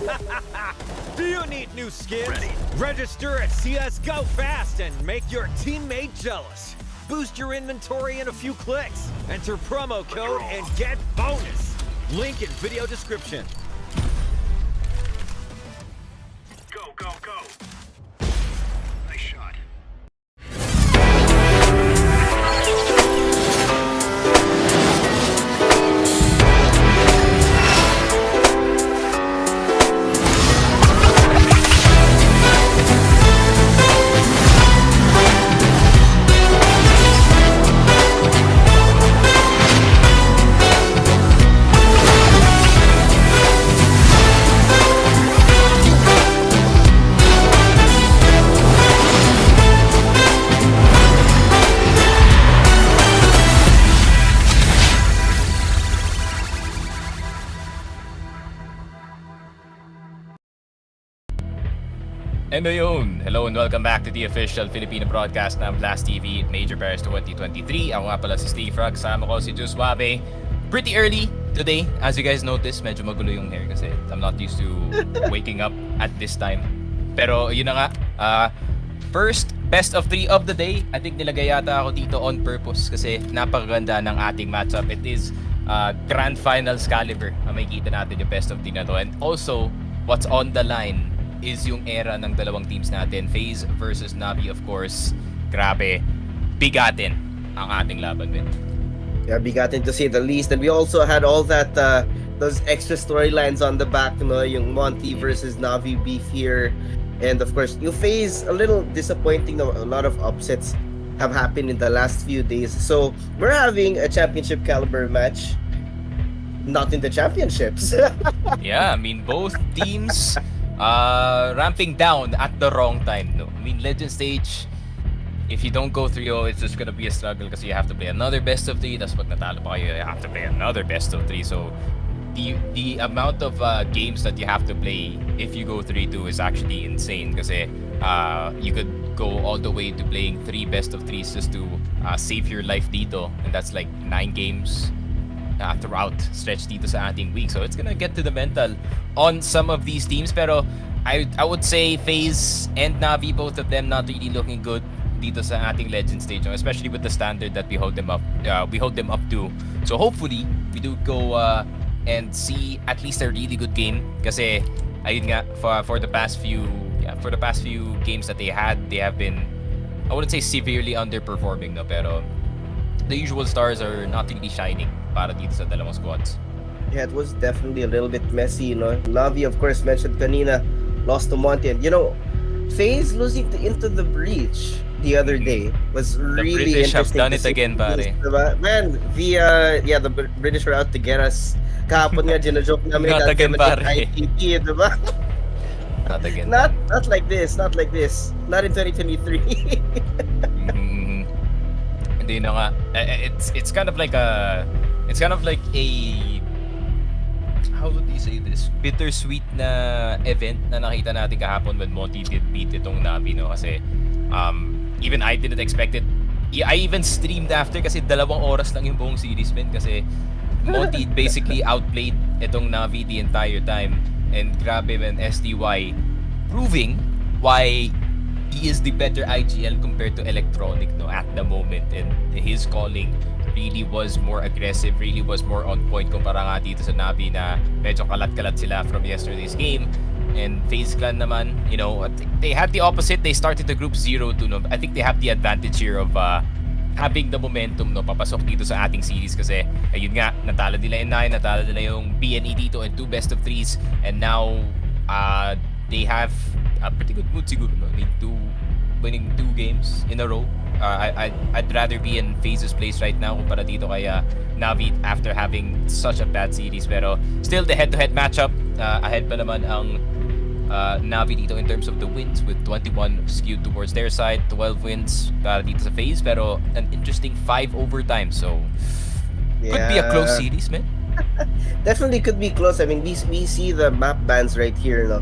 Do you need new skins? Ready. Register at CSGO fast and make your teammate jealous. Boost your inventory in a few clicks. Enter promo code and get bonus. Link in video description. Go, go, go. Nice shot. And yun, hello and welcome back to the official Filipino broadcast ng Blast TV Major Paris 2023. Ako nga pala si Steve Frog, kasama ko si Juice Wabe. Pretty early today, as you guys noticed, medyo magulo yung hair kasi I'm not used to waking up at this time. Pero yun na nga, first best of 3 of the day. I think nilagay yata ako dito on purpose kasi napakaganda ng ating matchup. It is Grand Finals caliber. Makikita natin yung best of 3 na to. And also, what's on the line is yung era ng dalawang teams natin, FaZe versus NaVi, of course. Grabe, bigatin ang ating laban, man. Yeah, bigatin to say the least. And we also had all that those extra storylines on the back, you know, yung Monty versus NaVi beef here. And of course, yung FaZe, a little disappointing. A lot of upsets have happened in the last few days. So we're having a championship caliber match, not in the championships. Yeah, I mean, both teams ramping down at the wrong time, no? I mean, Legend Stage, if you don't go 3-0, it's just gonna be a struggle kasi you have to play another best of 3. Tapos pag natalo pa kayo, you have to play another best of 3. So the amount of games that you have to play if you go 3-2 is actually insane kasi you could go all the way to playing 3 best of 3s just to save your life dito, and that's like 9 games throughout stretch dito sa ating week. So it's gonna get to the mental on some of these teams, pero I would say FaZe and NaVi, both of them not really looking good dito sa ating Legend Stage, especially with the standard that we hold them up to. So hopefully we do go and see at least a really good game kasi ayun nga, for the past few games that they have been, I wouldn't say severely underperforming, no, pero the usual stars are not really shining para dito sa dalawang squads. Yeah, it was definitely a little bit messy, you know. NaVi, of course, mentioned kanina, lost to Monty. And, you know, FaZe losing Into the Breach the other day was really the British have interesting. done it again, pare. Diba? Man, the British were out to get us. Kahapon nga, ginajoke namin Not again, pare. ITP, diba? Not again. Not like this. Not in 2023. Hindi na nga. It's kind of like a how would you say this? Bittersweet na event na nakita natin kahapon when Monty did beat itong NaVi, no? Kasi even I didn't expect it. I even streamed after kasi 2 oras lang yung buong series, man, kasi Monty basically outplayed itong NaVi the entire time. And grabe, man, SDY proving why he is the better IGL compared to Electronic, no, at the moment. And his calling really was more aggressive, really was more on point kumpara nga dito sa NaVi na medyo kalat-kalat sila from yesterday's game. And FaZe Clan naman, you know, they had the opposite. They started the group 0-2, no. I think they have the advantage here of having the momentum, no, papasok dito sa ating series kasi ayun nga, natalo nila yung 9, natalo nila yung BNE dito and 2 best of 3s, and now they have a pretty good mood siguro, no? Winning 2 games in a row. I'd rather be in FaZe's place right now kumpara dito kay NaVi after having such a bad series. Pero still, the head-to-head matchup, ahead pa naman ang NaVi dito in terms of the wins with 21 skewed towards their side, 12 wins para dito sa FaZe, pero an interesting 5 overtime. So could be a close series, man. Definitely could be close. I mean, we see the map bans right here, no?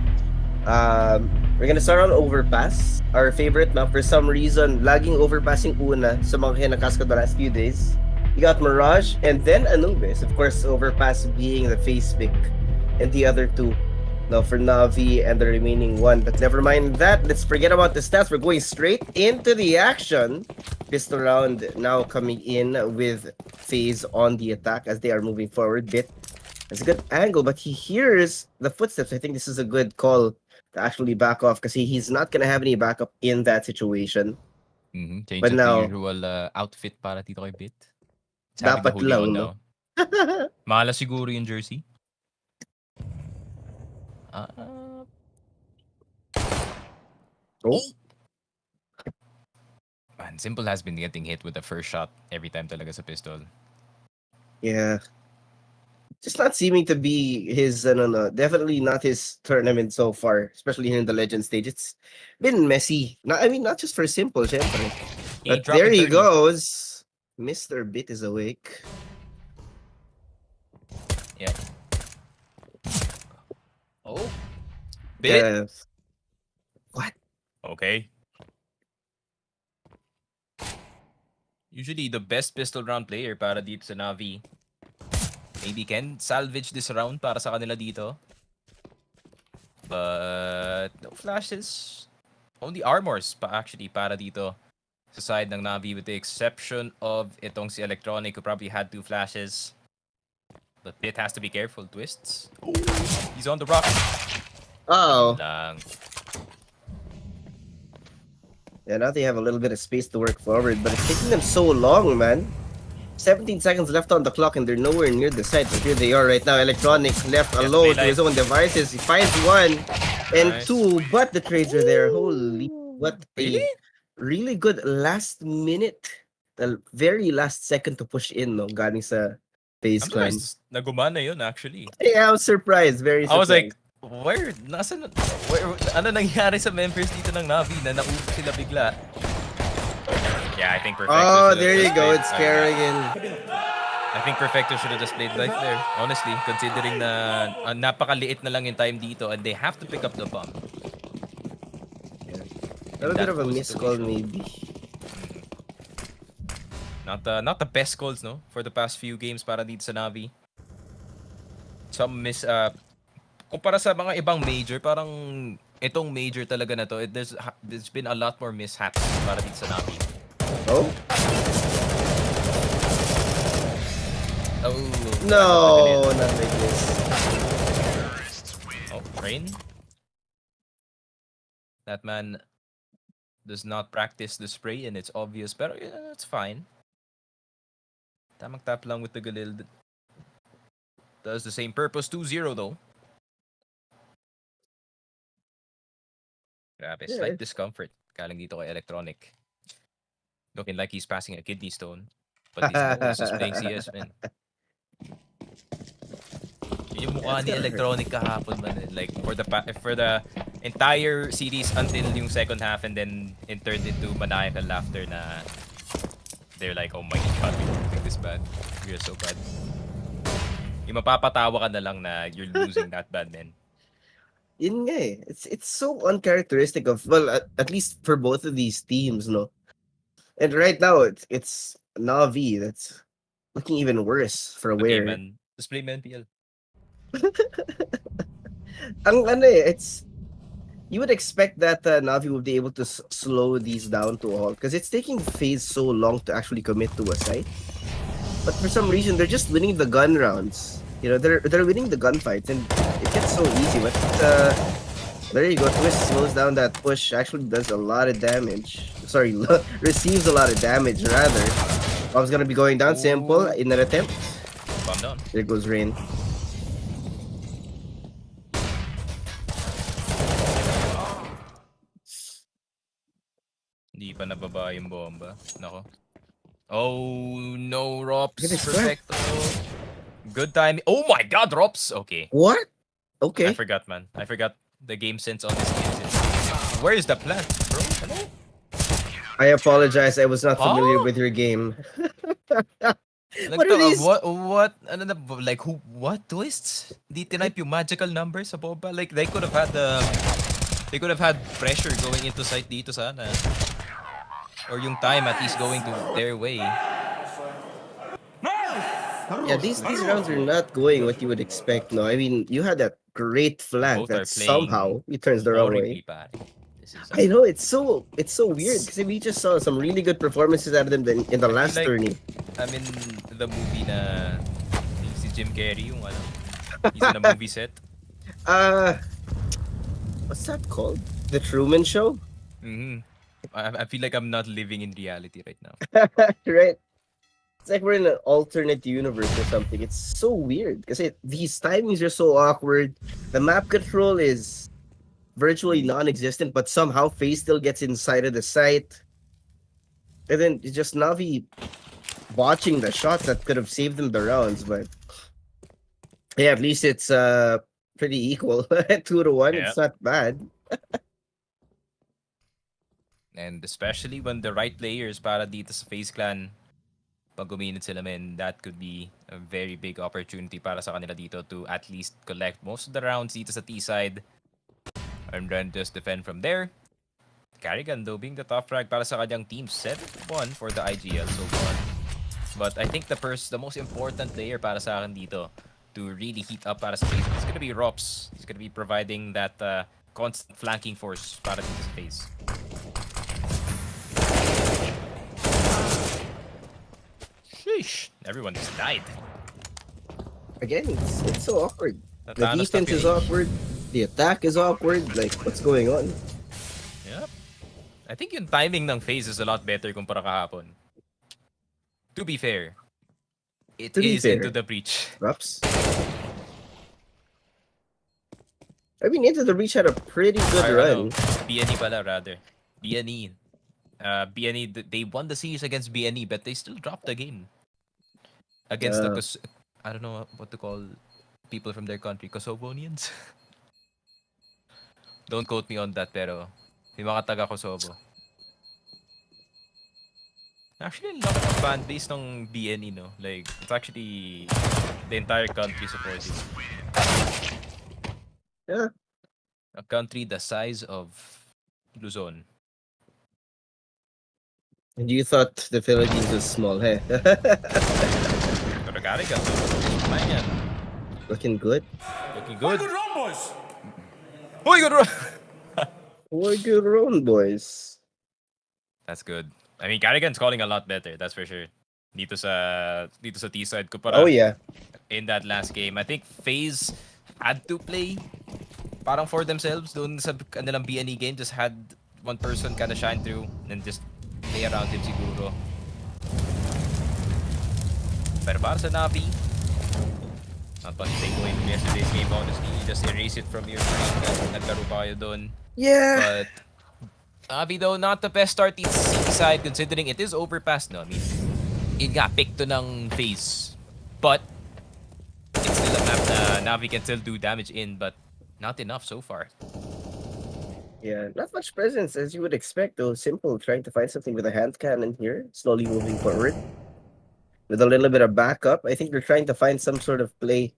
We're gonna start on Overpass, our favorite map. For some reason, laging overpassing una sa mga kinakas ko the last few days. You got Mirage and then Anubis. Of course, Overpass being the face pick, and the other two now for Navi and the remaining one. But never mind that. Let's forget about the stats. We're going straight into the action. Pistol round now coming in with FaZe on the attack as they are moving forward. Bit has a good angle, but he hears the footsteps. I think this is a good call to actually back off because he's not gonna have any backup in that situation. Change But the now, usual outfit para dito kay Bit. It's having the dapat hoodie on lang, no? now. Mahal siguro yung jersey. Oh, Man, Simple has been getting hit with the first shot every time talaga sa pistol. yeah. Just not seeming to be his, no, definitely not his tournament so far, especially here in the legend stage. It's been messy. I mean, not just for Simple, syempre. He But dropped there in he 30. goes. Mr. Bit is awake. Yeah. Oh. Bit. Yes. What? Okay. Usually the best pistol round player para dito sa Navi. Maybe can salvage this round para sa kanila dito. But no flashes. Only armors pa actually para dito sa side ng Navi with the exception of itong si Electronic who probably had 2 flashes. But Bit has to be careful. Twists. Ooh, he's on the rock. Oh. Lang. Yeah, now they have a little bit of space to work forward, but it's taking them so long, man. 17 seconds left on the clock and they're nowhere near the site, but here they are right now. Electronic left alone to his own devices. He finds 1 and Nice. 2, but the trades are there. Holy, what Really? a really good last minute, the very last second to push in, no, galing sa FaZe I'm clan. surprised na gumana yun actually. Yeah, I was surprised, very I was surprised. like, ano nangyari sa members dito ng Navi na naubos sila bigla? Yeah, I think Perfecto Oh, should have there you just go, played, it's Kerrigan. I think Perfecto should have just played life there, honestly, considering na napakaliit na lang yung time dito and they have to pick up the bomb. A little bit of a missed call, maybe. Not the best calls, no, for the past few games para dito sa Navi. Some kumpara sa mga ibang major, parang itong major talaga na to, there's been a lot more mishaps para dito sa Navi. Oh? Oh. No, not like this. Oh, Rain. That man does not practice the spray and it's obvious, pero yeah, that's fine. Tamang tap lang with the Galil. Does the same purpose. 2-0 though. Grabe, slight discomfort. Galing dito kay Electronic. Looking like he's passing a kidney stone. But he's just playing CS, man. Yung mukha ni Electronic kahapon, man. Like, for the entire series until yung second half and then it turned into maniacal laughter na they're like, oh my god, we're losing this bad. We're so bad. Yung mapapatawa ka na lang na you're losing that bad, man. Yun nga eh. It's so uncharacteristic of, well, at least for both of these teams, no? And right now, it's Navi that's looking even worse for Okay, Aware. man. Just play MPL. Ang ano eh, it's, you would expect that Navi would be able to slow these down to a halt because it's taking FaZe so long to actually commit to a site. But for some reason, they're just winning the gun rounds. You know, they're winning the gunfights, and it gets so easy. But there you go. Twist slows down that push. Actually, does a lot of damage. Sorry, receives a lot of damage rather. Bomb's gonna be going down. Simple in an attempt. Bomb down. There goes Rain. Hindi pa nababa yung bomba. Nako. Oh no, Rops. Look at this Perfecto. Good timing. Oh my god, Rops. Okay. What? Okay. I forgot, man. I forgot the game sense on this game. Where is the plant, bro? Hello? I apologize. I was not familiar with your game. What are these? What? Ano na, like, who? What twists? Di tinipe yung magical numbers sa bomba. Like, they could have had pressure going into site dito sana. Or yung time at least going to their way. Yeah, these rounds are not going what you would expect. No, I mean, you had that great flank Both are that somehow playing he turns the wrong way. horribly, pare. This is I know it's so weird because we just saw some really good performances out of them in the I feel last like tourney. I'm in the movie na si Jim Carrey yung ano. He's in a movie set. Uh, what's that called? The Truman Show? Mm-hmm. I feel like I'm not living in reality right now. Right? It's like we're in an alternate universe or something. It's so weird because these timings are so awkward. The map control is virtually non-existent, but somehow FaZe still gets inside of the site. And then it's just Navi watching the shots that could have saved them the rounds, but yeah, at least it's pretty equal. 2-1. Yeah. It's not bad. And especially when the right players para dito sa FaZe Clan, pag uminit sila, men, that could be a very big opportunity para sa kanila dito to at least collect most of the rounds dito sa T side. And then just defend from there. Carrigan though being the top frag para sa kanyang team. 7-1 for the IGL so far. But I think the most important player para sa akin dito to really heat up para sa FaZe is gonna be Rops. He's gonna be providing that constant flanking force para dito sa FaZe. Sheesh. Everyone just died. Again, it's so awkward. The Tatanos defense is na awkward. The attack is awkward. Like, what's going on? Yep. I think yung timing ng FaZe is a lot better kumpara kahapon. To be fair, it is into the breach. Rups. I mean, Into the Breach had a pretty good run. BNE pala rather. BNE. BNE, they won the series against BNE, but they still dropped the game. Against I don't know what to call people from their country, Kosovonians? Don't quote me on that, pero yung mga taga Kosovo. Actually, a lot of fan base ng BNE, no? Like, it's actually the entire country supporting. Yeah. A country the size of Luzon. And you thought the Philippines was small, hey? Pero Carrigan, kumain yan. Looking good. Looking good. Uy, good run! We're good run, boys. That's good. I mean, Carrigan's calling a lot better, that's for sure. Dito sa T-side ko para. Oh, yeah. In that last game. I think FaZe had to play parang for themselves doon sa kanilang BNE game. Just had one person kind of shine through and just play around him siguro. Pero para sa NaVi, not much take away from yesterday's game, honestly. You just erase it from your mind na naglaro pa kayo doon. Yeah. But NaVi though, not the best start in C side considering it is overpass, no? I mean, it got picked to ng FaZe. But it's still a map na NaVi can still do damage in, but not enough so far. Yeah, not much presence as you would expect though. Simple, trying to find something with a hand cannon here, slowly moving forward. With a little bit of backup. I think they're trying to find some sort of play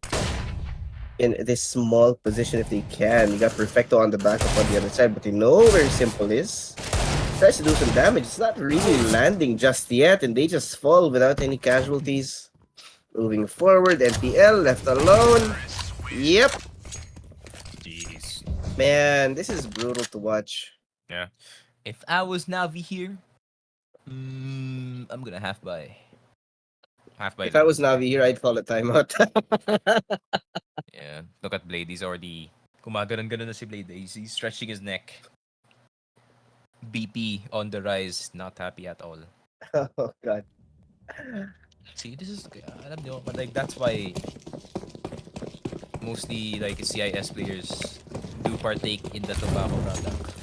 in this small position if they can. You got Perfecto on the backup on the other side, but they know where Simple is. Tries to do some damage. It's not really landing just yet, and they just fall without any casualties. Moving forward, NPL left alone. Yep. Jeez. Man, this is brutal to watch. Yeah. If I was NaVi here, I'm gonna half buy. If I was Navi here, I'd call a timeout. Yeah, look at Blade. He's already gumaganon-ganon na si Blade. He's stretching his neck. BP on the rise. Not happy at all. Oh, God. See, this is, alam nyo, but like, that's why mostly like CIS players do partake in the tobacco product.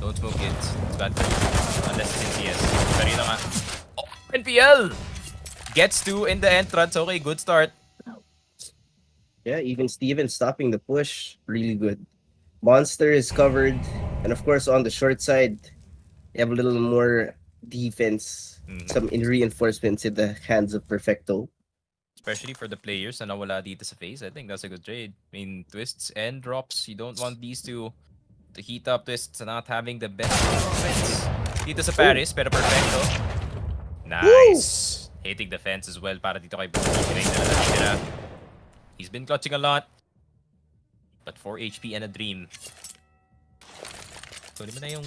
Don't smoke it. It's bad for you. Unless it's in CS. Pero yun na nga. Oh, NPL! Gets 2 in the entrance. Okay, good start. Yeah, even Steven stopping the push. Really good. Monster is covered. And of course, on the short side, you have a little more defense. Some reinforcements in the hands of Perfecto. Especially for the players na nawala dito sa FaZe. I think that's a good trade. I mean, Twists and Drops. You don't want these to heat up. Twists not having the best offense dito sa Paris. Pero Perfecto. Nice. hitting the fence as well para dito kay Boogie. He's been clutching a lot. But 4 HP and a dream. So, mo na yung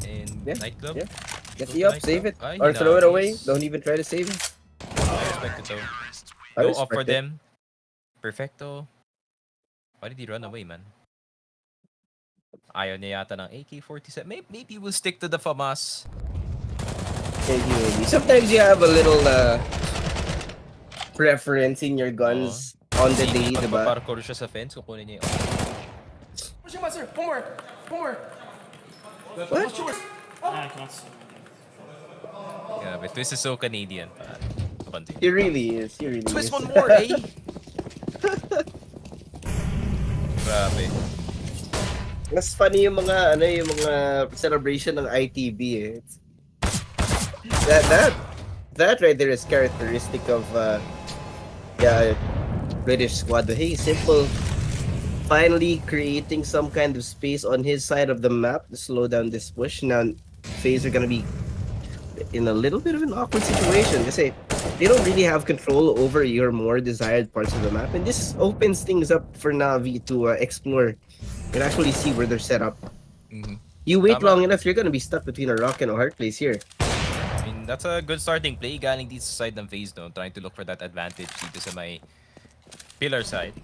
and nightclub. Yeah. Get the up, save it. Ay, Or throw it away. nice. Don't even try to save it. I respect it though. I Go off for respect it. them. Perfecto. Why did he run away, man? Ayaw niya yata ng AK-47. Maybe we'll stick to the FAMAS. Maybe. Sometimes you have a little preference in your guns on the day, diba? Parkour siya sa fence, kukunin niya yung... Push him, sir. Homework. Homework. What? Yeah, but this is so Canadian. He really is. He really Twist is. one more, eh? Grabe. Mas funny yung mga celebration ng ITB eh. That right there is characteristic of British squad. But hey, simple. Finally creating some kind of space on his side of the map to slow down this push. Now FaZe are gonna be in a little bit of an awkward situation kasi they don't really have control over your more desired parts of the map, and this opens things up for NaVi to explore and actually see where they're set up. You wait long enough, you're gonna be stuck between a rock and a hard place here. I mean, that's a good starting play. Galing dito sa side ng FaZe, no? Trying to look for that advantage dito sa may pillar side.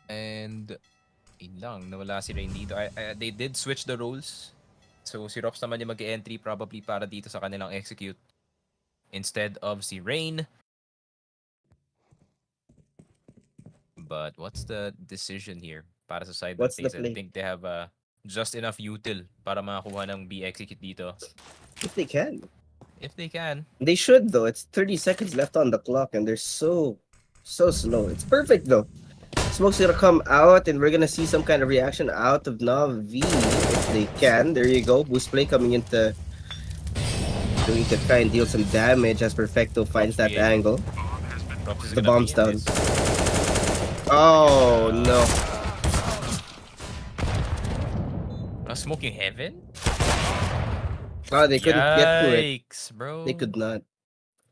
And yun lang, nawala si Rain dito. They did switch the roles. So si Rox naman yung mag-entry probably para dito sa kanilang execute instead of si Rain. But what's the decision here para sa side of FaZe? I think they have just enough util para makakuha ng B execute dito. If they can. If they can. They should though. It's 30 seconds left on the clock and they're so slow. It's perfect though. Smoke's gonna come out and we're gonna see some kind of reaction out of NaVi if they can. There you go. Boost play coming into going to try and deal some damage as Perfecto finds that angle. The bomb's down. Oh no. Smoking heaven? Oh, they couldn't get to it. Yikes, bro. They could not.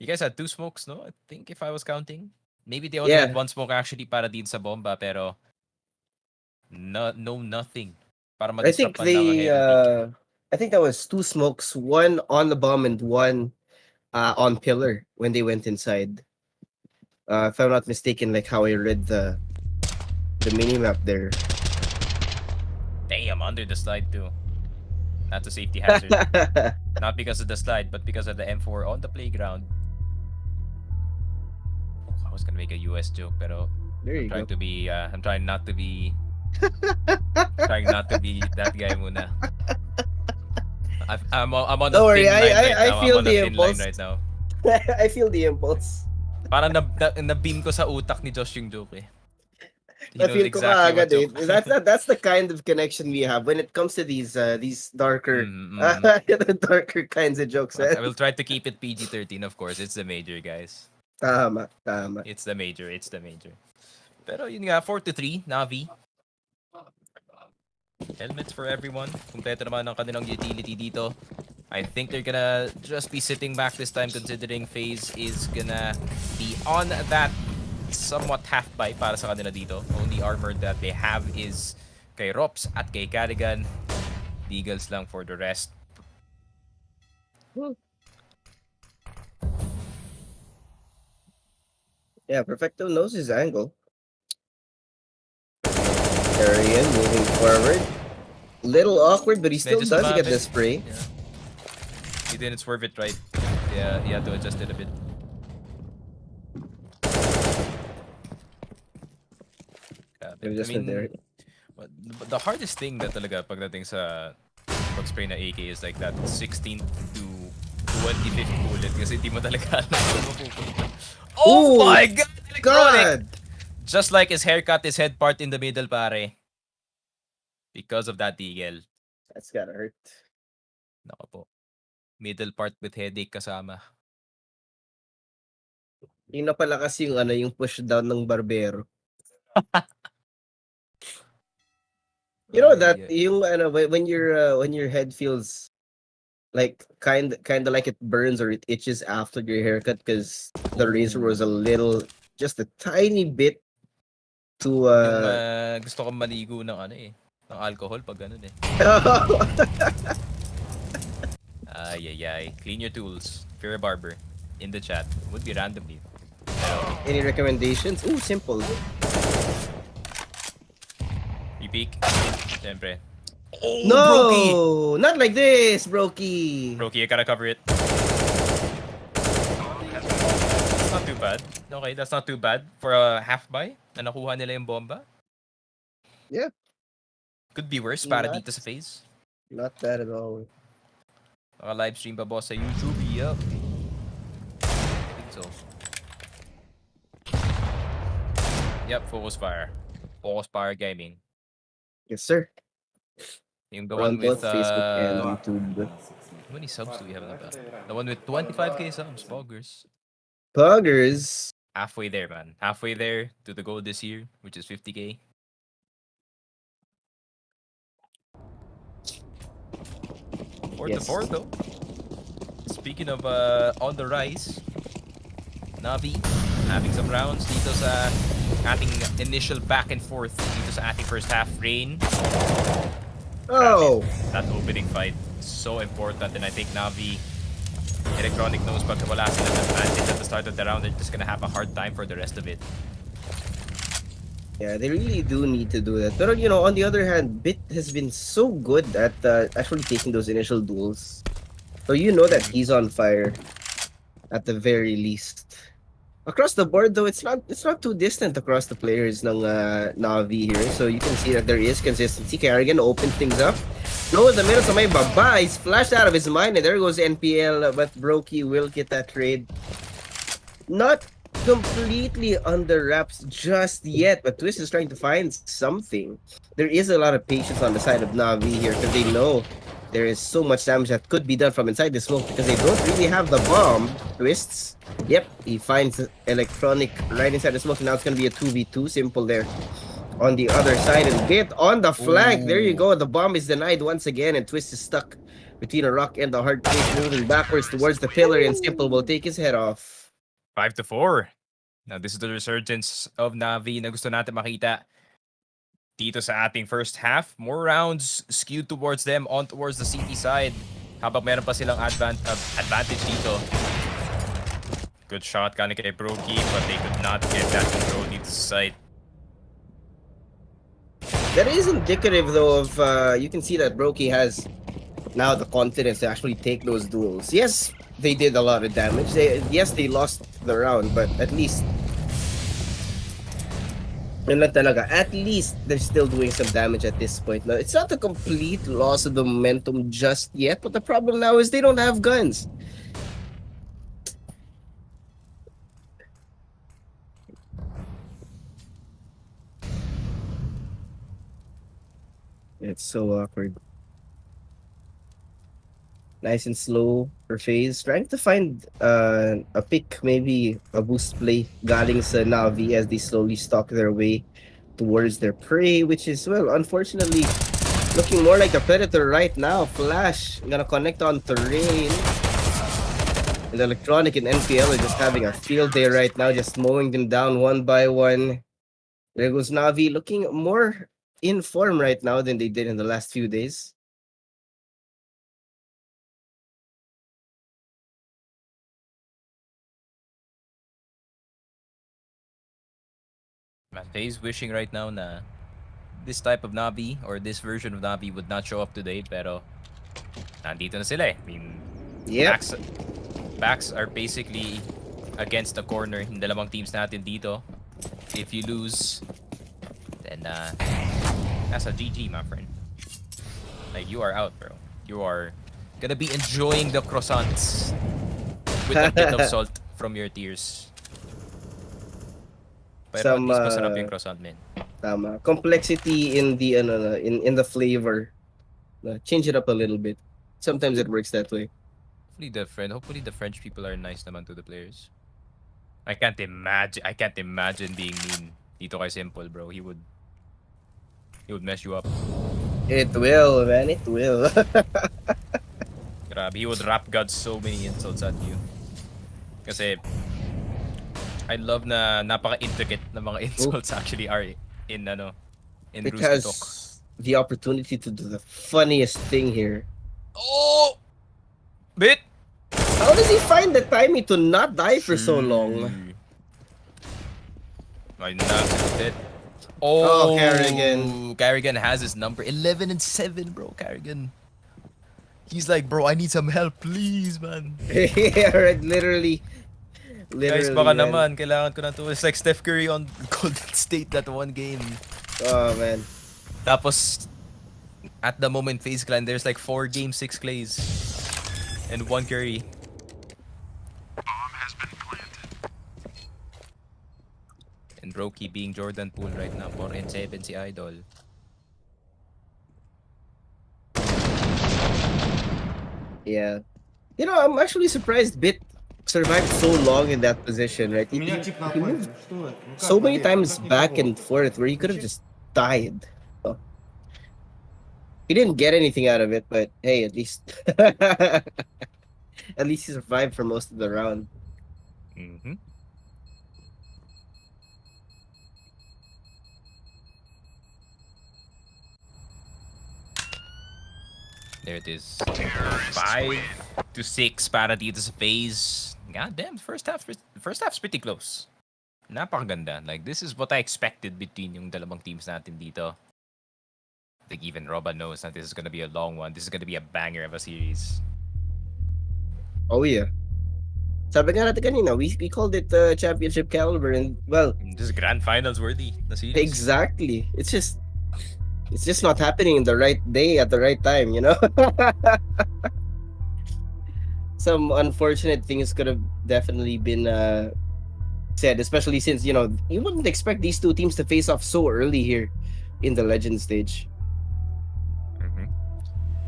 You guys had 2 smokes, no? I think if I was counting. Maybe they only had 1 smoke actually para din sa bomba, pero nothing. Para I think I think that was 2 smokes, 1 on the bomb and 1 on pillar when they went inside. If I'm not mistaken, like how I read the minimap there. Damn, under the slide too. That's a safety hazard. Not because of the slide, but because of the M4 on the playground. I was gonna make a US joke, pero There you I'm trying go. to be I'm trying not to be that guy muna. I'm on Don't a worry, thin line right I now. feel I'm on a the thin line impulse. right now. I feel the impulse. Parang na-beam ko sa utak ni Josh yung joke eh. He I knows feel ko exactly what kaagad eh. joke. That's the kind of connection we have when it comes to these darker darker kinds of jokes. I will try to keep it PG-13, of course. It's the major, guys. Tama. It's the major. Pero yun nga, 4-3, NaVi. Helmets for everyone. Kompleto naman ang kanilang utility dito. I think they're gonna just be sitting back this time considering FaZe is gonna be on that somewhat half buy para sa kanila dito. Only armor that they have is kay Rops at kay Carrigan. Deagles lang for the rest. Yeah, Perfecto knows his angle. Carrigan moving forward. Little awkward, but he still Medyo does get sumabit. the spray. Yeah. He didn't swerve it right. Yeah, he had to adjust it a bit. There. The hardest thing na talaga pagdating sa pag-spray na AK is like that 16th to 25th bullet kasi di mo talaga alam kung mapupunta. Oh Ooh, my God! God! Just like his haircut, his head part in the middle, pare. Because of that eagle. That's gotta hurt. Nako po. Middle part with headache kasama. Yung napalakas yung push down ng barbero. You know that yung when your head feels like kind of like it burns or it itches after your haircut because the razor was a little, just a tiny bit too Yung gusto kong maligo ng ano eh, ng alcohol pag ganun eh. Ay. Clean your tools. If you're a barber, in the chat. Would be randomly. Pero, Any recommendations? Ooh, simple. repeat. Siyempre. Oh, No, Brokey! not like this, Brokey. Brokey, you gotta cover it. That's not too bad. Okay, that's not too bad for a half buy na nakuha nila yung bomba. Yeah. Could be worse para Not- dito sa FaZe. Not bad at all. Naka-live stream pa boss sa YouTube. Yup. I think so. Yep, Focus Fire. Focus Fire Gaming. Yes, sir. Yung the We're on one with both Facebook and YouTube. how many subs do we have na ba? The one with 25k subs, Poggers. Puggers. Halfway there, man. Halfway there to the goal this year, which is 50k. Fourth to Yes. fourth, though. Speaking of on the rise, NaVi having some rounds dito sa ating initial back and forth dito sa ating first half. Rain, Oh, that opening fight, so important, and I think NaVi, Electronic knows pag wala sila ng advantage at the start of the round, they're just gonna have a hard time for the rest of it. yeah, they really do need to do that. But you know, on the other hand, Bit has been so good at actually taking those initial duels. So you know that he's on fire, at the very least. Across the board, though, it's not too distant across the players ng NaVi here. So you can see that there is consistency. Carrigan opened things up. No, in the middle, sa may baba. He's flashed out of his mind, and there goes NPL. But Brokey will get that trade. Not completely under wraps just yet, but Twist is trying to find something. There is a lot of patience on the side of NaVi here because they know there is so much damage that could be done from inside the smoke because they don't really have the bomb. Twists. Yep, he finds Electronic right inside the smoke. Now it's going to be a 2v2. Simple there. On the other side and Bit on the flank. There you go. The bomb is denied once again and Twist is stuck between a rock and the hard place, moving backwards towards the pillar, and Simple will take his head off. 5 to 4. Now this is the resurgence of NaVi na gusto natin makita dito sa ating first half. More rounds skewed towards them, on towards the CT side. Habang meron pa silang advantage dito. Good shot galing kay Brokey, but they could not get that control dito sa side. That is indicative, though, of you can see that Brokey has now the confidence to actually take those duels. Yes, they did a lot of damage. Yes, they lost the round, but at least, yun lang talaga, at least they're still doing some damage at this point. Now, it's not a complete loss of the momentum just yet, but the problem now is they don't have guns. It's so awkward. Nice and slow for FaZe. Trying to find a pick, maybe a boost play galing sa NaVi as they slowly stalk their way towards their prey, which is, well, unfortunately, looking more like a predator right now. Flash gonna connect on Rain. And Electronic and NPL are just having a field day right now, just mowing them down one by one. There goes NaVi, looking more in form right now than they did in the last few days. Man, FaZe wishing right now na this type of NaVi or this version of NaVi would not show up today, pero nandito na sila eh. I mean, Yep. backs are basically against the corner ng dalawang teams natin dito. If you lose, then that's a GG, my friend. Like, you are out, bro. You are gonna be enjoying the croissants with a bit of salt from your tears. Pero at Some, least masarap yung croissant, man. Tama. Complexity in the in the flavor. Change it up a little bit. Sometimes it works that way. Hopefully the French people are nice naman to the players. I can't imagine being mean dito kay Simple, bro. He would mess you up. It will, man. It will. Grabe, he would rap God so many insults at you. Kasi I love na napaka-intricate na mga insults actually are in in It Ruski Talk. has the opportunity to do the funniest thing here. Oh! Bit! How does he find the timing to not die for so long? Ay, nakakit. Oh, Carrigan. Carrigan has his number. 11 and 7, bro, Carrigan. He's like, bro, I need some help, please, man. Yeah, right, literally. Guys, baka man. naman, kailangan ko na to. It's like Steph Curry on Golden State that one game. Oh, man. Tapos, at the moment, FaZe Clan, there's like 4 Game 6 Clays. And 1 Curry. Bomb has been planted. And Roki being Jordan Poole right now. 4 and 7 si Idol. Yeah. You know, I'm actually surprised Bit survived so long in that position, right? He moved so many times back and forth where he could have just died. Oh. He didn't get anything out of it, but hey, at least at least he survived for most of the round. Mm-hmm. There it is. 5 to 6 para dito sa FaZe. God damn, first half's pretty close. Napakaganda. Like, this is what I expected between yung dalawang teams natin dito. I think even Roba knows that this is gonna be a long one. This is gonna be a banger of a series. Oh yeah. Sabi nga natin kanina, we called it championship caliber, and well, This is grand finals worthy na series. exactly. It's just not happening in the right day at the right time, you know? Some unfortunate things could have definitely been said, especially since, you know, you wouldn't expect these two teams to face off so early here in the Legend stage. Mm-hmm.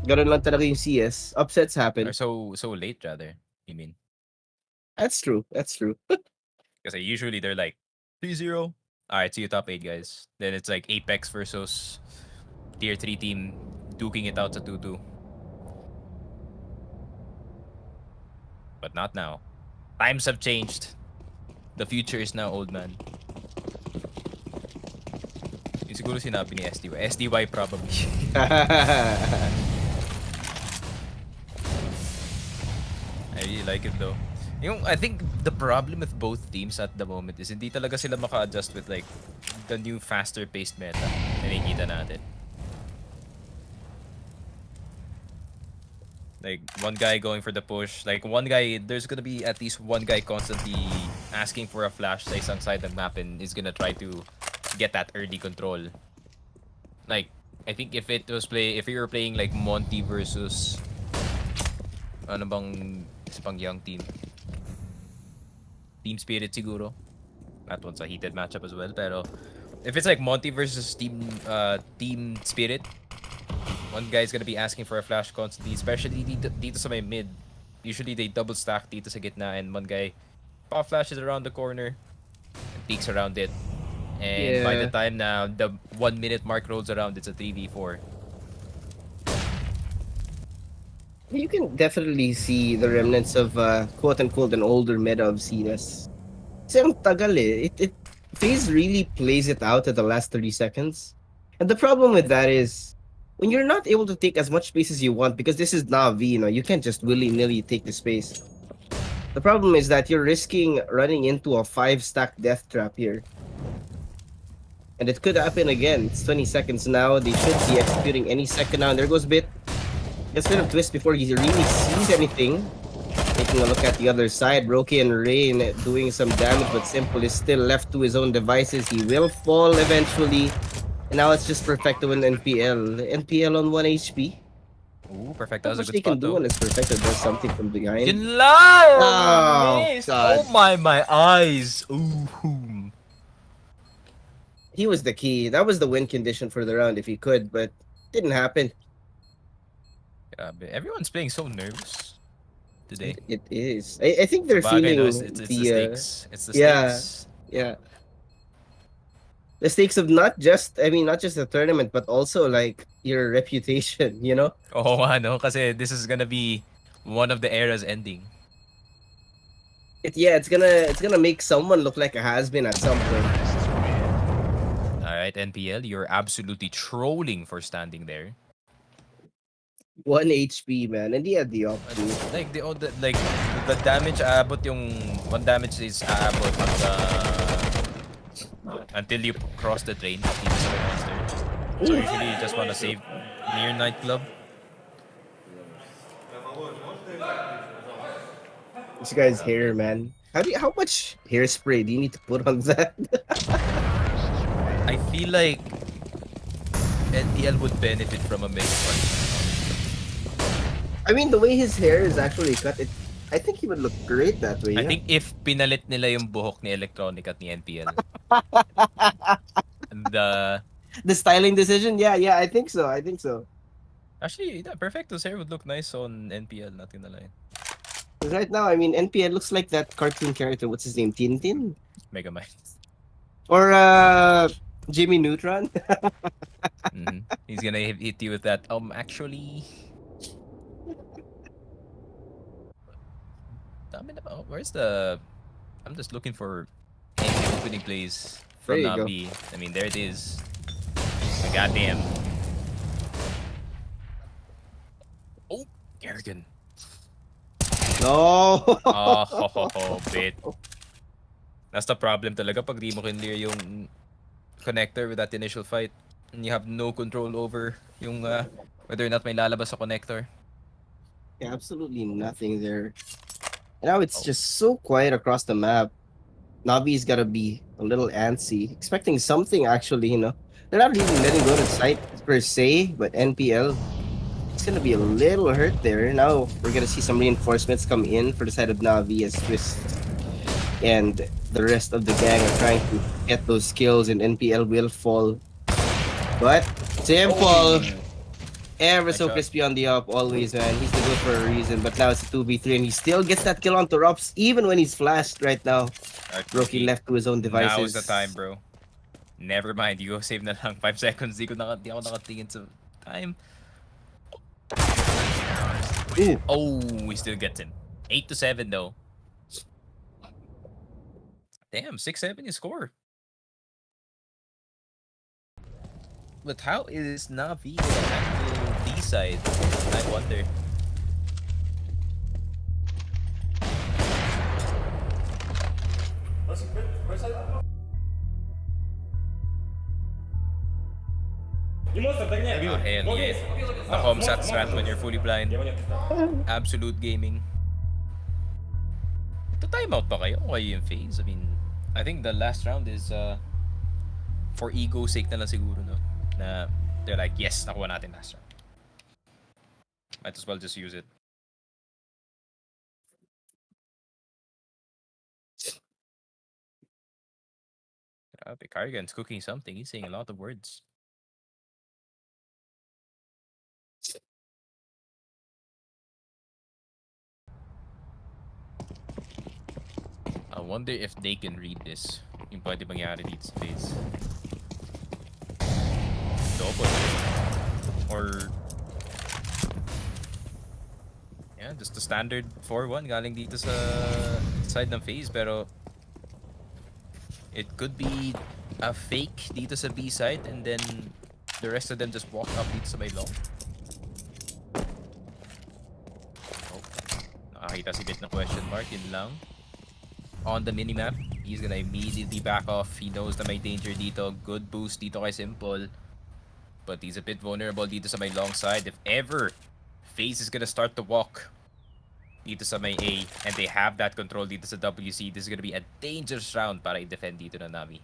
Ganun lang talaga yung CS. Upsets happen. Or so late rather, you mean? That's true. Because usually they're like 3-0. Alright, see you top 8 guys. Then it's like Apeks versus tier 3 team duking it out sa 2-2. But not now. Times have changed. The future is now, old man. Yung siguro sinabi ni SDY. SDY probably. I really like it though. I think the problem with both teams at the moment is hindi talaga sila maka-adjust with like the new faster paced meta na nakikita natin. Like one guy going for the push, like one guy, there's gonna be at least one guy constantly asking for a flash sa isang side ng map and is gonna try to get that early control. Like I think if you were playing like Monty versus ano bang isa pang young team, Team Spirit siguro. That one's a heated matchup as well. Pero if it's like Monty versus Team Spirit, one guy's gonna be asking for a flash constantly, especially dito sa may mid. Usually they double stack dito sa gitna and one guy pop flashes around the corner and peeks around it. And by the time na the 1 minute mark rolls around, it's a 3v4. You can definitely see the remnants of quote-unquote an older meta of CS. Kasi ang tagal eh. FaZe really plays it out at the last 30 seconds. And the problem with that is, when you're not able to take as much space as you want, because this is NaVi, you know, you can't just willy-nilly take the space. The problem is that you're risking running into a 5-stack death trap here. And it could happen again. It's 20 seconds now. They should be executing any second now. And there goes Bit. Gets a bit of twist before he really sees anything. Taking a look at the other side, Roki and Rain doing some damage, but Simple is still left to his own devices. He will fall eventually. And now it's just Perfecto and NPL. NPL on 1 HP. Ooh, Perfecto has a What good they can spot do though. unless Perfecto does something from behind. Yun lang! Oh, Missed. God. Oh my eyes! Ooh. He was the key. That was the win condition for the round if he could, but didn't happen. Everyone's playing so nervous today. It is. I think they're Bagay, feeling no, it's the stakes. It's the stakes. Yeah. The stakes of not just the tournament, but also like your reputation, you know? Oo nga, no? Kasi this is gonna be One of the eras ending. Yeah, it's gonna make someone look like a has-been at some point. Alright, NPL, you're absolutely trolling for standing there. 1 HP, man, and he had the op too. Like the damage aabot yung 1 damage is aabot until you cross the train dito sa may monster. So usually you just wanna save near nightclub. This guy's hair, man. How much hairspray do you need to put on that? I feel like NPL would benefit from a mega punch. I mean, the way his hair is actually cut, I think he would look great that way. I Yeah? think if pinalit nila yung buhok ni Electronic at ni NPL. The styling decision, yeah, I think so. Actually, Perfecto's hair would look nice on NPL, not gonna lie. 'Cause right now, I mean, NPL looks like that cartoon character. What's his name? Tintin? Megamind. Or Jimmy Neutron? He's gonna hit you with that. Actually, where's the? I'm just looking for any opening plays from There you go. NaVi. I mean, there it is. Goddamn. Oh, Arrogant. No. Bit. That's the problem talaga pag di mo clear yung connector with that initial fight. And you have no control over yung whether or not may lalabas sa connector. Yeah, absolutely nothing there. And now it's just so quiet across the map. Navi's gotta be a little antsy, expecting something actually, They're not really letting go to sight per se, but NPL, it's gonna be a little hurt there. Now we're gonna see some reinforcements come in for the side of Navi as Twist and the rest of the gang are trying to get those kills, and NPL will fall. But Simple, ever so Nice shot. crispy on the up, always, man. He's the good for a reason. But now it's a 2v3, and he still gets that kill onto Rops, even when he's flashed right now. Alright, Roki left to his own devices. Now is the time, bro. Never mind, you go save na lang. 5 seconds, di ako nakatingin sa time. Ooh. Oh, he still gets him. 8-7 though. Damn, 6-7 you score. But how is NaVi gonna handle B side? I wonder. Oh, hell yeah. Nakomsat strat when you're fully blind. Absolute gaming. To timeout ba kayo? O kayo yung FaZe? I mean, I think the last round is for ego's sake na lang siguro, no? Na they're like, yes, nakuha natin last round. Might as well just use it. Grabe, Carrigan's cooking something. He's saying a lot of words. I wonder if they can read this. Yung pwede mangyari dito sa FaZe. Double. Or... yeah, just the standard 4-1 galing dito sa side ng FaZe, pero... it could be a fake dito sa B side, and then the rest of them just walk up dito sa may long. Oh, nakakita si Bit na question mark, yun lang. On the minimap, he's gonna immediately back off. He knows na may danger dito. Good boost dito kay Simple. But he's a bit vulnerable dito sa may long side. If ever FaZe is gonna start to walk dito sa may A, and they have that control dito sa WC, this is gonna be a dangerous round para i-defend dito na NaVi.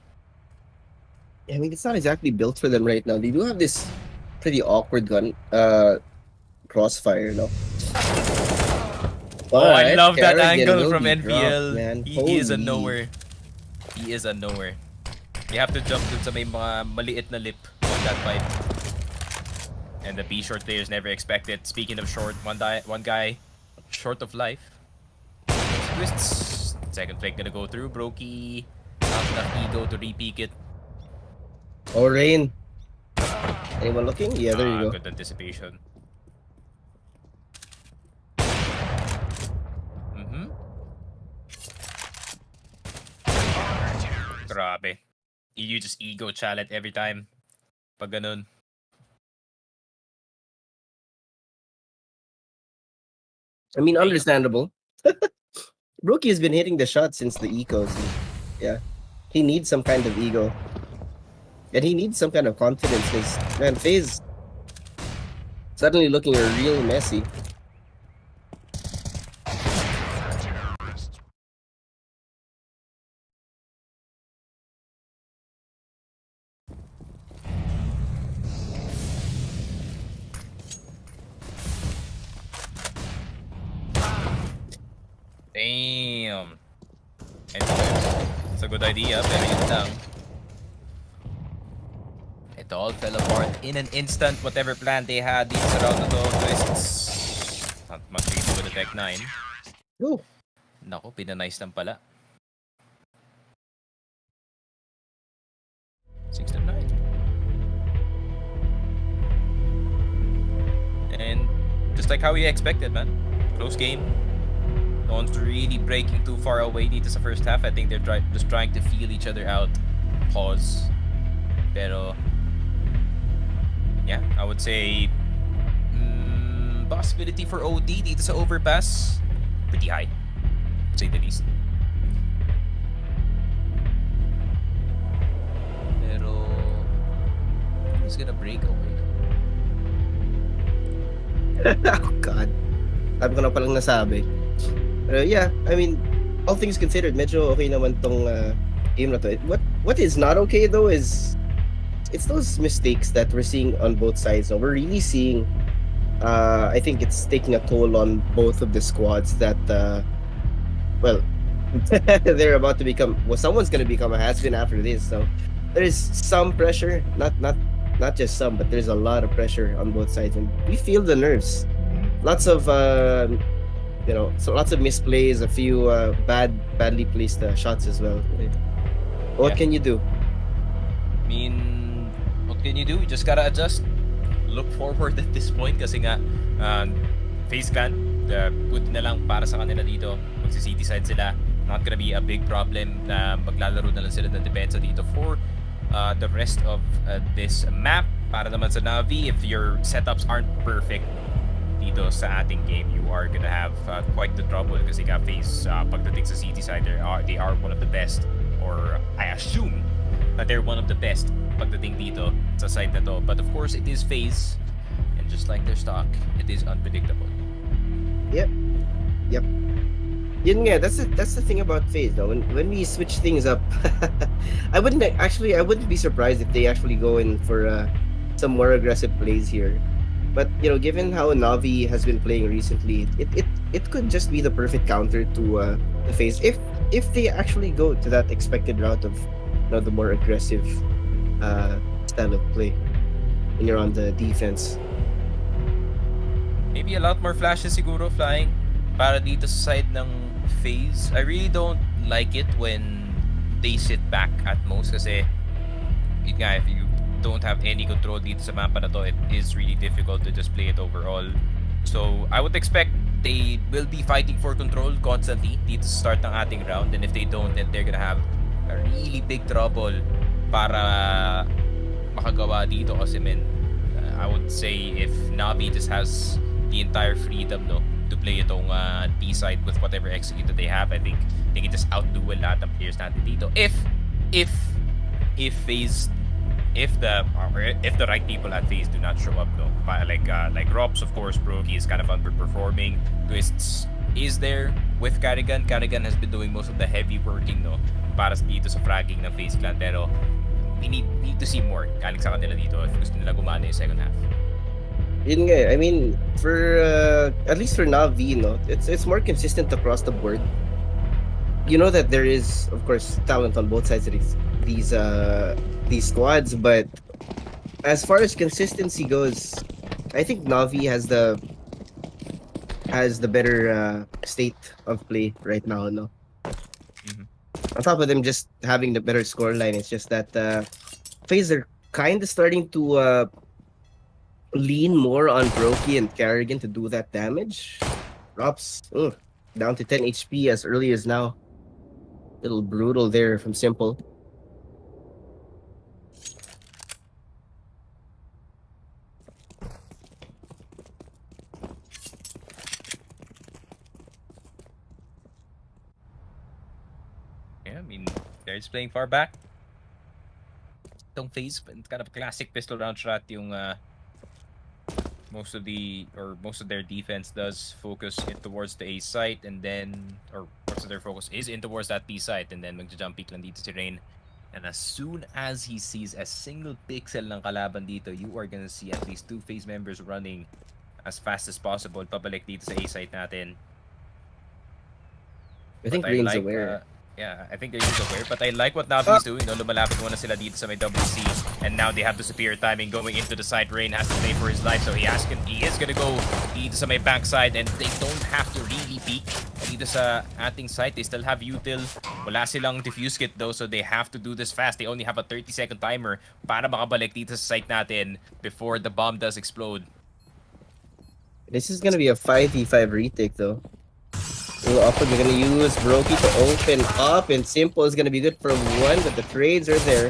I mean, it's not exactly built for them right now. They do have this pretty awkward gun, crossfire, no? Oh, I love that Carrigan angle will from be NPL. dropped, man. He is a Holy. nowhere. He is a nowhere. You have to jump dun sa may mga maliit na lip on that fight. And the B short players never expect it. Speaking of short, one guy short of life. Twists. Second flick gonna go through. Brokey not enough ego to re-peek it. Oh, Rain. Anyone looking? Yeah, there you go. Good anticipation. Grabe. You just ego challenge every time. Pag ganun. I mean, understandable. Brookie has been hitting the shot since the ecos. Yeah, he needs some kind of ego, and he needs some kind of confidence. Because man, FaZe suddenly looking real messy. Damn. It's a good idea, pero yun lang. It all fell apart in an instant. Whatever plan they had, these around the door twists. Not much to do with the Tech 9. Ooh. Nako, pinanice lang pala. 6-9. And just like how we expected, man. Close game. No one's really breaking too far away dito sa first half. I think they're just trying to feel each other out. Pause. Pero yeah, I would say possibility for OD dito sa overpass pretty high, to say the least. Pero who's gonna break away? Oh God, sabi ko na palang nasabi. Yeah, I mean, all things considered, medyo okay naman tong game na to. What is not okay though is it's those mistakes that we're seeing on both sides. So we're really seeing, I think it's taking a toll on both of the squads that, well, they're about to become, well, someone's going to become a has-been after this. So there is some pressure, not just some, but there's a lot of pressure on both sides. And we feel the nerves. Lots of, so lots of misplays, a few badly placed shots as well. What can you do? I mean, what can you do? You just gotta adjust. Look forward at this point kasi nga FaZe Clan, good na lang para sa kanila dito. Magsi-city side sila. Not gonna be a big problem na maglalaro na lang sila ng depensa dito for the rest of this map. Para naman sa NaVi, if your setups aren't perfect dito sa ating game, you are gonna have quite the trouble kasi nga FaZe pagdating sa city side, they are one of the best, or I assume that they're one of the best pagdating dito sa side na to. But of course, it is FaZe, and just like their stock, it is unpredictable. Yep. Yun nga, that's the thing about FaZe though. When we switch things up, I wouldn't be surprised if they actually go in for some more aggressive plays here. But given how NaVi has been playing recently, it could just be the perfect counter to the FaZe if they actually go to that expected route of the more aggressive style of play when you're on the defense. Maybe a lot more flashes siguro flying para dito sa side ng FaZe. I really don't like it when they sit back at most kasi yun nga, if you don't have any control dito sa mapa na to, it is really difficult to just play it overall. So I would expect they will be fighting for control constantly dito sa start ng ating round, and if they don't, then they're gonna have a really big trouble para makagawa dito kasi I would say if NaVi just has the entire freedom to play itong D side with whatever execute that they have, I think they can just outduel lahat ng players natin dito if FaZe, if the right people at FaZe do not show up like Robs, of course. Brokey is kind of underperforming. Twists is there with Carrigan. Carrigan has been doing most of the heavy working para dito sa fragging ng FaZe Clan, pero we need to see more galing sa kanila dito if gusto nila gumana yung second half. Yun nga, I mean, for at least for NaVi, it's more consistent across the board. You know that there is, of course, talent on both sides of these squads, but as far as consistency goes, I think NaVi has the better state of play right now. On top of them just having the better scoreline, it's just that FaZe are kind of starting to lean more on Brokey and Carrigan to do that damage. Drops down to 10 HP as early as now. Little brutal there from Simple. They're playing far back. Itong FaZe, kind of classic pistol round shot yung most of their defense does focus it towards the A site, and then most of their focus is in towards that B site, and then magja-jump peek lang dito si Rain. And as soon as he sees a single pixel ng kalaban dito, you are gonna see at least 2 FaZe members running as fast as possible pabalik dito sa A site natin. I think Rain's aware. Yeah, I think they're aware, but I like what NaVi is doing. No, lumalapit muna sila dito sa may WC, and now they have the superior timing going into the side. Rain has to play for his life, so he is gonna go dito sa may backside, and they don't have to really peek dito sa ating site. They still have util. Wala silang diffuse kit though, so they have to do this fast. They only have a 30-second timer para makabalik dito sa site natin before the bomb does explode. This is gonna be a 5v5 retake though. We're gonna use Brokey to open up, and Simple is gonna be good for 1, but the trades are there.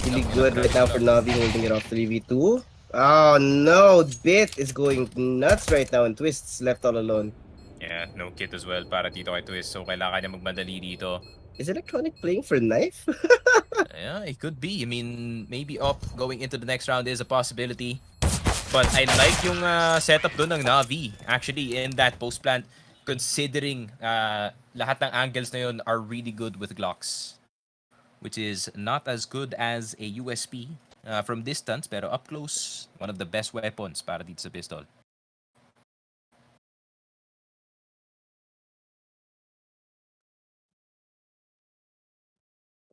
Really good right now for NaVi, holding it off 3v2. Oh no, Bit is going nuts right now, and Twist's left all alone. Yeah, no kit as well para dito kay Twist, so kailangan niya magmadali dito. Is Electronic playing for Knife? Yeah, it could be. I mean, maybe up going into the next round is a possibility. But I like yung setup doon ng NaVi, actually, in that post plant. Considering lahat ng angles na yun are really good with Glocks, which is not as good as a USP from distance, pero up close, one of the best weapons para dito sa pistol.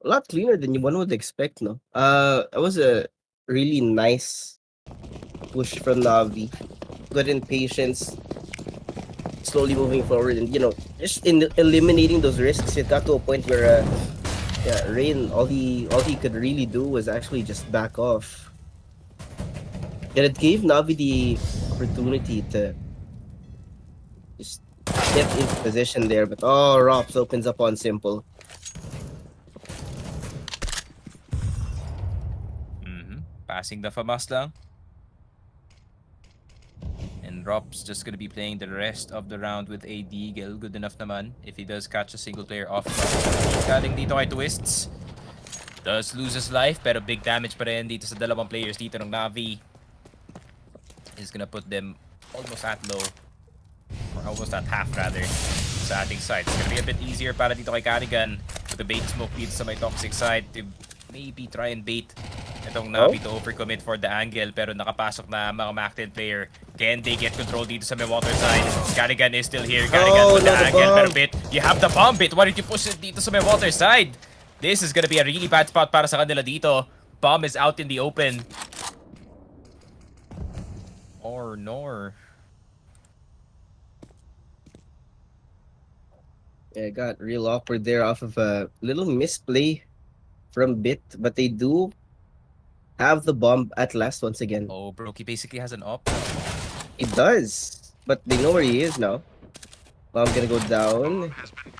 A lot cleaner than one would expect, no? It was a really nice push from NaVi. Good in patience. Slowly moving forward, and just in eliminating those risks, it got to a point where Rain, all he could really do was actually just back off. And it gave NaVi the opportunity to just get into position there, but Rops opens up on Simple. Passing the FAMAS lang. And Rob's just gonna be playing the rest of the round with a Deagle. Good enough naman if he does catch a single player off. Galing dito kay Twists. Does lose his life, pero big damage pa rin dito sa dalawang players dito ng NaVi. Is gonna put them almost at low. Or almost at half rather. Sa ating side. It's gonna be a bit easier para dito kay Carrigan. With the bait smoke dito sa may toxic side. To maybe try and bait itong NaVi to overcommit for the angle, pero nakapasok na mga Mac-10 player. Can they get control dito sa may water side? Carrigan is still here. Carrigan with the angle, pero Bit, you have the bomb, Bit. Why did you push it dito sa may water side? This is gonna be a really bad spot para sa kanila dito. Bomb is out in the open. Or nor. Yeah, it got real awkward there off of a little misplay from Bit, but they do have the bomb at last once again. Oh, Brokey basically has an op. He does, but they know where he is now. Bomb gonna go down,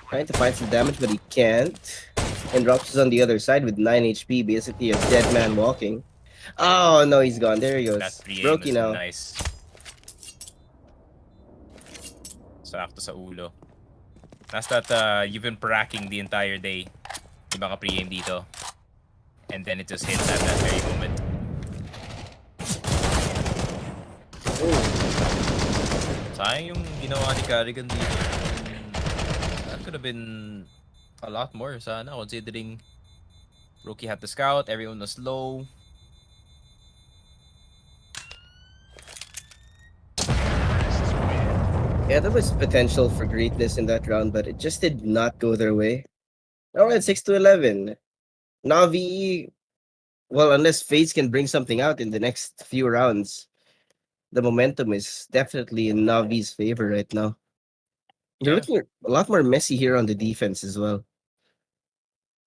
trying to find some damage, but he can't. And Drops is on the other side with 9 HP, basically a dead man walking. Oh no, he's gone. There he goes. Brokey now. Nice. Sakto sa ulo. That's that you've been bracking the entire day. Yung mga pre-aim dito. And then it just hits at that very moment. Sayang yung ginawa ni Carrigan dito. That could have been a lot more sana, considering Rookie had the scout, everyone was low. Yeah, there was potential for greatness in that round, but it just did not go their way. Alright, 6-11. NaVi, well, unless FaZe can bring something out in the next few rounds, the momentum is definitely in NaVi's favor right now. They're looking a lot more messy here on the defense as well.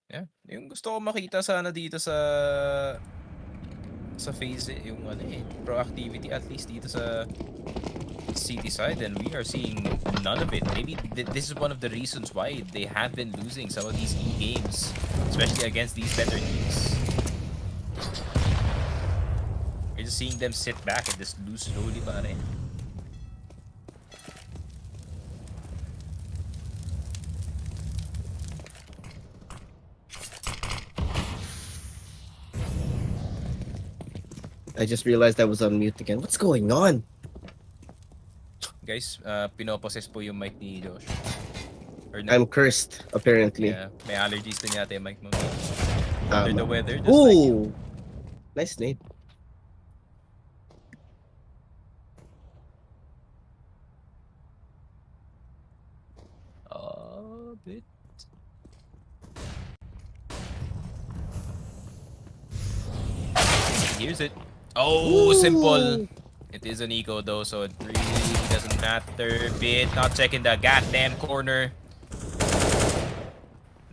Yeah, yung gusto ko makita sana dito sa FaZe, yung proactivity at least dito sa city side, and we are seeing none of it. Maybe this is one of the reasons why they have been losing some of these games, especially against these better teams. You're just seeing them sit back and just lose slowly pa rin. I just realized I was on mute again. What's going on? Guys, pinoposes po yung mic ni Josh. Or no? I'm cursed, apparently. Yeah, may allergies din yata yung mic mo. Under the weather, just like Ooh! you. Nice nade. Bit. Here's it. Oh, simple. It is an eco though, so it really doesn't matter. Bit not checking the goddamn corner.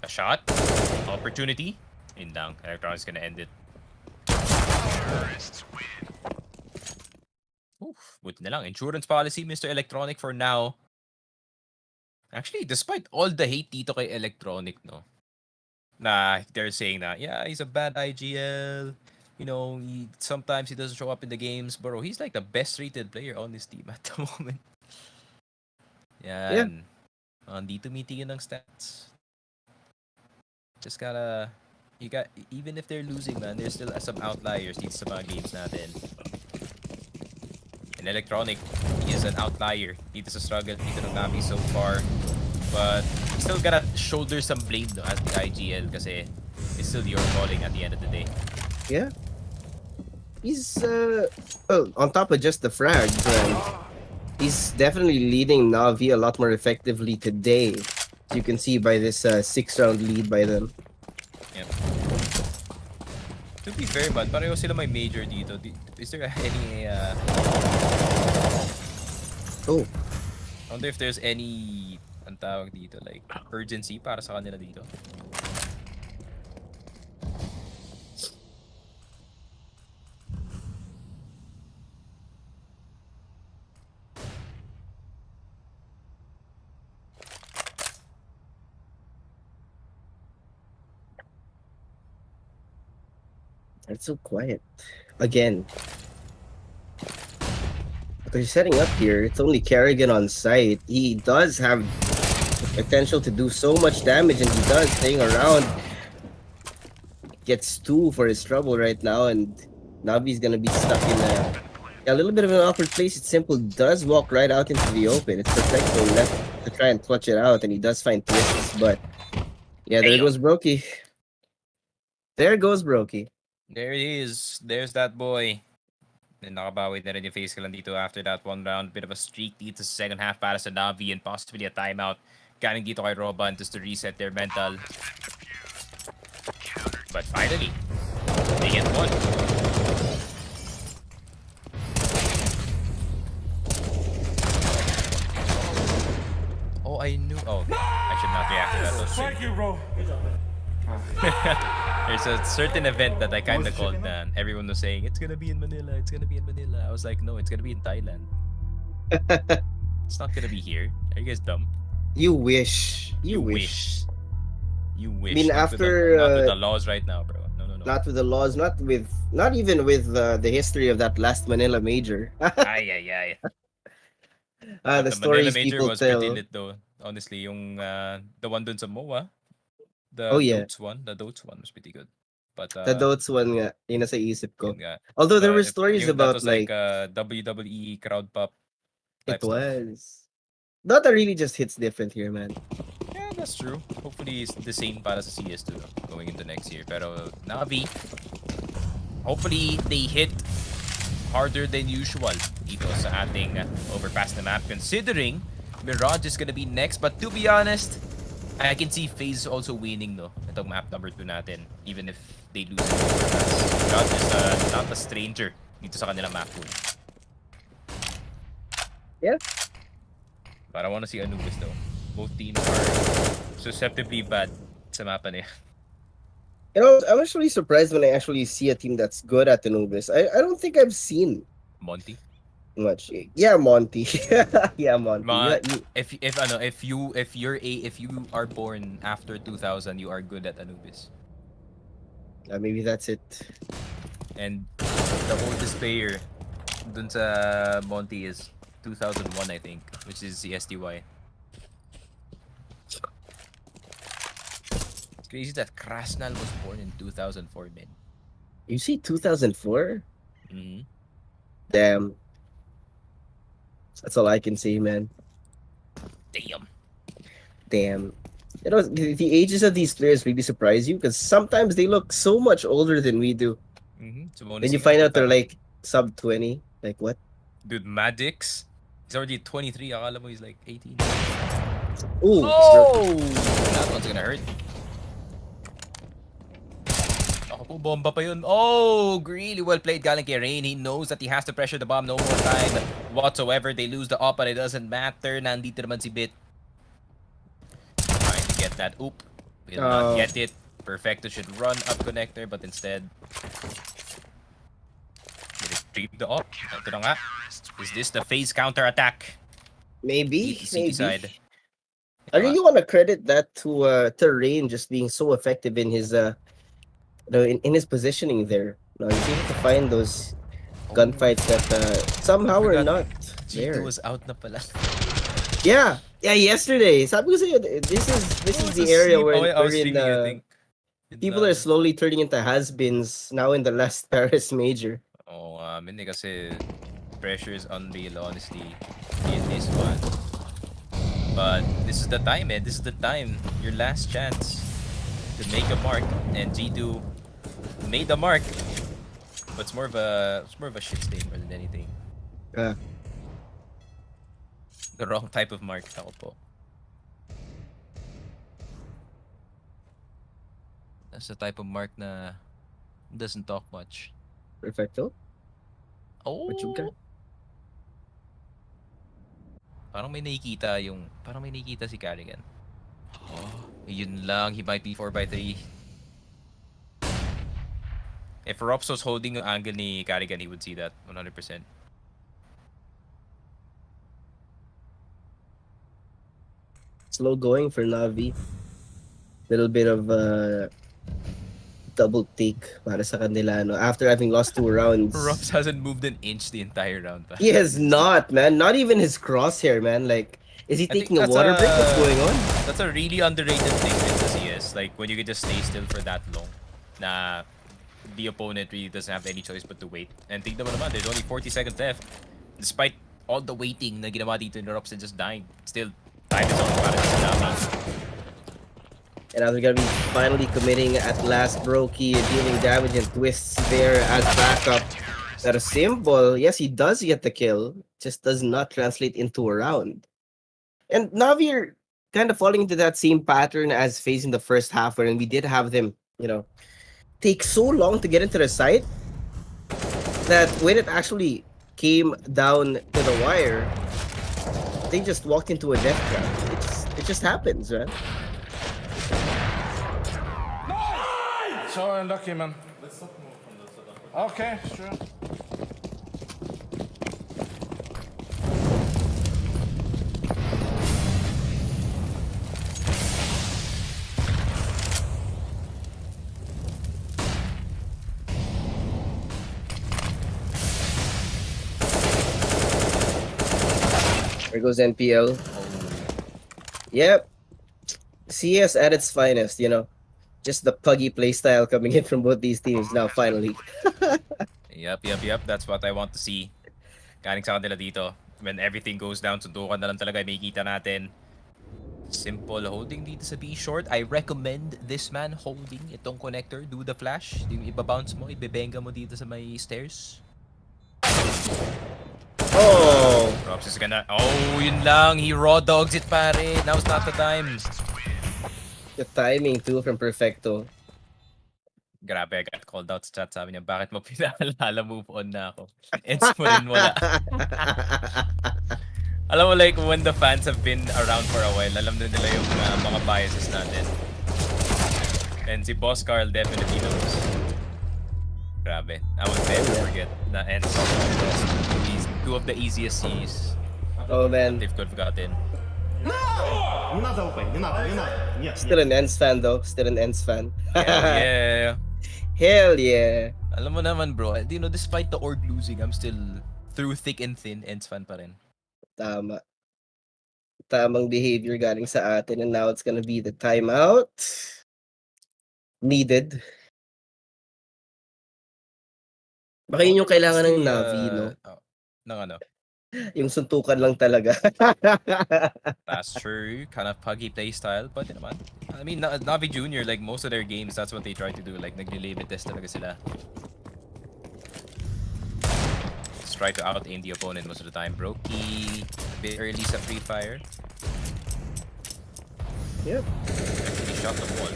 A shot. Opportunity. In down. Electronic's gonna end it. Oof, buti na lang. Insurance policy, Mr. Electronic for now. Actually, despite all the hate dito kay Electronic, no? Na they're saying that, yeah, he's a bad IGL. You know, sometimes he doesn't show up in the games. Bro, he's like the best rated player on this team at the moment. Yan. Hindi tumitingin ng stats. Just gotta... even if they're losing, man, there's still some outliers dito sa mga games natin. And Electronic, he is an outlier dito sa struggle dito ng NaVi so far. But you still gotta shoulder some blame though as the IGL kasi it's still your calling at the end of the day. Yeah. He's on top of just the frags, he's definitely leading NaVi a lot more effectively today. As you can see by this 6-round lead by them. Yep. To be fair, but pareho sila may major dito. Is there any Oh. I wonder if there's any ang tawag dito, like urgency para sa kanila dito. It's so quiet. Again. They're setting up here. It's only Kerrigan on site. He does have the potential to do so much damage, and he does staying around. Gets 2 for his trouble right now, and NaVi's gonna be stuck in a little bit of an awkward place. It's simple. Does walk right out into the open. It's Perfecto left to try and clutch it out, and he does find twists, but yeah, there goes Brokey. There goes Brokey. There he is. There's that boy. Then nakabawi na rin yung FaZe dito after that one round. Bit of a streak dito sa second half para sa NaVi and possibly a timeout. Galing dito kay Roban just to reset their mental. But finally, they get one. Oh, I knew. Oh, I should not react to that. Thank you, bro. There's a certain event that I kind of called, and everyone was saying it's gonna be in Manila. It's gonna be in Manila. I was like, no, it's gonna be in Thailand. It's not gonna be here. Are you guys dumb? You wish. You wish. You wish. I mean, not after not with the laws right now, bro. No. Not with the laws, not even with the history of that last Manila major. Ay. The The stories Manila major people was tell. pretty lit though. Honestly, yung the one dun sa MOA, the Oh, yeah. Dotes one was pretty good. But The Dotes one nga, yun nasa isip ko. yun nga. Although there were If stories that about was like WWE crowd pop. it type stuff. was. Dota really just hits different here, man. Yeah, that's true. Hopefully it's the same para sa CS2 going into next year. Pero NaVi, hopefully they hit harder than usual dito sa ating overpass na map. Considering Mirage is gonna be next. But to be honest, I can see FaZe also winning no. Itong map number 2 natin. Even if they lose the overpass. Mirage is not a stranger dito sa kanilang map pool. Yeah. But I want to see Anubis though. Both teams are susceptibly bad sa mapa na yan. You know, I'm actually surprised when I actually see a team that's good at Anubis. I don't think I've seen Monty. much. Yeah, Monty. Yeah, Monty. Mga, Yeah, if you are born after 2000, you are good at Anubis. maybe that's it. And the oldest player dun sa Monty is 2001, I think, which is the STY. It's crazy that Krasnal was born in 2004, man. You see 2004? Mhm. Damn. That's all I can say, man. Damn. Damn. You know, the ages of these players really surprise you because sometimes they look so much older than we do. So bonus Then you nga, find out they're puta. like sub 20. Like, what? Dude, Madix. He's already 23. Akala mo he's like 18. Ooh. Oh! That one's gonna hurt. Ako po, bomba pa yun. Oh! Really well played galing kay Rain. He knows that he has to pressure the bomb no more time whatsoever. They lose the op, but it doesn't matter. Nandito naman si Bit. Trying to get that oop. Will not get it. Perfecto should run up connector, but instead... Retrieve the op. Ito na nga. Is this the FaZe counter attack? Maybe. City side. I really want to credit that to Rain just being so effective in his in his positioning there. No, he's able to find those gunfights that somehow are not G2 there. was out na pala. Yeah, yesterday. Sabi ko sa'yo, this is the area where people are slowly turning into has-beens now in the last Paris major. Oo nga, kasi pressure is unreal, honestly, in this one. But this is the time, man. This is the time. Your last chance to make a mark, and G2 made a mark. But it's more of a shit stain more than anything. The wrong type of mark, ako po. That's the type of mark na doesn't talk much. Perfecto. Oh. Parang may nakikita si Carrigan. Oh, yun lang. He might be 4x3. If Rops was holding yung angle ni Carrigan, he would see that 100%. Slow going for NaVi. Little bit of double take para sa kanila, no? After having lost 2 rounds. Rops hasn't moved an inch the entire round. He has not, man. Not even his crosshair, man. Like, is he taking a water break? What's going on? That's a really underrated thing with the CS. Like, when you can just stay still for that long. Na the opponent really doesn't have any choice but to wait. And tignan mo naman, there's only 40 seconds left. Despite all the waiting na ginawa dito in Rops and just dying, still, time is on para sa NaVi. And now they're gonna be finally committing at last Brokey, dealing damage and twists there as backup. That is simple. Yes, he does get the kill, just does not translate into a round. And NaVi are kind of falling into that same pattern as FaZe in the first half, wherein we did have them, take so long to get into the site that when it actually came down to the wire, they just walked into a death trap. It just happens, right? So unlucky, man. Okay, sure. There goes NPL. Yep. CS at its finest, Just the puggy playstyle coming in from both these teams now, finally. Yep. That's what I want to see. Galing sa kanila dito. When everything goes down, sundukan na lang talaga may kita natin. Simple holding dito sa B short. I recommend this man holding itong connector. Do the flash. Yung ibabounce mo, ibebenga mo dito sa may stairs. Oh! Rops is gonna... Oh, yun lang. He raw dogs it, pare. Now's not the time. The timing too from Perfecto. Grabe, I got called out sa chat. Sabi niya, bakit mo pinaalala? Move on na ako. Ends mo rin wala. Alam mo, like, when the fans have been around for a while, alam na nila yung mga biases natin. And si Boss Carl definitely knows. Grabe. I would never forget na ends. Two of the easiest C's. Oh, man. They've could have gotten. Не надо упай, не надо. Нет, Still an Ents fan, though. Still an Ents fan. Yeah. Hell yeah. Alam mo naman, bro, despite the org losing, I'm still through thick and thin, Ents fan pa rin. Tama. Tamang behavior galing sa atin, and now it's gonna be the timeout. Needed. Baka yun yung kailangan ng Honestly, Navi, no? ng ano? Yung suntukan lang talaga. That's true. Kind of puggy playstyle. But yun naman. I mean, Navi Junior, like most of their games, that's what they try to do. Like, nagli-limit test talaga sila. Just try to out-aim the opponent most of the time. Brokey, a bit early sa Free Fire. Yep. Actually shot the wall.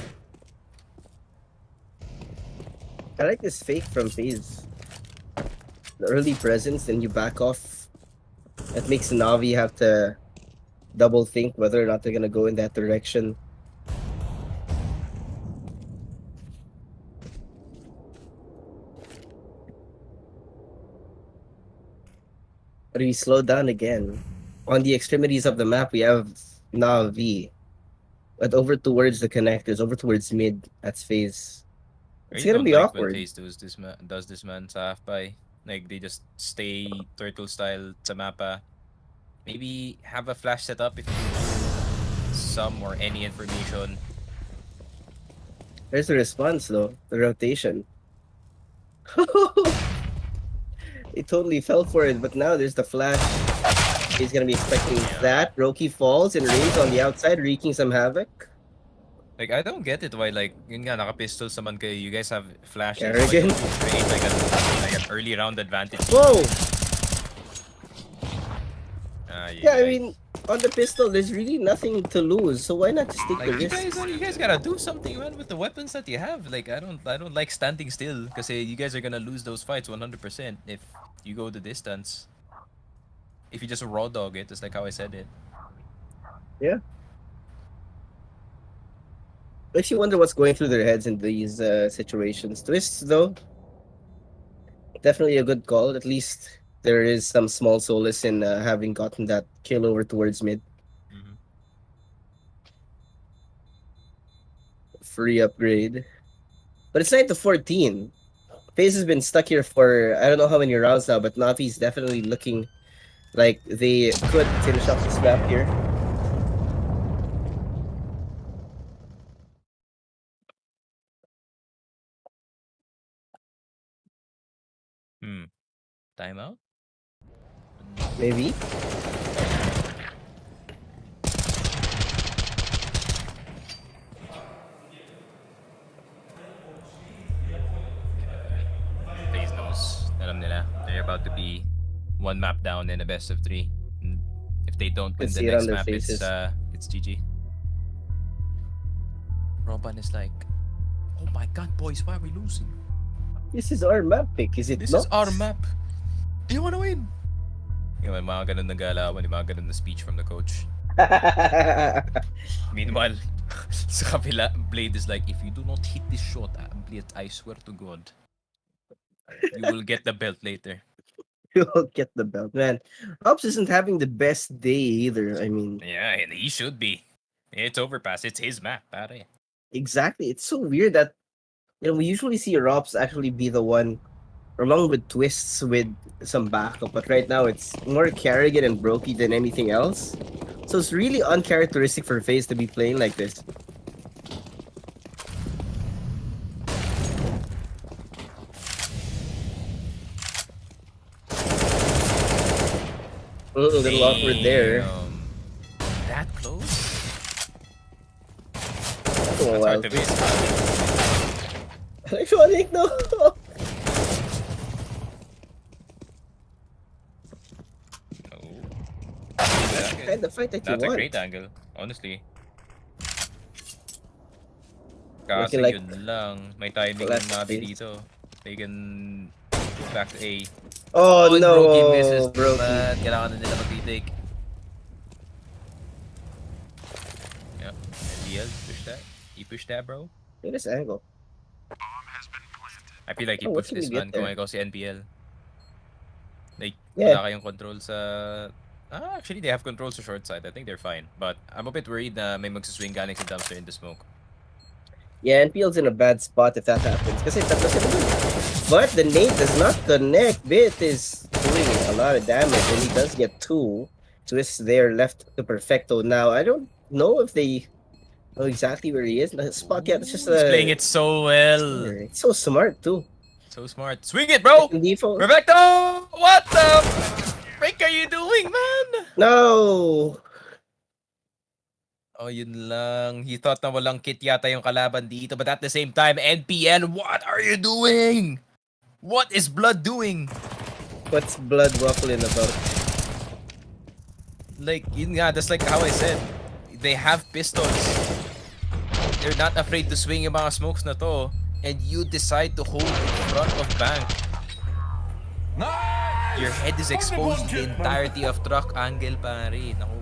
I like this fake from FaZe. The early presence, then you back off. That makes Navi have to double think whether or not they're gonna go in that direction. But we slow down again. On the extremities of the map, we have Navi. But over towards the connectors, over towards mid, that's FaZe. It's I gonna don't be like awkward. when FaZe does this man sa half-buy. Like, they just stay turtle style sa mapa. Maybe have a flash setup if you some or any information. There's the response though, the rotation. They totally fell for it, but now there's the flash. He's gonna be expecting that. Roki falls and Rain's on the outside, wreaking some havoc. Like, I don't get it why, like, yun nga, naka-pistols naman kayo. You guys have flashes. Arrogant. Create like an early round advantage. Whoa! Yeah, I mean, on the pistol, there's really nothing to lose, so why not just take like, the risk? you guys gotta do something, man, with the weapons that you have. Like, I don't like standing still, because you guys are gonna lose those fights 100% if you go the distance. If you just raw dog it, just like how I said it. Yeah. Makes you wonder what's going through their heads in these situations. Twists, though, definitely a good call. At least there is some small solace in having gotten that kill over towards mid. Free upgrade. But it's 9-14. FaZe has been stuck here for I don't know how many rounds now, but Navi's definitely looking like they could finish off this map here. Timeout? Maybe. FaZe knows. Alam nila. They're about to be one map down in a best of 3. And if they don't win Can the see it on next their map, faces. it's GG. Roban is like, oh my god, boys, why are we losing? This is our map pick, is it This not? is our map. Do you wanna win? Yung mga ganun na galawan, yung mga ganun na speech from the coach. Meanwhile, sa kabila, Blade is like, if you do not hit this shot, Blade, I swear to God, you will get the belt later. You'll get the belt, man. Hobbs isn't having the best day either. I mean, Yeah, and he should be. It's overpass. It's his map, pare. exactly. It's so weird that we usually see Robs actually be the one, along with twists with some backup, but right now it's more Carrigan and Brokey than anything else. So it's really uncharacteristic for FaZe to be playing like this. A little awkward there. That close? Oh, That's wow. hard to miss. Electronic, no! Kind of fight that you That's a want. great angle, honestly. Looking Kasi like yun lang, may timing last ng Navi phase. dito. They can go back to A. Oh, and no, Brokey misses. Brokey. Man, kailangan na nila mag-retake. Yeah, NBL, push that. He pushed that, bro. Look at this angle. I feel like he Oh, what pushed can this we man get kung there? ikaw si NBL. Like, Yeah. wala kayong control sa... actually, they have control sa short side. I think they're fine. But I'm a bit worried na may magsaswing galing sa dumpster in the smoke. Yeah, NPL's in a bad spot if that happens. Kasi tatlo sila dun. But the nade does not connect. Bit is doing a lot of damage, and he does get 2. Twists there left to Perfecto. Now, I don't know if they know exactly where he is. The spot, yeah, it's just He's playing it so well. It's so smart, too. So smart. Swing it, bro! Default. Perfecto! What the frick are you doing, man? No! Oh, yun lang. He thought na walang kit yata yung kalaban dito. But at the same time, NPN, what are you doing? What is Blood doing? What's Blood waffling about? Like, yun nga, that's like how I said. They have pistols. They're not afraid to swing yung mga smokes na to. And you decide to hold in front of bank. Your head is exposed to the entirety of truck angle, pare. Naku.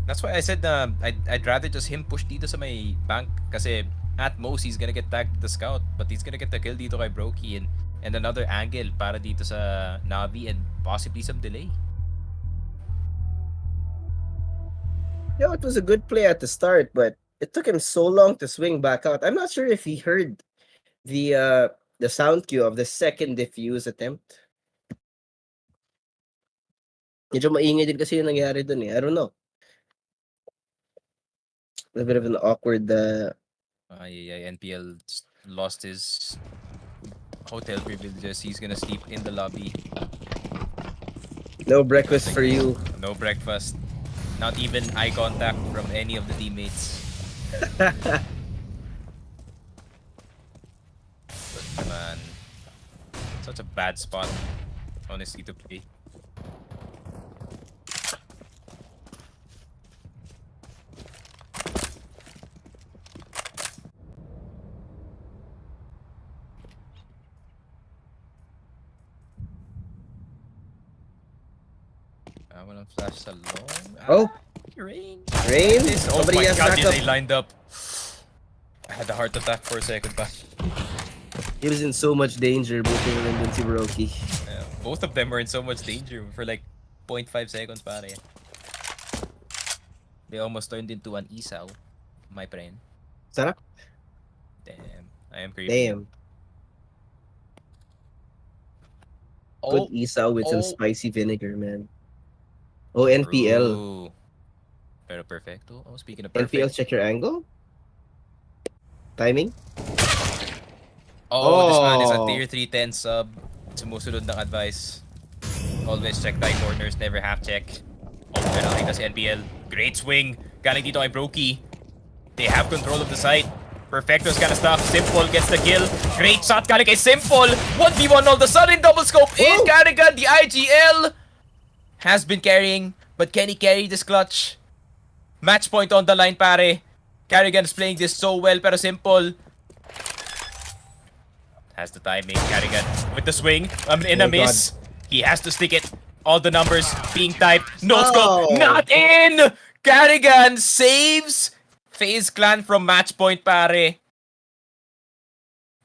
That's why I said I'd rather just him push dito sa may bank. Kasi at most, he's gonna get tagged to the scout. But he's gonna get the kill dito kay Brokey. And another angle para dito sa NaVi and possibly some delay. Yeah, it was a good play at the start, but it took him so long to swing back out. I'm not sure if he heard the sound cue of the second defuse attempt. Medyo maingay din kasi yung nangyari dun eh. I don't know. A bit of an awkward NPL lost his hotel privileges. He's gonna sleep in the lobby. no breakfast for you. No breakfast. Not even eye contact from any of the teammates. But man, such a bad spot, honestly, to play. Walang flash sa long. Oh, Rain. Rain? Oh Somebody my has god, backup. they lined up. I had a heart attack for a second, but He was in so much danger, buti rin dun si Brokey. both of them were in so much danger for like 0.5 seconds, pare. They almost turned into an isaw, my friend. Sarap. Damn, I am creepy. Damn. Good isaw with some spicy vinegar, man. Oh, NPL. True. Pero perfecto. Oh, speaking of NPL, perfect. check your angle. Timing. Oh, this man is a tier 310 sub. Sumusunod ng advice. Always check thy corners, never half check. Oh, pero nakita si NPL. Great swing. Galing dito kay Brokey. They have control of the site. Perfecto's kind of stuck. Simple gets the kill. Great shot galing kay Simple. 1v1 all the sudden. Double scope in. Carrigan, the IGL has been carrying. But can he carry this clutch? Match point on the line, pare. Carrigan is playing this so well, pero Simple has the timing. Carrigan with the swing. In a miss. He has to stick it. All the numbers being typed. No scope. Not in! Carrigan saves FaZe clan from match point, pare.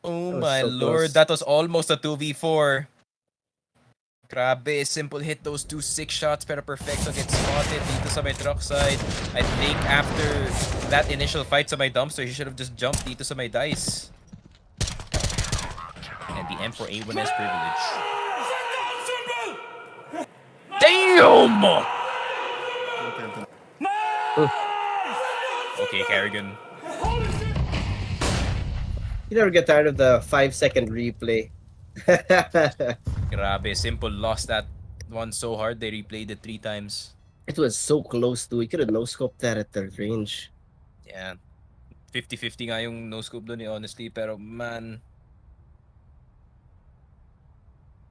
Oh my so lord. close. That was almost a 2v4. Grabe, Simple hit those 2 6 shots pero Perfecto gets spotted dito sa may truck side. I think after that initial fight sa may dumpster, he should have just jumped dito sa may dice. And the M4A1S privilege. Damn! Okay, Carrigan. You never get tired of the 5-second replay. Grabe, Simple lost that one so hard, they replayed it 3 times. It was so close to. He could have no-scoped that at the range. Yeah. 50-50 nga yung no-scope doon honestly, pero man...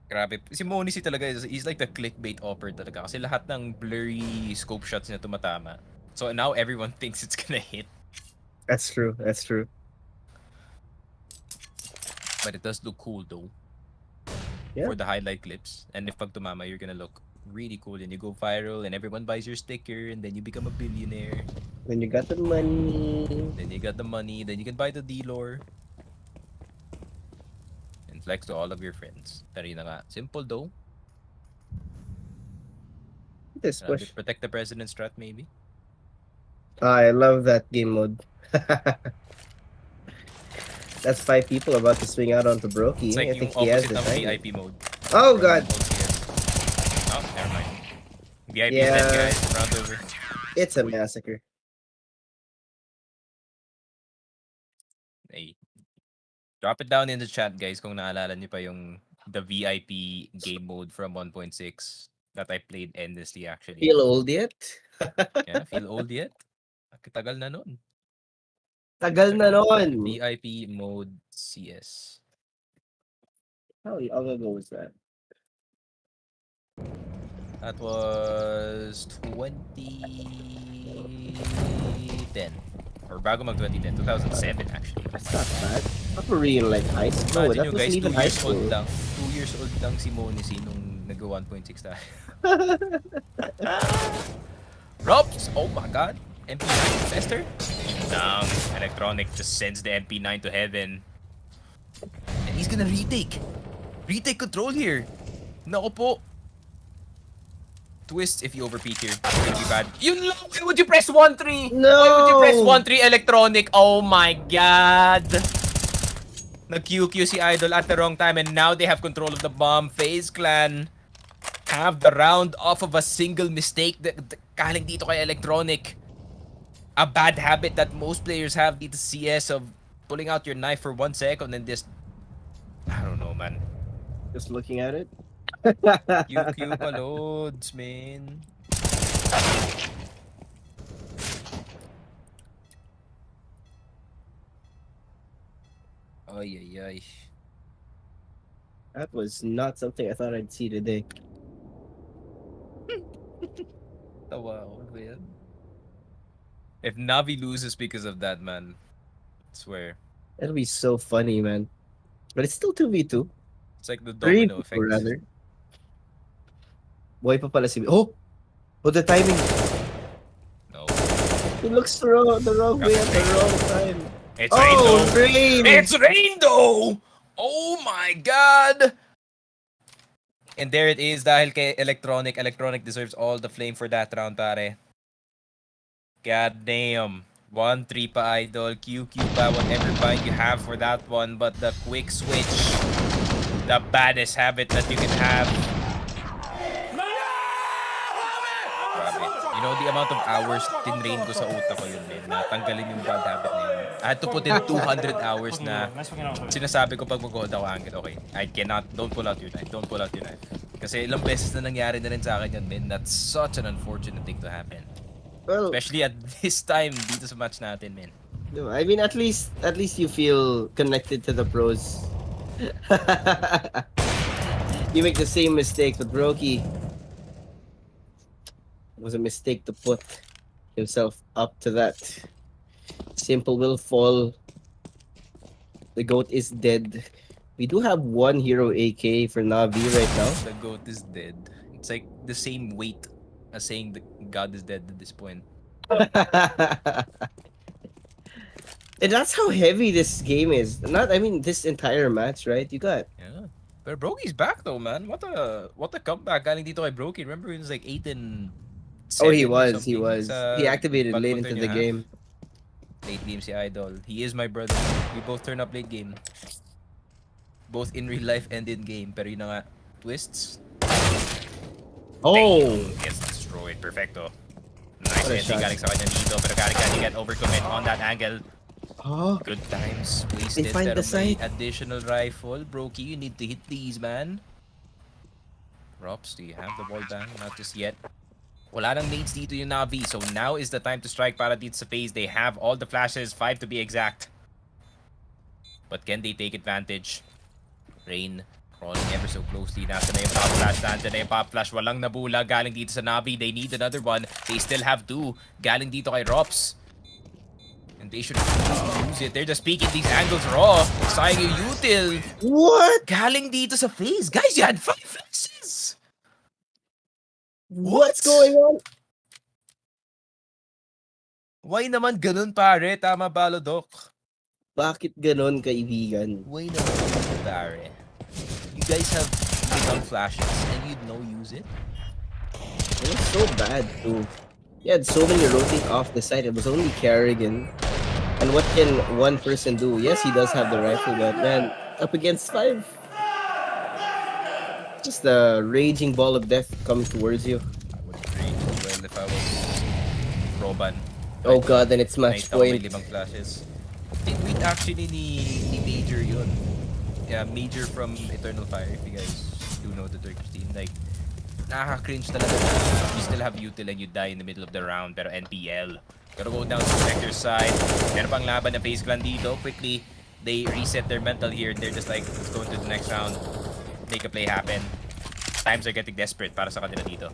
Grabe. Si Monisi talaga, he's like the clickbait offer talaga. Kasi lahat ng blurry scope shots na tumatama. So now everyone thinks it's gonna hit. That's true. That's true. But it does look cool though. Yeah. For the highlight clips. And if pag tumama, you're gonna look really cool. And you go viral and everyone buys your sticker and then you become a billionaire. When you got the money. Then you got the money. Then you can buy the D-lore. And flex to all of your friends. Pero yun na nga. Simple though. This push. Protect the president's strat maybe. I love that game mode. That's 5 people about to swing out onto Brokey. It's like I think yung he has opposite the ng timing. VIP mode. Oh god. Oh, never mind. VIP is Yeah. dead, guys. Round over. It's a massacre. Hey. Drop it down in the chat, guys, kung naalala niyo pa yung the VIP game mode from 1.6 that I played endlessly actually. Feel old yet? Yeah, feel old yet? Tagal na nun. Tagal na nun. VIP mode CS. How long ago was that? That was 2010. Or bago mag 2010, 2007 actually. That's not bad. Not really like high school. No, Imagine that nyo wasn't guys, 2 even high years school. old lang. 2 years old lang si Monisi nung nag 1.6 tayo. Robs! Oh my god! MP9 Fester? Down. Electronic just sends the MP9 to heaven. And he's gonna retake. Retake control here. Nako po. Twist if you overpeak here. It's gonna be bad. Yun lang! Why would you press 1-3? No! Why would you press 1-3 Electronic? Oh my god! Nag-QQ si Idol at the wrong time and now they have control of the bomb. FaZe Clan have the round off of a single mistake galing dito kay Electronic. A bad habit that most players have dito CS of pulling out your knife for 1 second and just... I don't know, man. Just looking at it. QQ pa loads, man. Ay, ay, ay. That was not something I thought I'd see today. Tawa ako, ba yan? If NaVi loses because of that, man, I swear. That'll be so funny, man. But it's still 2v2. It's like the 3v2 domino effect. rather. Boy pa pala si... Oh! Oh, the timing! No. He looks the wrong way at the wrong time. It's rain Oh, though. rain! It's rain though! Oh my god! And there it is dahil kay Electronic. Electronic deserves all the flame for that round, pare. God damn. 1-3 pa, Idol. QQ pa, whatever bind you have for that one. But the quick switch, the baddest habit that you can have. Grabe. You know, the amount of hours tinrain ko sa utak ko yun, man. Na tanggalin yung bad habit na yun. I had to put in 200 hours na sinasabi ko pag mag-hold ako angit. Okay, I cannot, don't pull out your knife. Don't pull out your knife. Kasi ilang beses na nangyari na rin sa akin yun, man. That's such an unfortunate thing to happen. Well, Especially at this time dito sa match natin, man. I mean, at least you feel connected to the pros. You make the same mistake with Brokey. It was a mistake to put himself up to that. Simple will fall. The GOAT is dead. We do have one hero AK for NaVi right now. The GOAT is dead. It's like the same weight as saying the God is dead at this point. And that's how heavy this game is. I mean, this entire match, right? You got... Yeah. But Brokey's back though, man. What a comeback galing dito kay Brokey. Remember he was like 8-7 Oh, he or was. something He was. sa He activated late pag-turn into the niya, ha? game. Late game si Idol. He is my brother. We both turn up late game. Both in real life and in game. Pero yun na nga, twists. Oh! Damn, gets destroyed. Perfecto. Nice What a ending shot. galing sa kanya dito. Pero Kari get overcommit on that angle. Oh! Good times. Wasted. find Pero the may site. additional rifle. Brokey, you need to hit these, man. Rops, do you have the ball bang? Not just yet. Wala nang nades dito yung NaVi. So now is the time to strike para dito sa FaZe. They have all the flashes. 5 to be exact. But can they take advantage? Rain crawling ever so closely. Nasa na yung pop flash. Nasa na yung pop flash. Walang nabula. Galing dito sa NaVi. They need another one. They still have 2. Galing dito kay Rops. And they should use it. They're just peeking these angles raw. Sayang yung util. What? Galing dito sa FaZe. Guys, you had 5 flashes. What's going on? Why naman ganun, pare? Tama ba, Lodok? Bakit ganon, kaibigan? Why naman ganun, pare? You guys have big flashes and you'd know use it? It was so bad, too. He had so many rotate off the side. It was only Carrigan. And what can one person do? Yes, he does have the rifle, but man, up against 5. Just a raging ball of death coming towards you. I would rage as well if I was Roban. Oh god, then it's match Nakita ko may point. 5 flashes. Did we Read actually ni Major yun. Yeah, Major from Eternal Fire, if you guys do know the Turkish team. Like, nakaka-cringe talaga. You still have util and you die in the middle of the round, pero NPL. Gotta go down to the Vector side. Meron pang laban ng FaZe Clan dito. Quickly, they reset their mental here. They're just like, let's go into the next round. Make a play happen. Times are getting desperate para sa kanila dito.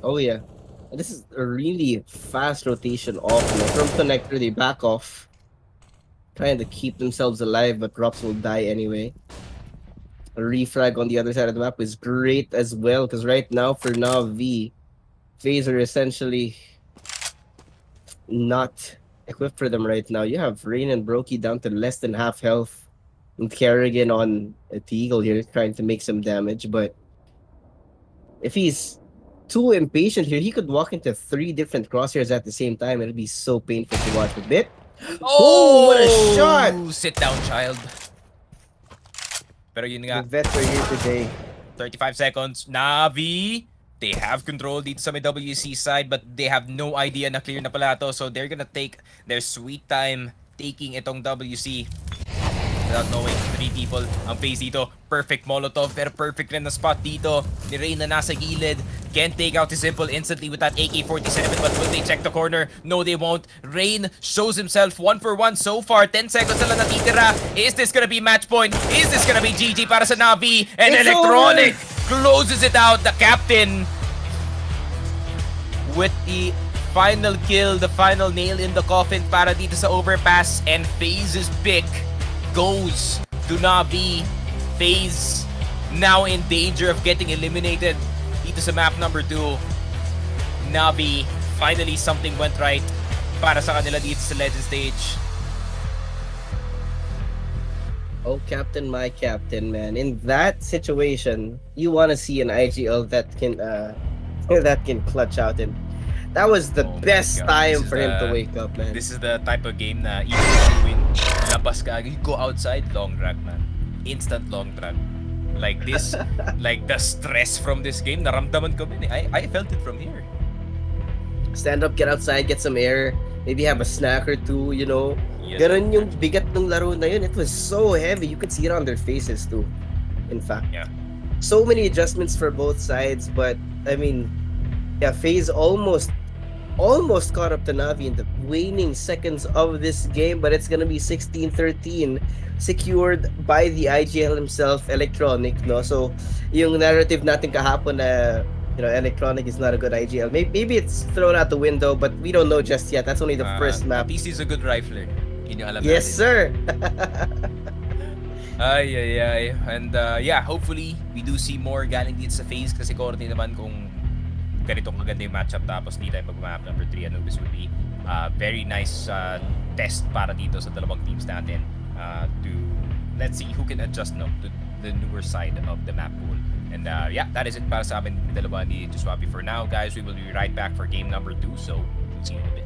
Oh yeah. This is a really fast rotation off. From connector, they back off. Trying to keep themselves alive, but Rops will die anyway. A refrag on the other side of the map is great as well, because right now for NaVi, FaZe are essentially not equipped for them right now. You have Rain and Brokey down to less than half health. And Kerrigan on a Eagle here trying to make some damage, but if he's too impatient here, he could walk into 3 different crosshairs at the same time. It'll be so painful to watch a bit. Oh, what a shot! Sit down, child. Pero yun nga, The vets are here today. 35 seconds. NaVi, they have control dito sa may WC side, but they have no idea na clear na pala to. So they're gonna take their sweet time taking itong WC. Without knowing, 3 people ang FaZe dito. Perfect Molotov, pero perfect rin na spot dito. Ni Rain na nasa gilid. Can't take out his Simple instantly with that AK-47, but will they check the corner? No, they won't. Rain shows himself 1 for 1 so far. 10 seconds na lang natitira. Is this gonna be match point? Is this gonna be GG para sa NaVi? And It's Electronic closes it out. The captain with the final kill, the final nail in the coffin para dito sa overpass. And FaZe's pick goes to NaVi. FaZe now in danger of getting eliminated dito sa map number 2. NaVi, finally something went right para sa kanila dito sa Legend Stage. Oh, Captain, my Captain, man. In that situation, you want to see an IGL that can clutch out, and that was the Oh my best God, time this is for him to the- wake up, man. This is the type of game na even if you win, labas ka, you go outside, long drag, man. Instant long drag. Like this, like the stress from this game, naramdaman ko din eh. I felt it from here. Stand up, get outside, get some air, maybe have a snack or two, you know. Yes. Ganon yung bigat ng laro na yun. It was so heavy. You could see it on their faces too, in fact. Yeah. So many adjustments for both sides, but I mean, yeah, FaZe almost caught up to NaVi in the waning seconds of this game, but it's gonna be 16-13 secured by the IGL himself, Electronic, no? So, yung narrative natin kahapon na, you know, Electronic is not a good IGL. Maybe it's thrown out the window, but we don't know just yet. That's only the first map. At least he's a good rifler. Yun yung alam Yes, natin. sir! Ay. And yeah, hopefully, we do see more galing dito sa FaZe kasi currently naman kung ganitong kaganda yung matchup tapos di tayo mag-map number 3, Anubis would be very nice test para dito sa dalawang teams natin to let's see who can adjust to the newer side of the map pool. And yeah, that is it para sa amin dalawa ni Juswapi for now. Guys, we will be right back for game number 2, so we'll see you in a bit.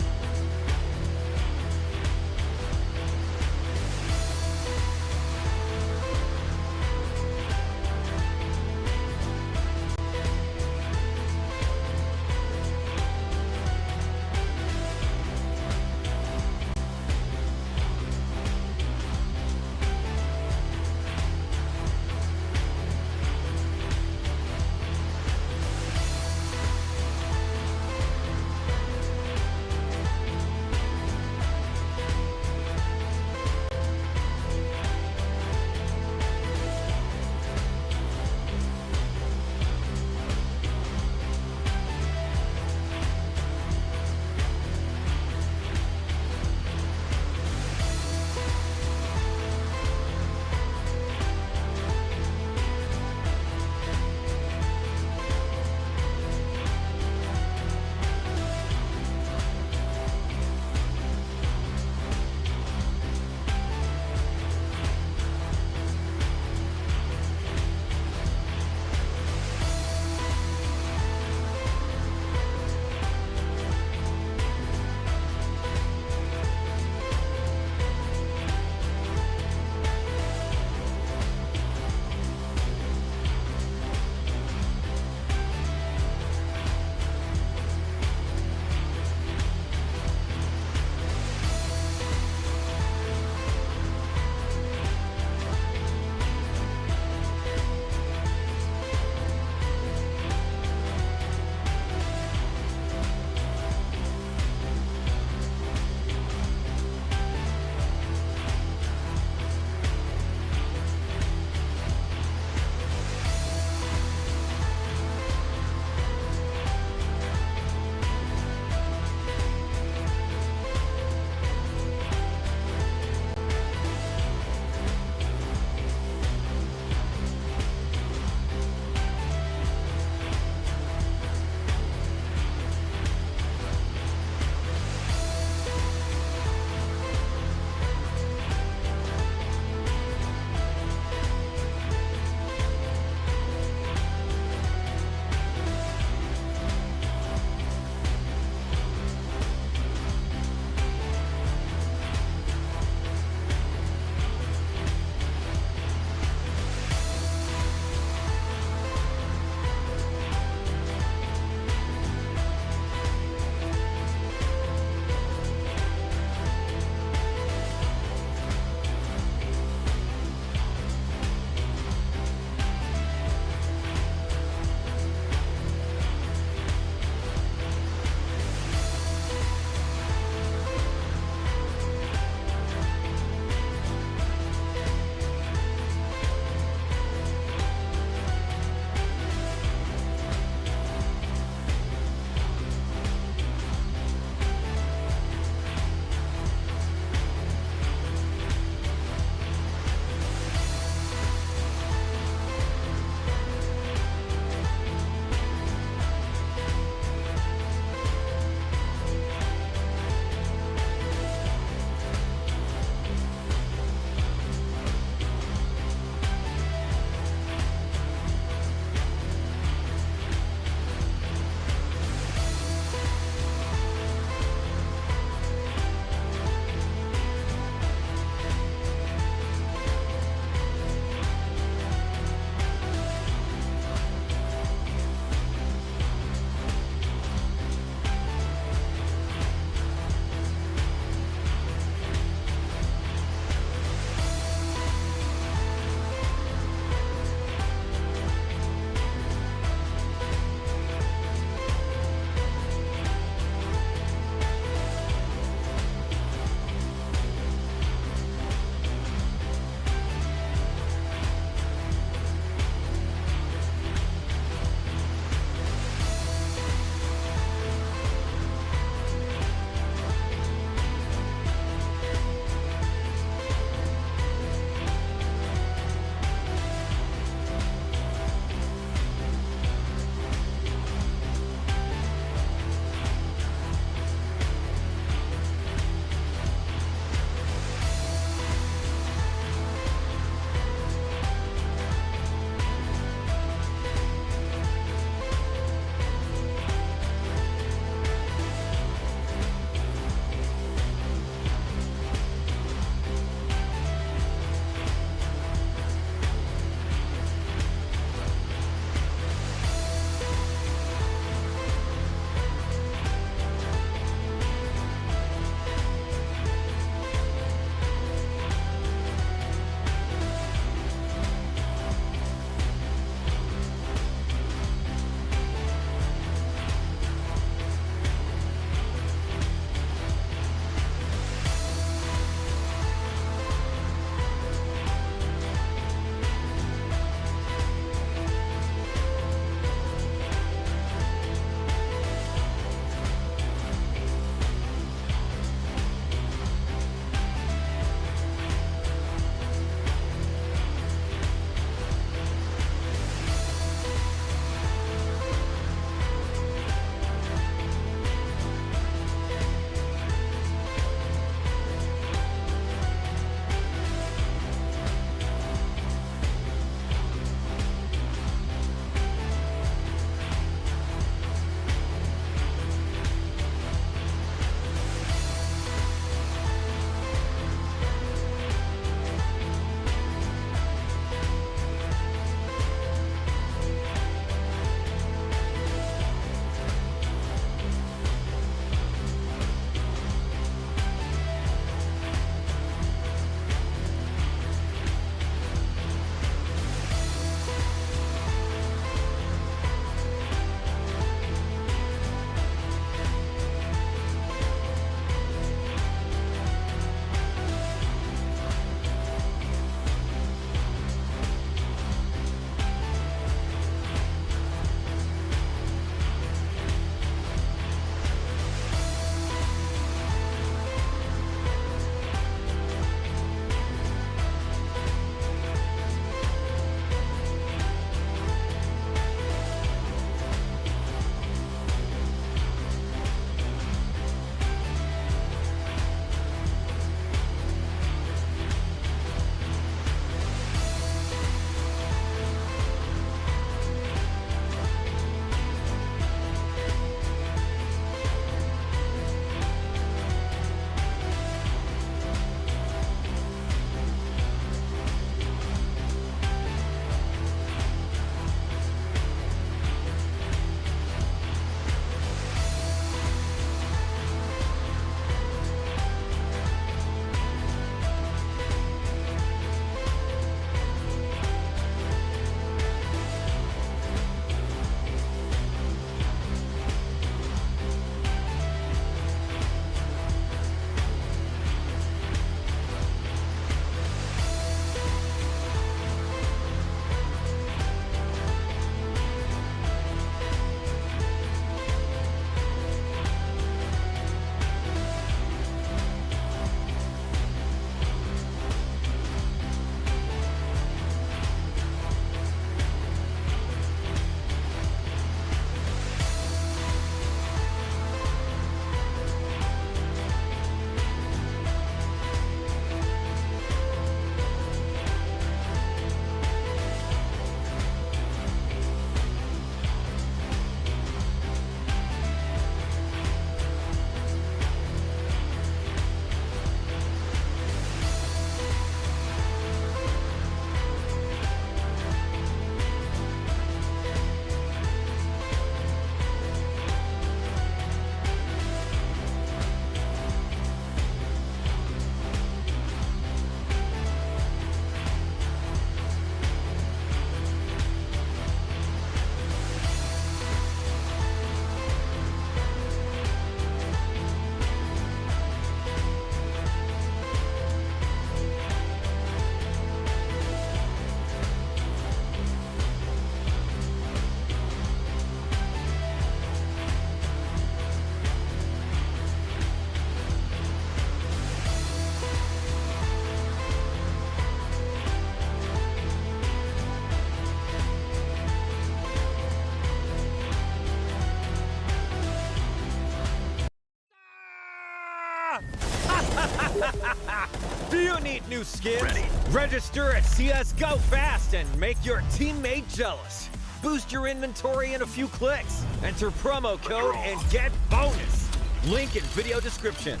Do you need new skins? Register at CSGO fast and make your teammate jealous. Boost your inventory in a few clicks. Enter promo code and get bonus. Link in video description.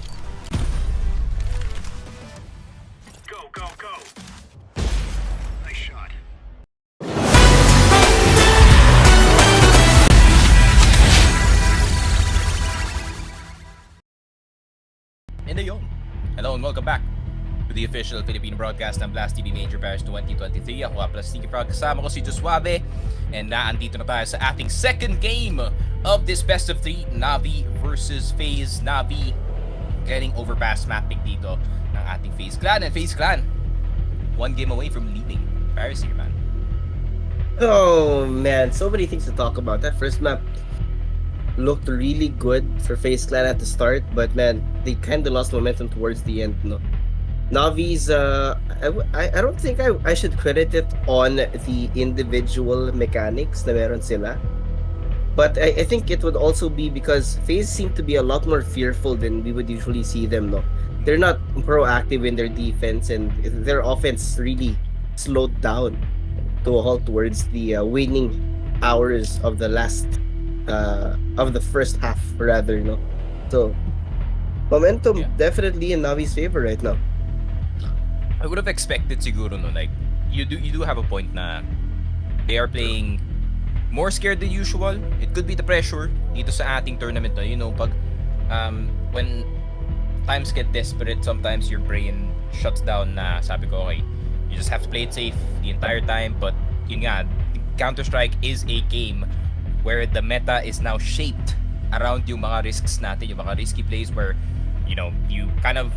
Go, go, go. Nice shot. And ayun. Hello and welcome back to the official Filipino broadcast ng Blast TV Major Paris 2023. Ako nga pala si Tiki Frog, kasama ko si Josuave. And naandito na tayo sa ating second game of this best of 3, NaVi versus FaZe. NaVi getting over past map pick dito ng ating FaZe Clan. And FaZe Clan, one game away from leaving Paris here, man. Oh man, so many things to talk about. That first map looked really good for FaZe Clan at the start, but man, they kind of lost momentum towards the end. No, NaVi's I don't think I should credit it on the individual mechanics na meron sila, but I think it would also be because FaZe seemed to be a lot more fearful than we would usually see them. No, they're not proactive in their defense, and their offense really slowed down to a halt towards the waning hours of the last of the first half, rather, no. So momentum definitely in NaVi's favor right now. I would have expected siguro no, like you do have a point na they are playing more scared than usual. It could be the pressure dito sa ating tournament no. You know, pag when times get desperate, sometimes your brain shuts down na sabi ko okay, you just have to play it safe the entire time. But yun nga, Counter-Strike is a game where the meta is now shaped around yung mga risks natin, yung mga risky plays where, you know, you kind of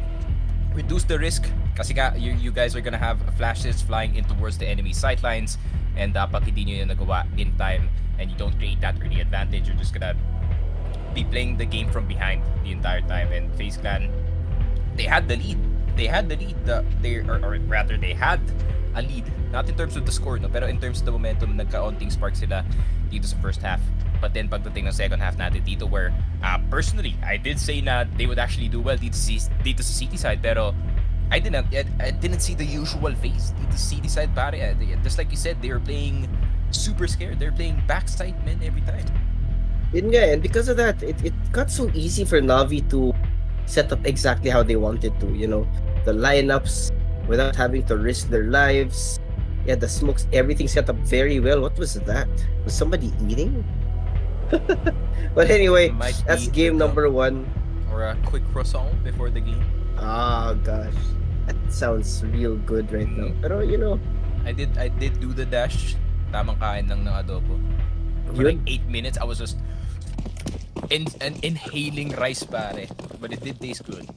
reduce the risk kasi you guys are gonna have flashes flying in towards the enemy sightlines, and dapat hindi nyo yun nagawa in time and you don't create that early advantage. You're just gonna be playing the game from behind the entire time. And FaZe Clan, they had the lead. They had a lead, not in terms of the score, no, pero in terms of the momentum, nagka-onting spark sila dito sa first half. But then pagdating ng second half natin dito where personally, I did say na they would actually do well dito sa city side, pero I didn't see the usual FaZe dito sa city side, pare. Just like you said, they were playing super scared. They're playing backside men every time. Yun nga, and because of that, it got so easy for NaVi to set up exactly how they wanted to, you know, the lineups without having to risk their lives. Yeah, the smokes, everything set up very well. What was that? Was somebody eating? But anyway, that's game number 1. Or a quick croissant before the game. Oh gosh, that sounds real good right now. Pero you know, I did do the dash. Tamang kain lang ng adobo. For like 8 minutes, I was just inhaling rice, pare. But it did taste good.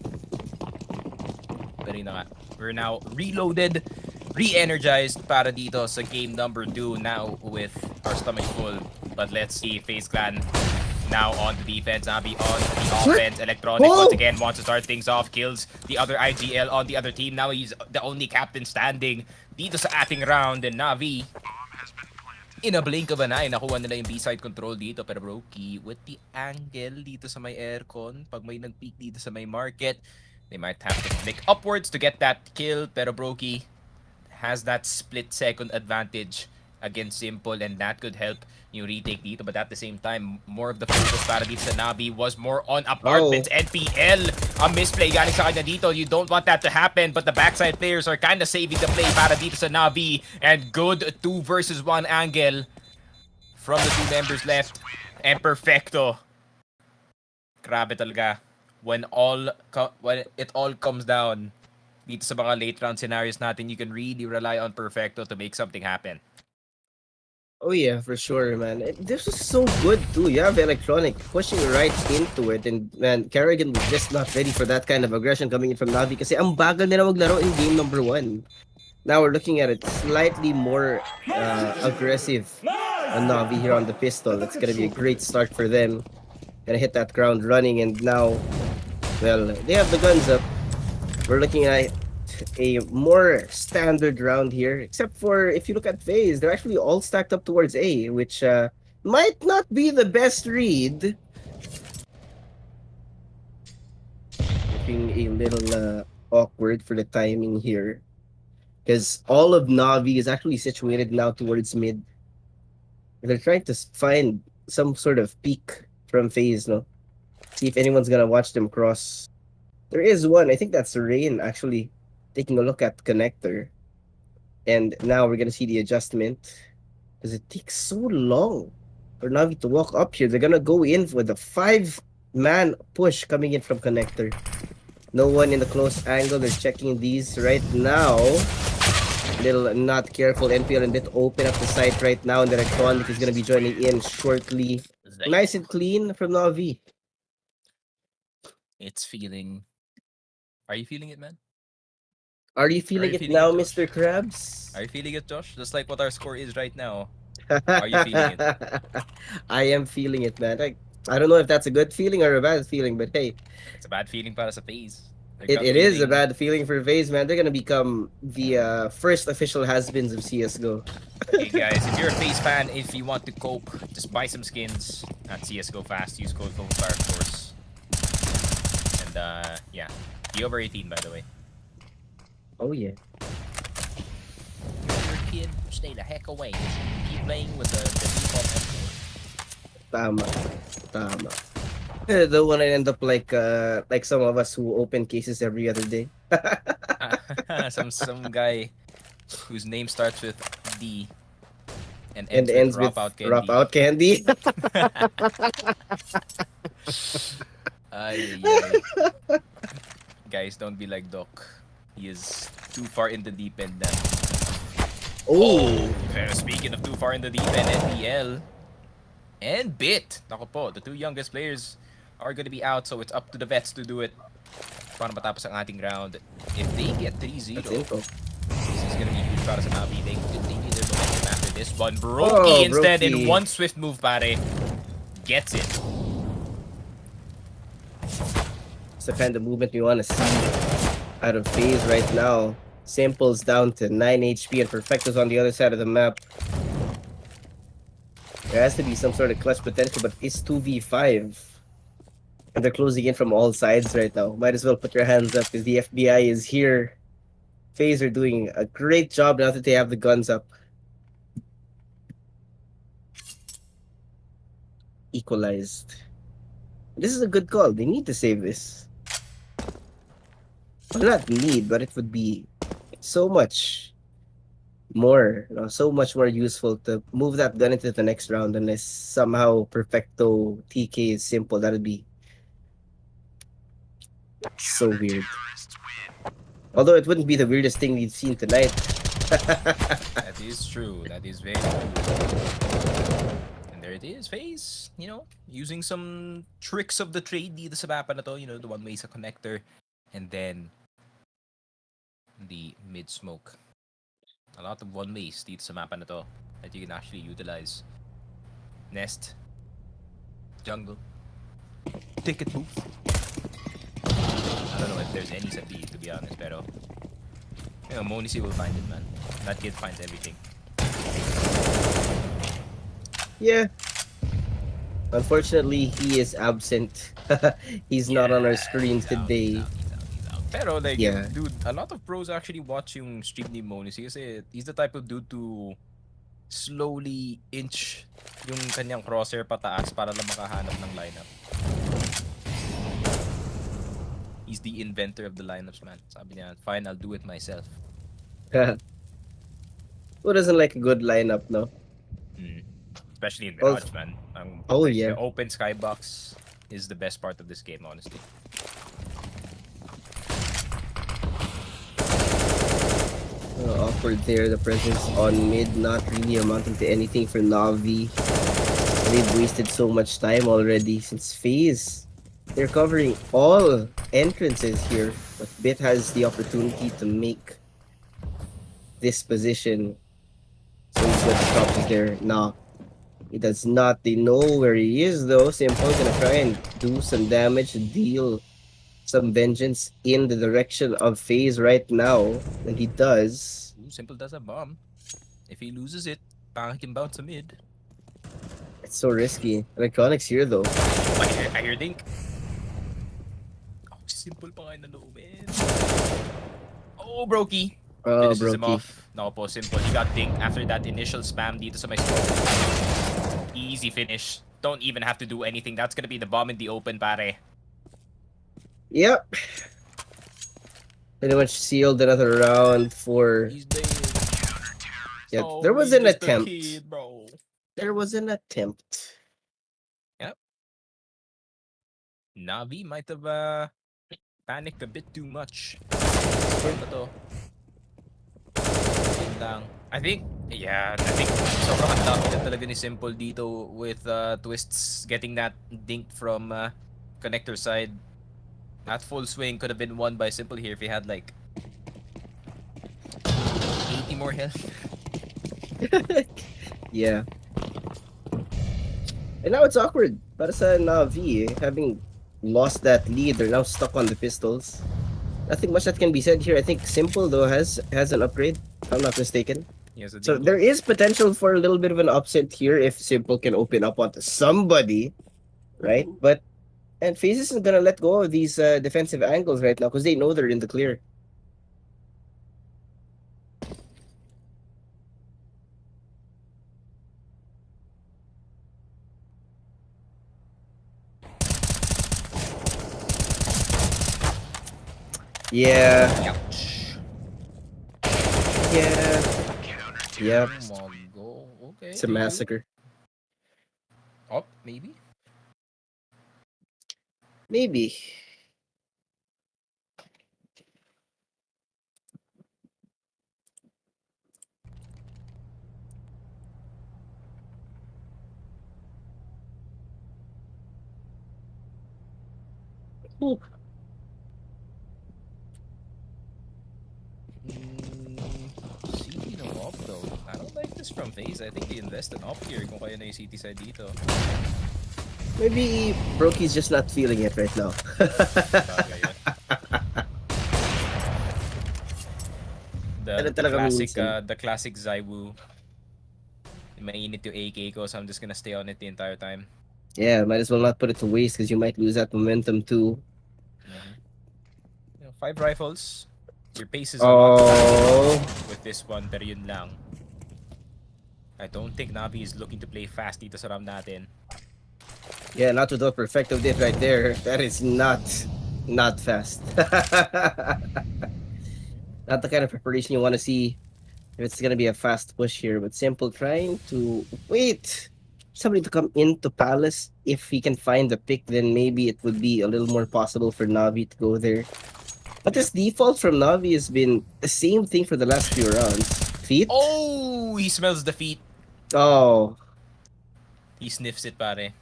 Pero yun na nga, we're now reloaded, re-energized para dito sa game number 2 now with our stomach full. But let's see, FaZe Clan now on the defense, NaVi on the offense. Electronic once again wants to start things off, kills the other IGL on the other team. Now he's the only captain standing dito sa ating round, and NaVi, in a blink of an eye, nakuha nila yung B-side control dito. Pero Brokey with the angle dito sa may aircon, pag may nag-peek dito sa may market, they might have to flick upwards to get that kill. Pero Brokey has that split-second advantage against Simple, and that could help yung retake dito. But at the same time, more of the focus para dito sa NaVi was more on apartments. NPL, a misplay galing sa kanya dito. You don't want that to happen, but the backside players are kind of saving the play para dito sa NaVi. And good 2 versus 1 angle from the 2 members left. And perfecto. Grabe talaga. When it all comes down dito sa mga late round scenarios natin, you can really rely on perfecto to make something happen. oh yeah, for sure, man. This was so good too. You have Electronic pushing right into it, and man, Kerrigan was just not ready for that kind of aggression coming in from NaVi kasi ang bagal nila maglaro in game number 1. Now we're looking at it slightly more aggressive on NaVi here on the pistol. That's gonna be a great start for them. Gonna hit that ground running, and now, well, they have the guns up. We're looking at a more standard round here, except for if you look at FaZe, they're actually all stacked up towards A, which might not be the best read. Looking a little awkward for the timing here. Because all of Navi is actually situated now towards mid. They're trying to find some sort of peak from FaZe, no? See if anyone's gonna watch them cross. There is one. I think that's Rain actually taking a look at connector. And now we're gonna see the adjustment. Because it takes so long for Navi to walk up here. They're gonna go in with a 5-man push coming in from connector. No one in the close angle. They're checking these right now. Little not careful. NPL and Bit open up the site right now, and the Electronic is gonna be joining in shortly. Nice and clean from Navi. It's feeling. Are you feeling it, man? Are you feeling you it feeling now, it, Josh? Mr. Krabs? Are you feeling it, Josh? Just like what our score is right now. Are you feeling it? I am feeling it, man. I don't know if that's a good feeling or a bad feeling, but hey, It's a bad feeling para sa FaZe. it is a bad feeling for FaZe, man. They're gonna become the first official has-beens of CSGO. Hey guys, if you're a FaZe fan, if you want to cope, just buy some skins at CSGO Fast. Use code FOCUSFIRE, of course. And yeah, be over 18, by the way. Oh yeah. If you're a kid, stay the heck away. Keep playing with the default M4. Tama. Don't want to end up like some of us who open cases every other day. some guy whose name starts with D and And ends with Drop Out Candy. Drop Out Candy. Ay, ay. Guys, don't be like Doc. He is too far in the deep end now. Oh! Speaking of too far in the deep end, NPL and Bit. Nako po, the two youngest players are gonna be out, so it's up to the vets to do it para matapos ang ating round. If they get 3-0, this is gonna be huge para sa NaVi. They continue their momentum after this one. Brokey instead Brokey. in one swift move, pare. Gets it. It's the kind of movement we want to see out of FaZe right now. Simple's down to 9 HP and Perfecto's on the other side of the map. There has to be some sort of clutch potential, but it's 2v5. And they're closing in from all sides right now. Might as well put your hands up because the FBI is here. FaZe are doing a great job now that they have the guns up. Equalized. This is a good call. They need to save this. Well, not need, but it would be so much more, so much more useful to move that gun into the next round unless somehow Perfecto TK is simple. That would be so weird. Although it wouldn't be the weirdest thing we've seen tonight. That is true. That is very true. And there it is, FaZe. You know, using some tricks of the trade dito sa mapa na to. You know, the one way sa connector. And then the mid smoke. A lot of one ways dito sa mapa na to that you can actually utilize. Nest. Jungle. Ticket booth. I don't know if there's any sa B, to be honest, pero you know, Monisi will find it, man. That kid finds everything. Yeah. Unfortunately, he is absent. He's not on our screen today. He's out. Pero like, Yeah. dude, a lot of pros actually watch yung stream ni Monisi kasi he's the type of dude to slowly inch yung kanyang crosshair pataas para lang makahanap ng lineup. He's the inventor of the lineups, man. Sabi niya, fine, I'll do it myself. Who doesn't like a good lineup, no? Especially in Mirage, man. Oh, Like, yeah. the open skybox is the best part of this game, honestly. Awkward there. The presence on mid not really amounting to anything for NaVi. They've wasted so much time already since FaZe. They're covering all entrances here, but Bit has the opportunity to make this position. So he's going to stop us there. Nah, he does not. They know where he is though. Simple's gonna try and do some damage, deal some vengeance in the direction of FaZe right now, and he does. Ooh, Simple does a bomb. If he loses it, he can bounce a mid. It's so risky. Electronics here though. I hear Dink. Oh, Simple pa nga na loob, man. Oh, Brokey. Oh, Finishes him Brokey. off. Nako po, simple. He got dinked after that initial spam dito sa may smoke. Easy finish. Don't even have to do anything. That's gonna be the bomb in the open, pare. Yep. Pretty much sealed another round for. He's dead. Yeah, So there was he's an just a attempt. kid, bro. There was an attempt. Yep. NaVi might have panicked a bit too much. Ano to? Yun lang. I think sobrang unlucky na talaga ni Simple dito with Twists getting that dink from connector side. That full swing could have been won by Simple here if he had like 80 more health. Yeah. And now it's awkward. Para sa NaVi, having lost that lead, they're now stuck on the pistols. Nothing much that can be said here. I think Simple though has an upgrade, if I'm not mistaken. Yes, So there is potential for a little bit of an upset here if Simple can open up onto somebody, right? But and FaZe isn't gonna let go of these defensive angles right now because they know they're in the clear. Yeah. Ouch. Yeah. Yep. Oh my god. Okay. It's a massacre. Oh, maybe. Maybe. Ooh. CT no op though. I don't like this from FaZe. I think they invest in op here kung kaya na yung CT side dito. Maybe Brokey's just not feeling it right now. Bagay yun. Ano The talaga classic, minsan? the classic Zaiwu. Mainit yung AK ko, so I'm just gonna stay on it the entire time. Yeah, might as well not put it to waste because you might lose that momentum too. You know, 5 rifles. Your pace is a lot Oh. faster with this one, pero yun lang. I don't think NaVi is looking to play fast dito sa round natin. Yeah, not with the perfecto did right there. That is not fast. Not the kind of preparation you want to see if it's gonna be a fast push here. But Simple trying to wait somebody to come into Palace. If he can find the pick, then maybe it would be a little more possible for NaVi to go there. But this default from NaVi has been the same thing for the last few rounds. Feet? Oh, he smells the feet. Oh. He sniffs it, pare.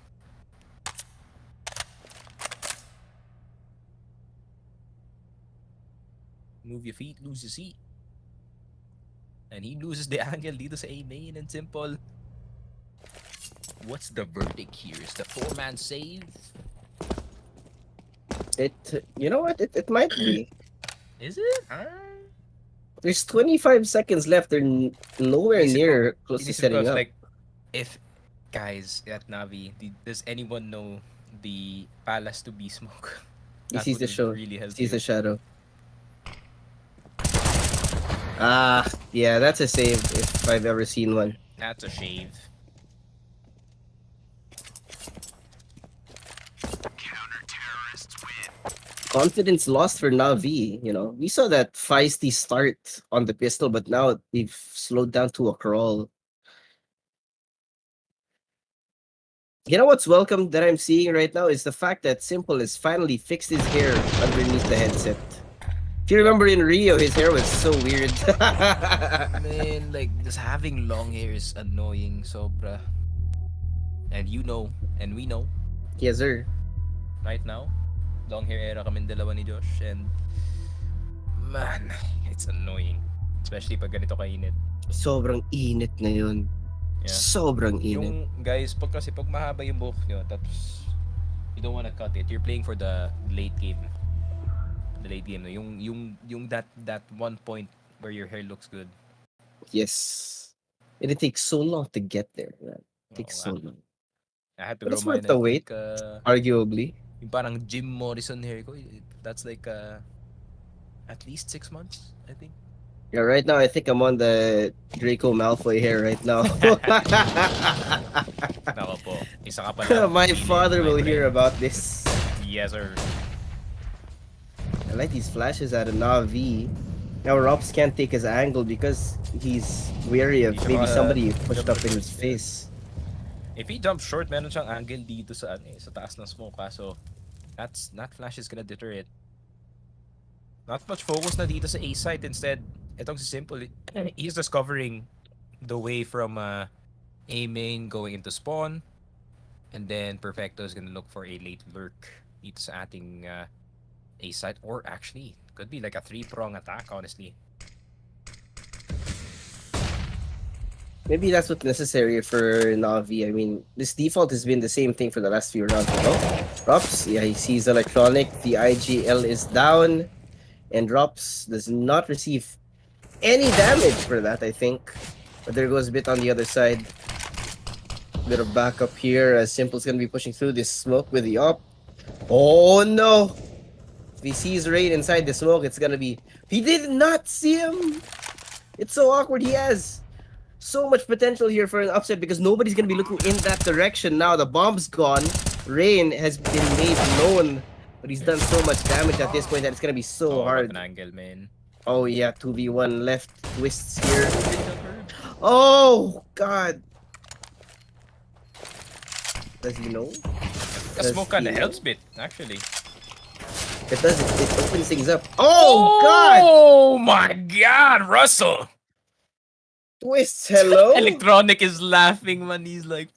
Move your feet, lose your seat. And he loses the angle dito sa A main and Simple. What's the verdict here? Is the 4-man save? You know what? It might be. Is it? There's 25 seconds left. They're nowhere Inisip near ko- close to inisip ko setting up. like, if guys at NaVi, does anyone know the Palace to be smoke? He sees the would show. Really help Sees you. the shadow. Ah, yeah, that's a save if I've ever seen one. That's a shave. Confidence lost for NaVi. You know, we saw that feisty start on the pistol, but now they've slowed down to a crawl. You know what's welcome that I'm seeing right now is the fact that Simple has finally fixed his hair underneath the headset. If you remember in Rio, his hair was so weird. Man, like, just having long hair is annoying, sobra. And you know, and we know, Yes, sir. right now, long hair era kami dalawa ni Josh, and man, it's annoying. Especially pag ganito kainit. Sobrang init na yun. Yeah. Sobrang init. Yung guys, pag mahaba yung buhok nyo, tapos you don't wanna cut it, you're playing for the late game. The late game, no? Yung that one point where your hair looks good. Yes. And it takes so long to get there. Man. It takes so Oo long. I had to But grow it's mine. worth the I wait, think, arguably. yung parang Jim Morrison hair ko, that's like at least 6 months, I think. Yeah, right now I think I'm on the Draco Malfoy here right now. Nako po, isa ka pa lang. My Pili, father my will friend. hear about this. Yes, sir. I like these flashes out of NaVi. Now Robs can't take his angle because he's wary of maybe somebody pushed up in his face. If he jumps short, meron siyang angle dito sa sa taas ng smoke, so that flash is gonna deter it. Not much focus na dito sa A side. Instead, itong si Simple, he's just covering the way from A main going into spawn, and then Perfecto is gonna look for a late lurk dito sa ating A side, or actually could be like a 3-prong attack, honestly. Maybe that's what's necessary for NaVi. I mean, this default has been the same thing for the last few rounds. Oh, Rops, yeah, he sees Electronic. The IGL is down, and Rops does not receive any damage for that, I think. But there goes a bit on the other side. Bit of backup here, as Simple's gonna be pushing through this smoke with the op. Oh no! If he sees Rain inside the smoke, it's gonna be... He did not see him! It's so awkward. He has so much potential here for an upset because nobody's gonna be looking in that direction now. The bomb's gone. Rain has been made known, but he's done so much damage at this point that it's gonna be so hard. An angle, man. Oh yeah, 2v1 left. Twists here. Oh god! Does he know? The smoke kinda helps bit, actually. It does. It opens things up. Oh god! Oh my god, Russell! Twists, hello? Electronic is laughing, man. He's like,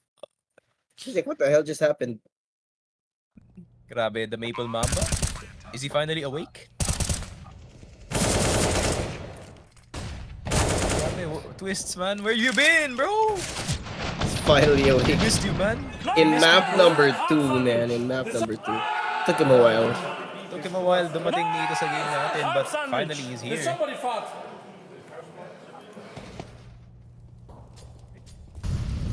She's like, what the hell just happened? grabe, the Maple Mamba. Is he finally awake? Grabe, Twists, man. Where you been, bro? It's finally I awake. missed you, man. In map number 2, man. In map number 2. Took him a while. Took him a while dumating dito sa game natin, but finally he's here. Somebody fought.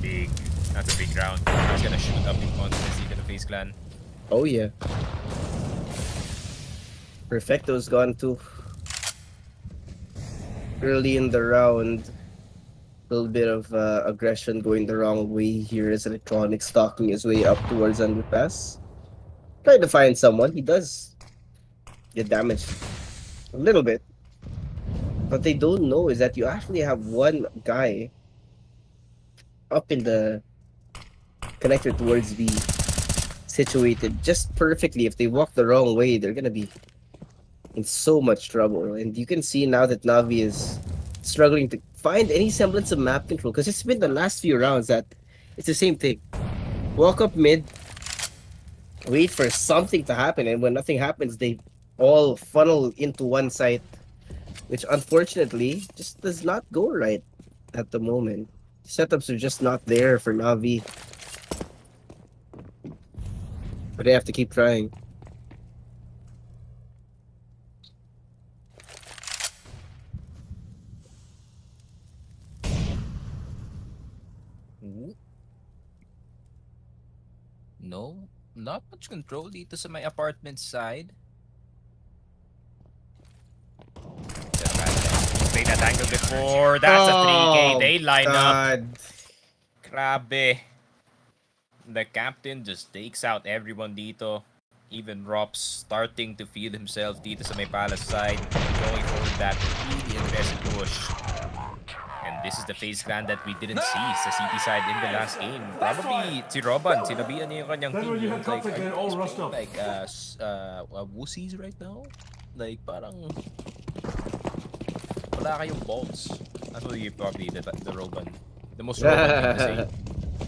Big. That's a big round. He's gonna shoot up in confidence into the FaZe clan. Oh yeah. Perfecto's gone too. Early in the round. A little bit of aggression going the wrong way here as Electronic stalking his way up towards underpass. Trying to find someone. He does get damaged a little bit. What they don't know is that you actually have one guy up in the connector towards B, situated just perfectly. If they walk the wrong way, they're gonna be in so much trouble. And you can see now that NaVi is struggling to find any semblance of map control, because it's been the last few rounds that it's the same thing. Walk up mid, wait for something to happen, and when nothing happens, they all funnel into one site, which unfortunately just does not go right at the moment. Setups are just not there for NaVi, but they have to keep trying. No, not much control dito sa my apartment side. Played that angle before. That's a 3K. They line up. Grabe. The captain just takes out everyone dito. Even Rops starting to feel himself dito sa may palace side. Going for that really aggressive push. And this is the FaZe clan that we didn't see sa CT side in the last game. Probably si Roban, sinabihan niya yung kanyang team. He was like, are you guys playing like wussies right now? Like parang wala kayong balls. That's what you probably the Roban. The most Roban thing to say.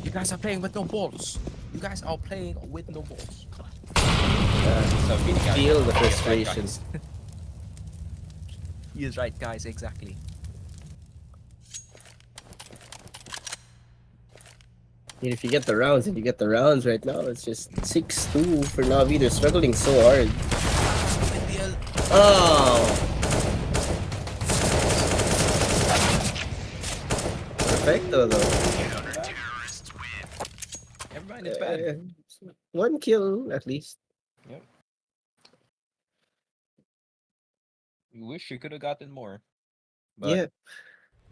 You guys are playing with no balls. You guys are playing with no balls. So Feel the frustration. He is right, guys. Exactly. If you get the rounds, right now, it's just 6-2 for NaVi. They're struggling so hard. Oh! Perfecto though. Never mind, it's bad. One kill at least. Yep. You wish you could have gotten more. But Yeah.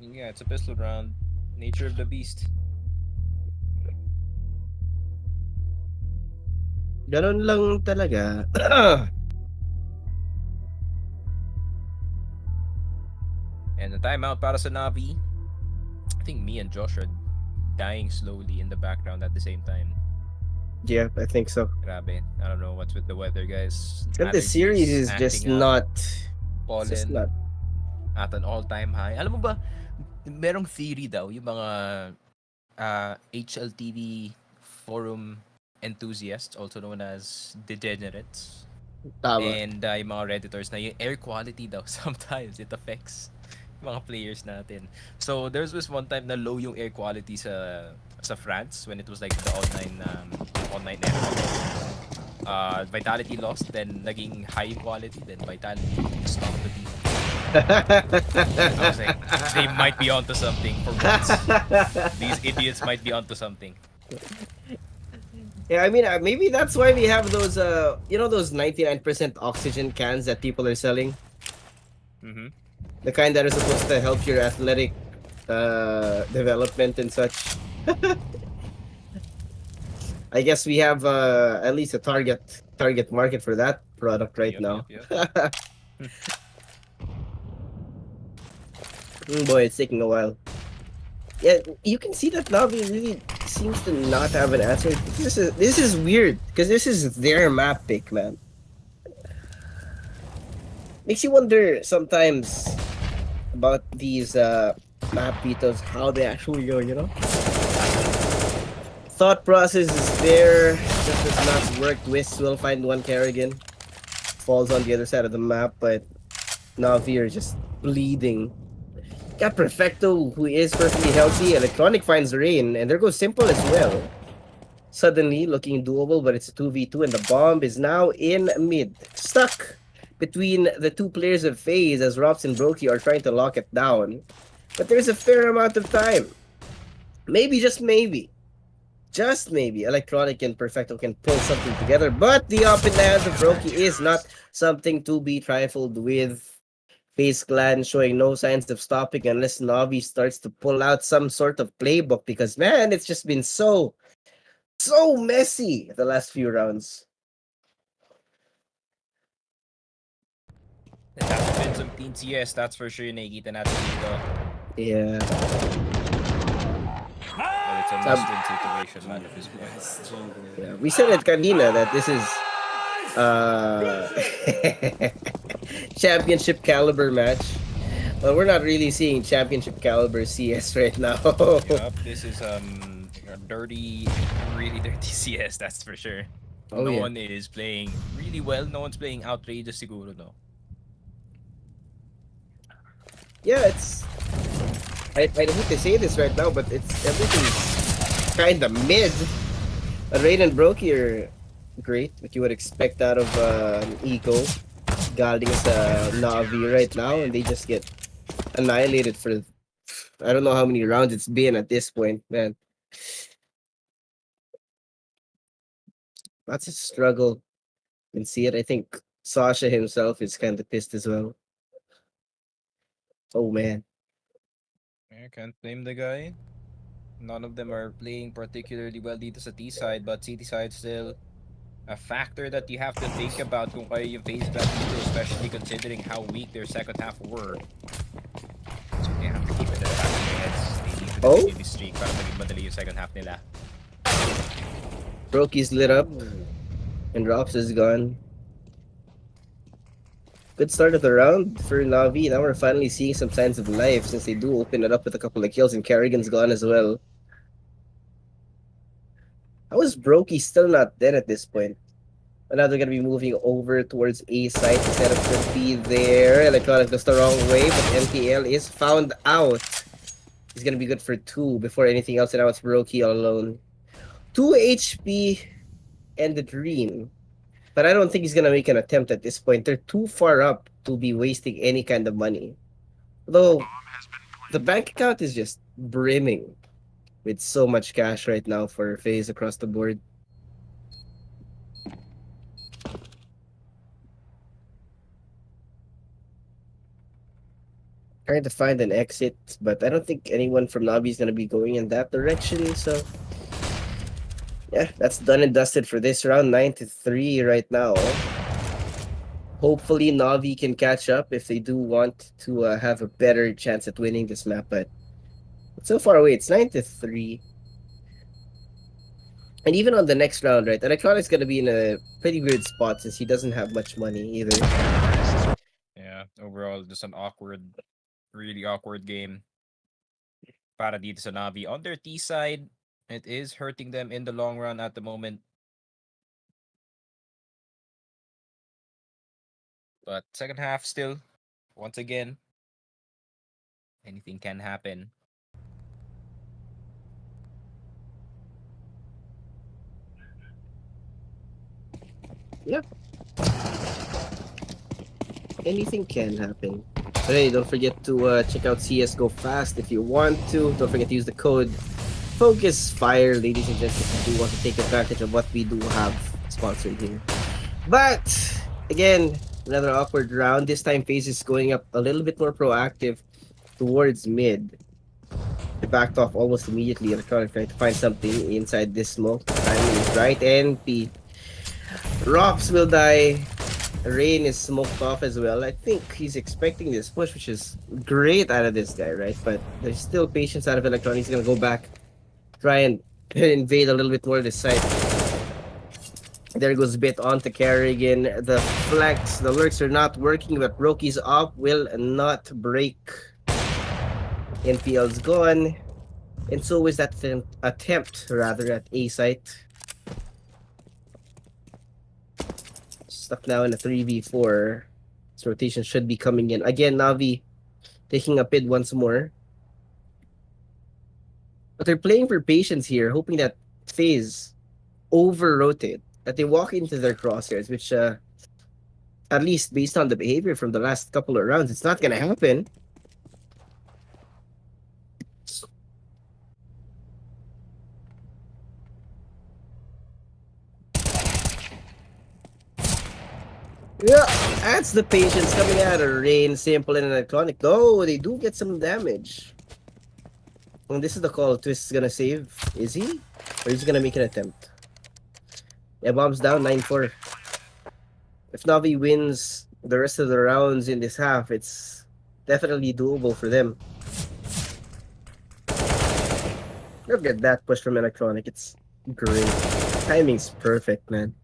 yeah, it's a pistol round. Nature of the beast. Ganon lang talaga. And the timeout para sa Navi. I think me and Josh are dying slowly in the background at the same time. Yeah, I think so. Grabe. I don't know what's with the weather, guys. And the series is just acting up. not. It's just Pollen not. at an all-time high. Alam mo ba, merong theory daw, yung mga HLTV forum enthusiasts, also known as degenerates, Tama. and yung mga redditors na yung air quality daw, sometimes it affects mga players natin. So there was one time na low yung air quality sa France when it was like the online era. Vitality lost, then naging high quality, then Vitality stopped the beat. I was like, they might be onto something for once. These idiots might be onto something. Yeah, I mean, maybe that's why we have those, those 99% oxygen cans that people are selling. Mm-hmm. The kind that are supposed to help your athletic development and such. I guess we have at least a target market for that product right now. Yep. Boy, it's taking a while. Yeah, you can see that Navi really seems to not have an answer. This is weird because this is their map pick, man. Makes you wonder sometimes about these map vetoes, how they actually go, you know? Thought process is there, just does not work. Wiz will find one Kerrigan. Falls on the other side of the map, but Navi are just bleeding. Got Perfecto, who is perfectly healthy. Electronic finds Rain, and there goes Simple as well. Suddenly looking doable, but it's a 2v2, and the bomb is now in mid. Stuck between the two players of FaZe as Rops and Brokey are trying to lock it down. But there's a fair amount of time. Maybe, just maybe, Electronic and Perfecto can pull something together. But the up in the hands of Brokey is not something to be trifled with. FaZe Clan showing no signs of stopping unless Navi starts to pull out some sort of playbook, because man, it's just been so messy the last few rounds. There have been some clean CS, that's for sure, nakikita natin dito. Yeah. But it's a must-win situation, man, at this point. Yeah, we said it kanina that this is championship caliber match. Well, we're not really seeing championship caliber CS right now. Yup, this is dirty, really dirty CS, that's for sure. Oh, no yeah. one is playing really well. No one's playing outrageous, siguro, no. Yeah, it's. I hate to say this right now, but everything's kind of mid. Rain and Brokey are great, what you would expect out of Eco, guarding Navi right now, and they just get annihilated for I don't know how many rounds it's been at this point, man. That's a struggle. You can see it. I think Sasha himself is kind of pissed as well. Oh man. I can't blame the guy. None of them are playing particularly well dito sa T side, but CT side still a factor that you have to think about kung kayo yung FaZe Clan dito, especially considering how weak their second half were. So they have to keep it at the back of their heads. They need to continue this streak para maging madali yung second half nila. Brokey's lit up, and Rops is gone. Good start of the round for Navi. Now we're finally seeing some signs of life since they do open it up with a couple of kills, and Kerrigan's gone as well. How is Brokey still not dead at this point? But now they're going to be moving over towards A site instead of to be there. Electronic goes the wrong way, but MPL is found out. He's going to be good for 2 before anything else, and now it's Brokey all alone. 2 HP and the Dream. But I don't think he's going to make an attempt at this point. They're too far up to be wasting any kind of money. Though, the bank account is just brimming with so much cash right now for FaZe across the board. trying to find an exit, but I don't think anyone from NaVi is gonna be going in that direction. So yeah, that's done and dusted for this round. 9-3 right now. Hopefully NaVi can catch up if they do want to have a better chance at winning this map, but it's so far away. It's 9-3. And even on the next round, right, Electronic's gonna be in a pretty weird spot since he doesn't have much money either. Yeah, overall, just an awkward, really awkward game. Para dito sa NaVi. On their T side, it is hurting them in the long run at the moment. But second half still, once again, anything can happen. Yeah. Anything can happen. But hey, don't forget to check out CSGO Fast if you want to. Don't forget to use the code FOCUSFIRE, ladies and gentlemen, if you want to take advantage of what we do have sponsored here. But again, another awkward round. This time FaZe is going up a little bit more proactive towards mid. They backed off almost immediately. Electronic trying to find something inside this smoke. Timing is right, and P. Rops will die. Rain is smoked off as well. I think he's expecting this push, which is great out of this guy, right? But there's still patience out of Electronic. He's gonna go back, try and invade a little bit more this side. There goes Bit onto Carrigan. The flex, the lurks are not working, but Roki's up will not break. NPL's gone. And so is that attempt, rather, at A site. Stuck now in a 3v4. This rotation should be coming in. Again, NaVi taking a pid once more. But they're playing for patience here, hoping that FaZe over-rotate. That they walk into their crosshairs, which, at least based on the behavior from the last couple of rounds, it's not gonna happen. Yeah, that's the patience coming out of Rain, Simple, and Electronic. Though they do get some damage. And this is the call Twist is gonna save. Is he? Or is he gonna make an attempt? Yeah, bombs down 9-4. If NaVi wins the rest of the rounds in this half, it's definitely doable for them. Look at that push from Electronic. It's great. Timing's perfect, man.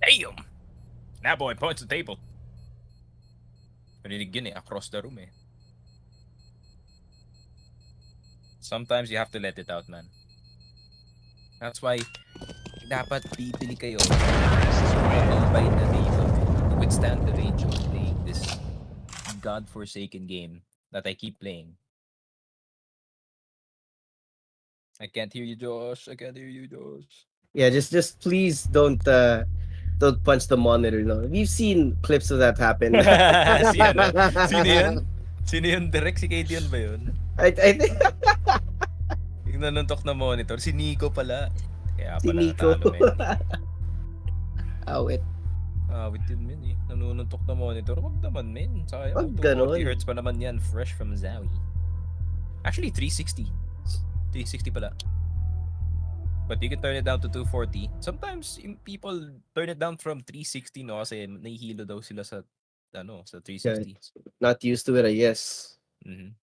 Damn! That boy points the table. Paninig yun across the room eh. Sometimes you have to let it out, man. That's why dapat bibili kayo by the table to withstand the range of playing this godforsaken game that I keep playing. I can't hear you, Josh. I can't hear you, Josh. Yeah, just please don't punch the monitor. No, we've seen clips of that happen. Sino yun? Sino yun? Direct si KD yun ba yun? I think Yung nanuntok na monitor, si Nico pala. Kaya si pala Nico. natalo, men. Awit. Awit yun, men eh. Nanununtok na monitor. Wag naman, men. Sayang. Wag 240 ganon. hertz pa naman yan. Fresh from Zowie. Actually, 360. 360 pala. But you can turn it down to 240. Sometimes people turn it down from 360 no kasi nahihilo daw sila sa sa 360. Not used to it, I guess. Mhm.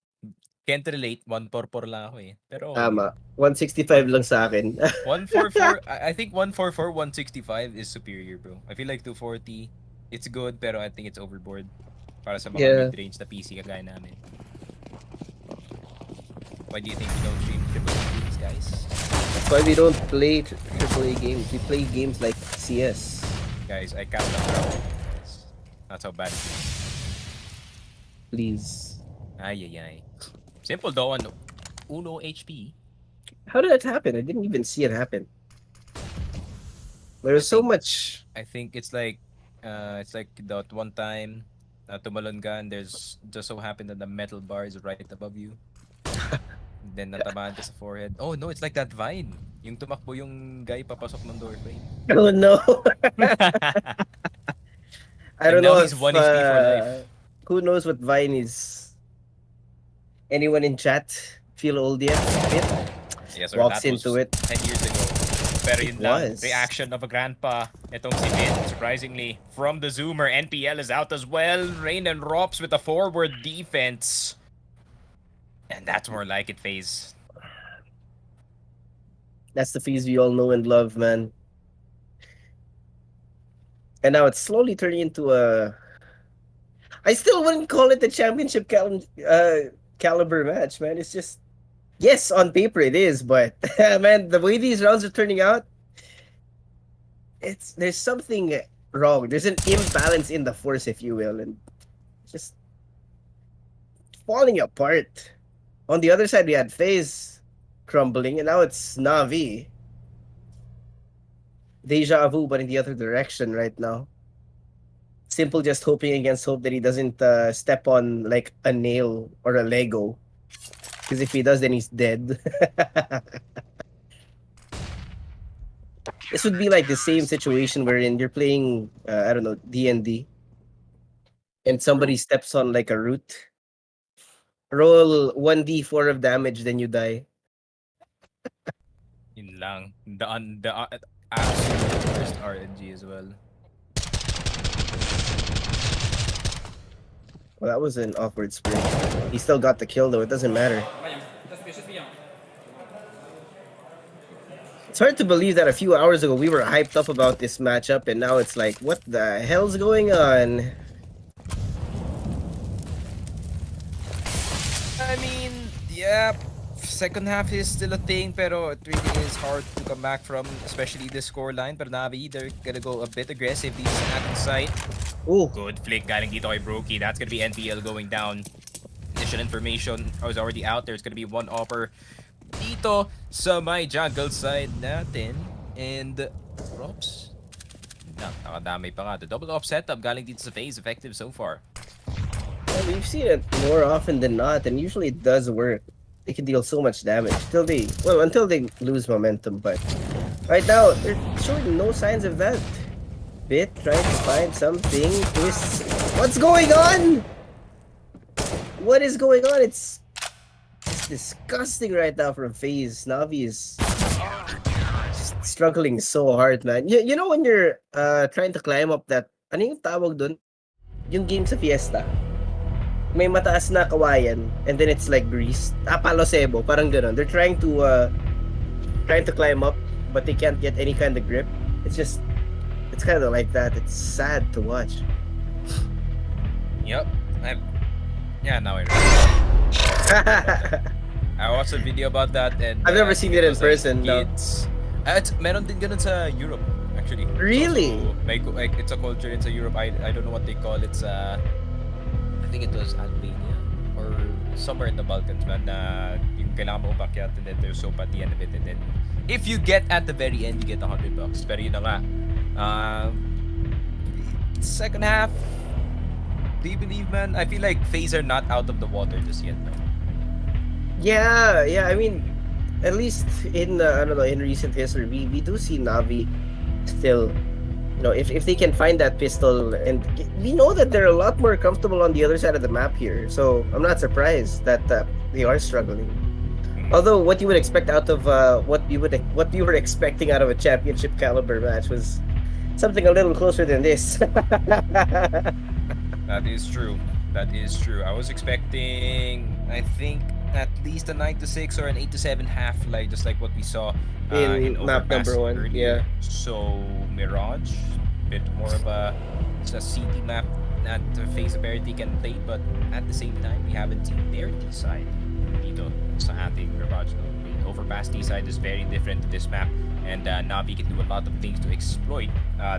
Can't relate. 144 lang ako eh. Pero Tama. 165 lang sa akin. 144, I think 144, 165 is superior, bro. I feel like 240, it's good, pero I think it's overboard. Para sa mga mid-range na PC kagaya namin. Why do you think we don't stream AAA games, guys? That's why we don't play AAA games. We play games like CS. Guys, I count down. That's how bad it is. Please. Ay. Simple though, 1 HP. How did that happen? I didn't even see it happen. There was so much. I think it's like that one time tumalon ka and there's just so happened that the metal bar is right above you. Then natamaan ka sa forehead. Oh no, it's like that Vine. Yung tumakbo yung guy papasok ng door frame. Oh no. I don't And now know he's if 1 HP for life. who knows what Vine is. Anyone in chat feel old yet? Yes, sir, Walks that was into it. 10 years ago. Pero yun It lang, was. reaction of a grandpa. Itong si Min, surprisingly, from the Zoomer, NPL is out as well. Rain and Rops with a forward defense. And that's more like it, FaZe. That's the FaZe we all know and love, man. And now it's slowly turning into a... I still wouldn't call it the championship caliber match, man. It's just... Yes, on paper it is, but man, the way these rounds are turning out, there's something wrong. There's an imbalance in the force, if you will, and just falling apart. On the other side, we had FaZe crumbling, and now it's NaVi. Deja vu, but in the other direction right now. Simple just hoping against hope that he doesn't step on like a nail or a Lego. Because if he does, then he's dead. This would be like the same situation wherein you're playing, I don't know, D&D. And somebody steps on like a root. Roll 1d4 of damage, then you die. Yun lang. The absolute worst RNG as well. Well, that was an awkward sprint. He still got the kill though, it doesn't matter. It's hard to believe that a few hours ago we were hyped up about this matchup and now it's like, what the hell's going on? I mean, yeah, second half is still a thing, pero it really is hard to come back from, especially this scoreline. But NaVi, they're gonna go a bit aggressive. These at site. Ooh. Good flick galing dito kay Brokey. That's gonna be NPL going down. Initial information was already out. There's gonna be one offer dito sa may jungle side natin. And Rops. Nakadamay pa nga. The double off setup galing dito sa FaZe, effective so far. Well, we've seen it more often than not, and usually it does work. They can deal so much damage until they lose momentum. But right now, they're showing no signs of that. Bit trying to find something. Twists. What's going on? What is going on? It's disgusting right now from FaZe. NaVi is struggling so hard, man. You know when you're trying to climb up that, ano yung tawag dun? Yung game sa Fiesta. May mataas na kawayan and then it's like greased. Palo sebo, parang ganun. They're trying to climb up but they can't get any kind of grip. It's kind of like that. It's sad to watch. Yep. Now I remember. I watched a video about that and I've never seen it in person. No. Meron din ganun sa Europe actually. Really? Also, like it's a culture in sa Europe. I don't know what they call it. I think it was Albania or somewhere in the Balkans, man. Na yung kailangan mo umakyat and then there's soap at the end of it, and then if you get at the very end, you get $100. Pero yun na nga. Second half, do you believe, man? I feel like FaZe are not out of the water just yet, man. Yeah. I mean, at least in I don't know, in recent history, we do see NaVi still. You know, if they can find that pistol, and we know that they're a lot more comfortable on the other side of the map here, so I'm not surprised that they are struggling. Although what you would expect out of what you were expecting out of a championship caliber match was something a little closer than this. That is true. I was expecting, I think, at least a 9-6 or an 8-7 half, like just like what we saw in map Overpass number 1. earlier. Yeah. So Mirage, bit more of a CT map that FaZe apparently can play, but at the same time, we haven't seen their T side dito sa ating Mirage. The Overpass T side is very different to this map, and NaVi can do a lot of things to exploit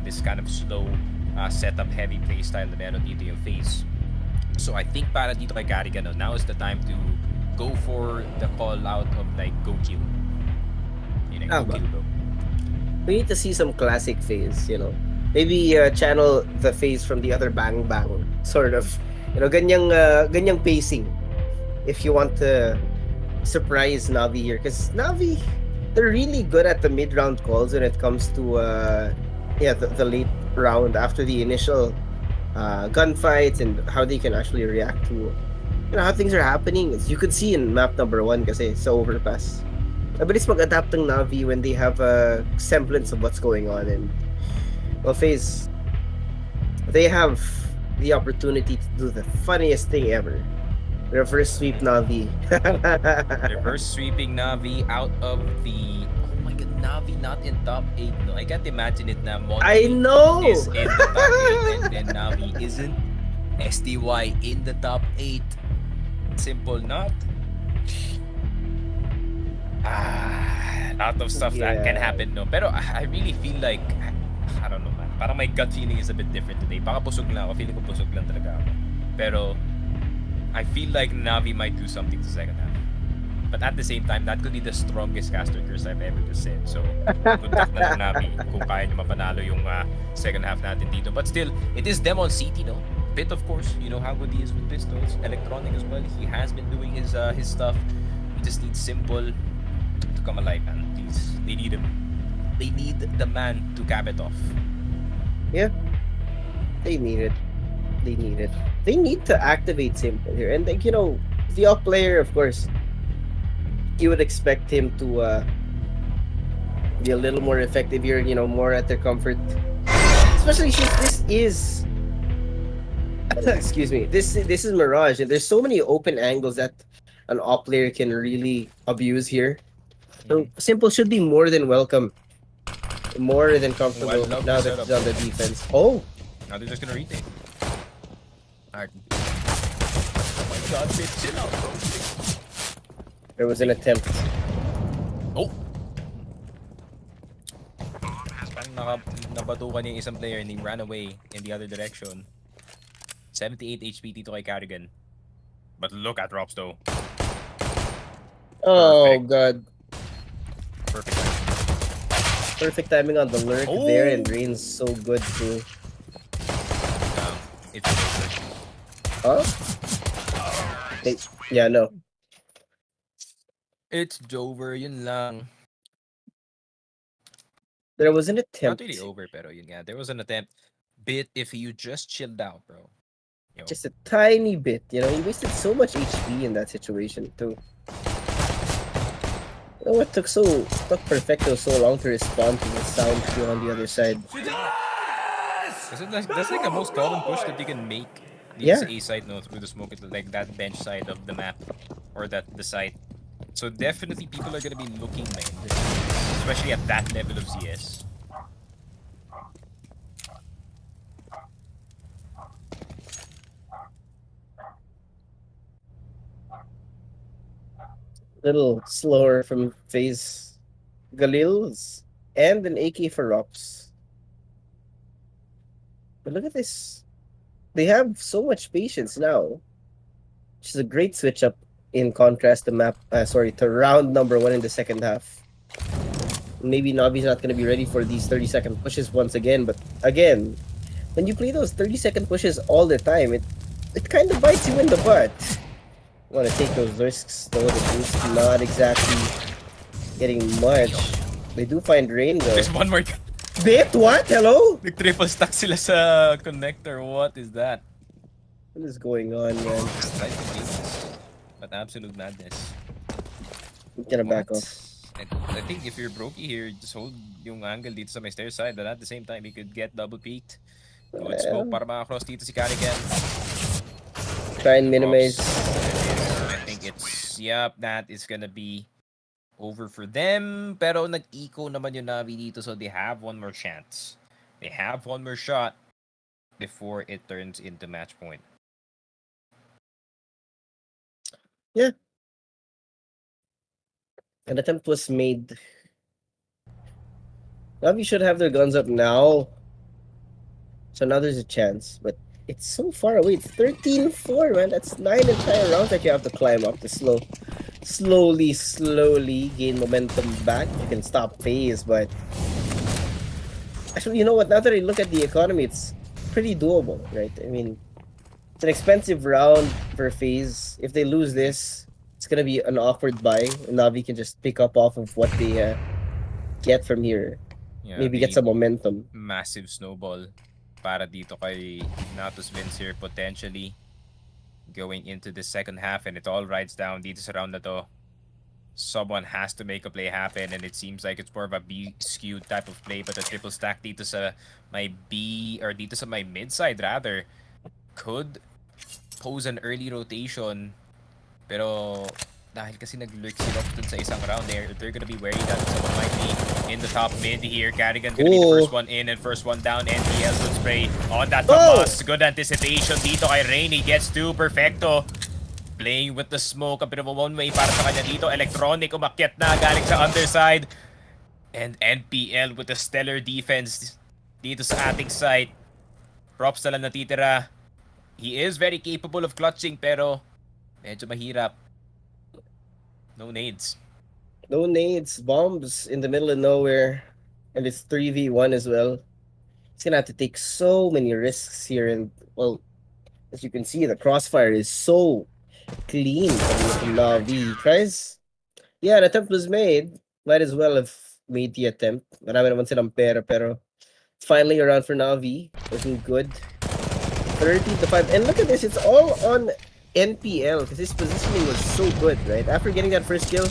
this kind of slow setup heavy playstyle na meron dito yung FaZe. So I think para dito kay Carrigan, now is the time to go for the call out of like go kill. You know, go kill, bro. We need to see some classic FaZe, you know. Maybe channel the FaZe from the other Bang Bang, sort of. You know, ganyang pacing. If you want to surprise NaVi here, because NaVi, they're really good at the mid-round calls when it comes to the late round after the initial gunfights and how they can actually react to how things are happening. As you could see in map number 1 kasi sa overpass. Mabilis mag-adapt ng NaVi when they have a semblance of what's going on. And well, FaZe, they have the opportunity to do the funniest thing ever. Reverse sweep NaVi. Reverse sweeping NaVi out of the... Oh my god, NaVi not in top 8. No, I can't imagine it na Monty I know! is in the top 8 and then NaVi isn't. STY in the top 8. Simple not. Lot of stuff that can happen, no? Pero I really feel like, I don't know, man. Parang my gut feeling is a bit different today. Baka busog lang ako. Feeling ko busog lang talaga ako. Pero I feel like NaVi might do something sa second half. But at the same time, that could be the strongest caster curse I've ever just said. So, good luck na lang NaVi kung kaya nyo mapanalo yung second half natin dito. But still, it is them on CT, no? Bit, of course, you know how good he is with pistols. Electronic as well. He has been doing his stuff. He just needs Simple to come alive, man. Please. They need him. They need the man to cap it off. Yeah. They need it. They need it. They need to activate Simple here. And like, the off player, of course, you would expect him to be a little more effective here, more at their comfort. Especially since this is excuse me, this is Mirage, and there's so many open angles that an op player can really abuse here. So Simple should be more than welcome. More than comfortable now that he's on the defense. Oh! Now they're just gonna retake. Alright. Oh my god, bitch, chill out, bro. There was an attempt. Oh! Parang nabatukan yung isang player and he ran away in the other direction. 78 HP dito kay Carrigan. But look at drops though. Oh Perfect. god. Perfect. Perfect timing on the lurk there, and Rain's so good too. It's over. Huh? Yeah, no. It's Jover, yun lang. There was an Not attempt. really over, pero yun nga. There was an attempt. Bit if you just chilled out, bro. Yo. Just a tiny bit, he wasted so much HP in that situation too. What took Perfecto so long to respond to the sound cue on the other side? That's like the most common push that you can make. This A side, no, through the smoke, like that bench side of the map, or the side. So definitely people are gonna be looking like this, especially at that level of CS. Little slower from FaZe Galils and an AK for Rops. But look at this. They have so much patience now. Which is a great switch up in contrast to round number 1 in the second half. Maybe Navi's not going to be ready for these 30-second pushes once again, but again, when you play those 30-second pushes all the time, it kind of bites you in the butt. You want to take those risks, though. The boost not exactly getting much. They do find Rain, though. There's one more. Bit? What? Hello? Triple stack sila sa connector. What is that? What is going on, man? Try to beat this, but absolute madness. I'm gonna back off. I think if you're Brokey here, just hold yung angle dito sa my stair side, but at the same time, he could get double peeked. Good smoke para makakross dito si Carrigan. Try and minimize. I think that is gonna be over for them. Pero nag-eco naman yung NaVi dito, so they have one more chance. They have one more shot before it turns into match point. Yeah. An attempt was made. NaVi should have their guns up now. So now there's a chance, but it's so far away. It's 13-4, man. That's 9 entire rounds that you have to climb up to slowly gain momentum back. You can stop FaZe, but actually, you know what? Now that I look at the economy, it's pretty doable, right? I mean, it's an expensive round for FaZe. If they lose this, it's gonna be an awkward buy. And Navi can just pick up off of what they get from here. Yeah, Maybe they get some momentum. massive snowball para dito kay Natus Vince here potentially going into the second half, and it all rides down dito sa round na to. Someone has to make a play happen, and it seems like it's more of a B skewed type of play, but a triple stack dito sa my B or dito sa my mid side rather could pose an early rotation, pero dahil kasi nag-lurk si Rox dun sa isang round there, they're gonna be wary that someone might be in the top mid here. Carrigan gonna be the first one in and first one down. NPL would spray on that Famas. Good anticipation dito kay Rainy. Gets two. Perfecto. Playing with the smoke. A bit of a one-way para sa kanya dito. Electronic umakyat na galing sa underside. And NPL with the stellar defense dito sa ating site. Props na lang natitira. He is very capable of clutching pero medyo mahirap. No nades. No nades, bombs in the middle of nowhere, and it's 3v1 as well. He's gonna have to take so many risks here, and well, as you can see, the crossfire is so clean from NaVi. Tries, yeah, an attempt was made. Might as well have made the attempt. Marami naman silang pera, pero finally around for NaVi, looking good. 30-5, and look at this, it's all on NPL because his positioning was so good, right? After getting that first kill,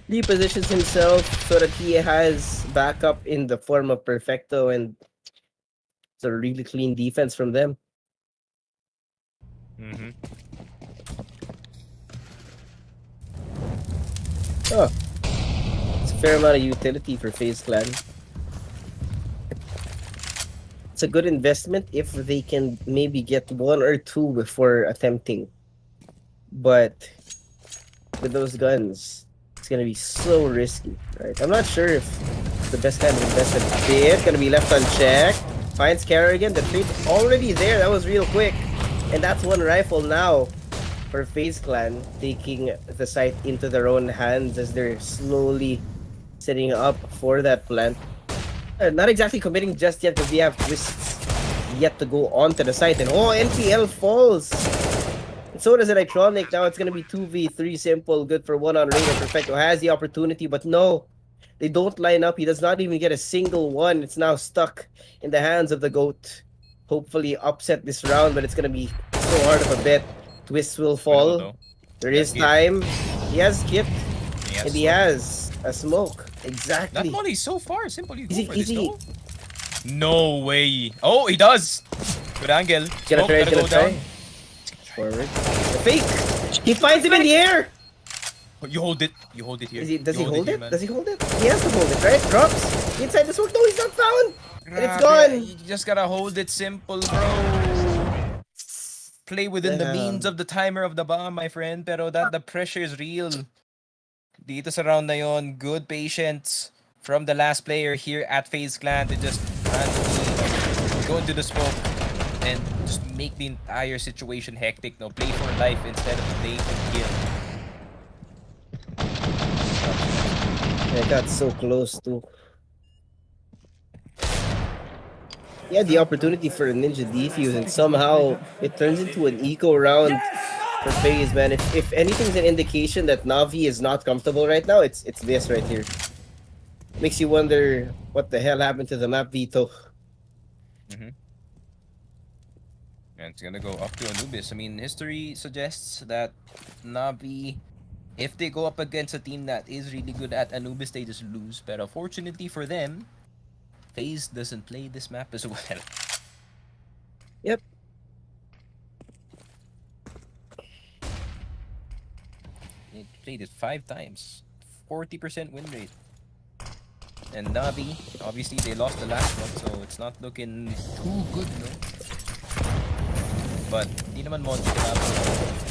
repositions himself so that he has backup in the form of Perfecto, and it's a really clean defense from them. Oh, it's a fair amount of utility for FaZe Clan. It's a good investment if they can maybe get one or two before attempting. But with those guns, it's gonna be so risky, right? I'm not sure if it's the best kind of investment. Bit gonna be left unchecked. Finds Carrigan. The trade already there. That was real quick, and that's one rifle now for FaZe Clan, taking the site into their own hands as they're slowly setting up for that plant. Not exactly committing just yet, but we have twists yet to go onto the site, and oh, NPL falls. And so does Electronic. Now it's gonna be 2v3 simple, good for one on Raider. Perfecto has the opportunity, but no, they don't line up. He does not even get a single one. It's now stuck in the hands of the GOAT. Hopefully upset this round, but it's gonna be so hard of a bet. Twists will fall. There is time. He has kit, and he has a smoke. Exactly. That molly so far. Simple. You go Easy, for easy. this, no way. Oh, he does. Good angle. Gonna Smoke, try, go down. Forward. The fake. He finds him in the air. You hold it. You hold it here. Does he You hold it? man. Does he hold it? He has to hold it, right? Drops inside the smoke. No, he's not found. And it's Grabe, gone. You just gotta hold it simple, bro. Play within the means of the timer of the bomb, my friend. Pero the pressure is real. Dito sa round na yon, good patience from the last player here at FaZe Clan to just randomly go into the smoke and just make the entire situation hectic. No, play for life instead of play for kill. I got so close too. He had the opportunity for a ninja defuse, and somehow it turns into an eco round for FaZe, man. If anything's an indication that Navi is not comfortable right now, it's this right here. Makes you wonder what the hell happened to the map veto. And it's gonna go up to Anubis. I mean, history suggests that Navi, if they go up against a team that is really good at Anubis, they just lose. But fortunately for them, FaZe doesn't play this map as well. Yep. They played it 5 times. 40% win rate. And Navi, obviously they lost the last one, so it's not looking too good, no? But di naman Monty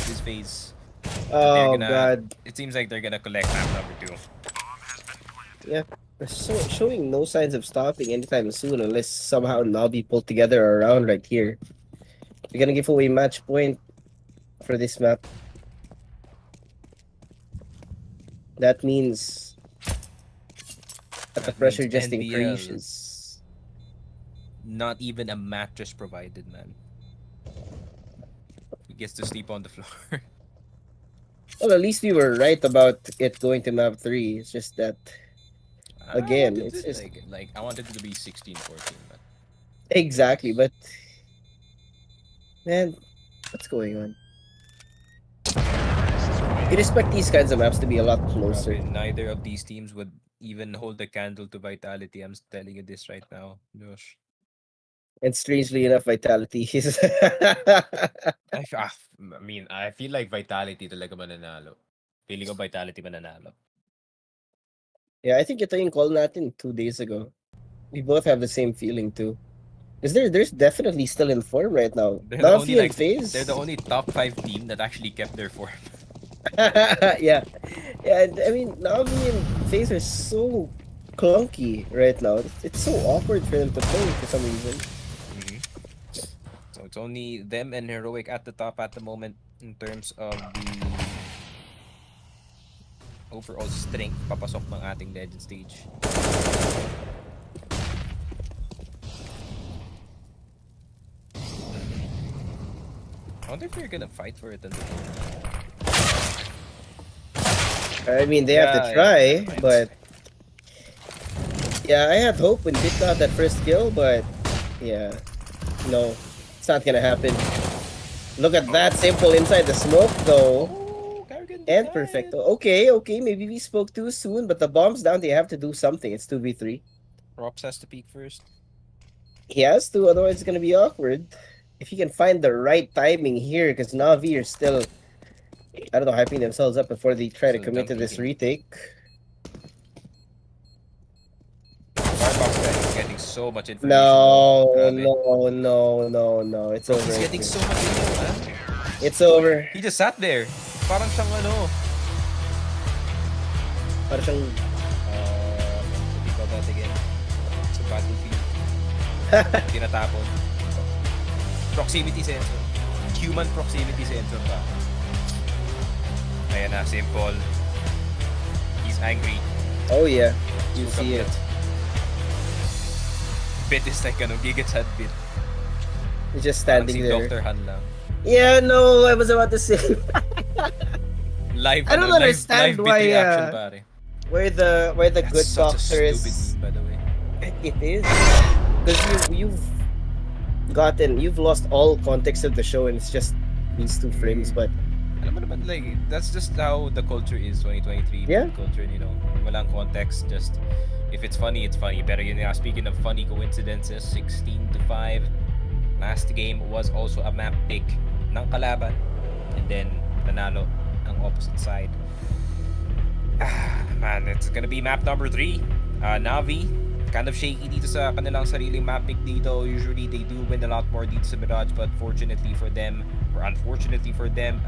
this phase. Oh god. It seems like they're gonna collect map number 2. Yeah. They're showing no signs of stopping anytime soon unless somehow Navi pulled together around right here. We're gonna give away match point for this map. That means that the pressure just NBL. increases. Not even a mattress provided, man. He gets to sleep on the floor. Well, at least we were right about it going to map 3. It's just that, I again, wanted it's it just like I wanted it to be 16-14, but exactly. But man, what's going on? We expect these kinds of maps to be a lot closer. probably neither of these teams would even hold a candle to Vitality. I'm telling you this right now, Josh. And strangely enough, Vitality is. I mean, I feel like Vitality talaga mananalo. Feeling ko Vitality mananalo. Yeah, I think ito yung call natin 2 days ago. We both have the same feeling too. Because there's definitely still in form right now. NaVi and FaZe. They're the only top 5 team that actually kept their form. Yeah. Yeah, I mean, NaVi and FaZe are so clunky right now. It's so awkward for them to play for some reason. So it's only them and Heroic at the top at the moment in terms of the overall strength papasok ng ating legend stage. I wonder if they're gonna fight for it on the I mean, they have to try, never mind. but yeah, I had hope when Bit got that first kill, but yeah, no, it's not gonna happen. Look at that simple inside the smoke though. And perfecto. Okay, maybe we spoke too soon, but the bomb's down. They have to do something. It's 2v3. Rops has to peek first. He has to, otherwise it's gonna be awkward. If he can find the right timing here, because NaVi are still, I don't know, hyping themselves up before they try to Still commit to this peeking. retake. Firebox guy is getting so much information. No, Grabe. no. It's over. He's getting so much info, man. It's over. He just sat there. Parang siyang ano. Parang siyang What do you call that again? Sa battlefield. Tinatapon. Proximity sensor. Human proximity sensor pa. Ayan na, simple. He's angry. Oh yeah, you Suka see it. Bit is like ano, gigitsad bit. He's just Parang standing si there. Dr. Han lang. Yeah, no, I was about to say Live, I don't understand live why, bit reaction, pare. where the That's good such a doctors. stupid meme, by the way. It is because you've lost all context of the show and it's just these 2 frames. But Alam mo naman, like, that's just how the culture is, 2023 Yeah. culture, you know. Walang context, just if it's funny, it's funny. Pero yun nga, speaking of funny coincidences, 16-5. Last game was also a map pick ng kalaban. And then, nanalo ang opposite side. Man, it's gonna be map number 3. NaVi, kind of shaky dito sa kanilang sariling map pick dito. Usually, they do win a lot more dito sa Mirage, but fortunately for them, or unfortunately for them,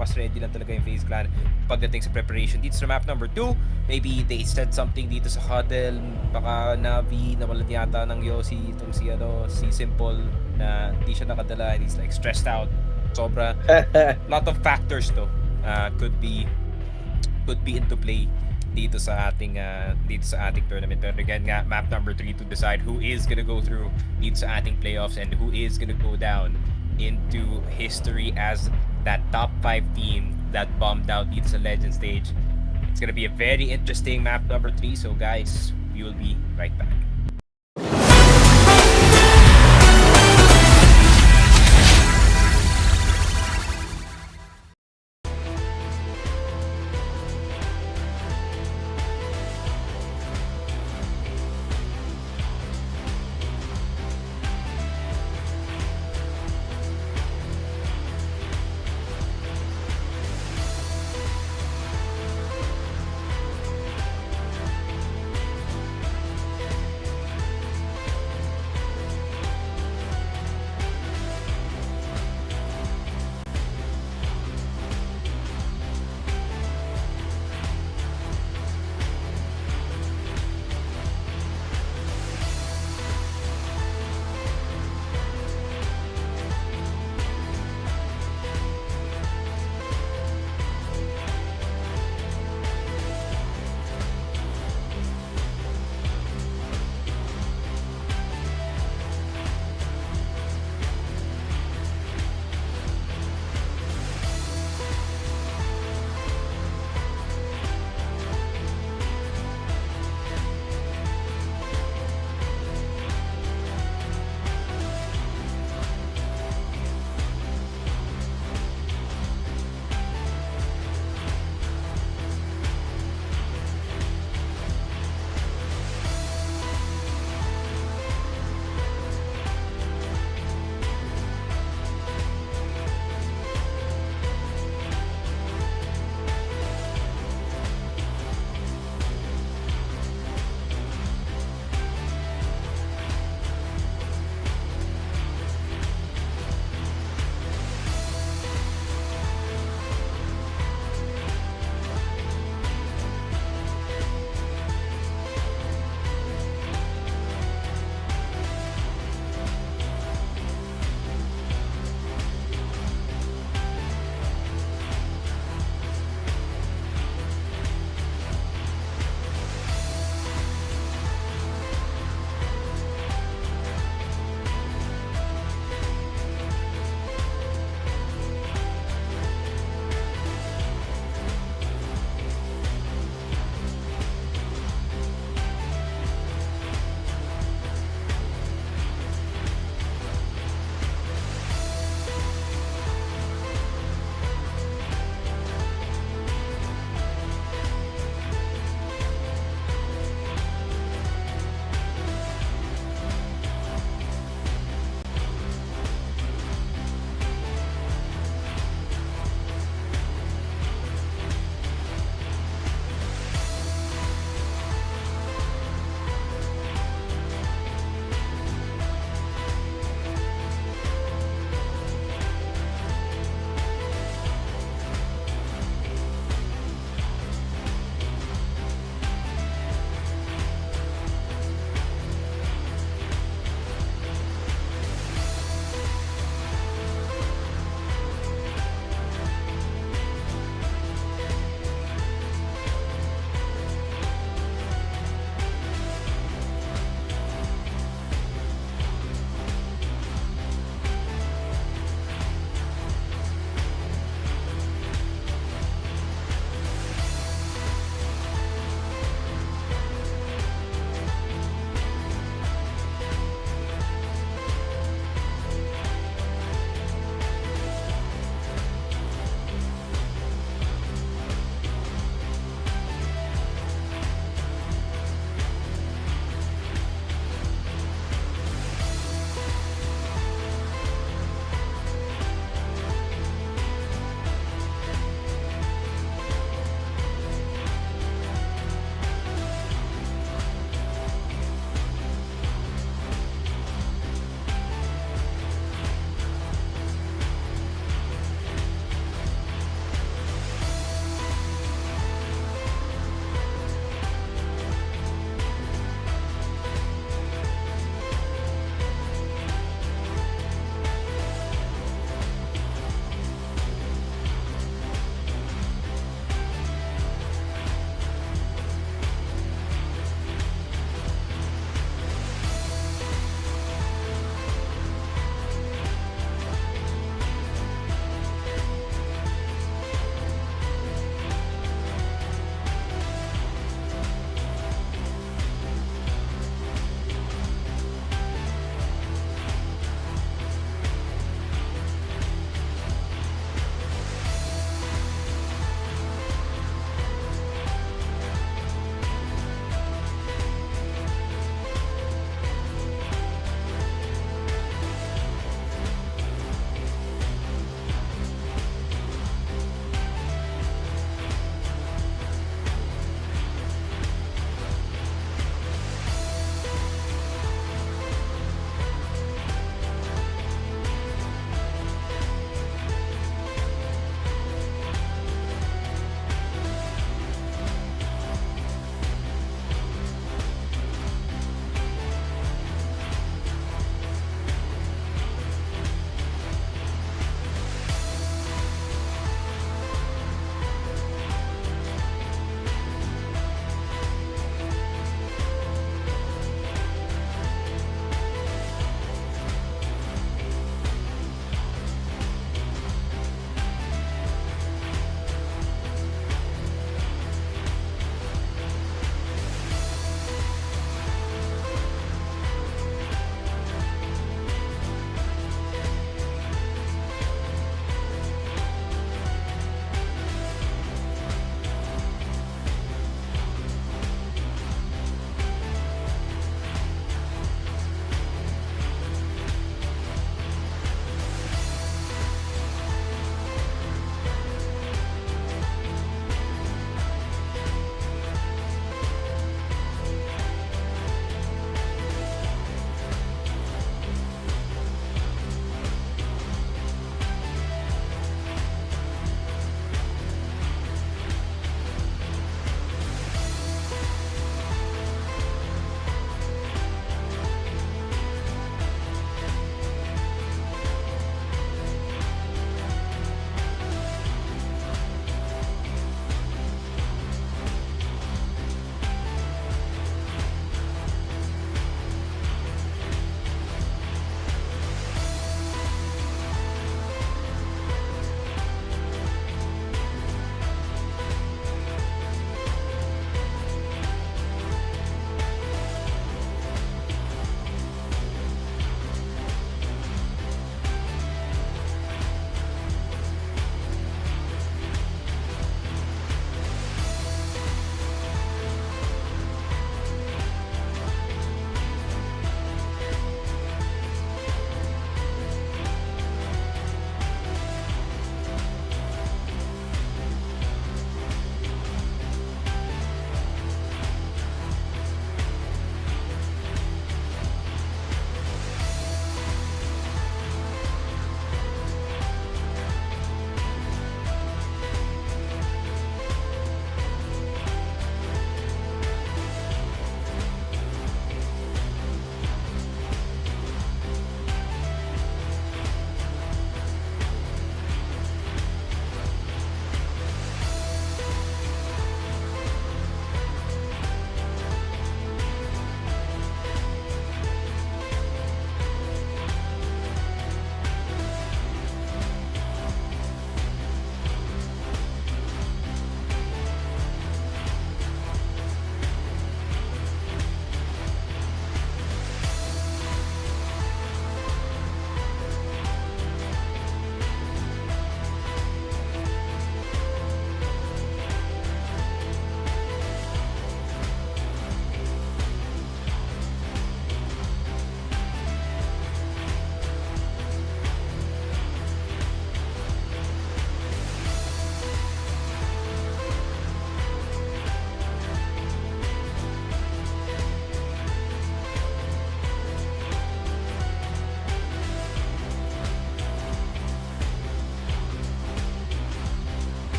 mas ready lang talaga yung FaZe Clan pagdating sa preparation dito sa map number 2. Maybe they said something dito sa huddle. Baka NaVi nawalan yata ng Yossi itong si Simple na hindi siya nakadala and he's like stressed out. Sobra. Lot of factors to could be into play dito sa ating tournament. Pero again nga, map number 3 to decide who is gonna go through dito sa ating playoffs and who is gonna go down into history as that top 5 team that bombed out dito sa legend stage. It's gonna be a very interesting map number 3. So guys, we will be right back.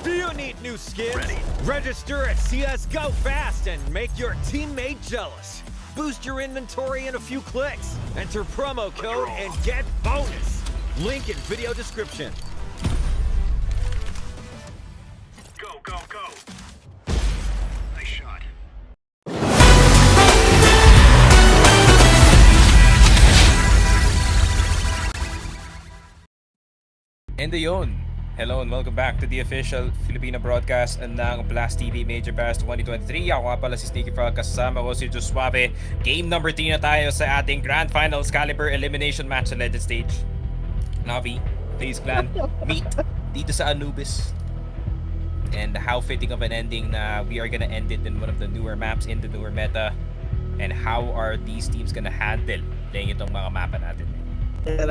Do you need new skins? Ready. Register at CSGO fast and make your teammate jealous. Boost your inventory in a few clicks. Enter promo code and get bonus. Link in video description. Go, go, go. Nice shot. And yun. Hello and welcome back to the official Filipino broadcast ng Blast TV Major Bash 2023. Ako nga pala si Sneaky Frog, kasama ko si Diyos Suave. Game number 3 na tayo sa ating Grand Finals Caliber Elimination Match sa Legend Stage. NaVi, FaZe Clan, meet dito sa Anubis. And how fitting of an ending na we are gonna end it in one of the newer maps in the newer meta. And how are these teams gonna handle playing itong mga mapa natin? And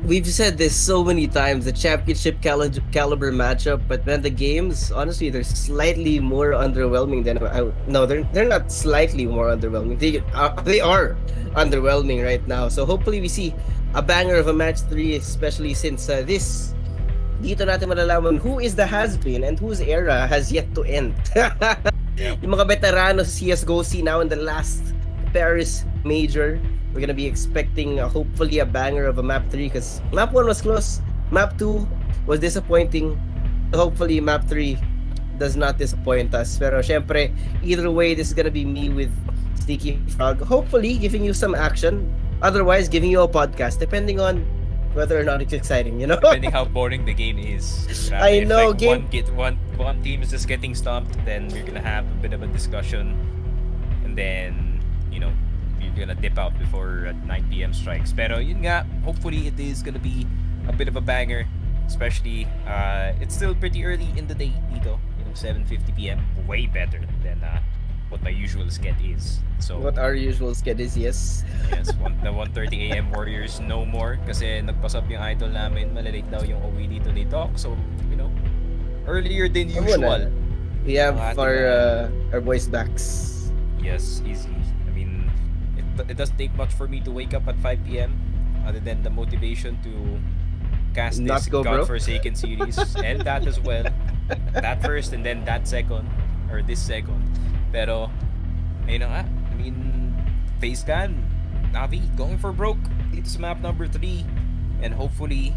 we've said this so many times, the championship caliber matchup, but then the games, honestly, they're slightly more underwhelming than no, they're not slightly more underwhelming. They are underwhelming right now. So hopefully we see a banger of a match 3, especially since dito natin malalaman who is the has-been and whose era has yet to end. Yung mga veterano sa CSGO scene now in the last Paris Major. We're gonna be expecting hopefully a banger of a map 3 because map 1 was close, map 2 was disappointing. Hopefully map 3 does not disappoint us. Pero syempre, either way, this is gonna be me with Sneaky Frog, hopefully giving you some action, otherwise giving you a podcast, depending on whether or not it's exciting, you know? Depending how boring the game is. I If, know, like, one team is just getting stomped, then we're gonna have a bit of a discussion, and then, you know, you're gonna dip out before 9 p.m. strikes. Pero yun nga, hopefully it is gonna be a bit of a banger, especially it's still pretty early in the day dito, you know, 7:50 p.m. way better than what my usual sked is. So What our usual sked is, yes. yes, the 1:30 a.m. Warriors no more kasi nagpasab yung idol namin, malalate daw yung uwi dito ni Doc. So, you know, earlier than usual. We have Ang our boys backs. Yes, easy. I mean, it doesn't take much for me to wake up at 5 p.m. other than the motivation to cast Not this go broke. godforsaken series and that as well. That first and then that second, or this second. Pero, ayun na nga. I mean, FaZe Clan, NaVi, going for broke. Dito sa map number 3. And hopefully,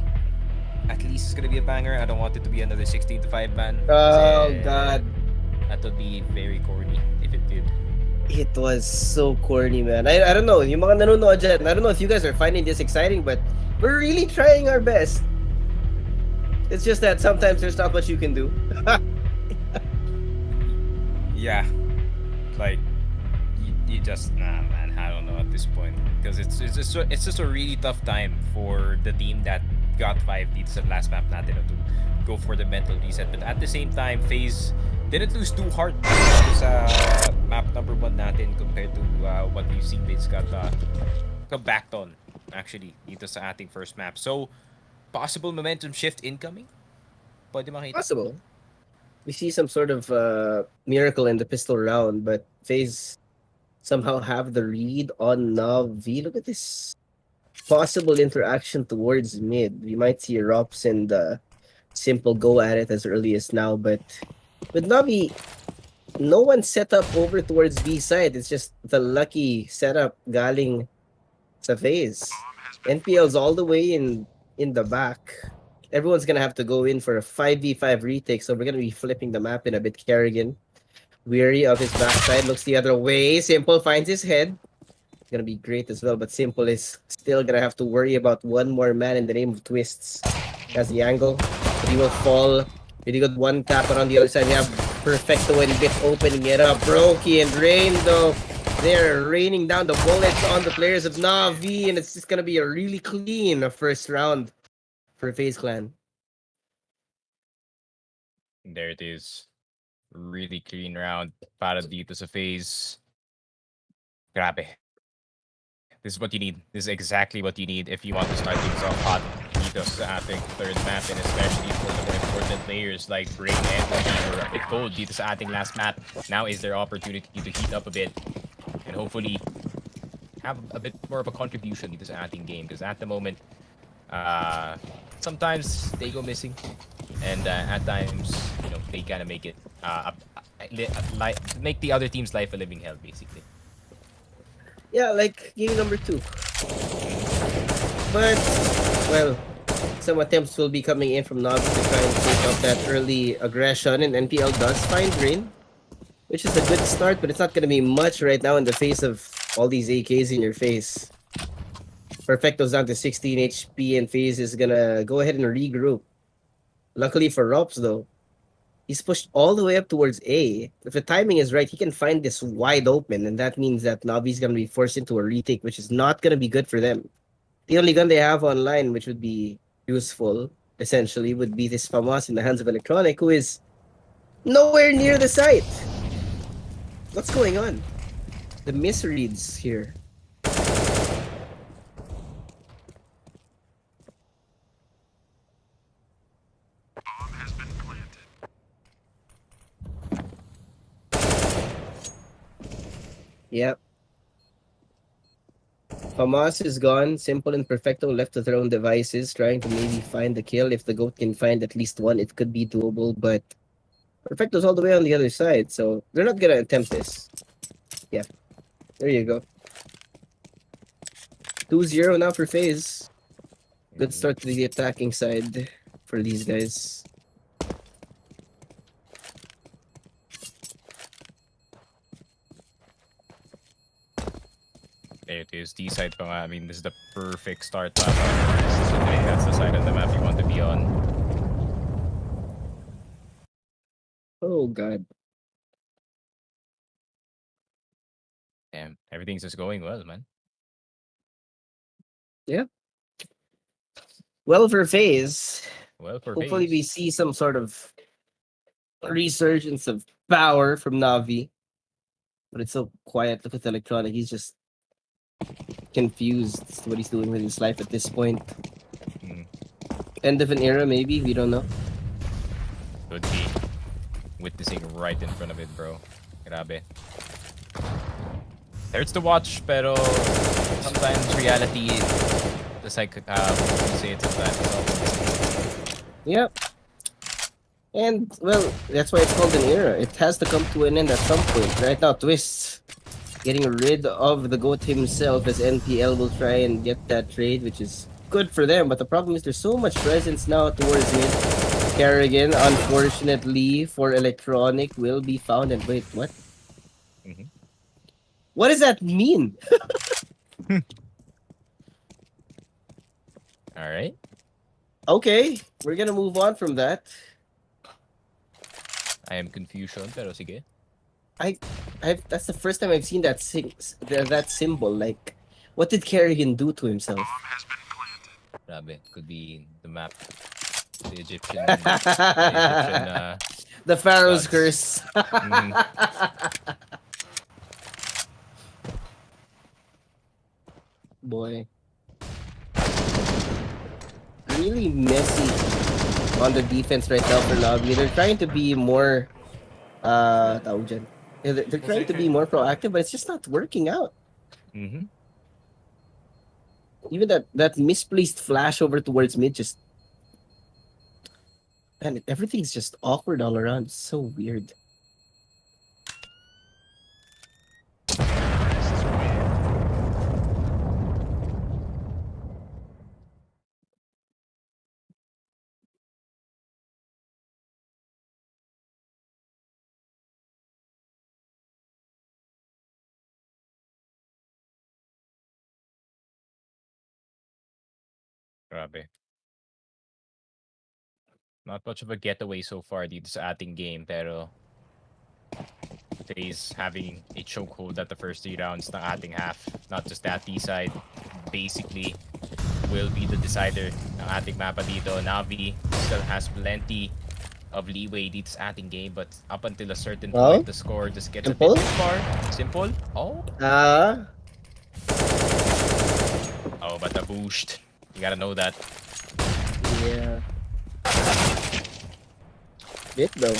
at least it's gonna be a banger. I don't want it to be another 16-5 ban. Oh, Kasi God. that would be very corny if it did. It was so corny, man. I don't know. Yung mga nanonood dyan, I don't know if you guys are finding this exciting, but we're really trying our best. It's just that sometimes there's not much you can do. Yeah. Like, you just, nah, man, I don't know at this point. Because it's just a really tough time for the team that got 5 dito sa last map natin to go for the mental reset. But at the same time, FaZe didn't lose too hard sa map number 1 natin compared to what we've seen FaZe got backed on, actually, dito sa ating first map. So, possible momentum shift incoming? Pwede makita. Possible. We see some sort of miracle in the pistol round, but FaZe somehow have the read on NaVi. Look at this possible interaction towards mid. We might see Rops and Simple go at it as early as now, but with NaVi, no one set up over towards B side. It's just the lucky setup galing sa FaZe. NPL's all the way in the back. Everyone's gonna have to go in for a 5v5 retake, so we're gonna be flipping the map in a bit. Kerrigan, weary of his backside, looks the other way. Simple finds his head. It's gonna be great as well, but Simple is still gonna have to worry about one more man in the name of Twists. Has the angle, but he will fall. Really good one tap around the other side. We have Perfecto and Bit opening it up. Brokey and Rain, though, they're raining down the bullets on the players of NaVi, and it's just gonna be a really clean first round for FaZe Clan. There it is. Really clean round para dito sa FaZe. Grabe. This is what you need. This is exactly what you need if you want to start things off hot dito sa ating third map, and especially for the more important players like Brain and who are cold dito sa ating last map. Now is their opportunity to heat up a bit and hopefully have a bit more of a contribution dito sa ating game, because at the moment, sometimes they go missing and at times, you know, they kind of make it make the other team's life a living hell, basically. Yeah, like game number 2. But, well, some attempts will be coming in from NaVi to try and take up that early aggression, and NPL does find Rain, which is a good start, but it's not going to be much right now in the face of all these AKs in your face. Perfecto's down to 16 HP, and FaZe is going to go ahead and regroup. Luckily for Rops, though, he's pushed all the way up towards A. If the timing is right, he can find this wide open, and that means that NaVi's going to be forced into a retake, which is not going to be good for them. The only gun they have online, which would be useful, essentially, would be this FAMAS in the hands of Electronic, who is nowhere near the site. What's going on? The misreads here. Bomb has been planted. Yep. FAMAS is gone. Simple and Perfecto left to their own devices, trying to maybe find the kill. If the GOAT can find at least one, it could be doable, but Perfecto's all the way on the other side, so they're not gonna attempt this. Yeah. There you go. 2-0 now for FaZe. Good start to the attacking side for these guys. There it is. D side pa nga. I mean, this is the perfect start map. That's the side of the map you want to be on. Oh god. Damn, everything's just going well, man. Well, for FaZe, Well, for hopefully FaZe. we see some sort of resurgence of power from NaVi. But it's so quiet. Look at the Electronic. He's just confused as to what he's doing with his life at this point. Mm, End of an era, maybe? We don't know. could be witnessing right in front of it, bro. Grabe. Hurts to watch, pero sometimes reality, just like you say it sometimes. Yep. And, well, that's why it's called an era. It has to come to an end at some point. Right now, Twist getting rid of the GOAT himself, as NPL will try and get that trade, which is good for them. But the problem is there's so much presence now towards mid. Kerrigan, unfortunately for Electronic, will be found. And wait, what? Mhm. What does that mean? All right. Okay, we're gonna move on from that. I am confusion, pero sige. That's the first time I've seen that that symbol. Like, what did Kerrigan do to himself? Bomb has been planted. Grabe. Could be the map. The Egyptian. The Egyptian The Pharaoh's gods. curse. Mhm. Boy. Really messy on the defense right now for NaVi. They're trying to be more tawag dyan. They're trying to be more proactive, but it's just not working out. Mhm. Even that misplaced flash over towards mid just, and everything's just awkward all around. It's so weird. Grabe. Not much of a getaway so far dito sa ating game, pero FaZe having a chokehold at the first 3 rounds ng ating half. Not just that, D side basically will be the decider ng ating mapa dito. NaVi still has plenty of leeway dito sa ating game, but up until a certain point, the score just gets Simple? a bit too far. Simple? Oh, but the boost. You gotta know that. Yeah. Bit though.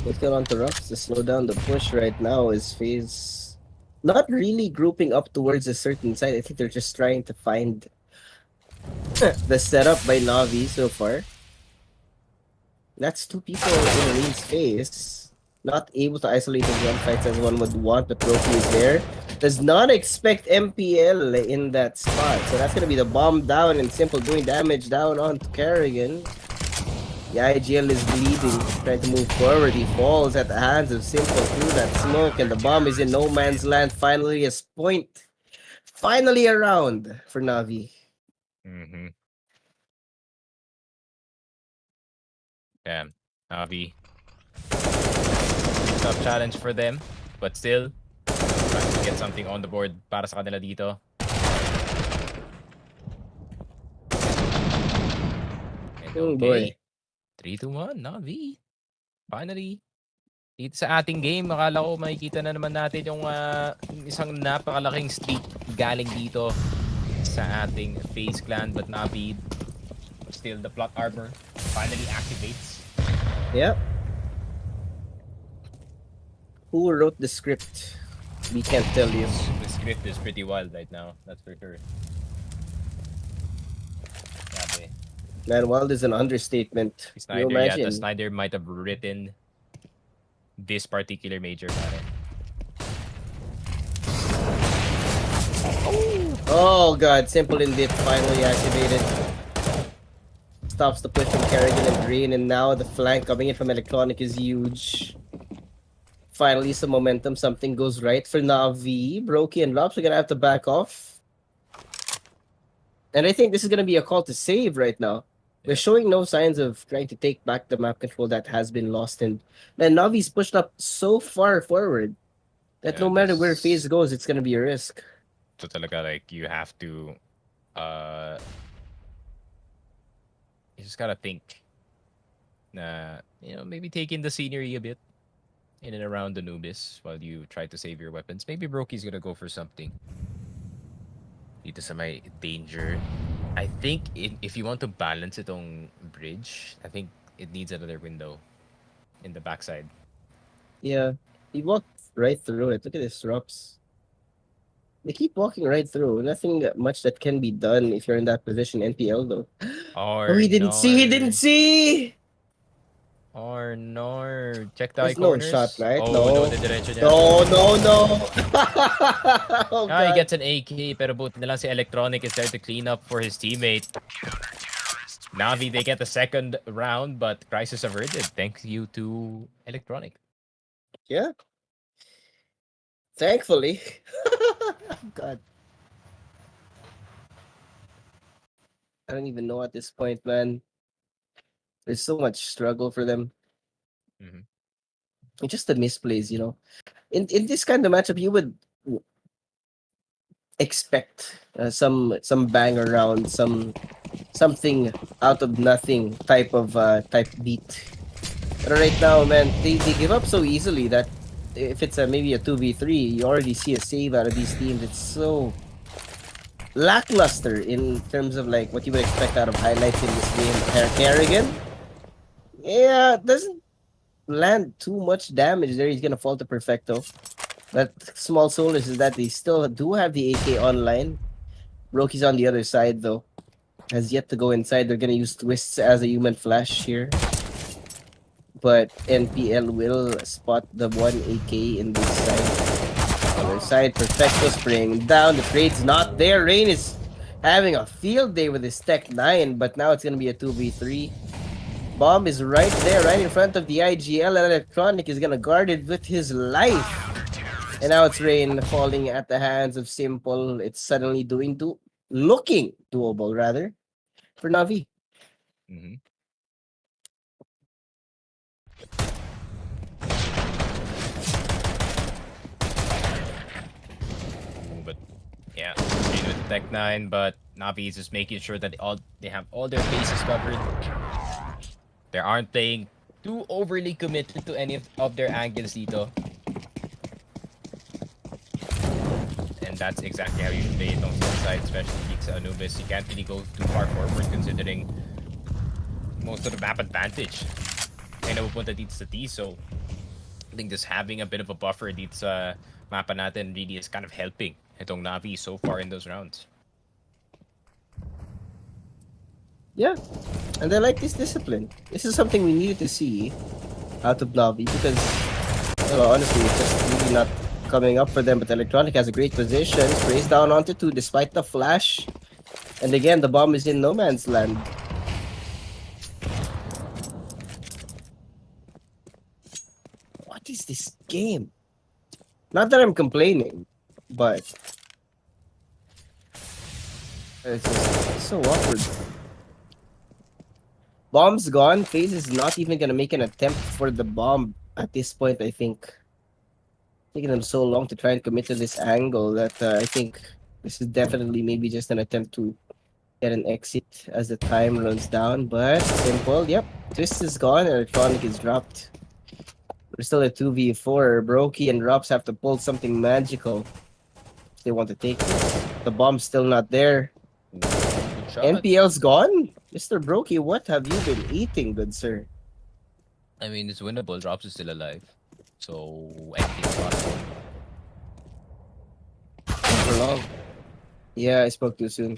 Let's get on to Rux to slow down the push right now. Is FaZe not really grouping up towards a certain side? I think they're just trying to find the setup by NaVi so far. That's two people in Reed's face. Not able to isolate his gunfights as one would want, but Roki is there. Does not expect MPL in that spot. So that's going to be the bomb down and Simple doing damage down onto Kerrigan. The IGL is bleeding, trying to move forward. He falls at the hands of Simple through that smoke, and the bomb is in no man's land. Finally, a point. Finally around for NaVi. Mm-hmm. Yeah, NaVi. Tough challenge for them, but still trying to get something on the board para sa kanila dito. And Oh okay, boy. 3-1, NaVi. Finally, dito sa ating game, akala ko makikita na naman natin yung isang napakalaking streak galing dito sa ating FaZe clan, but NaVi, still the plot armor finally activates. Yep. Who wrote the script? We can't tell you. The script is pretty wild right now, that's for sure. Grabe. Man, wild is an understatement. You Snyder, imagine? Snyder might have written this particular major, pare. Oh god, Simple in dip finally activated. Stops the push from Kerrigan and Green, and now the flank coming in from Electronic is huge. Finally, some momentum, something goes right for NaVi. Brokey and Lops are gonna have to back off. And I think this is gonna be a call to save right now. We're showing no signs of trying to take back the map control that has been lost. And man, NaVi's pushed up so far forward that Yeah, no matter where this- FaZe goes, it's gonna be a risk. So talaga, like, you have to you just gotta think na, maybe take in the scenery a bit in and around the Nubis while you try to save your weapons. Maybe Brokey's gonna go for something dito sa may danger. I think if you want to balance itong bridge, I think it needs another window in the backside. Yeah, he walked right through it. Look at this, Rups. They keep walking right through. Nothing much that can be done if you're in that position. NPL though. Or Oh, he didn't see. He didn't see. Or no. Check the There's eye no corners. shot, right? Oh, No. no, diretso niya. No, no, no. Oh, He God. gets an AK, pero buti na lang si Electronic is there to clean up for his teammate. NaVi, they get the second round, but crisis averted. Thank you to Electronic. Yeah. Thankfully. God. I don't even know at this point, man. There's so much struggle for them. Mhm. It's just the misplays, In this kind of matchup, you would expect some bang around, something out of nothing type beat. But right now, man, they give up so easily that if it's maybe a 2v3, you already see a save out of these teams. It's so lackluster in terms of like what you would expect out of highlights in this game. Kerrigan, yeah, doesn't land too much damage there. He's gonna fall to Perfecto. But small solace is that they still do have the AK online. Roki's on the other side though. Has yet to go inside. They're gonna use twists as a human flash here. But NPL will spot the one AK in this side. Other side, Perfecto spraying down. The trade's not there. Rain is having a field day with his Tech 9, but now it's gonna be a 2v3. Bomb is right there, right in front of the IGL. Electronic is gonna guard it with his life. And now it's Rain falling at the hands of Simple. It's suddenly looking doable rather for NaVi. Mm-hmm. But yeah, Rain with the Tech 9, but NaVi is just making sure that they have all their bases covered. They aren't playing too overly committed to any of their angles dito. And that's exactly how you should play it on the side, especially dito sa Anubis. You can't really go too far forward considering most of the map advantage ay napupunta dito sa T. So I think just having a bit of a buffer dito sa mapa natin really is kind of helping itong NaVi so far in those rounds. Yeah, and I like this discipline. This is something we needed to see out of NaVi because, well, honestly, it's just really not coming up for them. But Electronic has a great position. Sprays down onto 2 despite the flash. And again, the bomb is in no man's land. What is this game? Not that I'm complaining, but it's just so awkward. Bomb's gone. FaZe is not even gonna make an attempt for the bomb at this point, I think. Taking them so long to try and commit to this angle that I think this is definitely maybe just an attempt to get an exit as the time runs down. But simple, yep. Twist is gone, Electronic is dropped. We're still at 2v4. Brokey and Drops have to pull something magical if they want to take this. The bomb's still not there. Good shot. NPL's gone? Mr. Brokey, what have you been eating, good sir? I mean, it's winnable. Drops is still alive. So, anything's possible. For long. Yeah, I spoke too soon.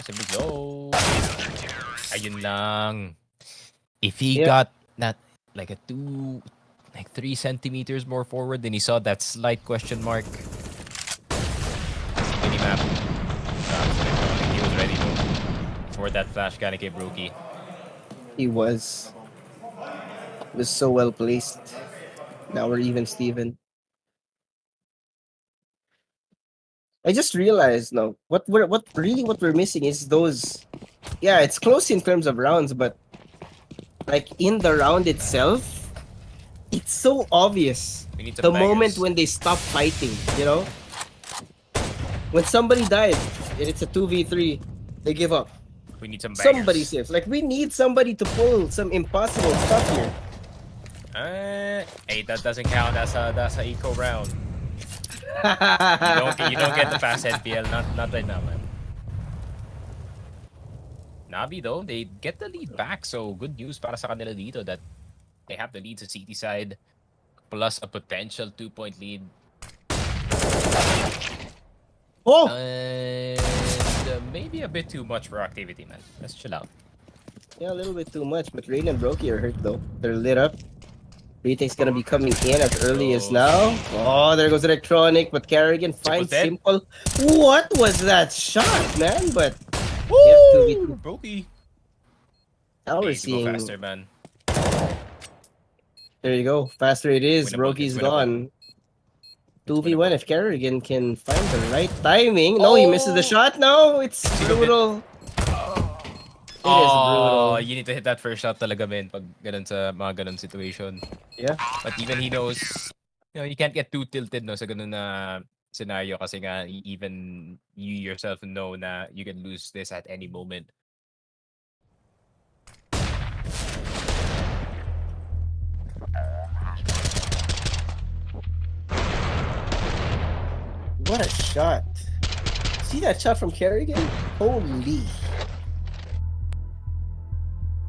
Simple go. Ayun lang. If he Yeah. got that, like a 3 centimeters more forward, then he saw that slight question mark. Minimap. He was ready for that flash kind of gave Brokey. He was so well placed. Now we're even, Steven. I just realized now what we're missing is those. Yeah, it's close in terms of rounds, but like in the round itself, it's so obvious We need some the bangers. moment when they stop fighting. You know, when somebody died and it's a 2v3, they give up. We need some bangers. Somebody saves. Like we need somebody to pull some impossible stuff here. Hey, that doesn't count. That's a eco round. You don't get the fast NPL. Not right now, man. NaVi though, they get the lead back. So good news para sa kanila dito that they have the lead sa CT side plus a potential 2-point lead. Oh, And maybe a bit too much for activity, man. Let's chill out. yeah, a little bit too much. But Rain and Brokey are hurt though. They're lit up. Retake's gonna be coming in as early as now. Oh, there goes Electronic, but Carrigan finds dead. Simple. What was that shot, man? But Woo! yeah, 2v2. Brokey. Now we're Need to go seeing. faster, man. There you go. Faster it is. Winnable, Brokey's it's winnable. gone. 2v1 if Carrigan can find the right timing. No, he misses the shot. No, it's brutal. It is Oh, brutal. you need to hit that first shot talaga, man, pag ganun sa mga ganun situation. Yeah. But even he knows, you can't get too tilted no sa ganun na scenario kasi nga even you yourself know na you can lose this at any moment. What a shot. See that shot from Carrigan? Holy.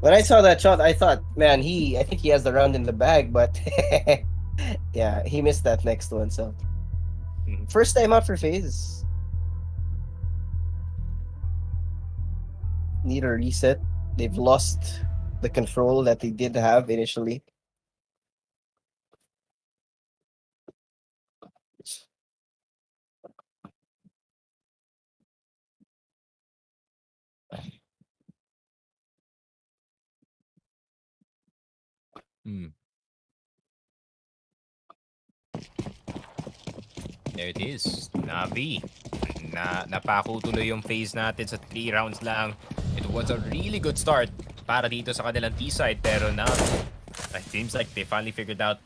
When I saw that shot, I thought, man, I think he has the round in the bag, but yeah, he missed that next one. So first time out for FaZe. Need a reset. They've lost the control that they did have initially. There it is. NaVi. Napako tuloy yung phase natin sa 3 rounds lang. It was a really good start para dito sa kanilang T-side. Pero now, it seems like they finally figured out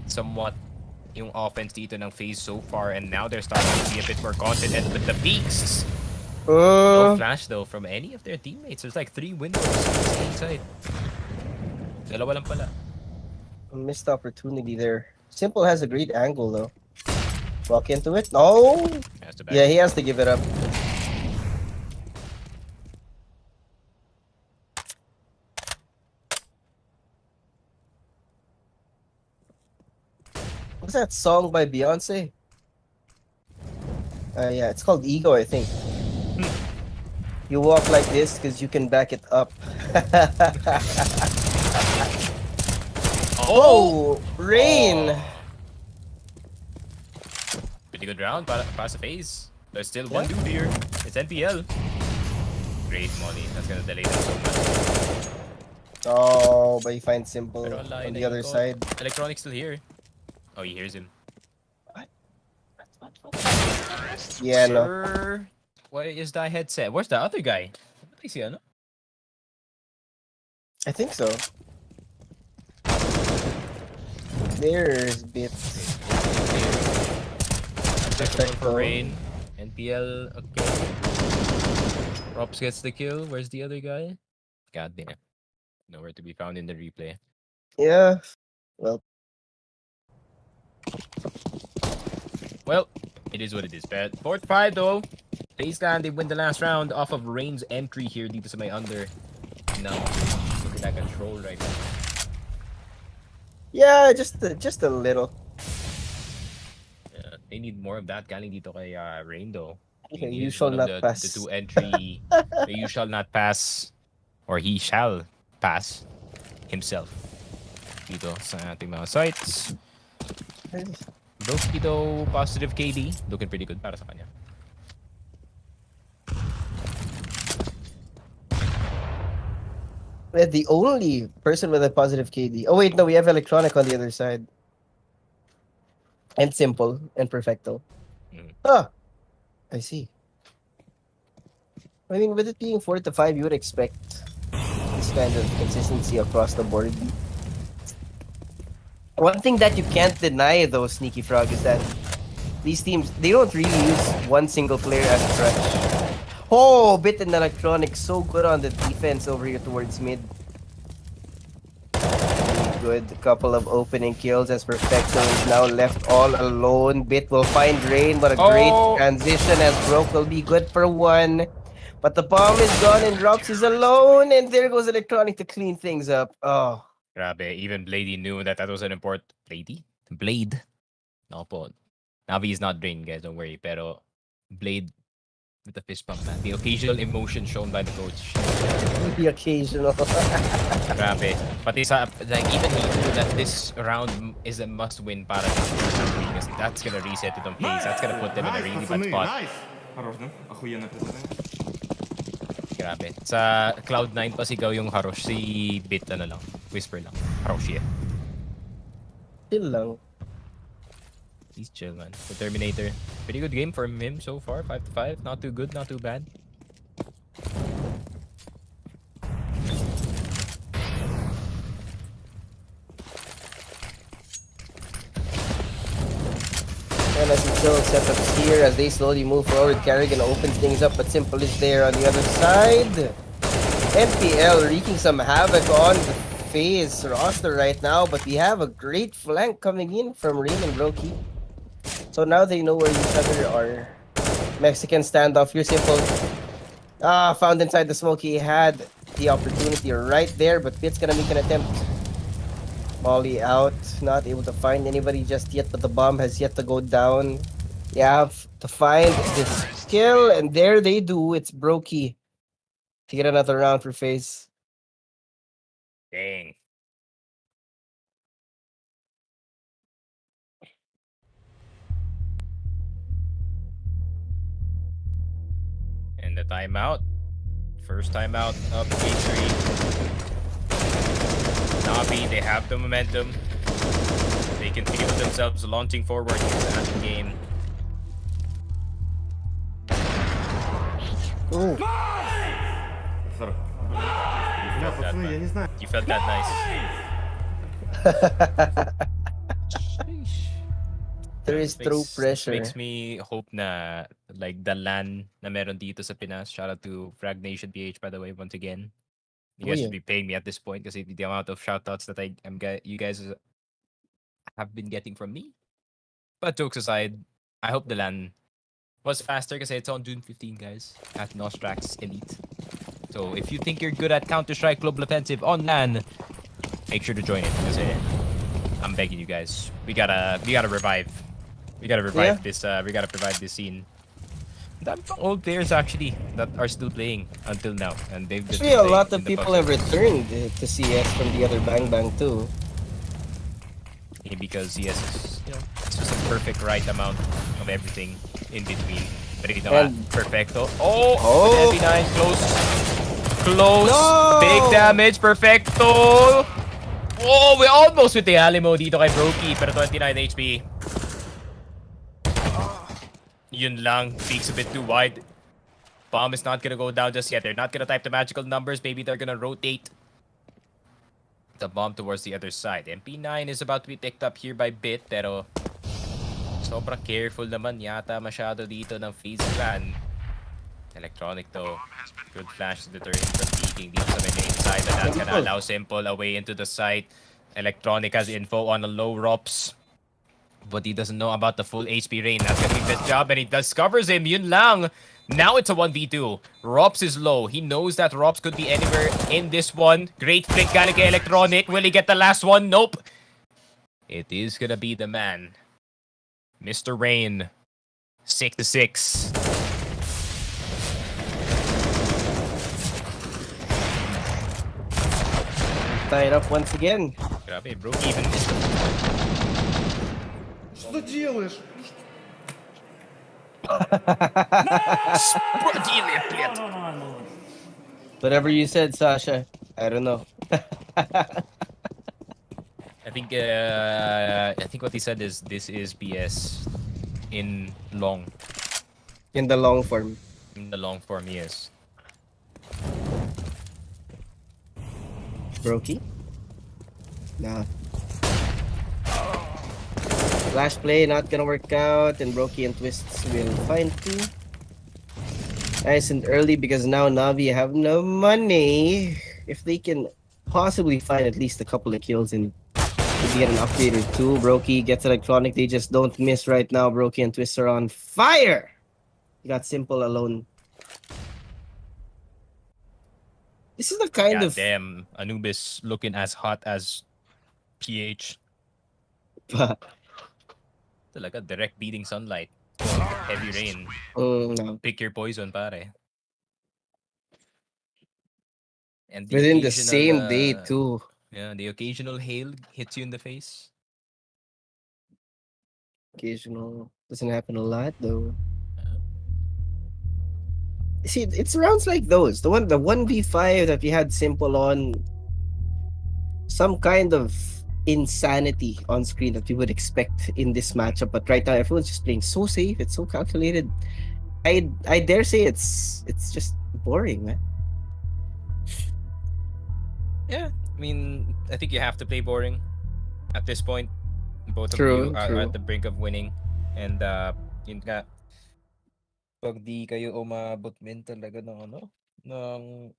somewhat yung offense dito ng phase so far. And now they're starting to be a bit more confident with the peaks. No flash though from any of their teammates. There's like 3 windows on the side. Dalawa lang pala. Missed opportunity there. Simple has a great angle though. Walk into it. No. Yeah, he has to give it up. What's that song by Beyonce? Yeah, it's called Ego, I think. You walk like this because you can back it up. Oh, Rain. Pretty good round, pass the FaZe. There's still one dude here. It's NPL. Great money. That's gonna delay them so much. Oh, but he finds Simple Pero on the other side. Electronic still here. Oh, he hears him. Yeah, no. Sir, why is that headset? Where's the other guy? I see, ano? I think so. There's bits. Perfect for Rain. NPL, okay. Props gets the kill. Where's the other guy? God damn. Nowhere to be found in the replay. Yeah. Well, Well, it is what it is. But 4-5 though. FaZe Clan, they win the last round off of Rain's entry here dito sa may under. Now, looking at control right now. yeah, just a little. Yeah, they need more of that galing dito kay Rain though. Okay, He you is shall one of not pass. The two entry. You shall not pass, or he shall pass himself dito sa ating mga sites. Broski though, positive KD. Looking pretty good para sa kanya. We're the only person with a positive KD. Oh wait, no, we have Electronic on the other side. And Simple and Perfecto. Ah, I see. I mean, with it being 4-5, you would expect this kind of consistency across the board. One thing that you can't deny, though, Sneaky Frog, is that these teams, they don't really use one single player as a crutch. Oh, Bit and Electronic, so good on the defense over here towards mid. Really good. A couple of opening kills as Perfecto is now left all alone. Bit will find Rain, but a great transition as Broke will be good for one. But the bomb is gone and Drops is alone, and there goes Electronic to clean things up. Oh. Grabe, even Bladey knew that was an important... Blade? No po. NaVi is not drained, guys, don't worry. Pero Blade with the fist pump, man. The occasional emotion shown by the coach. The occasional. Grabe. Pati sa... Like, even he knew that this round is a must-win para because that's gonna reset it on pace. That's gonna put them in a really bad spot. Nice. Хорош, да? Охуенно предложение. Grabe. Sa Cloud9 pa sigaw yung Harosh. Si Bit, ano lang. Whisper lang. Harosh, yeah. Chill lang. He's chill, man. The Terminator. Pretty good game from him so far. 5-5. Not too good, not too bad. And as we show setups here, as they slowly move forward, Carrigan opens things up, but Simple is there on the other side. NPL wreaking some havoc on the FaZe roster right now, but we have a great flank coming in from Reem and Brokey. So now they know where each other are. Mexican standoff, here Simple. Ah, found inside the smoke. He had the opportunity right there, but Bit's gonna make an attempt. Molly out, not able to find anybody just yet, but the bomb has yet to go down. You have to find this kill, and there they do. It's Brokey to get another round for FaZe. Dang. And the timeout. First timeout of game 3. NaVi, they have the momentum. They can feel themselves launching forward in the game. Ooh. Бля, пацаны, я не знаю. You felt that nice. There is true pressure. Makes me hope na like the LAN na meron dito sa Pinas. Shout out to Frag Nation PH, by the way, once again. You guys should be paying me at this point because the amount of shoutouts that you guys have been getting from me. But jokes aside, I hope the LAN was faster because it's on June 15, guys, at Nostrax Elite. So if you think you're good at Counter-Strike Global Offensive on LAN, make sure to join it because I'm begging you guys. We gotta revive. We gotta revive this. We gotta revive this scene. Dami pang old players actually that are still playing until now, and they've been Actually, a playing lot in of the people PUBG. have returned to CS from the other Bang Bang too. Maybe because CS is, it's just a perfect right amount of everything in between. Pero ito nga, And- perfecto. Oh! Oh! With NaVi9, close. Close. No! Big damage, perfecto! Oh, we're almost with the Alamo dito kay Brokey, pero 29 HP. Yun lang, peaks a bit too wide. Bomb is not gonna go down just yet. They're not gonna type the magical numbers. Maybe they're gonna rotate the bomb towards the other side. MP9 is about to be picked up here by Bit, pero sobrang careful naman yata masyado dito ng FaZe clan. Electronic though. Good flash to deter him from peeking dito sa main side, and that's gonna allow Simple away into the site. Electronic has info on a low Rops, but he doesn't know about the full HP rain. That's gonna be Bit's job, and he discovers him. Yun lang. Now it's a 1v2. Rops is low. He knows that Rops could be anywhere in this one. Great flick galing kay Electronic. Will he get the last one? Nope. It is gonna be the man, Mr. Rain. 6-6. Tied up once again. Grabe, bro. Even missed. Что ты делаешь? Whatever you said, Sasha. I don't know. I think what he said is this is BS in long. In the long form. In the long form, yes. Brokey? Nah. Flash play not gonna work out, and Brokey and Twists will find two. Nice and early because now NaVi have no money. If they can possibly find at least a couple of kills and maybe get an upgrade or two, Brokey gets Electronic. They just don't miss right now. Brokey and Twists are on fire. You got Simple alone. This is the kind of Damn, Anubis looking as hot as PH. Talaga direct beating sunlight. Heavy rain. no. Pick your poison, pare. And Within the occasional, same day too. Yeah, the occasional hail hits you in the face. Occasional doesn't happen a lot though. See, it's rounds like those. The 1v5 that we had Simple on, some kind of insanity on screen that we would expect in this matchup. But right now, everyone's just playing so safe. It's so calculated. I dare say it's just boring, man. Yeah, I mean, I think you have to play boring at this point. Both True, of you are true. at the brink of winning, and yun nga, pag di kayo umabot min talaga ng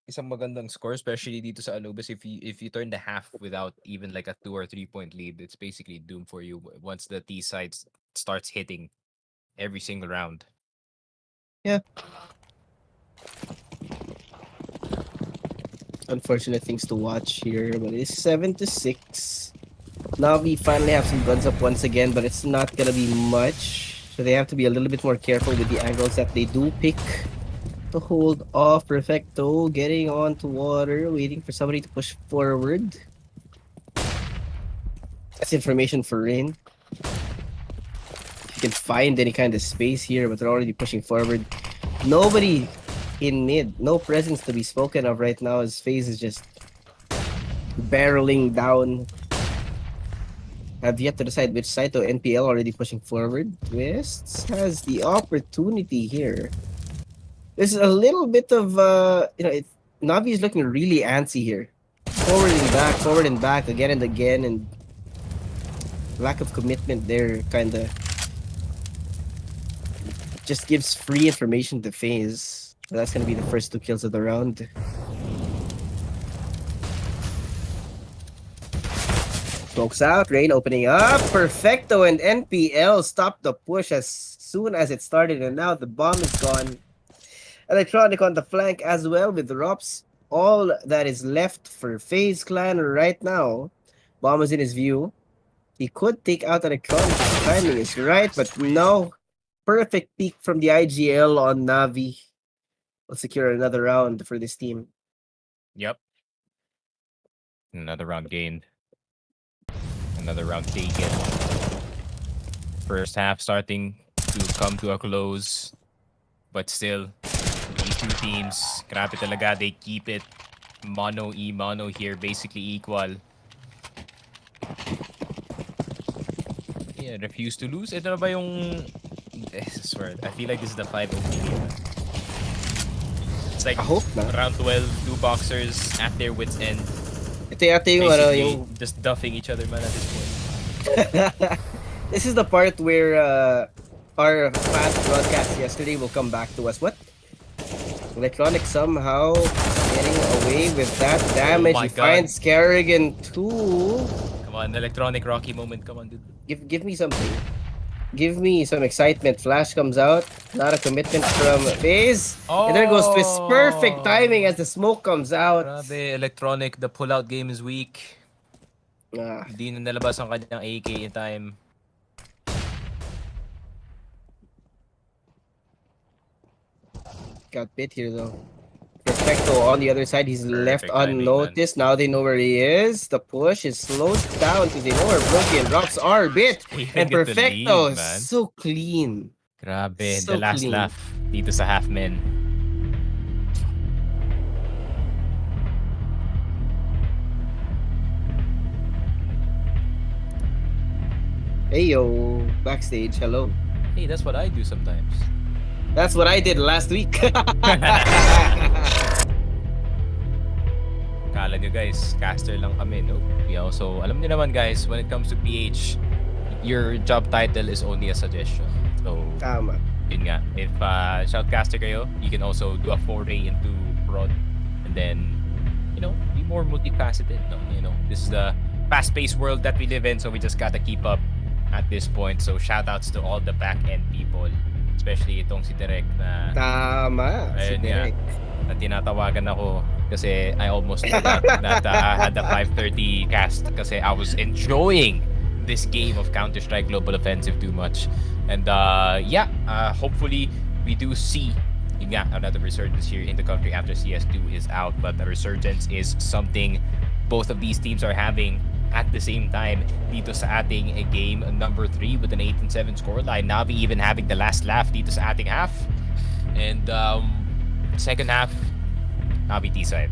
isang magandang score, especially dito sa Anubis, if you turn the half without even like a 2 or 3 point lead, it's basically doomed for you once the T side starts hitting every single round. Yeah. Unfortunate things to watch here, but it's 7-6. NaVi finally have some guns up once again, but it's not gonna be much. So they have to be a little bit more careful with the angles that they do pick to hold off. Perfecto getting onto water, waiting for somebody to push forward. That's information for Rain. If you can find any kind of space here, but they're already pushing forward. Nobody in mid, no presence to be spoken of right now as FaZe is just barreling down. Have yet to decide which side, though. NPL already pushing forward. Twists has the opportunity here. There's a little bit of NaVi is looking really antsy here. Forward and back, again and again, and lack of commitment there kinda just gives free information to FaZe. That's gonna be the first 2 kills of the round. Smokes out, Rain opening up. Perfecto, and NPL stopped the push as soon as it started, and now the bomb is gone. Electronic on the flank as well with Rops. All that is left for FaZe Clan right now. Bomb is in his view. He could take out Electronic. The timing is right, but no. perfect peak from the IGL on NaVi will secure another round for this team. Yep. Another round gained. Another round taken. First half starting to come to a close. But still, these two teams, grabe talaga, they keep it mono here, basically equal. Yeah, refuse to lose. Ito na ba yung... I swear, I feel like this is the 5-0 game. It's like I hope not. round 12, two boxers at their wits' end. Ito yata yung ano, Basically, yung just duffing each other man at this point. this is the part where our fast broadcast yesterday will come back to us. What? Electronic somehow getting away with that damage. my He God. finds Kerrigan too. Come on, electronic Rocky moment. Come on, dude. Give me something. Give me some excitement. Flash comes out. Not a commitment from FaZe. And there goes Twist. Perfect timing as the smoke comes out. Grabe, electronic. The pull-out game is weak. Ah, Hindi na nalabas ang kanyang AK in time. got bit here though. Perfecto on the other side. He's left Perfect timing, unnoticed. Now they know where he is. The push is slowed down because they know where Brookie and Rocks are bit. Even And get the Perfecto lead, is man. so clean. Grabe, So the last clean. laugh dito sa half men. Hey yo, backstage. Hello. Hey, that's what I do sometimes. That's what I did last week. Kala nyo guys, caster lang kami, no? We also, alam nyo naman guys, when it comes to PH, your job title is only a suggestion. So, Tama. yun nga. If shoutcaster kayo, you can also do a foray into prod and then, you know, be more multifaceted, no? You know, this is the fast-paced world that we live in, so we just gotta keep up at this point. So, shoutouts to all the back-end people, especially itong si Derek na Tama. Si ayun nga, Derek. na tinatawagan ako kasi I almost forgot that I had the 5:30 cast kasi I was enjoying this game of Counter-Strike Global Offensive too much. And hopefully we do see yun nga, another resurgence here in the country after CS2 is out, but the resurgence is something both of these teams are having at the same time dito sa ating game number 3 with an 8-7 scoreline. NaVi even having the last laugh dito sa ating half. And second half, NaVi T-side.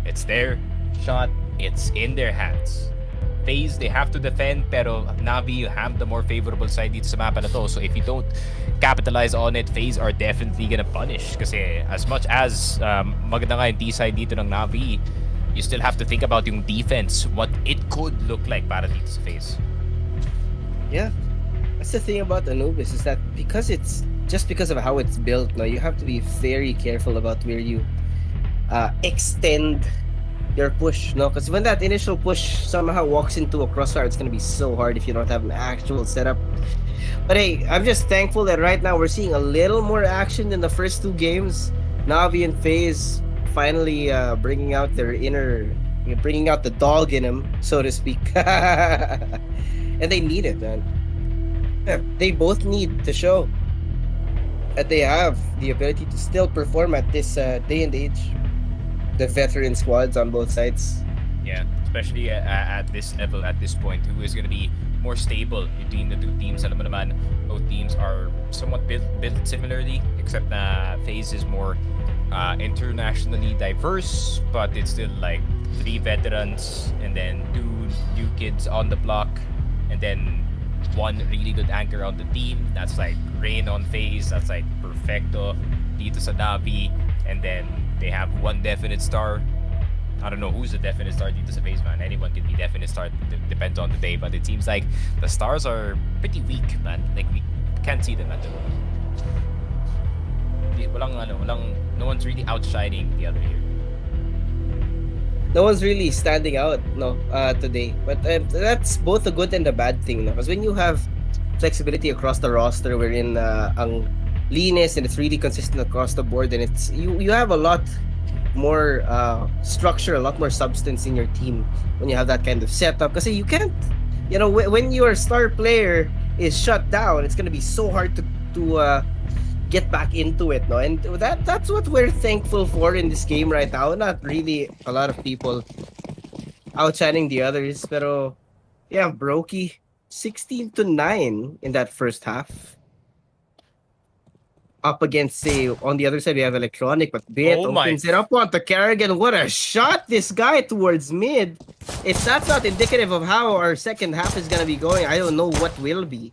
It's their shot. It's in their hands. FaZe, they have to defend, pero NaVi have the more favorable side dito sa mapa na to. So if you don't capitalize on it, FaZe are definitely gonna punish. Kasi as much as maganda nga yung T-side dito ng NaVi, you still have to think about yung defense, what it could look like para dito sa FaZe. Yeah. That's the thing about Anubis is that because of how it's built now, you have to be very careful about where you extend your push, no? Because when that initial push somehow walks into a crossfire, it's gonna be so hard if you don't have an actual setup. But hey, I'm just thankful that right now we're seeing a little more action than the first two games. NaVi and FaZe finally bringing out the dog in them, so to speak. And they need it, man. Yeah, they both need to show that they have the ability to still perform at this day and age. The veteran squads on both sides. Yeah, especially at this level, at this point, who is going to be more stable between the two teams. Alam mo naman, both teams are somewhat built similarly, except na FaZe is more internationally diverse, but it's still like 3 veterans and then 2 new kids on the block, and then 1 really good anchor on the team. That's like Rain on FaZe, that's like Perfecto dito sa NaVi, and then they have 1 definite star. I don't know who's the definite star dito sa FaZe, man. Anyone can be definite star, depends on the day, but it seems like the stars are pretty weak, man. Like we can't see them at the moment. No one's really outshining the other here. No one's really standing out, today. But that's both a good and a bad thing, no? Because when you have flexibility across the roster, wherein ang linis and it's really consistent across the board, and it's you have a lot more structure, a lot more substance in your team when you have that kind of setup. Because you can't, when your star player is shut down, it's gonna be so hard to to get back into it, no? And that's what we're thankful for in this game right now. Not really a lot of people outshining the others, pero yeah, Brokey 16-9 in that first half. Up against, say, on the other side, we have Electronic, but Bit Oh my. opens it up onto Kerrigan. What a shot this guy towards mid. If that's not indicative of how our second half is going to be going, I don't know what will be.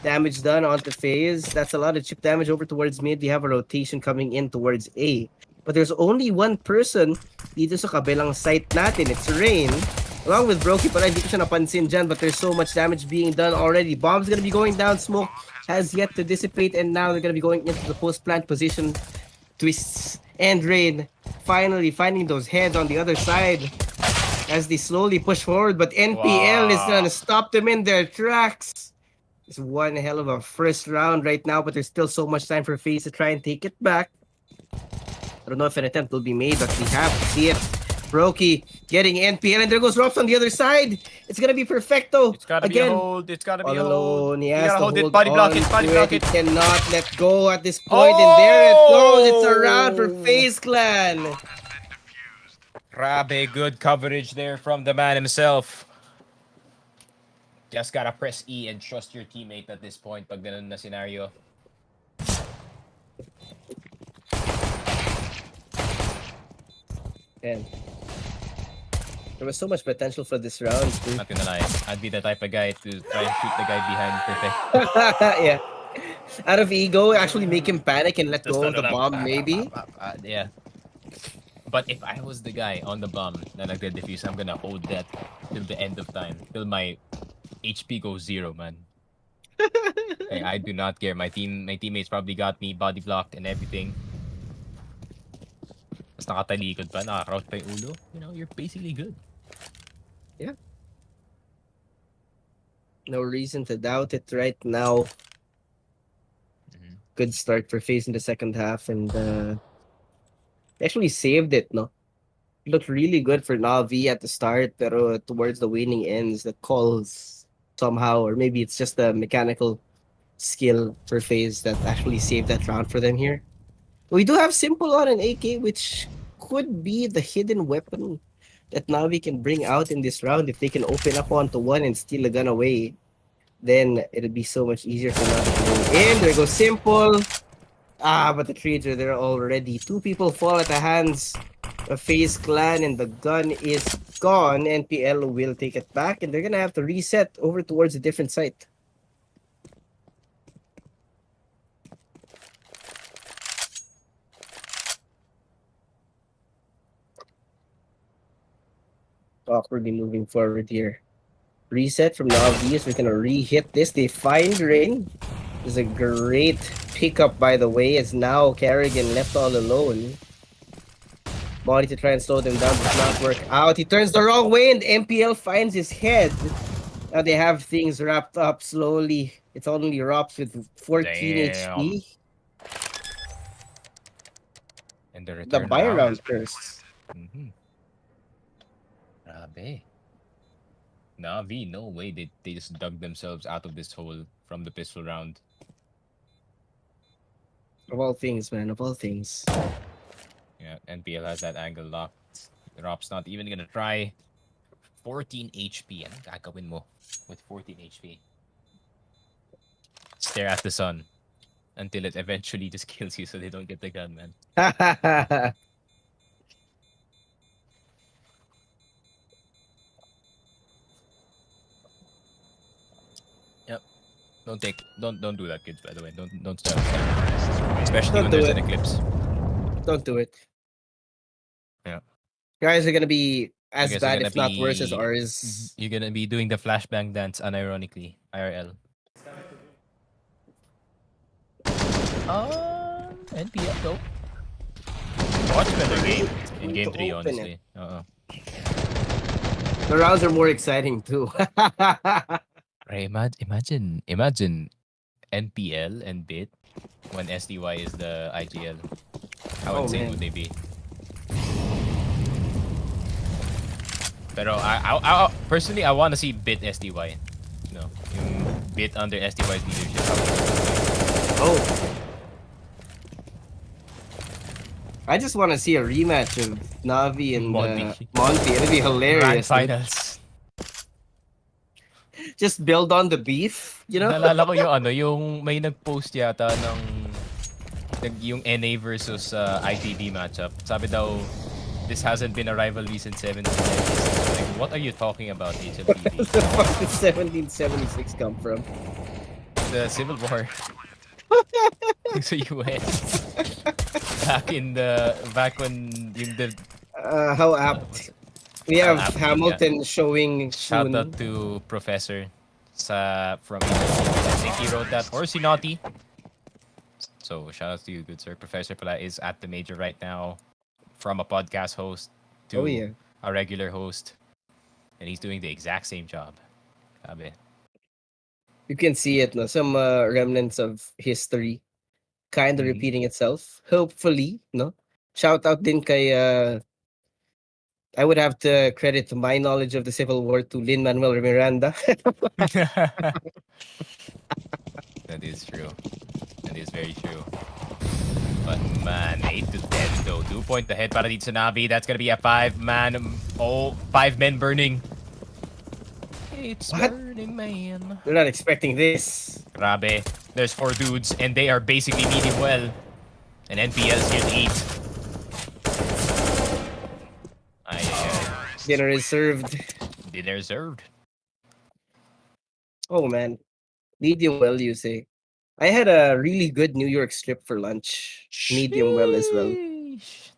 Damage done onto FaZe. That's a lot of chip damage over towards mid. We have a rotation coming in towards A. But there's only one person dito sa kabilang site natin. It's Rain. Along with Brokey, but hindi ko siya napansin dyan, but there's so much damage being done already. Bomb's gonna be going down. Smoke has yet to dissipate, and now they're gonna be going into the post-plant position. Twists and Rain finally finding those heads on the other side as they slowly push forward, but NPL is gonna stop them in their tracks. It's one hell of a first round right now, but there's still so much time for FaZe to try and take it back. I don't know if an attempt will be made, but we have to see it. Brokey getting NPL, and there goes Robs on the other side. It's gonna be perfecto. It's gotta again. be a hold. It's gotta be a All hold. alone. He You has gotta to hold it. hold Body block on it. Body to block He it. cannot let go at this point, and there it goes. It's a round for Oh! FaZe Clan. Grabe, good coverage there from the man himself. Just gotta press E and trust your teammate at this point pag ganun na scenario. And there was so much potential for this round, too. Not gonna lie, I'd be the type of guy to try and shoot the guy behind perfect. Yeah. Out of ego, actually make him panic and let go of the bomb, maybe. Yeah. But if I was the guy on the bomb na nagde-defuse, I'm gonna hold that till the end of time. Till my HP goes 0, man. Hey, I do not care. My teammates probably got me body blocked and everything. Tapos nakatalikod pa, nakakraut pa yung ulo. You know, you're basically good. Yeah. No reason to doubt it right now. Good start for FaZe in the second half, and actually saved it, no? It looked really good for NaVi at the start, pero towards the waning ends, the calls somehow, or maybe it's just the mechanical skill for FaZe that actually saved that round for them here. We do have Simple on an AK, which could be the hidden weapon that NaVi can bring out in this round. If they can open up onto one and steal a gun away, then it'd be so much easier for NaVi to go in. There goes Simple. But the trades are there already. 2 people fall at the hands of FaZe Clan, and the gun is gone. NPL will take it back, and they're gonna have to reset over towards a different site. Awkwardly moving forward here. Reset from NaVi as we're gonna re-hit this. They find Rain. There's a great pickup, by the way, as now Kerrigan left all alone. Body to try and slow them down does not work out. He turns the wrong way, and MPL finds his head. Now they have things wrapped up slowly. It's only Rops with 14 HP. And the return The buy round. round first. Grabe. NaVi, no way they just dug themselves out of this hole from the pistol round. Of all things, man, of all things. Yeah, NPL has that angle locked. Rob's not even gonna try. 14 HP. Anong gagawin mo with 14 HP? Stare at the sun until it eventually just kills you so they don't get the gun, man. Yep. Don't do that, kids, by the way. Don't start. Especially when there's an eclipse. Don't do it. Yeah. Guys are gonna be as You guys are bad, gonna if not worse, as be- ours. You're gonna be doing the flashbang dance unironically. IRL. NPL though. Much better game. In game 3, Open honestly. The rounds are more exciting too. Right, imagine NPL and Bit when SDY is the IGL. How Oh, insane man. would they be? Pero I personally I want to see Bit SDY. You know, yung Bit under SDY's leadership. Oh. I just want to see a rematch of Navi and Monty. It'd be Grand hilarious. Dude. finals. Just build on the beef, you know? Naalala ko yung yung may nag-post yata ng yung NA versus ITB matchup. Sabi daw, this hasn't been a rivalry since 1776. Like, what are you talking about, HLTV? Where the fuck did 1776 come from? The Civil War. Sa US. Back when yung How apt. We have apt, Hamilton showing shout soon. out to Professor from I think he wrote that, or si Naughty. So shout out to you, good sir. Professor pala is at the major right now, from a podcast host to a regular host, and he's doing the exact same job. Sabi. You can see it, no? Some remnants of history kind of repeating itself. Hopefully, no? Shout out din kay I would have to credit my knowledge of the Civil War to Lin-Manuel Miranda. That is true. That is very true. But man, 8-10 though. 2 point ahead para dito sa NaVi. That's gonna be a 5-man. Oh, 5 men burning. It's What? burning, man. They're not expecting this. Grabe. There's 4 dudes and they are basically meeting well. And NPL's here to eat. Dinner is served. Dinner served. Oh man. Medium well, you say. I had a really good New York strip for lunch. Medium well as well. Sheesh.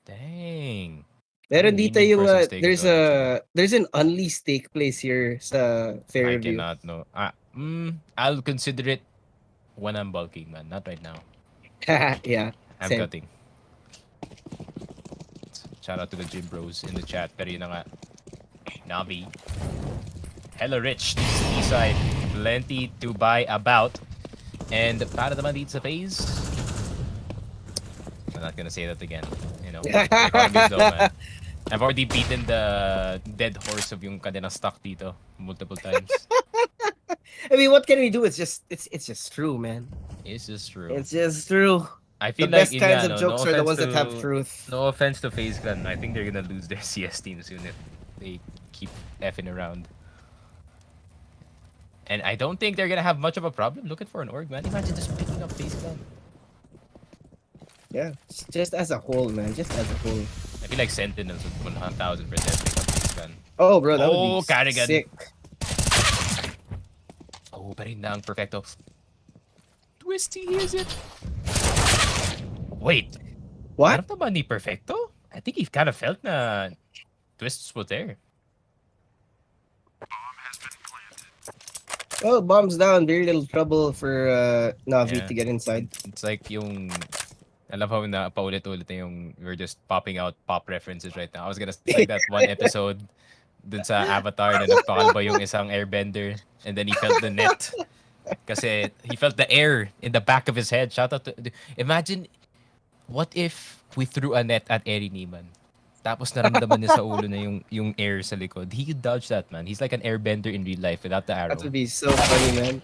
Dang. Pero Ang dito leaning yung person steak is there's an Unli steak place here sa I Fairview. cannot know. I'll consider it when I'm bulking, man. Not right now. Yeah. I'm same. cutting. Shout out to the gym bros in the chat. Pero yun na nga. NaVi. Hella rich. East side. Plenty to buy about. And para naman dito sa FaZe. I'm not gonna say that again. You know. The economy's low, man. I've already beaten the dead horse of yung kanilang stock dito multiple times. I mean, what can we do? It's just true, man. It's just true. It's just true. I feel The like best kinds of jokes are the ones that have to- truth. No offense to FaZe Clan. I think they're gonna lose their CS team soon if they keep effing around. And I don't think they're gonna have much of a problem looking for an org, man. Imagine just picking up FaZe Clan. Yeah, just as a whole, man. Just as a whole. I feel like Sentinels would 1000% pick up FaZe Clan. Oh, bro, that Oh, would be Carrigan. sick. Oh, pa rin na ang perfecto. Twisty, is it? Wait. What? Ano ba ni Perfecto? I think he kind of felt na Twists was there. Bomb has been planted. Well, bombs down. Very little trouble for Navi Yeah. to get inside. It's like yung... I love how na paulit-ulit na yung we're just popping out pop references right now. I was gonna say like that one episode dun sa Avatar na nagpakalba yung isang airbender and then he felt the net. Kasi he felt the air in the back of his head. Shout out to... Imagine, what if we threw a net at Eri Neiman? Tapos naramdaman niya sa ulo na yung air sa likod. He could dodge that, man. He's like an airbender in real life without the arrow. That would be so funny, man.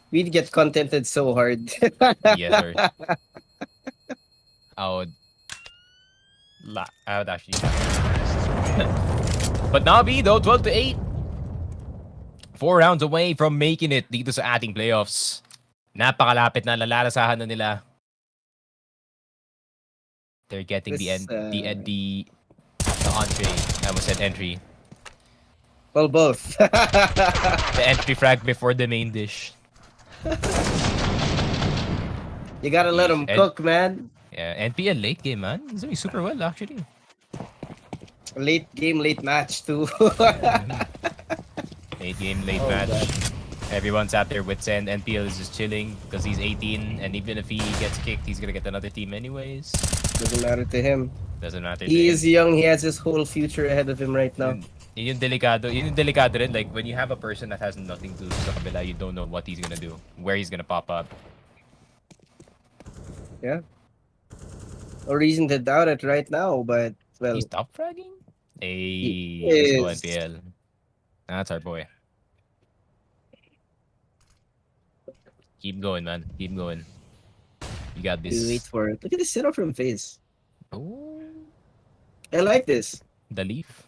We'd get contented so hard. Yes, sir. I would actually. But NaVi though, 12-8. 4 rounds away from making it dito sa ating playoffs. Napakalapit na, lalalasahan na nila. They're getting the entree. I almost said entry. Well, both. The entry frag before the main dish. You gotta let them cook, man. Yeah, NPL late game, man. He's doing super well, actually. Late game, late match, too. Late game, late Oh, match. God. Everyone's out there with Sen. NPL is just chilling because he's 18, and even if he gets kicked, he's gonna get another team anyways. Doesn't matter to him. Doesn't matter. He to is him. young. He has his whole future ahead of him right now. Yun yung delikado. Yun yung delikado rin. Like, when you have a person that has nothing to lose sa kabila, you don't know what he's gonna do, where he's gonna pop up. Yeah. No reason to doubt it right now, but, well, He's top fragging? Hey, He let's go is. NPL. That's our boy. Keep going, man. Keep going. You got You wait this. for it. Look at this setup from FaZe. Oh, I like this. the leaf.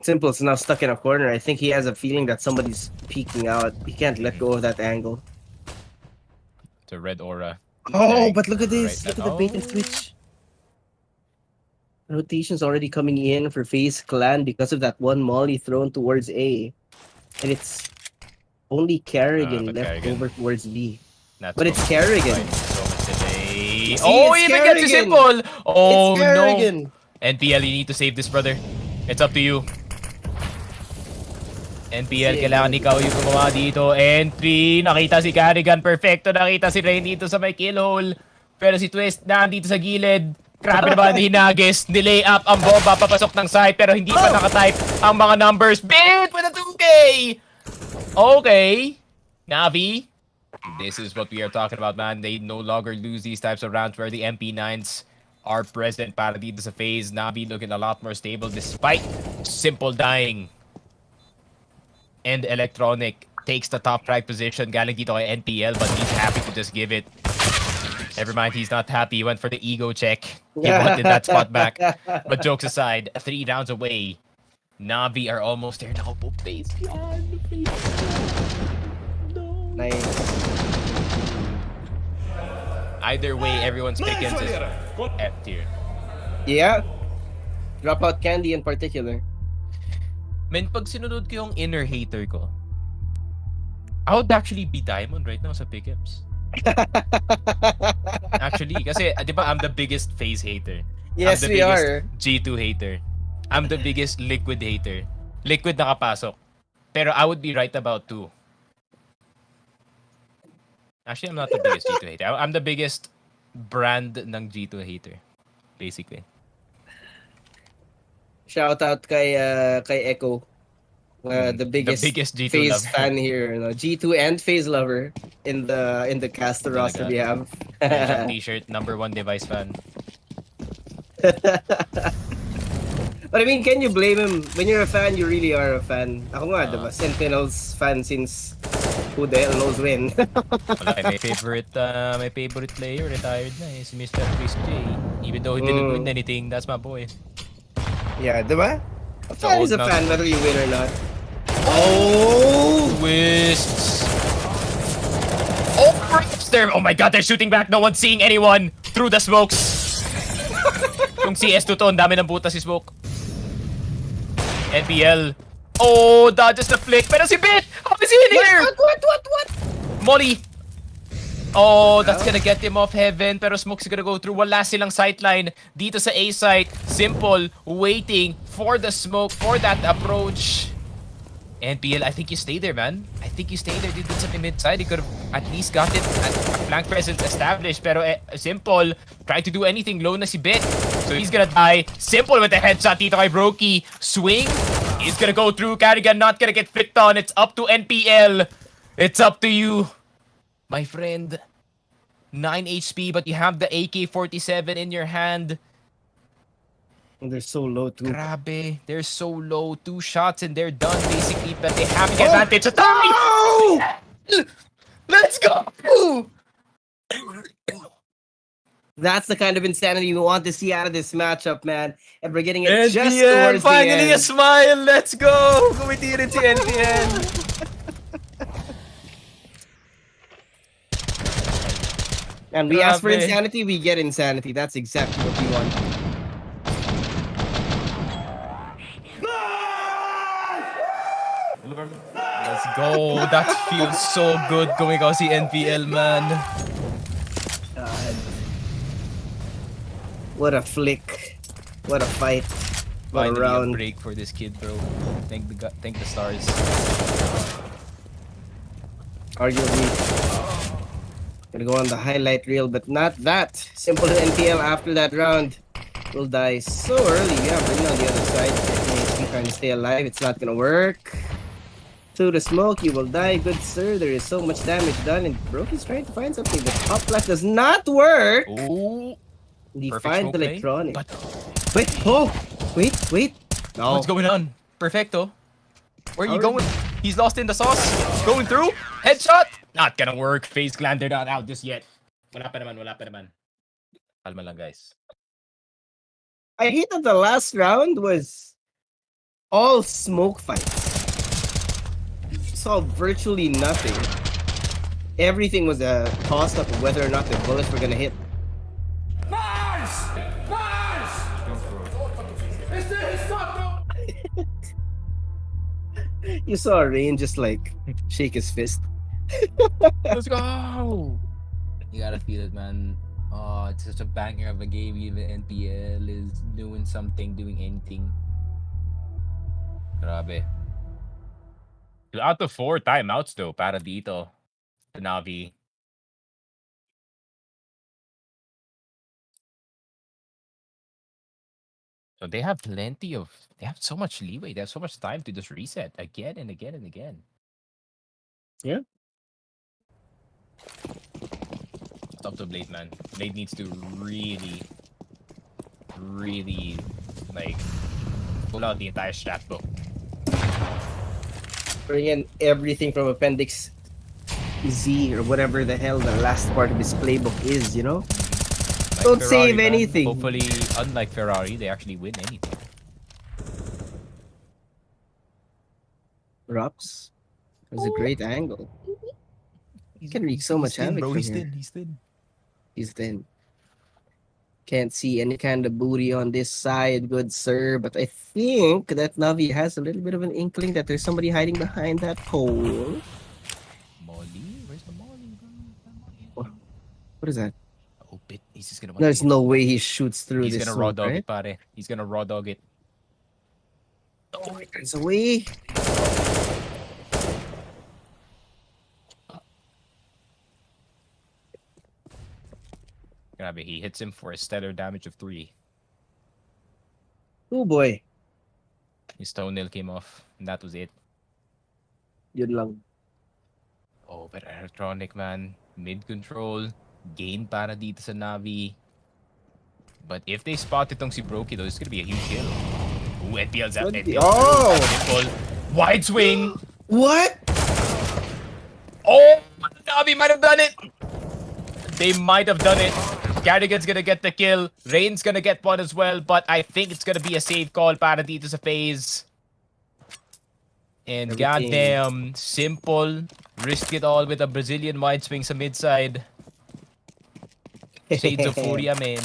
Simple's now stuck in a corner. I think he has a feeling that somebody's peeking out. He can't let go of that angle. The red aura. Oh, Tag but look at this. right Look at the bait and now. switch. Rotation's already coming in for FaZe Clan because of that one molly thrown towards A. And it's only Kerrigan but left Kerrigan. over towards B. That's But it's what- Kerrigan. So much today. See, Oh, it's even gets a Kerrigan. simple. Oh, It's no. Kerrigan. NPL, you need to save this, brother. It's up to you. NPL, kailangan ikaw yung gumawa dito. Entry, nakita si Kerrigan. Perfecto, nakita si Rain dito sa may kill hole. Pero si Twist nandito sa gilid. Grabe naman, hinagis. Nilay up ang bomba, papasok ng side. Pero hindi pa nakatype ang mga numbers. Bit with a 2K! Okay. NaVi. This is what we are talking about, man. They no longer lose these types of rounds where the MP9s are present para dito sa FaZe. NaVi looking a lot more stable despite Simple dying. And Electronic takes the top right position galing dito kay NPL, but he's happy to just give it. Never mind, he's not happy. He went for the ego check. He wanted that spot back. But jokes aside, 3 rounds away. NaVi are almost there now. But FaZe beyond. Nice. Either way, everyone's picking is F tier. Yeah. Dropout Candy in particular. Man, pag sinunod ko yung inner hater ko, I would actually be Diamond right now sa pickups. Actually, kasi, di ba, I'm the biggest FaZe hater. Yes, I'm the we biggest are. G2 hater. I'm the biggest Liquid hater. Liquid nakapasok. Pero I would be right about 2. Actually, I'm not the biggest G2 hater. I'm the biggest brand ng G2 hater. Basically. Shout out kay Echo. The biggest G2 FaZe lover. fan here. No? G2 and FaZe lover in the caster roster we have. Meron siyang t-shirt, #1 device fan. But I mean, can you blame him? When you're a fan, you really are a fan. Ako nga, diba? Sentinels fan since who the hell knows when. Wala, my favorite player retired na si Mr. Chris J. Even though he didn't win anything, that's my boy. Yeah, diba? A fan old is a now. fan whether you win or not. Oh! Twists. Oh, breaks there. Oh my god, they're shooting back. No one's seeing anyone through the smokes. Yung CS2 to, ang dami ng butas si Smoke. NPL. Oh, dodges the flick. Pero si Bit! How is he in here? What? Molly. Oh, that's gonna get him off heaven. Pero Smoke's gonna go through. Wala silang sightline dito sa A site. Simple, waiting for the smoke, for that approach. NPL, I think you stay there, man. I think you stay there. Did sa mid side. He could have at least got it at flank presence established. Pero Simple, trying to do anything. Low na si Bit. So he's gonna die. Simple with the headshot dito kay Brokey. Swing. He's gonna go through. Kerrigan not gonna get flicked on. It's up to NPL. It's up to you, my friend. 9 HP, but you have the AK-47 in your hand. They're so low too. Grabe, they're so low. 2 shots and they're done basically, but they have the advantage. Let's go! That's the kind of insanity we want to see out of this matchup, man. And we're getting it just NPN, towards finally the a end. smile. Let's go! Kumitirin si NPN. And we ask for Grabe. insanity, we get insanity. That's exactly what we want. Let's go. That feels so good going out si NPL, man. God. What a flick. What a fight. What a Finally a round. break for this kid, bro. Thank the stars. Arguably. Gonna go on the highlight reel, but not that. Simple to NPL after that round. Will die so early. Yeah, bring on the other side. He's trying to stay alive. It's not gonna work. To the smoke, you will die. Good sir, there is so much damage done. And Brokey's trying to find something. The top left does not work. Ooh. He Perfect finds smoke play, electronic. but Wait, oh! Wait. No. what's going on? Perfecto. Where are you Already- going? He's lost in the sauce. Going through. Headshot. Not gonna work. FaZe Clan, they're not out just yet. Wala pa naman, wala pa naman. Kalma lang, guys. I hate that the last round was all smoke fights. Saw virtually nothing. Everything was a toss up of whether or not the bullets were gonna hit. Nice! Nice! It's not, bro! You saw Rain just like shake his fist. Let's go! You gotta feel it, man. Oh, it's such a banger of a game. Even NPL is doing something, doing anything. Grabe. 2 out of 4 timeouts though, para dito. To NaVi. So they have so much leeway. They have so much time to just reset again and again and again. Yeah. It's up to Blade, man. Blade needs to really, really, like, pull out the entire stat book. Bring in everything from Appendix Z or whatever the hell the last part of his playbook is, you know? Like Don't Ferrari, save man. anything. Hopefully, unlike Ferrari, they actually win anything. Rops. It was a great angle. He can wreak so much havoc from here. He's thin. He's thin. Can't see any kind of booty on this side, good sir. But I think that NaVi has a little bit of an inkling that there's somebody hiding behind that pole. Molly? Where's the Molly? What is that? Oh, bit. He's just gonna. There's no way he shoots through He's this gonna raw smoke, dog right? it, pare. He's gonna raw dog it. Oh, it turns away. Grabe, he hits him for a stellar damage of 3. Oh boy. His toenail came off, and that was it. Yun lang. Oh, but Electronic, man. Mid control. Gain para dito sa NaVi. But if they spot itong si Brokey, though, it's gonna be a huge kill. Ooh, NPL's out. Could be. NPL's Oh! out. Wide swing. What? Oh! NaVi might have done it. They might have done it. Cardigan's gonna get the kill. Rain's gonna get one as well, but I think it's gonna be a safe call para dito sa FaZe. And Everything. goddamn, simple. Risk it all with a Brazilian wide swing sa mid side. Shades of Furia, man.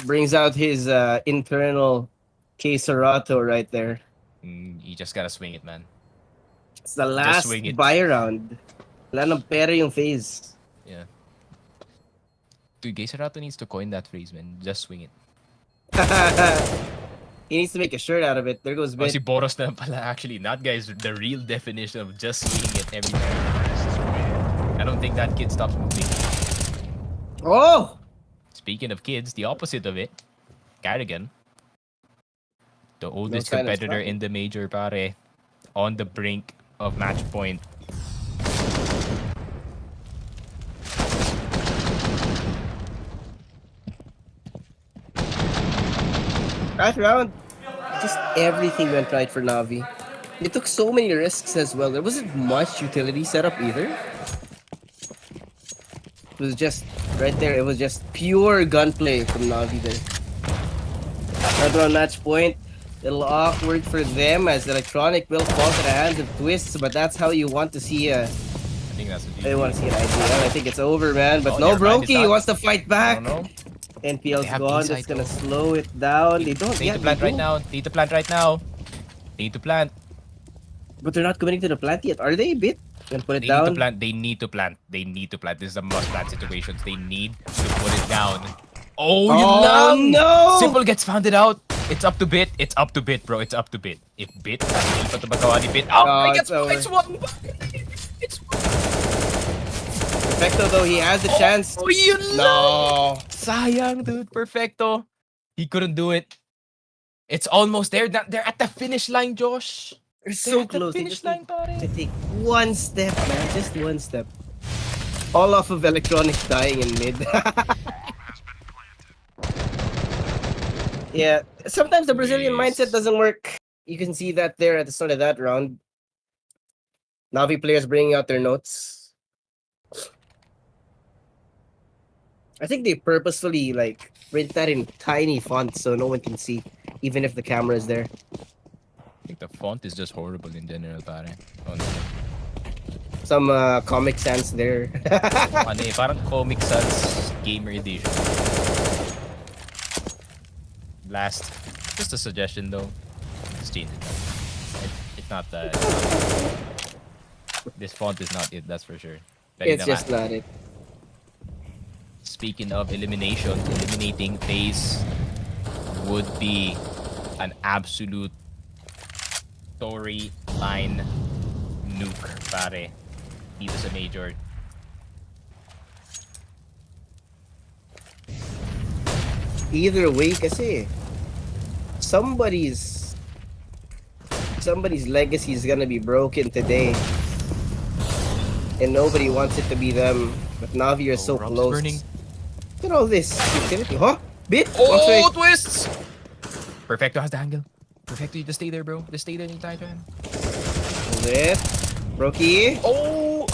Brings out his internal Queserato right there. You just gotta swing it, man. It's the last swing it. buy round. Wala ng pera yung FaZe. Yeah. Dude, Queserato needs to coin that phrase, man. Just swing it. He needs to make a shirt out of it. There goes Oh, Bit. si Boros na lang pala. Actually, that guy's the real definition of just swinging it every time. I don't think that kid stops moving. Oh! Speaking of kids, the opposite of it. Cardigan. The oldest sign of competitor stopping. in the major, pare. On the brink of match point. That round, just everything went right for NaVi. They took so many risks as well. There wasn't much utility setup either. It was just right there. It was just pure gunplay from NaVi there. Another on match point. Little awkward for them as Electronic will fall to the hands of Twists, but that's how you want to see a. I think that's what I want to see an idea. I think it's over, man. But Oh, no, never mind, it's Brokey not. wants to fight I back. don't know. NPL's They have gone. B-side That's gonna though. slow it down. They don't. Need Yeah, to plant they right do. now. Need to plant right now. Need to plant. But they're not committing to the plant yet, are they? Bit. Gonna put it They down. need to plant. They need to plant. They need to plant. This is a must-plant situations. They need to put it down. Oh, yun Oh lang! no! Simple gets founded out. It's up to Bit. It's up to Bit, bro. It's up to Bit. If Bit, hindi pa ito magawa ni Bit. Oh, Oh, my it's over. God! It's one! It's one! Perfecto though, he has the chance. Oh, yun lang! No. Sayang, dude. Perfecto. He couldn't do it. It's almost there. They're at the finish line, Josh. They're They're so at the close. They finish just line, need to pare. take one step, man. Just one step. All off of Electronic dying in mid. Yeah, sometimes the Brazilian mindset doesn't work. You can see that there at the start of that round. Navi players bringing out their notes. I think they purposefully like print that in tiny font so no one can see, even if the camera is there. I think the font is just horrible in general, pare. Honestly. Some Comic Sans there. Ano eh, parang Comic Sans Gamer Edition. Last, just a suggestion though. Just change it. It's not that. This font is not it, that's for sure. Pero It's just not it. Speaking of eliminating FaZe would be an absolute storyline nuke, pare. Dito sa Major. Either way kasi somebody's legacy is gonna be broken today. And nobody wants it to be them. But Navi are so Rob's close. burning. Look at all this utility. Huh? Bit? Oh, twists! Perfecto has the angle. Perfecto, you just stay there, bro. Just stay there anytime, man. Bit. Brokey. Oh!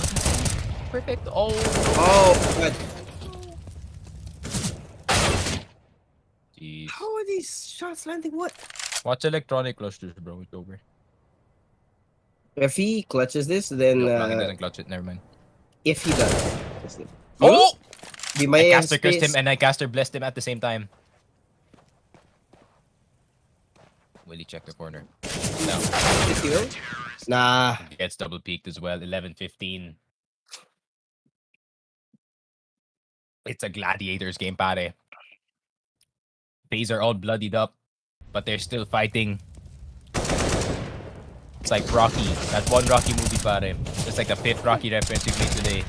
Perfect. Oh! Oh, God. Jeez. How are these shots landing? What? Watch electronic clutches, bro. It's over. If he clutches this, then No, he doesn't clutch it. Never mind. if he does. Oh! We I might have caster cursed space. him and I caster blessed him at the same time. Will he check the corner? No. Nah. He gets double peaked as well. 11-15. It's a gladiators game, pare. FaZe are all bloodied up, but they're still fighting. It's like Rocky. That one Rocky movie, pare. It's like the fifth Rocky reference we played today.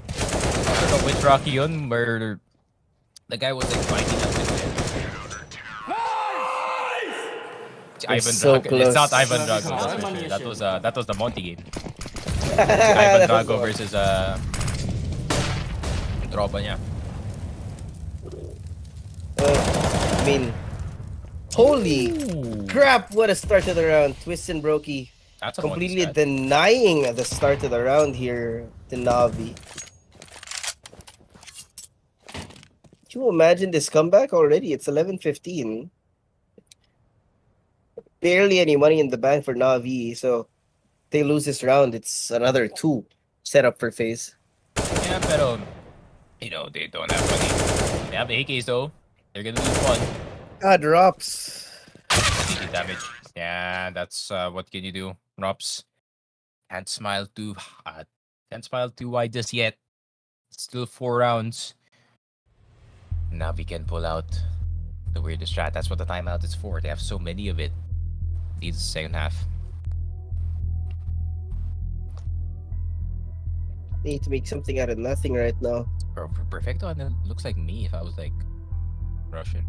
I don't know which Rocky yun, where the guy was like fighting up with him. Ivan so Drago. It's not close. Ivan Drago, that's for sure. That was the Monty game. Ivan Drago versus tropa niya. I mean, holy crap! What a start to the round. Twist and Brokey That's a completely Monty stat. denying the start of the round here to Navi. Can you imagine this comeback already? It's 11-15. Barely any money in the bank for Navi, so they lose this round. It's another 2 set up for FaZe. Yeah, pero, you know, they don't have money. They have AKs though. They're gonna lose one. Drops. Easy damage. Yeah, that's what can you do? Drops. Can't smile too wide just yet. Still 4 rounds. Now we can pull out the weirdest strat. That's what the timeout is for. They have so many of it. Needs the second half. They need to make something out of nothing right now. Bro, Perfecto and it looks like me if I was like Russian.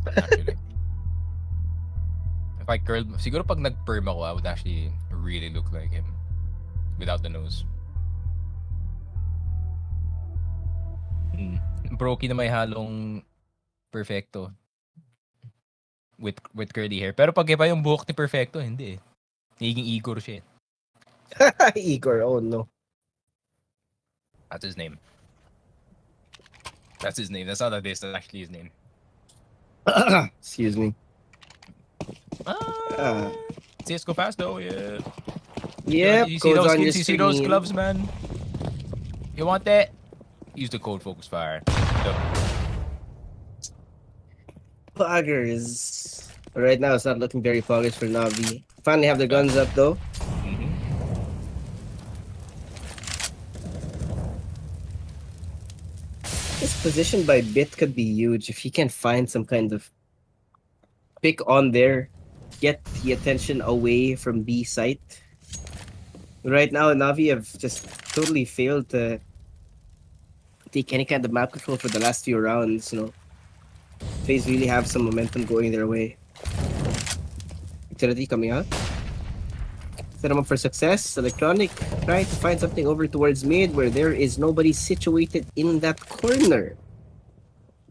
Actually. If I curled, siguro pag nag-perm ako, I would actually really look like him without the nose. Brokey na may halong Perfecto with curly hair. Pero pag iba yung buhok ni Perfecto, hindi eh. Nagiging Igor siya eh. Igor, oh no. That's his name. That's his name. That's not a diss. That's actually his name. Excuse me. CSGO fast though, yeah. Yep, You see goes those on your skins? You see those screen. gloves, man? You want that? Use the code Focus Fire. Poggers. Right now, it's not looking very poggers for Navi. Finally have their guns up though. This position by Bit could be huge if he can find some kind of pick on there, get the attention away from B site. Right now, Navi have just totally failed to take any kind of map control for the last few rounds. You know, FaZe really have some momentum going their way. Utility coming out. Set them up for success. Electronic trying to find something over towards mid where there is nobody situated in that corner.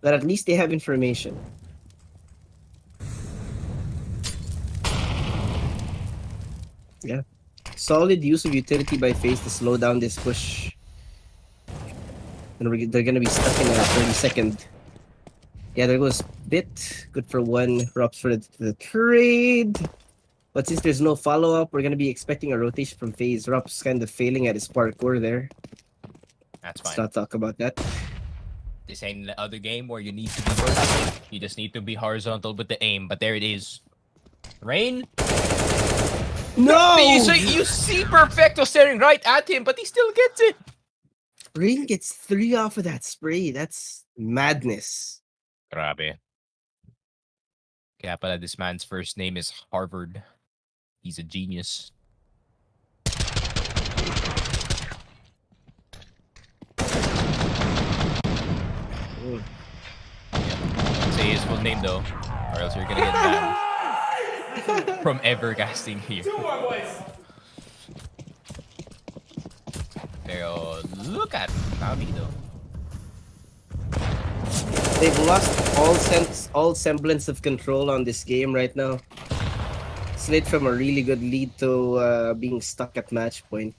But at least they have information. Yeah. solid use of utility by FaZe to slow down this push. And they're gonna be stuck in a 30-second. Yeah, there goes Bit. Good for one. Rops for the trade. But since there's no follow-up, we're gonna be expecting a rotation from FaZe. Rops kind of failing at his parkour there. That's fine. Let's not talk about that. This ain't the other game where you need to be vertical. You just need to be horizontal with the aim. But there it is. Rain? No! You see Perfecto staring right at him, but he still gets it. Rain gets 3 off of that spray. That's madness. Grabe. Kaya pala this man's first name is Harvard. He's a genius. Don't say his full name though, or else you're gonna get banned from ever casting here. Pero look at NaVi though. They've lost all semblance of control on this game right now. Slid from a really good lead to being stuck at match point.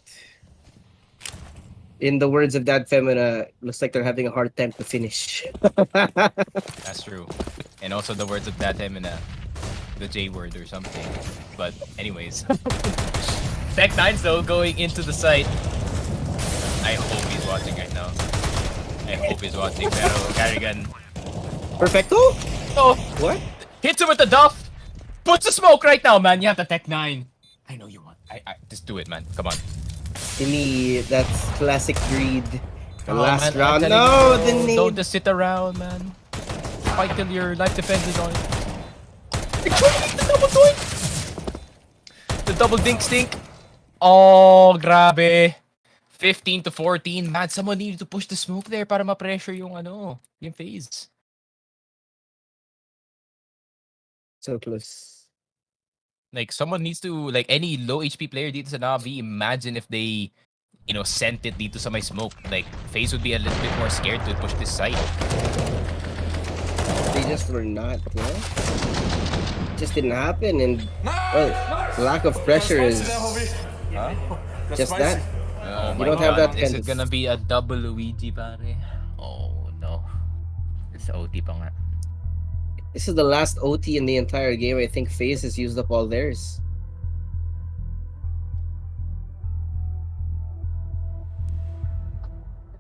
In the words of Dad Femina, looks like they're having a hard time to finish. That's true. And also the words of that Femina, the J word or something. But anyways. Tech9's though going into the site. I hope he's watching right now. I hope he's watching. Pero Carrigan. Perfecto? Oh, What? hits him with the duff. Puts the smoke right now, man. You have the Tech9. I know you want. I just do it, man. Come on. To me, that's classic greed. The Come on, last man. round. I'm No, telling the you, name. don't just sit around, man. Fight till your life depends on it. The double dink stink. Oh, grabe. 15 to 14. Man, someone needed to push the smoke there para ma-pressure yung yung FaZe. So close. Like, someone needs to, like, any low HP player dito sa NaVi, imagine if they, sent it dito sa may smoke. Like, FaZe would be a little bit more scared to push this side. They just were not, It just didn't happen, and well, lack of pressure is just that. Oh You don't have that Is kind it of- gonna be a double Luigi, pare? Oh, no. It's OT pa nga. This is the last OT in the entire game. I think FaZe has used up all theirs.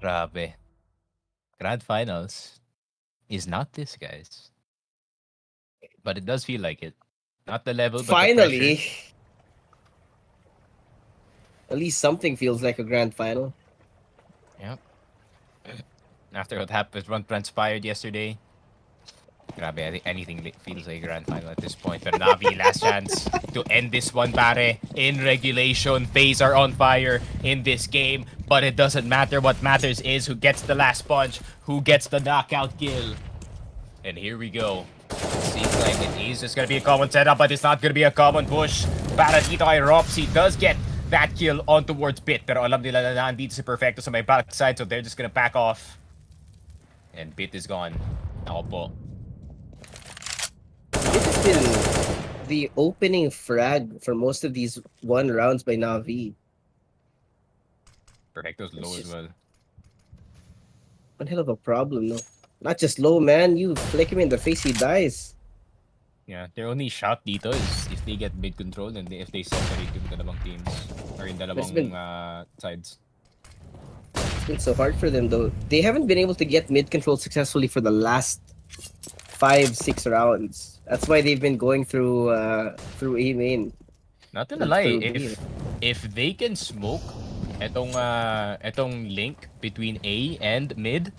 Grabe. Grand Finals is not this, guys. But it does feel like it. Not the level, but the Finally, pressure. at least something feels like a grand final. Yep. After what happened, what transpired yesterday. Grabe, I think anything feels like a grand final at this point. But NaVi, last chance to end this one, pare. In regulation, FaZe are on fire in this game. But it doesn't matter. What matters is who gets the last punch, who gets the knockout kill. And here we go. Seems like it is just gonna be a common setup, but it's not gonna be a common push. Para dito kay Ropsy does get that kill on towards Bit. Pero alam nila na nandito si Perfecto sa may backside, so they're just gonna back off. And Bit is gone. Ako po. It's been the opening frag for most of these 1 rounds by NaVi. Perfecto's low as well. One hell of a problem, no? Not just low, man. You flick him in the face, he dies. Yeah, their only shot dito is if they get mid control and if they separate yung dalawang teams or in dalawang been- sides. It's been so hard for them, though. They haven't been able to get mid control successfully for the last 5-6 rounds. That's why they've been going through A main. Not gonna lie, Through B. if they can smoke etong link between A and mid,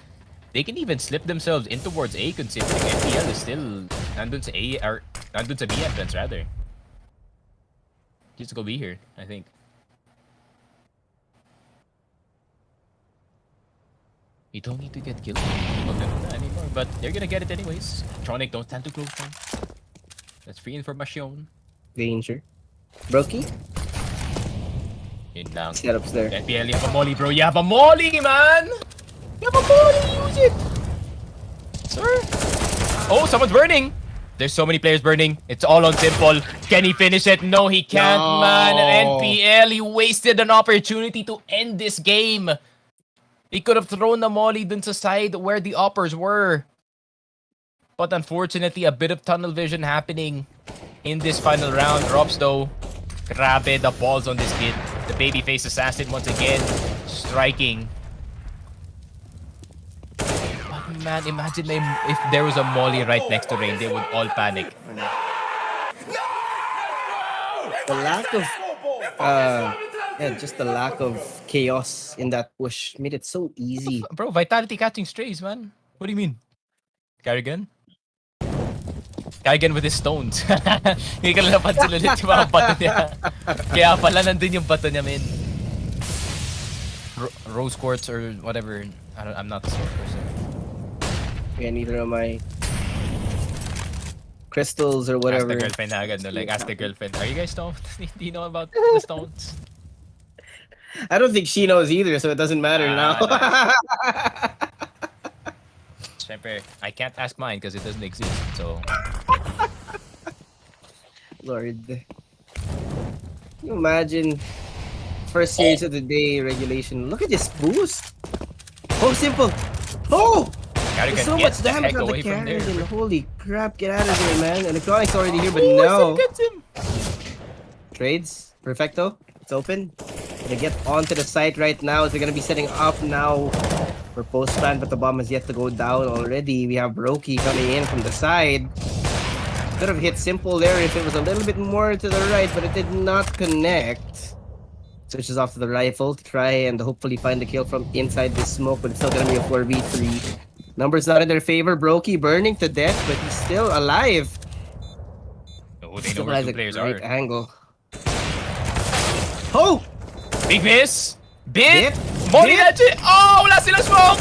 they can even slip themselves in towards A considering FPL is still nandun sa A or nandun sa B entrance rather. Just go B here, I think. You don't need to get killed anymore, but they're gonna get it anyways. Tronic, don't stand too close, man. That's free information. Danger. Brokey? Yun lang. Setups there. FPL, you have a molly, bro. You have a molly, man! You have a molly! Use it! Sir? Oh, someone's burning! There's so many players burning. It's all on Simple. Can he finish it? No, he can't, man. NPL, he wasted an opportunity to end this game. He could have thrown the molly dun sa side where the uppers were. But unfortunately, a bit of tunnel vision happening in this final round. Robs though, grabe the balls on this kid. The babyface assassin once again, striking. But man, imagine if there was a molly right next to Rain, they would all panic. The lack of just the lack of chaos in that push made it so easy. Bro, Vitality catching strays, man. What do you mean? Carrigan? Carrigan with his stones. Hindi ka lang napansin ulit yung mga bato niya. Kaya pala nandun yung bato niya, man. Rose quartz or whatever. I'm not a sword person. Yeah, neither am I. Crystals or whatever. Ask the girlfriend na agad, no? Like, ask the girlfriend, are you guys stoned? Do you know about the stones? I don't think she knows either, so it doesn't matter now. Siyempre, I can't ask mine because it doesn't exist, so... Lord. Can you imagine? First series of the day regulation. Look at this boost. Oh, Simple. Oh! Carrigan, There's so get much the damage heck on the away from there. Carrigan. Holy crap, get out of here, man. Electronic's already here, but no. Gets him. Trades. Perfecto. It's open. Gonna get onto the site right now. They're gonna be setting up now for post plan, but the bomb has yet to go down already. We have Roki coming in from the side. Could have hit Simple there if it was a little bit more to the right, but it did not connect. Switches off to the rifle to try and hopefully find the kill from inside this smoke, but it's still gonna be a 4v3. Numbers not in their favor. Brokey burning to death, but he's still alive. Oh, they know Still where has two a players great are. angle. Oh! Big miss! Bit! Bit! Molly Bit! legit! Oh, wala silang smoke!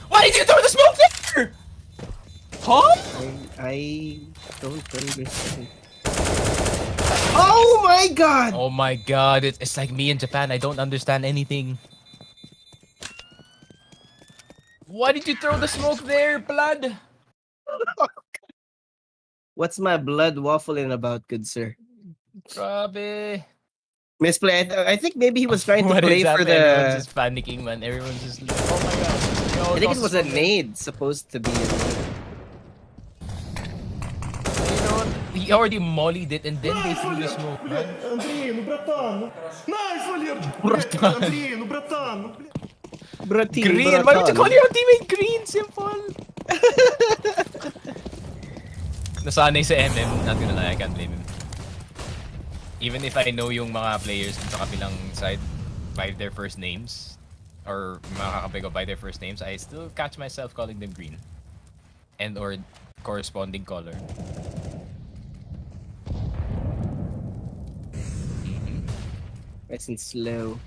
Why did you throw the smoke there? Huh? I don't understand. Oh my god! Oh my god, it's like me in Japan. I don't understand anything. Why did you throw the smoke there, blood? What's my blood waffling about, good sir? Grabe. Misplay. I think maybe he was trying to What play is for happening? Everyone's the. just panicking, man. Everyone's just like, oh my god. Yo, I think it toss was the a smoke. nade supposed to be. You know, he already mollied it and then they threw the smoke, man. Андрей, ну братан, найс, Валер! Братан. Андрей, ну братан, ну, бля. Brati, Green! Why would you call your teammate green? Simple! Nasanay sa MM, not gonna lie, I can't blame him. Even if I know yung mga players sa kabilang side by their first names, or mga kakabay ko by their first names, I still catch myself calling them green. And or corresponding color. Nice and slow.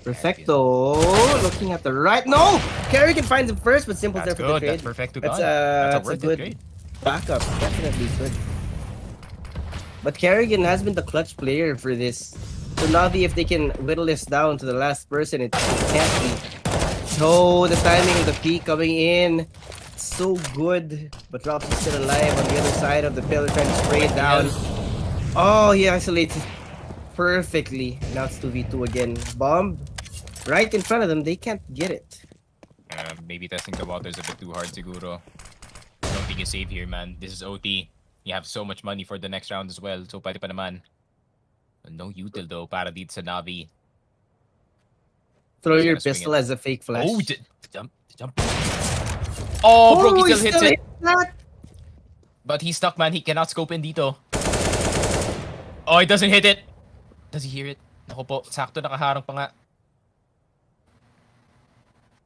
Perfecto. Looking at the right. No! Carrigan finds him first, but Simple's there That's for the good, trade. that's perfecto That's gone. That's a a worth it good trade. backup. Definitely good. But Carrigan has been the clutch player for this. So Navi, if they can whittle this down to the last person, it can't be. So the timing of the peak coming in, so good. But Drops is still alive on the other side of the pillar, trying to spray it down. Oh, he isolates it perfectly. Now it's 2v2 again. Bomb right in front of them. They can't get it. Maybe testing the waters a bit too hard, siguro. I don't think you save here, man. This is OT. You have so much money for the next round as well. So, pwede pa naman. No util though, para dito sa Navi. Throw He's your gonna swing pistol it. as a fake flash. Oh, jump. Oh, bro, he he still hits it. hit that. But he's stuck, man. He cannot scope in dito. Oh, he doesn't hit it. Does he hear it? Naku po, sakto nakaharang pa nga.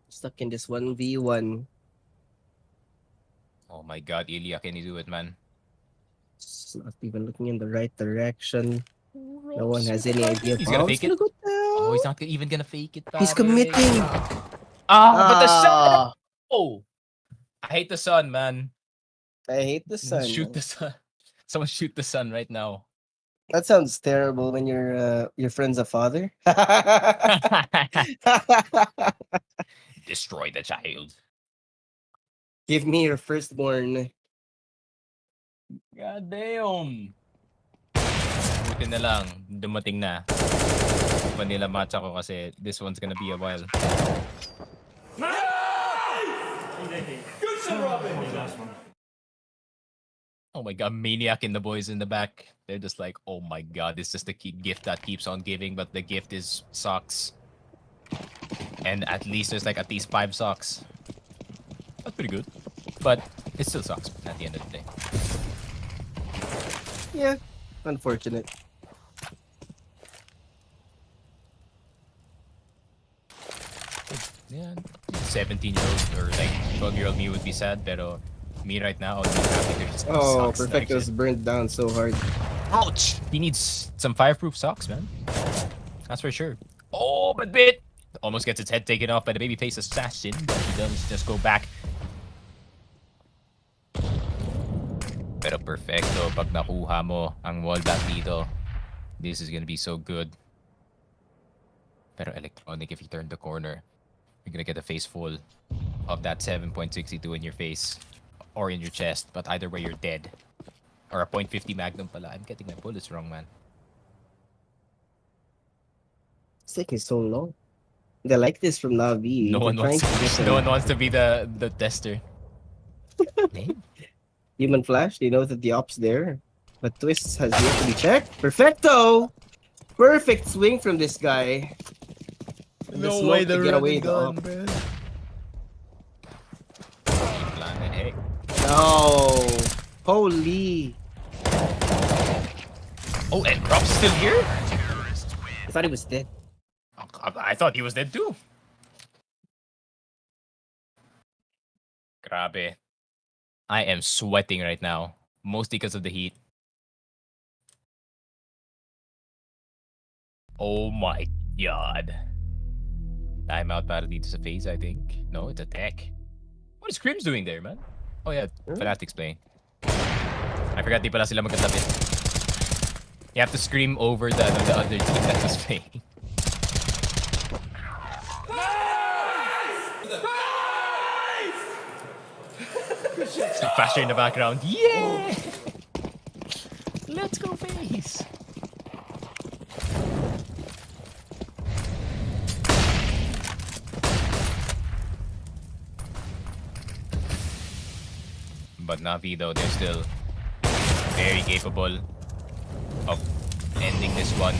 Stuck in this 1v1. Oh my god, Ilya, can you do it, man? It's not even looking in the right direction. No one has any idea. He's gonna Bomb's fake it. go down. Oh, he's not even gonna fake it. He's pare. committing. But the sun! Ah, Oh! I hate the sun, man. I hate the sun. Shoot the sun. Someone shoot the sun right now. That sounds terrible when your friend's a father. Destroy the child. Give me your firstborn. God damn! Buti na lang, dumating na. Vanilla match ako kasi this one's gonna be a while. Oh my god, Maniac and the boys in the back. They're just like, oh my god, this is the gift that keeps on giving, but the gift is socks. And at least there's like at least 5 socks. That's pretty good. But it still sucks at the end of the day. Yeah, unfortunate. Yeah, 17-year-old or like 12-year-old me would be sad, pero me right now, I'll be happy there's Oh, socks. Perfecto's burned down so hard. Ouch! He needs some fireproof socks, man. That's for sure. Oh, but bit! Almost gets its head taken off by the babyface assassin, but he does just go back. Pero perfecto, pag nakuha mo ang wall back dito, this is gonna be so good. Pero electronic, if you turn the corner, you're gonna get a face full of that 7.62 in your face or in your chest, but either way you're dead. Or a .50 magnum pala. I'm getting my bullets wrong, man. It's taking so long. They like this from NaVi. No one They're wants trying to get no some one wants to be the tester. human flash. They know that the op's there. But Twist has yet to be checked. Perfecto! Perfect swing from this guy. The smoke to get away the op. Hey. No! Holy! Oh, and Rob's still here? I thought he was dead. I thought he was dead too. Grabe. I am sweating right now. Mostly because of the heat. Oh my god. Timeout para dito sa FaZe, I think. No, it's a tech. What is Crim's doing there, man? Oh yeah, Fnatic's playing. I forgot di pala sila magkatabi. You have to scream over the other team that was playing. Faster in the background. Yeah! Let's go FaZe! But NaVi though, they're still very capable of ending this one.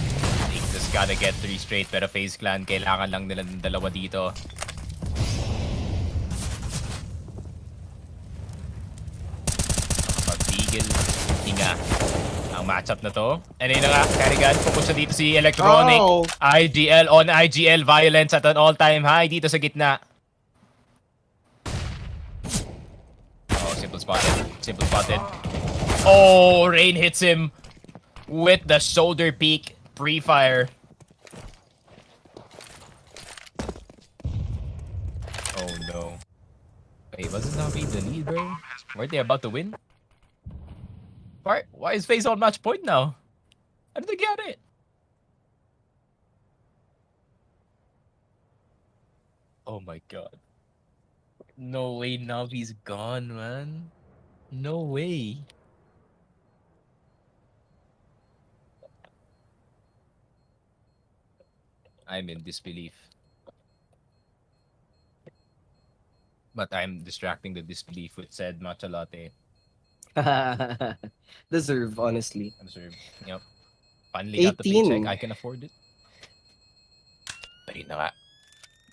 They just gotta get 3 straight, pero FaZe Clan, kailangan lang nila ng dalawa dito. Pagtigil, hinga ang matchup na to. And yun na nga, Karigan, pupunta dito si Electronic. Oh! IGL on IGL, violence at an all-time high dito sa gitna. Oh, simple spotted. Simple spotted. Oh, Rain hits him with the shoulder peek pre-fire. Oh no. Wait, wasn't NaVi the lead, bro? Weren't they about to win? Why is FaZe on match point now? How did they get it? Oh my god. No way NaVi's gone, man. No way. I'm in disbelief. But I'm distracting the disbelief with said matcha latte. Deserve, honestly. Observe. Yep. Finally got the 18. paycheck. I can afford it. Pero yun na nga.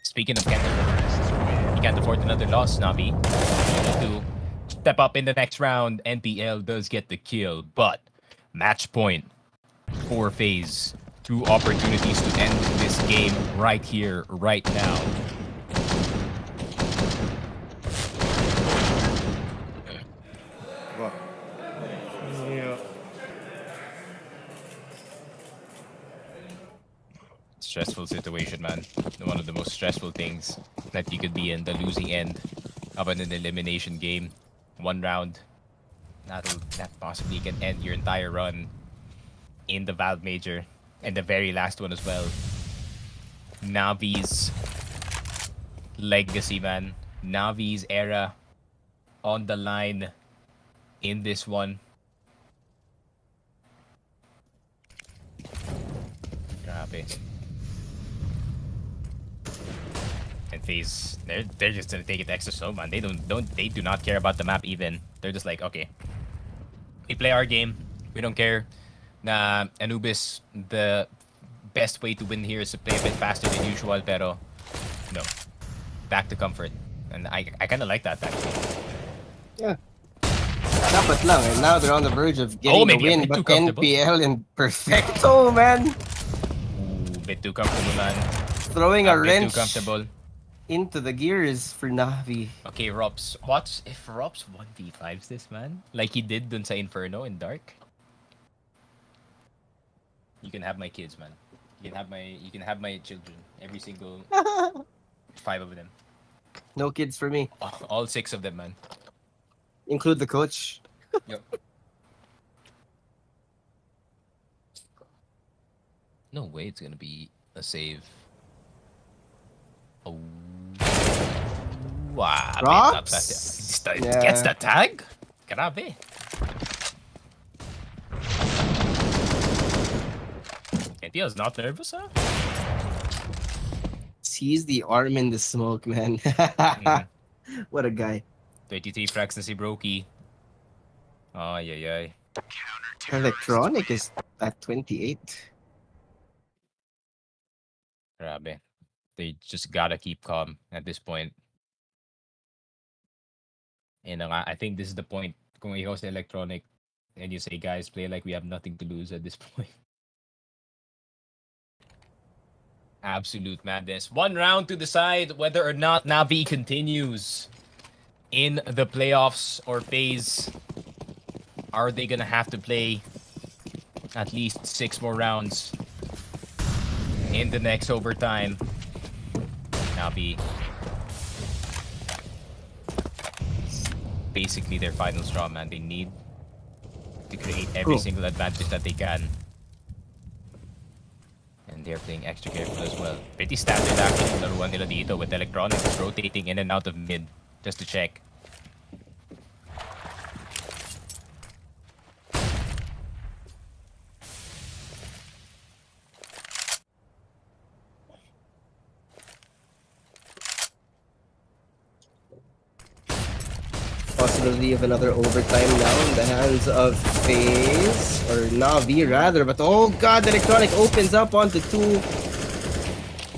Speaking of you can't afford another loss, NaVi. You need to step up in the next round. NPL does get the kill, but match point for FaZe. 2 opportunities to end this game right here, right now. Stressful situation, man. One of the most stressful things that you could be in, the losing end of an elimination game. 1 round. That possibly can end your entire run in the Valve Major. And the very last one as well. NaVi's legacy, man. NaVi's era on the line in this one. Grabe. And FaZe, they're just gonna take it extra slow, man. They do not care about the map even. They're just like, okay, we play our game. We don't care. Na Anubis, the best way to win here is to play a bit faster than usual, pero no, back to comfort. And I kind of like that actually. Yeah. Dapat lang, and now they're on the verge of getting the maybe a win, bit too but comfortable. NPL and Perfecto, man, Ooh, bit too comfortable, man. throwing a bit wrench too comfortable. into the gears for Navi. Okay, Rops. Watch if Rops 1v5s this, man. Like he did dun sa Inferno in Dark. You can have my kids, man. You can have my children. Every single 5 of them. No kids for me, All 6 of them, man. include the coach. Yep. No way it's gonna be a save. Oh. Wow. Rops? Yeah. Gets the tag? Grabe. NPL's not nervous, huh? Sees the arm in the smoke, man. What a guy. 33 frags na si Brokey. Ay, ay, ay. Electronic is at 28. Grabe. They just gotta keep calm at this point. And I think this is the point. Kung ikaw sa Electronic and you say, guys, play like we have nothing to lose at this point. Absolute madness. 1 round to decide whether or not NaVi continues in the playoffs or FaZe. Are they gonna have to play at least 6 more rounds in the next overtime? NaVi. Basically their final straw, man. They need to create every single advantage that they can. And they're playing extra careful as well. Pretty standard actually yung laruan nila dito with Electronics rotating in and out of mid just to check. Possibility of another overtime now in the hands of FaZe, or Navi rather, but oh god, the Electronic opens up onto 2.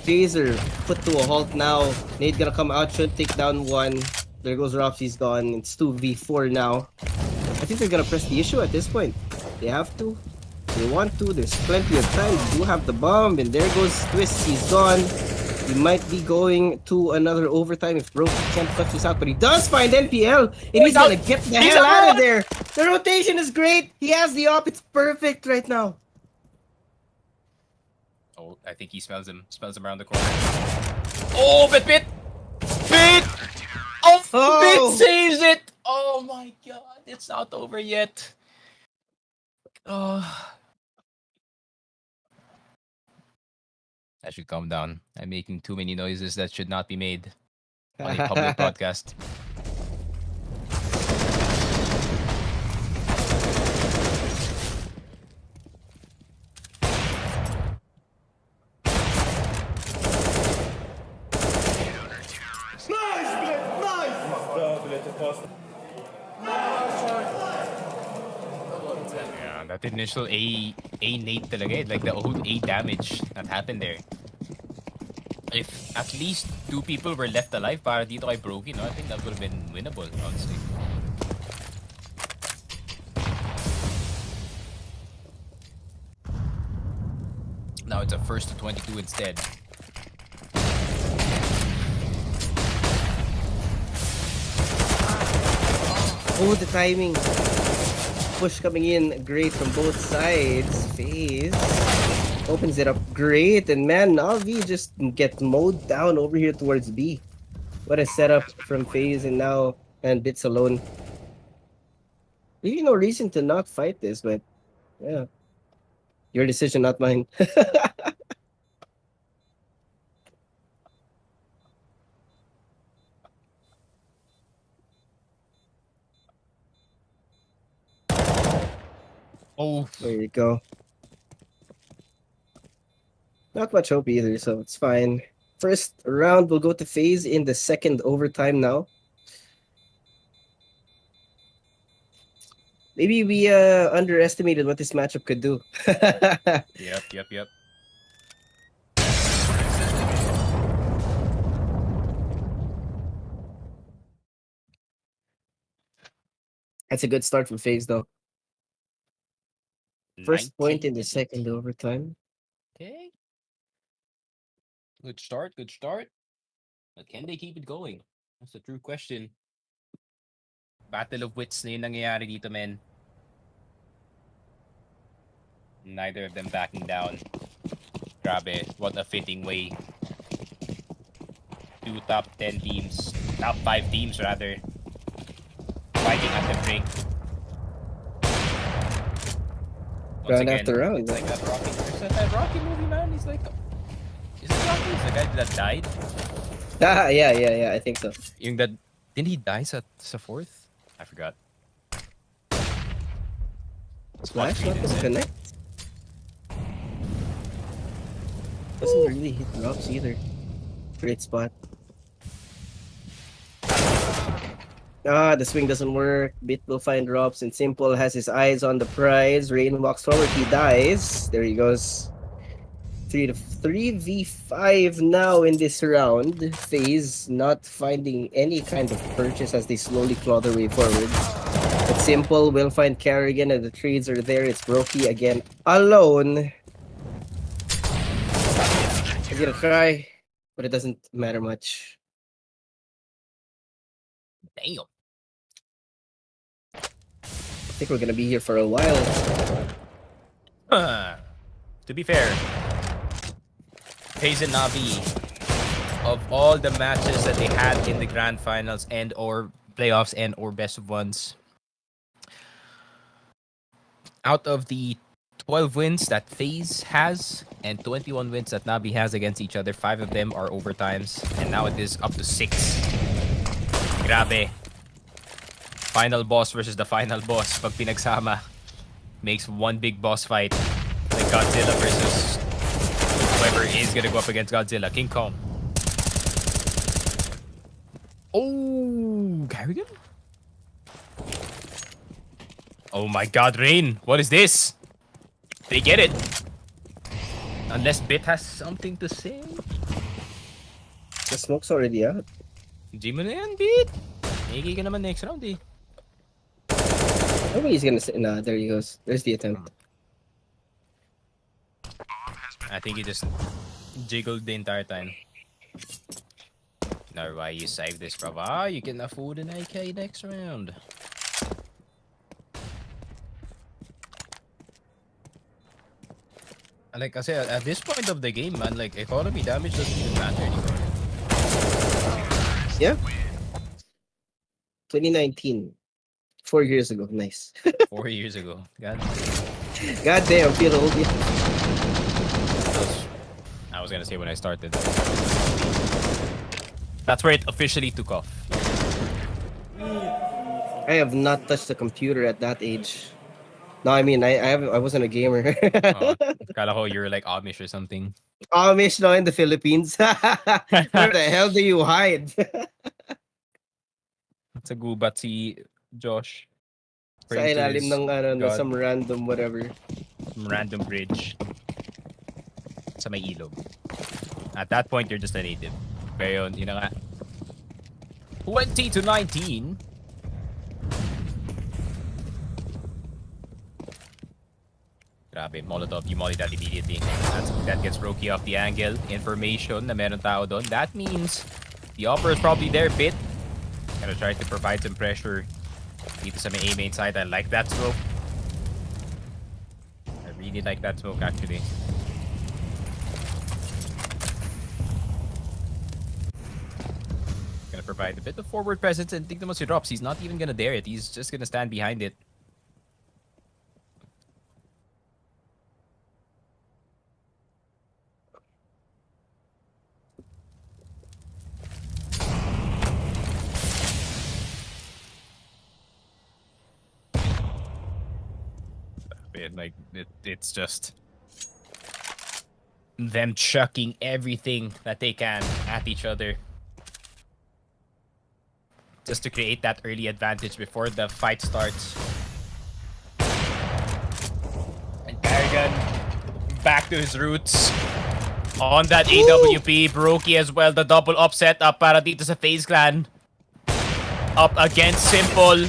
Phaser put to a halt now. Nade gonna come out, should take down 1. There goes Rops, he's gone. It's 2v4 now. I think they're gonna press the issue at this point. They have to. They want to. There's plenty of time. They do have the bomb, and there goes Twist, he's gone. He might be going to another overtime if Brokey can't cut this out, but he does find NPL, and he's gonna get the hell out of there. The rotation is great. He has the op. It's perfect right now. Oh, I think he smells him. Smells him around the corner. Oh, Bit! Bit! Oh, Bit saves it! Oh my god, it's not over yet. Oh. I should calm down. I'm making too many noises that should not be made on a public podcast. Yeah, that initial A nade talaga, like the old A damage that happened there. If at least 2 people were left alive para dito kay Brokey, no? I think that would have been winnable, honestly. Now it's a 1st to 22 instead. Oh, the timing. Push coming in great from both sides. FaZe opens it up great, and man, Navi just get mowed down over here towards B. What a setup from FaZe, and Bits alone. Really no reason to not fight this, but yeah. Your decision, not mine. Oh, There you go. Not much hope either, so it's fine. First round will go to FaZe in the second overtime now. Maybe we underestimated what this matchup could do. Yep. That's a good start from FaZe though. First point in the 19-8. second overtime. Okay. Good start. But can they keep it going? That's the true question. Battle of wits na yung nangyayari dito, men. Neither of them backing down. Grabe, what a fitting way. Two top 10 teams, top 5 teams rather, fighting at the brink. Round after round, It's like that Rocky. There's that Rocky movie, man. He's like, is it Rocky? Is the guy that died? Yeah, I think so. Yung that, didn't he die sa fourth? I forgot. Splash not gonna connect. Doesn't really hit drops either. Great spot. The swing doesn't work. Bit will find drops, and Simple has his eyes on the prize. Rain walks forward, he dies. There he goes. 3v5 now in this round. FaZe not finding any kind of purchase as they slowly claw their way forward. But Simple will find Carrigan, and the trades are there. It's Brokey again alone. He's gonna cry, but it doesn't matter much. Damn. I think we're gonna be here for a while. To be fair, FaZe and NaVi, of all the matches that they had in the grand finals and or playoffs and or best of ones, out of the 12 wins that FaZe has and 21 wins that NaVi has against each other, 5 of them are overtimes, and now it is up to 6. Grabe. Final boss versus the final boss. Pag pinagsama, makes one big boss fight. Like Godzilla versus whoever is gonna go up against Godzilla. King Kong. Oh, Carrigan? Oh my god, Rain. What is this? They get it. Unless Bit has something to say. The smoke's already out. Hindi mo na yan, Bit. Higi ka naman next round eh. Maybe he's gonna say, nah, there he goes. There's the attempt. I think he just jiggled the entire time. Now why you save this, bro? Ah, you can afford an AK next round. Like I said, at this point of the game, man, like economy damage doesn't even matter anymore. Yeah. 2019. 4 years ago. Nice. 4 years ago. God. God damn, feel old. I was gonna say when I started. That's where it officially took off. I have not touched a computer at that age. No, I mean I wasn't a gamer. Kala ko you're like Amish or something. Amish now in the Philippines. Where the hell do you hide? It's a gubat si Josh. Sa ilalim ng God. some random whatever. Some random bridge. Sa may ilog. At that point, you're just a native. Pero yun, yun na nga. 20-19. Grabe, Molotov, you molly that immediately. That gets Roki off the angle. Information na meron tao doon. That means the upper is probably there, Bit. Gonna try to provide some pressure dito sa may A-main side. I like that smoke. I really like that smoke, actually. Gonna provide a bit of forward presence, and tignan mo si Drops. He's not even gonna dare it. He's just gonna stand behind it. Like it's just them chucking everything that they can at each other. Just to create that early advantage before the fight starts. And Karrigan back to his roots. On that AWP, Brokey as well, the double upset up para dito sa FaZe Clan. Up against Simple.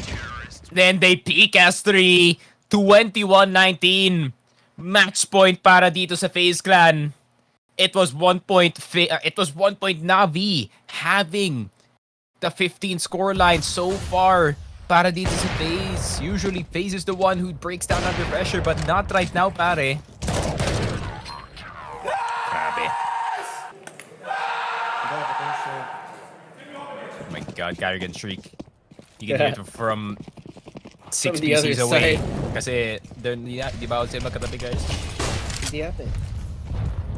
Then they peek as 3. 21-19. Match point para dito sa FaZe Clan. It was 1 point NaVi having the 15 scoreline so far para dito sa FaZe. Usually FaZe is the one who breaks down under pressure, but not right now, pare. Grabe. Oh my god, Karrigan shriek. You can hear it from 6 From the other PCs away. side. Kasi di bawal sila magkatabi, guys. Hindi ate.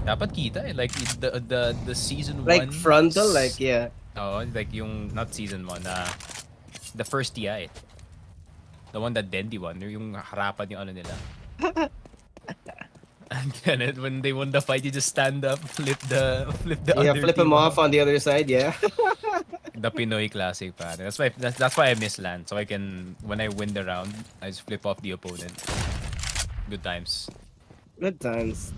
Dapat kita eh. Like the season 1. Like frontal, like yeah. Oh, like yung not season 1, the first TI. The one that Dendy won, yung harapan yung ano nila. And then when they won the fight, you just stand up, flip the Yeah, other flip him team off on the other side, yeah. The Pinoy classic, pare. That's why I miss LAN. So I can, when I win the round, I just flip off the opponent. Good times. Good times.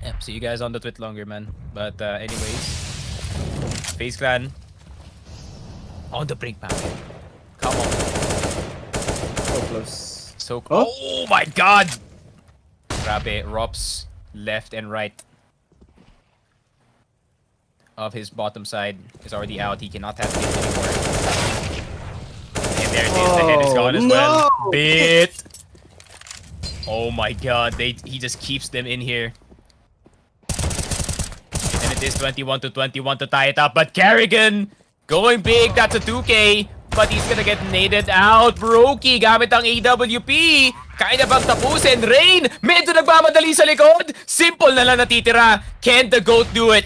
Yep, see you guys on the twit longer, man. But anyways, FaZe Clan on the brink, man. Come on. So close. So oh my god! Grabe, Rops left and right of his bottom side is already out. He cannot have it anymore. And there it is. The head is gone as well. Bit. Oh my god, he just keeps them in here. And it is 21-21 to tie it up. But Karrigan going big. That's a 2K. But he's gonna get naded out. Brokey gamit ang AWP. Kaya bang tapusin? Rain, medyo nagmamadali sa likod. Simple na lang natitira. Can the GOAT do it?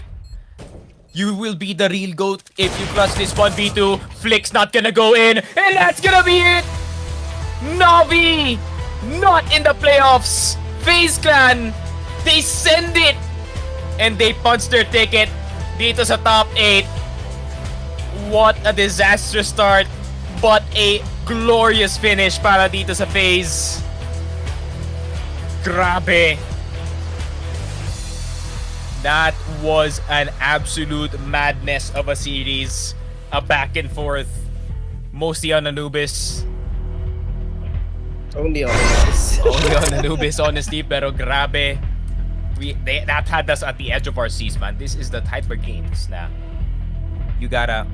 You will be the real GOAT if you clutch this 1v2. Flick's not gonna go in. And that's gonna be it! NaVi! Not in the playoffs. FaZe Clan, they send it. And they punch their ticket dito sa top 8. What a disastrous start, but a glorious finish para dito sa FaZe. Grabe. That was an absolute madness of a series. A back and forth. Mostly on Anubis. Only on this. Only on Anubis, honestly, pero grabe. That had us at the edge of our seats, man. This is the type of games na you gotta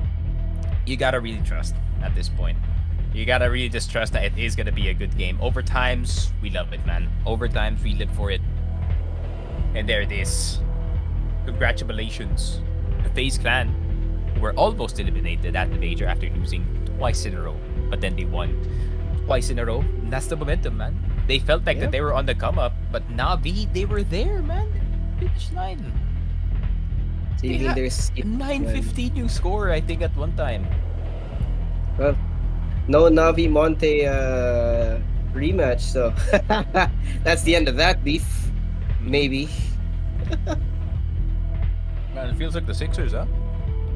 really trust at this point. You gotta really just trust that it is gonna be a good game. Overtimes, we love it, man. Overtimes, we live for it. And there it is. Congratulations. The FaZe Clan were almost eliminated at the major after losing twice in a row. But then they won twice in a row. And that's the momentum, man. They felt like that they were on the come up, but NaVi, they were there, man. Finish line. So you think there's 9-15 yung score, I think, at one time. Well, no NaVi Monte rematch, so that's the end of that beef. Maybe. Man, it feels like the Sixers, huh?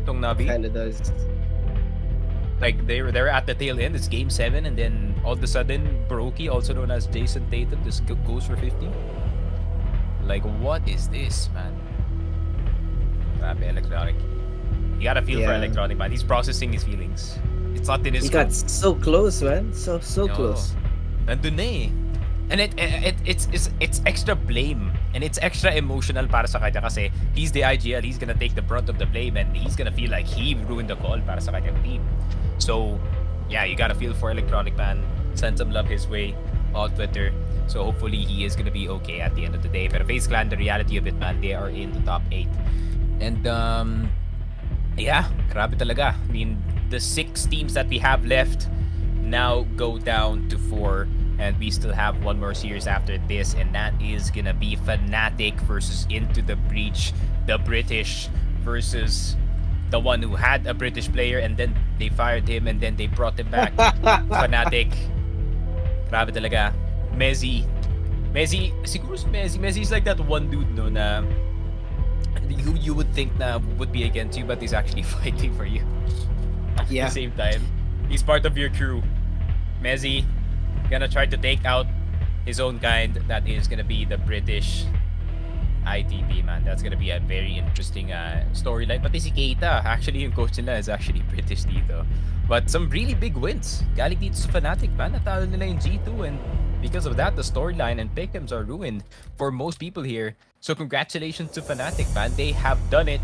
Tong NaVi. Kinda does. Like they were at the tail end. It's game 7, and then all of a sudden, Brokey, also known as Jason Tatum, just goes for 50. Like, what is this, man? Grabe, Electronic. You gotta feel for Electronic, man. He's processing his feelings. It's not in his. He got so close, man. So close. Nandun na eh. And it's extra blame and it's extra emotional para sa kanya kasi he's the IGL. He's gonna take the brunt of the blame and he's gonna feel like he ruined the call para sa kanyang team. So yeah, you gotta feel for Electronic, man. Send some love his way on Twitter. So hopefully he is gonna be okay at the end of the day. But FaZe Clan, the reality of it, man, they are in the top 8. And yeah, grabe talaga. I mean, the 6 teams that we have left now go down to 4. And we still have one more series after this, and that is gonna be Fnatic versus Into the Breach, the British versus the one who had a British player and then they fired him and then they brought him back. Fnatic. Grabe talaga. Mezzi Messi, siguro si Messi is like that one dude, no, na you would think na would be against you, but he's actually fighting for you. At Yeah. the same time, he's part of your crew. Messi gonna try to take out his own kind. That is gonna be the British ITB, man. That's gonna be a very interesting storyline. Pati si Keita, actually yung coach nila is actually British dito. But some really big wins. Galing dito sa Fnatic, man. Natalo nila yung G2, and because of that, the storyline and pick'ems are ruined for most people here. So congratulations to Fnatic, man. They have done it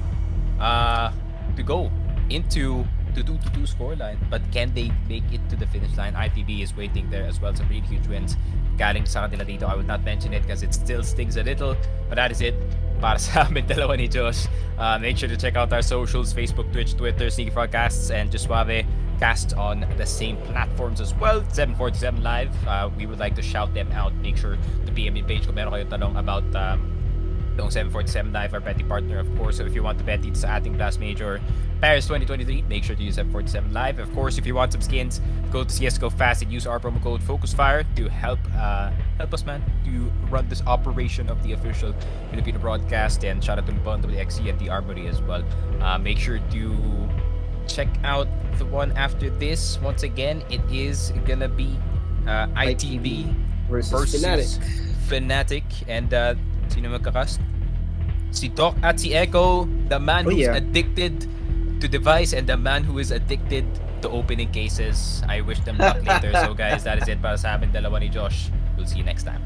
to go into the 2-2 scoreline. But can they make it to the finish line? ITB is waiting there as well. Some really huge wins galing sa kanila dito. I would not mention it because it still stings a little. But that is it para sa amin dalawa ni Josh. Make sure to check out our socials, Facebook, Twitch, Twitter, Sneaky Broadcasts, and Just Suave cast on the same platforms as well. 747 Live. We would like to shout them out. Make sure to PM in page kung meron kayong tanong about yung 747 Live, our betting partner, of course. So if you want to bet dito sa ating Blast Major Paris 2023, make sure to use 747 Live. Of course, if you want some skins, go to CSGO Fast and use our promo code FocusFire to help us, man, to run this operation of the official Filipino broadcast. And shout out to Lupon, WXC, and the Armory as well. Make sure to check out the one after this. Once again, it is gonna be ITB versus Fnatic. And sino magkakast? Si Doc at si Echo, the man who's addicted to device and the man who is addicted to opening cases. I wish them luck later. So guys, that is it para sa amin dalawa ni Josh. We'll see you next time.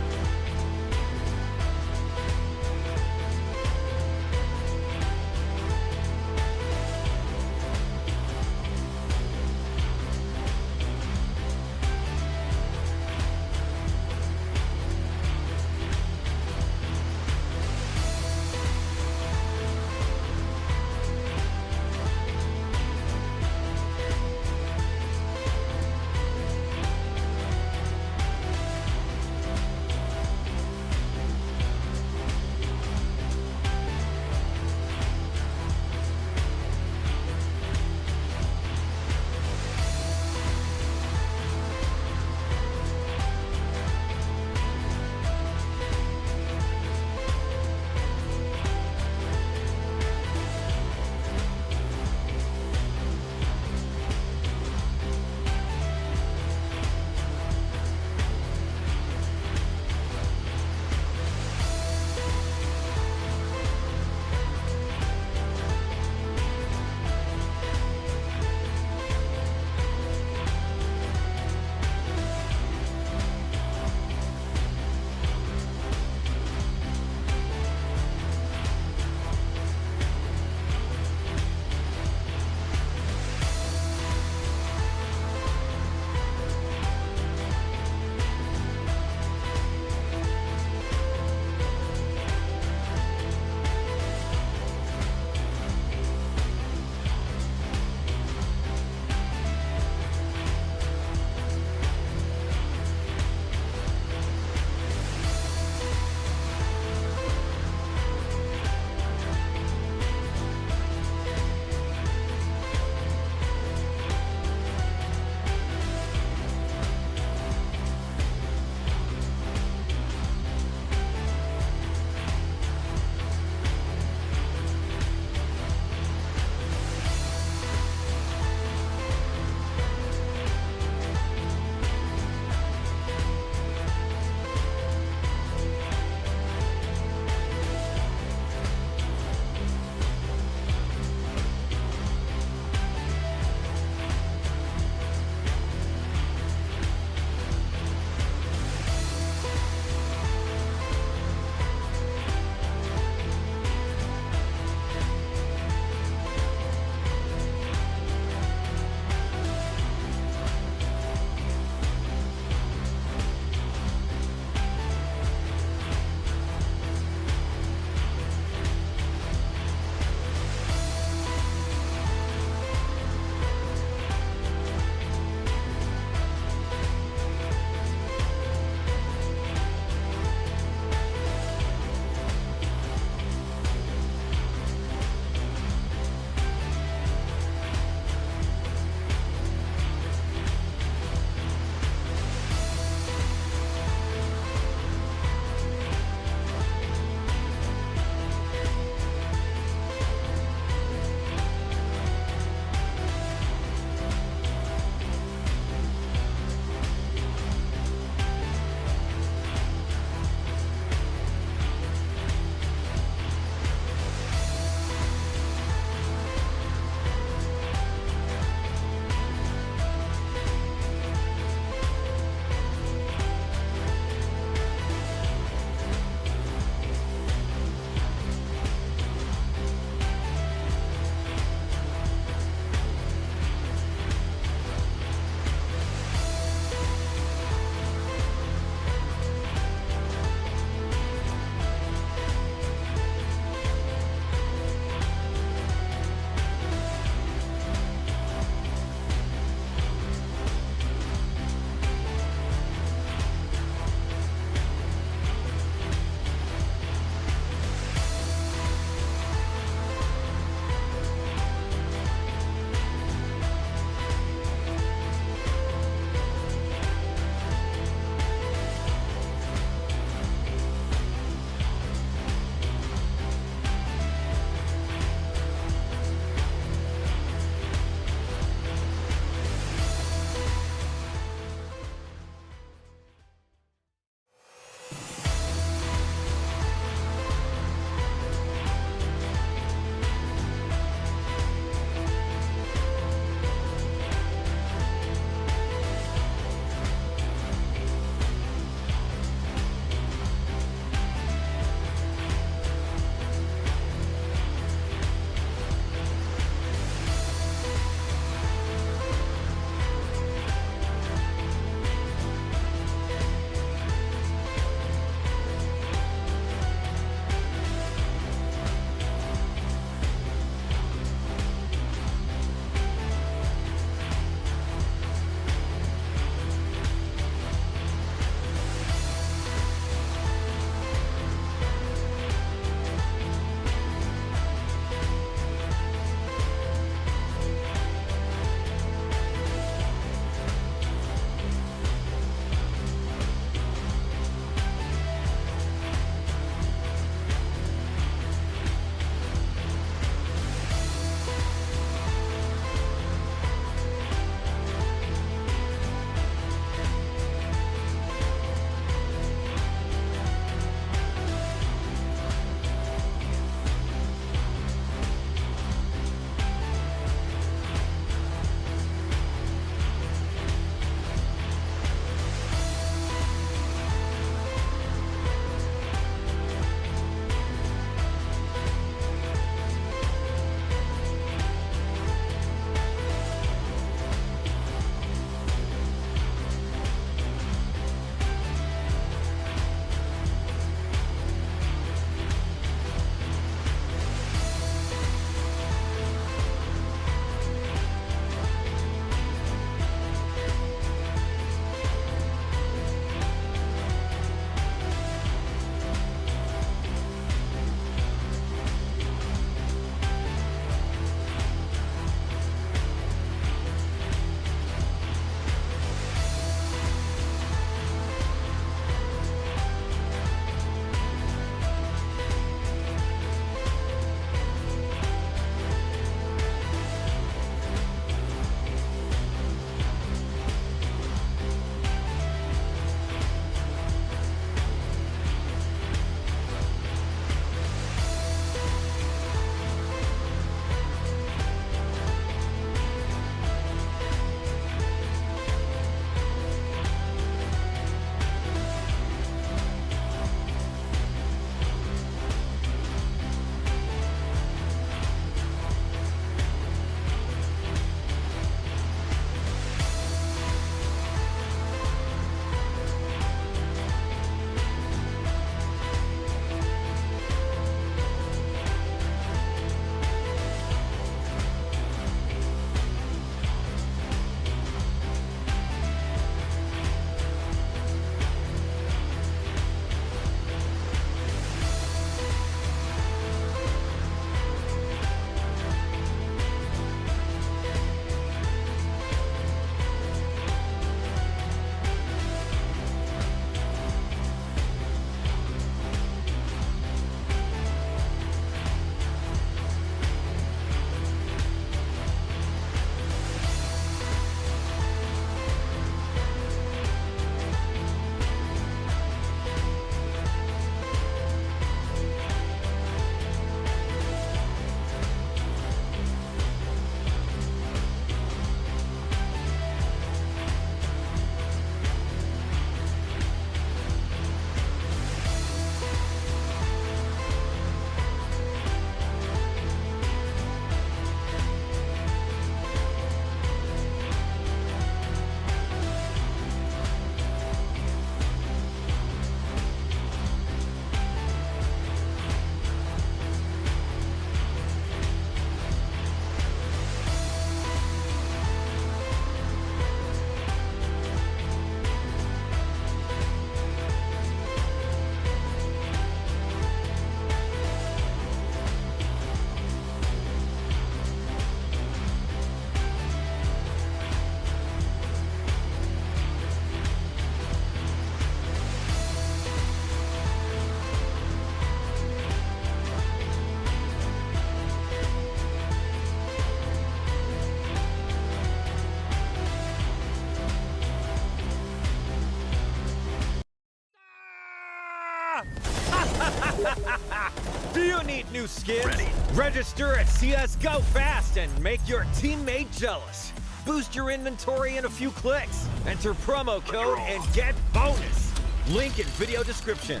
You need new skins? Register at CSGO fast and make your teammate jealous. Boost your inventory in a few clicks. Enter promo code and get bonus. Link in video description.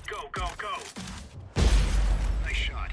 Go, go, go. Nice shot.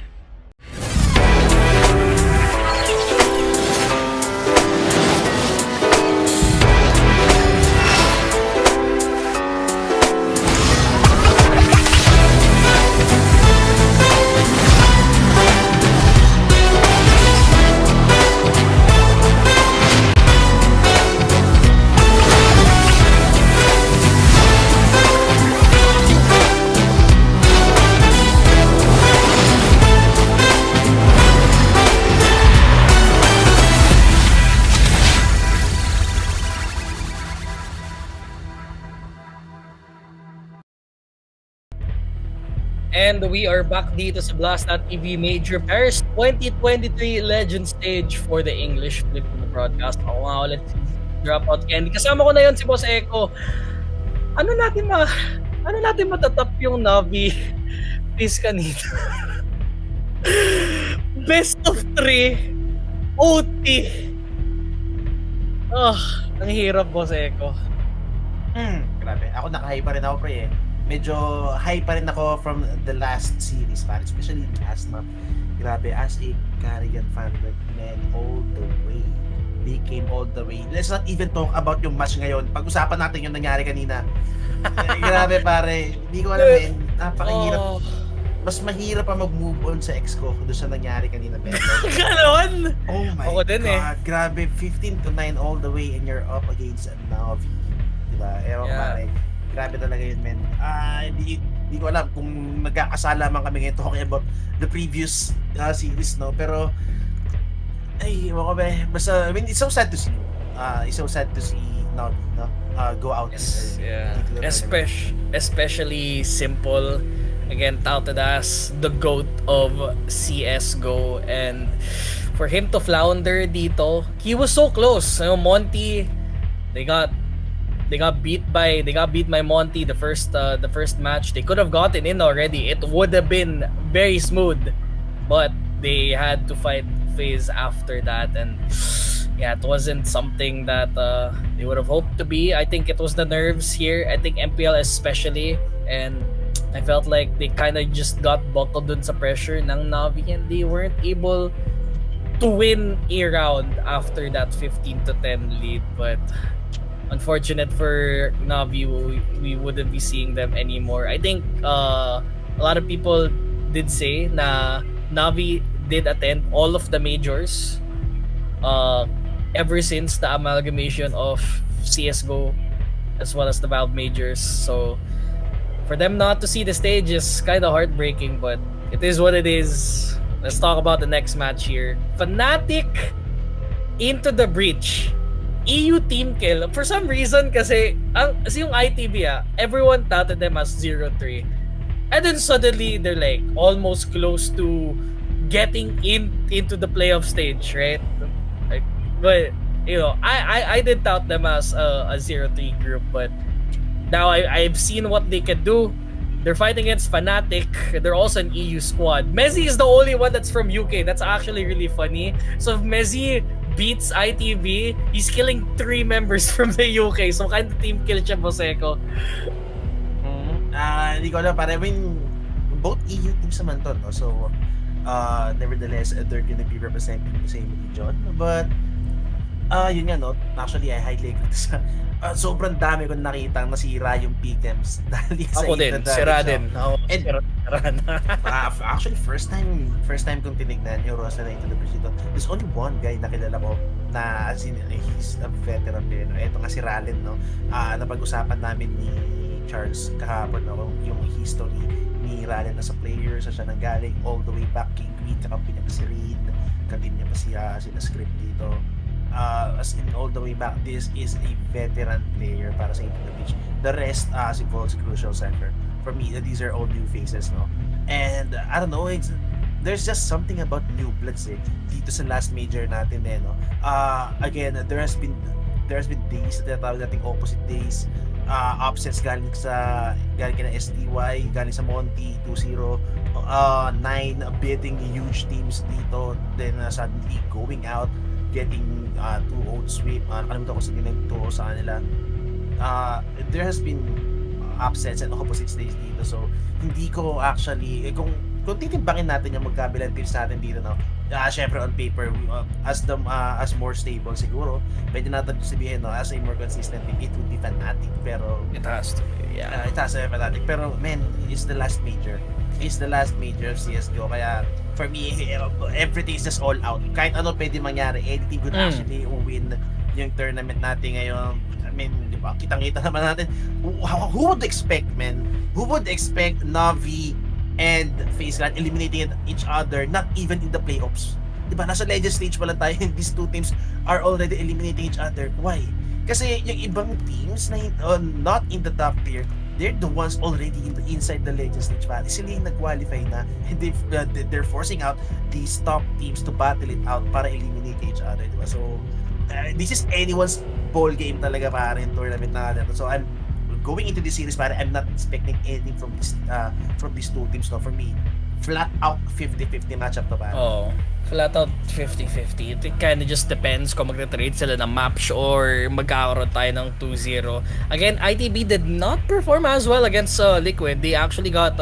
And we are back dito sa Blast.tv Major Paris 2023 Legend Stage for the English Filipino broadcast. Ako nga ulit si Dropout Candy. Kasama ko na yon si Boss Echo. Ano natin matatap yung NaVi piece kanina? Best of 3 OT. Ang hirap, Boss Echo. Grabe. Ako naka-high pa rin ako, pre. Medyo high pa rin ako from the last series, pare. Especially last month. Grabe, as a Carrigan fan, man, all the way. They came all the way. Let's not even talk about yung match ngayon. Pag-usapan natin yung nangyari kanina. Grabe, pare. Hindi ko alam, man. Napakahirap. Mas mahirap pa mag-move on sa ex ko doon sa nangyari kanina, man. Ganon! Oh my Ako din, God. Grabe, 15-9 all the way and you're up against NaVi. Diba? Ewan, Yeah. pare. Grabe talaga yun, men. Hindi ko alam kung nagkakasala man kami ngayon talking about the previous series, no? Pero, ay, ewan ko ba. Basta, I mean, it's so sad to see. It's so sad to see NaVi, no? Go out. Yes, yeah. Especially Simple. Again, touted as the GOAT of CSGO. And for him to flounder dito, he was so close. You know, Monty, they got beat by Monty the first match. They could have gotten in already. It would have been very smooth, but they had to fight FaZe after that, and yeah, it wasn't something that they would have hoped to be. I think it was the nerves here. I think MPL especially, and I felt like they kind of just got buckled dun sa pressure ng NaVi, and they weren't able to win a round after that 15-10 lead. But unfortunate for NaVi, we wouldn't be seeing them anymore. I think a lot of people did say na NaVi did attend all of the majors ever since the amalgamation of CSGO as well as the Valve majors. So for them not to see the stage is kind of heartbreaking, but it is what it is. Let's talk about the next match here. Fnatic into the breach. EU team kill. For some reason kasi yung ITB everyone touted them as 0-3. And then suddenly they're like almost close to getting into the playoff stage, right? Like, but you know, I did tout them as a 0-3 group, but now I've seen what they can do. They're fighting against Fnatic. They're also an EU squad. Mezzi is the only one that's from UK. That's actually really funny. So if Mezzi beats ITV, he's killing 3 members from the UK. So kind of team kill siya, Boseco. Hindi ko alam, pare. I mean, both EU teams naman to, no? So, nevertheless, they're gonna be representing the same region. But, yun nga, no? Actually, I highly agree sa sobrang dami kong nakitang nasira yung PTEMs dahil sa Ako din, sira din. And actually, first time kong tinignan yung roster na Into the Breach dito. There's only one guy na kilala ko na as in, he's a veteran din. Ito nga si Ralen, no? Napag-usapan namin ni Charles kahapon, no? Yung history ni Ralen as a player, sa siya nanggaling all the way back kay Green, kakampi niya pa si Reed, katim niya pa sila script dito. As in all the way back, this is a veteran player para sa Into the Breach. The rest, si Vol's Crucial Center. For me, these are all new faces, no? And I don't know, there's just something about new bloods dito sa last major natin, no? Again, there has been days, tinatawag nating opposite days. upsets galing kina SDY, galing sa Monty 2-0, 9 beating huge teams dito, then suddenly going out, getting 2-0 sweep. Nakalimutan ko sino nag-2-0 sa kanila. There has been upsets and opposite states dito, so hindi ko actually kung titimbangin natin yung magkabilang teams natin dito, no, syempre on paper, as more stable siguro, pwede natin sabihin, no, as a more consistent team, it would be Fnatic, pero It has to be, yeah. it has to be Fnatic, pero man, it's the last major of CSGO, kaya for me, everything is just all out. Kahit ano pwede mangyari, anything could actually win yung tournament natin ngayon. I mean, di ba, kitang-kita naman natin, who would expect, man, who would expect NaVi and FaZe eliminating each other, not even in the playoffs. Diba, nasa legend stage pa lang tayo, and these two teams are already eliminating each other. Why? Kasi yung ibang teams na not in the top tier, they're the ones already inside the legend stage pa. Sila yung nag-qualify na, and they're forcing out these top teams to battle it out para eliminate each other. Diba? So, this is anyone's ball game talaga para yung tournament na natin. So, I'm going into this series, I'm not expecting anything from these two teams. No, for me, flat out 50-50 matchup to pare. Oh, flat out 50-50. It kind of just depends kung magta-trade sila ng maps or magkakaroon tayo ng 2-0. Again, ITB did not perform as well against Liquid. They actually got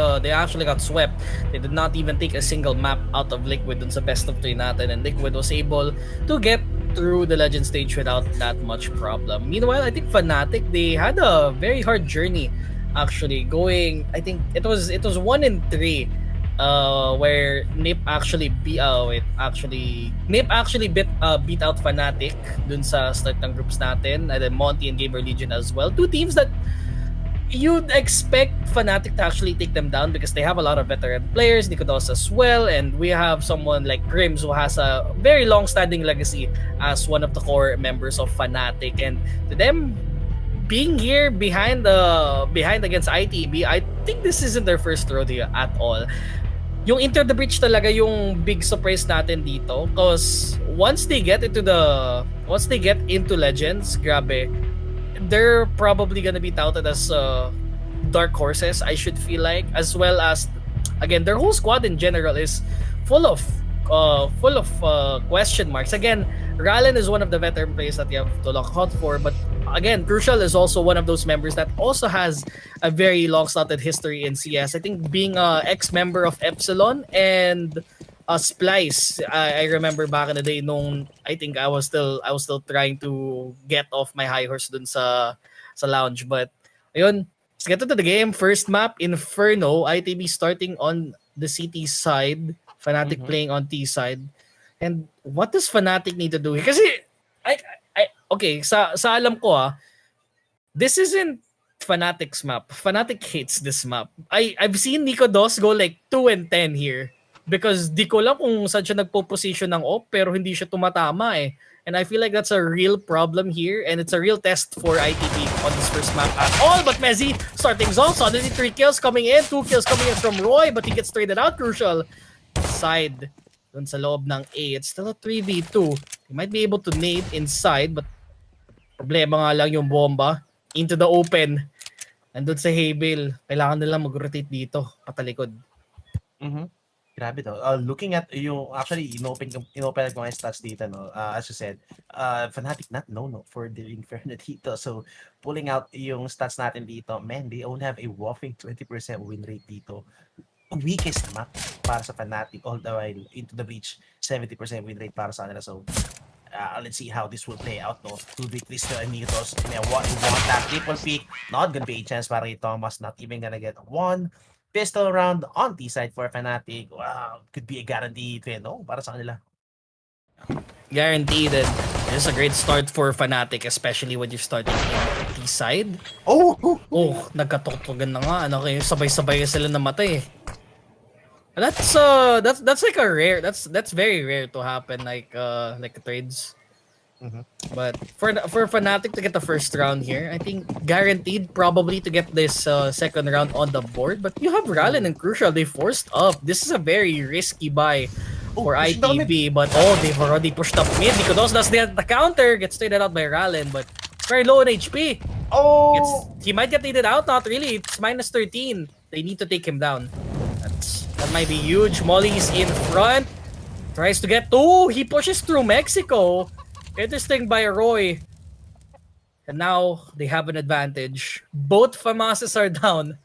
swept. They did not even take a single map out of Liquid dun sa best of 3 natin, and Liquid was able to get through the legend stage without that much problem. Meanwhile, I think Fnatic, they had a very hard journey actually going. I think it was 1-3 where Nip actually beat out Fnatic dun sa start ng groups natin, and then Monty and Gamer Legion as well. Two teams that you'd expect Fnatic to actually take them down because they have a lot of veteran players, Nikodos as well, and we have someone like Grims who has a very long-standing legacy as one of the core members of Fnatic, and to them being here behind against ITB, I think this isn't their first rodeo at all. Yung Enter the Breach talaga yung big surprise natin dito, because once they get into Legends, grabe, they're probably gonna be touted as dark horses, I should feel like, as well as, again, their whole squad in general is full of question marks. Again, Ralen is one of the veteran players that you have to look out for, but again, Crucial is also one of those members that also has a very long-slotted history in CS. I think being a ex-member of Epsilon and Splice, I remember back in the day nung I think I was still trying to get off my high horse dun sa lounge. But ayun, let's get into the game. First map, Inferno. ITB starting on the CT side, Fnatic playing on T side. And what does Fnatic need to do? Kasi okay, sa alam ko this isn't Fnatic's map. Fnatic hates this map. I've seen Nico Dos go like 2-10 here. Because di ko lang kung saan siya nagpo-position ng op, pero hindi siya tumatama eh. And I feel like that's a real problem here, and it's a real test for ITB on this first map at all. But Mezzy starting off, suddenly 3 kills coming in, 2 kills coming in from Roy, but he gets traded out. Crucial side dun sa loob ng A. It's still a 3v2. He might be able to nade inside, but problema nga lang yung bomba into the open. Nandun sa Habil, kailangan nila mag-rotate dito, patalikod. Grabe to. Looking at yung, actually, inopen ko yung stats dito, no? As you said, Fnatic not known for the Inferno dito. So, pulling out yung stats natin dito, man, they only have a whopping 20% win rate dito. Weakest map para sa Fnatic, all the way into the breach, 70% win rate para sa kanila. So, let's see how this will play out, no? 2 victories to Anitos. Want that triple pick. Not gonna be a chance para kay Thomas. Not even gonna get one pistol round on T side for Fnatic. Wow, could be a guaranteed win, no? Para sa kanila. Guaranteed, and it's a great start for Fnatic, especially when you're starting in T side. Oh, nagkatoktogan na nga. Sabay-sabay sila namatay. That's like a rare. That's very rare to happen, like trades. But for Fnatic to get the first round here, I think guaranteed probably to get this second round on the board. But you have Ralen and Crucial. They forced up. This is a very risky buy for ITB. But they've already pushed up mid. Nikodos does the counter, gets traded out by Ralen, but it's very low in HP. He might get needed out. Not really. It's minus 13. They need to take him down. That might be huge. Molly's in front. Tries to get... Oh, he pushes through Mexico. Interesting by Roy. And now, they have an advantage. Both FAMASes are down.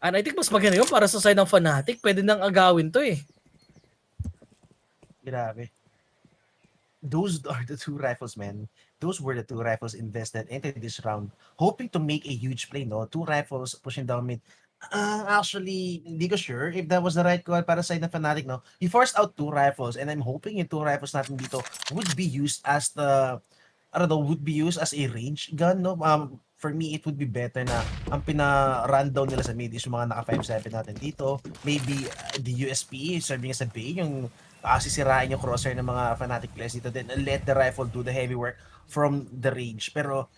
And I think mas maganda yun para sa side ng Fnatic. Pwede nang agawin to eh. Grabe. Those are the two rifles, man. Those were the two rifles invested into this round. Hoping to make a huge play, no? Two rifles pushing down mid. Actually, hindi ko sure if that was the right call para sa side ng Fnatic, no? He forced out two rifles and I'm hoping yung two rifles natin dito would be used as the would be used as a range gun, no? For me, it would be better na ang pina-rundown nila sa mid is yung mga naka 5-7 natin dito. Maybe the USP serving as a bait, yung sisirain yung crosshair ng mga Fnatic players dito. Then let the rifle do the heavy work from the range. Pero,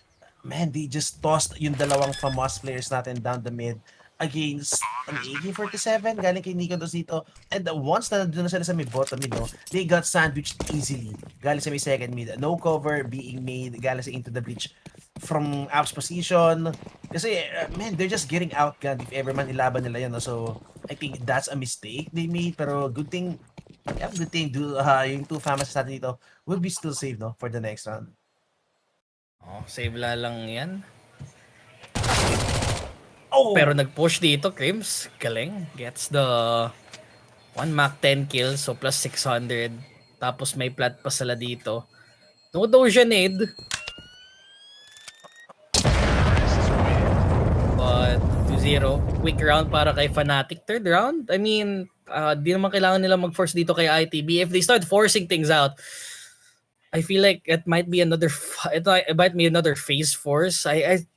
man, they just tossed yung dalawang FAMAS players natin down the mid against an AK-47 galing kay Nico Dos dito. And once na doon na sila sa mid bottom mid, no, they got sandwiched easily galing sa may second mid. No cover being made galing sa into the breach from Apps position. Kasi, man, they're just getting outgunned if ever man ilaban nila yan. No? So, I think that's a mistake they made. Pero good thing yung two FAMAS natin dito will be still safe, no, for the next round. Oh, save la lang yan. Oh! Pero nag-push dito, Crims. Galing. Gets the 1 Mach 10 kills, so plus 600. Tapos may plat pa sila dito. No Doja nade. But 2-0. Quick round para kay Fnatic. Third round? I mean, di naman kailangan nila mag-force dito kay ITB. If they start forcing things out, I feel like it might be another FaZe force.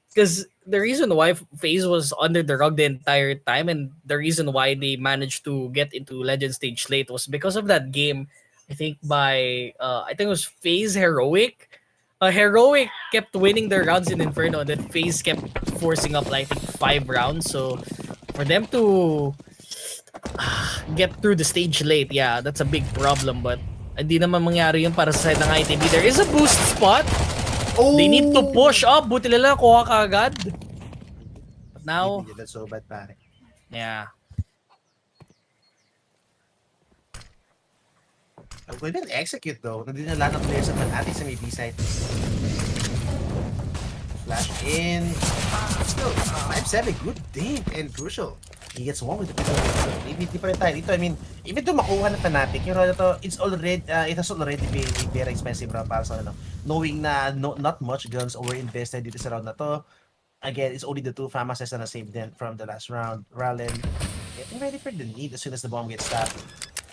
Because the reason why FaZe was under the rug the entire time and the reason why they managed to get into Legend stage late was because of that game. I think it was FaZe Heroic. Heroic kept winning their rounds in Inferno and then FaZe kept forcing up like 5 rounds. So for them to get through the stage late, yeah, that's a big problem. But hindi naman mangyari yun para sa side ng ITB. There is a boost spot. Oh! They need to push up. Buti nila kuha kaagad. But now, That's so bad, pare. yeah. We didn't execute though. Nandun na lahat ng players sa Fnatic sa may B-side. Flash in. Still, 5-7. Good day and crucial. He gets one with the pistol. Maybe di pa rin tayo dito. I mean, even though makuha ng Fnatic, yung round na to, it has already been a very expensive round para sa ano. Knowing na not much guns were invested dito sa round na to. Again, it's only the two FAMASes na saved them from the last round. Rallen getting ready for the nade as soon as the bomb gets stopped.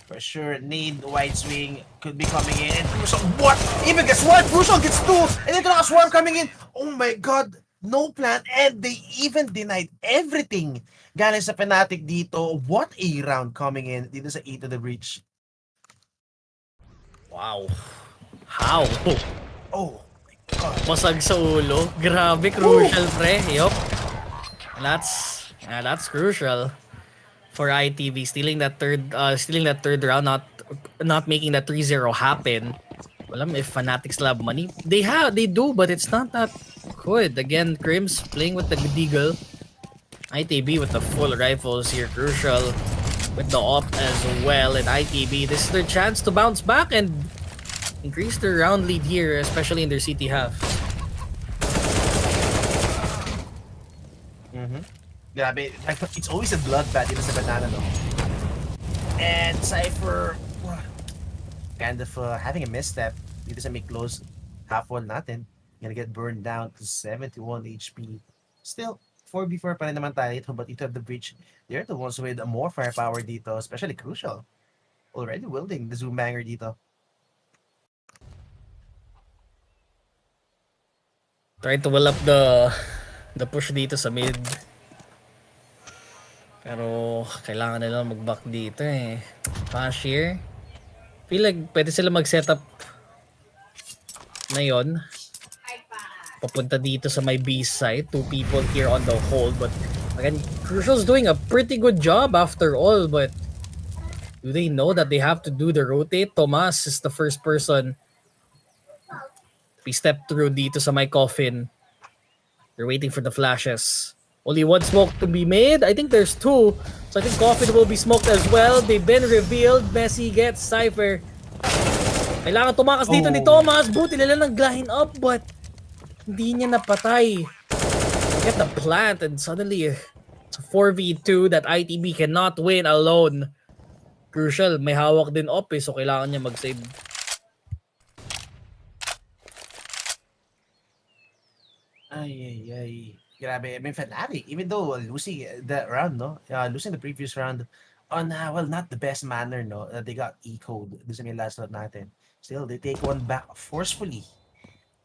For sure, nade, wide swing could be coming in. And Crucial, what? Even gets one! Crucial gets two! And then a swarm coming in! Oh my god! No plan, and they even denied everything galing sa Fnatic dito. What a round coming in dito sa 8 to the breach. Wow. How? Oh my god. Pasag sa ulo. Grabe, crucial, pre. Yup. That's crucial for ITV. Stealing that third round, not making that 3-0 happen. Alam if Fnatic still have money. They do, but it's not that good. Again, Crims playing with the Deagle. ITB with the full rifles here. Crucial with the op as well. And ITB, this is their chance to bounce back and increase their round lead here, especially in their CT half. Grabe, it's always a bloodbath dito sa Banana, no? And Cypher, kind of having a misstep dito sa may close half wall natin. Gonna get burned down to 71 HP. Still, 4v4 pa rin naman tayo ito, but ito have the breach. They're the ones with more firepower dito, especially Crucial. Already wielding the Zoom Banger dito. Try to well up the push dito sa mid. Pero kailangan nila mag-back dito eh. Cashier. Feel like pwede sila mag-setup na yon. Papunta dito sa my B side. 2 people here on the hold. But again, Crucial's doing a pretty good job after all. But do they know that they have to do the rotate? Tomas is the first person. We step through dito sa my coffin. They're waiting for the flashes. Only one smoke to be made. I think there's two. So I think Coffin will be smoked as well. They've been revealed. Messi gets Cypher. Kailangan tumakas dito ni Thomas. Buti nila nag-line up but hindi niya napatay. Get the plant and suddenly it's a 4v2 that ITB cannot win alone. Crucial, may hawak din op so kailangan niya mag-save. Ay. Grabe. I mean, Fnatic, even though losing that round, no? Losing the previous round on, well, not the best manner, no? They got echoed. Doon sa may last round natin. Still, they take one back forcefully.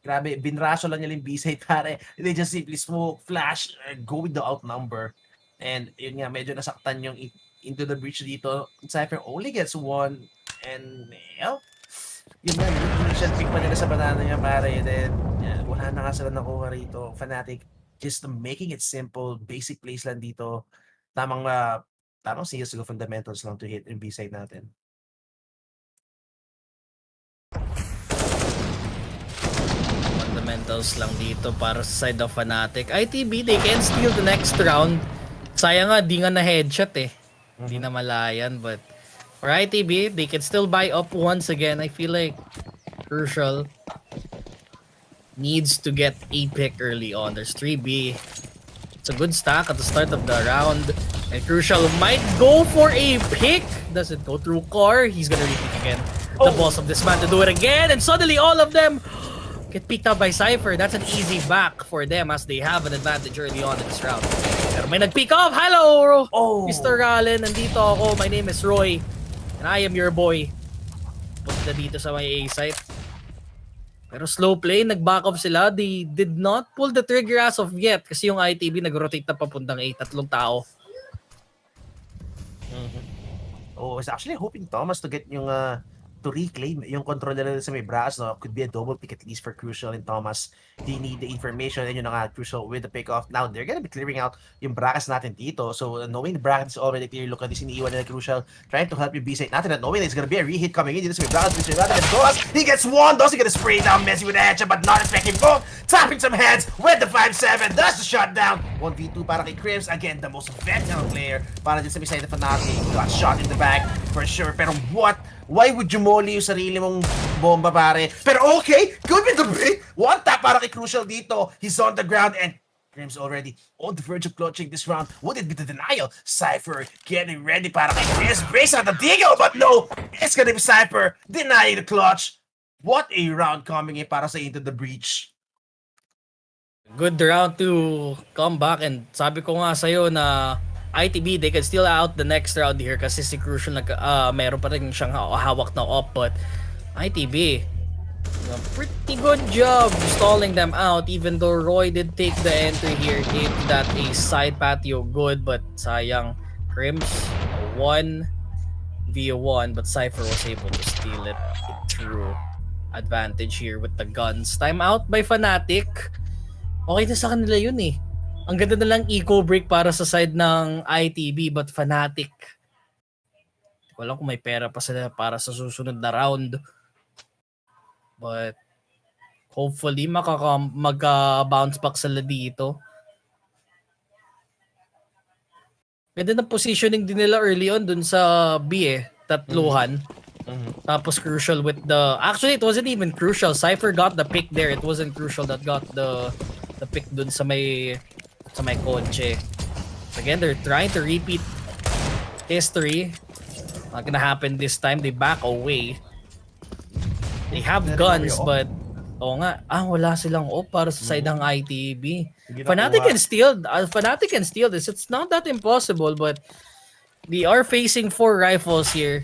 Grabe, binraso lang nila yung B-side, pare. They just simply smoke, flash, go with the outnumber. And yun nga, medyo nasaktan yung into the breach dito. Cypher only gets one. And, well, yun nga, initial pick pa nila sa banana niya, pare. Then, wala na nga sila nakuha rito. Fnatic, just making it simple, basic plays lang dito. Tamang CSGO fundamentals lang to hit yung B-side natin. Fundamentals lang dito para sa side of Fnatic. ITB, they can steal the next round. Sayang nga, di nga na headshot eh. Hindi na malayan, but for ITB, they can still buy up once again. I feel like Crucial needs to get a pick early on. There's 3B. It's a good stack at the start of the round. And Crucial might go for a pick. Doesn't go through core. He's gonna repeat again. The boss of this man to do it again. And suddenly all of them get picked up by Cypher. That's an easy back for them as they have an advantage early on in this round. Pero may nag-pick up. Hello, Mr. Rallen. Nandito ako. My name is Roy. And I am your boy. Punta dito sa may A site. Pero slow play, nag-back up sila. They did not pull the trigger as of yet kasi yung ITB nag-rotate na papuntang A. 3 tao. I was actually hoping Thomas to get yung to reclaim yung control nila sa may brass, no? Could be a double pick at least for Crucial and Thomas. They need the information and yun na nga, Crucial with the pick off. Now, they're gonna be clearing out yung brackets natin dito. So, knowing the brackets is already clear, look at this iniiwan nila Crucial, trying to help yung B-side natin and knowing there's gonna be a reheat coming in dito sa may brackets, which is rather than Thomas. He gets one, does he gonna spray down Messi with a headshot, but not effective. Boom! Tapping some heads with the 5-7. That's the shutdown. 1v2 para kay Crims. Again, the most veteran player para din sa may side of Fnatic. Got shot in the back for sure. Pero what? Why would you molly yung sarili mong bomba, pare? Pero okay, good with the bait. One tap para kay Crucial dito. He's on the ground and Crims already on the verge of clutching this round. Would it be the denial? Cypher getting ready para kay Crims. Brace on the deagle, but no, it's gonna be Cypher denying the clutch. What a round coming in para sa Into the Breach. Good round to come back and sabi ko nga sa'yo na ITB, they can still out the next round here kasi si Crucial meron pa rin siyang hawak na op, but ITB, pretty good job stalling them out even though Roy did take the entry here, gave that a side patio good, but sayang Crims 1v1 but Cypher was able to steal it. True advantage here with the guns. Time out by Fnatic. Okay na sa kanila yun eh. Ang ganda na lang eco break para sa side ng ITB but Fnatic. Hindi ko alam kung may pera pa sila para sa susunod na round. But hopefully mag-bounce back sila dito. Ganda ng positioning din nila early on dun sa B eh. Tatluhan. Tapos Crucial with the... Actually, it wasn't even Crucial. Cypher got the pick there. It wasn't Crucial that got the pick dun sa may kotse. Again, they're trying to repeat history. Not gonna happen this time. They back away. They have guns, but nga, wala silang op para sa side ng ITB. Fnatic can steal this. It's not that impossible, but they are facing 4 rifles here,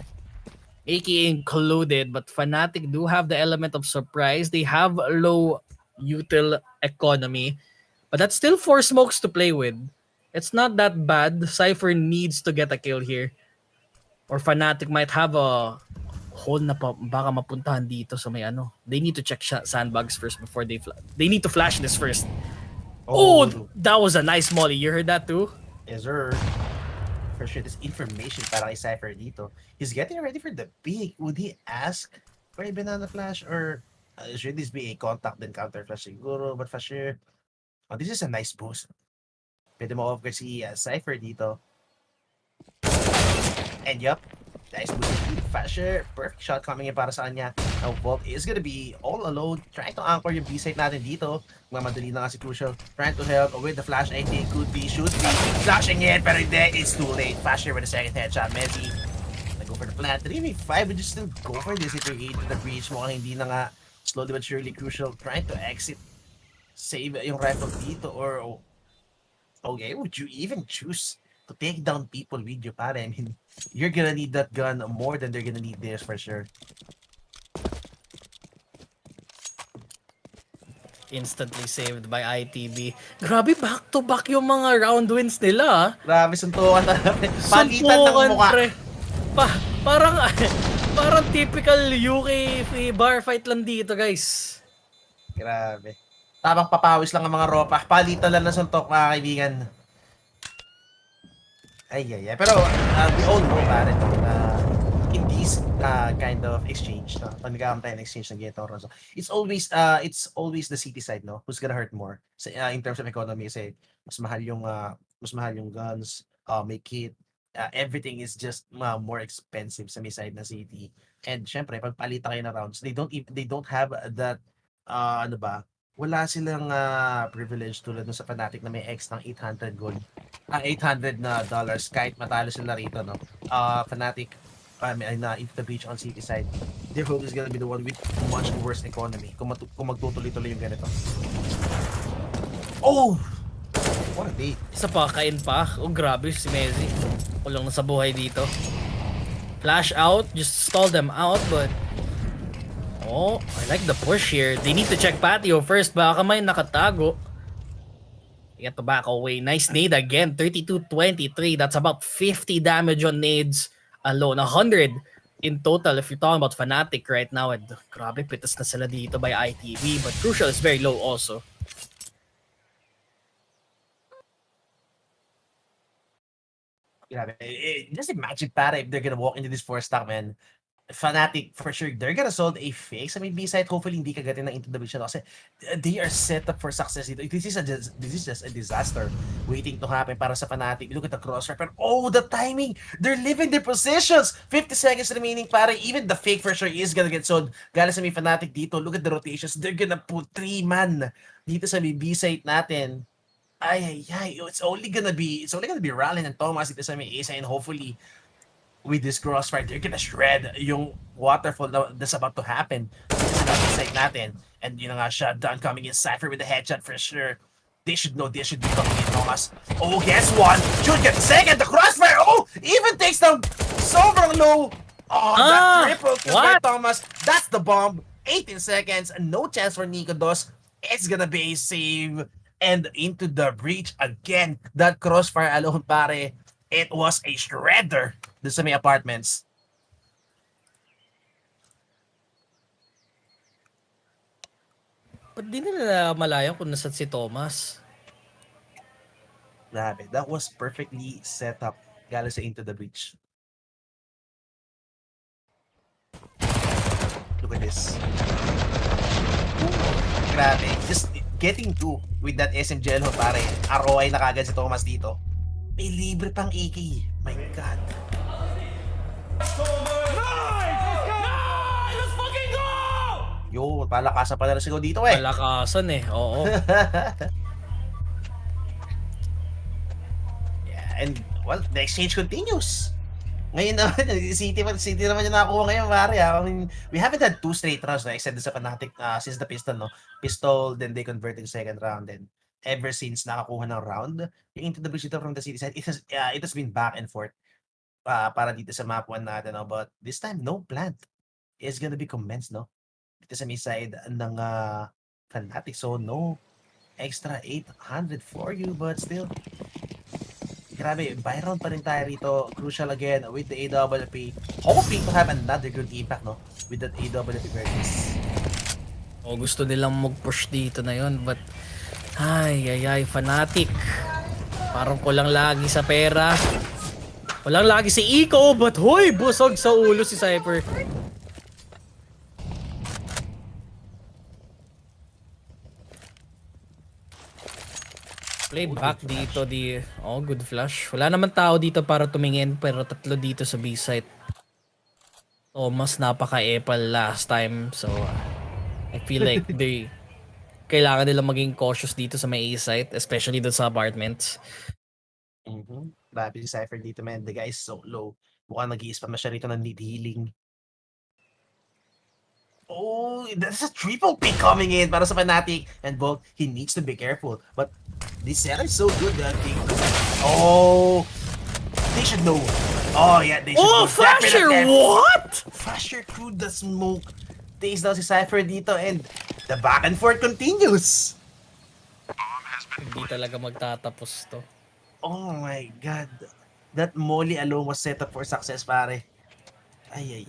AK included, but Fnatic do have the element of surprise. They have low util economy. But that's still 4 smokes to play with. It's not that bad. Cypher needs to get a kill here. Or Fnatic might have a hole na baka mapuntahan dito sa may ano. They need to check sandbags first before they need to flash this first. Oh, that was a nice molly. You heard that too? Yes, sir. For sure, this information para kay Cypher dito. He's getting ready for the peak. Would he ask for a banana flash or should this be a contact then counter flash siguro? But for sure, Oh, this is a nice boost. Pwede mo offer si Cypher dito. And yup, nice boost. Fasher, perfect shot coming in para sa kanya. Now, Vault is gonna be all alone, trying to anchor yung B-site natin dito. Mamadali na kasi Crucial. Trying to help with the flash, I think, should be flashing it, pero hindi, it's too late. Fasher with a second headshot. Messi, go for the plant. 3v5, would you still go for this if you're 8 to the breach? Mukhang hindi na nga, slowly but surely Crucial trying to exit. Save yung rifle dito, or okay, would you even choose to take down people with you, pare? I mean, you're gonna need that gun more than they're gonna need this for sure. Instantly saved by ITB. Grabe, back-to-back yung mga round wins nila, ah. Grabe, suntukan talaga. Pagitan ng Suntukan, mukha. pre. Parang parang typical UK bar fight lang dito, guys. Grabe. Tamang papawis lang ang mga ropa. Palitan lang ng suntok, mga kaibigan. Ay. Pero we all know pare to na in this kind of exchange, no? Pag nagkakaroon tayo ng exchange ng Ghetto Rosso, it's always the city side, no? Who's gonna hurt more in terms of economy, kasi mas mahal yung guns, may kit, everything is just more expensive sa may side na city. And syempre pag palita kayo ng rounds, they don't have that ano ba, wala silang privilege tulad sa Fnatic na may extra ng 800 gold. $800 kahit matalo sila rito, no? Fnatic na into the breach on city side. Their hope is gonna be the one with much worse economy kung magtutuloy-tuloy yung ganito. Oh! What a day. Isa pa, kain pa. Oh, grabe si Messi. Kulong na sa buhay dito. Flash out, just stall them out, but oh, I like the push here. They need to check patio first. Baka may nakatago. They get to back away. Nice nade again. 32-23. That's about 50 damage on nades alone. 100 in total if you're talking about Fnatic right now. And grabe, pitas na sila dito by ITV. But Crucial is very low also. Grabe. Just imagine, pare, if they're gonna walk into this 4-stack, man. Fnatic, for sure, they're gonna solve a fix. I mean, B-side, hopefully, hindi kagatin ng into the vision kasi they are set up for success dito. This is just a disaster waiting to happen para sa Fnatic. Look at the crossfire, pero oh, the timing! They're leaving their positions! 50 seconds remaining, pare. Even the fake for sure is gonna get sold. Galing sa may Fnatic dito, look at the rotations. They're gonna put 3 man dito sa may B-side natin. Ay, it's only gonna be Rallen and Thomas dito sa may A side, and hopefully with this crossfire, they're gonna shred yung waterfall that's about to happen sa side natin. And yun nga, shutdown coming in. Cypher with the headshot for sure. They should know this should be coming in, Thomas. Oh, guess one. Should get the second. The crossfire. Oh, even takes down sobrang low. Oh, that triple kill by Thomas. That's the bomb. 18 seconds. No chance for Nico Dos. It's gonna be a save. And into the breach again. That crossfire alone, pare. It was a shredder doon sa may apartments. Ba't di nila malayan kung nasan si Thomas? Grabe, that was perfectly set up. Galing sa into the breach. Look at this. Grabe, just getting two with that SMG alone, pare. ROI na kagad si Thomas dito. May libre pang AK. My God. Let's fucking go! Yo, palakasan pa na sigaw dito eh. Palakasan eh, oo. Yeah, and well, the exchange continues. Ngayon naman, City naman yung nakakuha ngayon, pare. I mean, we haven't had 2 straight rounds, no, except sa Fnatic since the pistol, no? Pistol, then they converted the second round, then ever since nakakuha ng round, yung into the breach from the city side, it has been back and forth para dito sa map 1 natin, no? But this time, no plant is gonna be commenced, no? Dito sa may side ng Fnatic, so no extra 800 for you, but still, grabe, buy round pa rin tayo rito. Crucial again with the AWP, hoping to have another good impact, no? With that AWP versus. O gusto nilang mag-push dito na yon, but ay, Fnatic. Parang kulang lagi sa pera. Kulang lagi si Iko, but hoy, busog sa ulo si Cypher. Play back dito di... Oh, good flash. Wala naman tao dito para tumingin pero tatlo dito sa B site. Thomas napaka-epal last time so I feel like they kailangan nila maging cautious dito sa may A site especially doon sa apartments. Grabe si Cypher dito, man. The guy is so low. Mukhang nag-i-spam na siya rito ng need healing. Oh, that's a triple pick coming in para sa Fnatic. And Bolt, he needs to be careful. But this setup is so good that he... Oh, they should know. Oh, yeah, they should know. Flasher, Definitely. what? Flasher through the smoke. Takes down si Cypher dito and the back and forth continues. Hindi talaga magtatapos to. Oh my God. That molly alone was set up for success, pare. Ay.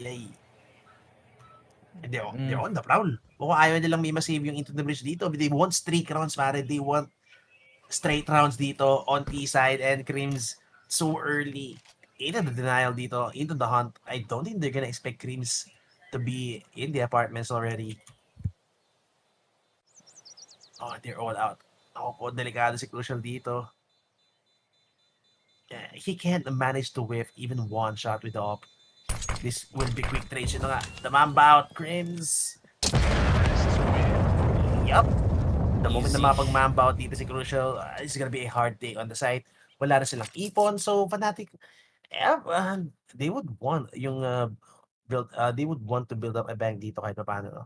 They're on the prowl. Mukhang ayaw nilang may masave yung into the bridge dito. They want straight rounds, pare. They want straight rounds dito on T side and Creams so early. Into the denial dito, into the hunt. I don't think they're gonna expect Creams to be in the apartments already. Oh, they're all out. Oh, delikado si Crucial dito. He can't manage to whiff even one shot with the op. This will be quick trades. Ito nga, the mamba out, Crims. Yup. The moment na mapag-mamba out dito si Crucial, it's gonna be a hard take on the site. Wala na silang ipon, so Fnatic, they would want yung they would want to build up a bank dito kahit paano, no?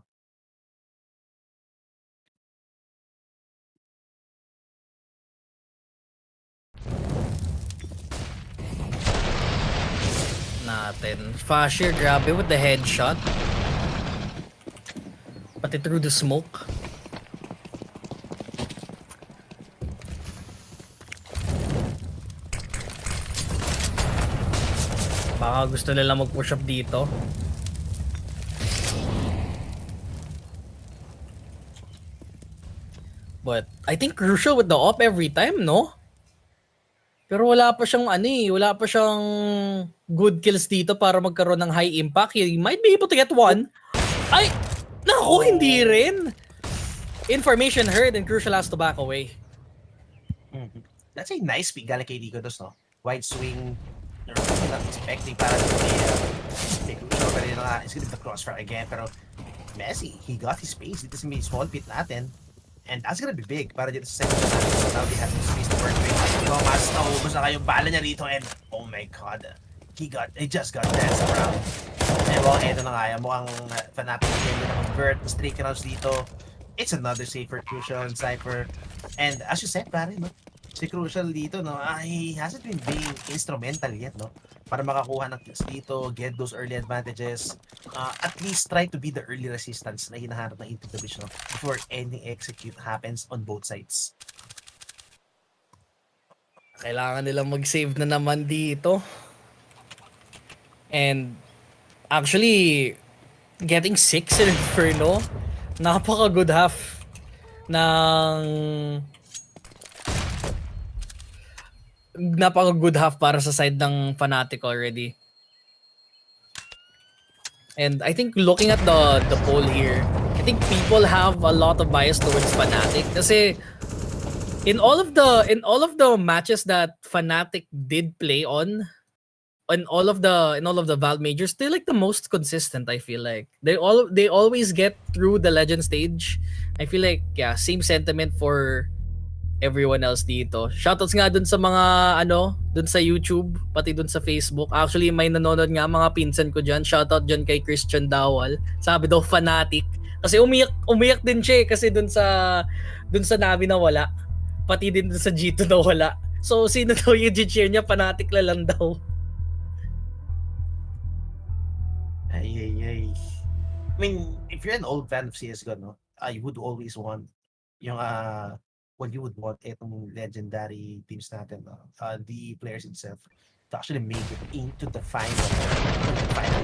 Natin. Fasher, grabe with the headshot. Pati through the smoke. Baka gusto nila mag-push up dito. But I think crucial with the op every time, no? Pero wala pa siyang wala pa siyang good kills dito para magkaroon ng high impact. He might be able to get one. Ay! Naku, hindi rin! Information heard and Crucial has to back away. That's a nice pick galing kay Dico dos, no? Wide swing. Not expecting para kay Crucial. Pero yun nga, it's gonna be the crossfire again. Pero Messi, he got his space dito sa may small pit natin. And that's gonna be big para dito sa second natin. So now they have the space to work with. Thomas, naubos na kayong bala niya rito and oh my God. He just got danced around. And well, eto na nga yan. Mukhang Fnatic again na convert. Straight rounds dito. It's another safer Crucial and Cypher. And as you said, pare, no? Si Crucial dito, no? He hasn't been being instrumental yet, no? Para makakuha ng kills dito, get those early advantages. At least try to be the early resistance na hinahanap ng into the bridge, no? Before any execute happens on both sides. Kailangan nilang mag-save na naman dito. And actually, getting 6 in Inferno, napaka-good half para sa side ng Fnatic already. And I think looking at the poll here, I think people have a lot of bias towards Fnatic kasi in all of the matches that Fnatic did play on in all of the Valve majors, they're like the most consistent. I feel like they always get through the legend stage. I feel like same sentiment for everyone else dito. Shoutouts nga dun sa mga dun sa YouTube, pati dun sa Facebook. Actually may nanonood nga mga pinsan ko diyan. Shoutout diyan kay Christian Dawal. Sabi daw Fnatic kasi umiyak din siya kasi dun sa NaVi na wala. Pati din dun sa G2 na wala. So sino daw yung cheer niya? Fnatic lang daw. Ay. I mean, if you're an old fan of CSGO, no, you would always want yung what you would want itong legendary teams natin, the players itself to actually make it into the final.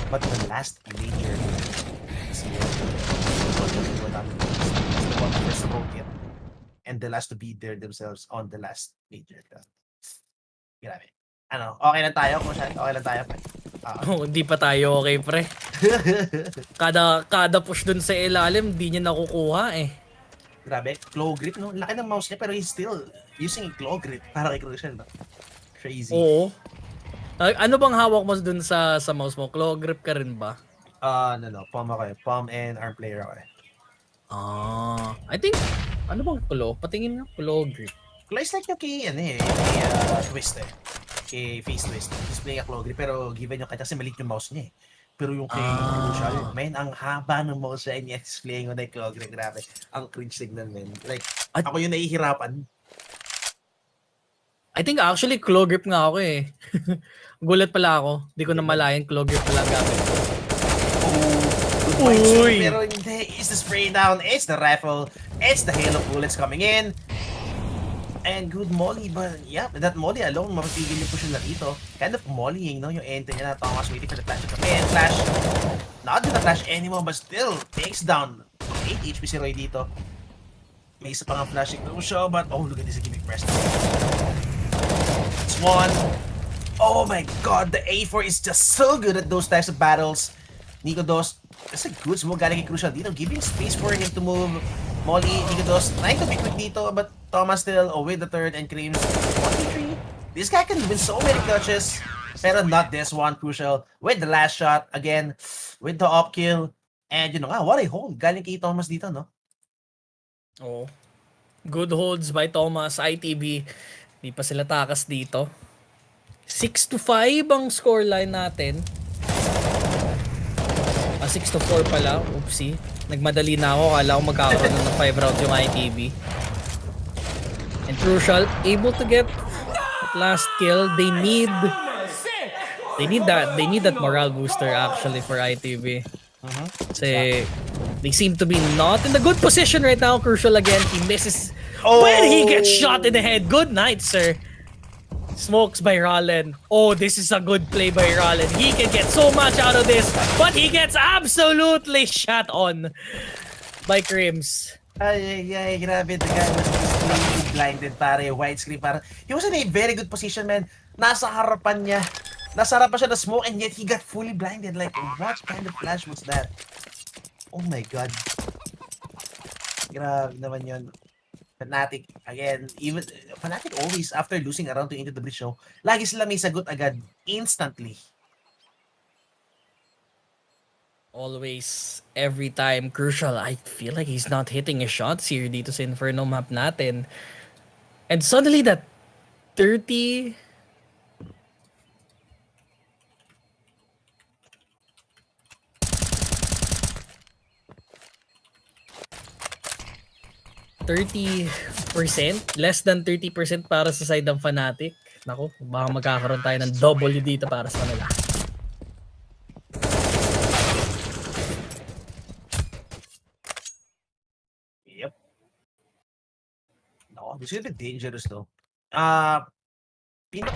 But the last major and the last to be there themselves on the last major. Grabe. Okay lang tayo kung saan? Okay lang tayo. Hindi pa tayo okay, pre. Kada push dun sa ilalim, di niya nakukuha eh. Grabe, claw grip, no? Laki ng mouse niya, pero he's still using a claw grip para kay Crucial, no? Crazy. Oo. Ano bang hawak mo dun sa mouse mo? Claw grip ka rin ba? Palm ako eh. Palm and arm player ako eh. I think, ano bang claw? Patingin nga, claw grip. Claw is like yung kay, twist eh. Kay face twist. He's playing a claw grip, pero given yung kanya kasi maliit yung mouse niya eh. Pero yung kay Crucial, man, ang haba ng mouse niya and yet he's playing on a claw grip. Grabe. Ang cringe signal, man. Like, ako yung nahihirapan. I think actually claw grip nga ako eh. Gulat pala ako. Di ko na malayan claw grip pala gamit ko. Uy! Pero hindi, it's the spray down, it's the rifle, it's the hail of bullets coming in. And good molly, but yeah, that molly alone, mapapigil yung push na dito. Kind of mollying, no? Yung enter niya na Thomas waiting for the flash to come in. Flash, not gonna flash anymore, but still takes down 8 HP si Roy dito. May isa pa nga flashing Crucial, but oh, look at this gimmick press. It's one. Oh my god, the A4 is just so good at those types of battles. Nico Dos, that's a good smoke galing kay Crucial dito, giving space for him to move. Molly, Nico Dos, trying to be quick dito, but Thomas still with the third and Creams 1v3. This guy can win so many clutches, pero not this one. Crucial with the last shot, again, with the up kill. And you know nga, what a hold galing kay Thomas dito, no? Oh. Good holds by Thomas, ITB. Di pa sila takas dito. 6-5 ang scoreline natin. 6-4 pala. Oopsie. Nagmadali na ako. Kala ko magkakaroon ng 5 rounds yung ITB. And Crucial able to get that last kill. They need that morale booster actually for ITB. Kasi they seem to be not in the good position right now. Crucial again. He misses. When he gets shot in the head. Good night, sir. Smokes by Rollen. Oh, this is a good play by Rollen. He can get so much out of this, but he gets absolutely shot on by Crims. Ay, grabe. The guy was completely blinded, pare. Widescreen, pare. He was in a very good position, man. Nasa harapan niya. Nasa harapan siya na smoke, and yet he got fully blinded. Like, what kind of flash was that? Oh my god. Grabe naman yun. Fnatic, again, even Fnatic always, after losing a round to Into the Breach, no, lagi sila may sagot agad, instantly. Always, every time, Crucial. I feel like he's not hitting his shots here dito sa Inferno map natin. And suddenly that 30... less than 30% para sa side ng Fnatic. Naku, baka magkakaroon tayo ng W dito para sa kanila. Yep. No, this is a bit dangerous though. I think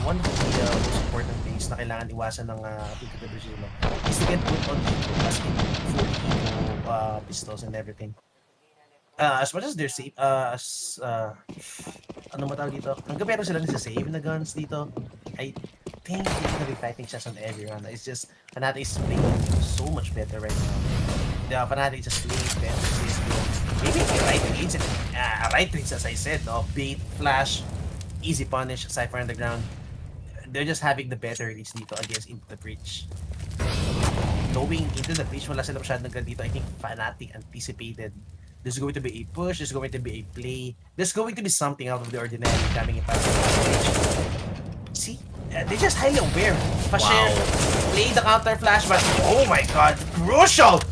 one of the most important things na kailangan iwasan ng Into the Breach is to get put on as in full eco pistols and everything. As much as they're safe, ano matawag dito? Ang pero sila sa save na guns dito, I think they're gonna be fighting shots on everyone. It's just, Fnatic is playing so much better right now. The Fnatic is just playing better CSGO. Maybe right reads, right reads as I said, no? Bait, flash, easy punish, Cypher on the ground. They're just having the better reads dito against Into the Breach. Knowing Into the Breach, wala sila masyadong dito, I think Fnatic anticipated there's going to be a push, there's going to be a play, there's going to be something out of the ordinary coming in past the stage. See? They're just highly aware. Pa-share, play the counter flash, but oh my god, Crucial!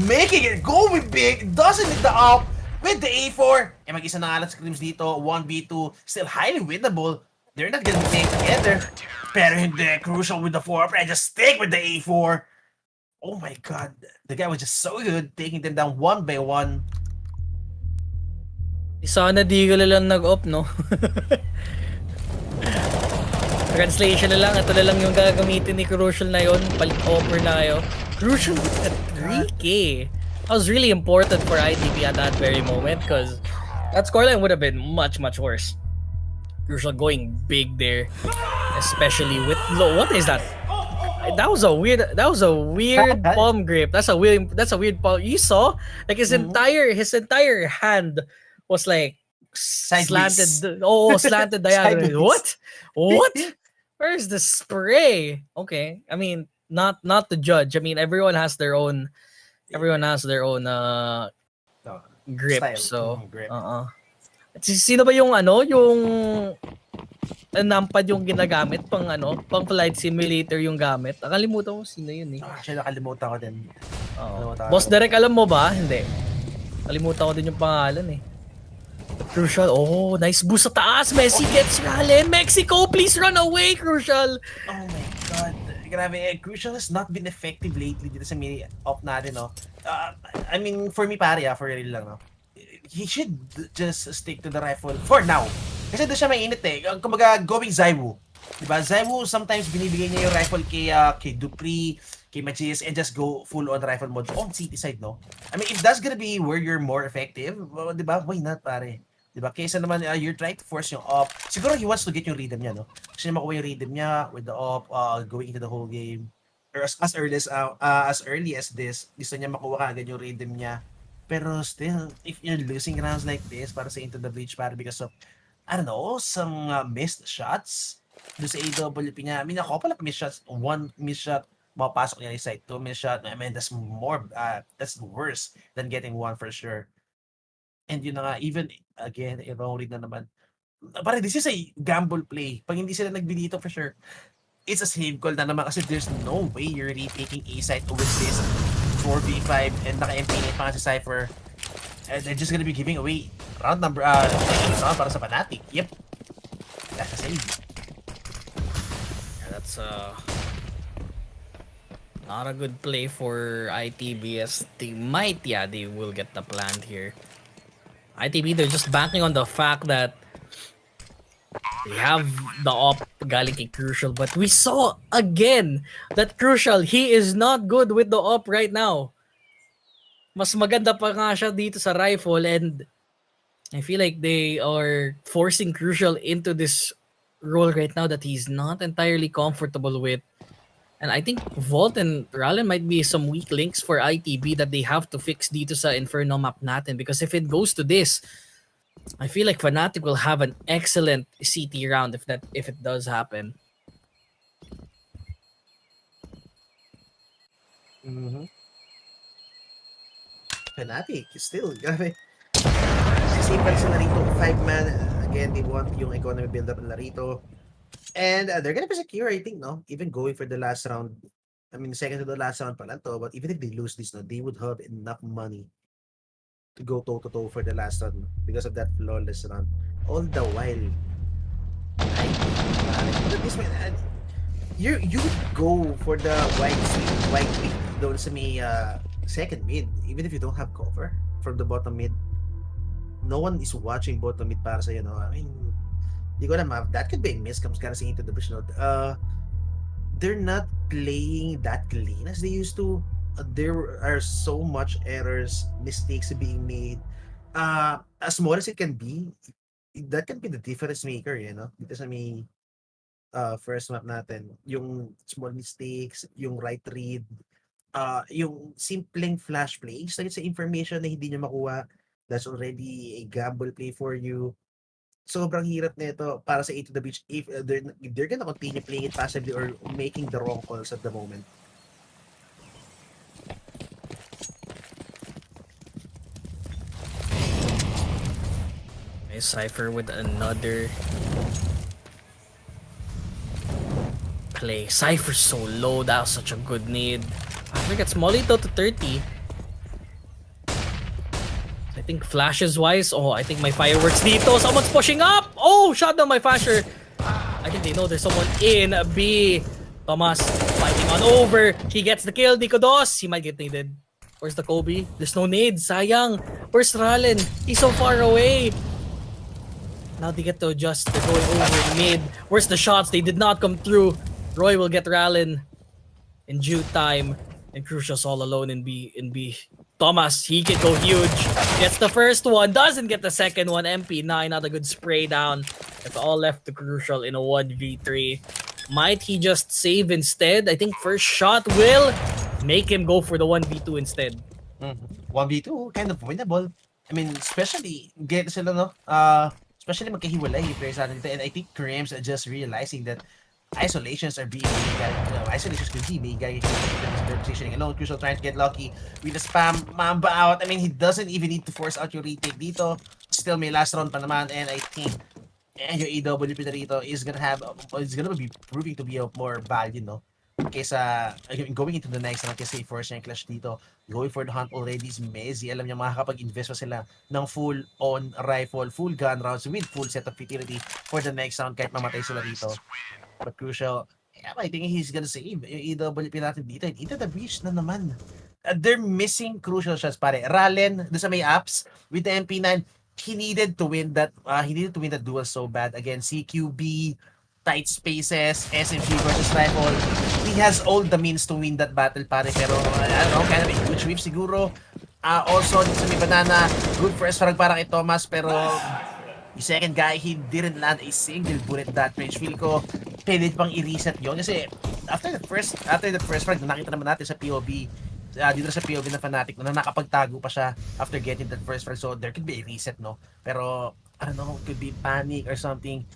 Making it going big, doesn't need the up with the A4. Eh, mag-isa na alat screams dito, 1v2, still highly winnable. They're not gonna be together. Pero hindi, Crucial with the 4-up, and just stick with the A4. Oh my god, the guy was just so good, taking them down one by one. Sana di ko lang nag-op, no? Translation na lang, ito na lang yung gagamitin ni Crucial na yun. Palit-offer na kayo. Crucial at 3K. That was really important for ITB at that very moment because that scoreline would have been much, much worse. Crucial going big there. Especially with... What is that? That was a weird palm grip. That's a weird palm. You saw like his entire hand was like Sideways. slanted diagonally. Sideways. What? Where's the spray? Okay, I mean not to judge. I mean everyone has their own grip. Style. So Grip. Sino ba yung numpad yung ginagamit pang flight simulator yung gamit? Nakalimutan ko sino yun eh. Actually, nakalimutan ko din. Boss Derek, alam mo ba? Hindi. Kalimutan ko din yung pangalan eh. Crucial. Oh, nice boost sa taas. Messi gets Rallen. Mexico, please run away, Crucial. Oh my God. Grabe. Crucial has not been effective lately dito sa mini-op natin, no? I mean, for me, pare, for real lang, no? He should just stick to the rifle for now. Kasi doon siya mainit eh. Kumbaga, going Zaiwu. Diba? Zaiwu, sometimes binibigay niya yung rifle kay Dupree, kay Magis, and just go full on rifle mode on city side, no? I mean, if that's gonna be where you're more effective, well, diba? Why not, pare? Diba? Kaysa naman, you're trying to force yung op. Siguro he wants to get yung rhythm niya, no? Kasi makuha yung rhythm niya with the op, going into the whole game. Or as early as this, gusto niya makuha agad yung rhythm niya. Pero still, if you're losing rounds like this para sa Into the Breach, para because of I don't know, some missed shots doon sa AWP niya. I mean, a couple of missed shots. One missed shot, mapasok niya yung side. 2 missed shot. I mean, that's worse than getting one for sure. And yun na nga, even, again, wrong read na naman. Parang this is a gamble play. Pag hindi sila nagbili dito for sure, it's a save call na naman kasi there's no way you're retaking A side with this 4v5 and naka-MP8 pa nga si Cypher. And they're just gonna be giving away round number round para sa Fnatic. Yep. That's a save. Yeah, that's not a good play for ITB as they will get the plant here. ITB, they're just banking on the fact that they have the op galing kay Crucial, but we saw again that Crucial, he is not good with the op right now. Mas maganda pa nga siya dito sa rifle, and I feel like they are forcing Crucial into this role right now that he's not entirely comfortable with. And I think Vault and Rallen might be some weak links for ITB that they have to fix dito sa Inferno map natin, because if it goes to this, I feel like Fnatic will have an excellent CT round if it does happen. Fnatic, still, grabe. Same pa sa Larito, 5-man. Again, they want yung economy build-up ng Larito. And they're gonna be secure, I think, no? Even going for the last round. I mean, second to the last round pa lang to. But even if they lose this, no, they would have enough money to go toe-to-toe for the last round because of that flawless round. All the while, you would go for the white pick doon sa may second mid, even if you don't have cover from the bottom mid. No one is watching bottom mid para sa'yo, no? I mean, di ko alam, that could be a miss comes kind of into the bridge, no? They're not playing that clean as they used to. There are so much errors, mistakes being made. As small as it can be, that can be the difference maker, you know? Dito sa may first map natin, yung small mistakes, yung right read, yung simpleng flash plays, like sa information na hindi nyo makuha, that's already a gamble play for you. Sobrang hirap nito para sa A to the Beach if they're gonna continue playing it passively or making the wrong calls at the moment. Cypher with another play. Cypher's so low. That was such a good need. I gets Molito to 30. I think flashes wise. Oh, I think my fireworks dito. Someone's pushing up. Oh, shot down my flasher. I think they know there's someone in B. Thomas fighting on over. He gets the kill. Dikodos. He might get needed. Where's the Kobe? There's no nade. Sayang. Where's Rallen? He's so far away. Now they get to adjust. They're going over mid. Where's the shots? They did not come through. Roy will get Rallen in due time. And Crucial's all alone in B. Thomas, he can go huge. Gets the first one. Doesn't get the second one. MP9, not a good spray down. It's all left to Crucial in a 1v3. Might he just save instead? I think first shot will make him go for the 1v2 instead. 1v2, kind of winnable. I mean, especially, get sila, no? Especially magkahiwalay yung players natin dito. And I think Creams are just realizing that isolations are being isolations could be made positioning alone. Crucial trying to get lucky with the spam mamba out. I mean, he doesn't even need to force out your retake dito. Still may last round pa naman, and I think yung AWP na rito is gonna be proving to be of more value, no? Kaysa going into the next round, kasi force niya yung clash dito, going for the hunt already is Messi. Alam niya makakapag-invest pa sila ng full on rifle, full gun rounds with full set of futility for the next round kahit mamatay sila dito. But Crucial, yeah, I think he's gonna save yung AWP natin dito. And into the breach na naman. They're missing crucial shots, pare. Ralen, doon sa may apps, with the MP9, he needed to win that duel so bad. Again, CQB, tight spaces, SMG versus rifle. He has all the means to win that battle, pare. Pero, I don't know, kind of a good sweep siguro. Also, dito sa may banana, good first frag para kay Thomas, pero yung second guy, he didn't land a single bullet that range. Feel ko, pwede pang i-reset yun. Kasi after the first frag, nakita naman natin sa POV, dito sa POV na Fnatic, na nakapagtago pa siya after getting that first frag. So there could be a reset, no? Pero, I don't know, it could be panic or something.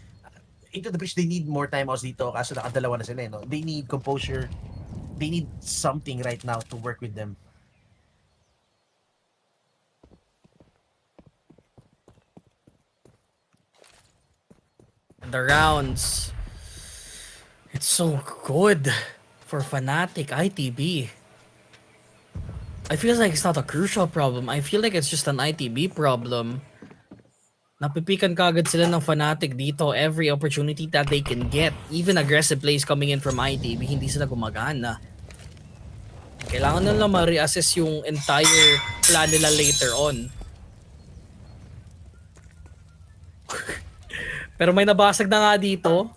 Into the breach, they need more timeouts dito kaso nakadalawa na sila, no? They need composure. They need something right now to work with them. The rounds. It's so good for Fnatic ITB. I feel like it's not a crucial problem. I feel like it's just an ITB problem. Napipikan kagad sila ng Fnatic dito every opportunity that they can get. Even aggressive plays coming in from ITB, hindi sila gumagana. Kailangan na lang ma-reassess yung entire plan nila later on. Pero may nabasag na nga dito.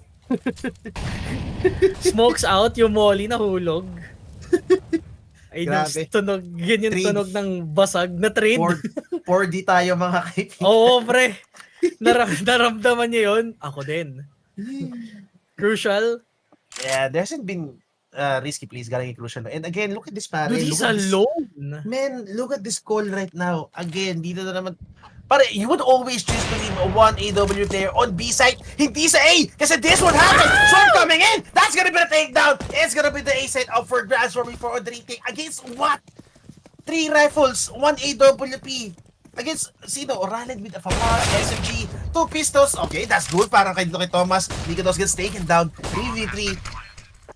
Smokes out yung molly na hulog. Ay, tunog, ganyan tunog ng basag na trade. 4D tayo mga kaibigan. Oo, pre. Naramdaman niya yun. Ako din. Crucial. Yeah, there hasn't been risky plays galing Crucial. And again, look at this pare. Dude, he's alone. Man, look at this call right now. Again, dito na naman. Pare, you would always choose to leave one AW player on B side, hindi sa A, kasi this would happen. Storm coming in, that's gonna be the takedown. It's gonna be the A side up for grabs for me for on the retake. Against what? 3 rifles, 1 AWP. Against sino? Ralen with a Famar, SMG, 2 pistols. Okay, that's good. Parang kay Thomas. Nikodos gets taken down. 3v3.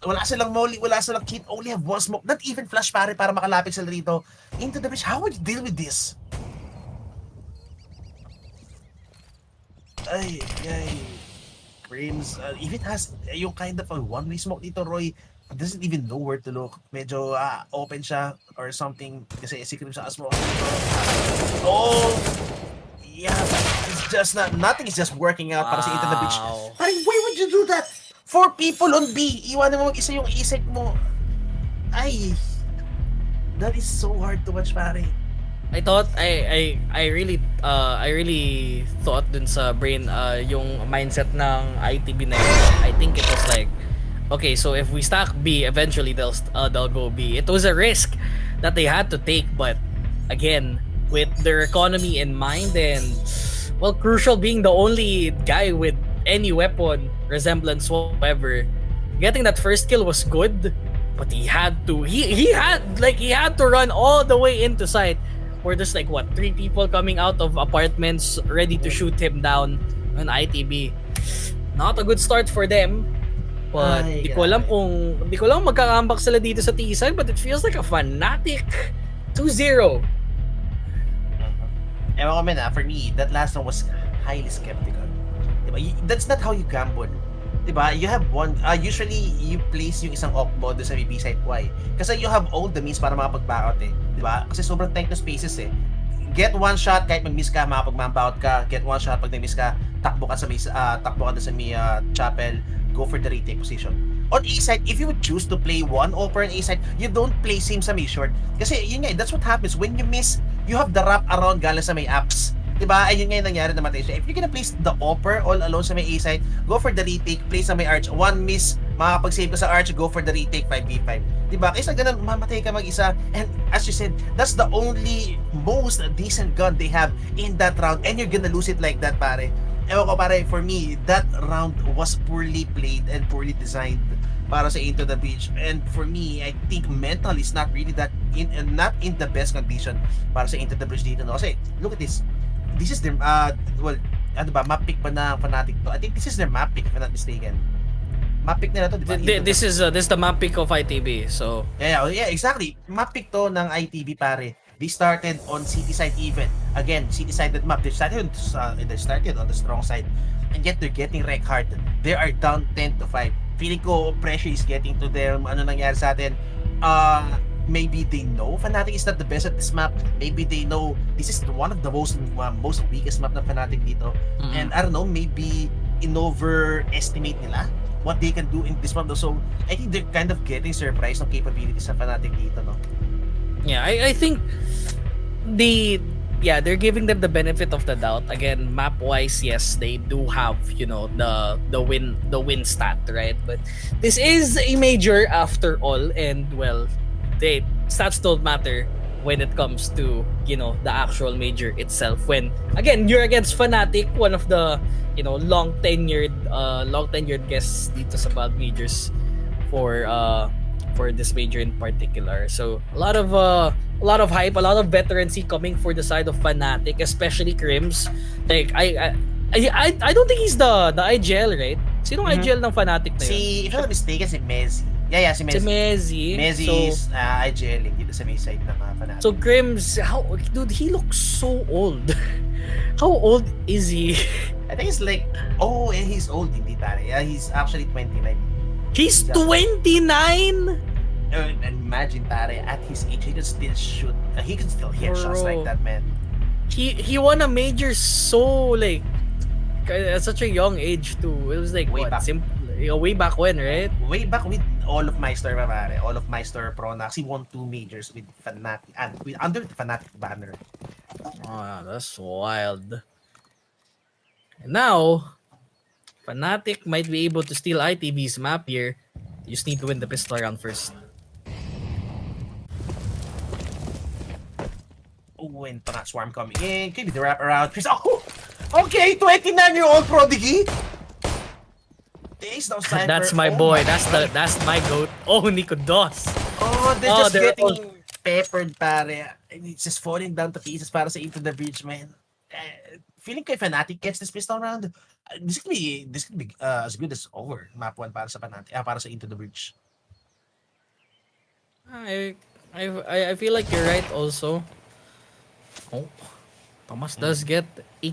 Wala silang molly, wala silang kit. Only have 1 smoke. Not even flash pare para makalapit sila dito. Into the bridge. How would you deal with this? Ay. Creams. If it has yung kind of a one-way smoke dito, Roy, doesn't even know where to look. Medyo open siya or something kasi si Creams sa smoke. Oh! Yeah, it's just nothing is just working out para sa Into the Beach. Parang, why would you do that? 4 people on B. Iwanan mo mag-isa yung isek mo. Ay! That is so hard to watch, pare. I thought I really thought dun sa brain yung mindset ng ITB na yun. I think it was like, okay, so if we stack B, eventually they'll go B. It was a risk that they had to take, but again, with their economy in mind and well, Crucial being the only guy with any weapon resemblance whatsoever, getting that first kill was good, but he had to run all the way into sight. Where there's like 3 people coming out of apartments ready to shoot him down on ITB. Not a good start for them. But di ko alam magkakambak sila dito sa T-side, but it feels like a Fnatic 2-0. Ewan ko man, for me, that last one was highly skeptical. Diba? That's not how you gamble. Diba? You have one, usually you place yung isang op mode sa B-side. Why? Kasi you have all the means para makapag-back out eh. Diba? Kasi sobrang tight na spaces eh. Get one shot, kahit mag-miss ka, makapag-mamba out ka. Get one shot, pag nag-miss ka, takbo ka sa may chapel, go for the retake position. On A side, if you would choose to play one offer on A side, you don't place him sa may short. Kasi yun nga, that's what happens. When you miss, you have the wrap around galing sa may apps. Diba? Ayun nga yung nangyari na matay siya. If you're gonna place the offer all alone sa may A side, go for the retake, place sa may arch. One miss, makakapag-save ka sa Arch, go for the retake 5v5. Diba? Kaysa ganun, mamatay ka mag-isa. And as you said, that's the only most decent gun they have in that round. And you're gonna lose it like that, pare. Ewan ko, pare, for me, that round was poorly played and poorly designed para sa Into the Breach. And for me, I think mental is not really that not in the best condition para sa Into the Breach dito, no? Kasi look at this. This is their well, ano ba, map pick ba na Fnatic to? I think this is their map pick if I'm not mistaken. Map pick nila to, di ba? This is the map pick of ITB. So Yeah, exactly. Map pick to ng ITB, pare. They started on city side even. Again, city sided map. They started on the strong side. And yet they're getting wrecked hard. They are down 10-5. Feeling ko pressure is getting to them. Ano nangyari sa atin? Maybe they know Fnatic is not the best at this map. Maybe they know this is one of the most weakest map ng Fnatic dito. And I don't know, maybe overestimate nila what they can do in this map. So I think they're kind of getting surprised ng capabilities ng Fnatic dito, no? yeah, I think they're giving them the benefit of the doubt. Again, map wise, yes, they do have, you know, the win stat, right? But this is a major after all, and well, the stats don't matter when it comes to, you know, the actual major itself. When again, you're against Fnatic, one of the, you know, long tenured guests dito sa Bad Majors for this major in particular. So a lot of hype, a lot of veterancy coming for the side of Fnatic, especially Crims. Like I don't think he's the IGL, right? Sinong IGL ng Fnatic na yun? If I'm not mistaken, si Mezzi. Yeah, si Mezzi. Si Mezzi. Mezzi So, is IGL dito sa may side ng Fnatic. so Crims, dude, he looks so old. How old is he? I think it's like, he's old, hindi pare. Yeah, he's actually 29. He's 29? And imagine, pare, at his age, he can still shoot. He can still hit shots like that, man. He won a major so like at such a young age too. It was like Way what? back. Way back when, right? Way back with all of Meister, pare. All of Meister Pronax. He won 2 majors with Fnatic and under the Fnatic banner. Oh, that's wild. And now, Fnatic might be able to steal ITV's map here. You just need to win the pistol round first. Oh, and Pronax Swarm coming in. Could be the wraparound. Oh, okay, 29-year-old prodigy. Days now, Cypher. That's my boy. That's my goat. Oh, Nico Dos. Oh, they're just they're getting peppered, pare. And it's just falling down to pieces para sa Into the Breach, man. Feeling ko if Fnatic gets this pistol round, this could be as good as over map 1 para sa Fnatic, para sa Into the Breach. I feel like you're right also. Oh, Thomas does get a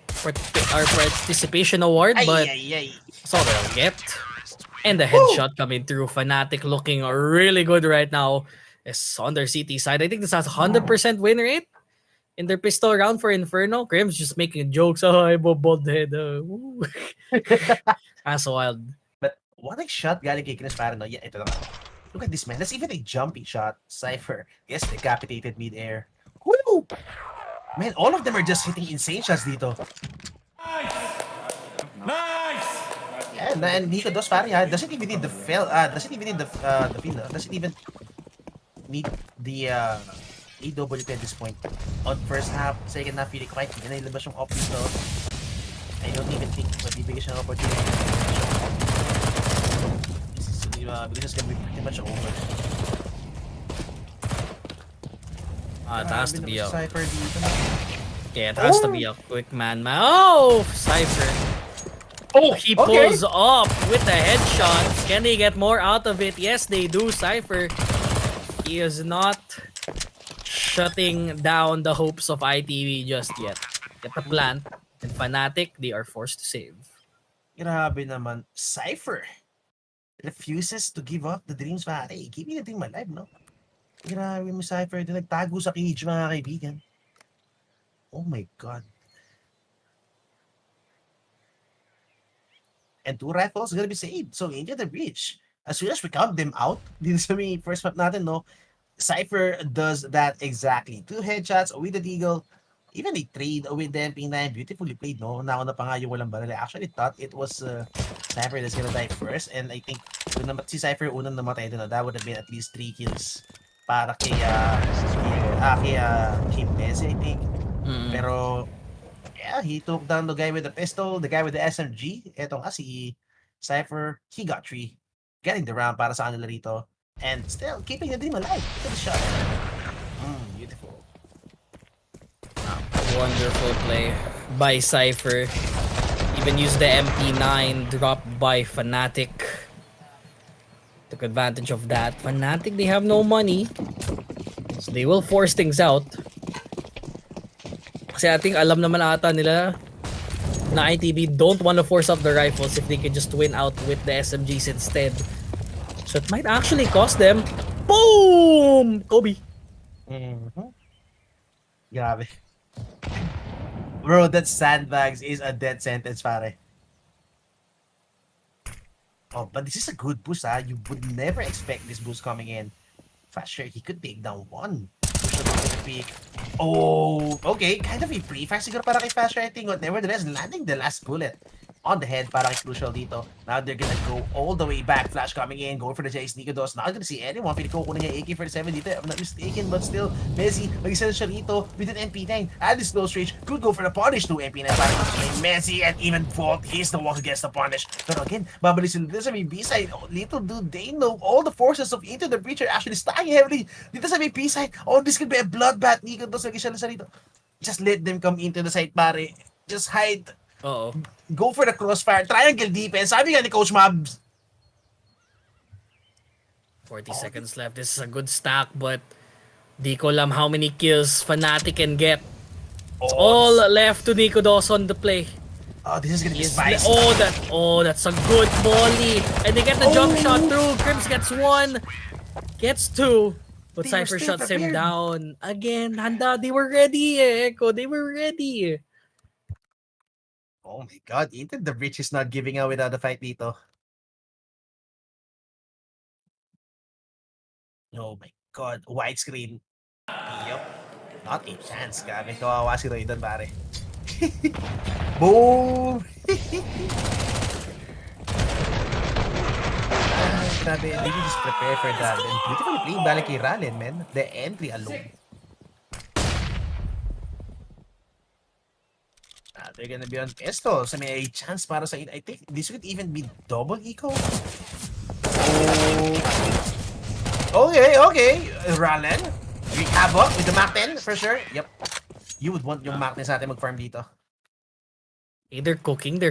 participation award, but that's all they'll get. And the headshot coming through. Fnatic looking really good right now. It's on their CT side. I think this has 100% win rate in their pistol round for Inferno. Grim's just making jokes. Oh, I'm a bald head. That's wild. But what a shot galing kay Chris para no. Yeah, ito naman. Look at this, man. That's even a jumpy shot. Cypher. Yes, decapitated mid-air. Woo! Man, all of them are just hitting insane shots dito. Nice! Yeah, and Nico Dos pare, doesn't even need the FIL, doesn't even need the FIL, doesn't even need the AWP at this point. On first half, second half, feeling quite hindi na ilabas yung op dito. I don't even think mabibigay siya ng opportunity. Because it's gonna be pretty much over. It has to be a Cypher dito. yeah, it has to be a quick man. Oh, Cypher. Oh, he pulls up with the headshot. Can they get more out of it? Yes, they do. Cypher, he is not shutting down the hopes of ITV just yet. Get the plant, and Fnatic, they are forced to save. Grabe naman. Cypher refuses to give up the dreams, pare. Give me the dream alive, no? Grabe mo, Cypher. Nagtago sa cage, mga kaibigan. Oh my God. And 2 rifles gonna be saved. So, into the breach. As soon as we count them out, din sa may first map natin, no? Cypher does that exactly. 2 headshots with the Deagle. even a trade with the MP9, beautifully played, no? Nauna pa nga yung walang baril. I actually thought it was Cypher that's gonna die first, and I think kung si Cypher unang namatay doon, that would have been at least 3 kills para kay Messi, I think. Pero yeah, he took down the guy with the pistol, the guy with the SMG. Eto nga si Cypher, he got 3, getting the round para sa kanila rito, and still keeping the dream alive. Look at the shot. Beautiful. Wonderful play by Cypher. Even used the MP9 dropped by Fnatic. Took advantage of that. Fnatic, they have no money, so they will force things out. Kasi I think alam naman ata nila na ITB don't want to force up the rifles if they can just win out with the SMGs instead. So it might actually cost them. Boom! Kobe. Grabe. Bro, that sandbags is a death sentence, pare. Oh, but this is a good boost, ah. You would never expect this boost coming in. Faster, he could take down one. Push the boost to the peak. Oh, okay. Kind of a pre-fire siguro para kay Faster, I think. But nevertheless, landing the last bullet on the head para kay Crucial dito. Now they're gonna go all the way back. Flash coming in, going for the Jay Sneaker-Dos. Not gonna see anyone. Pinikukunan niya AK-47 dito, if I'm not mistaken. But still, Messi, mag-isa siya rito with an MP9. At this close range, could go for the punish to MP9. Para kay Messi, and even Vault, he's the one who gets the punish. Pero again, babalik sila dito sa may B-side. Oh, little do they know, all the forces of Into the Breach are actually stacking heavily dito sa may B-side. Oh, this could be a bloodbath. Sneaker-Dos, mag-isa siya rito. Just let them come into the side, pare. Just hide. Uh-oh. Go for the crossfire. Triangle defense. Sabi nga ni Coach Mabs. 40 seconds left. This is a good stack, but di ko alam how many kills Fnatic can get. It's all left to Nico Dos on the play. Oh, this is gonna be spicy. That's a good volley. And they get the jump shot through. Crims gets one. Gets two. But They were Cypher still shuts him prepared. down. Again, handa. They were ready, Echo. They were ready. Oh my god, Into the Breach is not giving out without a fight dito. Oh my god, widescreen. Yup. Not a chance, grabe. Kawawa si Roy doon, pare. Boom! Grabe, they will just prepare for that. And beautifully playing balik kay Rallen, man. The entry alone. They're gonna be on pistol. So may chance para sa I think this could even be double eco. Oh. Okay. Rallen. Wreak havoc with the Mac 10 for sure. Yep. You would want yung Mac 10 sa atin mag-farm dito. Hey, they're cooking.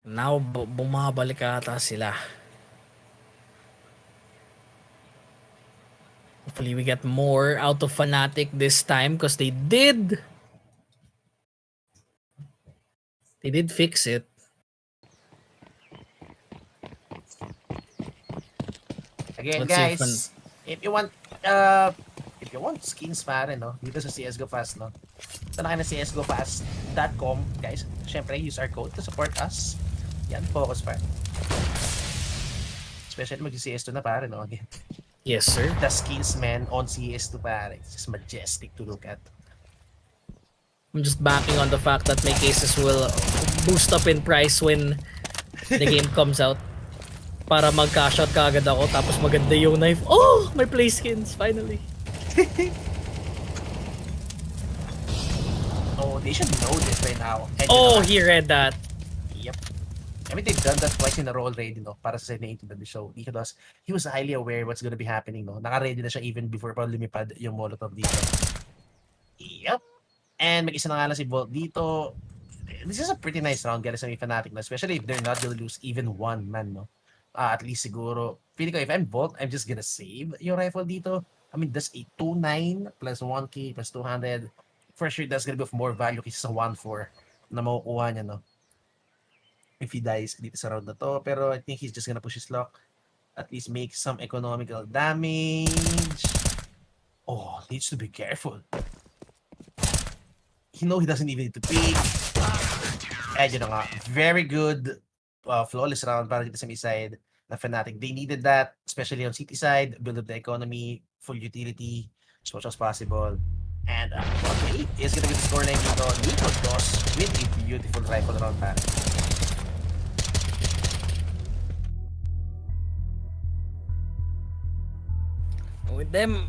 Now, bumabalik ata sila. Hopefully we get more out of Fnatic this time because they did fix it. Again, Let's see guys, if you want skins pare, no, dito sa CSGO Fast, no, ito na kayo na csgofast.com, guys. Syempre, use our code to support us. Yan, focus pa. Especially mag-CS2 na pare, no, again. Yes, sir. The skins, man, on CS2 pare, it's just majestic to look at. I'm just banking on the fact that my cases will boost up in price when the game comes out. Para mag-cash out kaagad ako, tapos maganda yung knife. Oh! My play skins, finally. Oh, they should know this by now. And Oh, he read that. Yep. I mean, they've done that twice in a row already, no? Para sa Into the show. Because he was highly aware what's gonna be happening, no? Naka-ready na siya even before pa lumipad yung Molotov dito. Yep. And mag-isa na nga lang si Bolt dito. This is a pretty nice round, guys, sa may Fnatic na. Especially if they're not gonna lose even one man, no? At least siguro. Feeling ko, if I'm Bolt, I'm just gonna save yung rifle dito. I mean, that's a 2.9 plus 1k plus 200. For sure, that's gonna be of more value kaysa sa 1.4 na makukuha niya, no? If he dies dito sa round na to. Pero I think he's just gonna push his luck. At least make some economical damage. Oh, needs to be careful. He know he doesn't even need to peek. And yun na nga. Very good flawless round para dito sa may side. na Fnatic. They needed that, especially on city side, build up the economy, full utility, as much as possible. And okay, is gonna be the scoreline dito. Nico Dos with a beautiful rifle round pack. With them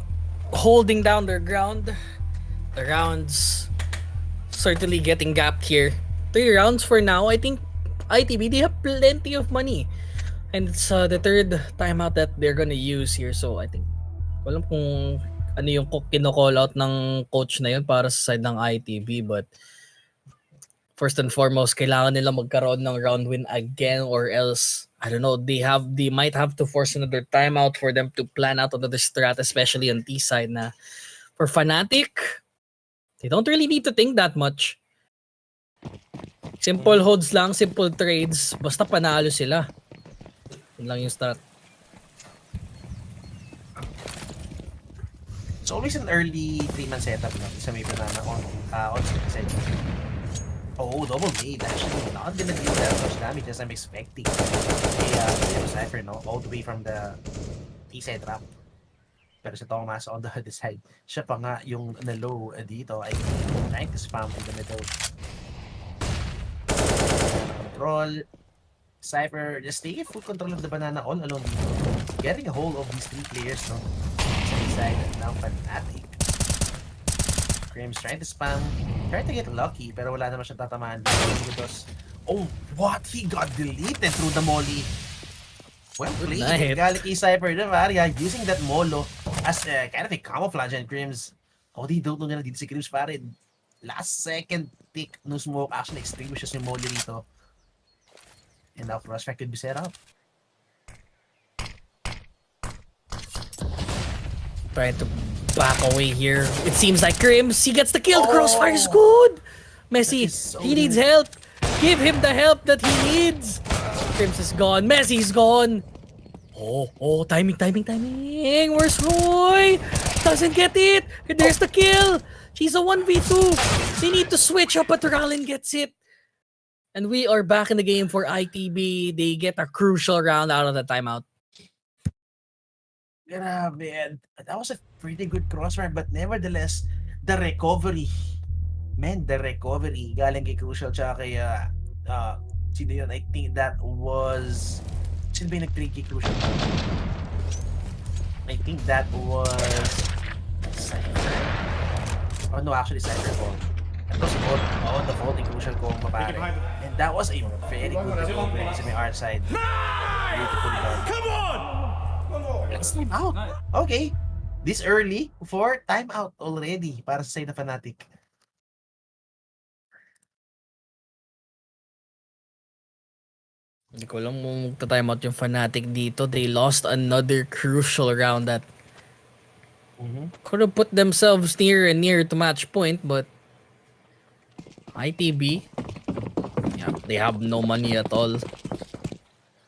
holding down their ground, the rounds certainly getting gapped here. 3 rounds for now. I think ITB, they have plenty of money. And it's the third timeout that they're gonna use here. So I think, walang kung ano yung kino-call out ng coach na yun para sa side ng ITB. But first and foremost, kailangan nila magkaroon ng round win again, or else, I don't know, they might have to force another timeout for them to plan out another strat, especially on T side na. For Fnatic, they don't really need to think that much. Simple holds lang, simple trades, basta panalo sila. Yun lang yung strat. It's always an early 3-man setup, no? Isa may banana on side. Oh, double nade. Actually, not gonna deal that much damage as I'm expecting. Okay, Cypher, no? All the way from the T-side ramp. Pero si Thomas on the other side, siya pa nga yung na-low dito. I think trying to spam in the middle. Control. Cypher just taking full control of the banana all alone dito. Getting a hold of these 3 players, no? Side and now Fnatic. Crim's trying to spam, trying to get lucky, pero wala naman siyang tatamaan. Oh, what? He got deleted through the molly. Well played. Galing kay Cypher na Maria, using that molo as kind of a camouflage, and Crims, oh, they don't know na dito si Crims pare. Last second tick no smoke, actually extinguishes yung molly dito. And now Prospect could be set up. Trying to back away here. It seems like Crims, he gets the kill. The crossfire is good. Messi, he needs help. Give him the help that he needs. Crims is gone. Messi's gone. Oh, timing. Where's Roy? Doesn't get it. There's the kill. She's a 1v2. They need to switch up, but Ralin gets it. And we are back in the game for ITB. They get a crucial round out of the timeout. Grabe, and that was a pretty good crossfire, but nevertheless, the recovery. Man, the recovery. Galing kay Crucial tsaka kay, sino yun? I think that was... Sino ba yung nag-trade kay Crucial? I think that was... Cypher. Oh no, actually Cypher Fall. That was the fault ni Crucial kung mapare. And that was a very good recovery sa may art side. Beautifully done. Come on! Let's time out. Okay. This early for timeout already para sa side na Fnatic. Hindi ko alam kung magta-timeout yung Fnatic dito. They lost another crucial round that could have put themselves near to match point, but ITB, yeah, they have no money at all.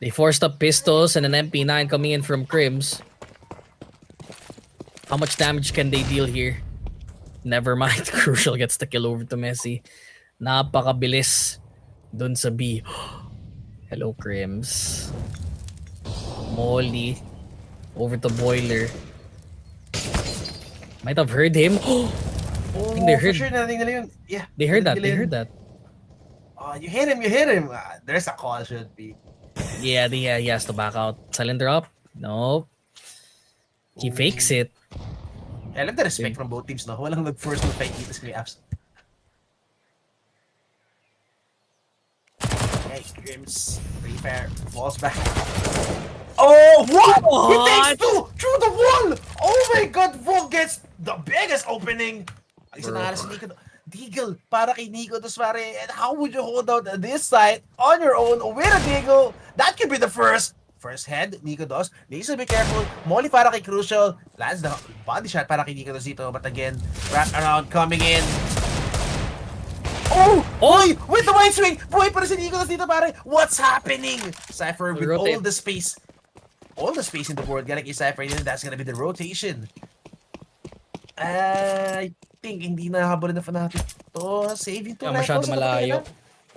They forced up pistols and an MP9 coming in from Crims. How much damage can they deal here? Never mind. Crucial gets the kill over to Messi. Napakabilis dun sa B. Hello, Crims. Molly over to Boiler. Might have heard him. Oh, think they heard. for sure narinig nila yun. Yeah. They heard that. narinig They nila heard that. Oh, you hit him. There's a call should be. Yeah, he has to back out. Silent drop? Nope. He fakes it. I love the respect from both teams, no? Walang nag-force ng fight dito sa may apps. Okay, Grims, pretty fair, falls back. Oh, what? He takes 2 through the wall! Oh my god, Vogue gets the biggest opening! Isa na si Nico. Deagle, para kay Nico to pare. And how would you hold out this side on your own with a Deagle? That could be the first head, Nico Dos. Needs to be careful. Molly para kay Crucial. Lands the body shot para kay Nico Dos dito. But again, wrap around coming in. Oh! Boy! With the wide swing! Boy, para si Nico Dos dito pare. What's happening? Cypher with all the space. All the space in the board. Galing kay Cypher. That's gonna be the rotation. I think hindi na habol na Fnatic to. Saving 2 rifles. Masyado malayo.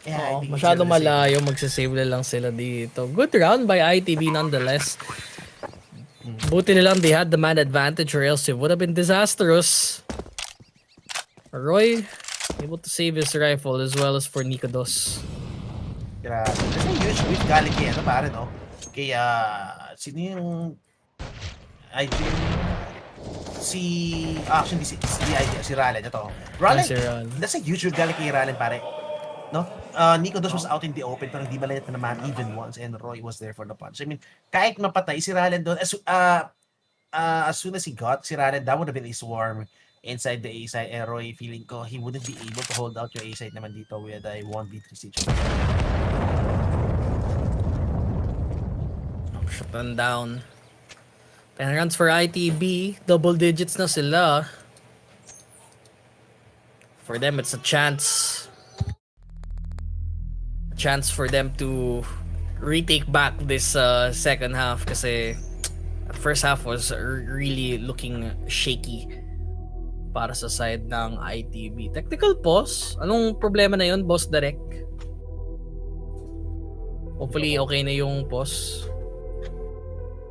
Yeah, I Oo, think masyado it's the same. malayo. Magsasave na lang sila dito. Good round by ITB nonetheless. Buti na lang they had the man advantage or else it would have been disastrous. Roy, able to save his rifle as well as for Nikodos. Grabe. Kasi huge whip galing kay ano pare no? Kaya sino yung actually si Ralen ito. Ralen, Si Ralen. that's a huge whip galing kay Ralen pare. No? Nico Dos was out in the open pero hindi ba na naman even once and Roy was there for the punch. I mean, kahit mapatay si Ralen doon as soon as he got si Ralen, that would have been a swarm inside the A side and Roy feeling ko he wouldn't be able to hold out your A side naman dito with a 1v3 situation. Shut them down. 10 runs for ITB. Double digits na sila. For them, it's a chance. A chance for them to retake back this second half kasi the first half was really looking shaky para sa side ng ITB. Technical pause? Anong problema na yun, Boss Derek? Hopefully, okay na yung pause.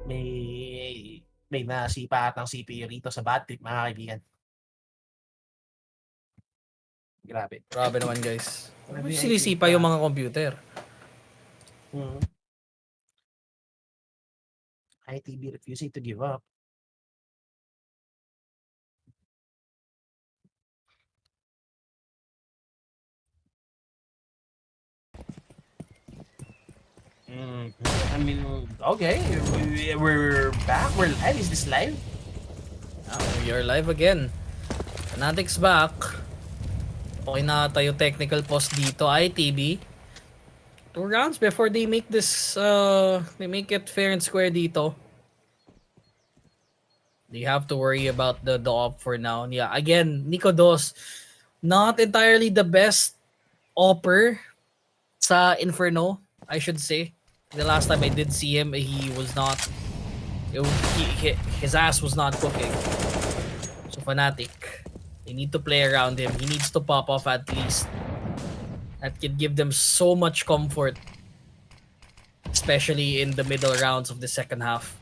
May nasipa at ng CPU rito sa bad trip mga kaibigan. Grabe. Grabe naman, guys. Grabe, Sinisipa yung mga computer. ITB refusing to give up. I mean, okay, we're back. We're live. Is this live? We are live again. Fnatic's back. Okay na tayo technical pause dito. ITB. 2 rounds before they make this, they make it fair and square dito. They have to worry about the op for now. Yeah, again, Nikodos, not entirely the best offer sa Inferno, I should say. The last time I did see him, he was not, his ass was not cooking. So Fnatic, they need to play around him. He needs to pop off at least. That could give them so much comfort, especially in the middle rounds of the second half.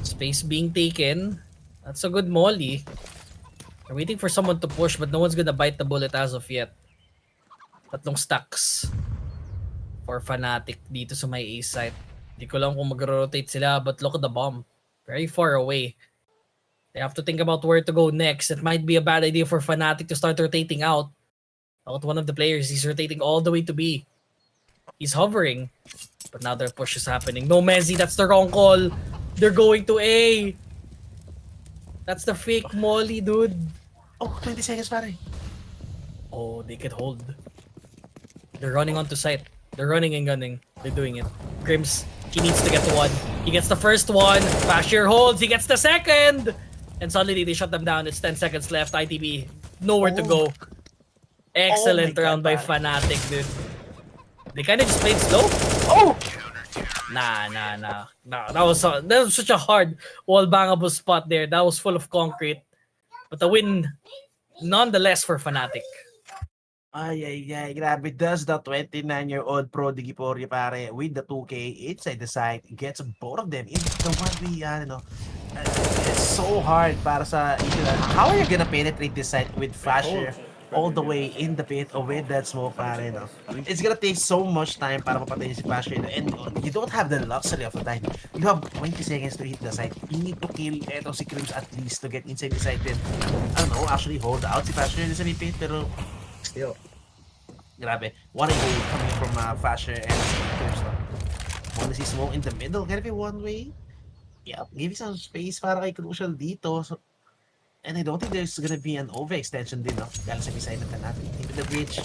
Space being taken. That's a good molly. They're waiting for someone to push, but no one's gonna bite the bullet as of yet. Tatlong stacks for Fnatic dito sa may A site. Hindi ko lang kung mag-rotate sila, but look at the bomb. Very far away. They have to think about where to go next. It might be a bad idea for Fnatic to start rotating out. Out one of the players, he's rotating all the way to B. He's hovering. But now their push is happening. No, Mezzi, that's the wrong call. They're going to A. That's the fake molly, dude. Oh, 20 seconds pare. Oh, they could hold. They're running onto site. They're running and gunning. They're doing it. Grims, he needs to get to one. He gets the first one. Bashir holds. He gets the second. And suddenly they shut them down. It's 10 seconds left. ITB, nowhere to go. Excellent God, round by pare. Fnatic, dude. They kind of just played slow. Oh! Nah. That was such a hard wall bangable spot there. That was full of concrete. But the win, nonetheless, for Fnatic. Ay, grabe. Does the 29-year-old Pro Digiporio pare with the 2K inside the site gets both of them in the 1v, it's so hard para sa how are you gonna penetrate this site with Fasher all the way in the pit or with that smoke pare, no? It's gonna take so much time para mapatay si Fasher and you don't have the luxury of the time. You have 20 seconds to hit the site. You need to kill etong si Crims at least to get inside the site then, I don't know, actually hold out si Fasher sa pit pero still, grabe. One way coming from Fasher and Crims. Wanna see smoke in the middle? Gonna be one way? Yeah, give some space para kay Crucial dito. So, and I don't think there's gonna be an overextension din, no? Dahil sa side ng Fnatic. Into the bridge.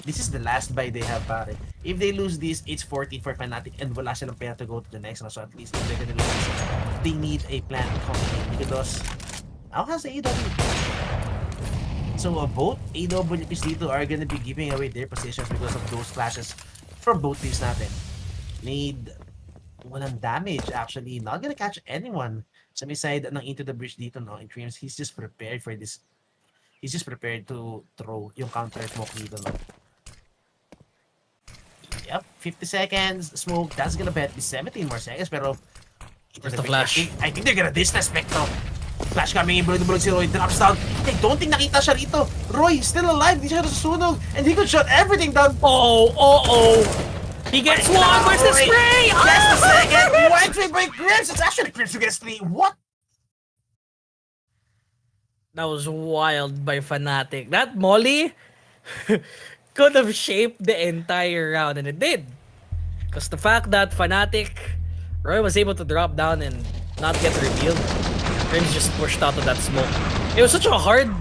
This is the last buy they have, pare. If they lose this, it's 14 for Fnatic and wala silang pera to go to the next one. So at least if they're gonna lose this, they need a plan coming in. Because, ako has AW. So both AWPs dito are gonna be giving away their positions because of those flashes from both teams natin. Walang damage actually. Not gonna catch anyone sa may side ng Into the Bridge dito, no? In Dreams, he's just prepared for this he's just prepared to throw yung counter smoke dito, no? Yep, 50 seconds, smoke, that's gonna bet me 17 more seconds, pero... Where's the flash? I think they're gonna disrespect, no? Flash coming in, bulog si Roy, drops down. I don't think nakita siya rito. Roy, still alive, hindi siya nasusunog, and he could shut everything down. Oh! He gets one! Where's the spray? That's the second! One tree by Grips! It's actually Grips who gets 3. What? That was wild by Fnatic. That Molly could have shaped the entire round, and it did. Because the fact that Fnatic, Roy was able to drop down and not get revealed. Friends just pushed out of that smoke. It was such a hard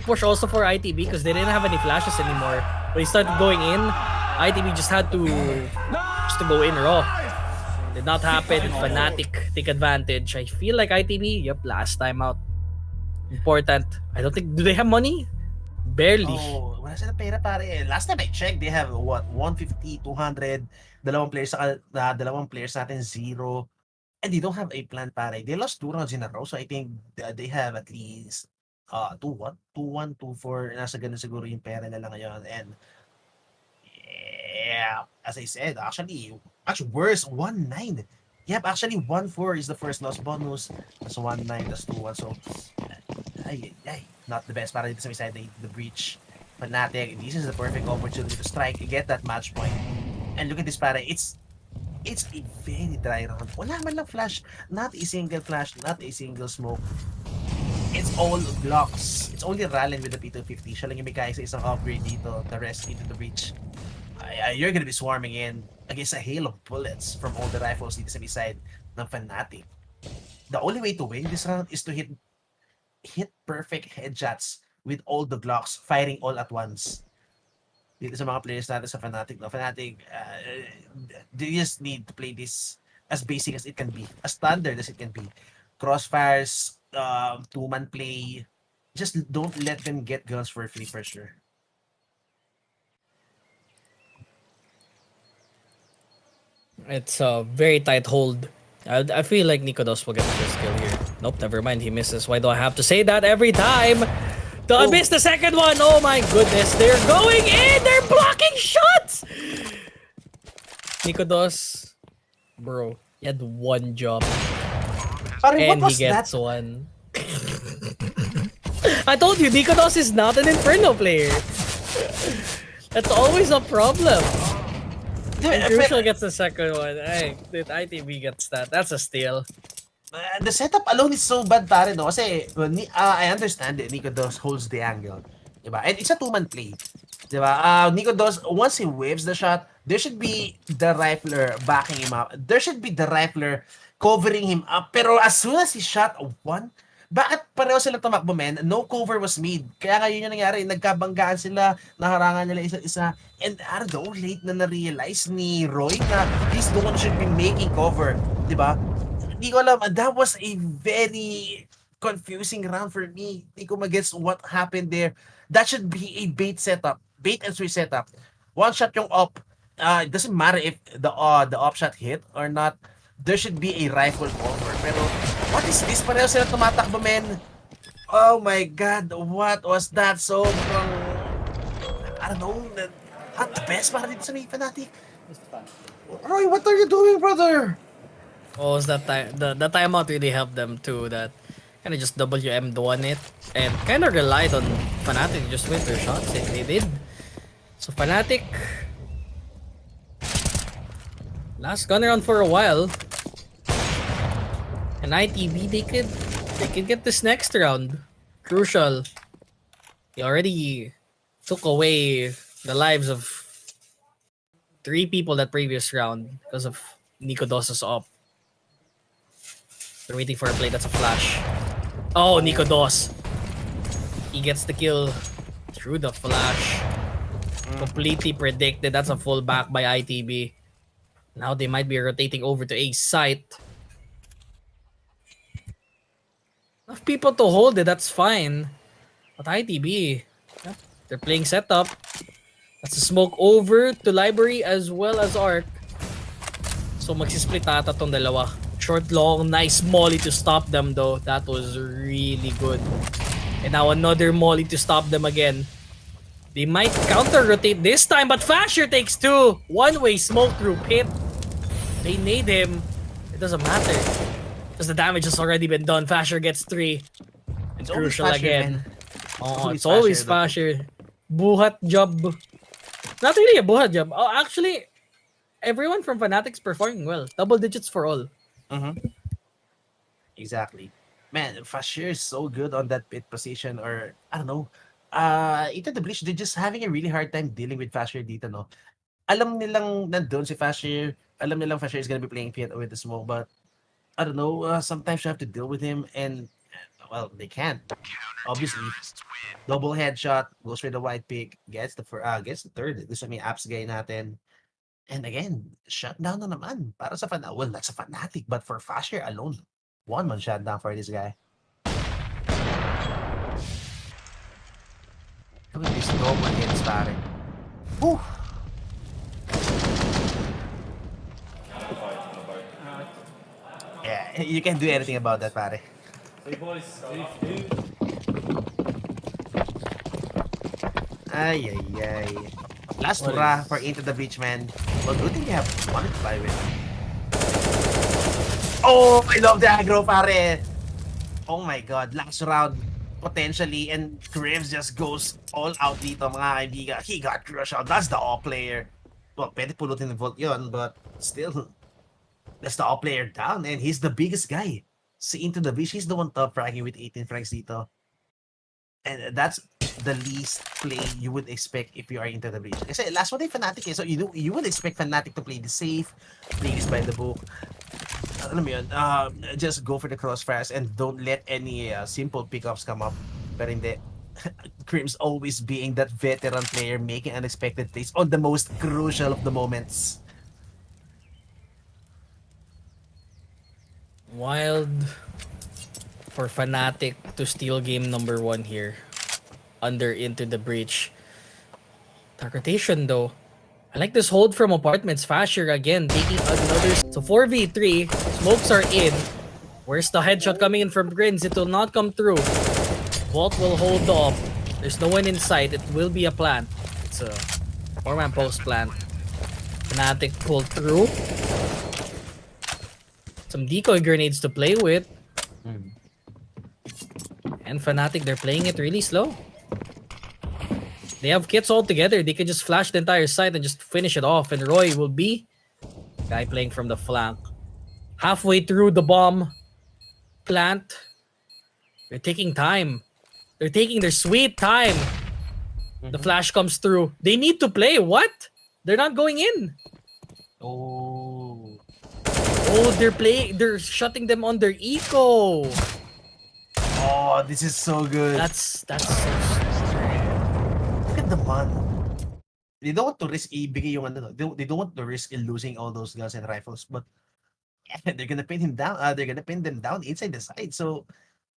push also for ITB because they didn't have any flashes anymore. When he started going in, ITB just had to go in raw. Did not happen, and Fnatic take advantage. I feel like ITB, last time out. Important. I don't think, do they have money? Barely. Oh, wala sila pera pare. Last time I checked, they have what? 150, 200, dalawang players natin 0. And they don't have a plan pare. They lost 2 rounds in a row, so I think they have at least 2-1, 2-4. Nasa ganun siguro yung pera nila ngayon. And yeah, as I said, actually worse, 1-9. Yep, actually 1-4 is the first loss bonus. That's 1-9, that's 2-1. So not the best para dito sa side the breach. Fnatic, this is the perfect opportunity to strike, get that match point. And look at this pare, it's a very dry round. Wala man lang flash, not a single flash, not a single smoke. It's all blocks. It's only Rallen with the P250. Siya lang yung may kaya sa isang upgrade dito, the rest into the breach. You're gonna be swarming in against a hail of bullets from all the rifles dito sa side ng Fnatic. The only way to win this round is to hit perfect headshots with all the Glocks firing all at once. Dito sa mga players natin sa Fnatic, no? Fnatic, they just need to play this as basic as it can be, as standard as it can be. Crossfires, two-man play, just don't let them get guns for free for sure. It's a very tight hold. I feel like Nikodos will get the first kill here. Nope, never mind. He misses. Why do I have to say that every time? I missed the second one. Oh my goodness. They're going in. They're blocking shots. Nikodos, bro, he had one job. And he gets one. I told you, Nikodos is not an Inferno player. That's always a problem. And Crucial gets the second one. ITB gets that. That's a steal. The setup alone is so bad pare, no? Kasi I understand it. Nikodos holds the angle. Diba? And it's a two-man play. Diba? Nikodos, once he waves the shot, there should be the rifler backing him up. There should be the rifler covering him up. Pero as soon as he shot one, bakit pareho sila tumakbo, men? No cover was made. Kaya nga yun yung nangyari. Nagkabanggaan sila, naharangan nila isa't isa. And I don't know, late na na-realize ni Roy na he's the one who should be making cover. Diba? Hindi ko alam. That was a very confusing round for me. Hindi ko mag-guess what happened there. That should be a bait setup. Bait and switch setup. One shot yung up. It doesn't matter if the up shot hit or not. There should be a rifle cover. Pero what is this? Pareho sila tumatakbo, men. Oh my God. What was that? So, I don't know. Not the best para dito sa Fnatic. Roy, what are you doing, brother? What was that time? The timeout really helped them too. That kind of just WM'd won it and kind of relied on Fnatic to just win their shots. They did. So Fnatic last gun around for a while. And ITB, they could get this next round. Crucial. He already took away the lives of 3 people that previous round because of Nikodos' op. They're waiting for a play. That's a flash. Oh, Nikodos. He gets the kill through the flash. Completely predicted. That's a full back by ITB. Now they might be rotating over to A site. Enough people to hold it, that's fine. But ITB, they're playing setup. That's a smoke over to library as well as arc. So magsisplit ata tong dalawa. Short long, nice molly to stop them though. That was really good. And now another molly to stop them again. They might counter-rotate this time, but Fasher takes 2. One-way smoke through pit. They need him. It doesn't matter. Because the damage has already been done. Fasher gets 3. It's always Crucial Fasher, again. man. Oh, it's always Fasher. Buhat job. Not really a buhat job. Oh, actually, everyone from Fnatic's performing well. Double digits for all. Exactly. Man, Fasher is so good on that pit position, or I don't know. Into the Bleach, they're just having a really hard time dealing with Fasher dito, no? Alam nilang nandun si Fasher, alam nilang Fasher is gonna be playing pit with the smoke, but I don't know, sometimes you have to deal with him, and well, they can't. Obviously, double headshot, goes for the white pick, gets the third. Gusto may apps guy natin. And again, shutdown na naman para sa well, not sa Fnatic, but for Fasher alone. One man shutdown for this guy. Look at this double hits, pare. Whew. Yeah, you can't do anything about that, pare. Ay, ay, ay. Last hurrah for Into the Breach, man. Well, good thing you have one to fly with. Oh, I love the aggro, pare. Oh my god, last round, potentially, and Graves just goes all out dito, mga kaibigan. He got crushed out. That's the all player. Well, pwede pulutin ng Volt yun, but still, that's the all player down, and he's the biggest guy. Si Into the Breach, he's the one top fragging with 18 frags dito. And that's the least play you would expect if you are Into the Breach. Kasi last one ay Fnatic eh, so you would expect Fnatic to play the safe, play this by the book. Alam mo yun, just go for the crossfires and don't let any simple pickups come up. Pero hindi. Crim's always being that veteran player making unexpected plays on the most crucial of the moments. Wild for Fnatic to steal game number 1 here. Under Into the Breach. Dark rotation though. I like this hold from apartments. Fasher again taking another. So 4v3. Smokes are in. Where's the headshot coming in from Grins? It will not come through. Vault will hold up. There's no one in sight. It will be a plant. It's a 4-man post plant. Fnatic pulled through. Some decoy grenades to play with. And Fnatic, they're playing it really slow. They have kits all together. They can just flash the entire site and just finish it off. And Roy will be guy playing from the flank. Halfway through the bomb plant. They're taking time. They're taking their sweet time. The flash comes through. They need to play. What? They're not going in. Oh, They're shutting them on their eco. oh, this is so good. That's so Look at the man. They don't want to risk ibigay yung ano, they don't want to risk in losing all those guns and rifles, but yeah, they're gonna pin him down. They're gonna pin them down inside the side. So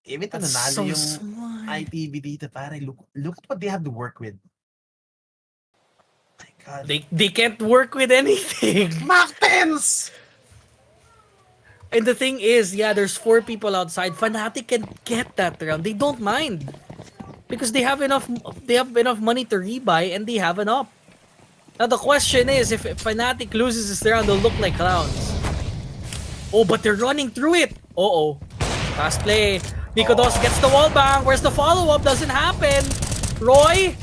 even to That's nanalo so yung smart. ITB dito, pare, look at what they have to work with. My God. They can't work with anything. Mach 10s! And the thing is, yeah, there's 4 people outside. Fnatic can get that round. They don't mind. Because they have enough money to rebuy and they have an up. Now the question is, if Fnatic loses this round, they'll look like clowns. Oh, but they're running through it. Uh-oh. Fast play. Nico Dos gets the wall bang. Where's the follow-up? Doesn't happen. Roy,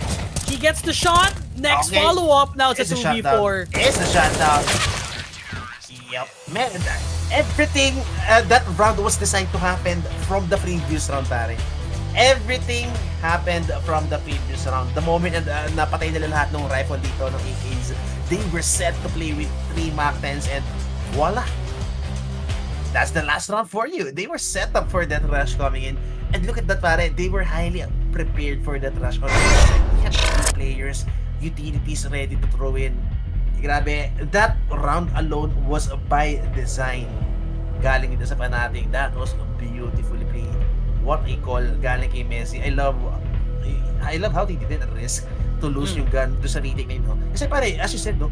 he gets the shot. Next Okay. follow-up. Now it's a It's 2v4. It's a shutdown. Yep. Man, everything that round was designed to happen from the previous round, pare. Everything happened from the previous round. The moment napatay nila lahat ng rifle dito, ng AKs, they were set to play with 3 Mach 10s and voila! That's the last round for you. They were set up for that rush coming in. And look at that, pare. They were highly prepared for that rush. On the side, we had 3 players, utilities ready to throw in. Grabe, that round alone was by design. Galing dito sa Fnatic. That was beautifully played. What a call galing kay Messi. I love how they didn't risk to lose yung gun to sa retake na yun. No? Kasi pare, as you said, no,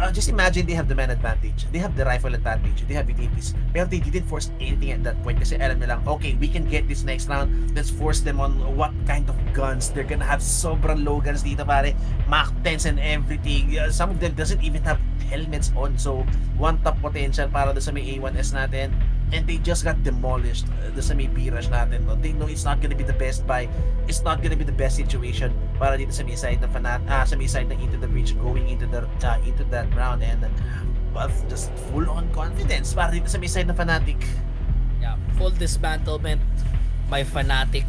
just imagine they have the man advantage, they have the rifle advantage, they have utilities, pero they didn't force anything at that point kasi alam nilang, okay, we can get this next round, let's force them on what kind of guns. They're gonna have sobrang low guns dito pare, Mach 10s and everything. Some of them doesn't even have helmets on, so one top potential para doon sa may A1S natin, and they just got demolished doon sa may B-Rush natin. No? They know it's not gonna be the best buy, it's not gonna be the best situation para dito sa may side ng sa may side ng Into the Breach going into that round, and well, just full on confidence para dito sa may side ng Fnatic. Yeah, full dismantlement by Fnatic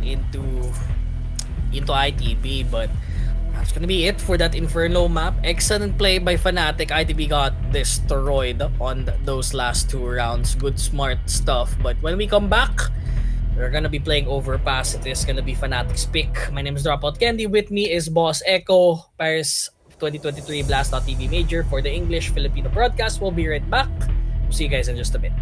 into ITB, but that's gonna be it for that Inferno map. Excellent play by Fnatic. ITB got destroyed on those last 2 rounds. Good smart stuff. But when we come back, we're gonna be playing Overpass. It is gonna be Fnatic's pick. My name is Dropout Candy. With me is Boss Echo, Paris 2023 Blast.tv Major for the English Filipino broadcast. We'll be right back. We'll see you guys in just a bit.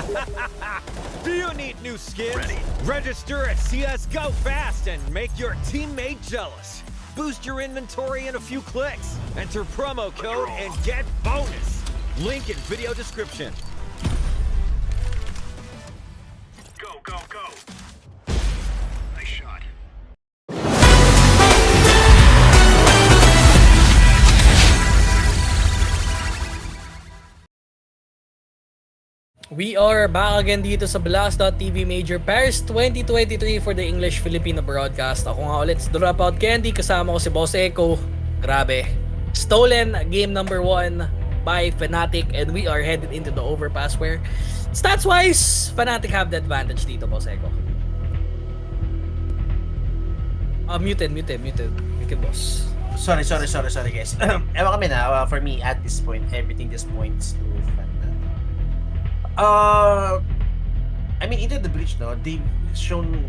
Do you need new skins? Register at CSGO fast and make your teammate jealous. Boost your inventory in a few clicks. Enter promo code and get bonus. Link in video description. Go, go, go. Nice shot. We are back again dito sa Blast.tv Major Paris 2023 for the English Filipino broadcast. Ako nga ulit si Dropout Candy, kasama ko si Boss Echo. Grabe. Stolen game number 1 by Fnatic and we are headed into the overpass where stats-wise, Fnatic have the advantage dito, Boss Echo. Muted, boss. Sorry guys. Ewan kami na, for me at this point, everything just points to Fnatic. I mean, into the breach, no, they've shown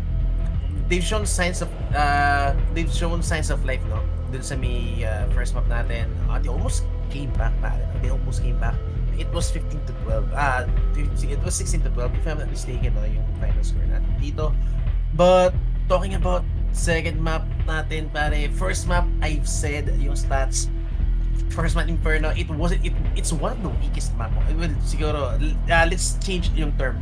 signs of life, no. Dun sa may first map natin, they almost came back, pare. It was 15-12. It was 16-12 if I'm not mistaken, no, yung final score natin dito. But talking about second map natin, pare, first map I've said yung stats. First map Inferno, it's one of the weakest map. Well, siguro let's change yung term.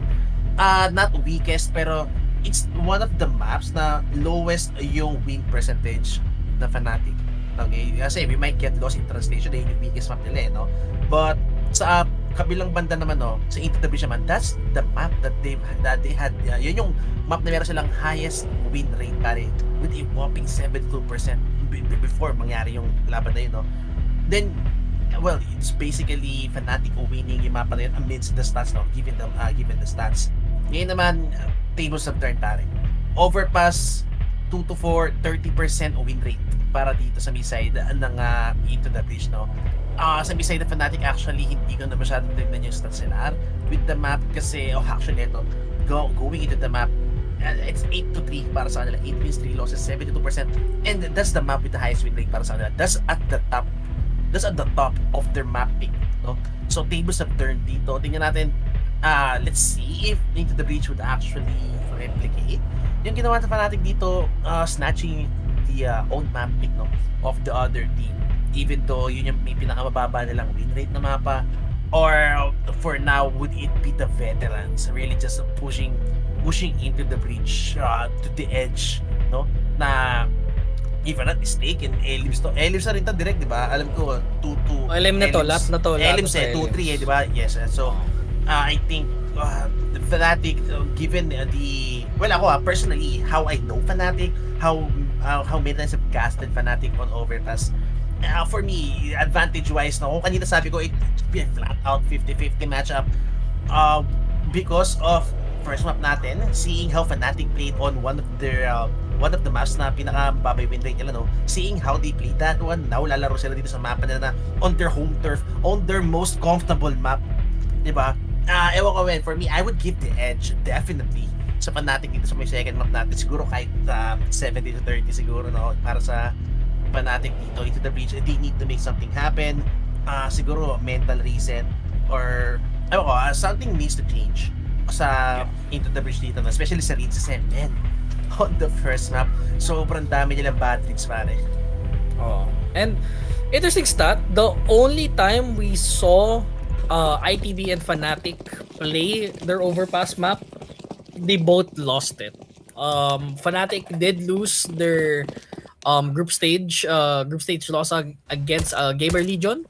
Not weakest, pero it's one of the maps na lowest yung win percentage na Fnatic. Okay, kasi we might get lost in translation dahil yung weakest map nila, no? But sa kabilang banda naman, no, sa Into the Breach naman, that's the map that they had. Yun yung map na meron silang highest win rate, pare, with a whopping 72% before mangyari yung laban na yun, no? Then, well, it's basically Fnatic winning yung mapa na yun amidst the stats, no? Given the stats. Ngayon naman, tables of turn, pare. Overpass 2-4, 30% win rate para dito sa may side ng Into the Breach, no? Sa may side ng Fnatic, actually, hindi ko na masyadong tignan yung stats nila with the map kasi, actually, ito, going into the map, it's 8-3 para sa kanila, 8 wins, 3 losses, 72%, and that's the map with the highest win rate para sa kanila. That's at the top of their mapping, no? So tables have turned dito. Tingnan natin, let's see if Into the Breach would actually replicate yung ginawa sa Fnatic dito, snatching the own mapping, no, of the other team, even though yun yung may pinakamababa nilang win rate na mapa. Or for now, would it be the veterans really just pushing Into the Breach to the edge, no, na if I'm not mistaken, Elims na rin to direct, di ba? Alam ko, 2-2. Elim na to, lap na to. Elims eh, 2-3 di ba? Yes. So, I think, the Fnatic, given well, ako personally, how I know Fnatic, how many times I've casted Fnatic on Overpass, for me, advantage-wise, no, kung kanina sabi ko, it would be a flat-out 50-50 matchup, because of first map natin, seeing how Fnatic played on one of the maps na pinaka-babay win rate nila, no? Seeing how they played that one, now lalaro sila dito sa mapa nila na on their home turf, on their most comfortable map, diba? Ewan ko, for me, I would give the edge, definitely, sa Fnatic dito sa may second map natin. Siguro kahit 70-30 siguro, no? Para sa Fnatic dito, Into the Breach, they need to make something happen. Siguro mental reset, or ewan ko, something needs to change sa Into the Breach dito, no? Especially sa lead sa man. On the first map, sobrang dami nilang bad leads, pare. And interesting stat, the only time we saw ITB and Fnatic play their overpass map, they both lost it. Fnatic did lose their group stage loss against Gamer Legion,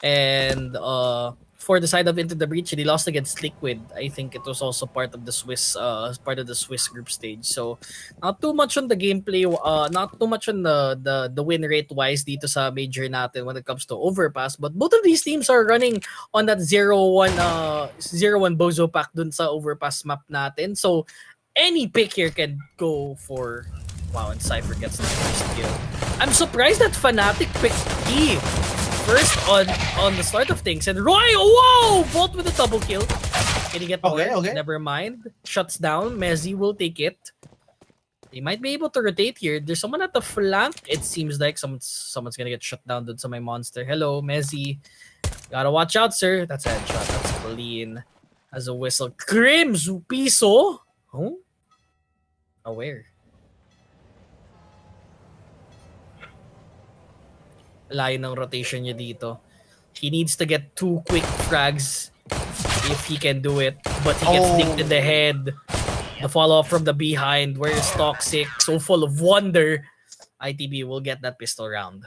and for the side of Into the Breach, they lost against Liquid. I think it was also part of the Swiss group stage. So not too much on the gameplay, not too much on the win rate wise dito sa major natin when it comes to overpass. But both of these teams are running on that 0-1 Bozo pack dun sa overpass map natin. So any pick here can go for. Wow, and Cypher gets the first kill. I'm surprised that Fnatic picked E first on the start of things, and Roy, whoa, Bolt with a double kill. Can he get more? Okay. Never mind. Shuts down. Mezzi will take it. They might be able to rotate here. There's someone at the flank. It seems like someone's gonna get shut down dun sa my monster. Hello, Mezzi. Gotta watch out, sir. That's a headshot. That's clean. as a whistle. Crims piso. Oh? Aware. Layo ng rotation niya dito. He needs to get 2 quick frags if he can do it. But he gets dinked in the head. The follow-up from the behind. Where is Toxic? So full of wonder. ITB will get that pistol round.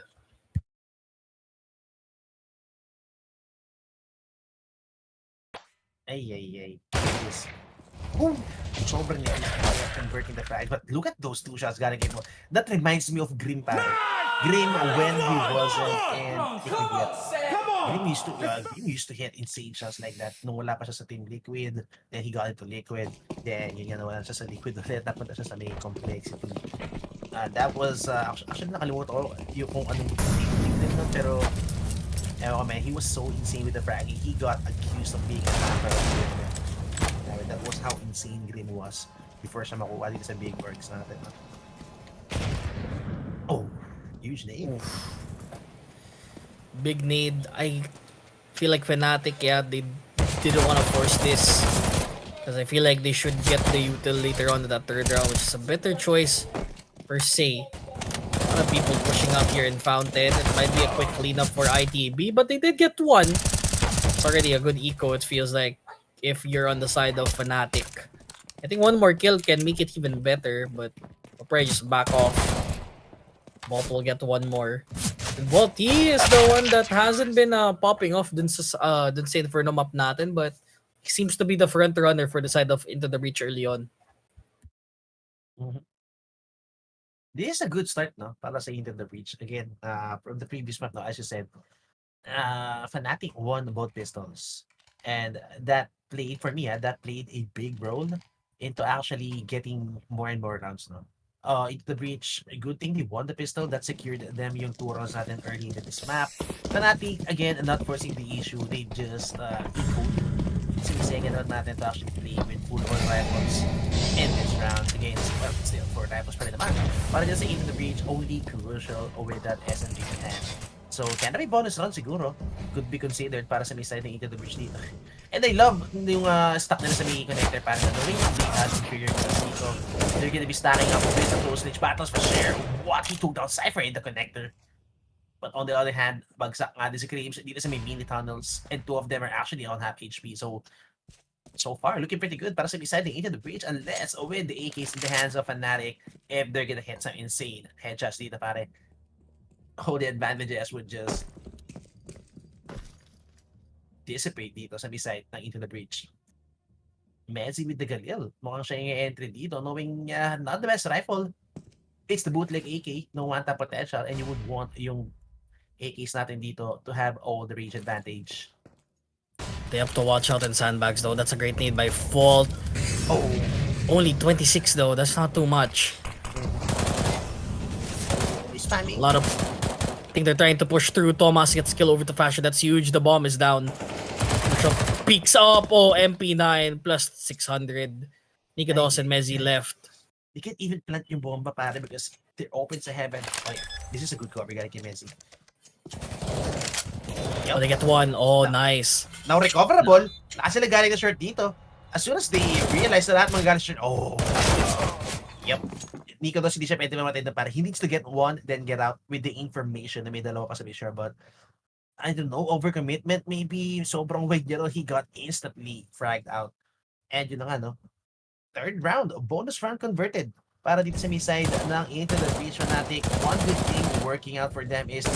Ay. Yes. Boom! Sobrang niya converting the frag. But look at those 2 shots galing kay mo. That reminds me of Grim, pare. Grim when he wasn't in Liquid. Grim used to hit insane shots like that nung wala pa siya sa Team Liquid. Then he got into Liquid. Then yun nga nawalan siya sa Liquid ulit. Napunta siya sa main complexity. That was, actually nakalimutan ko yung kung anong team din nun. Pero, ewan ko man, he was so insane with the fragging. He got accused of being a hacker. That was how insane Grim was before siya makuha dito sa big works natin. Oh, huge nade. Big nade. I feel like Fnatic, they didn't want to force this. Because I feel like they should get the util later on in that 3rd round, which is a better choice per se. A lot of people pushing up here in Fountain. It might be a quick cleanup for ITB, but they did get 1. It's already a good eco, it feels like, if you're on the side of Fnatic. I think 1 more kill can make it even better, but I'll probably just back off. Vault will get 1 more. And Vault, he is the one that hasn't been popping off dun sa Inferno map natin, but he seems to be the front runner for the side of Into the Breach early on. This is a good start, no? Para sa Into the Breach. Again, from the previous map, no, as you said, Fnatic won both pistols. And that played, for me, that played a big role into actually getting more and more rounds, no? Into the Breach, a good thing they won the pistol. That secured them yung 2 rounds natin early into this map. Fnatic, again, not forcing the issue. They just encoded yung second round natin to actually play with full on rifles in this round against, well, still 4 rifles pa rin naman. Para dyan sa Into the Breach, only crucial with that SMG in hand. So, can be bonus round siguro. Could be considered para sa may side ng Into the Breach dito. And I love yung stock nila sa may connector para na knowing they have superior class dito. They're gonna be stacking up with the close range battles for sure. What? He took down Cypher in the connector. But on the other hand, bagsak nga din si Crims dito sa may mini tunnels. And 2 of them are actually on half HP. So far, looking pretty good para sa may side ng Into the Breach. Unless with the AKs in the hands of Fnatic, if they're gonna hit some insane headshots dito, pare. The advantages would just dissipate dito sa side ng Into the Breach. Messi with the Galil. Mukhang siya yung entry dito, knowing not the best rifle. It's the bootleg AK, no one-tap potential, and you would want yung AKs natin dito to have all the range advantage. They have to watch out in sandbags though. That's a great need by Vault. Oh, Only 26 though. That's not too much. he's spamming. A lot of... I think they're trying to push through. Thomas gets kill over to Fashion. That's huge. The bomb is down. Bishop peeks up. Oh, MP9 plus 600. Nikados and Mezzi left. They can't even plant yung bomba, pare, because they're open sa heaven. Like, this is a good cover, galing kay Messi. Oh, they get 1. Oh, nice. Now recoverable. Naka sila galing na short dito. As soon as they realize na lahat mga galing short, yep. Nico Dos hindi siya pwede mamatay na para he needs to get 1 then get out with the information na may 2 pa sa sure, but I don't know, overcommitment maybe, sobrang wide niya, he got instantly fragged out. And yun na nga, no? 3rd round, bonus round converted para dito sa may side ng Into the Breach Fnatic. One good thing working out for them is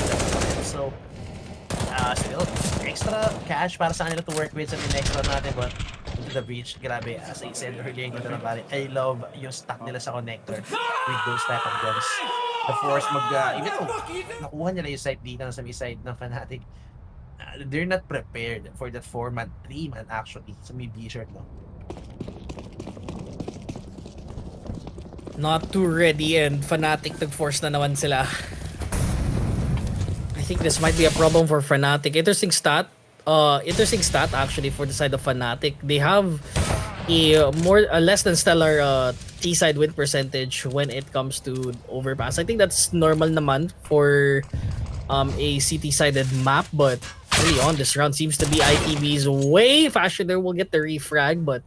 so still extra cash para sa kanila to work with sa next round natin, but Into the Breach, grabe, as I said earlier, I love yung stock nila sa connector with those type of guns. The force even though nakuha nila yung side dito sa may side ng Fnatic, they're not prepared for that 4-man, 3-man actually sa may B-shirt, no? Not too ready and Fnatic nag-force na naman sila. I think this might be a problem for Fnatic. Interesting stat actually for the side of Fnatic. They have a less than stellar T-side win percentage when it comes to overpass. I think that's normal naman for a CT-sided map, but early on this round seems to be ITB's way faster. There will get the refrag, but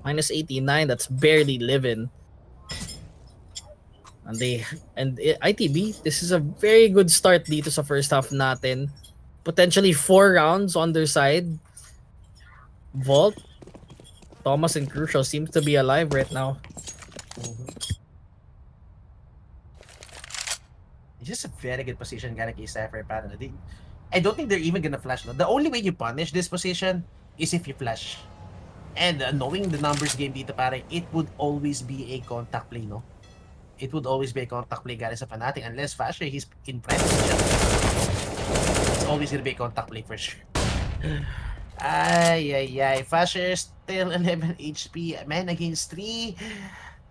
minus 89, that's barely living. And ITB, this is a very good start dito sa first half natin. Potentially 4 rounds on their side. Vault, Thomas, and Crucial seems to be alive right now. It's just a very good position gonna kay Cypher. I don't think they're even gonna flash. No? The only way you punish this position is if you flash. And knowing the numbers game dito pare, it would always be a contact play, no? It would always be a contact play galing sa Fnatic unless Fasher he's in prime position. It's always gonna be a contact play for sure. Ay. Fasher still 11 HP. Man, against 3.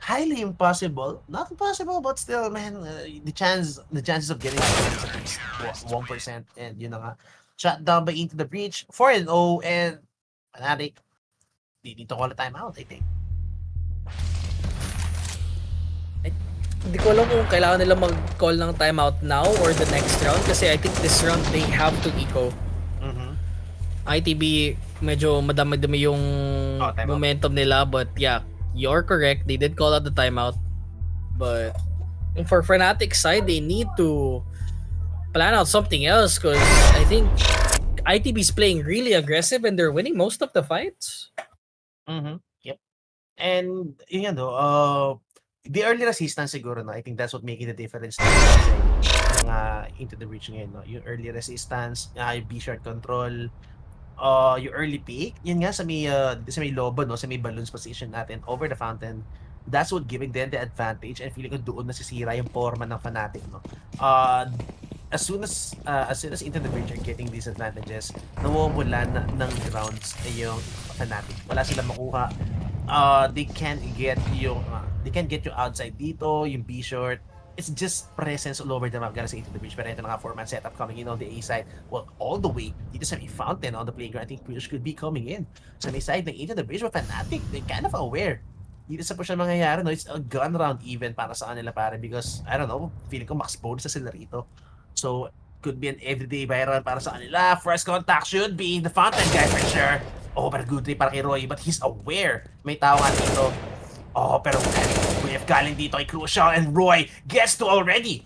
Highly impossible. Not impossible, but still, man, the chances of getting is at least 1%. And yun na nga. Shut down by Into the Breach. 4-0 and Fnatic. They need to call a timeout, I think. Hindi ko alam kung kailangan nila mag-call ng timeout now or the next round kasi I think this round they have to eco. ITB medyo madami-dami yung momentum nila, but yeah, you're correct. They did call out the timeout. But for Fnatic side, they need to plan out something else because I think ITB is playing really aggressive and they're winning most of the fights. Yep. And yun nga no, the early resistance siguro, no, I think that's what making the difference into the breach ngayon, no? Yung early resistance, yung B-short control, yung early pick, yun nga sa may lobo, no, sa may balloons position natin over the fountain. That's what giving them the advantage and feeling ko doon nasisira yung forma ng Fnatic, no. As soon as into the breach are getting these advantages, nawawala ng rounds yung Fnatic. Wala silang makuha. They can't get you outside dito, yung B short. It's just presence all over the map gonna say into the breach. Pero ito na nga 4-man setup coming in on the A side. Well, all the way dito sa may fountain on the playground. I think push could be coming in. Sa may side ng into the breach with Fnatic, they're kind of aware. Dito sa push na mangyayari, no, it's a gun round even para sa kanila pare because, I don't know, feeling ko max bonus sa sila rito. So, could be an everyday viral para sa kanila. First contact should be the fountain guy for sure. Oh, pero good day para kay Roy, but he's aware. May tao nga dito. Oh, pero if galing dito kay Crucial and Roy gets to already.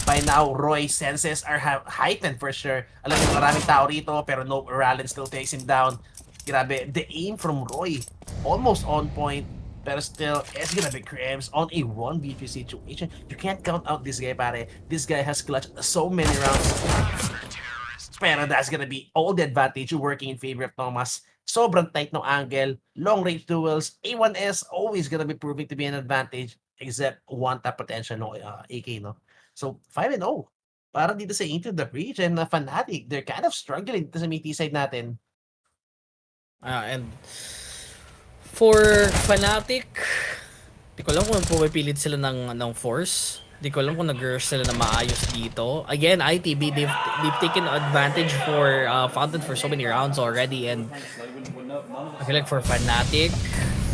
By now, Roy's senses are heightened for sure. Alam mo, maraming tao rito, pero no, Rallen still takes him down. Grabe, the aim from Roy, almost on point. Pero still, it's gonna be cramps on a 1v3 situation. You can't count out this guy, pare. This guy has clutched so many rounds. Pero that's gonna be all the advantage working in favor of Thomas. Sobrang tight no angle, long range duels, A1S always gonna be proving to be an advantage except one tap potential no AK, no. So 5-0 para dito sa Into the Breach and Fnatic, they're kind of struggling dito sa MT side natin. And for Fnatic, di ko alam kung pumipilit sila ng force. Di ko alam kung nag-rush sila na maayos dito. Again, ITB, they've taken advantage for Fountain for so many rounds already, and I feel like for Fnatic,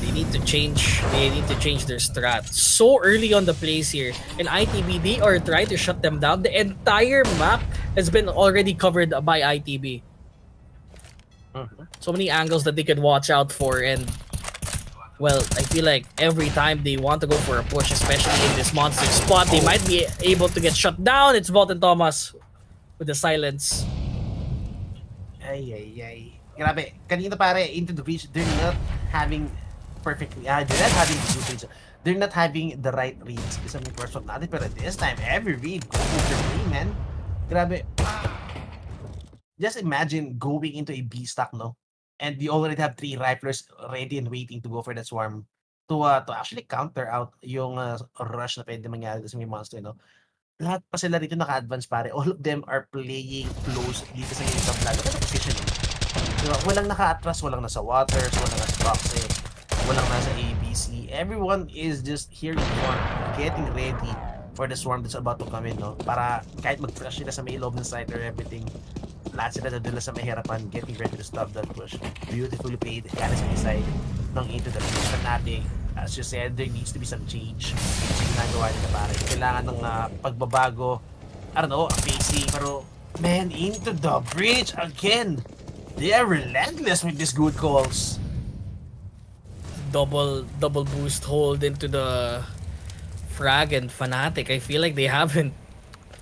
they need to change their strat so early on the plays here. And ITB, they are trying to shut them down. The entire map has been already covered by ITB. So many angles that they could watch out for, and well, I feel like every time they want to go for a push, especially in this monster spot, they might be able to get shut down. It's Vault and Thomas with the silence. Ay. Grabe, kanina pare, Into the Breach, they're not having they're not having the right reads. Isa may person natin, pero this time, every read goes over me, man. Grabe. Just imagine going into a B stack, no? And you already have 3 riflers ready and waiting to go for that swarm to actually counter out yung rush na pwede mangyari sa may monster, no? Lahat pa sila rito naka-advance pare. All of them are playing close dito sa may top lalo. Kaya positioning. Diba? Walang naka-atras, walang nasa waters, walang nasa toxic, walang nasa ABC. Everyone is just here in front, getting ready for the swarm that's about to come in, no? Para kahit mag-flash sila sa may loob ng site or everything, lahat sila nadala sa mahirapan, getting ready to stop that push. Beautifully played, kaya sa side ng Into the Breach. Fnatic, as you said, there needs to be some change sa ginagawa nila pare. Kailangan ng pagbabago, I don't know, facing, pero Man, into the breach again. They are relentless with these good calls. Double boost hold into the frag and Fnatic. I feel like they haven't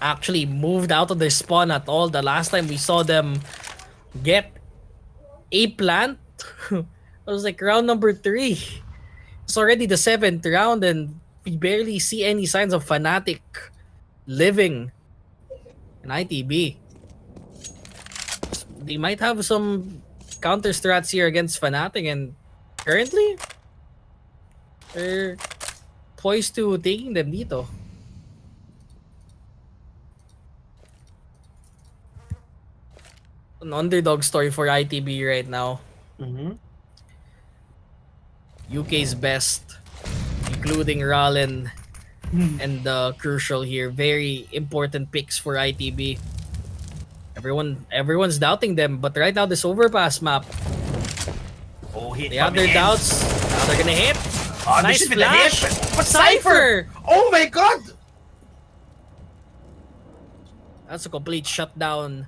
actually moved out of their spawn at all. The last time we saw them get a plant it was like round number 3. It's already the 7th round and we barely see any signs of Fnatic living in ITB. They might have some counter strats here against Fnatic, and currently they're poised to taking them dito. An underdog story for ITB right now. UK's best, including Rallen and Crucial here. Very important picks for ITB. Everyone's doubting them, but right now this overpass map, Oh, hit they have from their the doubts. Now they're gonna hit. Oh, Nice this should be the flash. hit. But Cypher! Oh my god! That's a complete shutdown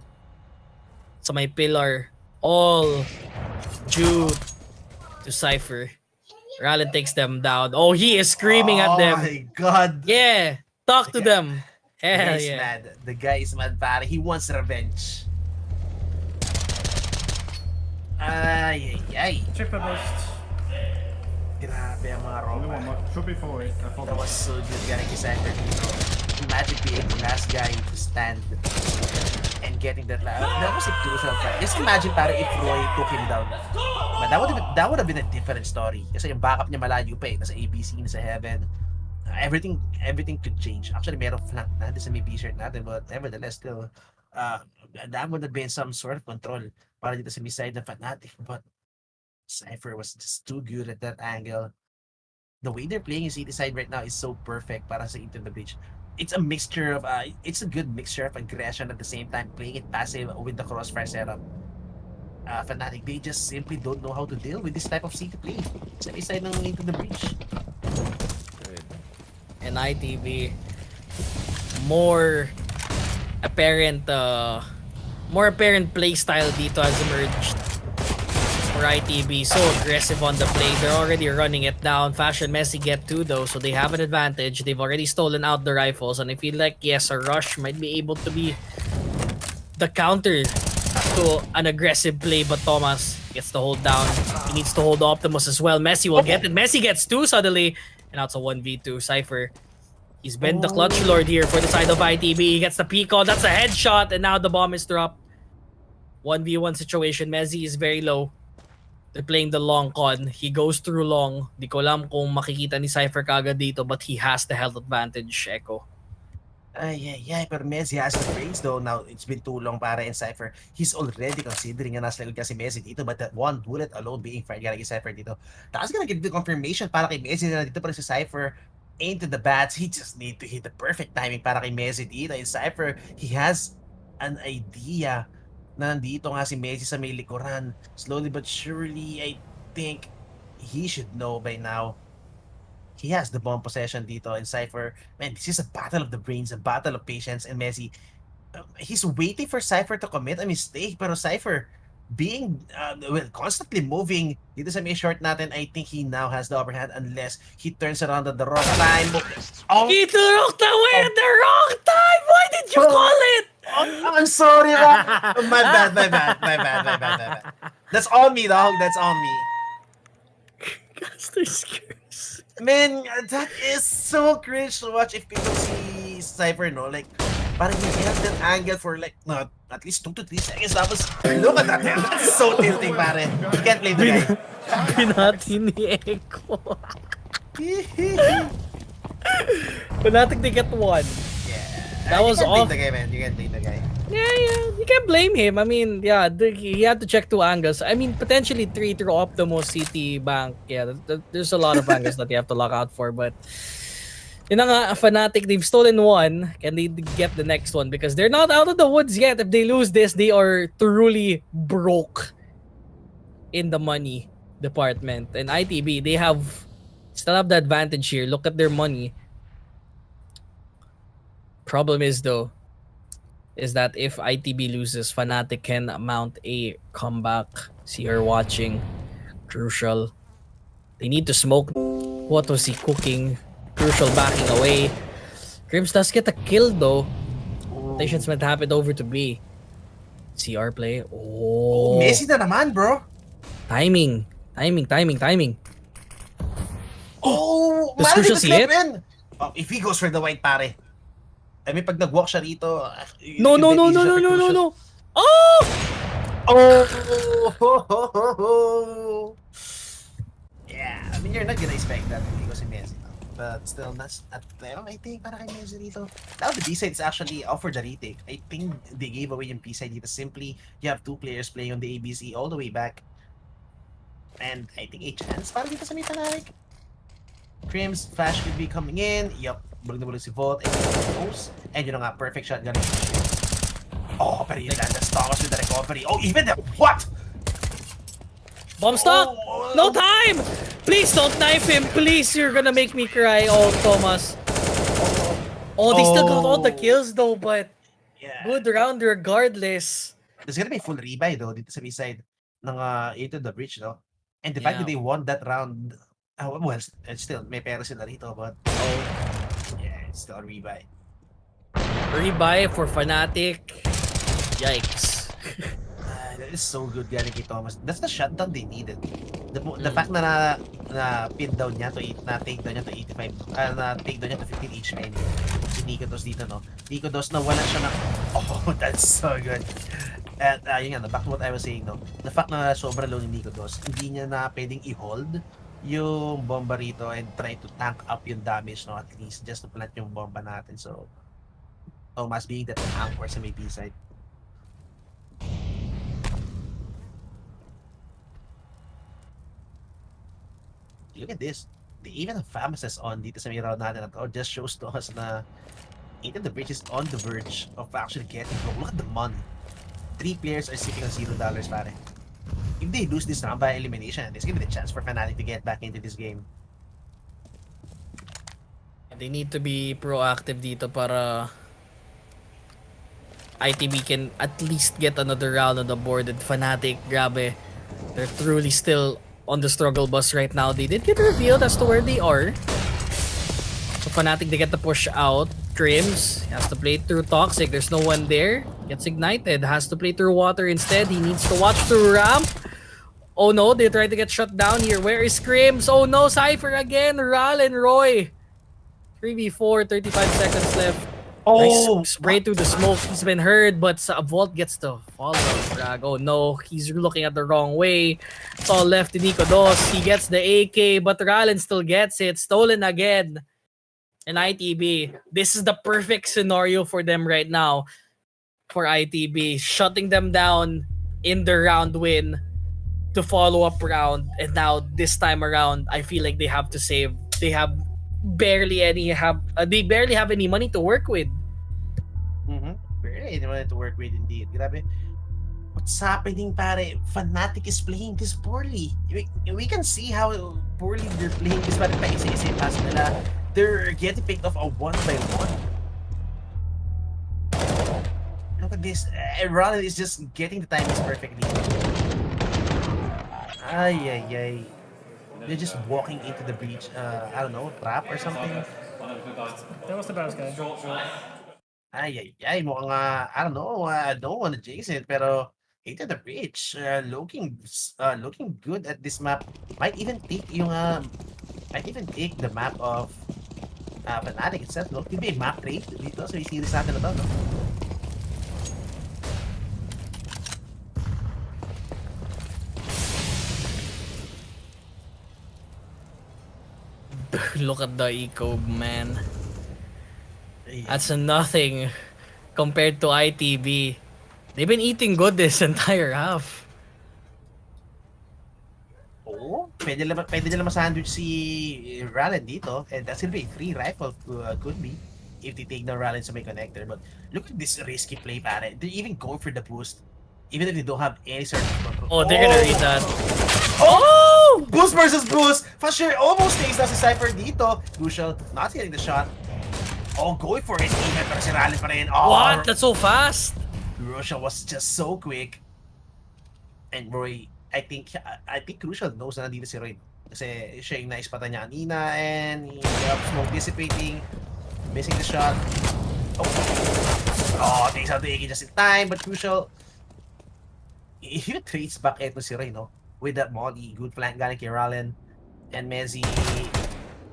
sa may pillar. All due to Cypher. Rallen takes them down. Oh, he is screaming at them. Oh my god. Yeah, talk to them. The Hell guy is yeah. mad. The guy is mad, pare. He wants revenge. Ay, ay, ay. Triple boost. Grabe ang mga Only one Ropa. more. Should be four. That was so good getting his center dito. Imagine being the last guy to stand and getting that last. That was a crucial fight. Just imagine pare if Roy took him down. But that would have been a different story. Kasi yung backup niya malayo pa eh. Nasa ABC, nasa Heaven. Everything could change. Actually, meron flank natin sa may B-shirt natin, but nevertheless, still, that would have been some sort of control para dito sa side ng Fnatic. But Cypher was just too good at that angle. The way they're playing City side right now is so perfect para sa Into the Breach. It's a mixture of, it's a good mixture of aggression at the same time playing it passive with the crossfire setup. Fnatic, they just simply don't know how to deal with this type of City play. Sa side ng Into the Breach. And ITV, more apparent play style dito has emerged for ITV. So aggressive on the play. They're already running it down. Fashion Messi get 2 though, so they have an advantage. They've already stolen out the rifles, and I feel like yes, a rush might be able to be the counter to an aggressive play, but Thomas gets the hold down. He needs to hold Optimus as well. Messi will get it. Messi gets 2 suddenly. And now it's a 1v2. Cypher, he's been the clutch lord here for the side of ITB. He gets the peek on. That's a headshot. And now the bomb is dropped. 1v1 situation. Messi is very low. They're playing the long con. He goes through long. Di ko alam kung makikita ni Cypher kagad dito, but he has the health advantage, Echo. Ay, pero Messi has the brains though. Now, it's been too long para in Cypher. He's already considering na nasa level kasi Messi dito, but that one bullet alone being fired kay Cypher dito. That's gonna give the confirmation para kay Messi na dito pa rin si Cypher into the bats. He just need to hit the perfect timing para kay Messi dito. In Cypher, he has an idea na nandito nga si Messi sa may likuran. Slowly but surely, I think he should know by now. He has the bomb possession dito in Cypher. Man, this is a battle of the brains, a battle of patience, and Messi, he's waiting for Cypher to commit a mistake, pero Cypher, being, constantly moving dito sa may short natin, I think he now has the upper hand unless he turns around at the wrong time. Oh, He took the way at the wrong time! Why did you call it? I'm sorry, Rob. My bad. That's on me, dog. That's on me. Caster's curse. Man, that is so cringe to watch if people see Cypher, no? Like, parang he held that angle for like, no, at least 2 to 3 seconds. Tapos, look at that. That's so tilting, pare. You can't blame the guy. Pinati ni Echo. Fnatic, they get 1. Yeah. That was you can't off. blame the guy, man. You can't blame the guy. Yeah, you can't blame him. I mean, yeah, he had to check 2 angles. I mean, potentially 3 through Optimus, CT, Bank. Yeah, there's a lot of angles that you have to look out for. But, yun na nga, Fnatic, they've stolen 1. Can they get the next one? Because they're not out of the woods yet. If they lose this, they are truly broke in the money department. And ITB, they still have the advantage here. Look at their money. Problem is, though, is that if ITB loses, Fnatic can mount a comeback. See her watching. Crucial. They need to smoke. What was he cooking? Crucial backing away. Crims does get a kill though. Rotations might happen over to B. CR play. Oh, Messi na naman, bro. timing. Oh, Does Maldi Crucial the see slip it? in. Oh, if he goes for the white, pare. I mean, pag nag-walk siya rito, No. Oh! Oh! Yeah, I mean, you're not gonna expect that if he goes in Messi. No? But still, that's at I think para kay Messi dito. Now the B-side is actually off for the retake. I think they gave away yung B-side dito. Simply, you have two players playing on the ABC all the way back. And I think a chance para dito sa may Fnatic. Crims, Flash could be coming in. Yup, bulog na bulog si Volt. And goes. And yun na nga, perfect shotgun. Oh, pero yun lang. That's Thomas with the recovery. Oh, even the... What? Bomb stock! Oh, No time! Please don't knife him. Please, you're gonna make me cry. Oh, Thomas. Oh, they still got all the kills though, but Yeah. good round regardless. There's gonna be full rebuy though dito sa B-side ng Into the Breach, no? And the fact Yeah. that they won that round, well, it's still, may pera sila rito, but Oh, yeah, it's still a rebuy. rebuy for Fnatic. Yikes. That is so good galing kay Thomas. That's the shutdown they needed. The fact na pin down niya to na take down niya to 85, na take down niya to 15 HP. Si Nico Dos dito, no? Nico Dos na wala siya na, oh, that's so good. At yun nga, back to what I was saying, no? The fact na sobrang low ni Nico Dos, hindi niya na pwedeng i-hold yung bomba rito and try to tank up yung damage, no? At least just to plant yung bomba natin. So, Thomas being that anchor sa may B-side. Look at this. They even have Famases on dito sa may round natin at all. Just shows to us na Into the Breach is on the verge of actually getting broke. Look at the money. 3 players are sitting on $0, pare. If they lose this round by elimination, there's gonna be the chance for Fnatic to get back into this game. They need to be proactive dito para ITB can at least get another round on the board. And Fnatic, grabe, they're truly still on the struggle bus right now. They did get revealed as to where they are. So Fnatic, they get the push out. Crims has to play through Toxic. There's no one there. Gets ignited. Has to play through water instead. He needs to watch through ramp. Oh no, they try to get shut down here. Where is Crims? Oh no, Cypher again. Ral and Roy. 3v4, 35 seconds left. Oh, Nice spray through the smoke. He's been heard, but Vault gets to follow. Frag. Oh no, he's looking at the wrong way. It's all left to Nico Dos. He gets the AK, but Ralen still gets it. Stolen again. And ITB, this is the perfect scenario for them right now. For ITB, shutting them down in the round win to follow up round. And now this time around, I feel like they have to save. They barely have any money to work with. Barely anyone to work with indeed. Grabe. What's happening, pare? Fnatic is playing this poorly. We can see how poorly they're playing this, pare. Paisa-isa yung pass nila. They're getting picked off a 1-by-1. Look at this. Rollin is just getting the timings perfectly. Ay. They're just walking into the breach. I don't know, trap or something. That was the best guy. Ay, mukhang, I don't know, I don't want to jinx it, pero into the breach, looking good at this map. Might even take the map of Fnatic itself, no? Could be a map rate dito sa series natin na to, no? Look at the eco, man. That's nothing compared to ITB. They've been eating good this entire half. Oo, pwede nila ma-sandwich si Ralen dito, and that's gonna be a free rifle, could be, if they take the Ralen sa may connector. But look at this risky play, pare. They're even going for the boost, even if they don't have any sort of control. Oh, they're gonna read that. Oh! Boost versus boost! Fasher almost takes na si Cypher dito. Crucial, not getting the shot. Oh, going for his event, pero si Rallen pa rin. Oh, What? That's so fast! Crucial was just so quick. And Roy, I think Crucial knows na nandito si Roy. Kasi siya yung naispatan niya kanina and he smoke dissipating, missing the shot. Oh, takes out the ENG just in time, but Crucial, he trades back eto si Roy, no? With that molly, good flank galing kay Rallen and Mezzi.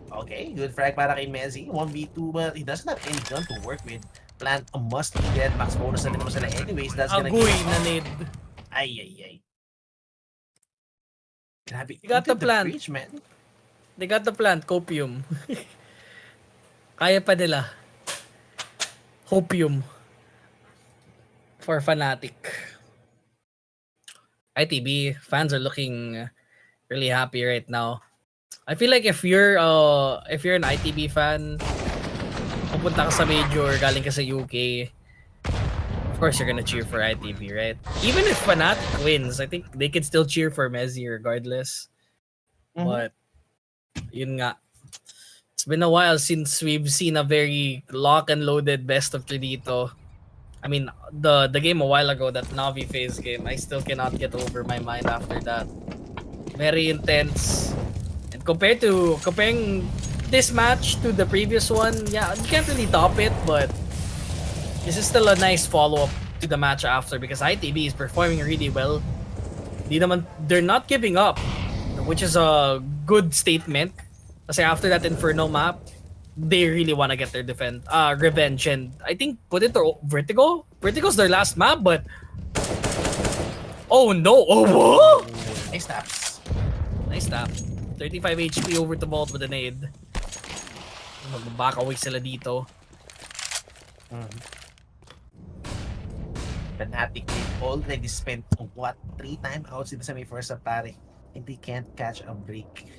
Okay, good frag para kay Mezzi. 1v2, but he doesn't have any gun to work with. Plant a must-be-dead. Max bonus na rin naman sila anyways. That's gonna Agoy na need. Ay. Grabe. You got the plant. Breach, man. They got the plant, copium. Kaya pa nila. Hopium. For Fnatic. ITB fans are looking really happy right now. I feel like if you're an ITB fan, pupunta ka sa major, galing ka sa UK, of course you're gonna cheer for ITB, right? Even if Fnatic wins, I think they can still cheer for Mezzi regardless. But yun nga, it's been a while since we've seen a very lock and loaded best of three dito. I mean, the game a while ago, that NaVi FaZe game, I still cannot get over my mind after that. Very intense. And comparing this match to the previous one, yeah, you can't really top it, but this is still a nice follow-up to the match after because ITB is performing really well. They're not giving up, which is a good statement. Kasi after that Inferno map, they really want to get their revenge, and I think put it to Vertigo. Vertigo's their last map, but oh no! Oh, whoa! Nice taps. Nice tap. 35 HP over to Vault with a nade. Mag-back away sila dito. Fnatic already spent what 3 timeouts dito sa may first up pare, and they can't catch a break.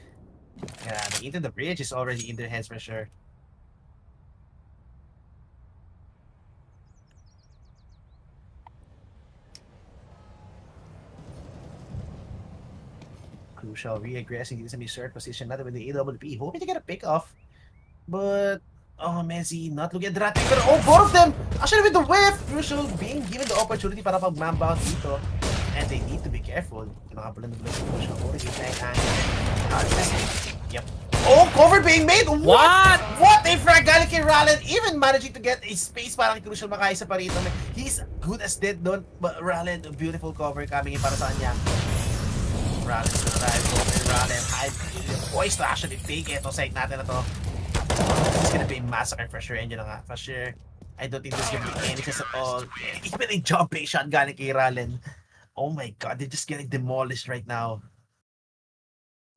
Grabe, Into the Bridge is already in their hands for sure. Crucial re-aggressing dito sa may third position natin with the AWP, hoping to get a pick off, but oh, Mezzi not looking at the rat, pero oh, both of them actually with the whiff. Crucial being given the opportunity para pag-man-bound dito, and they need to be careful. Kinakabulan ng Crucial already flank angle. Yep. Oh, cover being made. What a frag galing kay Rallen, even managing to get a space para kay Crucial makaisa pa rito. He's good as dead doon, but Rallen, a beautiful cover coming in para sa kanya. Rallen's gonna dive over. Rallen poised to actually take it. Site natin na to. It's gonna be a massacre for sure. And yun na nga, for sure. I don't think there's gonna be any chance at all. Even a jumping shot galing kay Rallen. Oh my god, they're just getting demolished right now.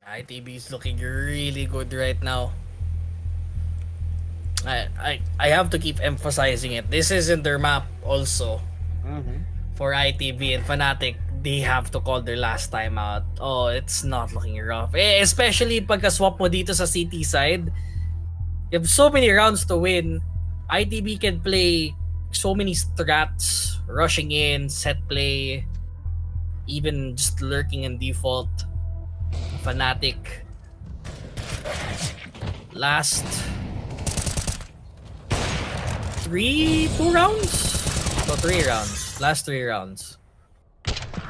ITB is looking really good right now. I have to keep emphasizing it. This isn't their map also. For ITB and Fnatic, they have to call their last time out. Oh, it's not looking rough. Especially pagka-swap mo dito sa CT side. You have so many rounds to win. ITB can play so many strats, rushing in, set play, even just lurking in default. Fnatic, last 3 rounds. Last 3 rounds.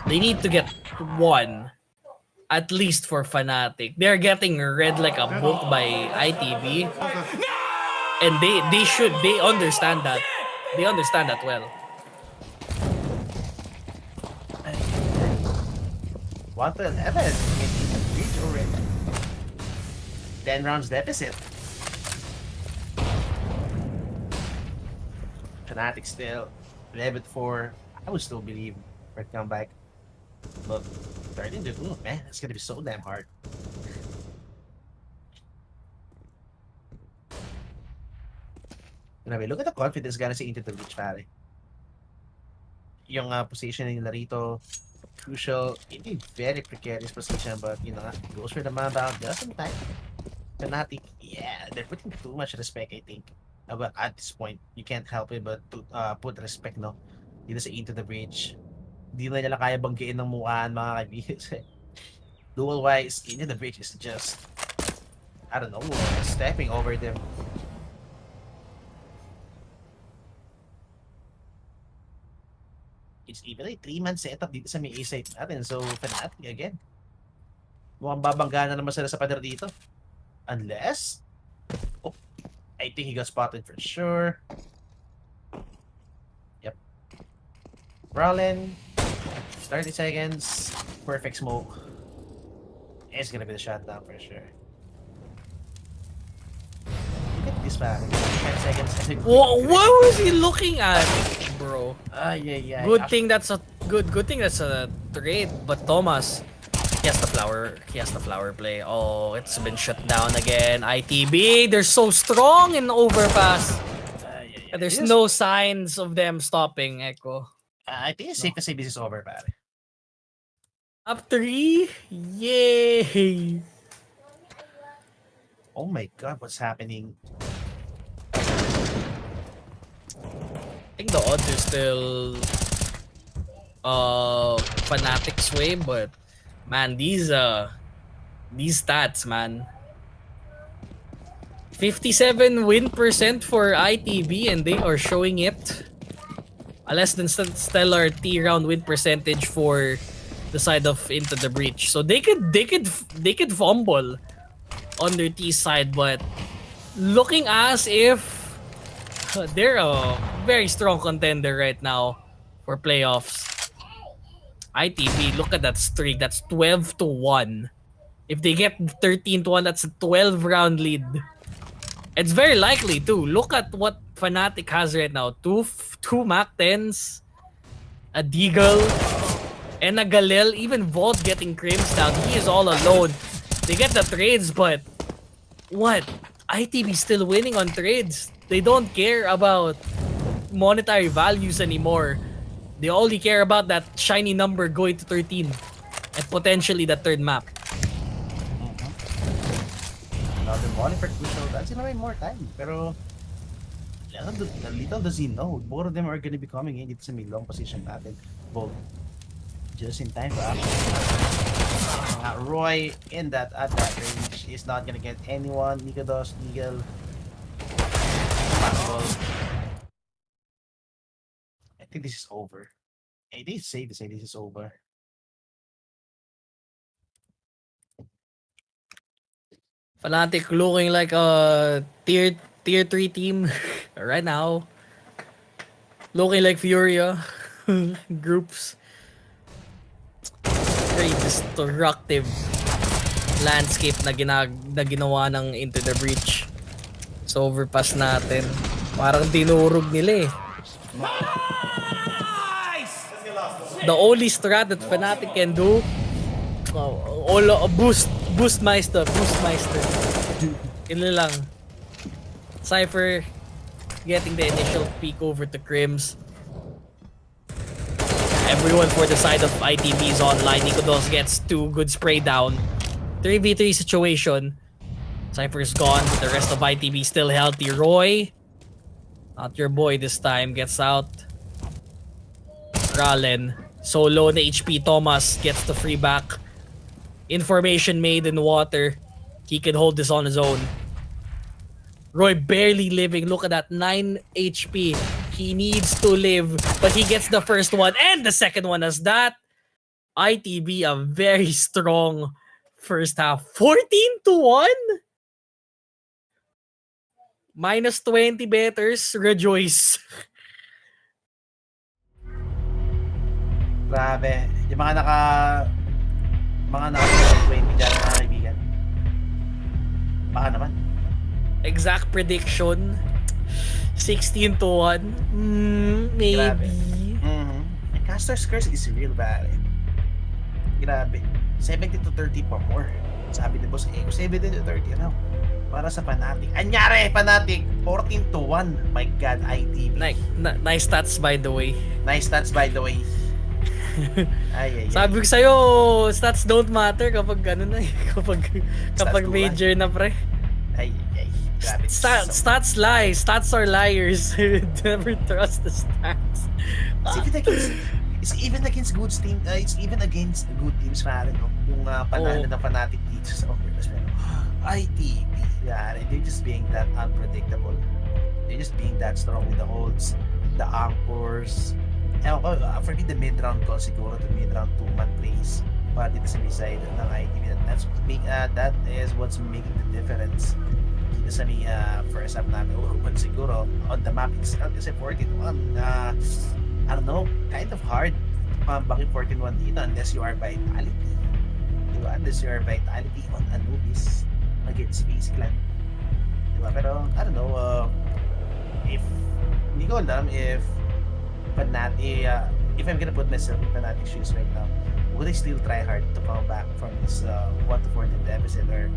They need to get 1 at least for Fnatic. They're getting read like a book by ITB. And they understand that. They understand that well. What the heaven? Reach already. 10 rounds deficit. Fnatic still 11-4. I would still believe for comeback. But 13-2, man, it's gonna be so damn hard. Grabe, look at the confidence gonna see into the reach, pare. Yung positioning nila rito, Crucial in a very precarious position, but you know, goes for the man down just in time. Fnatic, yeah, they're putting too much respect, I think. But at this point, you can't help it but to put respect, no? Dito sa Into the Bridge. Di na nila kaya banggiin ng mukhaan, mga kaibigan. Dual-wise, Into the Bridge is just, I don't know, stepping over them. It's even a 3-man setup dito sa may A-site natin. So, Fnatic again. Mukhang babangga na naman sila sa pader dito. Unless... Oh, I think he got spotted for sure. Yep. Prowling. 30 seconds. Perfect smoke. It's gonna be the shutdown for sure. Look at this man. 10 seconds. What was he looking at, bro? Yeah. Good thing that's a good thing that's a trade, but Thomas, he has the flower play. Oh, it's been shut down again. ITB, they're so strong in overpass. There's no signs of them stopping, Echo. I think it's safe to say this is over, pare. Up 3? Yay! Oh my god, what's happening? I think the odds are still Fnatic's way, but man, these stats, man. 57 win percent for ITB, and they are showing it. A less than stellar T round win percentage for the side of Into the Breach. So they could fumble on their T side, but looking as if they're a very strong contender right now for playoffs. ITB, look at that streak. That's 12-1. If they get 13-1, that's a 12-round lead. It's very likely too. Look at what Fnatic has right now. Two Mac 10s, a Deagle, and a Galil. Even Vault getting Crims down. He is all alone. They get the trades, but what? ITB still winning on trades. They don't care about monetary values anymore. They only care about that shiny number going to 13 and potentially the third map. Now they're balling for crucial. That's gonna be more time. Pero little does he know, both of them are gonna be coming in dito sa may long position natin. Both just in time for action. Roy in that at that range is not gonna get anyone. Nikados, Nigel. Possible. I think this is over. I think it's safe to say this is over. Fnatic looking like a tier 3 team right now. Looking like Furia groups. Very destructive landscape na ginawa ng Into the Breach. So overpass natin. Parang dinurog nila eh. The only strat that Fnatic can do, Boostmeister. Yun lang. Cypher getting the initial peek over to Crims. Everyone for the side of ITB is online. Nikodos gets 2 good spray down. 3v3 situation. Cypher's gone. The rest of ITB still healthy. Roy, not your boy this time, gets out. Rallen, so low na HP. Thomas gets the free back. Information made in water. He can hold this on his own. Roy barely living. Look at that, 9 HP. He needs to live, but he gets the first one and the second one as that. ITB, a very strong first half. 14-1? Minus 20 betters, rejoice. Grabe. Yung mga naka 20 dyan, mga kaibigan. Baka naman. Exact prediction. 16-1. Maybe. Grabe. And Caster's Curse is real bad. Grabe. 70-30 pa more. Sabi ni Boss, 70-30 ano? Para sa Fnatic. Anyari, Fnatic! 14-1. My God, ITB. Nice stats by the way. Nice stats by the way. Ay. Sabi ko sa'yo, stats don't matter kapag ano na eh. Kapag major na pre. Ay. Grabe. Stats lie. Stats are liars. Never trust the stats. It's even against good teams. It's even against good teams, pare, no? Yung panalo ng Fnatic dito sa Overpass. ITB. Yeah, they're just being that unpredictable. They're just being that strong with the holds, the anchors, ewan ko, for me, the mid-round call siguro, the mid-round 2-man plays para dito sa side ng ITV. That is what's making the difference dito sa may first half namin. But siguro, on the map itself, kasi 14-1, I don't know, kind of hard baking 14-1 dito unless you are Vitality. Diba? Unless you are Vitality on Anubis against FaZe Clan. Diba? Pero, I don't know, if hindi ko alam if Fnatic, if I'm gonna put myself in Fnatic shoes right now, would I still try hard to come back from this 1-14 deficit, or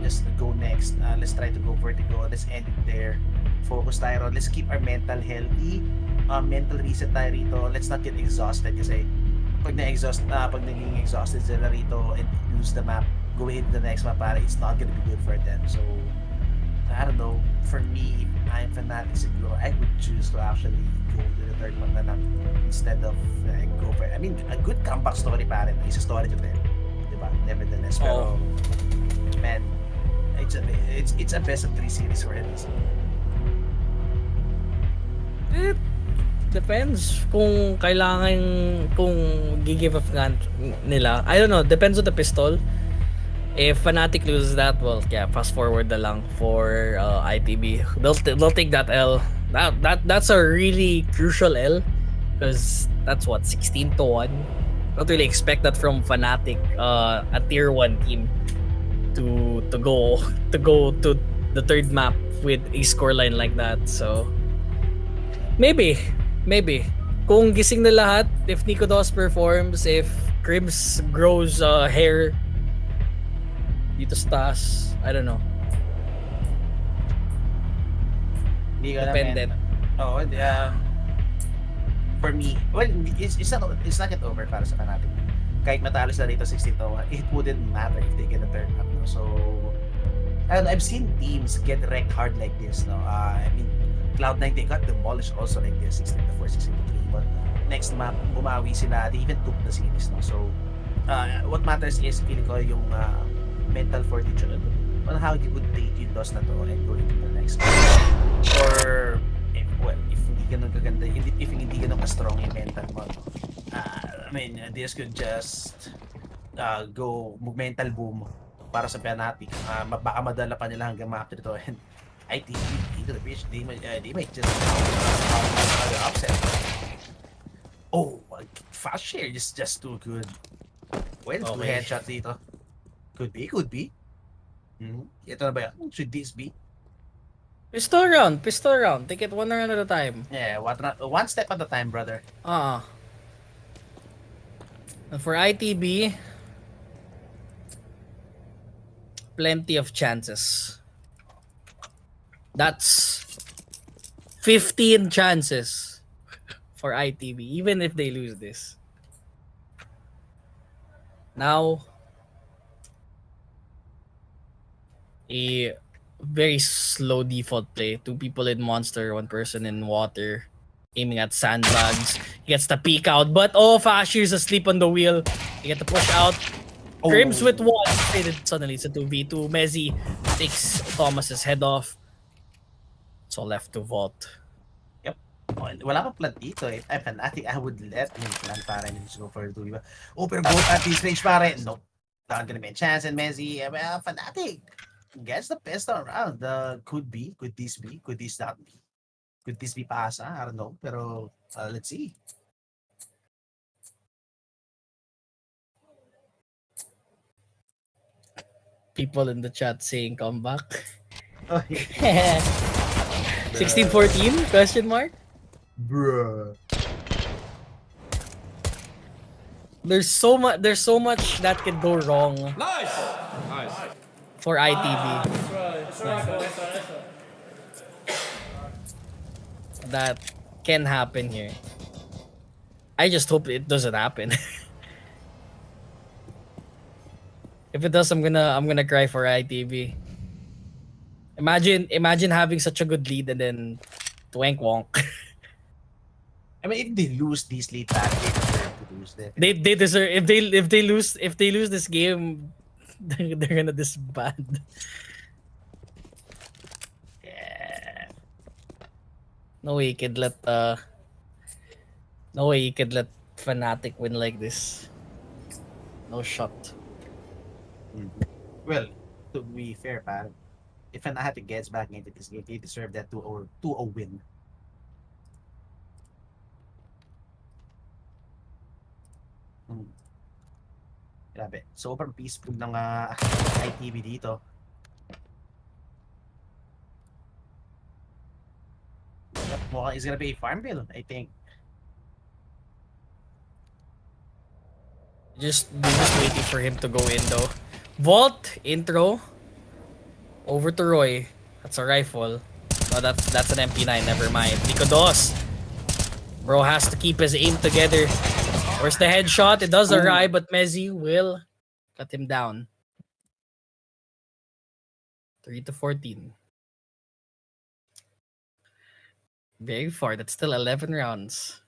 just go next? Let's try to go vertigo. Let's end it there. Focus tayo. Let's keep our mental healthy. Mental reset tayo rito. Let's not get exhausted kasi pag naging exhausted sila rito and lose the map, go into the next map, para it's not gonna be good for them. So, I don't know. For me, if I'm Fnatic siguro, I would choose to actually go to the third one na lang instead of go for, I mean, a good comeback story pa rin. It's a story to tell. Diba? Nevertheless. Pero, man, it's a best of 3 series for him. It depends kung give up nila. I don't know, depends on the pistol. If Fnatic loses that, well, yeah, fast forward na lang for ITB. They'll take that L. That's a really crucial L because that's what 16-1. Don't really expect that from Fnatic, a tier 1 team, to go to the third map with a scoreline like that. So maybe kung gising na lahat, if Nico Dos performs, if Cribs grows hair dito sa taas, I don't know. Hindi ko alam, Dependent. man. Oo, for me, well, it's not yet over para sa Fnatic. Kahit matalo sila dito 16-1, it wouldn't matter if they get a third map, no? So, I've seen teams get wrecked hard like this, no? I mean, Cloud9, they got demolished also like this, 16-4, 16-3, but next map, bumawi sila, they even took the series, no? So, what matters is, feeling ko yung mental fortitude on how you would take yung loss na to and go into the next map. Or, if hindi ganun kaganda, if hindi ganun ka-strong yung mental mo, no? I mean, this could just go mental boom para sa Fnatic. Baka madala pa nila hanggang map to and I think into the pitch, they might just upset. Oh, fast share is just too good. Well, two headshots dito. Could be. Ito na ba yan? Should this be? Pistol round. Take it one round at a time. Yeah, one step at a time, brother. And for ITB, plenty of chances. That's 15 chances for ITB, even if they lose this. Now, a very slow default play. 2 people in monster, 1 person in water, aiming at sandbags. He gets the peek out, but Fashir's asleep on the wheel. He get the push out. Crims with 1. Suddenly it's a 2v2. Mezzi takes Thomas's head off. It's all left to vault. Yep. Wala pang plan dito eh. If I'm Fnatic, I would let him plan para and just go for the 2v1. Pero both at this range pare. No. Not gonna be a chance, and Mezzi, well, Fnatic gets the pistol around. Could this be? Could this not be? Could this be paasa? I don't know. Pero let's see. People in the chat saying comeback. 16-14? Question mark? Bruh. There's so much that could go wrong Nice. for ITB. That can happen here. I just hope it doesn't happen. If it does, I'm gonna cry for ITB. Imagine having such a good lead and then twank wonk. I mean, if they lose these late back, they deserve to lose. They deserve, if they lose this game, they're gonna disband. Yeah. No way, kid. No way you could let Fnatic win like this. No shot. Well, to be fair, pal, if Fnatic gets back into this game, they deserve that 2-0 win. Grabe. Sobrang peaceful ng ITV dito. Mukhang it's gonna be a farm bill, I think. They're just waiting for him to go in though. Vault intro over to Roy. That's a rifle. Oh, that's an MP9. Never mind. Nico Dos. Bro has to keep his aim together. Where's the headshot? It does arrive, but Mezzi will cut him down. 3-14. Very far. That's still 11 rounds.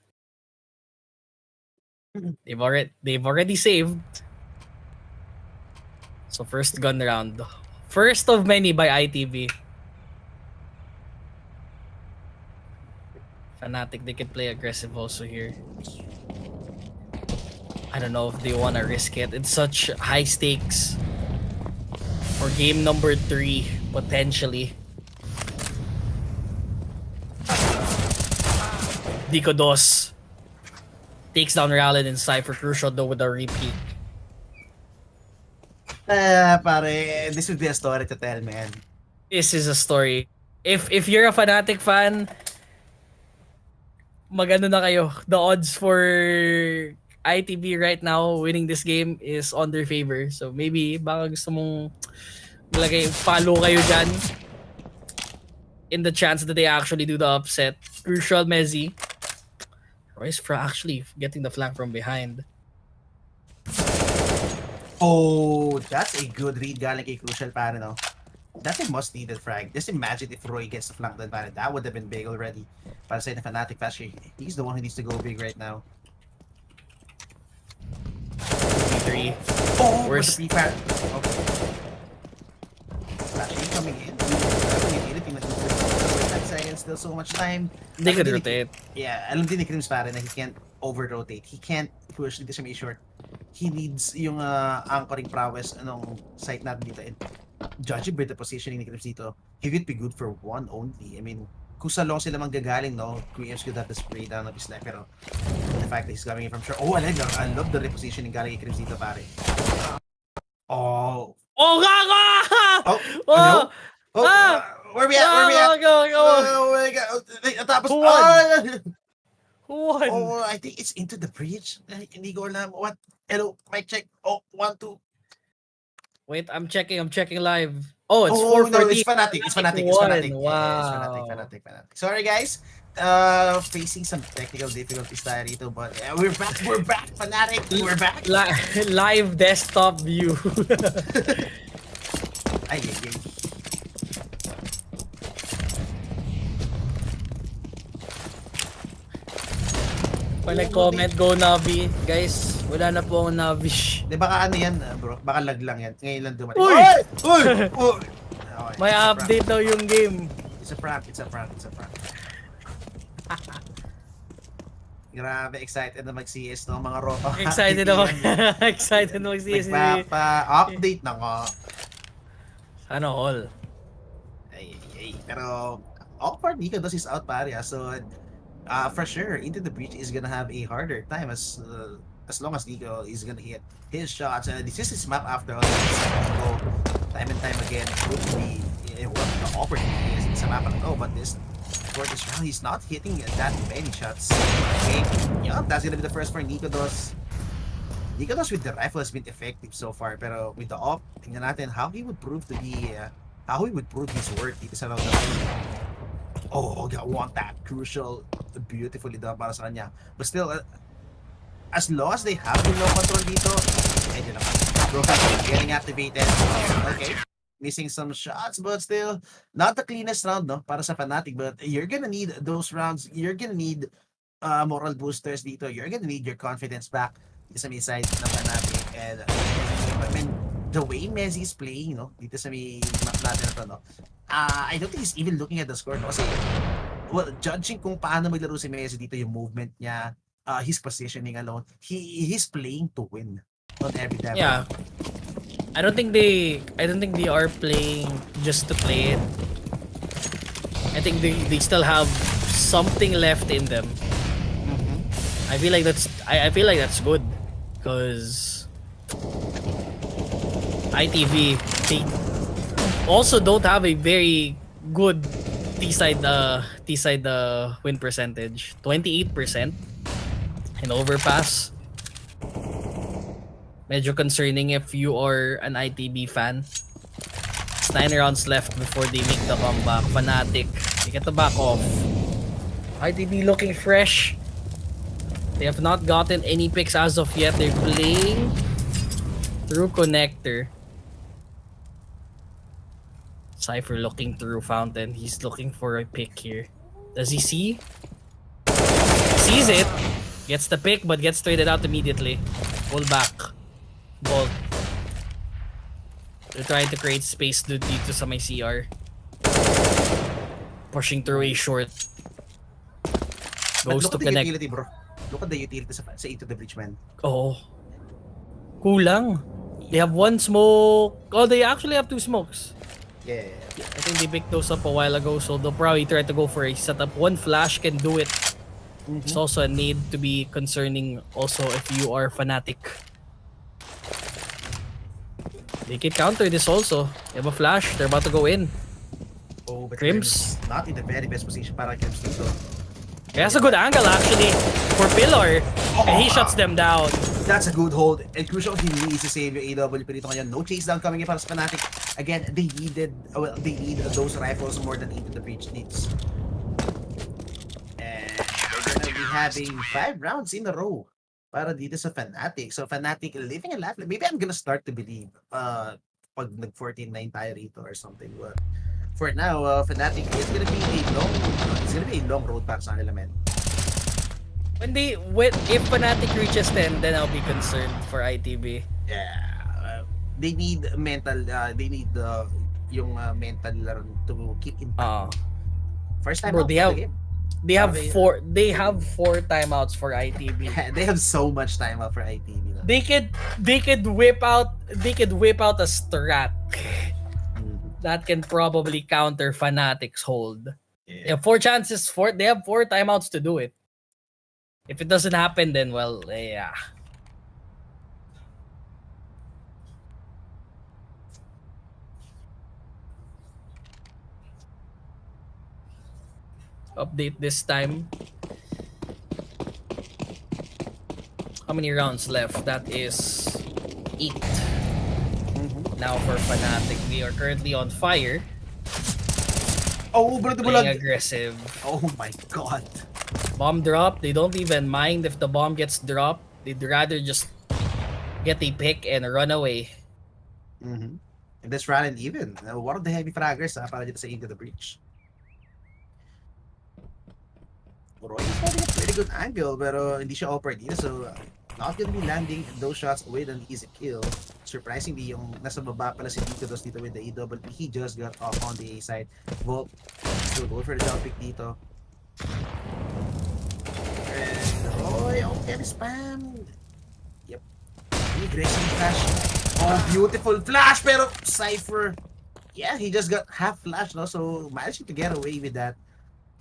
They've already saved. So first gun round. First of many by ITV. Fnatic, they can play aggressive also here. I don't know if they want to risk it. It's such high stakes for game number 3, potentially. Dico Dos takes down Rallen and Cypher. Crucial though with a repeat. Pare, this would be a story to tell, man. This is a story. If you're a Fnatic fan, magano na kayo. The odds for ITB right now winning this game is on their favor. So maybe baka gusto mong malagay, follow kayo dyan in the chance that they actually do the upset. Crucial Mezzi. Royce for actually getting the flank from behind. Oh, that's a good read galing kay Crucial, pare, no? That's a must needed frag. Just imagine if Roy gets the flank done, pare. That would have been big already. Para sa the Fnatic Fashion, he's the one who needs to go big right now. 3. Oh, Where's the pre-fire? Okay. Flashing coming in. Anything that seconds, still so much time. They could rotate. Yeah, alam din ni Krims, pare, na he can't over-rotate. He can't push dito sa may short. He needs yung anchoring prowess anong site natin dito. And judging by the positioning ni Krims dito, he would be good for one only. I mean, kung sa long sila manggagaling, no, Krims could have the spray down of his life. Pero the fact that he's coming in from short. Oh, I love the repositioning galing kay Krims dito, pare. Oh. Oh, gaga! Oh, Oh! ano? Oh, Ah! where we at? Where we at? Go. Oh my God. Tapos, Who won? ah! Who won? Oh, I think it's into the bridge. Hindi ko alam. What? Hello, mic check. Oh, 1, 2. Wait, I'm checking live. Oh, it's Oh, 4-14. no, it's Fnatic. It's Fnatic. It's won. Fnatic. Yeah, Wow. it's Fnatic. Sorry, guys. Facing some technical difficulties tayo rito, but we're back. We're back, Fnatic. We're back. Live desktop view. Ay. Pag nag-comment, go NaVi. Guys, wala na po akong NaVi. Di baka ano yan, bro? Baka lag lang yan. Ngayon lang dumating. Uy! Uy! Uy! Okay, May it's a update daw yung game. It's a prank. Grabe, excited na mag-CS no, mga ropa. Excited na excited na mag-CS. Update na nga. Sana all. Ay. Pero, all part Nico does is out, pare. So, for sure, Into the Breach is gonna have a harder time as long as Nico is gonna hit his shots. This is his map after all. Nico, time and time again, would be what the opportunity is sa map. Oh, but for this round, he's not hitting that many shots. Okay, yeah, that's gonna be the first for Nico Dos. Nico Dos with the rifle has been effective so far, pero with the op, tingnan natin how he would prove his worth dito sa round. Oh, I want that crucial, beautifully done para sa kanya. But still, as long as they have the low control dito, medyo naman. Broken getting activated. Okay. Missing some shots, but still, not the cleanest round, no? Para sa Fnatic, but you're gonna need those rounds. You're gonna need moral boosters dito. You're gonna need your confidence back dito sa may side ng Fnatic. And, I mean, the way Messi is playing, no? Dito sa may map natin na to, no? I don't think he's even looking at the score, no? Kasi, well, judging kung paano maglaro si Messi dito, yung movement niya, his positioning alone. He's playing to win on every level. Yeah. I don't think they are playing just to play it. I think they still have something left in them. I feel like that's good, because ITV, they also don't have a very good T-side win percentage. 28% in overpass. Medyo concerning if you are an ITB fan. It's 9 rounds left before they make the comeback. Fnatic, they get to back off. ITB looking fresh. They have not gotten any picks as of yet. They're playing through connector. Cypher looking through fountain. He's looking for a pick here. Does he see? Sees it. Gets the pick but gets traded out immediately. Pull back. Bolt. They're trying to create space dito sa may CR. Pushing through a short. Goes to Look at the connect. utility, bro. Look at the utility sa Into the Breach, man. Oh. Kulang. They have one smoke. Oh, they actually have 2 smokes. Yeah. I think they picked those up a while ago, so they'll probably try to go for a setup. One flash can do it. It's also a need to be concerning also if you are Fnatic. They can counter this also. They have a flash. They're about to go in. Oh, but Crims. not in the very best position para Crims dito. He has a good angle actually for Pillar. And he shuts them down. That's a good hold. And crucial, he needs to save your AWP dito ngayon. No chase down coming in para sa Fnatic. Again, they need those rifles more than Into the Breach needs. And they're gonna be having 5 rounds in a row para dito sa Fnatic. So Fnatic living a life. Maybe I'm gonna start to believe pag nag 14-9 tayo rito or something. But for now, Fnatic is gonna be a long road back sa kanila, man. If Fnatic reaches 10, then I'll be concerned for ITB. Yeah, they need mental. They need yung mental laro to keep in. First time Bro, out they of have the game. they have 4 timeouts for ITB. They have so much time out for ITV. No? They could whip out a strat that can probably counter Fnatic's hold. They have 4 chances they have 4 timeouts to do it. If it doesn't happen, then well, yeah. Update this time. How many rounds left? That is 8. Now for Fnatic, we are currently on fire. Oh, bro, the Playing bulag. aggressive. Oh my god. Bomb drop. They don't even mind if the bomb gets dropped. They'd rather just get a pick and run away. And this Rallen even. One of the heavy fraggers para dito sa Into the Breach. Roy is holding a pretty good angle pero hindi siya offer dito, so not gonna be landing those shots with an easy kill. Surprisingly, yung nasa baba pala si Dito dito with the AWP, he just got off on the A side. Volk still go for the jump pick dito. And okay, spam. Yep. Aggressive flash. Oh, beautiful flash, pero Cypher, yeah, he just got half flash, no? So managing to get away with that.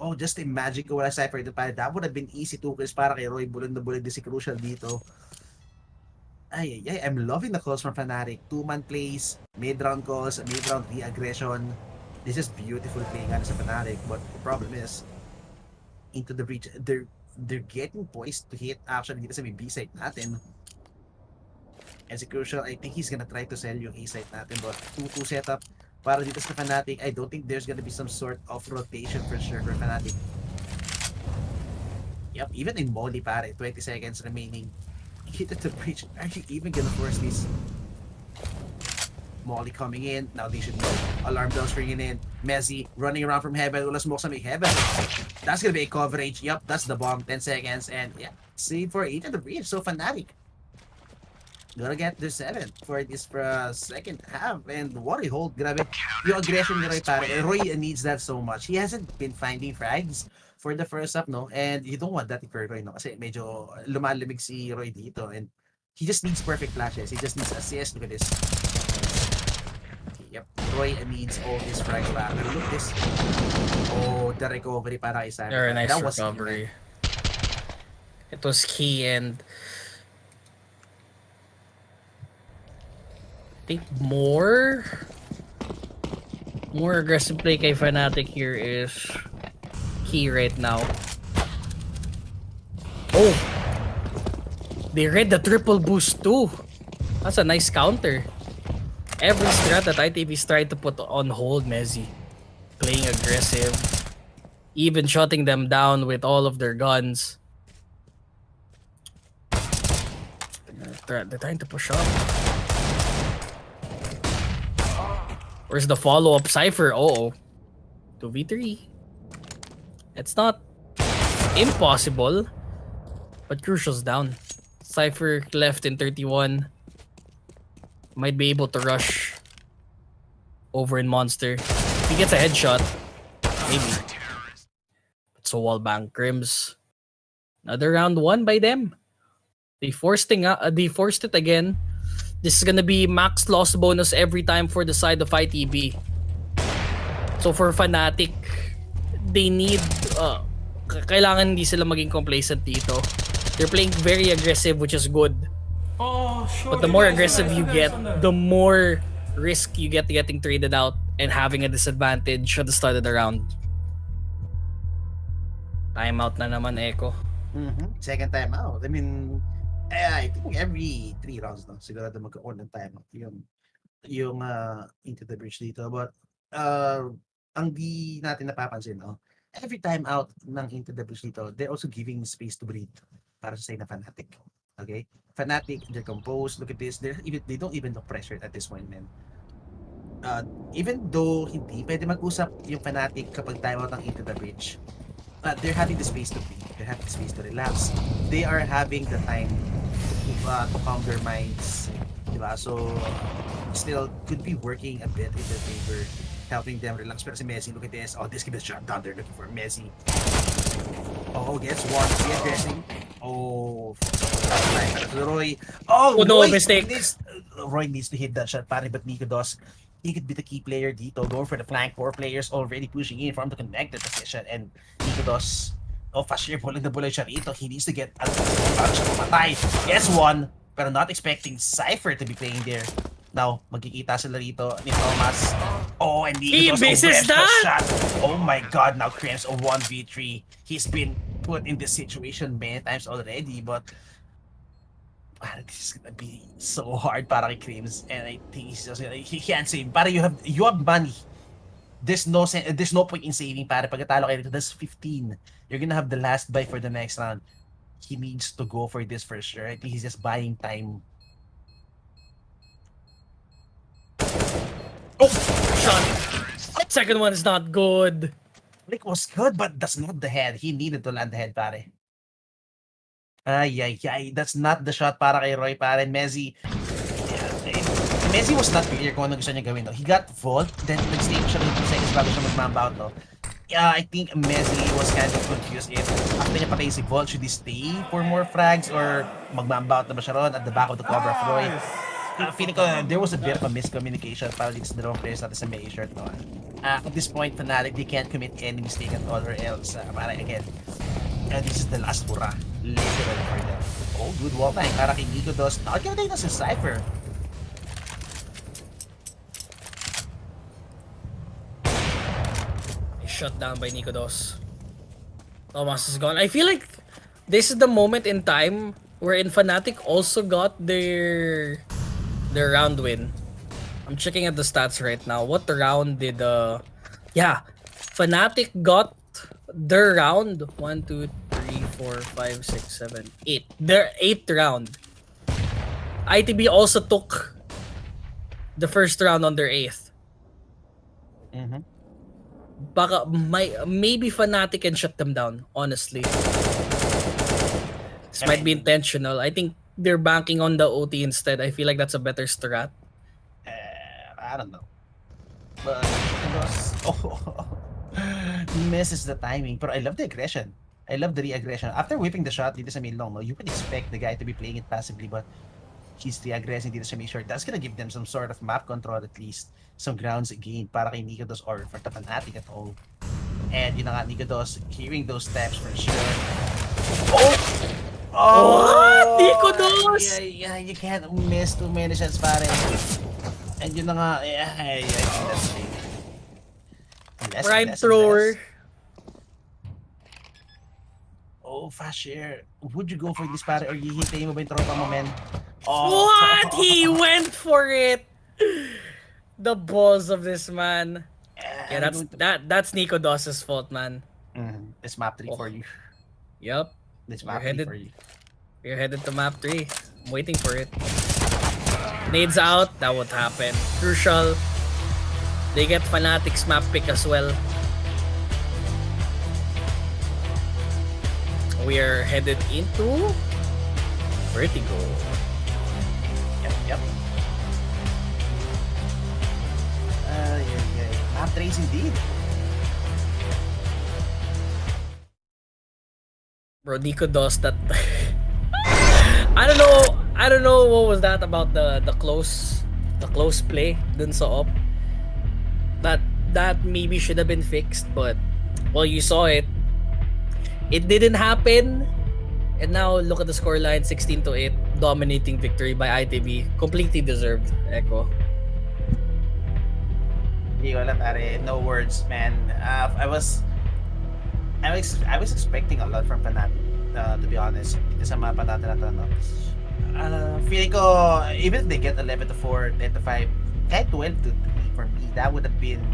Oh, just imagine kung wala Cypher dito pa. That would have been easy 2 kills para kay Roy. Bulag na bulag din si Crucial dito. Ay, I'm loving the calls from Fnatic. 2-man plays, mid-round calls, mid-round re-aggression. This is beautiful playing sa Fnatic, but the problem is, Into the Breach, they're getting poised to hit actually dito sa may B-side natin. And si Crucial, I think he's gonna try to sell yung A-side natin, but 2-2 setup para dito sa Fnatic. I don't think there's gonna be some sort of rotation for sure for Fnatic. Yep, even in Molly pare, 20 seconds remaining. Hit at the breach. Are you even gonna force this? Molly coming in. Now they should know. Alarm bells ringing in. Messi running around from heaven. Wala smoke sa may heaven. That's gonna be a coverage. Yep, that's the bomb. 10 seconds. And yeah, save for 8 at the breach. So Fnatic gonna get their 7th for this second half. And what a hold, grabe. Yung aggression ni Roy pare. Roy needs that so much. He hasn't been finding frags for the first half, no? And you don't want that for Roy, no? Kasi medyo lumalamig si Roy dito. And he just needs perfect flashes. He just needs assists. Look at this. Yep. Roy needs all these frags back. Pero look this. Oh, the recovery para kay Simon. Very nice That was recovery. It was key, and I think more aggressive play kay Fnatic here is key right now. Oh! They read the triple boost too. That's a nice counter. Every strat that ITV's tried to put on hold, Messi. Playing aggressive. Even shutting them down with all of their guns. They're trying to push up. Where's the follow-up Cypher? Oh, 2v3. It's not impossible, but Crucial's down. Cypher left in 31. Might be able to rush over in Monster. If he gets a headshot, maybe. It's a wall bank. Crims. Another round won by them. They forced it again. This is gonna be max loss bonus every time for the side of ITB. So for Fnatic, they need kailangan hindi sila maging complacent dito. They're playing very aggressive, which is good. Oh, sure. But the more aggressive you get, the more risk you get getting traded out and having a disadvantage at the start of the round. Timeout na naman, Echo. Second time out. I mean, I think every 3 rounds no, sigurado magkakaroon ng timeout yung into the bridge dito. But ang di natin napapansin, no, every time out ng into the bridge dito, they're also giving space to breathe para sa side na Fnatic. Okay? Fnatic, they're composed. Look at this. They don't even look pressured at this point, man. Even though hindi pwede mag-usap yung Fnatic kapag timeout ng into the bridge, they're having the space to breathe. They're having the space to relax. They are having the time to calm their minds. Diba? So, still could be working a bit in their favor, helping them relax. Pero si Messi, look at this. Oh, this could be a shot down. They're looking for Messi. Oh, gets one. Is he addressing? Oh, Roy. Oh, no, Roy mistake. Roy needs to hit that shot. Pare, but Nico Dos, he could be the key player dito. Going for the flank. 4 players already pushing in from the connected position. And Nico Dos, fast share pulling the bullet siya rito. He needs to get at least para siya mamatay. Gets one, pero not expecting Cypher to be playing there. Now, magkikita sila rito ni Thomas. Oh, and Nico Dos misses that! shot. Oh my God, now Crims a 1v3. He's been put in this situation many times already, but this is gonna be so hard para kay Crims, and I think he can't save. Para you have money. There's no point in saving para pagkatalo kayo dito. That's 15. You're gonna have the last buy for the next round. He needs to go for this for sure. I think he's just buying time. Oh, Shot. Second one is not good. Flick was good, but that's not the head. He needed to land the head, pare. Ay. That's not the shot para kay Roy, pare. Messi was not clear kung ano gusto niya gawin, no? He got vault, then nag-stay siya ng 2 seconds bago siya mag-mamba out, no? I think Messi was kind of confused if after niya patay si Vault, should he stay for more frags or mag-mamba out na ba siya ron at the back of the cover of Roy? Feeling ko there was a bit of a miscommunication para dito sa dalawang players natin sa may shirt, no? At this point, Fnatic, they can't commit any mistake at all or else, para again, this is the last hurrah, literally for them. Oh, good wall bang para kay Nico Dos. Nakaganda na si Cypher. Shut down by Nico Dos. Thomas is gone. I feel like this is the moment in time wherein Fnatic also got their round win. I'm checking at the stats right now. What round did Fnatic got their round 1, 2, 3, 4, 5, 6, 7, 8. Their 8th round. ITB also took the first round on their 8th. Baka maybe Fnatic can shut them down, honestly. This might be intentional. I think they're banking on the OT instead. I feel like that's a better strat. I don't know. But it was, misses the timing. But I love the aggression. I love the re-aggression. After whipping the shot dito sa main long, no, you would expect the guy to be playing it passively, but he's re-aggressing dito sa main short. That's gonna give them some sort of map control, at least some grounds gained para kay Nikodos or for the Fnatic at all. And yun na nga, Nikodos hearing those steps for sure. What? Nikodos? Yeah, you can't miss too many shots, pare. And yun na nga, I think that's it. Prime thrower. Oh, fast share. Would you go for this, pare, or hihintayin mo ba yung tropa mo, men? What? He went for it. The balls of this man. Yeah, that's Nico Doss's fault, man. It's map 3 for you. Yup. It's map 3 headed- for you. We're headed to map 3. I'm waiting for it. Nades out, that would happen. Crucial. They get Fnatic's map pick as well. We are headed into Vertigo. Yep. Map 3 is indeed. Bro, Nico does that. I don't know what was that about the close play dun sa op. That maybe should have been fixed, but well, you saw it. It didn't happen. And now look at the scoreline, 16-8, dominating victory by ITB. Completely deserved, Echo. Hindi ko alam, pare. No words, man. I was expecting a lot from Fnatic, to be honest. Dito sa mga natin na to, no? Feeling ko, even if they get 11-4, 10-5, kahit 12-3 for me, that would have been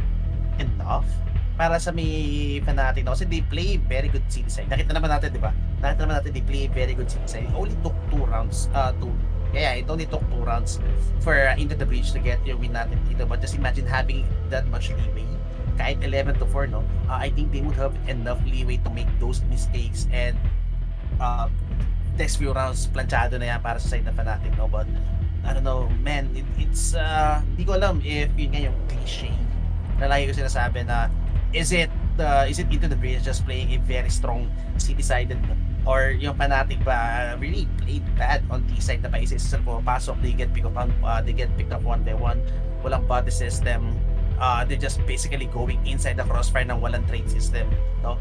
enough para sa may Fnatic, no? Kasi they play very good city side. Nakita naman natin, di ba? Nakita naman natin they play very good city side. It only took 2 rounds. It only took 2 rounds for Into the Breach to get your win natin dito. But just imagine having that much leeway. Kahit 11-4, no? I think they would have enough leeway to make those mistakes, and next few rounds planchado na yan para sa side ng Fnatic, no? But I don't know, man, it's hindi ko alam if yun nga yung cliche na lagi ko sinasabi na is it Into the Breach just playing a very strong city-sided, or yung Fnatic ba really played bad on the side na pa-isa-isa po pasok, they get picked up one by one, walang body system. They're just basically going inside the crossfire ng walang trade system, no?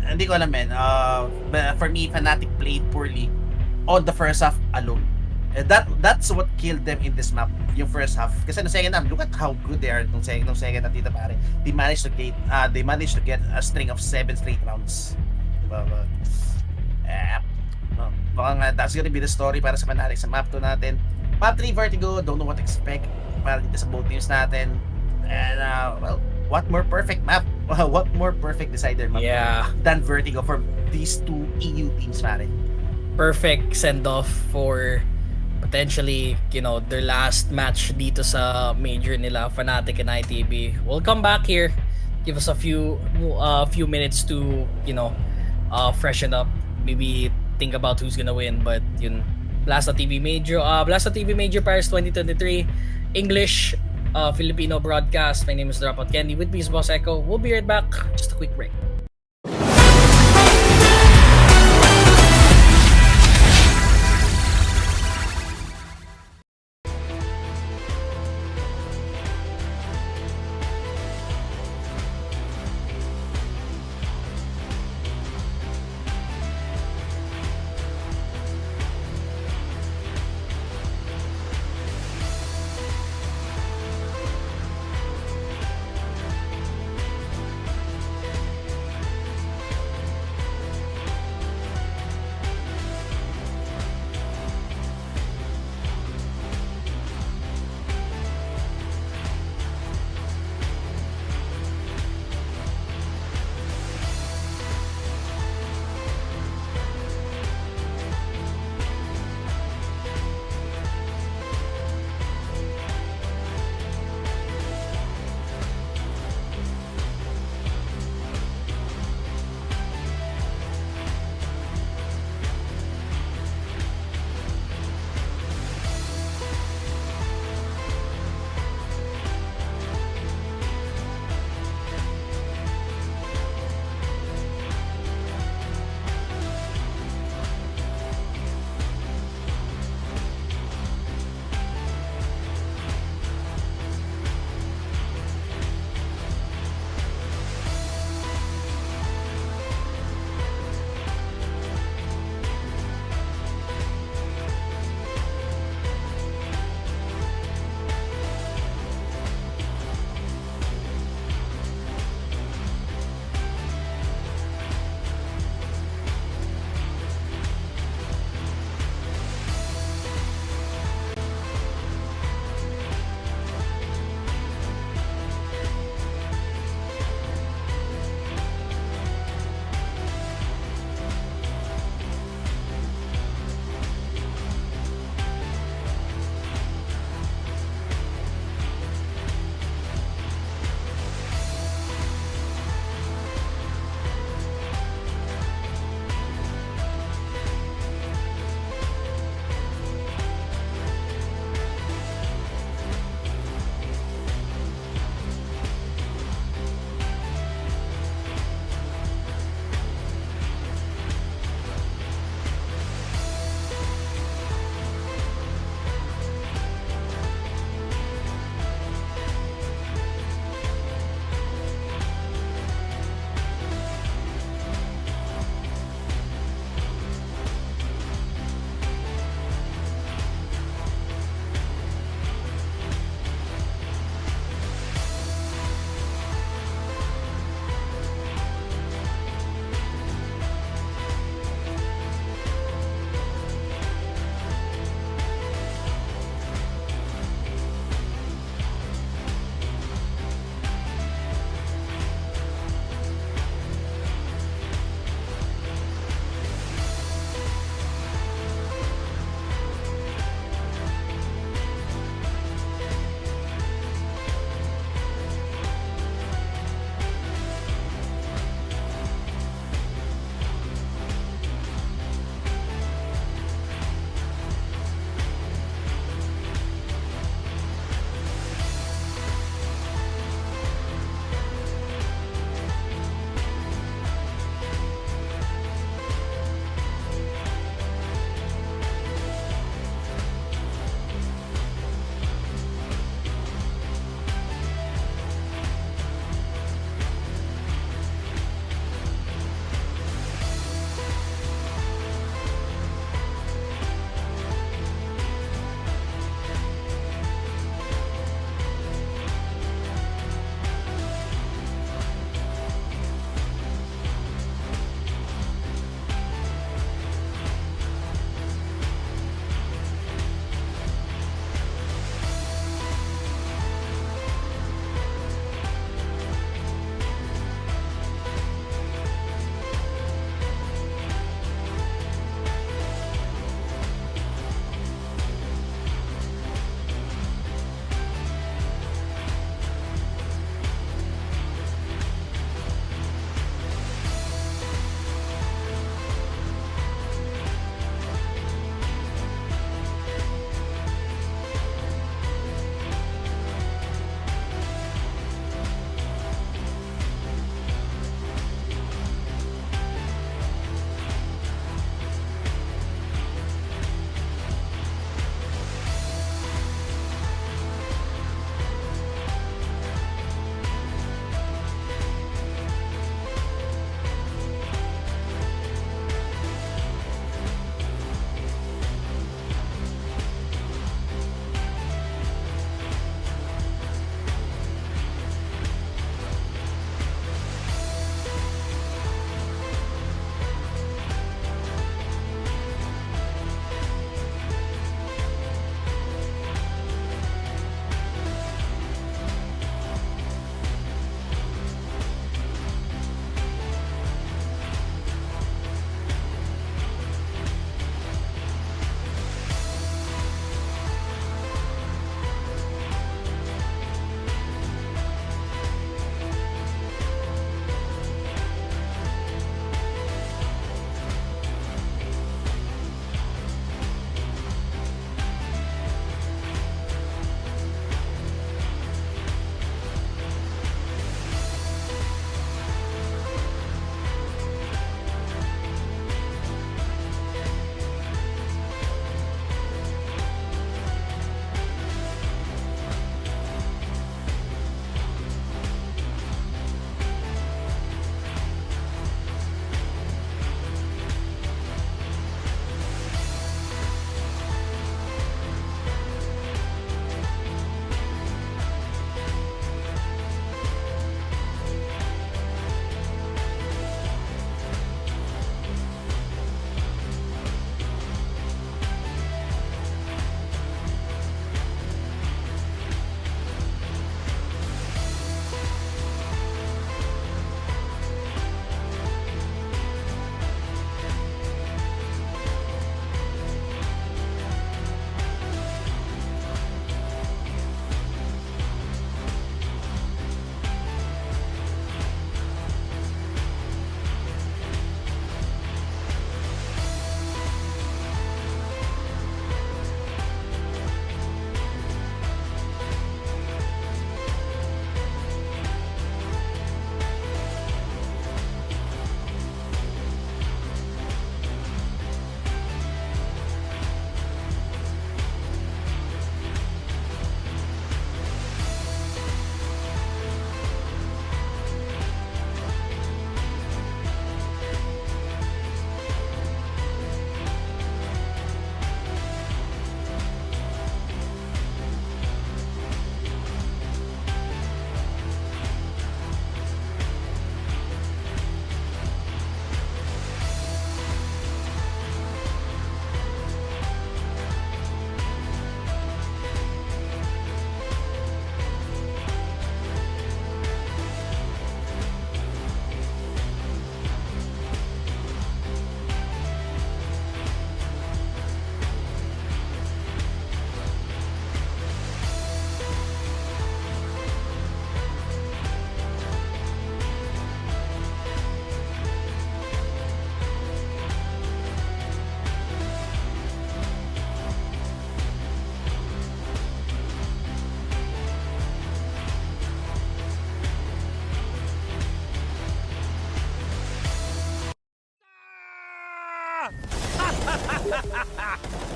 Hindi ko alam, man. But for me, Fnatic played poorly on the first half alone. That's what killed them in this map, yung first half. Kasi no second half, look at how good they are nung second half dito, pare. They managed to get a string of 7 straight rounds. Diba? Baka that's gonna be the story para sa Fnatic sa map 2 natin. Map 3 Vertigo, don't know what to expect para dito sa both teams natin. And well, what more perfect map? What more perfect decider map than Vertigo for these two EU teams, pare? Perfect send-off for potentially, their last match dito sa major nila, Fnatic and ITB. We'll come back here, give us a few minutes to, freshen up, maybe think about who's gonna win. But yun, Blasta TV Major Paris 2023, English, Filipino broadcast. My name is Dropout Candy, with me is Boss Echo. We'll be right back. Just a quick break.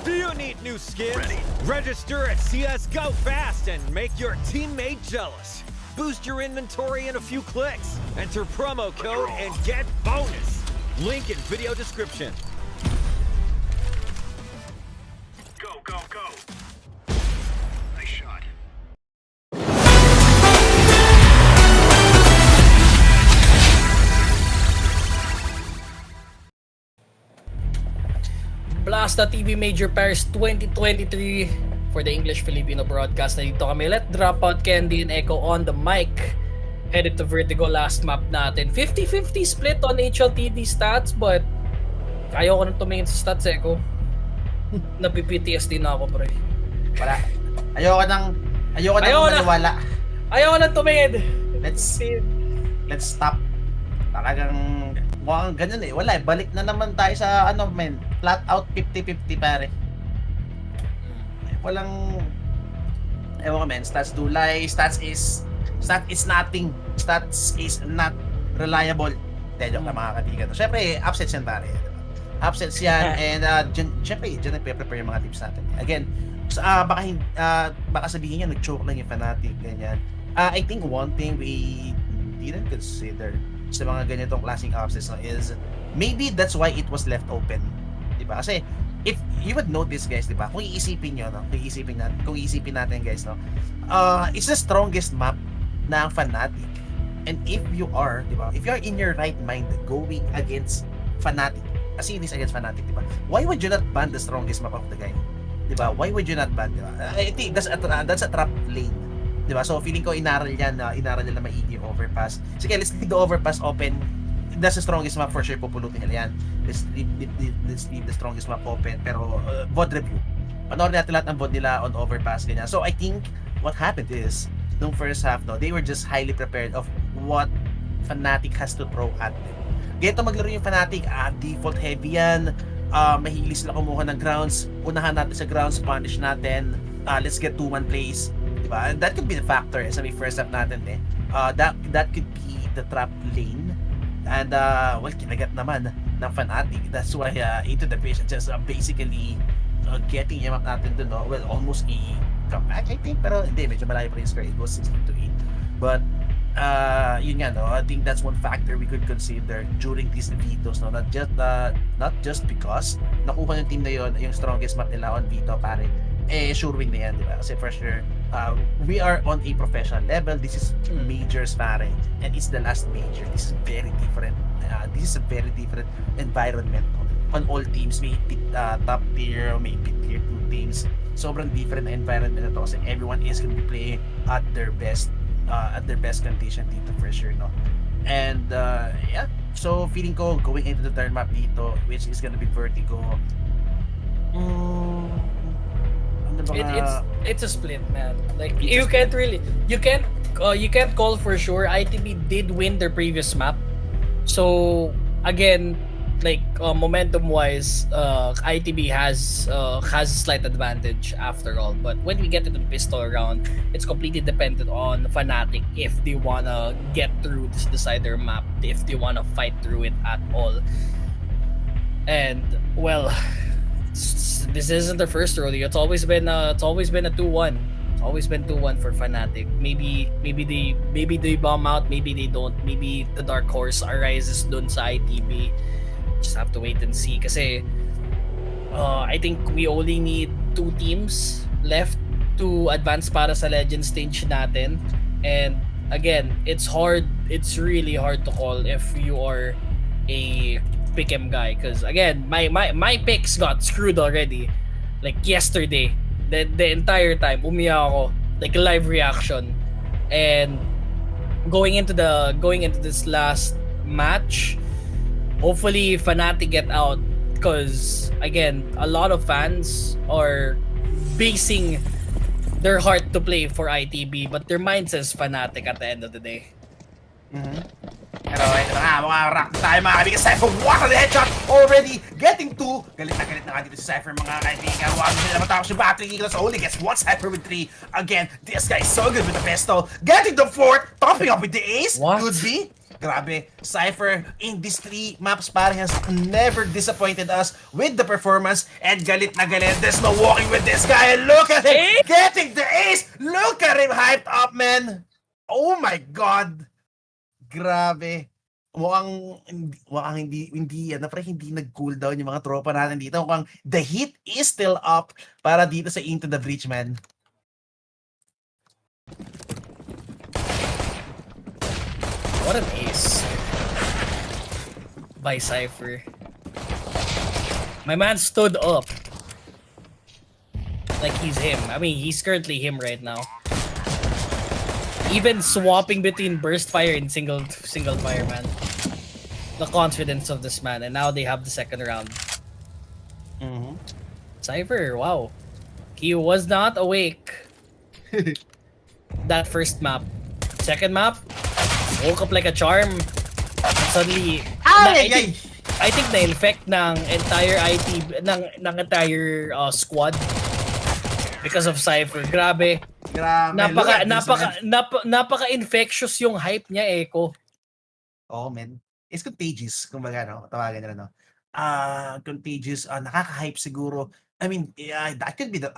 Do you need new skins? Register at CSGO fast and make your teammate jealous. Boost your inventory in a few clicks. Enter promo code and get bonus. Link in video description. Go, go, go. Nice shot. Blasta TV Major Paris 2023 for the English Filipino broadcast. Nandito kami. Let drop out Candy and Echo on the mic. Headed to Vertigo last map natin. 50-50 split on HLTV stats, but ayaw ko nang tumingin sa stats, Echo. Napi-PTSD na ako, pre. Wala. Ayoko nang maniwala. Ayaw ko nang tumingin. Let's stop. Talagang mukhang ganyan eh. Wala eh. Balik na naman tayo sa flat out 50-50 pare. Walang ewan ko men, stats do lie, stats is nothing. Stats is not reliable. Joke na mga katigan. Siyempre, upsets yan pare. Upsets yan and siyempre, dyan nagpe-prepare yung mga tips natin. Again, baka sabihin niya nag-choke lang yung Fnatic, ganyan. I think one thing we didn't consider sa mga ganitong klaseng upsets is maybe that's why it was left open. Diba? Kasi if you would notice guys, diba? Kung iisipin nyo, kung iisipin natin guys, no? It's the strongest map ng Fnatic. And if you are, diba? If you are in your right mind going against Fnatic, as it is against Fnatic, diba? Why would you not ban the strongest map of the game? Diba? Why would you not ban, diba? I think that's a trap lane. Diba? So feeling ko inaral nila maigi yung overpass. Sige, let's leave the overpass open. That's the strongest map for sure, pupulutin nila yan. Let's leave the strongest map open. Pero VOD review, panoorin natin lahat ng VOD nila on overpass, ganyan. So I think what happened is nung first half, no, they were just highly prepared of what Fnatic has to throw at them. Ganito maglaro yung Fnatic, default heavy yan, mahilig sila kumuha ng grounds, unahan natin sa grounds, punish natin, let's get 2-1 plays, diba? And that could be the factor sa may first half natin eh. That could be the trap lane. And well, kinagat naman ng Fnatic. That's why Into the Breach just basically getting him up natin dun, no? Well, almost a comeback I think, pero hindi, medyo malayo pa rin score. It was 16-8. But yun nga, no? I think that's one factor we could consider during these vetoes, no? Not just because nakuha ng team na yun yung strongest map nila on veto, pare, sure win na yan, di ba? Kasi for sure we are on a professional level. This is majors, pare, and it's the last major. This is very different. This is a very different environment on all teams. May top tier, may tier 2 teams. Sobrang different na environment na to kasi everyone is going to be playing at their best condition dito for sure, no? And yeah, so feeling ko going into the third map dito, which is going to be Vertigo, it's a split, man. Like you can't call for sure. ITB did win their previous map, so again, like momentum wise, ITB has a slight advantage after all. But when we get into the pistol round, it's completely dependent on Fnatic if they wanna get through this decider map, if they wanna fight through it at all. And well, this isn't the first rodeo. It's always been a 2-1. It's always been 2-1 for Fnatic. Maybe they bomb out, maybe they don't. Maybe the dark horse arises dun sa ITB. Just have to wait and see. Kasi I think we only need 2 teams left to advance para sa legend stage natin. And again, it's really hard to call if you are a pick'em guy, because again, my picks got screwed already. Like yesterday, the entire time umiyak ako, like live reaction. And going into this last match, hopefully Fnatic get out, because again, a lot of fans are basing their heart to play for ITB, but their mind says Fnatic at the end of the day. Pero ito na nga, mga rock tayo mga kaibigan. Cypher, what a headshot already getting to. Galit na nga dito si Cypher mga kaibigan. Wag nila matapos yung battery. Eagles only gets one Cypher with 3. Again, this guy is so good with the pistol. Getting the 4th, topping up with the ace. What? Could be. Grabe, Cypher in these 3 maps pare has never disappointed us with the performance. And galit na galit. There's no walking with this guy. And look at him getting the ace. Look at him hyped up, man. Oh my God. Grabe. Mukhang hindi nag-cooldown yung mga tropa natin dito. Mukhang the heat is still up para dito sa Into the Breach, man. What an ace by Cypher. My man stood up like he's him. I mean, he's currently him right now. Even swapping between burst fire and single fire, man. The confidence of this man, and now they have the second round. Cypher, wow. He was not awake that first map. Second map, woke up like a charm. And suddenly, I think na-infect ng entire IT, ng entire squad because of Cypher. Grabe. Napaka-infectious yung hype niya, Echo. Oh, man. It's contagious, kumbaga, no? Tawagan nila, no? Contagious, nakaka-hype siguro. I mean, that could be the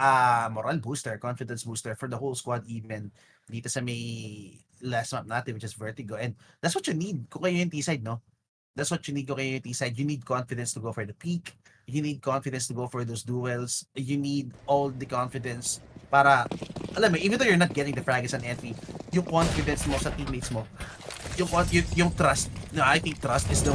moral booster, confidence booster for the whole squad even dito sa may last map natin, which is Vertigo. And that's what you need kung kayo yung T-side, no? That's what you need kung kayo yung T-side. You need confidence to go for the peak. You need confidence to go for those duels. You need all the confidence para, alam mo, even though you're not getting the frags on entry, yung confidence mo sa teammates mo, yung trust, no, I think trust is the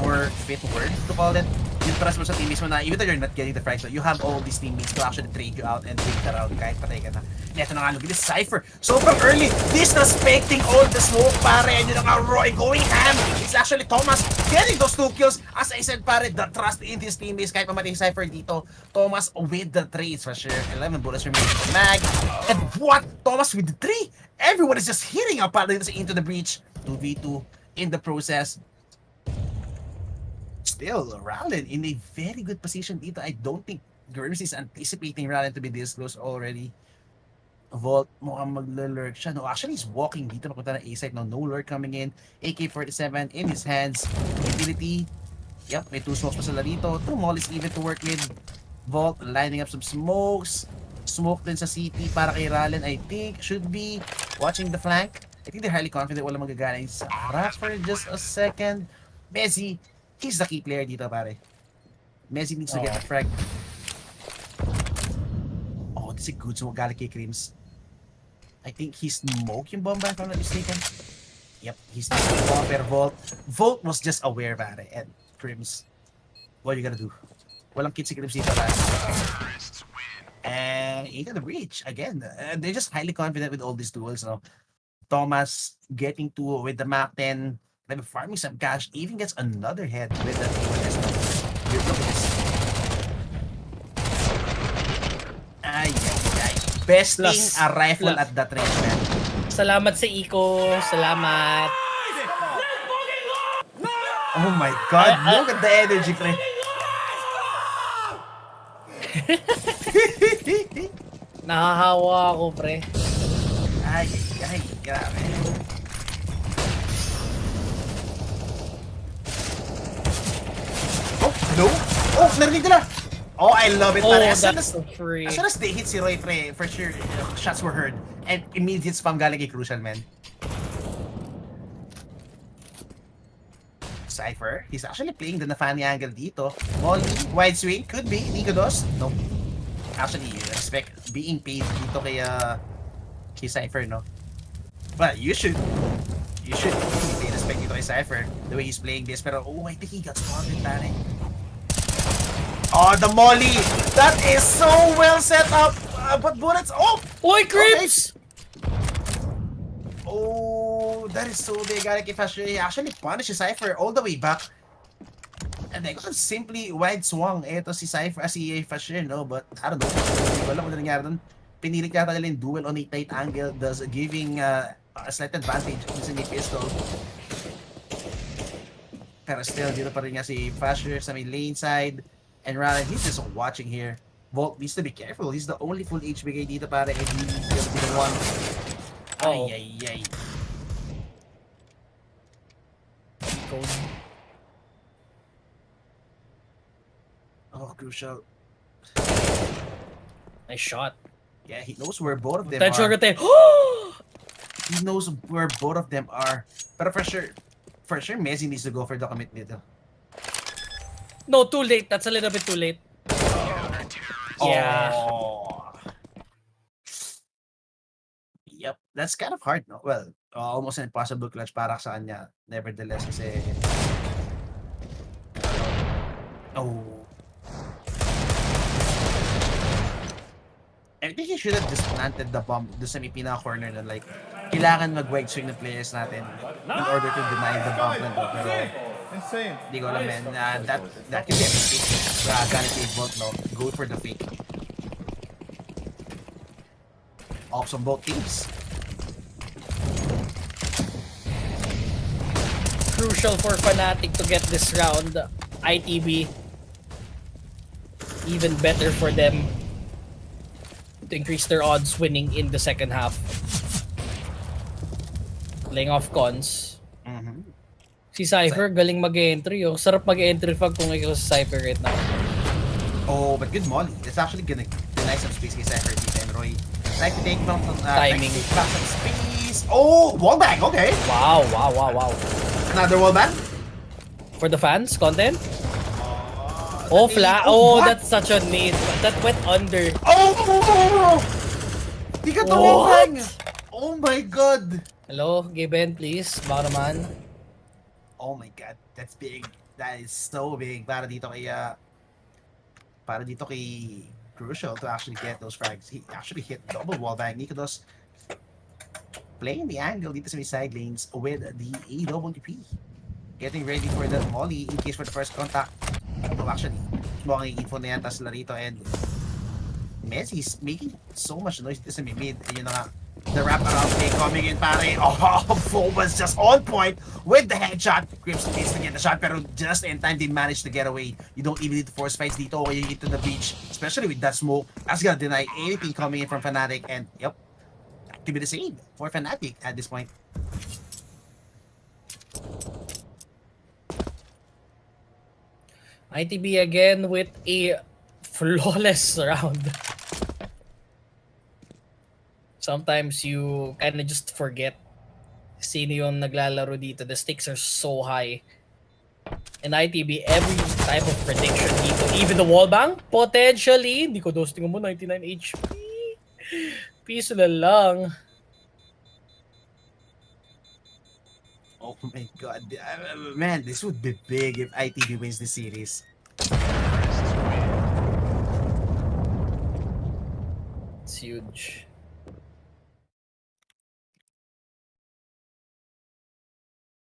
fit word to call it. Yung trust mo sa teammates mo na even though you're not getting the frags, you have all these teammates to actually trade you out and win ka around kahit patay ka na. Neto na nga, look at this Cypher. Sobrang early, disrespecting all the smoke, pare. And yun na nga, Roy going ham. It's actually Thomas getting those 2 kills. As I said, pare, the trust in his teammates kahit mamatay Cypher dito. Thomas with the trades for sure. 11 bullets remaining in the mag. And what? Thomas with the 3. Everyone is just hitting up pare dito sa Into the Breach. 2v2 in the process. Still, Rallen in a very good position dito. I don't think Grims is anticipating Rallen to be this close already. Vault, mukhang maglalurk siya. No, actually, he's walking dito. Napunta na A-side. No lurk coming in. AK-47 in his hands. Utility. Yep, may 2 smokes pa sila dito. 2 mollies even to work with. Vault lining up some smokes. Smoke din sa CT para kay Rallen. I think should be watching the flank. I think they're highly confident wala magagana sa harap for just a second. Messi, he's the key player dito, pare. Messi needs to get the frag. Oh, this is good. So, galing kay Crims. I think he smoked yung bomba, if I'm not mistaken. Yep, he's the bomber. Volt was just aware, pare. And Crims, what are you gonna do? Walang kit si Crims dito, pare. And Into the Breach, again. They're just highly confident with all these duels, no? Thomas getting 2 with the Mach 10. Maybe farming some cash, even gets another head with that. Look at this. Ay. Besting a rifle at that range, man. Salamat sa Iko. Salamat. Oh my God, look at the energy, pre. Nahahawa ako, pre. Ay, grabe. Oh, hello? Oh, narinig nila! Oh, I love it, man. As soon as they hit si Roy, pre, for sure, shots were heard. And immediate spam galing kay Crucial, man. Cypher, he's actually playing the Nafani angle dito. Molly, wide swing, could be. Nico Dos? No. Actually, respect being paid dito kay Cypher, no? But you should pay respect dito kay Cypher, the way he's playing this. Pero, oh, I think he got spotted, pare. Oh, the molly! That is so well set up! But bullets, oh! Oy, Crips! Okay. Oh, that is so big. He actually punished Cypher all the way back. And they got simply wide swung. Eto si Cypher, si Fasher, no? But, I don't know. Wala mo na nangyari dun. Pinilit yata nila yung duel on a tight angle, thus giving a slight advantage sa may pistol. Pero still, dito pa rin nga si Fasher sa may lane side. And Ryan, he's just watching here. Volt needs to be careful. He's the only full HP guy dito pare. And he's gonna be the one. Uh-oh. Ay. Oh, crucial. Nice shot. Yeah, he knows where both of them Attention are. retain. He knows where both of them are. But for sure, Messi needs to go for the commit dito. No, too late. That's a little bit too late. Yeah. Oh. Yep, that's kind of hard, no? Well, almost an impossible clutch para sa kanya. Nevertheless, kasi... Oh. I think he should have just planted the bomb doon sa may pinaka-corner na like, kailangan mag-wide swing ng players natin in order to deny the bomb na to. Pero, Insane. hindi ko alam, man. That could be a mistake. Gonna take Volt, no? Go for the fake. Ops on both teams. Crucial for Fnatic to get this round. ITB. Even better for them to increase their odds winning in the second half. Playing off cons. Si Cypher, galing mag-entry. Oh. Sarap mag-entry pag kung ikaw si Cypher right now. Oh, but good molly. That's actually gonna deny some space kay Cypher dito. And Roy, like to take back some, Timing. back some space. Oh, wallbang. Okay. Wow. Another wallbang. For the fans, content? Oh, flat. Oh, what? that's such a nade. That went under. Oh! He got the What? wallbang. Oh my god. Hello, Gaben, please. Baka naman. Oh my god, that's big. That is so big para dito kay Crucial to actually get those frags. He actually hit double wallbang. Nikodos playing the angle dito sa may side lanes with the AWP. Getting ready for the molly in case for the first contact. Oh, actually, mukhang info na yan tas Larito and Messi's making so much noise dito sa may mid. Ayun na nga. The wraparound play coming in, pare. Oh, Fo was just on point with the headshot. Grips needs to get the shot, pero just in time they managed to get away. You don't even need to force fights dito when you get to the beach, especially with that smoke. That's gonna deny anything coming in from Fnatic, and yep, that could be the same for Fnatic at this point. ITB again with a flawless round. Sometimes you kind of just forget sino yung naglalaro dito. The stakes are so high. In ITB, every type of prediction dito, even the wallbang, potentially, hindi ko dosting mo, 99 HP. Piso na lang. Oh my god, man, this would be big if ITB wins this series. It's huge.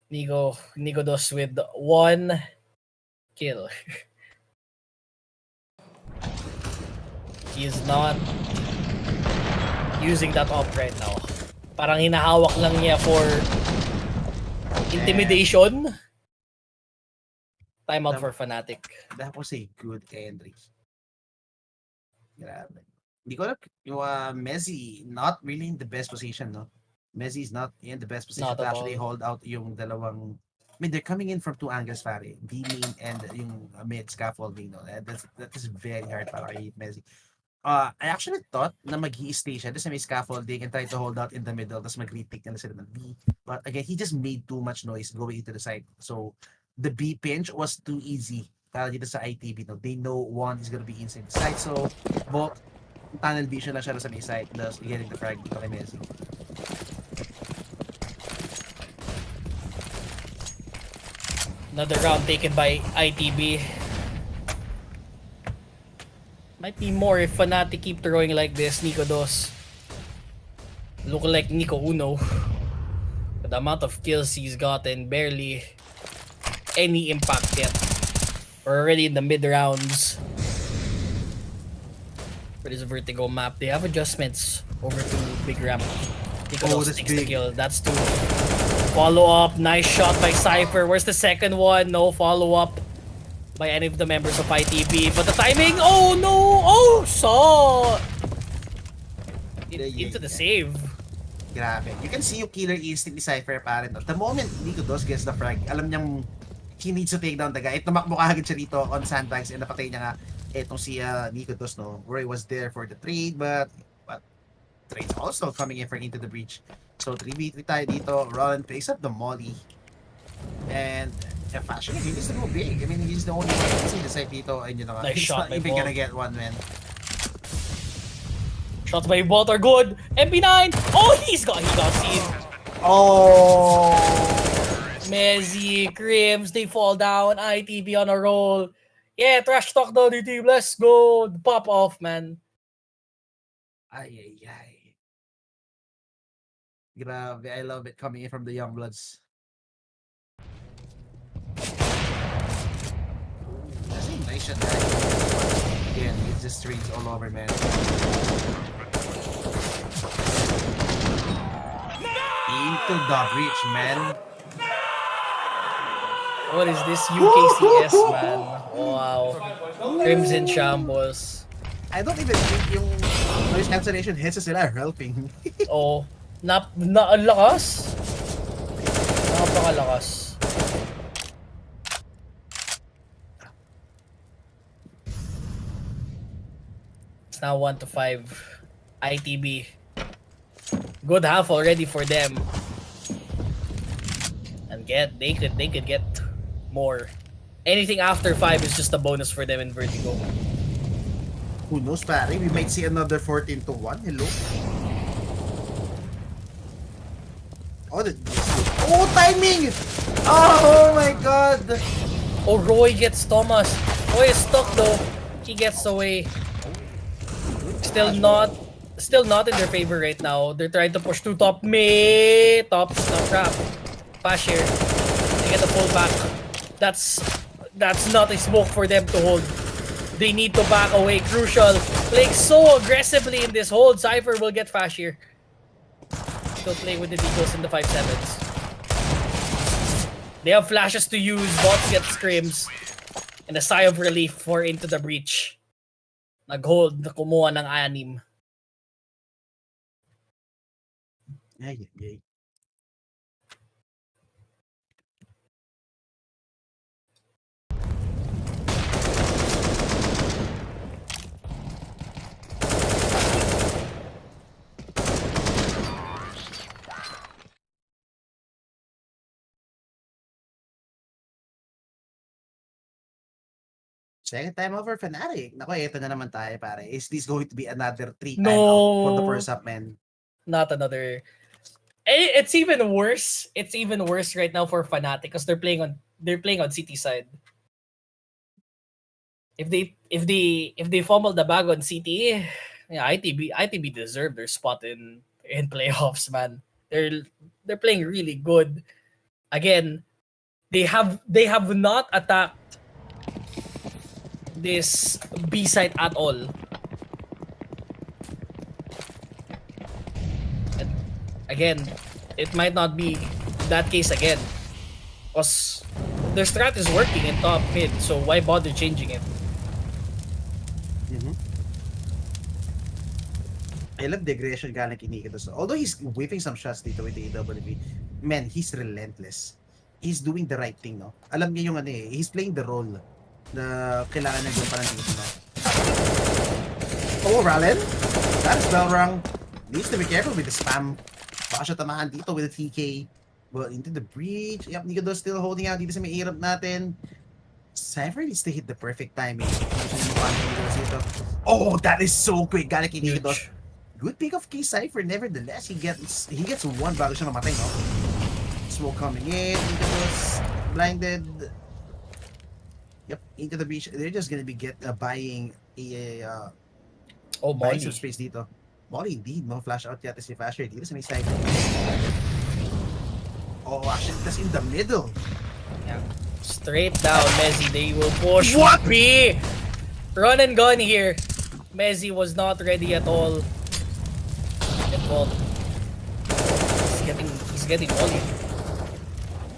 Nico Dos with 1 kill. He is not using that op right now. Parang hinahawak lang niya for intimidation. Timeout for Fnatic. That was a good entry. Grabe. Hindi ko alam, yung Messi, not really in the best position, no? Messi is not in the best position Not to at actually all. hold out yung dalawang... I mean, they're coming in from two angles, pare. B-lane and yung mid scaffolding, no? That is very hard para kay Messi. I actually thought na mag-i-stay siya sa may scaffolding and try to hold out in the middle tapos mag-retake na sila ng B. But again, he just made too much noise going into the side. So, the B pinch was too easy para dito sa ITB, no? They know one is gonna be inside the side. So, tunnel vision lang siya sa may side thus getting the frag dito kay Messi. Another round taken by ITB. Might be more if Fnatic keep throwing like this. Nico Dos looking like Nico Uno. The amount of kills he's gotten, barely any impact yet. We're already in the mid rounds. For this vertigo map, they have adjustments over to big ramp. Nico Dos that's takes the big. kill. That's 2. follow-up. Nice shot by Cypher. Where's the second one? No follow-up by any of the members of ITB. But the timing, oh no! Oh, saw! Into the save. Grabe. You can see yung killer instinct ni Cypher pare. No? The moment Nico Dos gets the frag, alam niyang he needs to take down the guy. Tumakbo ka agad siya dito on sandbags and napatay niya nga etong si Nico Dos, no? Roy was there for the trade, but trade's also coming in for Into the Breach. So 3v3 tayo dito. Ron picks up the molly. And Fashion, he needs to go big. I mean, he's the only one who can see the side dito. And you know, Nice he's shot not by even Ball. gonna get one, man. Shots by Bolt are good. MP9! Oh, he got seen. Oh! Mezzy, Crims, they fall down. ITB on a roll. Yeah, trash talk down the team. Let's go. Pop off, man. Ay. Grabe, I love it coming in from the Youngbloods. That's a nice shot, guys. Again, it's just strings all over, man. Into the breach, man. What is this UKCS, man? Wow. Crimson Shambles. I don't even think yung noise cancellation headsets sila are helping. Oh, ang lakas. Napakalakas. It's now 1-5. ITB. Good half already for them. And they could get more. Anything after 5 is just a bonus for them in Vertigo. Who knows, pare? We might see another 14-1. Hello? Oh, timing! Oh my god! Oh, Roy gets Thomas. Roy is stuck though. He gets away. Still not in their favor right now. They're trying to push to top mid. Top trap. Pass here. They get the full back. That's not a smoke for them to hold. They need to back away. Crucial. Playing so aggressively in this hold. Cypher will get fast here. Still playing with the Deagles in the 5-7s. They have flashes to use. Bots get scrims. And a sigh of relief for Into the Breach. Nag-hold na kumuha ng 6. Ay. Second time over Fnatic. Nako, ito na naman tayo, pare. Is this going to be another 3 time out for the first half, man? Not another. It's even worse. It's even worse right now for Fnatic because they're playing on CT side. If they fumble the bag on CT, yeah, ITB deserve their spot in playoffs, man. They're playing really good. Again, they have not attacked this B site at all. And again, it might not be that case again. Because their strat is working in top mid, so why bother changing it? I love the aggression galing kay Nico Dos. Although he's whipping some shots dito with the AWP, man, he's relentless. He's doing the right thing, no? Alam niya yung he's playing the role na kailangan niya yung parang dito, no? Oh, Rallen? That is well wrong. Needs to be careful with the spam. Baka siya tamahan dito with the TK. But into the breach. Yep, Nico Dos still holding out dito sa may Europe natin. Cypher needs to hit the perfect timing. Oh, that is so quick. Galing kay Nico Dos. Good pick of key Cypher. Nevertheless, he gets one bago siya mamatay, no? Smoke coming in. Nico Dos blinded. Yep, into the breach. They're just gonna be buying Molly. some space dito. Molly indeed, no flash out yata si Fasher dito sa may side. Oh, actually, that's in the middle. Yeah. Straight down, Mezzy. They will push. What? B! Run and gun here. Mezzy was not ready at all. He's getting Molly.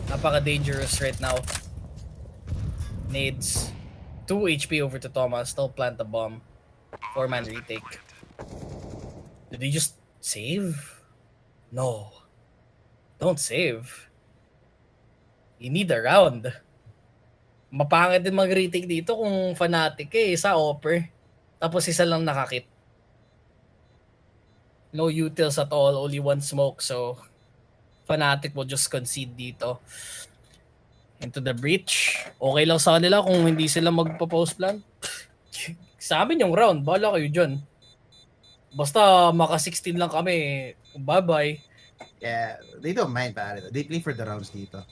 Napaka-dangerous right now. Nades. 2 HP over to Thomas. Don't plant the bomb. 4-man retake. Did he just save? No. Don't save. You need a round. Mapangit din mag-retake dito kung Fnatic isa offer. Tapos isa lang nakakit. No utils at all, only one smoke, so Fnatic will just concede dito. Into the breach. Okay lang sa kanila kung hindi sila magpo-post plan. Sa amin yung round, bala kayo dyan. Basta maka 16 lang kami, bye-bye. Yeah, they don't mind pare. They play for the rounds dito.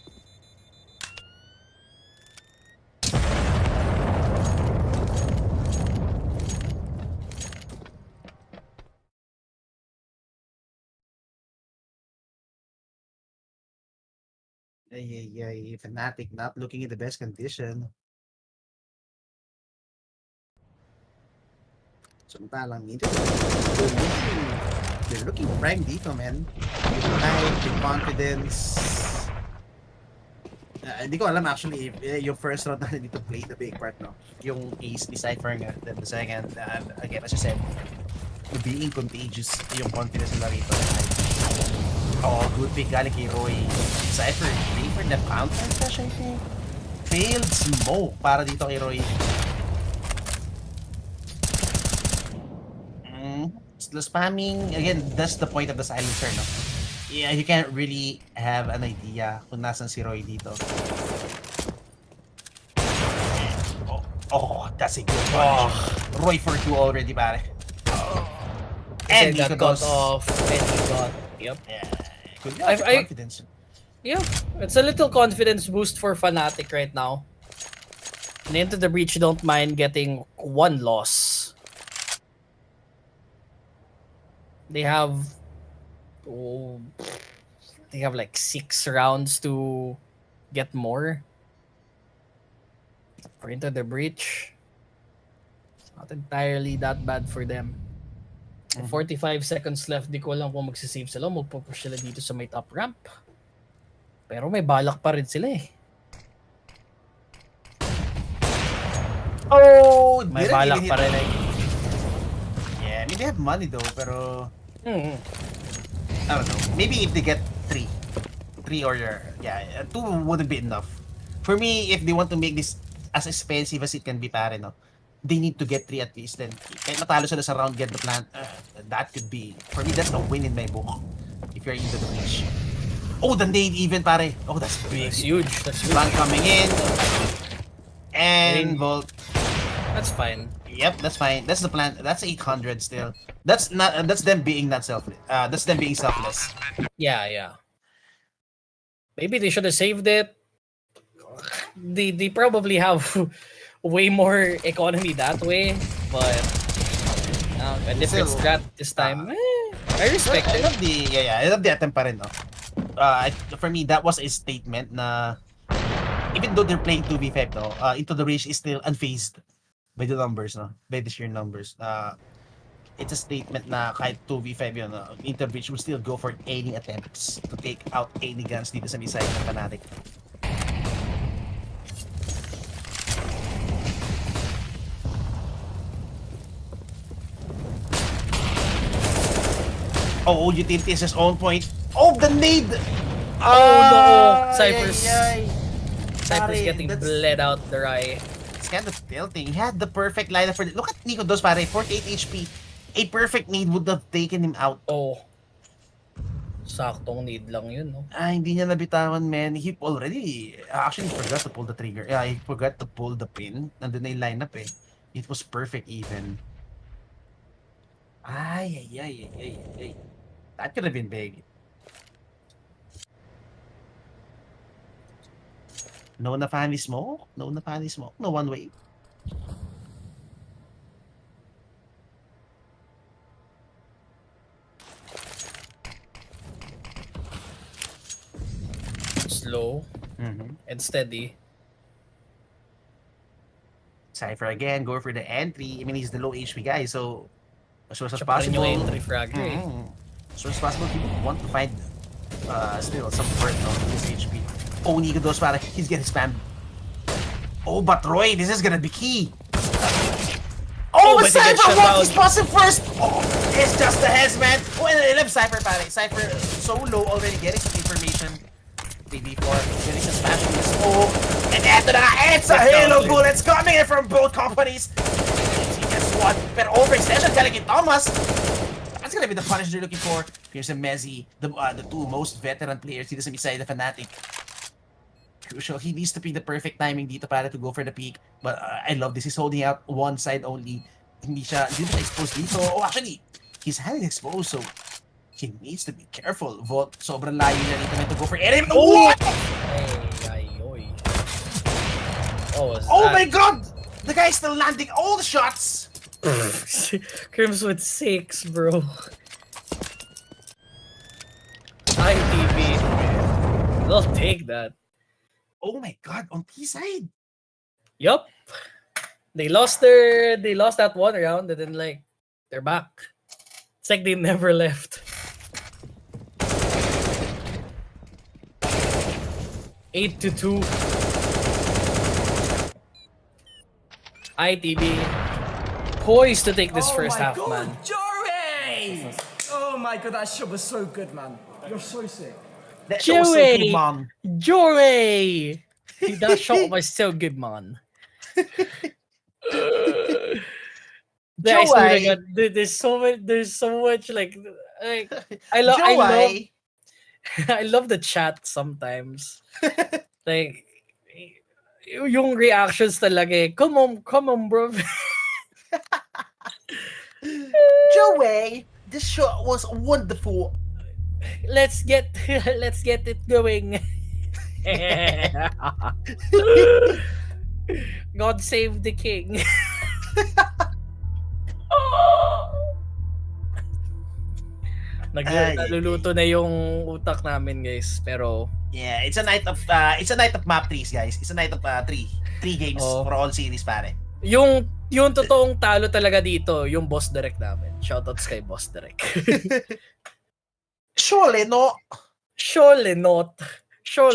Ay, Fnatic not looking in the best condition. Samantalang they're looking prime dito, man. With confidence. Hindi ko alam actually if yung first round na dito played a big part, no? Yung ace decipher nga, then the second, again, as I said, being contagious yung confidence nila rito. Oh, good pick galing kay Roy. Cypher, pray for the counter flash, I think. Failed smoke para dito kay Roy. The spamming, again, that's the point of the silencer, no? Yeah, you can't really have an idea kung nasan si Roy dito. Oh, that's a good one. Roy for 2 already, pare. And he got cut off, and he got, yep. Yeah, good confidence. Yeah, it's a little confidence boost for Fnatic right now. And into the breach, don't mind getting 1 loss. They have like 6 rounds to get more. For into the breach, not entirely that bad for them. 45 seconds left, di ko alam kung magsisave sila, magpupush sila dito sa may top ramp. Pero may balak pa rin sila eh. Oh, May balak pa rin eh. Yeah, I mean they have money though, pero I don't know. Maybe if they get 3 or 2 wouldn't be enough. For me, if they want to make this as expensive as it can be, pare, no, they need to get 3 at least. Then, kahit matalo sila sa round, get the plant. That could be, for me, that's a win in my book. If you're into the breach. Oh, the nade even, pare. Oh, that's big. That's huge. That's huge. Plant coming in. And Volt. That's fine. Yep, that's fine. That's the plan. That's 800 still. That's not. That's them being not selfless. That's them being selfless. Yeah. Maybe they should have saved it. They probably have way more economy that way, but a different strat this time. I respect I it. love the I love the attempt pa rin, no. For me, that was a statement na even though they're playing 2v5, no, Into the Reach is still unfazed by the numbers, no, by the sheer numbers. It's a statement na kahit 2v5 yun, Into the Reach will still go for any attempts to take out any guns dito sa side ng Fnatic. Oh, utility is his own point. Oh, the nade! Oh no! Cypher's Sorry, getting bled out the eye. It's kind of tilting. He had the perfect lineup for it. Look at Nico Dos, pare. 48 HP. A perfect nade would have taken him out. Oh. Saktong need lang yun, no? Hindi niya nabitawan, man. He already actually forgot to pull the trigger. Yeah, he forgot to pull the pin. Nandun na yung lineup eh. It was perfect even. Ay. That could have been big. No NaVi smoke? No NaVi smoke? No one way? Slow and steady. Cypher again, go for the entry. I mean, he's the low HP guy, so as soon as Siya pa rin possible. yung entry frag eh. As soon as possible, people want to find still some hurt on his HP. Oh, Nico Dos, pare. He's getting spammed. Oh, but Roy, this is gonna be key. Oh, but but he gets Cypher shut wants down. his passive first. Oh, it's just the heads, man. Oh, and I love Cypher, pare. Cypher so low already, getting some information. BB4, getting some smash moves. Oh, and after that, it's a halo bullets coming in from both companies. He gets one, but overextension telling it Thomas. That's gonna be the punish they're looking for. Here's a Mezzi, the two most veteran players dito sa side the Fnatic. Crucial. He needs to be the perfect timing dito para to go for the peak. But I love this. He's holding out one side only. Hindi siya exposed dito. Oh, actually, his hand is exposed, so he needs to be careful. Vault, sobrang layo na dito to go for Erim. Oh! Ay, oy. Oh, Oh my god! The guy's still landing all the shots! Crims with 6, bro. ITV. They'll take that. Oh my god, on T side. Yup. They lost that one round and then like they're back. It's like they never left. 8-2. ITB poised to take this first half, man. Joey! Oh my god, that shot was so good, man. You're so sick. That was so Joey! good, man. Joey! That shot was so good, man. I swear to God, there's so much like I love I love the chat sometimes. Like yung reactions talaga eh. Come on, bro. Joey, this shot was wonderful. Let's get it going. God save the king. Nagluluto na yung utak namin, guys. Pero yeah, it's a night of map threes, guys. It's a night of three games for all series, pare. yung totoong talo talaga dito, yung boss direct namin. Shoutouts kay boss direct. Surely not. Surely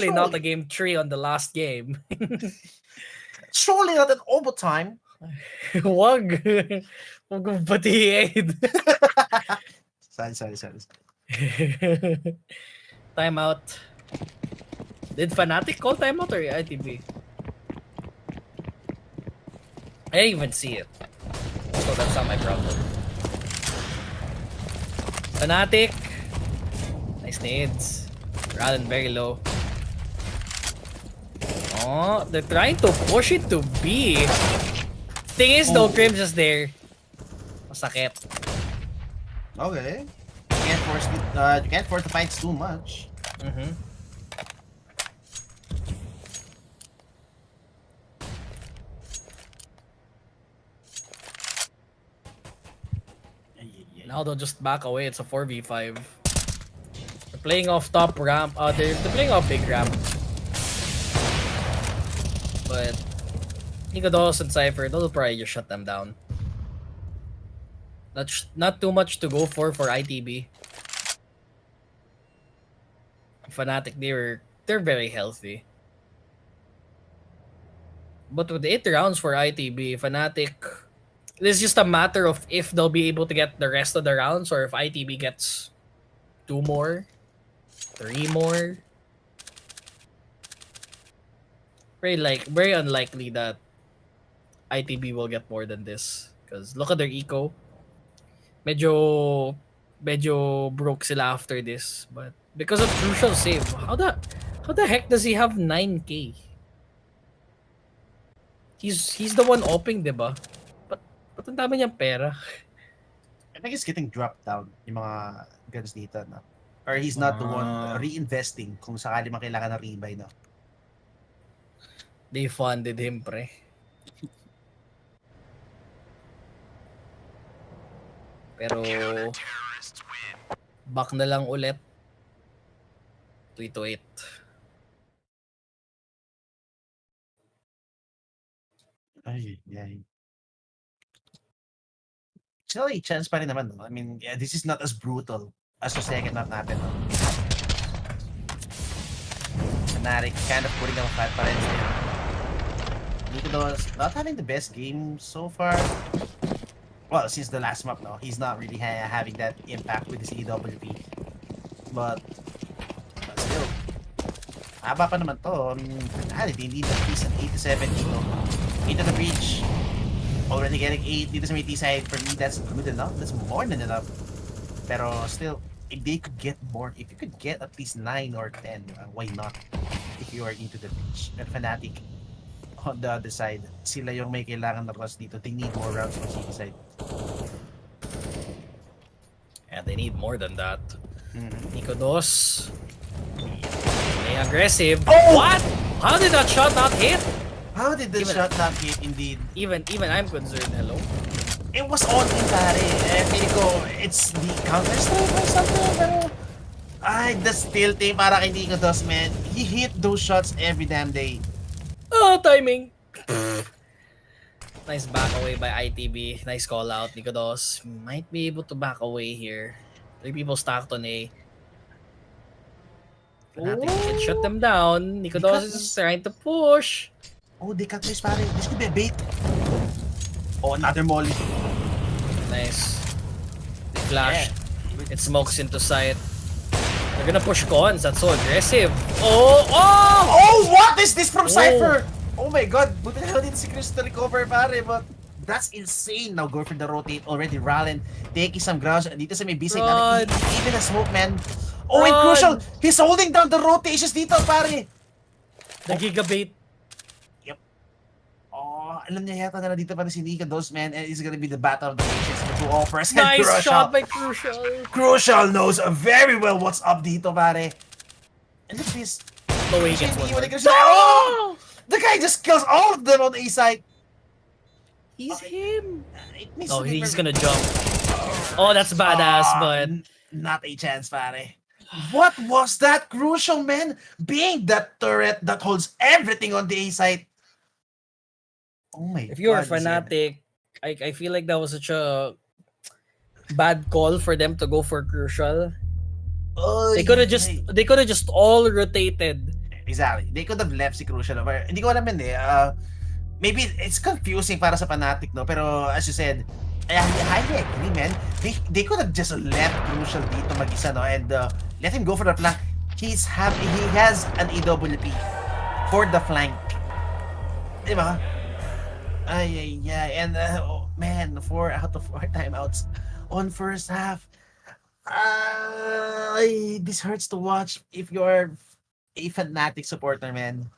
not a game 3 on the last game. Surely not an overtime. Wag mong batiin. Sorry. Timeout. Did Fnatic call timeout or ITV? I didn't even see it. So that's not my problem. Fnatic. Nice nades. Rallen very low. Oh, they're trying to push it to B. Thing is though, Crim's just there. Masakit. Okay. You can't force the fights too much. Mm-hmm. Now they'll just back away. It's a 4v5. They're playing off top ramp. They're playing off big ramp. But Nicodos and Cypher, they'll probably just shut them down. That's not too much to go for ITB. Fnatic, they're very healthy. But with 8 rounds for ITB, Fnatic, it's just a matter of if they'll be able to get the rest of the rounds or if ITB gets 2 more, 3 more. Very unlikely that ITB will get more than this. Because look at their eco. Medyo broke sila after this. But because of crucial save, how the heck does he have 9k? He's the one opping, diba? Ba't ang dami niyang pera? I think he's getting dropped down yung mga guns dito, no? Or he's not the one reinvesting kung sakali man kailangan ng rebuy, no? They funded him, pre. Pero back na lang ulit. 3-8. Ay. Still a chance pa rin naman, no? I mean, yeah, this is not as brutal as the second map natin, no? Fnatic kind of putting up a fight pa rin sila. Nicolas not having the best game so far. Well, since the last map, no, he's not really having that impact with his EWP. But still, haba pa naman to. They need at least an 87, you know. 8 to the breach. Already getting 8 dito sa may T-side. For me, that's good enough. That's more than enough. Pero still, if they could get more, if you could get at least 9 or 10, why not? If you are into the breach. And Fnatic, on the other side, sila yung may kailangan na rush dito. They need more rounds from City side. And they need more than that. Nico Dos. Play aggressive. Oh! What? How did that shot not hit? How did the shot not hit indeed? Even I'm concerned. Hello. It was on him, pare. Feeling ko, it's the counter-strike or something. Pero, the steal thing para kay Nico Dos, man. He hit those shots every damn day. Oh, timing. Nice back away by ITB. Nice call out. Nico Dos might be able to back away here. 3 people stacked on A. Fnatic can shut them down. Nico Dos is trying to push. Oh, they cut this, pare. This could be a bait. Oh, another molly. Nice. They flashed. It smokes into sight. They're gonna push cons. That's so aggressive. Oh! Oh! Oh, what is this from Cypher? Oh my god, buti na din si Chris to recover, pare, but that's insane. Now go for the rotate already. Rallen taking some grounds dito sa may bisig. Even a smoke, man. Oh, and crucial, he's holding down the rotations dito, pare. The gigabait. Yep. Oh, alam niya yata na dito pa si Nico Dos, man, and it's gonna be the battle of the patience for 2 offers. Nice Crucial. shot by Crucial. Crucial knows very well what's up dito, pare. And look at this. Oh, he gets one more. Oh! The guy just kills all of them on the A side. He's him. Oh, he's gonna jump. Oh, that's badass, but not a chance, pare. What was that? Crucial, man, being that turret that holds everything on the A side. Oh my god. if you're a Fnatic, I feel like that was such a bad call for them to go for Crucial. They could have just all rotated. Exactly. They could have left si Crucial over. Hindi ko alam yun eh. Maybe it's confusing para sa Fnatic, no? Pero as you said, I highly agree, man. They could have just left Crucial dito mag-isa, no? And let him go for the flank. He has an EWP for the flank. Diba? Ay. And oh, man, 4 out of 4 timeouts on first half. This hurts to watch if you're a Fnatic supporter, man.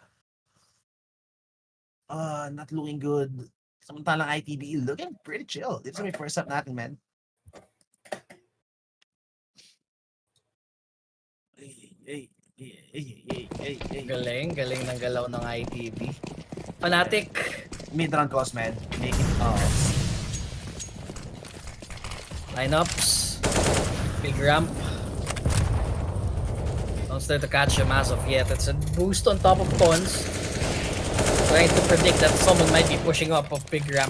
Not looking good. Samantalang ITB looking pretty chill. This is my first up natin, man. Galing ng galaw ng ITB. Fnatic. Mid-run cost, man. Make it Lineups. Big ramp. Don't start to catch him as of yet. It's a boost on top of cons. Trying to predict that someone might be pushing up of big ramp.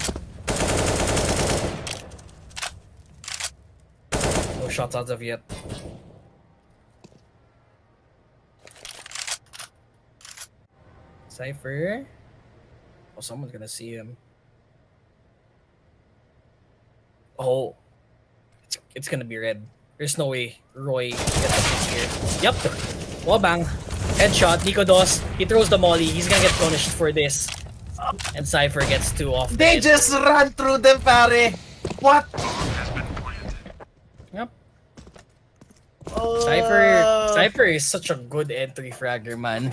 No shots as of yet. Cypher. Oh, someone's gonna see him. Oh. It's gonna be red. There's no way Roy gets up this here. Yep. Wabang. Headshot. Nico Dos. He throws the molly. He's gonna get punished for this. And Cypher gets 2 off. They just run through them, pare. What? Yep. Oh. Cypher is such a good entry fragger, man.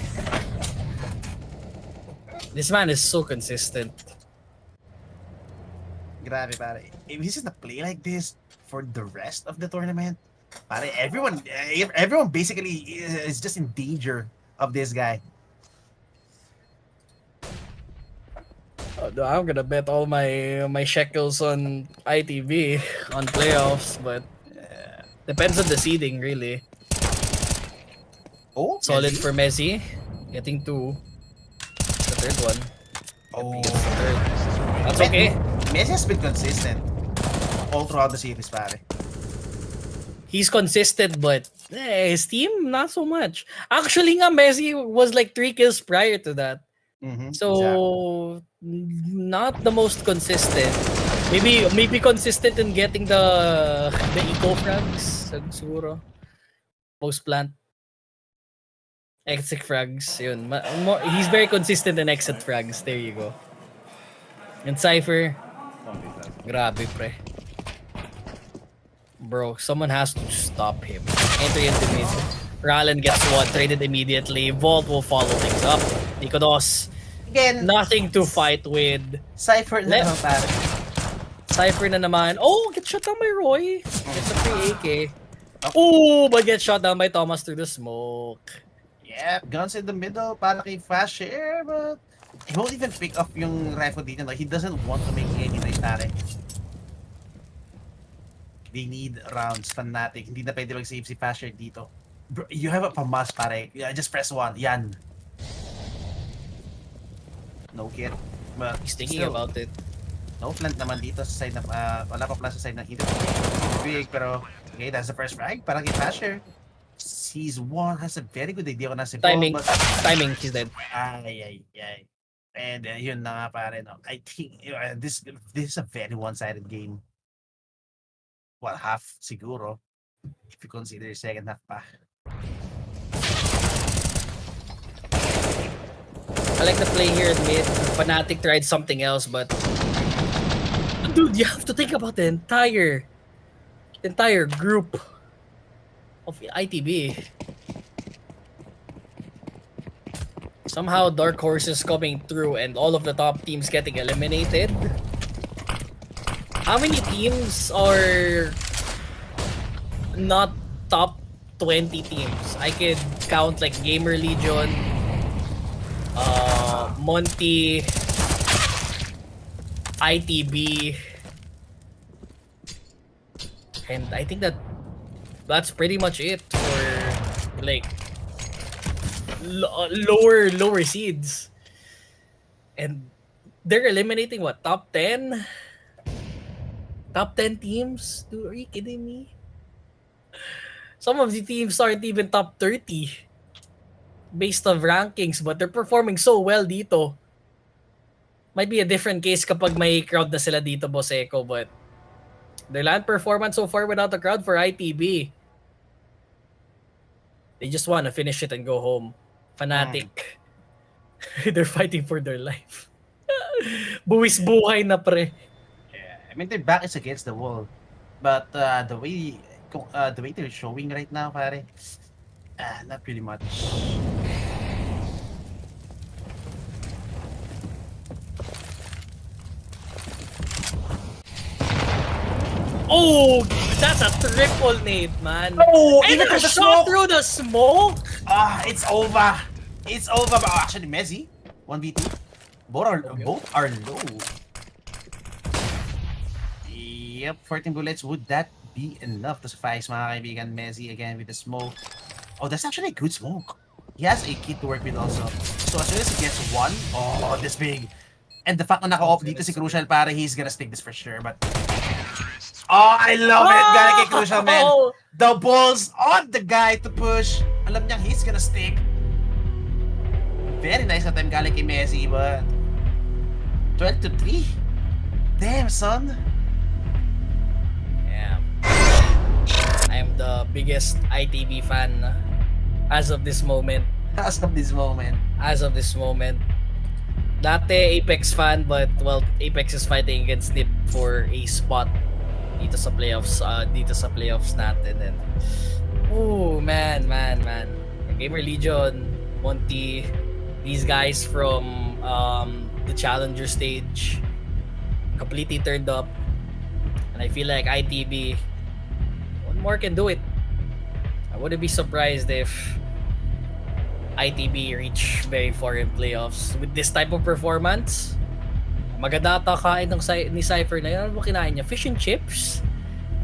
This man is so consistent. Grabe, pare. If he's gonna play like this for the rest of the tournament, pare, everyone basically is just in danger of this guy. I'm gonna bet all my shekels on ITV on playoffs, but depends on the seeding, really. Oh, Solid Messi? for Messi, getting 2. The third one. Oh, Gets the third. That's okay. Messi has been consistent all throughout the series, pare. he's consistent, but his team, not so much. Actually nga, Messi was like 3 kills prior to that. So, not the most consistent. Maybe consistent in getting the eco frags, siguro. Post plant. Exit frags, yun. He's very consistent in exit frags. There you go. And Cypher, grabe pre. Bro, someone has to stop him. Enter into mid. Ralen gets one, traded immediately. Vault will follow things up. Nikodos, Again, nothing to fight with. Cypher na naman pare. Cypher na naman. Oh, get shot down by Roy. Gets a free AK. Oh, but gets shot down by Thomas through the smoke. Yep, guns in the middle para kay Fasher, but he won't even pick up yung rifle dito. No? He doesn't want to make any noise pare. They need rounds, Fnatic. Hindi na pwede mag-save si Fasher dito. Bro, you have a pamas pare. Yeah, just press 1. Yan. No kit. But He's thinking still, about it. no plant naman dito sa side na wala pa plant sa side ng hito. Big, pero okay, that's the first frag para kay Fasher. He's one, has a very good idea kung nasa Timing. ball, but Timing, he's dead. ay. And yun na nga pare, no. I think this is a very one-sided game. Well, half siguro. If you consider second half pa. I like the play here in mid. Fnatic tried something else, but dude, you have to think about the entire group of ITB. Somehow Dark Horses coming through and all of the top teams getting eliminated. How many teams are not top 20 teams? I could count like Gamer Legion, Monty, ITB, and I think that's pretty much it for like lower seeds. And they're eliminating what, top 10? Top 10 teams? Dude, are you kidding me? Some of the teams aren't even top 30 based on rankings, but they're performing so well dito. Might be a different case kapag may crowd na sila dito, Boss Echo, but their land performance so far without a crowd for ITB. They just want to finish it and go home. Fnatic. They're fighting for their life. Buwis buhay na pre. I mean, their back is against the wall. But the way they're showing right now, pare, not really much. Oh, that's a triple nade, man. Oh, and even a through the shot smoke. through the smoke. It's over. It's over. But actually, Messi, 1v2. Both are low. Yep, 14 bullets. Would that be enough to suffice, mga kaibigan? Messi again with the smoke. Oh, that's actually a good smoke. He has a kit to work with also. So as soon as he gets one, oh, this big. And the fact na naka-off dito si Crucial, pare, he's gonna stick this for sure. But oh, I love it! Gonna kay Crucial, man. The balls on the guy to push. Alam niya he's gonna stick. Very nice na time galing kay Messi, but 12-3. Damn, son. Yeah. I am the biggest ITB fan as of this moment. As of this moment. Dati Apeks fan, but well, Apeks is fighting against Nip for a spot dito sa playoffs natin. And oh man. Gamer Legion, Monty, these guys from the challenger stage completely turned up, and I feel like ITB one more can do it. I wouldn't be surprised if ITB reach very far in playoffs with this type of performance. Maganda ata kain ni Cypher na yun. Ano ba kinain niya? Fish and chips?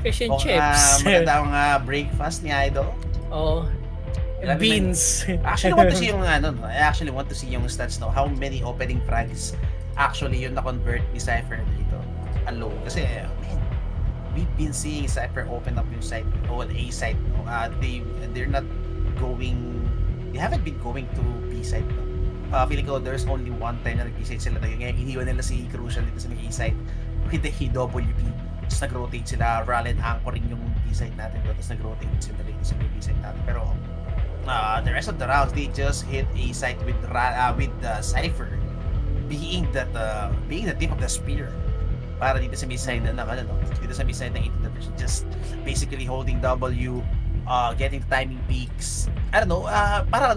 Chips. Maganda ang breakfast ni Idol. Oh. And beans. I actually want to see yung stats now. How many opening frags actually yung na-convert ni Cypher dito alone. Kasi, man, we've been seeing Cypher open up yung side, A side. They're not going, they haven't been going to B side. Feeling ko there's only one time na nag-B side sila. Ngayon, iniwan nila si Crucial dito sa A side with the HWP. Tapos nag-rotate sila, Rallen anchoring yung B side natin. Tapos nag-rotate sila dito sa B side natin. Pero the rest of the rounds, they just hit A side with Cypher being the tip of the spear para dito sa mid side dito sa mid side ng 18th division, just basically holding W, getting timing peaks. I don't know, para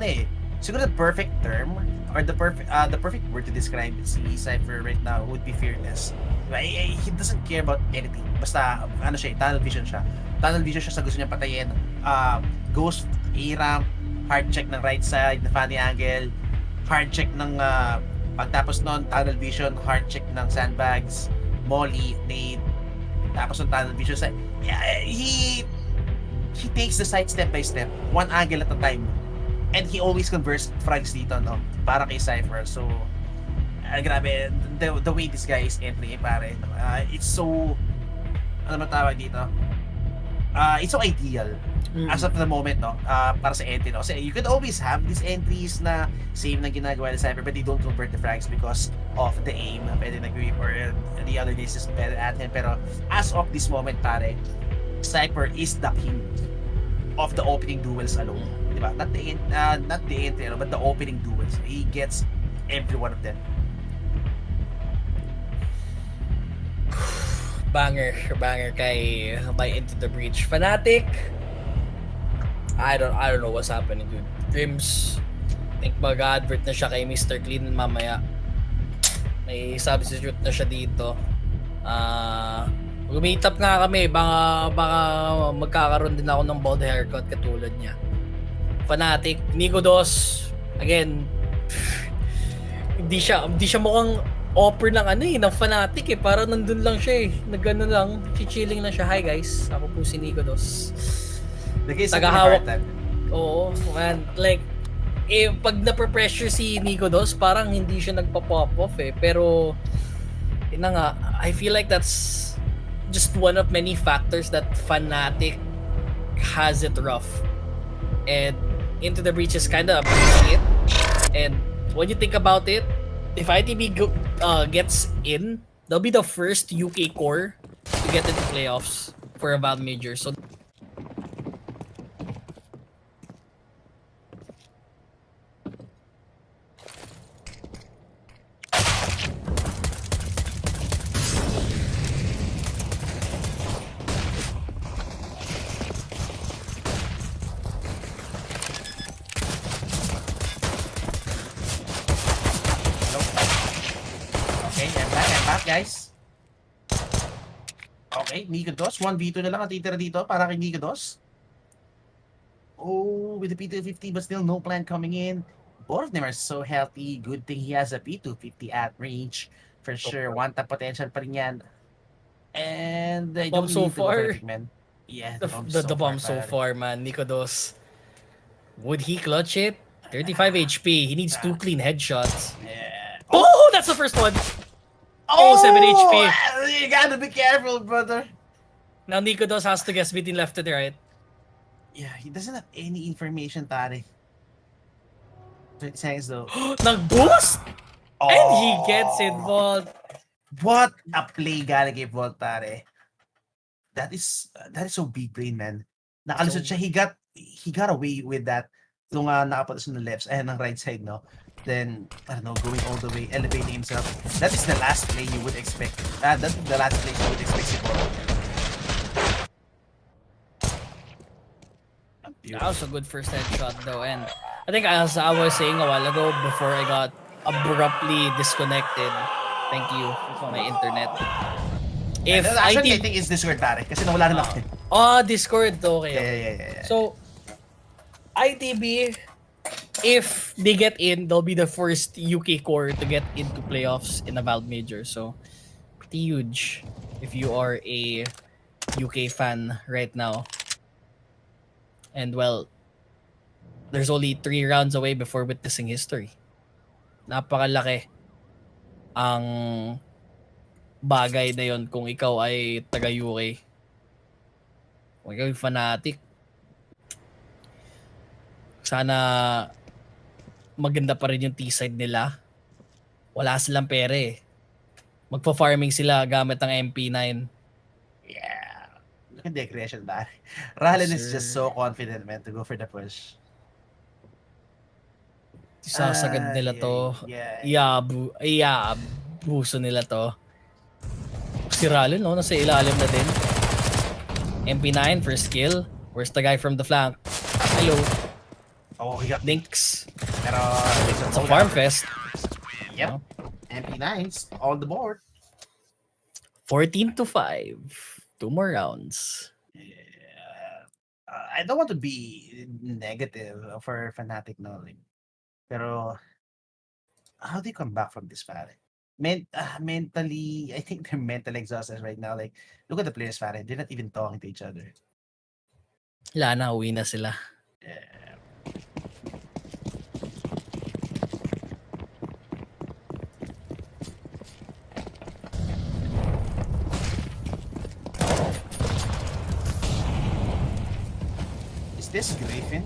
siguro the perfect term or the perfect word to describe si Cypher right now would be fearless. He doesn't care about anything, basta tunnel vision siya sa gusto niya patayin. Ghost A-ramp, hard check ng right side na funny angle, hard check ng pagtapos nun, tunnel vision, hard check ng sandbags, molly, nade, tapos ng tunnel vision side. He takes the side step by step, one angle at a time, and he always converts frags dito, para kay Cypher. So grabe, the way this guy is entering, pare, it's so, ano matawag dito, it's so ideal as of the moment, para sa entry, Kasi you could always have these entries na same na ginagawa ni Cypher, but they don't convert the frags because of the aim. Pwede nag-whip or the other days is better at him. Pero as of this moment, pare, Cypher is the king of the opening duels alone. Diba? Not the entry, but the opening duels. He gets every one of them. Banger kay Into the Breach. Fnatic, I don't know what's happening, dude. Grims, I think mag-advert na siya kay Mr. Clean mamaya. May substitute na siya dito. Mag-meet up nga kami, baka magkakaroon din ako ng bald haircut katulad niya. Fnatic, Nico Dos, again, hindi siya mukhang offer ng ng Fnatic Parang nandun lang siya Nagano lang, chilling lang siya. Hi guys, ako po si Nico Dos. Tagahawak. Oo, man. Like, pag na-pressure si Nico Dos, parang hindi siya nagpa-pop off Pero, I feel like that's just one of many factors that Fnatic has it rough. And Into the Breach is kind of it. And when you think about it, if ITB gets in, they'll be the first UK core to get into playoffs for a Valve Major. So guys. Okay, Nico Dos. 1v2 na lang ang titira dito para kay Nico Dos. Oh, with the P250 but still no plan coming in. Both of them are so healthy. Good thing he has a P250 at range. For sure, one tap potential pa rin yan. And I don't so need to far. overtake, man. Yeah, the bomb so far, man. Nico Dos. Would he clutch it? 35 HP. He needs 2 clean headshots. Yeah. Oh, that's the first one. Oh, 7 HP. You gotta be careful, brother. Now Nico Dos has to guess between left and right. Yeah, he doesn't have any information, Tari. 20 seconds though. Nag-boost! And he gets involved. What a play galing kay Volt, Tari. That is so big brain, man. Nakalusot siya. He got away with that. Nung nakapunta sa left and ng right side, no? Then, I don't know, going all the way, elevating himself. That is the last play you would expect. That's the last play you would expect si Volt. That was a good first headshot though, and I think as I was saying a while ago before I got abruptly disconnected, thank you my internet. If Actually, I think it's Discord, pare, kasi nawala rin ako. Discord, okay. Yeah. So, ITB, if they get in, they'll be the first UK core to get into playoffs in a Valve Major. So, pretty huge if you are a UK fan right now. And well, there's only 3 rounds away before witnessing history. Napakalaki ang bagay na yon kung ikaw ay taga UK Huwag kami Fnatic. Sana maganda pa rin yung T-side nila. Wala silang pera eh. Magpa-farming sila gamit ang MP9. Yeah. Look at the aggression, man. Ralen is Sir. just so confident, man, to go for the push. Sasagad nila to. Yeah. Iabuso nila to. Si Ralen, no? Nasa ilalim na din. MP9 first kill. Where's the guy from the flank? Hello. Oh, he got Dinks. Pero, It's a farm fest. Yep. MP9s on the board. 14-5. 2 more rounds. Yeah. I don't want to be negative for Fnatic, no. Like, pero, how do you come back from this, pare? Mentally, I think they're mentally exhausted right now. Like, look at the players, pare. They're not even talking to each other. Wala na, uwi na sila. Yeah. Is this Griffin?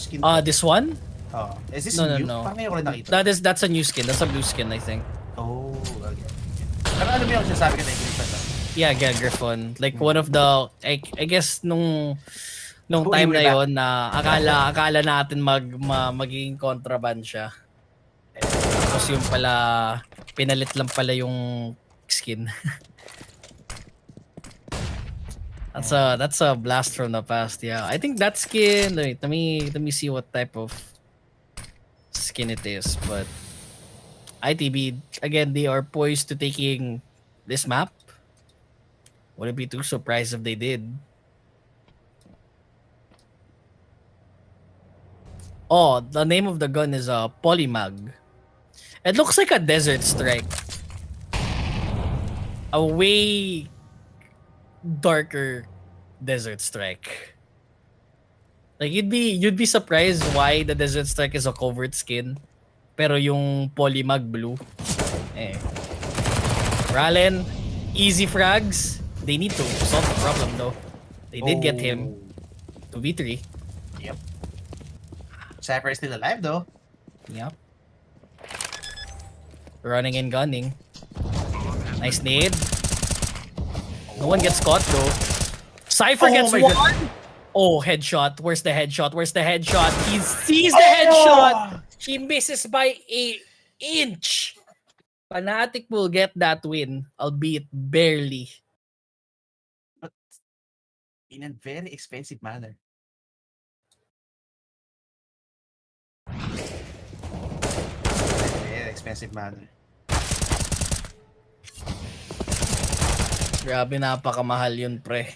Skin? This one? Oh, is this No, no, new? no. Parang ngayon ko rin nakita. That's a new skin. That's a blue skin, I think. Oh, okay. Pero alam mo yung sinasabi ko na Griffin to? Yeah, Griffon. Like one of the I guess nung Who time you na were yon na akala natin magiging contraband siya. Tapos yung pala pinalit lang pala yung skin. That's a blast from the past. Yeah. I think that skin, wait, let me see what type of skin it is, but ITB again, they are poised to taking this map. Wouldn't be too surprised if they did. Oh, the name of the gun is a Polymag. It looks like a Desert Strike. A way darker Desert Strike. Like you'd be surprised why the Desert Strike is a covert skin, pero yung Polymag blue. Ralen, easy frags. They need to solve the problem though. They did get him 2v3. Yep. Cypher is still alive though. Yep. Running and gunning. Nice nade. No one gets caught though. Cypher gets my one. God. Oh, headshot. Where's the headshot? He sees the headshot. He misses by an inch. Fnatic will get that win, albeit barely. But in a very expensive manner. Very expensive manner. Grabe, napakamahal yun, pre.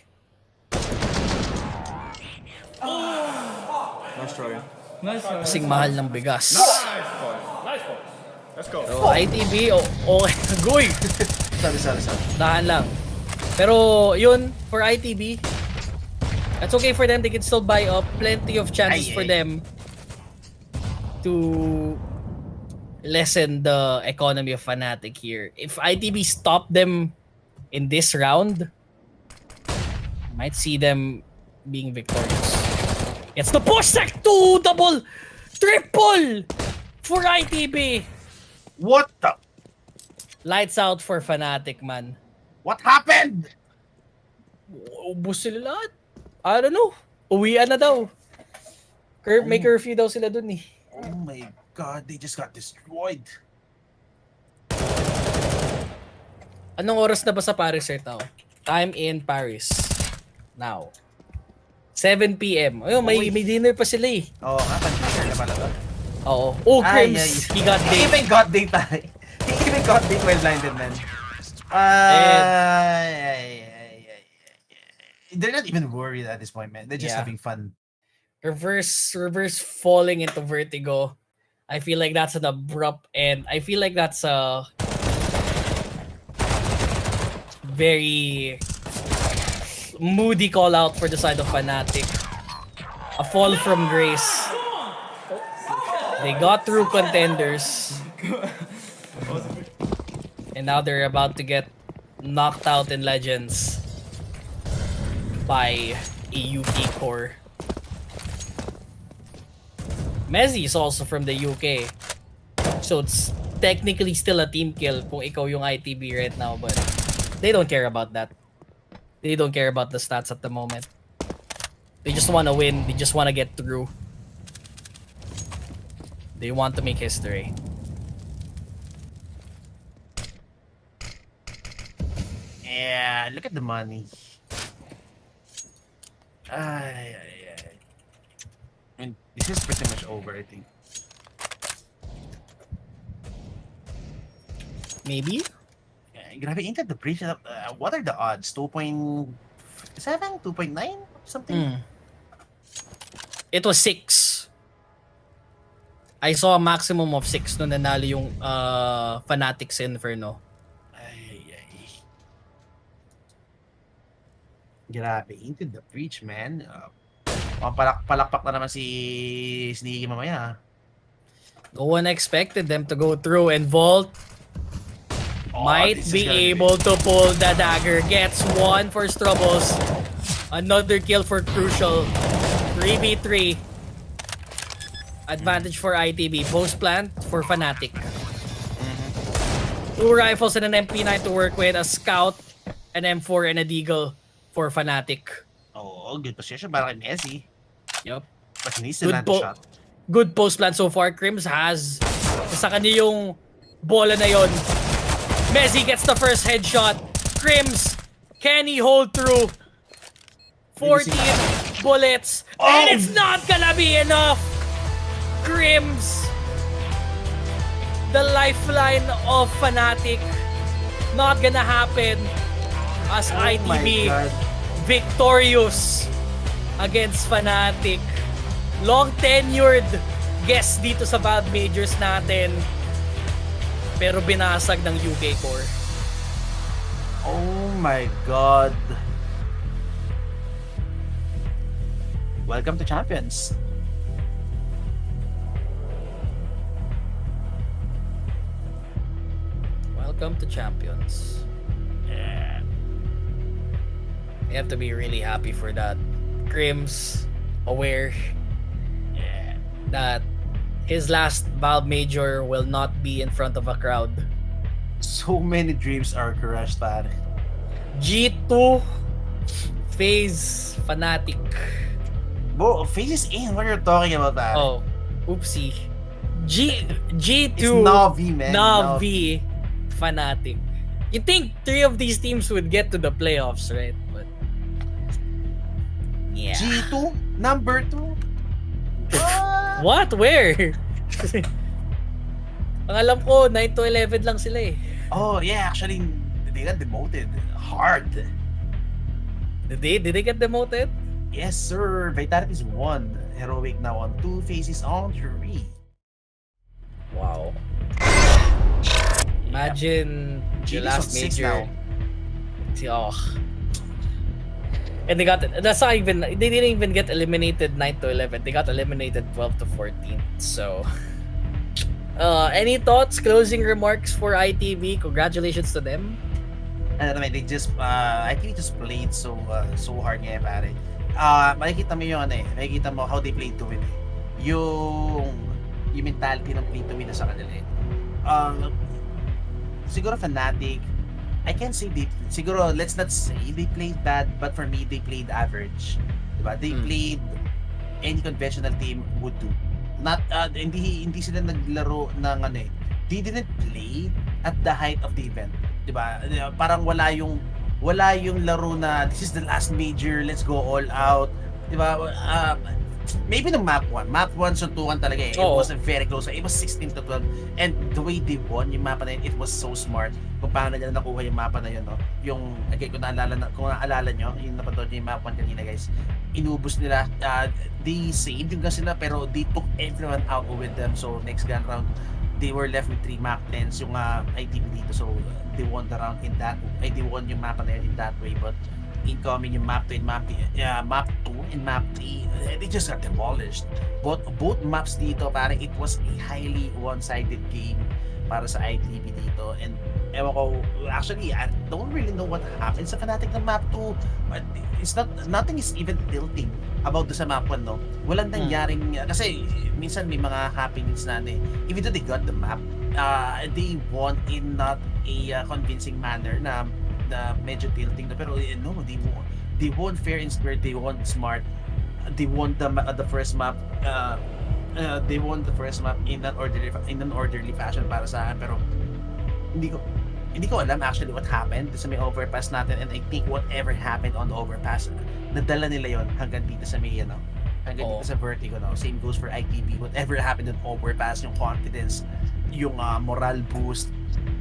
Nice try. Kasing mahal ng bigas. Nice one. Let's go. So, ITB, okay. Goy! Sorry. Dahan lang. Pero, yun, for ITB, that's okay for them. They can still buy up. Plenty of chances for them to lessen the economy of Fnatic here. If ITB stop them in this round, might see them being victorious. It's the push sec 2 double triple for ITB. What the? Lights out for Fnatic, man. What happened? Ubus sila lahat. I don't know. Uwian na daw. May curfew daw sila dun eh. Oh my god, they just got destroyed. Anong oras na ba sa Paris right now? Time in Paris. Now. 7 p.m. Ayun, may dinner pa sila eh. Oo nga, pan-dinner na pala to. Oo. Oh, Crims. He got He date. even got date, pare. He even got date while blinded, man. They're not even worried at this point, man. They're just having fun. Reverse falling into vertigo. I feel like that's an abrupt end. I feel like that's a very moody call out for the side of Fnatic. A fall from grace. They got through contenders. And now they're about to get knocked out in Legends. by a UK core. Messi is also from the UK. So it's technically still a team kill kung ikaw yung ITB right now, but they don't care about that. They don't care about the stats at the moment. They just want to win. They just want to get through. They want to make history. Yeah, look at the money. Ay. I mean, this is pretty much over, I think. Maybe? Yeah, grabe, into the breach. What are the odds? 2.7? 2.9? Something? It was 6. I saw a maximum of 6 nung nanalo yung Fnatic's Inferno. Ay. Grabe, into the breach, man. Palakpak na naman si Sneaky mamaya. No one expected them to go through, and Volt might this is be gonna able to pull the dagger. Gets one for Strubbles. Another kill for Crucial. 3v3. Advantage for ITB. Post plant for Fnatic. 2 rifles and an MP9 to work with. A scout, an M4, and a deagle for Fnatic. Oh, good position para kay Messi. Yup. But he needs to land the shot. Good post plant so far. Crims has sa kanya yung bola na yon. Messi gets the first headshot. Crims, can he hold through? 14 bullets. And it's not gonna be enough. Crims, the lifeline of Fnatic. Not gonna happen as ITB victorious against Fnatic. Long tenured guest dito sa Bad Majors natin. Pero binasag ng UK core. Oh my god. Welcome to Champions. Welcome to Champions. Yeah. You have to be really happy for that. Crims aware that his last Valve Major will not be in front of a crowd. So many dreams are crushed, pare. G2, FaZe, Fnatic. Bro, FaZe is in. What are you talking about, pare? Oh, oopsie. G2, It's NaVi, man. NaVi, Fnatic. You think 3 of these teams would get to the playoffs, right? But yeah. G2? Number 2? What? Where? Ang alam ko, 9 to 11 lang sila eh. Oh, yeah, actually, they got demoted. Hard. Did they get demoted? Yes, sir. Vitality is 1. Heroic now on 2. FaZe on 3. Wow. Imagine the G2's last on 6 major. now. Oh. And they didn't even get eliminated 9 to 11. They got eliminated 12 to 14. So, any thoughts, closing remarks for ITV? Congratulations to them. And I mean, they just, ITV just played so hard ngayon, pare. Makikita mo yun makikita mo how they played to win. Yung mentality ng play to win na sa kanila siguro Fnatic, I can't say siguro let's not say they played bad, but for me they played average. Diba? They played any conventional team would do. Not hindi sila naglaro ng they didn't play at the height of the event. Diba? Parang wala yung laro na this is the last major, let's go all out. Diba? Maybe the map 1 suntukan talaga eh. It was very close. It was 16 to 12. And the way they won yung mapa na yun, it was so smart. Kung paano nila nakuha yung mapa na yun, no? Yung, again, kung naalala nyo, yung napanood nyo yung map 1 kanina, guys. Inubos nila. They saved yung gas nila, pero they took everyone out with them. So, next gun round, they were left with 3 Mach 10s yung ITV dito. So, they won the round in that way. They won yung mapa na yun in that way. But, incoming yung map 2 and map 2 and map 3, they just got demolished. Both maps dito, pare, it was a highly one-sided game para sa ITV dito. And ewan ko, actually, I don't really know what happened sa Fnatic ng map 2. But it's not, nothing is even tilting about sa map 1, no? Walang nangyaring, kasi minsan may mga happenings na even though they got the map, they won in not a convincing manner na medyo tilting na, pero no, they won fair and square, they won smart, they won the first map, they won the first map in an orderly fashion para sa akin, pero hindi ko alam actually what happened sa may overpass natin, and I think whatever happened on the overpass, nadala nila yon hanggang dito sa may hanggang dito sa vertigo, no? Same goes for ITB. Whatever happened on overpass, yung confidence, yung moral boost,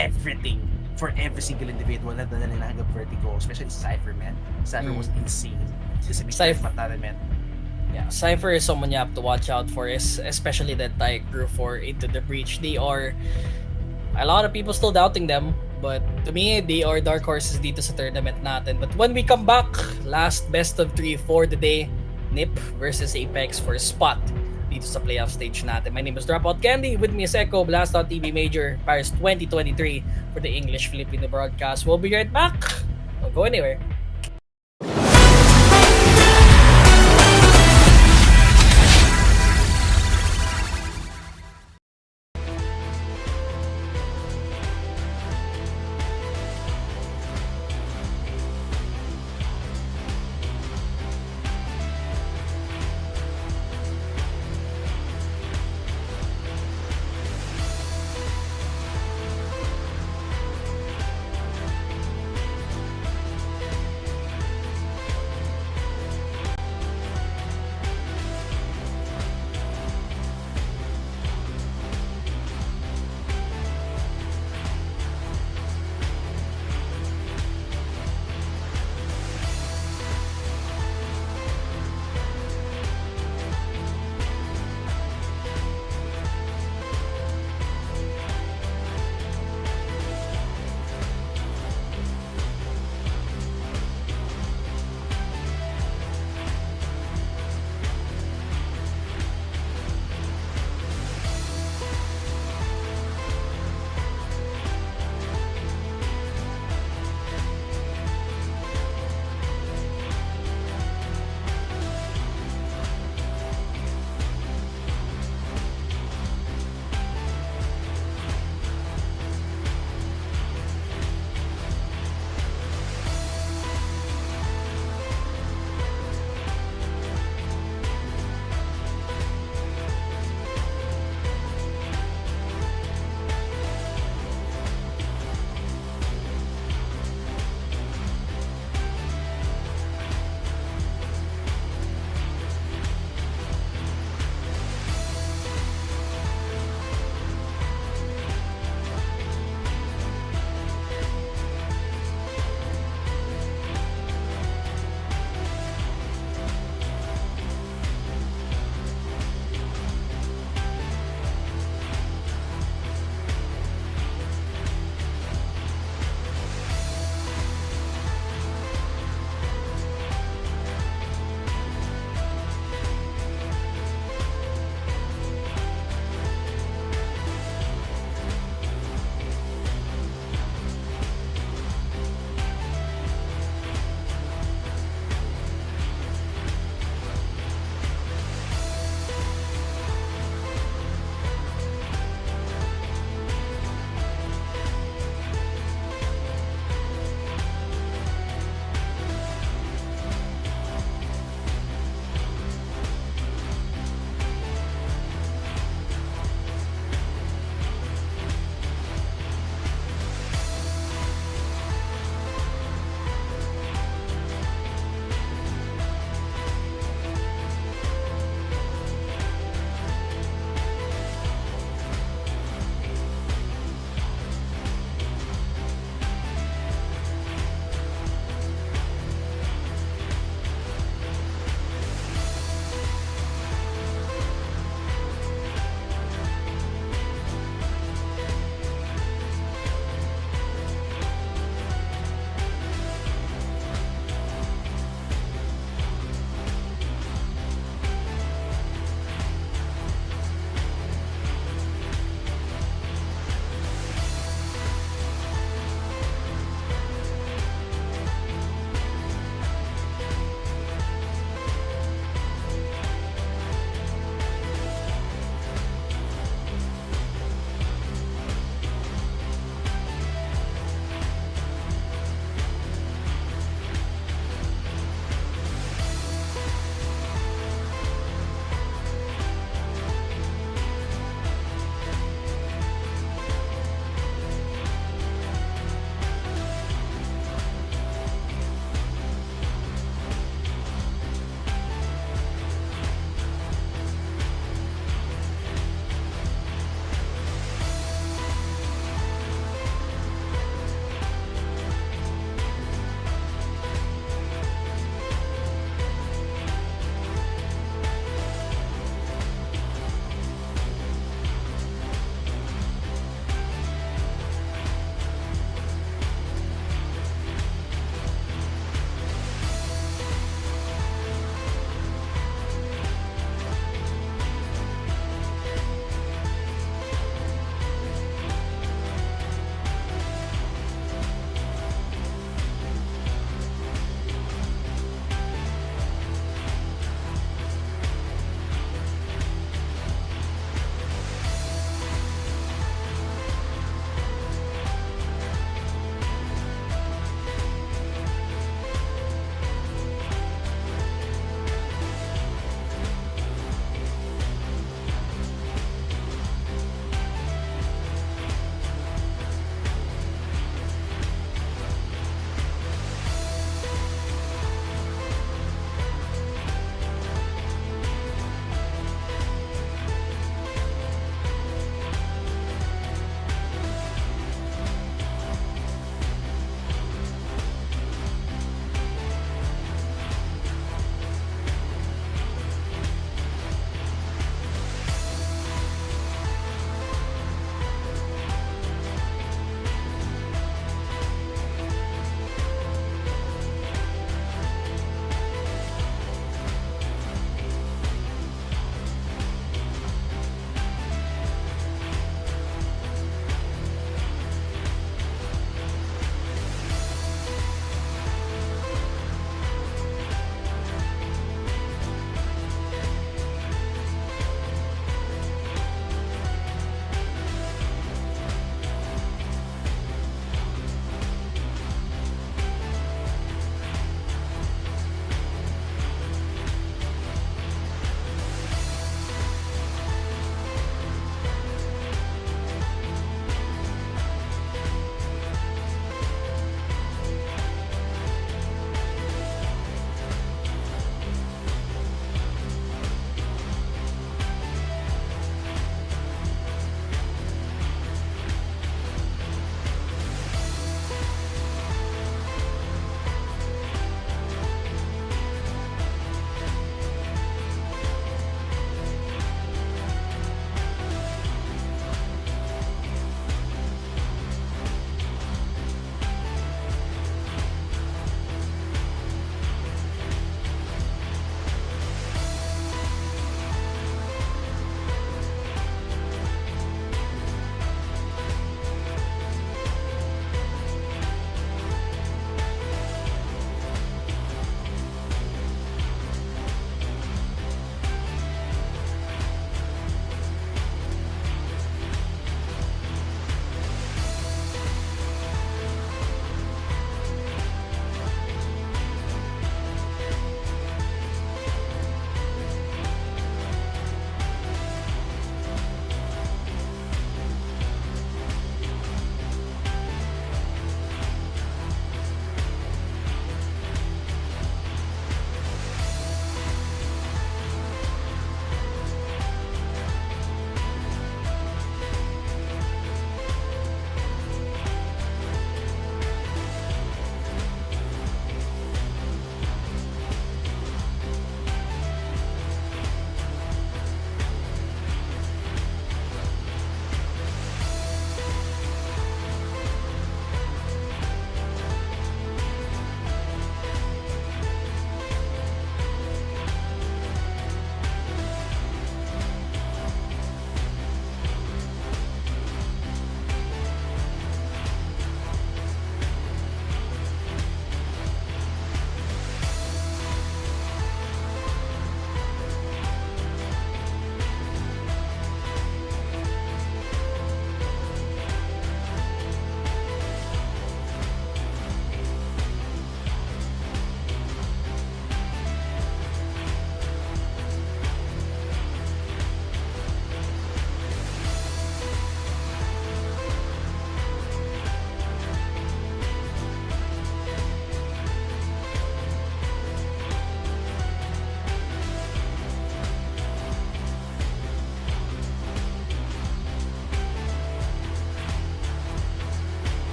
everything for every single individual na nadala nila hanggang vertigo, especially Cypher, man. Cypher was insane. Kasi may Cypher natin, man. Yeah, Cypher is someone you have to watch out for, especially that Tyke grew for Into the Breach. They are a lot of people still doubting them, but to me, they are dark horses dito sa tournament natin. But when we come back, last best of 3 for the day, NiP versus Apeks for spot dito sa playoff stage natin. My name is Dropout Candy. With me is Echo, Blast.tv Major, Paris 2023 for the English Filipino broadcast. We'll be right back. Don't go anywhere.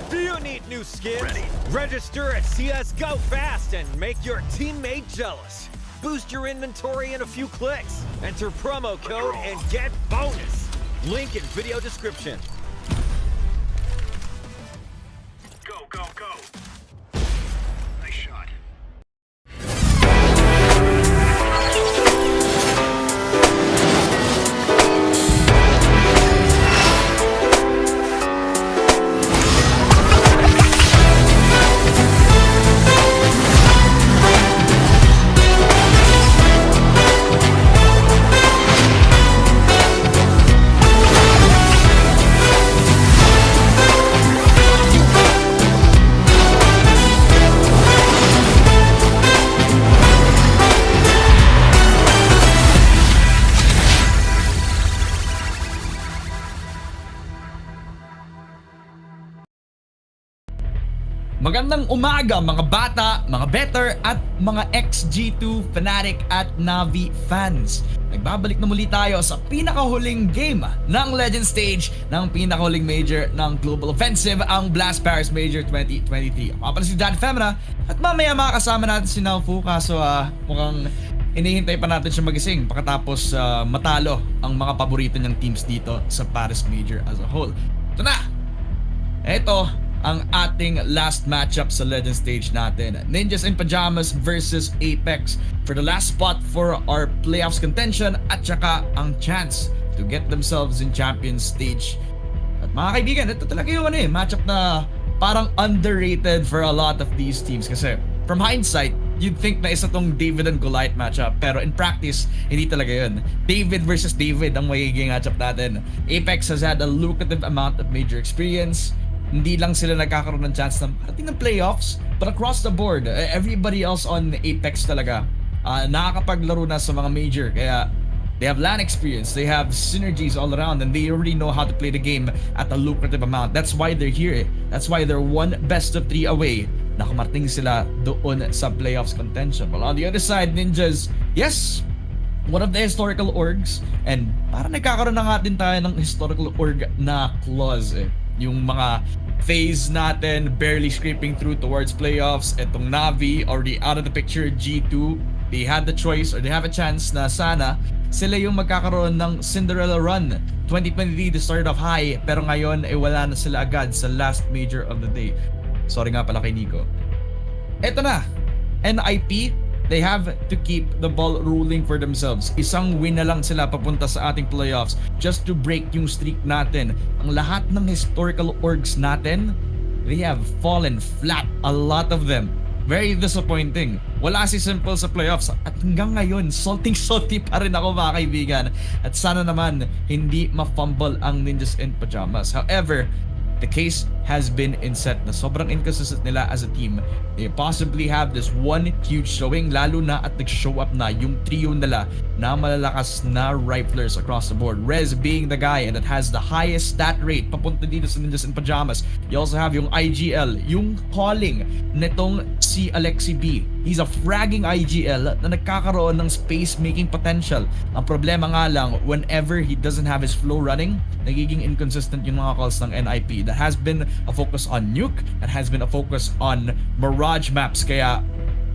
Do you need new skins? Register at CSGO fast and make your teammate jealous. Boost your inventory in a few clicks. Enter promo code and get bonus. Link in video description. Go, go, go. Nice shot. Magandang umaga mga bata, mga better at mga XG2, Fnatic at NaVi fans. Nagbabalik na muli tayo sa pinakahuling game ng Legend Stage ng pinakahuling major ng Global Offensive, ang Blast Paris Major 2023. Ako pala si Dan Femra at mamaya makakasama natin si Naufu, kaso mukhang inihintay pa natin siya magising pagkatapos matalo ang mga paborito niyang teams dito sa Paris Major as a whole. Ito na! Ito ang ating last matchup sa Legend Stage natin. Ninjas in Pyjamas versus Apeks for the last spot for our playoffs contention at saka ang chance to get themselves in Champions Stage. At mga kaibigan, ito talaga yung matchup na parang underrated for a lot of these teams kasi from hindsight, you'd think na isa tong David and Goliath matchup, pero in practice, hindi talaga yun. David versus David ang magiging matchup natin. Apeks has had a lucrative amount of major experience. Hindi lang sila nagkakaroon ng chance ng parating ng playoffs, but across the board, everybody else on Apeks talaga nakakapaglaro na sa mga major. Kaya they have LAN experience, they have synergies all around, and they already know how to play the game at a lucrative amount. That's why they're here. That's why they're one best of 3 away na kumarating sila doon sa playoffs contention. Well, on the other side, Ninjas, yes, one of the historical orgs, and parang nagkakaroon na nga din tayo ng historical org na clause Yung mga FaZe natin barely scraping through towards playoffs. Etong NaVi already out of the picture. G2, they had the choice or they have a chance na sana sila yung magkakaroon ng Cinderella run. 2023 they started off high, pero ngayon wala na sila agad sa last major of the day. Sorry nga pala kay Nico. Eto na, NIP, they have to keep the ball rolling for themselves. Isang win na lang sila papunta sa ating playoffs just to break yung streak natin. Ang lahat ng historical orgs natin, they have fallen flat. A lot of them. Very disappointing. Wala si Simple sa playoffs at hanggang ngayon, salty pa rin ako mga kaibigan. At sana naman, hindi ma-fumble ang Ninjas in Pyjamas. However, the case has been in set na sobrang inconsistent nila as a team. They possibly have this one huge showing, lalo na at nag-show up na yung trio nila na malalakas na riflers across the board. Rez being the guy that has the highest stat rate papunta dito sa Ninjas in Pyjamas. You also have yung IGL, yung calling nitong si Alexi B. He's a fragging IGL na nagkakaroon ng space-making potential. Ang problema nga lang, whenever he doesn't have his flow running, nagiging inconsistent yung mga calls ng NIP. That has been a focus on Nuke, that has been a focus on Mirage maps. Kaya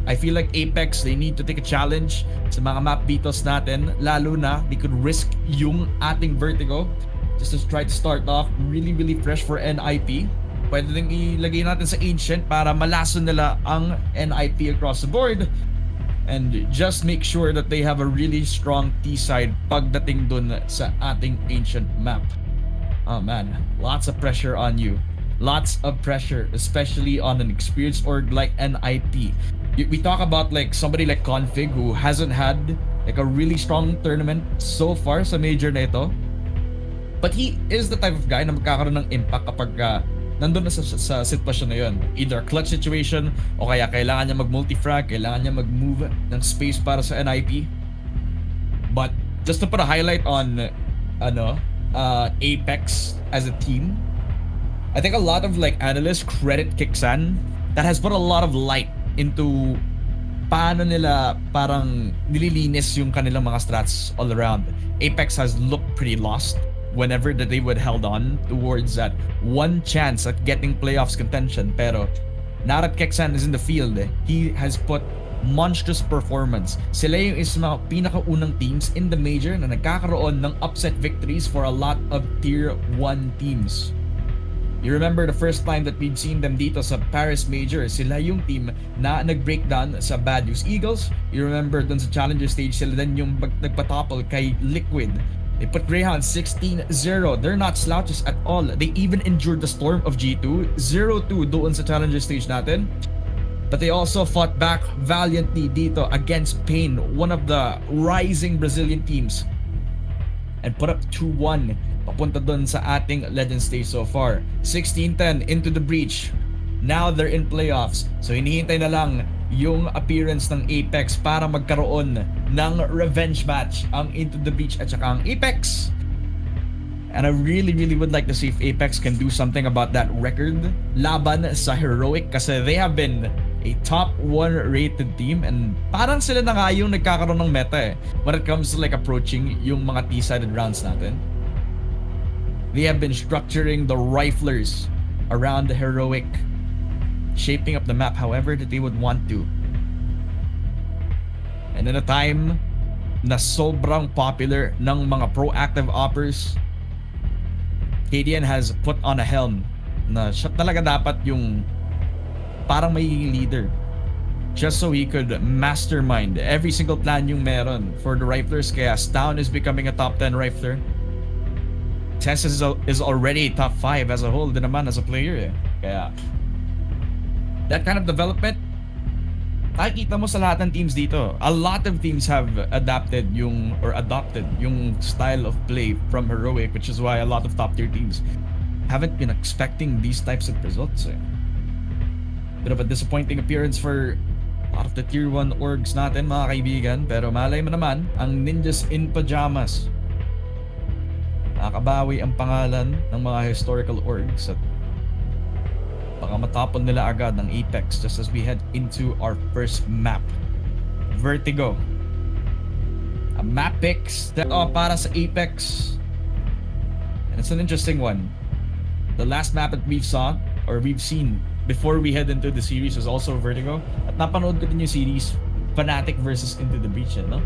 I feel like Apeks, they need to take a challenge sa mga map beatles natin, lalo na they could risk yung ating Vertigo just to try to start off really fresh for NIP. Pwede din ilagay natin sa Ancient para malason nila ang NIP across the board and just make sure that they have a really strong T-side pagdating dun sa ating Ancient map. Oh man, lots of pressure on you. Lots of pressure, especially on an experienced org like NIP. We talk about like somebody like Config who hasn't had like a really strong tournament so far sa major na ito. But he is the type of guy na magkakaroon ng impact kapag nandun na sa sitwasyon na yun. Either clutch situation o kaya kailangan niya mag-multifrag, kailangan niya mag-move ng space para sa NIP. But just to put a highlight on Apeks as a team, I think a lot of like analysts credit Kixan that has put a lot of light into paano nila parang nililinis yung kanilang mga strats all around. Apeks has looked pretty lost. whenever that they would held on towards that one chance at getting playoffs contention. Pero now that Kexan is in the field, he has put monstrous performance. Sila yung isa mga pinakaunang teams in the major na nagkakaroon ng upset victories for a lot of tier 1 teams. You remember the first time that we'd seen them dito sa Paris Major, sila yung team na nag-breakdown sa Bad News Eagles. You remember dun sa Challenger stage, sila din yung nagpatopple kay Liquid. They put Greyhound 16-0. They're not slouches at all. They even endured the storm of G2. 0-2 doon sa Challenger stage natin. But they also fought back valiantly dito against Pain, one of the rising Brazilian teams, and put up 2-1 papunta dun sa ating Legend stage so far. 16-10 into the breach. Now they're in playoffs. So hinihintay na lang yung appearance ng Apeks para magkaroon ng revenge match ang Into the Breach at saka ang Apeks. And I really would like to see if Apeks can do something about that record laban sa Heroic, kasi they have been a top 1 rated team and parang sila na nga yung nagkakaroon ng meta when it comes to like approaching yung mga T-sided rounds natin. They have been structuring the riflers around the Heroic, shaping up the map however that they would want to. And in a time na sobrang popular ng mga proactive oppers, KDN has put on a helm na siya talaga dapat yung parang magiging leader, just so he could mastermind every single plan yung meron for the riflers. Kaya Stown is becoming a top 10 rifler. Tess is already top 5 as a whole din naman as a player Kaya that kind of development, nakikita mo sa lahat ng teams dito. A lot of teams have adopted yung style of play from Heroic, which is why a lot of top tier teams haven't been expecting these types of results Bit of a disappointing appearance for a lot of the tier 1 orgs natin, mga kaibigan. Pero malay mo naman, ang Ninjas in Pyjamas, nakakabawi ang pangalan ng mga historical orgs at baka matapon nila agad ng Apeks just as we head into our first map, Vertigo. A map picks para sa Apeks, and it's an interesting one. The last map that we've seen before we head into the series was also Vertigo, at napanood ko din yung series Fnatic versus Into the Breach, no?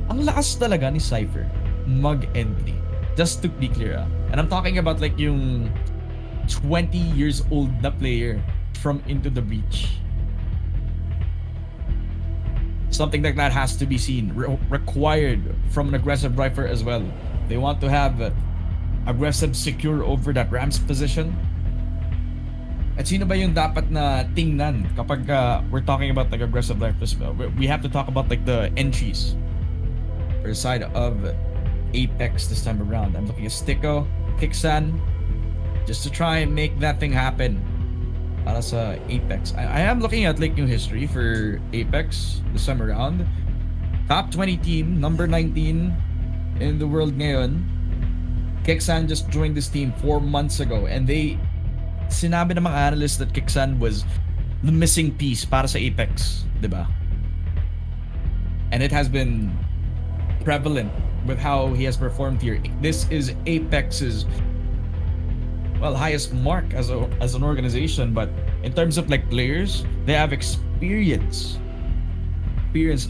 Ang lakas talaga ni Cypher mag-entry, just to be clear and I'm talking about like yung 20 years old na player from Into the Breach. Something like that has to be seen, required from an aggressive rifler as well. They want to have aggressive secure over that Rams position. At sino ba yung dapat na tingnan kapag we're talking about like aggressive riflers? We have to talk about like the entries for the side of Apeks this time around. I'm looking at Sticko, Kixan, just to try and make that thing happen para sa Apeks. I am looking at like yung history for Apeks this time around. Top 20 team, number 19 in the world ngayon. Kixan just joined this team 4 months ago, and sinabi ng mga analysts that Kixan was the missing piece para sa Apeks, diba? And it has been prevalent with how he has performed here. This is Apex's highest mark as an organization, but in terms of like players, they have experienced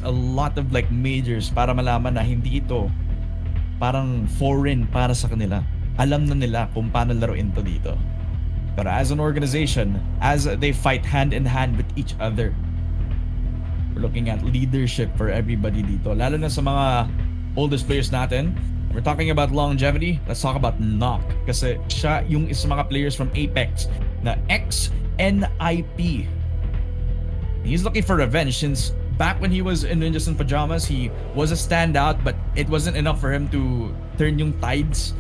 a lot of like majors para malaman na hindi ito parang foreign para sa kanila. Alam na nila kung paano laruin to dito. But as an organization, as they fight hand in hand with each other, we're looking at leadership for everybody dito. Lalo na sa mga oldest players natin. We're talking about longevity. Let's talk about Knock. Kasi siya yung isa mga players from Apeks na ex-NIP. He's looking for revenge since back when he was in Ninjas in Pyjamas, he was a standout, but it wasn't enough for him to turn yung tides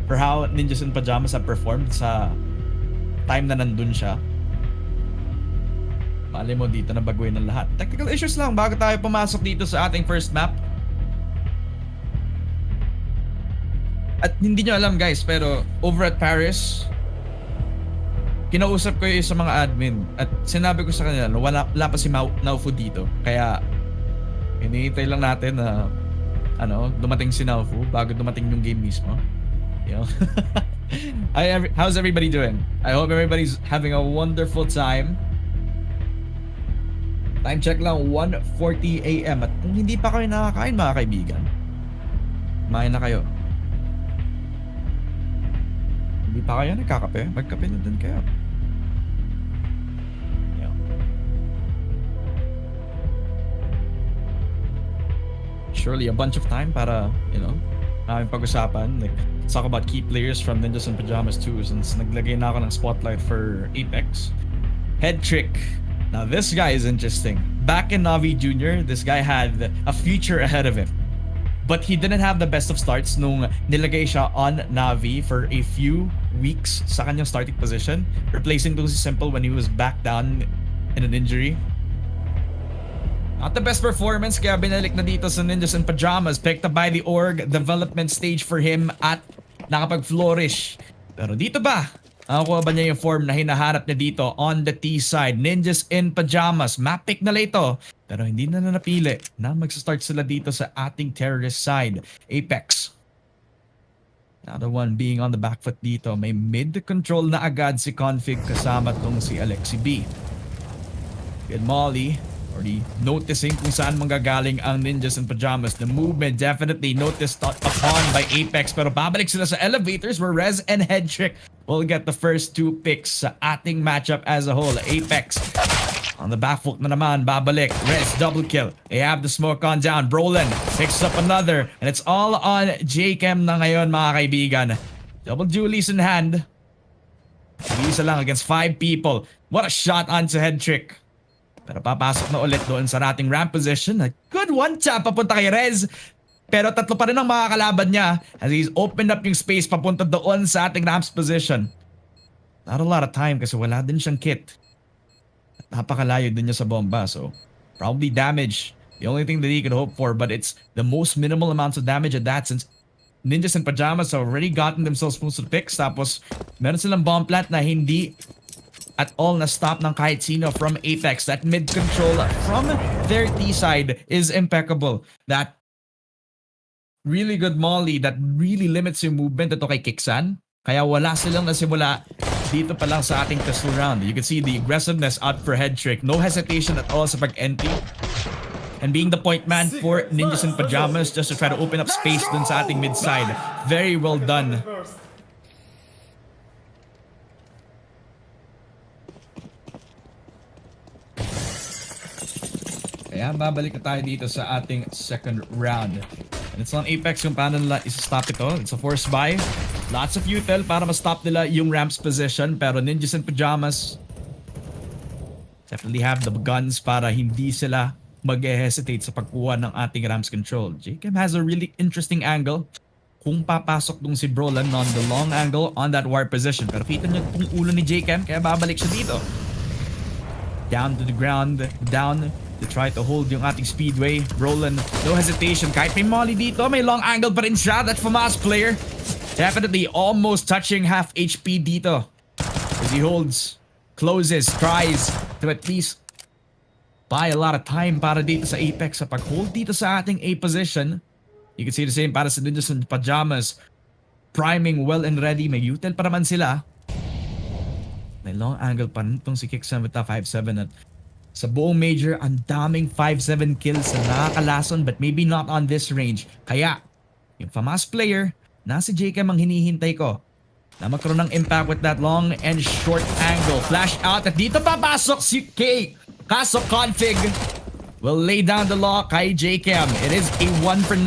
for how Ninjas in Pyjamas have performed sa time na nandun siya. Malay mo dito na baguhin ng lahat. Technical issues lang bago tayo pumasok dito sa ating first map. At hindi nyo alam guys, pero over at Paris, kinausap ko yung sa mga admin at sinabi ko sa kanila na wala pa si Naufu dito. Kaya hinihintay lang natin na dumating si Naufu bago dumating yung game mismo. You know? How's everybody doing? I hope everybody's having a wonderful time. Time check lang, 1:40 AM. At kung hindi pa kayo nakakain mga kaibigan, kumain na kayo. Hindi pa kayo nagkakape, magkape na din kayo. Yeah. Surely a bunch of time para, you know, namin pag-usapan. Like, let's talk about key players from Ninjas in Pyjamas too, since naglagay na ako ng spotlight for Apeks. Head trick. Now this guy is interesting. Back in NaVi Jr., this guy had a future ahead of him. But he didn't have the best of starts nung nilagay siya on NaVi for a few weeks sa kanyang starting position, replacing si Simple when he was back down in an injury. Not the best performance, kaya binalik na dito sa Ninjas in Pyjamas, picked up by the org, development stage for him at nakapag-flourish. Pero dito ba? Nakakuha ba niya yung form na hinahanap niya dito on the T side? Ninjas in Pyjamas, map pick na ito. Pero hindi na napili na magsa-start sila dito sa ating terrorist side. Apeks. Another one being on the back foot dito. May mid-control na agad si Config kasama tong si Alexi B. Good Molly. Already noticing kung saan manggagaling ang Ninjas in Pyjamas. The movement definitely noticed upon by Apeks. Pero babalik sila sa elevators where Rez and Headtrick will get the first two picks sa ating matchup as a whole. Apeks on the back foot na naman, babalik. Rez double kill. They have the smoke on down. Brolin picks up another. And it's all on J-Chem na ngayon mga kaibigan. Double dualies in hand. Isa lang against 5 people. What a shot onto Headtrick. Pero papasok na ulit doon sa ating ramp position. A good one tap papunta kay Rez. Pero tatlo pa rin ang mga kalaban niya as he's opened up yung space papunta doon sa ating ramps position. Not a lot of time kasi wala din siyang kit. At napakalayo din niya sa bomba. So probably damage. The only thing that he could hope for, but it's the most minimal amounts of damage at that since Ninjas in Pyjamas have already gotten themselves most of the picks. Tapos meron silang bomb plant na hindi at all na stop ng kahit sino from Apeks. That mid control from their T side is impeccable. That really good molly that really limits yung movement ito kay Kiksan. Kaya wala silang nasimula dito pa lang sa ating pistol round. You can see the aggressiveness out for Headtrick. No hesitation at all sa pag-entry. And being the point man for Ninjas in Pyjamas just to try to open up space dun sa ating mid side. Very well done. Kaya babalik na tayo dito sa ating second round. And it's on Apeks kung paano nila isa-stop ito. It's a force buy. Lots of util para ma-stop nila yung ramps position. Pero Ninjas in Pyjamas definitely have the guns para hindi sila mag-hesitate sa pagkuha ng ating ramps control. J-Chem has a really interesting angle kung papasok dong si Brolin on the long angle on that warp position. Pero kita nyo itong ulo ni J-Chem kaya babalik siya dito. Down to the ground. Down to try to hold yung ating speedway. Brolin, no hesitation. Kahit may molly dito, may long angle pa rin siya. That FAMAS player. Definitely almost touching half HP dito. As he holds, closes, tries to at least buy a lot of time para dito sa Apeks. Sa pag-hold dito sa ating A position, you can see the same para sa Ninjas in Pyjamas. Priming well and ready. May util pa naman sila. May long angle pa rin itong si Kiksan with the 5-7 at sa buong major, ang daming 5-7 kills na nakakalason but maybe not on this range. Kaya, yung FAMAS player, nasa J-Chem ang hinihintay ko na magkaroon ng impact with that long and short angle. Flash out at dito papasok si K. Kaso Config will lay down the law kay J-Chem. It is a 1-0.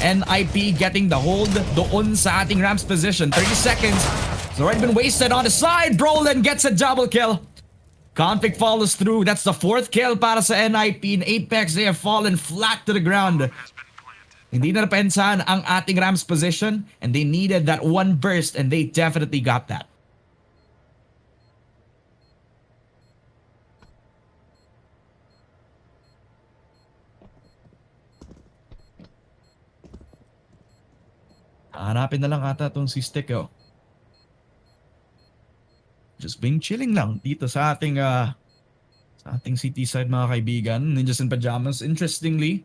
NIP getting the hold doon sa ating ramps position. 30 seconds. It's already been wasted on the side. Brolin gets a double kill. Config follows through. That's the 4th kill para sa NIP. In Apeks, they have fallen flat to the ground. Hindi na napensahan ang ating ramps position and they needed that one burst and they definitely got that. Hanapin na lang ata itong si Stick, Just being chilling lang dito sa ating city side mga kaibigan. Ninjas in Pyjamas. Interestingly,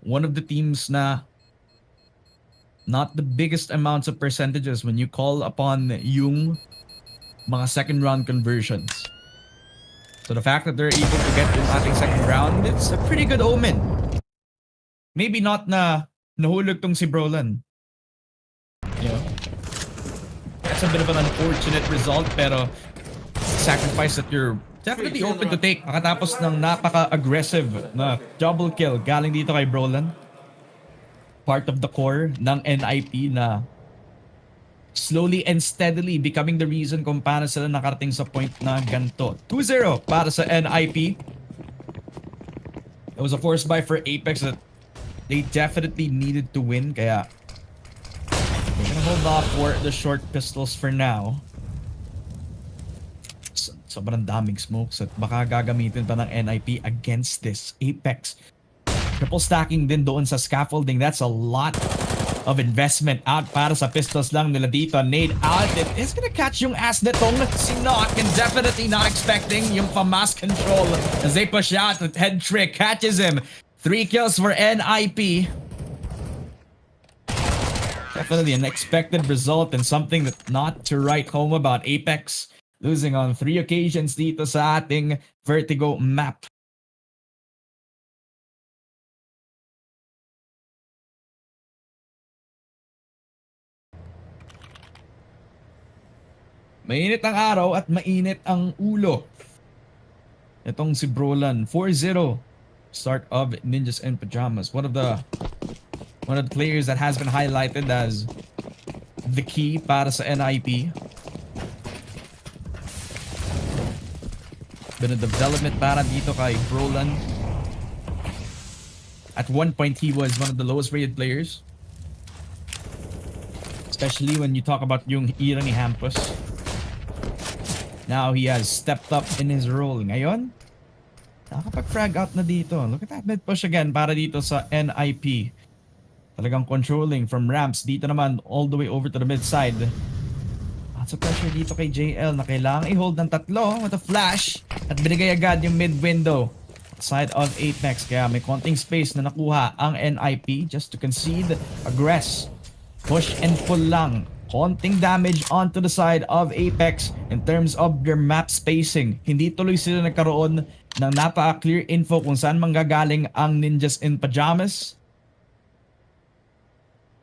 one of the teams na not the biggest amounts of percentages when you call upon yung mga second round conversions. So the fact that they're able to get yung ating second round, it's a pretty good omen. Maybe not na nahulog tong si Brolan. You know? That's a bit of an unfortunate result, pero sacrifice that you're definitely open to take. Makatapos ng napaka-aggressive na double kill galing dito kay Brolan. Part of the core ng NIP na slowly and steadily becoming the reason kung paano sila nakarating sa point na ganito. 2-0 para sa NIP. It was a forced buy for Apeks that they definitely needed to win. Kaya they're gonna hold off for the short pistols for now. Sobrang daming smokes at baka gagamitin pa ng NIP against this Apeks. Triple stacking din doon sa scaffolding. That's a lot of investment out para sa pistols lang nila dito. Nade out. It's gonna catch yung ass nitong si Knock, and definitely not expecting yung FAMAS control as they push out. Head trick catches him. 3 kills for NIP. Definitely an expected result and something that not to write home about. Apeks losing on 3 occasions dito sa ating Vertigo map. Mainit ang araw at mainit ang ulo. Itong si Brolan, 4-0 start of Ninjas in Pyjamas. One of the players that has been highlighted as the key para sa NIP. Been a development para dito kay Brolan. At one point, he was one of the lowest rated players. Especially when you talk about yung era ni Hampus. Now he has stepped up in his role. Ngayon, nakapag-frag out na dito. Look at that mid push again para dito sa NIP. Talagang controlling from ramps. Dito naman all the way over to the mid side. Lots of pressure dito kay JL na kailangan i-hold ng tatlo with a flash. At binigay agad yung mid window side of Apeks. Kaya may konting space na nakuha ang NIP just to concede, aggress, push and pull lang. Konting damage onto the side of Apeks in terms of their map spacing. Hindi tuloy sila nagkaroon ng napaka-clear info kung saan manggagaling ang Ninjas in Pyjamas.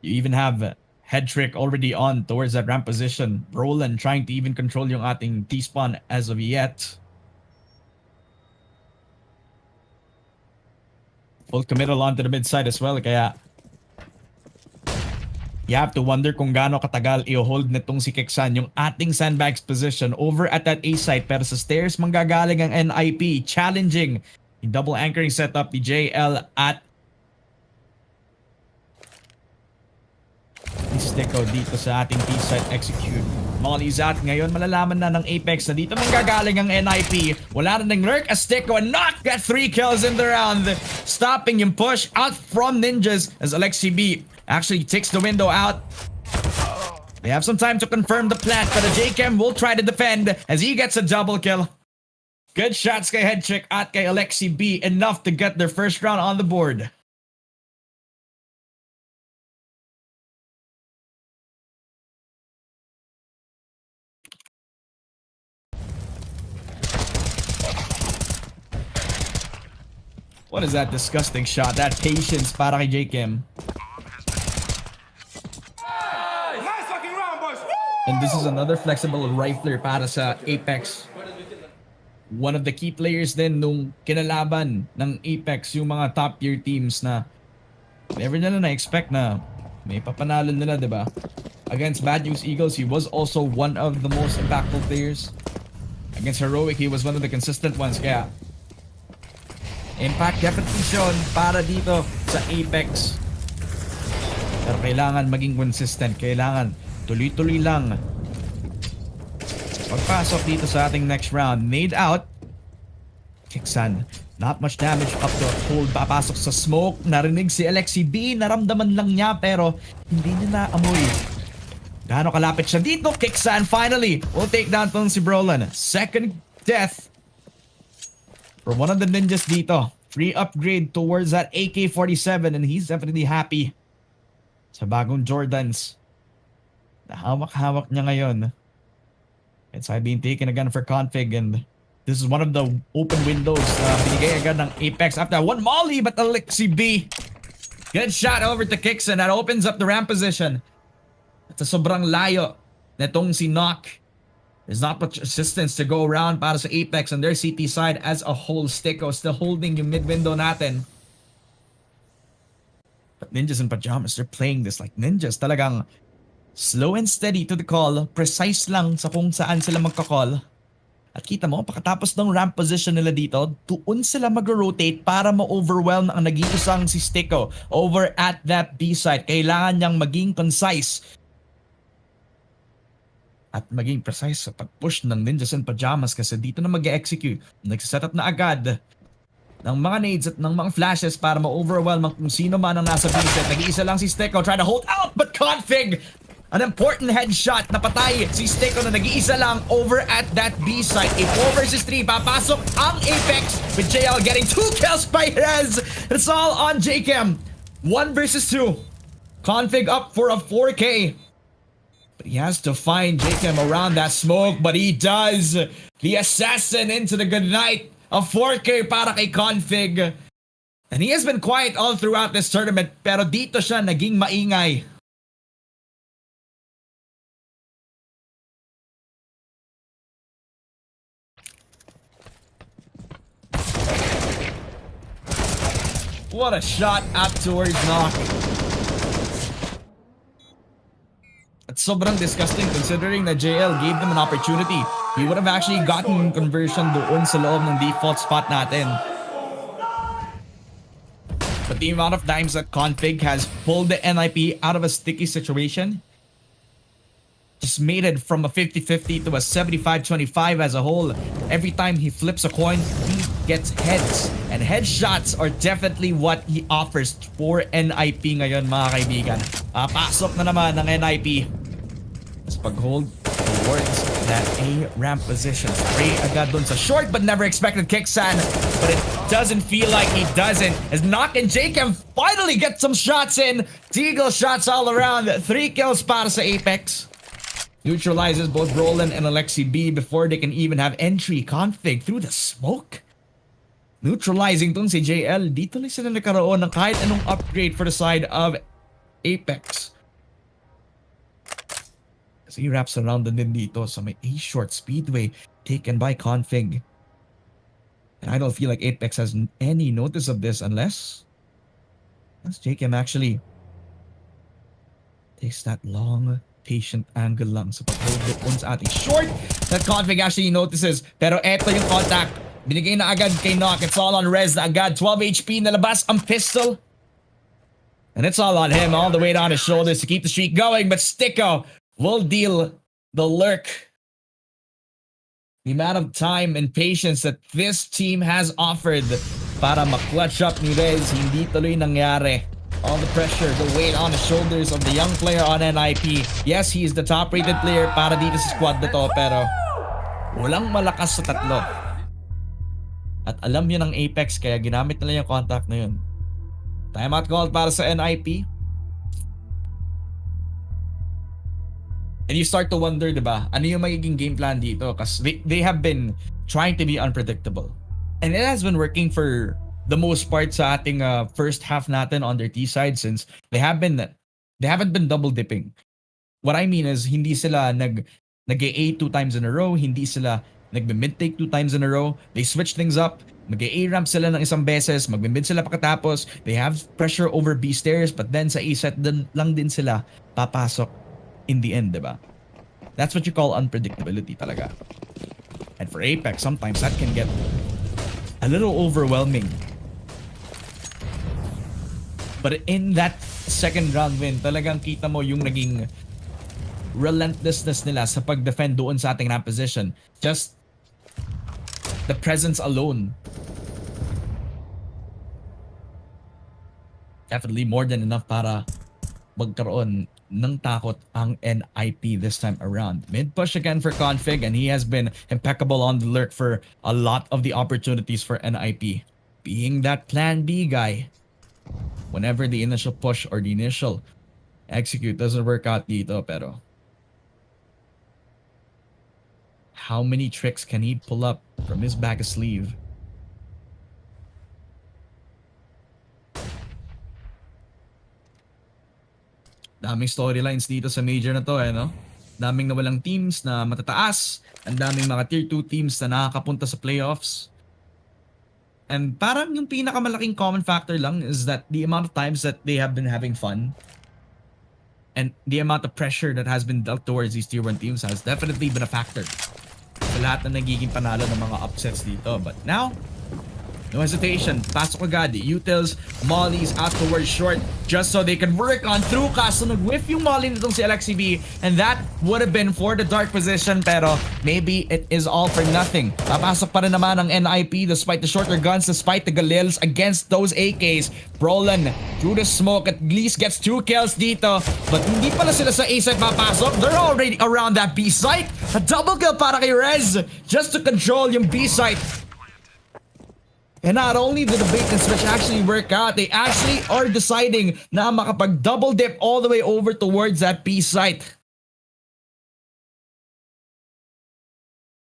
You even have head trick already on towards that ramp position. Roland trying to even control yung ating T-spawn as of yet. Full committal onto the mid side as well, kaya you have to wonder kung gaano katagal i-hold nitong si Keksan yung ating sandbags position over at that A site. Pero sa stairs manggagaling ang NIP, challenging yung double anchoring setup ni JL at Stico dito sa ating T site execute. Mga lizat, ngayon malalaman na ng Apeks na dito manggagaling ang NIP. Wala na ng lurk as Stico and not got 3 kills in the round, stopping yung push out from Ninjas as Alexi B actually takes the window out. They have some time to confirm the plant, but a JChem will try to defend as he gets a double kill. Good shots kay Headtrick at kay Alexi B, enough to get their first round on the board. What is that disgusting shot? That patience para kay JChem. And this is another flexible rifler para sa Apeks. One of the key players din nung kinalaban ng Apeks, yung mga top tier teams na never nila na-expect na may papanalo nila, diba? Against Bad News Eagles, he was also one of the most impactful players. Against Heroic, he was one of the consistent ones. Kaya impact definitely shown para dito sa Apeks. Pero kailangan maging consistent. Kailangan tuloy-tuloy lang. Pagpasok dito sa ating next round. Made out. Keksan. Not much damage up to hold. Papasok sa smoke. Narinig si Alexi B. Naramdaman lang niya pero hindi niya naamoy. Gaano kalapit siya dito. Keksan finally will take down tong si Brolan. Second death for one of the ninjas dito. Free upgrade towards that AK-47 and he's definitely happy sa bagong Jordans na hawak-hawak niya ngayon. It's being taken again for config, and this is one of the open windows na binigay agad ng Apeks after one molly, but Alexi B. Good shot over to Kixon. That opens up the ramp position. At sa sobrang layo netong si Knock. There's not much assistance to go around para sa Apeks on their CT side as a whole. Sticko still holding yung mid window natin. But Ninjas and Pyjamas, they're playing this like ninjas. Talagang slow and steady to the call. Precise lang sa kung saan sila magka-call. At kita mo, pagkatapos ng ramp position nila dito, doon sila mag-rotate para ma-overwhelm ang nag-iisang si Sticko over at that B side. Kailangan niyang maging concise at maging precise sa pag-push ng Ninjas and Pyjamas kasi dito na mag-execute. Nagsiset up na agad ng mga nades at ng mga flashes para ma-overwhelm kung sino man ang nasa B set. Nag-iisa lang si Sticko trying to hold out, but config! An important headshot na patay si Sticko na nag-iisa lang over at that B site. A 4 versus 3, papasok ang Apeks with JL getting 2 kills by Rez. It's all on JChem. 1 versus 2. Config up for a 4K. But he has to find JChem around that smoke, but he does. The assassin into the good night. A 4K para kay config. And he has been quiet all throughout this tournament, pero dito siya naging maingay. What a shot up towards Knock. It's sobrang disgusting considering that JL gave them an opportunity. He would have actually gotten conversion doon sa loob ng default spot natin. But the amount of times that config has pulled the NIP out of a sticky situation just made it from a 50-50 to a 75-25 as a whole. Every time he flips a coin, he gets heads. And headshots are definitely what he offers for NIP ngayon, mga kaibigan. Pasok na naman ng NIP. Let's pag-hold towards that A ramp position. Spray agad dun sa short but never expected Kixan. But it doesn't feel like he doesn't. As Knock and Jacob finally get some shots in. Deagle shots all around. 3 kills para sa Apeks. Neutralizes both Roland and Alexi B before they can even have entry config through the smoke. Neutralizing tong si JL. Dito lang sila nagkaroon ng kahit anong upgrade for the side of Apeks. Kasi he wraps around din dito sa may A short speedway taken by config. And I don't feel like Apeks has any notice of this unless JKM actually takes that long patient angle lang sa pag-hold doon sa ating short that config actually notices. Pero eto yung contact. Binigay na agad kay Knock. It's all on Rez na agad. 12 HP, nalabas ang pistol. And it's all on him, all the way down his shoulders to keep the streak going. But Sticko will deal the lurk. The amount of time and patience that this team has offered para ma-clutch up ni Rez, hindi tuloy nangyari. All the pressure, the weight on the shoulders of the young player on NIP. Yes, he is the top-rated player para dito sa squad na to, pero walang malakas sa tatlo. At alam yun ng Apeks, kaya ginamit nila yung contact na yun. Timeout called para sa NIP. And you start to wonder, diba, ano yung magiging game plan dito? Kasi they have been trying to be unpredictable. And it has been working for the most part sa ating first half natin on their T side since they haven't been double dipping. What I mean is hindi sila nag-A 2 times in a row, hindi sila nagbe-mid take 2 times in a row. They switch things up. Mag-A ramp sila ng isang beses, magbe-mid sila pagkatapos. They have pressure over B stairs but then sa A set lang din sila papasok in the end, diba? That's what you call unpredictability talaga. And for Apeks, sometimes that can get a little overwhelming. But in that second round win, talagang kita mo yung naging relentlessness nila sa pag-defend doon sa ating ramp position. Just the presence alone. Definitely more than enough para magkaroon ng takot ang NIP this time around. Mid push again for config and he has been impeccable on the lurk for a lot of the opportunities for NIP. Being that plan B guy. Whenever the initial push or the initial Execute doesn't work out dito, pero how many tricks can he pull up from his back sleeve? Daming storylines dito sa major na to no? Daming nawalang teams na matataas. Ang daming mga tier 2 teams na nakakapunta sa playoffs. And parang yung pinakamalaking common factor lang is that the amount of times that they have been having fun and the amount of pressure that has been dealt towards these tier 1 teams has definitely been a factor sa lahat na nagiging panalo ng mga upsets dito. But now, no hesitation. Pasok agad. Utils, mollies out towards short just so they can work on through. Kaso nag-whiff yung molly nitong si LXCB and that would have been for the dark position pero maybe it is all for nothing. Papasok pa rin naman ang NIP despite the shorter guns, despite the Galils against those AKs. Brolin through the smoke at least gets 2 kills dito but hindi pala sila sa A site papasok. They're already around that B site. A double kill para kay Rez just to control yung B site. And not only did the bait and switch actually work out, they actually are deciding na makapag double dip all the way over towards that B site.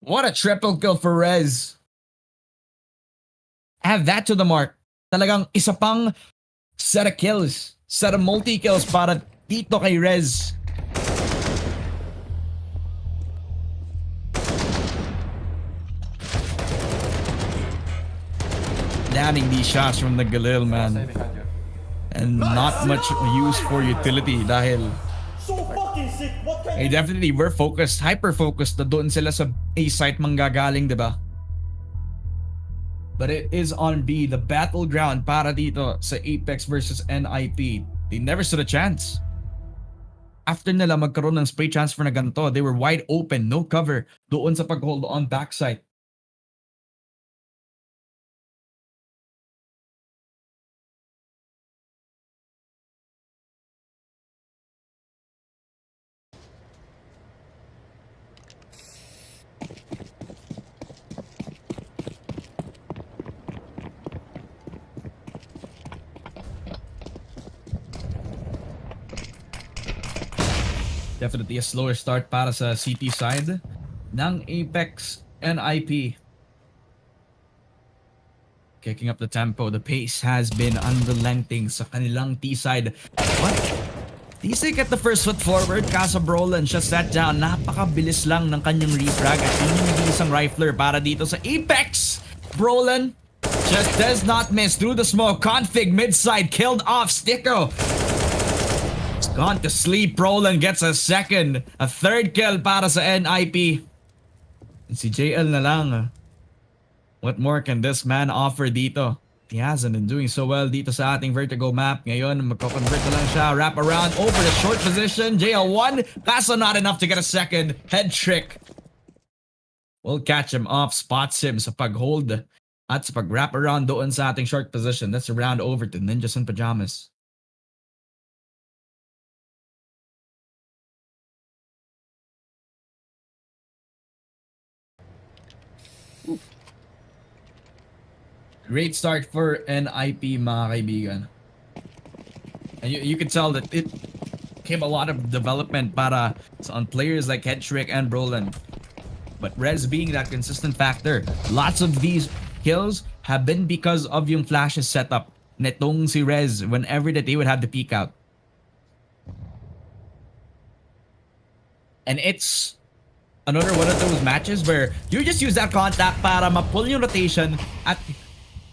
What a triple kill for Rez. Add that to the mark. Talagang isa pang set of kills, set of multi-kills para dito kay Rez. Landing these shots from the Galil, man. And not much use for utility dahil definitely were focused, hyper-focused na doon sila sa A site manggagaling, diba? But it is on B, the battleground para dito sa Apeks versus NIP. They never stood a chance. After nila magkaroon ng spray transfer na ganito, they were wide open, no cover doon sa pag-hold on backside. Definitely a slower start para sa CT side ng Apeks NIP. Kicking up the tempo. The pace has been unrelenting sa kanilang T side. But T-Sig at the first foot forward. Kaso Brolin shuts that down. Napakabilis lang ng kanyang refrag at yung isang rifler para dito sa Apeks. Brolin just does not miss through the smoke. Config mid-side killed off Sticko. Gone to sleep. Brolin gets a third kill para sa NIP. And si JL na lang. What more can this man offer dito? He hasn't been doing so well dito sa ating vertigo map. Ngayon, magko-convert na lang siya. Wrap around over the short position. JL1, kaso not enough to get a second head trick. We'll catch him off, spots him sa pag-hold at sa pag-wrap around doon sa ating short position. That's a round over to Ninjas and Pyjamas. Great start for NIP, mga kaibigan. And you can tell that it came a lot of development para on players like Headtrick and Brolin. But Rez being that consistent factor, lots of these kills have been because of yung flashes setup netong si Rez whenever that they would have the peek out. And it's another one of those matches where you just use that contact para ma-pull yung rotation at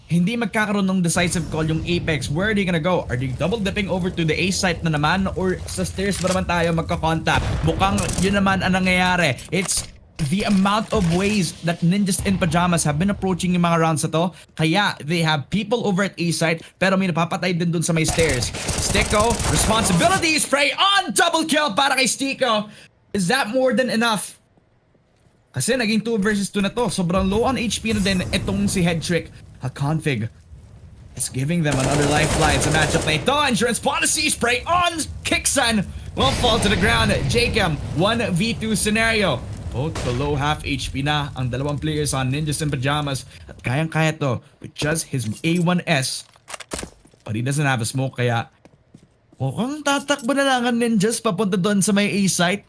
hindi magkakaroon ng decisive call yung Apeks. Where are they gonna go? Are they double dipping over to the A site na naman? Or sa stairs ba naman tayo magka-contact? Mukhang yun naman ang nangyayari. It's the amount of ways that Ninjas in Pyjamas have been approaching yung mga rounds na to. Kaya they have people over at A site pero may napapatay din dun sa may stairs. Sticko, responsibility spray on! Double kill para kay Sticko. Is that more than enough? Kasi naging 2 versus 2 na to. Sobrang low on HP na din itong si Headtrick. A config is giving them another lifeline. It's a matchup play. The insurance policy spray on Kixan will fall to the ground. Jacob 1v2 scenario. Both below half HP na ang dalawang players on Ninjas in Pyjamas. At kayang-kaya to with just his A1S. But he doesn't have a smoke kaya Mukhang tatakbo na lang ang Ninjas papunta doon sa may A site.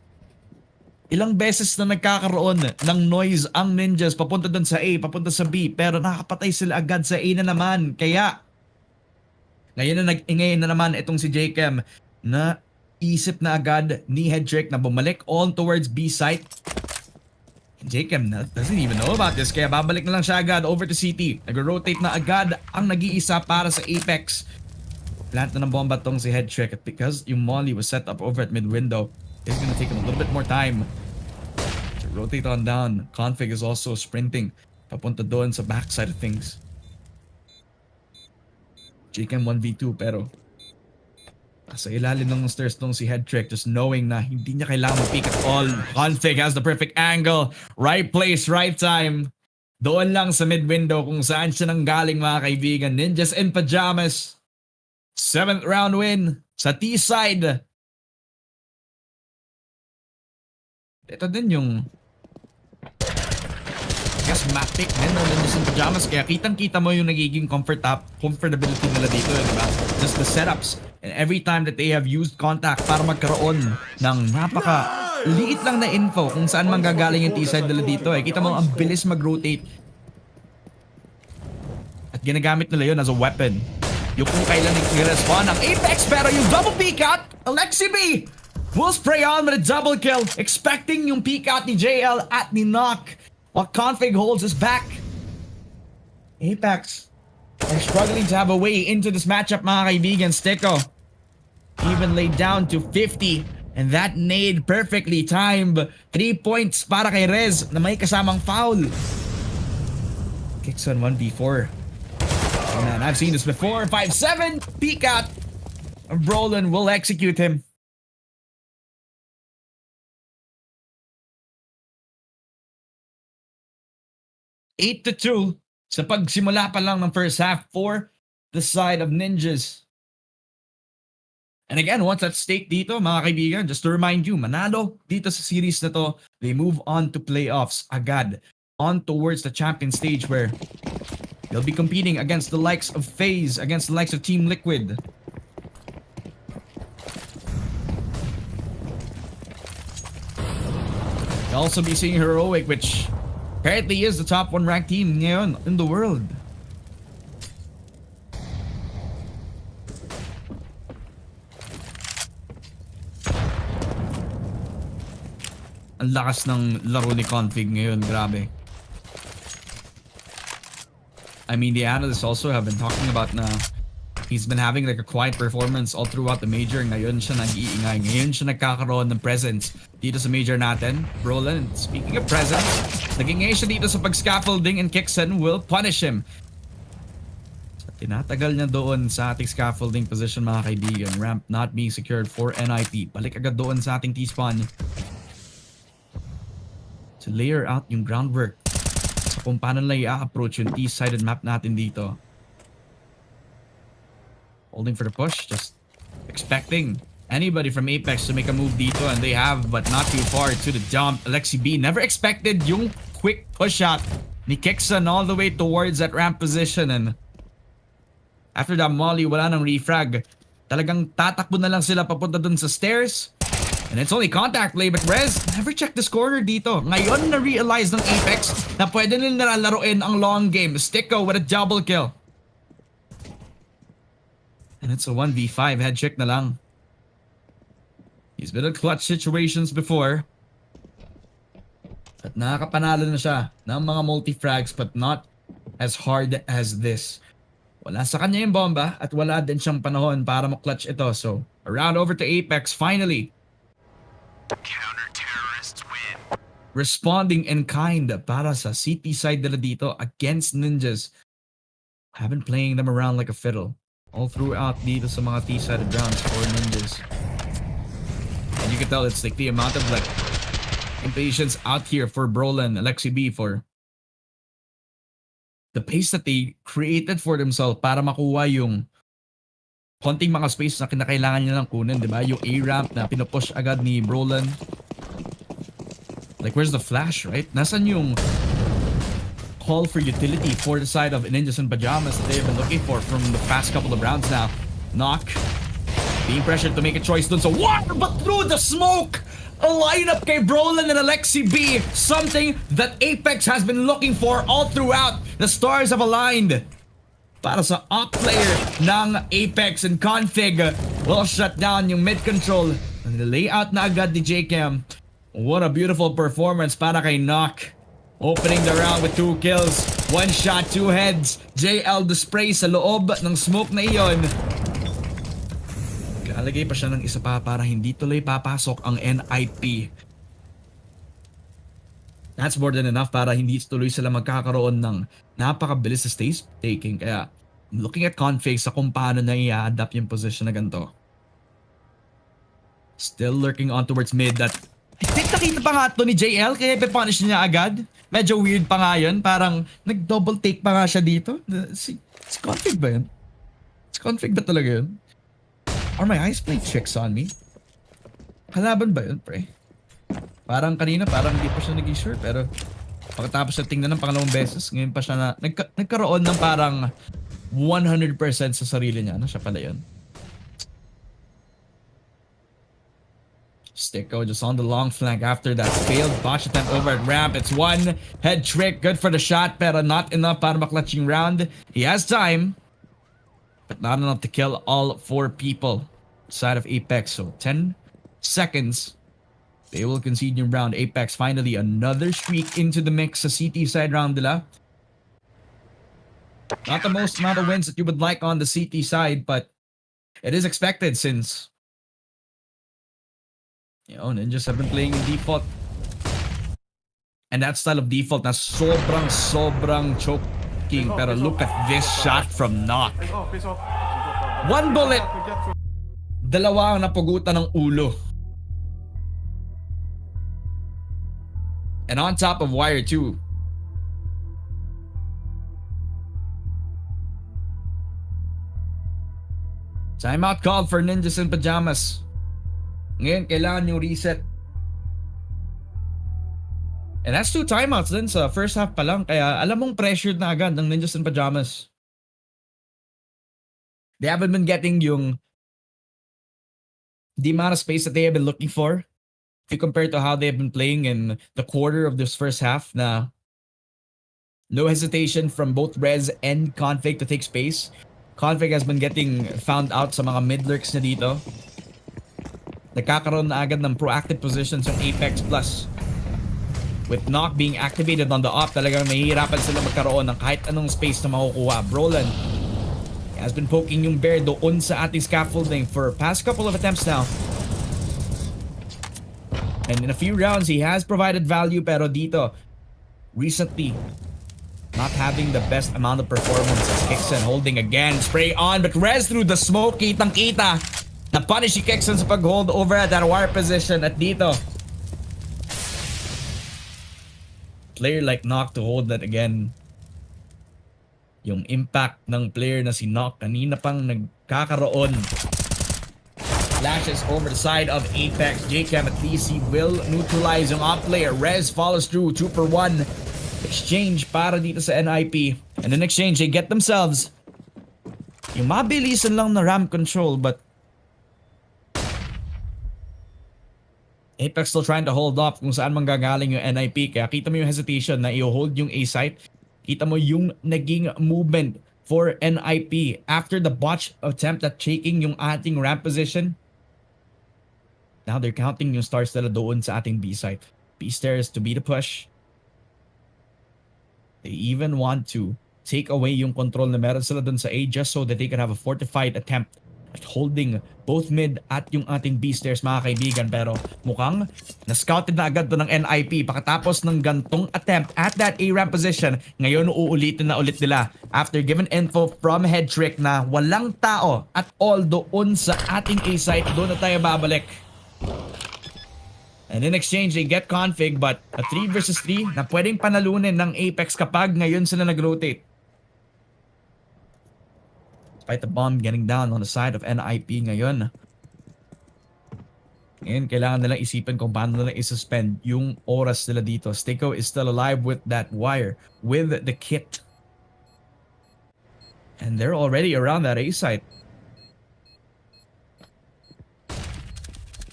Ilang beses na nagkakaroon ng noise ang Ninjas papunta doon sa A, papunta sa B, pero nakakapatay sila agad sa A na naman. Kaya ngayon na nag-ingay na naman itong si Jcam na isip na agad ni Headtrick na bumalik on towards B site. Jcam doesn't even know about this, kaya babalik na lang siya agad over to CT. Nag-rotate na agad ang nag-iisa para sa Apeks. Plant na ng bomba tong si Headtrick at because yung molly was set up over at mid-window, it's gonna take him a little bit more time to rotate on down. Config is also sprinting papunta doon sa backside of things. Jcam 1v2 pero sa ilalim ng stairs tong si Headtrick, just knowing na hindi niya kailangan mag-peek at all. Config has the perfect angle. Right place, right time. Doon lang sa mid-window kung saan siya nanggaling, mga kaibigan. Ninjas in Pyjamas. 7th round win sa T-side. Ito din yung map pick din ng Ninjas in Pyjamas, kaya kitang-kita mo yung nagiging comfortability nila dito, diba? Just the setups and every time that they have used contact para magkaroon ng liit lang na info kung saan manggagaling yung T-side nila dito. Kita mo ang bilis mag-rotate at ginagamit nila yun as a weapon. Yung kung kailan nag-respond ng Apeks, pero yung double peek out, Alexi B will spray on with a double kill, expecting yung peek out ni JL at ni Knock. While Config holds us back. Apeks are struggling to have a way into this matchup, mga kaibigan. Sticko even laid down to 50. And that nade perfectly timed. 3 points para kay Rez na may kasamang foul. Kicks on 1v4. Oh man, I've seen this before. 5-7. Peek out. Brolin will execute him. Eight to 2 sa pagsimula pa lang ng first half for the side of Ninjas. And again, what's at stake dito, mga kaibigan? Just to remind you, manalo dito sa series na to, they move on to playoffs agad. On towards the champion stage where they'll be competing against the likes of FaZe, against the likes of Team Liquid. You'll also be seeing Heroic, which currently is the top 1 ranked team ngayon in the world. Ang lakas ng laro ni Config ngayon, grabe. I mean, the analysts also have been talking about na he's been having like a quiet performance all throughout the major. Ngayon siya nag-iingay. Ngayon siya nagkakaroon ng presence dito sa major natin. Brolin, speaking of presence, nag-iingay siya dito sa pag-scaffolding and Kixen will punish him. So, tinatagal niya doon sa ating scaffolding position, mga kaibigan. Ramp not being secured for NIP. Balik agad doon sa ating T-spawn to layer out yung groundwork sa kung paano nila i-approach yung T-sided map natin dito. Holding for the push, just expecting anybody from Apeks to make a move dito, and they have, but not too far to the jump. Alexi B never expected yung quick push shot ni Kixon all the way towards that ramp position, and after that molly, wala nang refrag. Talagang tatakbo na lang sila papunta dun sa stairs. And it's only contact play, but Rez never checked this corner dito. Ngayon na-realize ng Apeks na pwede nila laruin ang long game. Sticko with a double kill. And it's a 1v5 head check na lang. He's been in clutch situations before. At nakakapanalo na siya ng mga multi-frags, but not as hard as this. Wala sa kanya yung bomba at wala din siyang panahon para mo-clutch ito. So, around over to Apeks finally. Counter-terrorists win. Responding in kind para sa CT side nila dito against Ninjas. Haven't playing them around like a fiddle all throughout dito sa mga T-sided rounds for Ninjas. And you can tell it's like the amount of like impatience out here for Brolin, Alexi B, for the pace that they created for themselves para makuha yung konting mga space na kinakailangan nilang kunin, di ba? Yung A-ramp na pinupush agad ni Brolin. Like, where's the flash, right? Nasaan yung call for utility for the side of Ninjas in Pyjamas that they've been looking for from the past couple of rounds now? Knock Being pressured to make a choice dun sa water, but through the smoke! A lineup kay Brolan and Alexi B. Something that Apeks has been looking for all throughout. The stars have aligned. Para sa up player ng Apeks and Config will shut down yung mid control. And the layout na agad ni JCam. What a beautiful performance para kay Knock. Opening the round with 2 kills. 1 shot, 2 heads. JL the spray sa loob ng smoke na iyon. Alagay pa siya ng isa pa para hindi tuloy papasok ang NIP. That's more than enough para hindi tuloy sila magkakaroon ng napakabilis na stage taking. Kaya looking at config sa kung paano na i-adapt yung position na ganito. Still lurking on towards mid that nakita pa nga ito ni JL kaya ipipunish niya agad. Medyo weird pa nga yun. Parang nag-double take pa nga siya dito. Si config ba yun? Si config ba talaga yun? Are my eyes playing tricks on me? Kalaban ba yun, pre? Parang kanina, parang hindi pa siya naging sure. Pero pagkatapos siya tingnan ng pangalawang beses, ngayon pa siya na nagkaroon ng parang 100% sa sarili niya. Ano siya pala yun? Sticko just on the long flank after that failed botch attempt over at ramp. It's one head trick. Good for the shot, pero not enough para maklatching round. He has time, but not enough to kill all 4 people side of Apeks. So 10 seconds. They will concede yung round. Apeks finally another streak into the mix sa CT side round nila. Not the most amount of wins that you would like on the CT side, but it is expected since Ninjas have been playing in default. And that style of default na sobrang choking. Pero look at this shot from Knock. 1 bullet. Dalawa ang napugutan ng ulo. And on top of wire 2. Timeout called for Ninjas in Pyjamas. Ngayon, kailangan yung reset. And that's 2 timeouts din sa first half pa lang. Kaya alam mong pressured na agad ng Ninjas in Pyjamas. They haven't been getting the amount of space that they have been looking for. If you compare to how they have been playing in the quarter of this first half na no hesitation from both Rez and Config to take space. Config has been getting found out sa mga mid-lurks na dito. Nagkakaroon na agad ng proactive positions yung Apeks Plus. With Knock being activated on the off, talagang mahihirapan sila magkaroon ng kahit anong space na makukuha. Brolan has been poking yung bear doon sa ating scaffolding for past couple of attempts now. And in a few rounds, he has provided value, pero dito, recently, not having the best amount of performance as Kixen holding again. Spray on, but Rez through the smoke, kitang-kita. Na-punish si Kixen sa pag-hold over at that wire position. At dito, player like Knock to hold that again. Yung impact ng player na si Knock kanina pang nagkakaroon. Flashes over the side of Apeks. JCam at least he will neutralize yung off player. Rez follows through 2 for 1. Exchange para dito sa NIP. And in exchange, they get themselves yung mabilisan lang na ramp control, but Apeks still trying to hold off kung saan manggagaling yung NIP. Kaya kita mo yung hesitation na i-hold yung A site. Kita mo yung naging movement for NIP after the botch attempt at shaking yung ating ramp position. Now they're counting yung stars nila doon sa ating B site. B stairs to be the push. They even want to take away yung control na meron sila doon sa A just so that they can have a fortified attempt at holding both mid at yung ating B stairs, mga kaibigan. Pero mukhang na-scouted na agad to ng NIP pagkatapos ng gantong attempt at that A ramp position. Ngayon uulitin na ulit nila after given info from Head Trick na walang tao at all doon sa ating A site. Doon na tayo babalik. And in exchange, they get config, but a 3 versus 3 na pwedeng panalunin ng Apeks kapag ngayon sila nag-rotate. Despite the bomb getting down on the side of NIP ngayon. Ngayon, kailangan nilang isipin kung paano nilang isuspend yung oras nila dito. Sticko is still alive with that wire, with the kit. And they're already around that A site.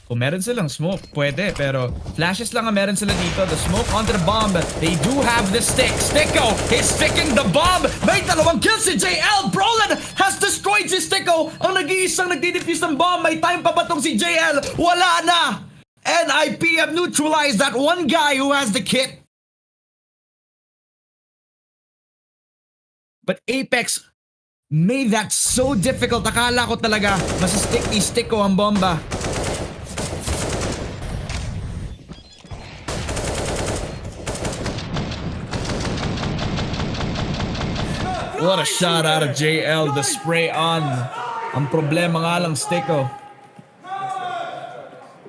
Kung meron silang smoke, pwede. Pero flashes lang ang meron sila dito. The smoke onto the bomb. They do have the stick. Sticko is sticking the bomb. May dalawang kills si JL. Brolin has destroyed si Sticko. Ang nag-iisang nagdidefuse ng bomb. May time pa ba tong si JL? Wala na. NIP have neutralized that one guy who has the kit. But Apeks made that so difficult. Akala ko talaga masistick ni Sticko ang bomba. What a shot out of JL. The spray on. Ang problema nga lang Sticko.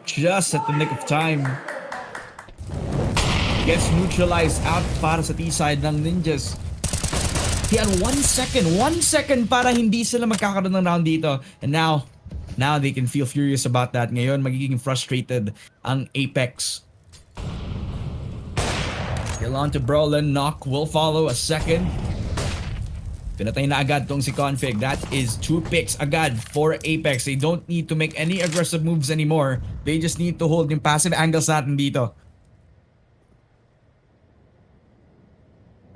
Just at the nick of time. Gets neutralized out para sa T-side ng Ninjas. He had 1 second. 1 second para hindi sila magkakaroon ng round dito. And now they can feel furious about that. Ngayon, magiging frustrated ang Apeks. Kill on to Brolin. Knock will follow a second. Pinatay na agad tong si Config. That is 2 picks agad for Apeks. They don't need to make any aggressive moves anymore. They just need to hold yung passive angles natin dito.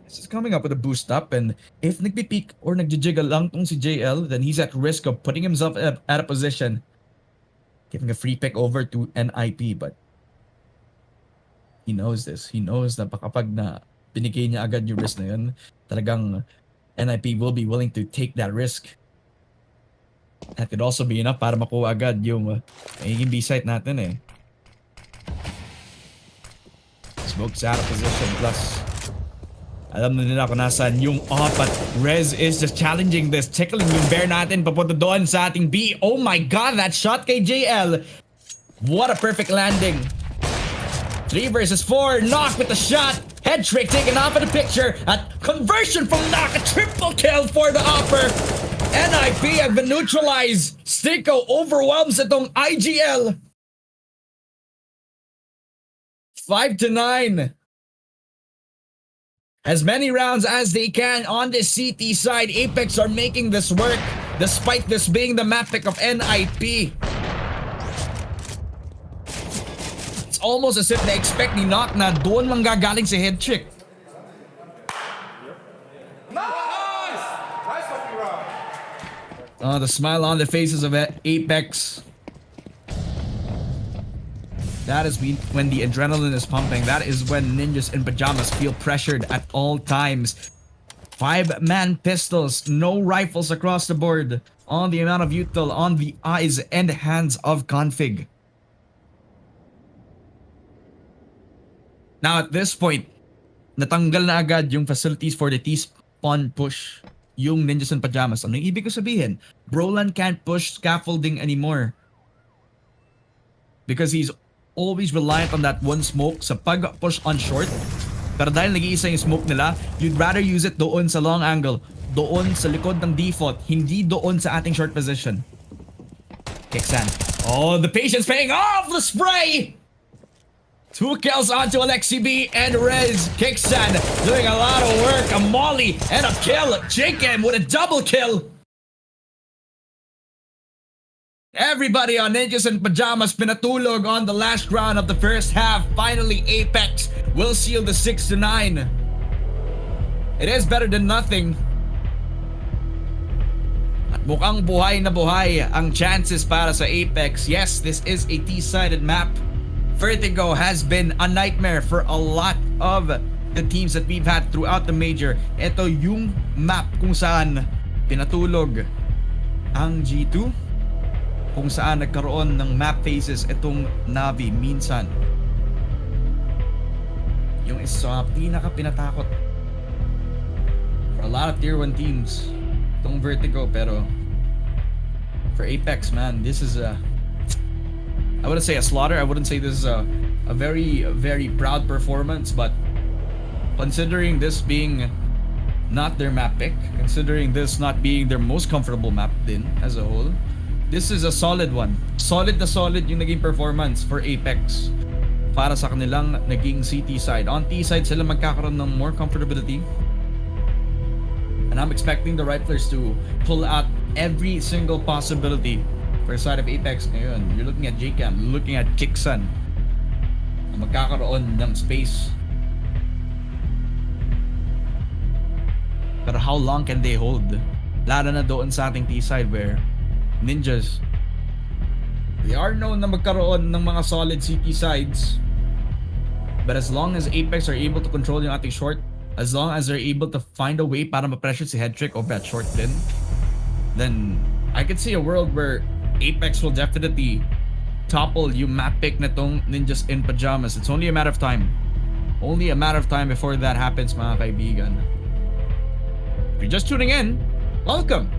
This is coming up with a boost up, and if nagpipeak or nagjijiggle lang tong si JL, then he's at risk of putting himself at a position. Giving a free pick over to NIP, but he knows this. He knows na kapag na binigay niya agad yung risk na yun, talagang NIP will be willing to take that risk. That could also be enough para makuha agad yung magiging B-site natin eh. Smoke's out of position, plus alam na nila kung nasaan yung off, but Rez is just challenging this, tickling yung bear natin papunta doon sa ating B. Oh my god, that shot kay JL. What a perfect landing. 3 versus 4, Knock with the shot. Head trick taken off of the picture. At conversion from Knock, a triple kill for the upper. NIP have been neutralized. Sticko overwhelms itong IGL. 5-9. As many rounds as they can on this CT side. Apeks are making this work despite this being the map pick of NIP. It's almost as if they expect ni Knock na doon lang gagaling si head trick. Nice! Nice fucking round. Oh, the smile on the faces of Apeks. That is when the adrenaline is pumping. That is when Ninjas in Pyjamas feel pressured at all times. 5-man pistols, no rifles across the board. On the amount of util on the eyes and hands of Config. Now at this point, natanggal na agad yung facilities for the T-spawn push. Yung Ninjas in Pyjamas. Ano yung ibig ko sabihin? Brolin can't push scaffolding anymore. Because he's always reliant on that one smoke sa pag-push on short. Pero dahil nag-iisa yung smoke nila, you'd rather use it doon sa long angle, doon sa likod ng default, hindi doon sa ating short position. Kixan. Oh, the patience paying off! The spray! 2 kills onto Alexi B and Rez. Kixan doing a lot of work. A molly and a kill. Jacob with a double kill. Everybody on Ninjas in Pyjamas pinatulog on the last round of the first half. Finally, Apeks will seal the 6-9. It is better than nothing. At mukhang buhay na buhay ang chances para sa Apeks. Yes, this is a T-sided map. Vertigo has been a nightmare for a lot of the teams that we've had throughout the major. Ito yung map kung saan pinatulog ang G2. Kung saan nagkaroon ng map phases itong NaVi minsan. Yung isa pinaka pinatakot for a lot of tier 1 teams itong Vertigo, pero for Apeks, man, this is a, I wouldn't say a slaughter. I wouldn't say this is a very, very proud performance, but considering this being not their map pick, considering this not being their most comfortable map din as a whole, this is a solid one. Solid na solid yung naging performance for Apeks para sa kanilang naging CT side. On T side sila magkakaroon ng more comfortability. And I'm expecting the Riflers to pull out every single possibility for per side of Apeks ngayon, you're looking at JCam, you're looking at Kixan na magkakaroon ng space. Pero how long can they hold? Lalo na doon sa ating T-side where Ninjas, they are known na magkaroon ng mga solid CT sides. But as long as Apeks are able to control yung ating short, as long as they're able to find a way para ma-pressure si Headtrick over that short pin, then I could see a world where Apeks will definitely topple yung map pick na tong Ninjas in Pyjamas. It's only a matter of time. Only a matter of time before that happens, mga kaibigan. If you're just tuning in, welcome!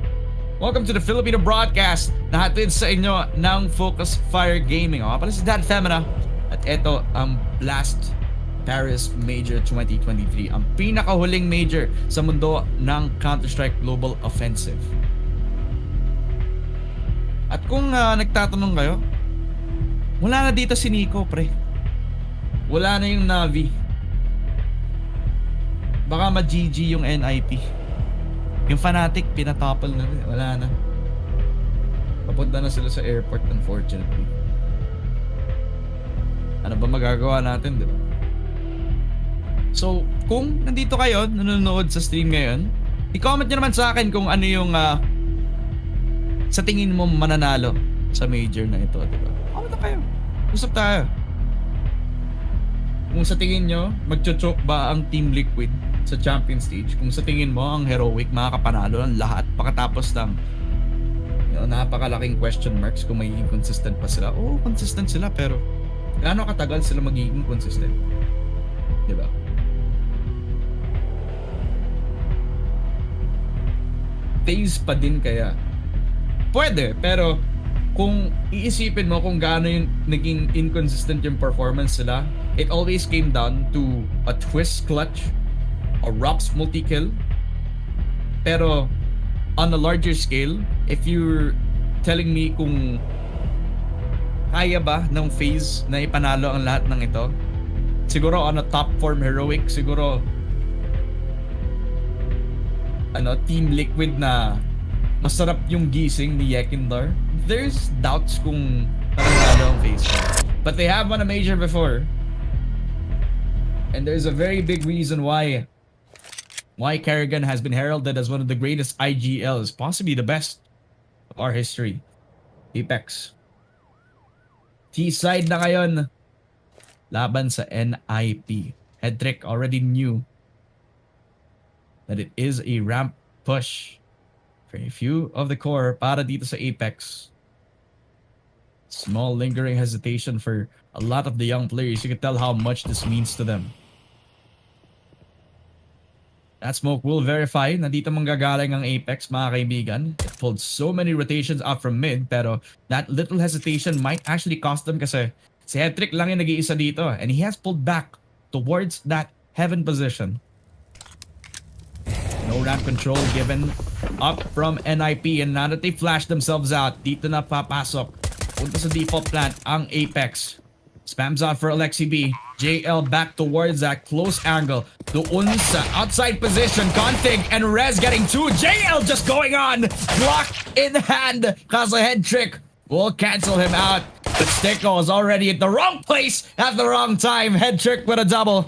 Welcome to the Filipino broadcast na hatid sa inyo ng Focus Fire Gaming. Ako pala si Dad Femina at ito ang Blast Paris Major 2023, ang pinakahuling major sa mundo ng Counter-Strike Global Offensive. At kung nagtatanong kayo, wala na dito si Nico, pre. Wala na yung NaVi. Baka ma-GG yung NIP. Yung Fnatic, pinatopple na rin. Wala na. Papunta na sila sa airport, unfortunately. Ano ba magagawa natin, diba? So, kung nandito kayo, nanonood sa stream ngayon, i-comment nyo naman sa akin kung ano yung sa tingin mo mananalo sa major na ito, diba? Comment na kayo. Usap tayo. Kung sa tingin nyo, magcho-choke ba ang Team Liquid sa champion stage? Kung sa tingin mo, ang Heroic makakapanalo ng lahat pagkatapos ng napakalaking question marks kung magiging consistent pa sila. Oo, consistent sila, pero gaano katagal sila magiging consistent? Diba? FaZe pa din kaya? Pwede, pero kung iisipin mo kung gaano yung naging inconsistent yung performance nila, it always came down to a twist clutch, a Rops multi-kill. Pero on a larger scale, if you're telling me kung kaya ba ng FaZe na ipanalo ang lahat ng ito, siguro on a top form Heroic, siguro Team Liquid na masarap yung gising ni Yekindar, there's doubts kung panalo ang FaZe. But they have won a major before, and there's a very big reason why Kerrigan has been heralded as one of the greatest IGLs, possibly the best of our history. Apeks. T-side na ngayon, laban sa NIP. Headtrick already knew that it is a ramp push for a few of the core para dito sa Apeks. Small lingering hesitation for a lot of the young players. You can tell how much this means to them. That smoke will verify na dito manggagaling ang Apeks, mga kaibigan. It pulled so many rotations out from mid, pero that little hesitation might actually cost them kasi si Headtrick lang yung nag-iisa dito, and he has pulled back towards that heaven position. No ramp control given up from NIP, and now that they flashed themselves out, dito na papasok. Punta sa default plant ang Apeks. Spams out for Alexi B. JL back towards that close angle. Doon sa outside position. Config and Rez getting two. JL just going on. Block in hand. Kaso Headtrick will cancel him out. But Sticko is already at the wrong place at the wrong time. Headtrick with a double.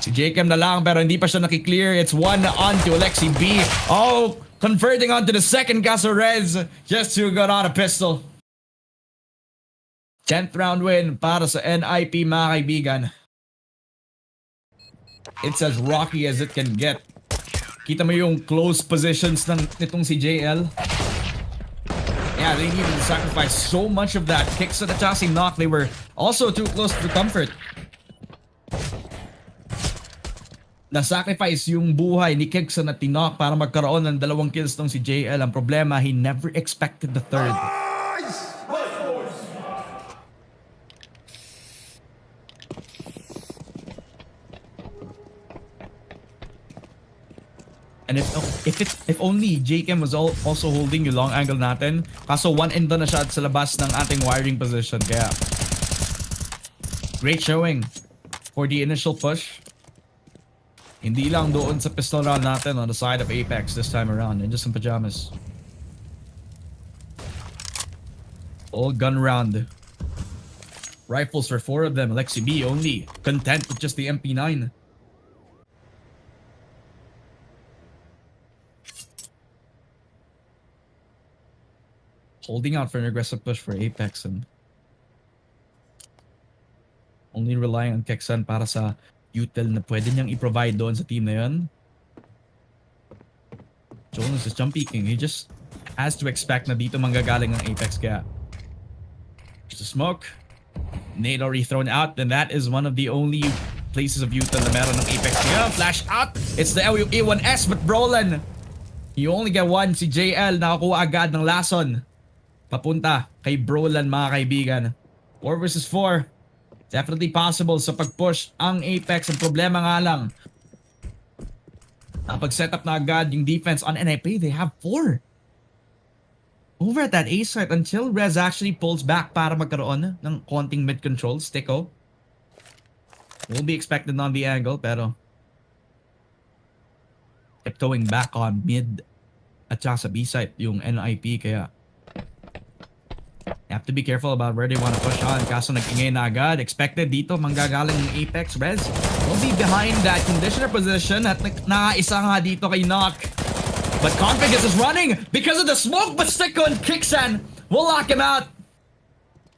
Si Jacob na lang pero hindi pa siya nakiklear. It's one on to Alexi B. Oh, converting onto the second. Kaso Rez just who got on a pistol. 10th round win para sa NIP, mga kaibigan. It's as rocky as it can get. Kita mo yung close positions nitong si JL. Yeah, they needed to sacrifice so much of that. Kicks at the chassis knock. They were also too close to comfort. Na-sacrifice yung buhay ni Kixon at Tinok para magkaroon ng 2 kills tong si JL. Ang problema, he never expected the third. And if only JChem was also holding yung long angle natin, kaso one end na siya sa labas ng ating wiring position. Kaya great showing for the initial push. Hindi lang doon sa pistol round natin on the side of Apeks this time around, and just some Pyjamas. All gun round. Rifles for 4 of them. Alexi B only content with just the MP9. Holding out for an aggressive push for Apeks and only relying on Kexan para sa util na pwede niyang i-provide doon sa team na yun. Jonas is jump peeking. He just has to expect na dito manggagaling ang Apeks kaya there's a smoke. Nade already thrown out, and that is one of the only places of util na meron ng Apeks. Yeah, flash out. It's the A1S, but Brolin, you only get one. Si JL nakakuha agad ng lason. Papunta kay Brolin, mga kaibigan. 4 versus 4. Definitely possible sa pag-push ang Apeks. Ang problema nga lang, pag-set up na agad yung defense on NIP, they have 4 over at that A site until Rez actually pulls back para magkaroon ng konting mid-control. Sticko will be expected on the angle, pero tiptoeing back on mid at saka sa B site yung NIP, kaya you have to be careful about where they want to push on. Kaso nag-ingay na agad. Expected dito manggagaling ng Apeks. Rez will be behind that conditioner position at nakaisa nga dito kay Knock. But Config is running because of the smoke, but Sticko and Kixan will lock him out.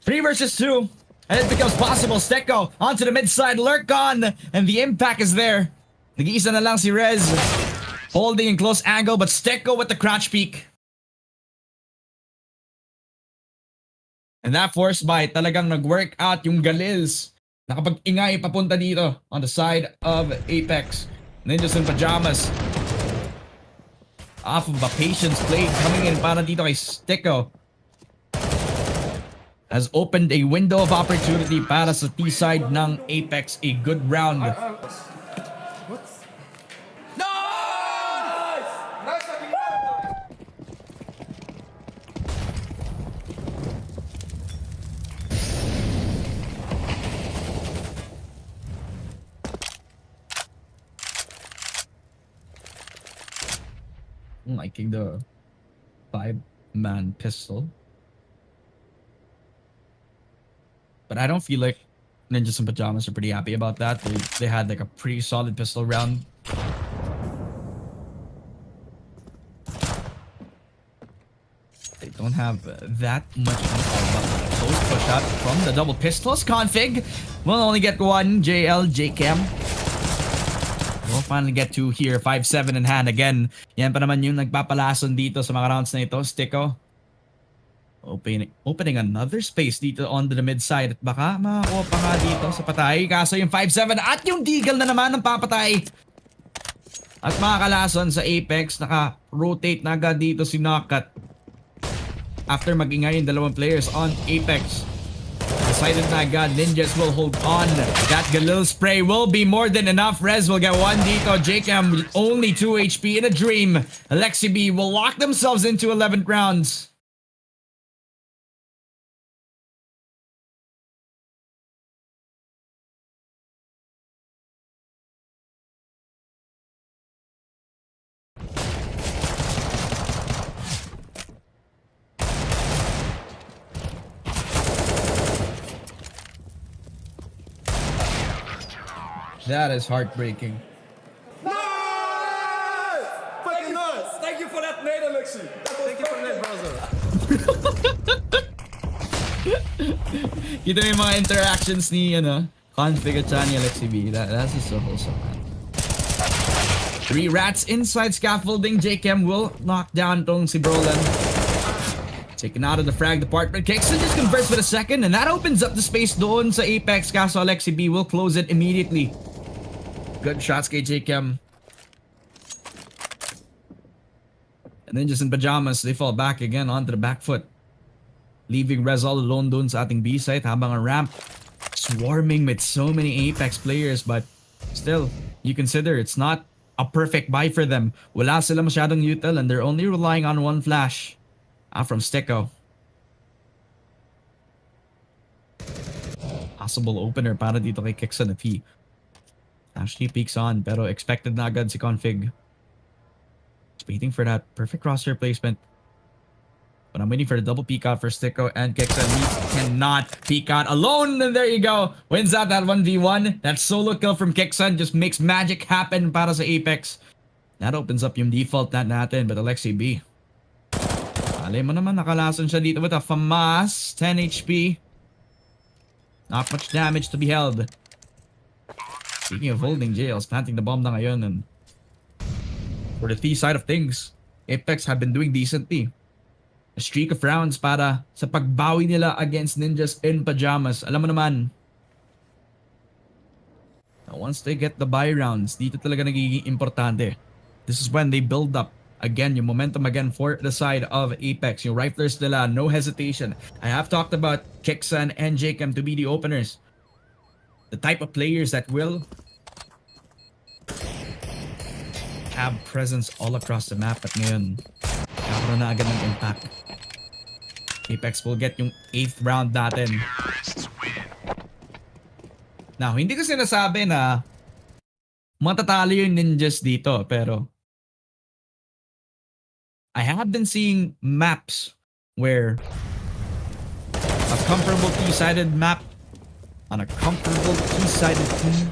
3 versus 2. And it becomes possible. Sticko onto the mid side. Lurk on. And the impact is there. Nag-iisa na lang si Rez. Holding in close angle, but Sticko with the crouch peek. And that force bite, talagang nag-work out yung Galils. Nakapag-ingay papunta dito on the side of Apeks. Ninjas in Pyjamas. Off of a patience play coming in para dito kay Sticko. Has opened a window of opportunity para sa T-side ng Apeks. A good round. Liking the 5-man pistol. But I don't feel like Ninjas in Pyjamas are pretty happy about that. They had like a pretty solid pistol round. They don't have that much close push out from the double pistols. Config will only get one. JL, JCam. We'll finally get 2 here. 5-7 in hand again. Yan pa naman yung nagpapalason dito sa mga rounds na ito. Sticko opening another space dito on the mid side. At baka makakuha pa nga dito sa patay. Kaso yung 5-7 at yung Deagle na naman ng papatay. At makakalason sa Apeks. Naka-rotate na agad dito si Knockat. After mag-ingay yung dalawang players on Apeks. Decided na agad, Ninjas will hold on. That Galil spray will be more than enough. Rez will get 1 dito. Jcam only 2 HP in a dream. Alexi B will lock themselves into 11th rounds. That is heartbreaking. Nice! Fucking nice! Thank you for that nade, Alexi. Thank you for that, brother. Kita mo yung mga interactions ni Config at ni Alexi B. That's just so wholesome, man. 3 rats inside scaffolding. JCam will knock down tong si Brolin. Taken out of the frag department. Kexan just converts with a second, and that opens up the space doon sa Apeks. Kaso Alexi B will close it immediately. Good shots kay JCam. And then just in Pyjamas, they fall back again onto the back foot. Leaving Rez all alone doon sa ating B site habang ang ramp swarming with so many Apeks players. But still, you consider it's not a perfect buy for them. Wala sila masyadong util and they're only relying on 1 flash from Sticko. Possible opener para dito kay Kexan if he actually peeks on, pero expected na agad si Config. Just waiting for that perfect roster placement. But I'm waiting for the double peek out for Sticko and Kexan. He cannot peek out alone. And there you go. Wins out that 1v1. That solo kill from Kexan just makes magic happen para sa Apeks. That opens up yung default net natin. But Alexi B. Alay mo naman, nakalason siya dito with a FAMAS. 10 HP. Not much damage to be held. Speaking of holding jails, planting the bomb na ngayon. And for the T side of things, Apeks have been doing decently. A streak of rounds para sa pagbawi nila against Ninjas in Pyjamas. Alam mo naman, once they get the buy rounds, dito talaga nagiging importante. This is when they build up again yung momentum again for the side of Apeks. Yung riflers nila, no hesitation. I have talked about Kexan and Jakem to be the openers. The type of players that will have presence all across the map at ngayon. Kakaroon na agad ng impact. Apeks will get yung 8th round natin. Now, hindi ko sinasabi na matatalo yung Ninjas dito, pero I have been seeing maps where a comfortable T-sided map on a comfortable T-sided team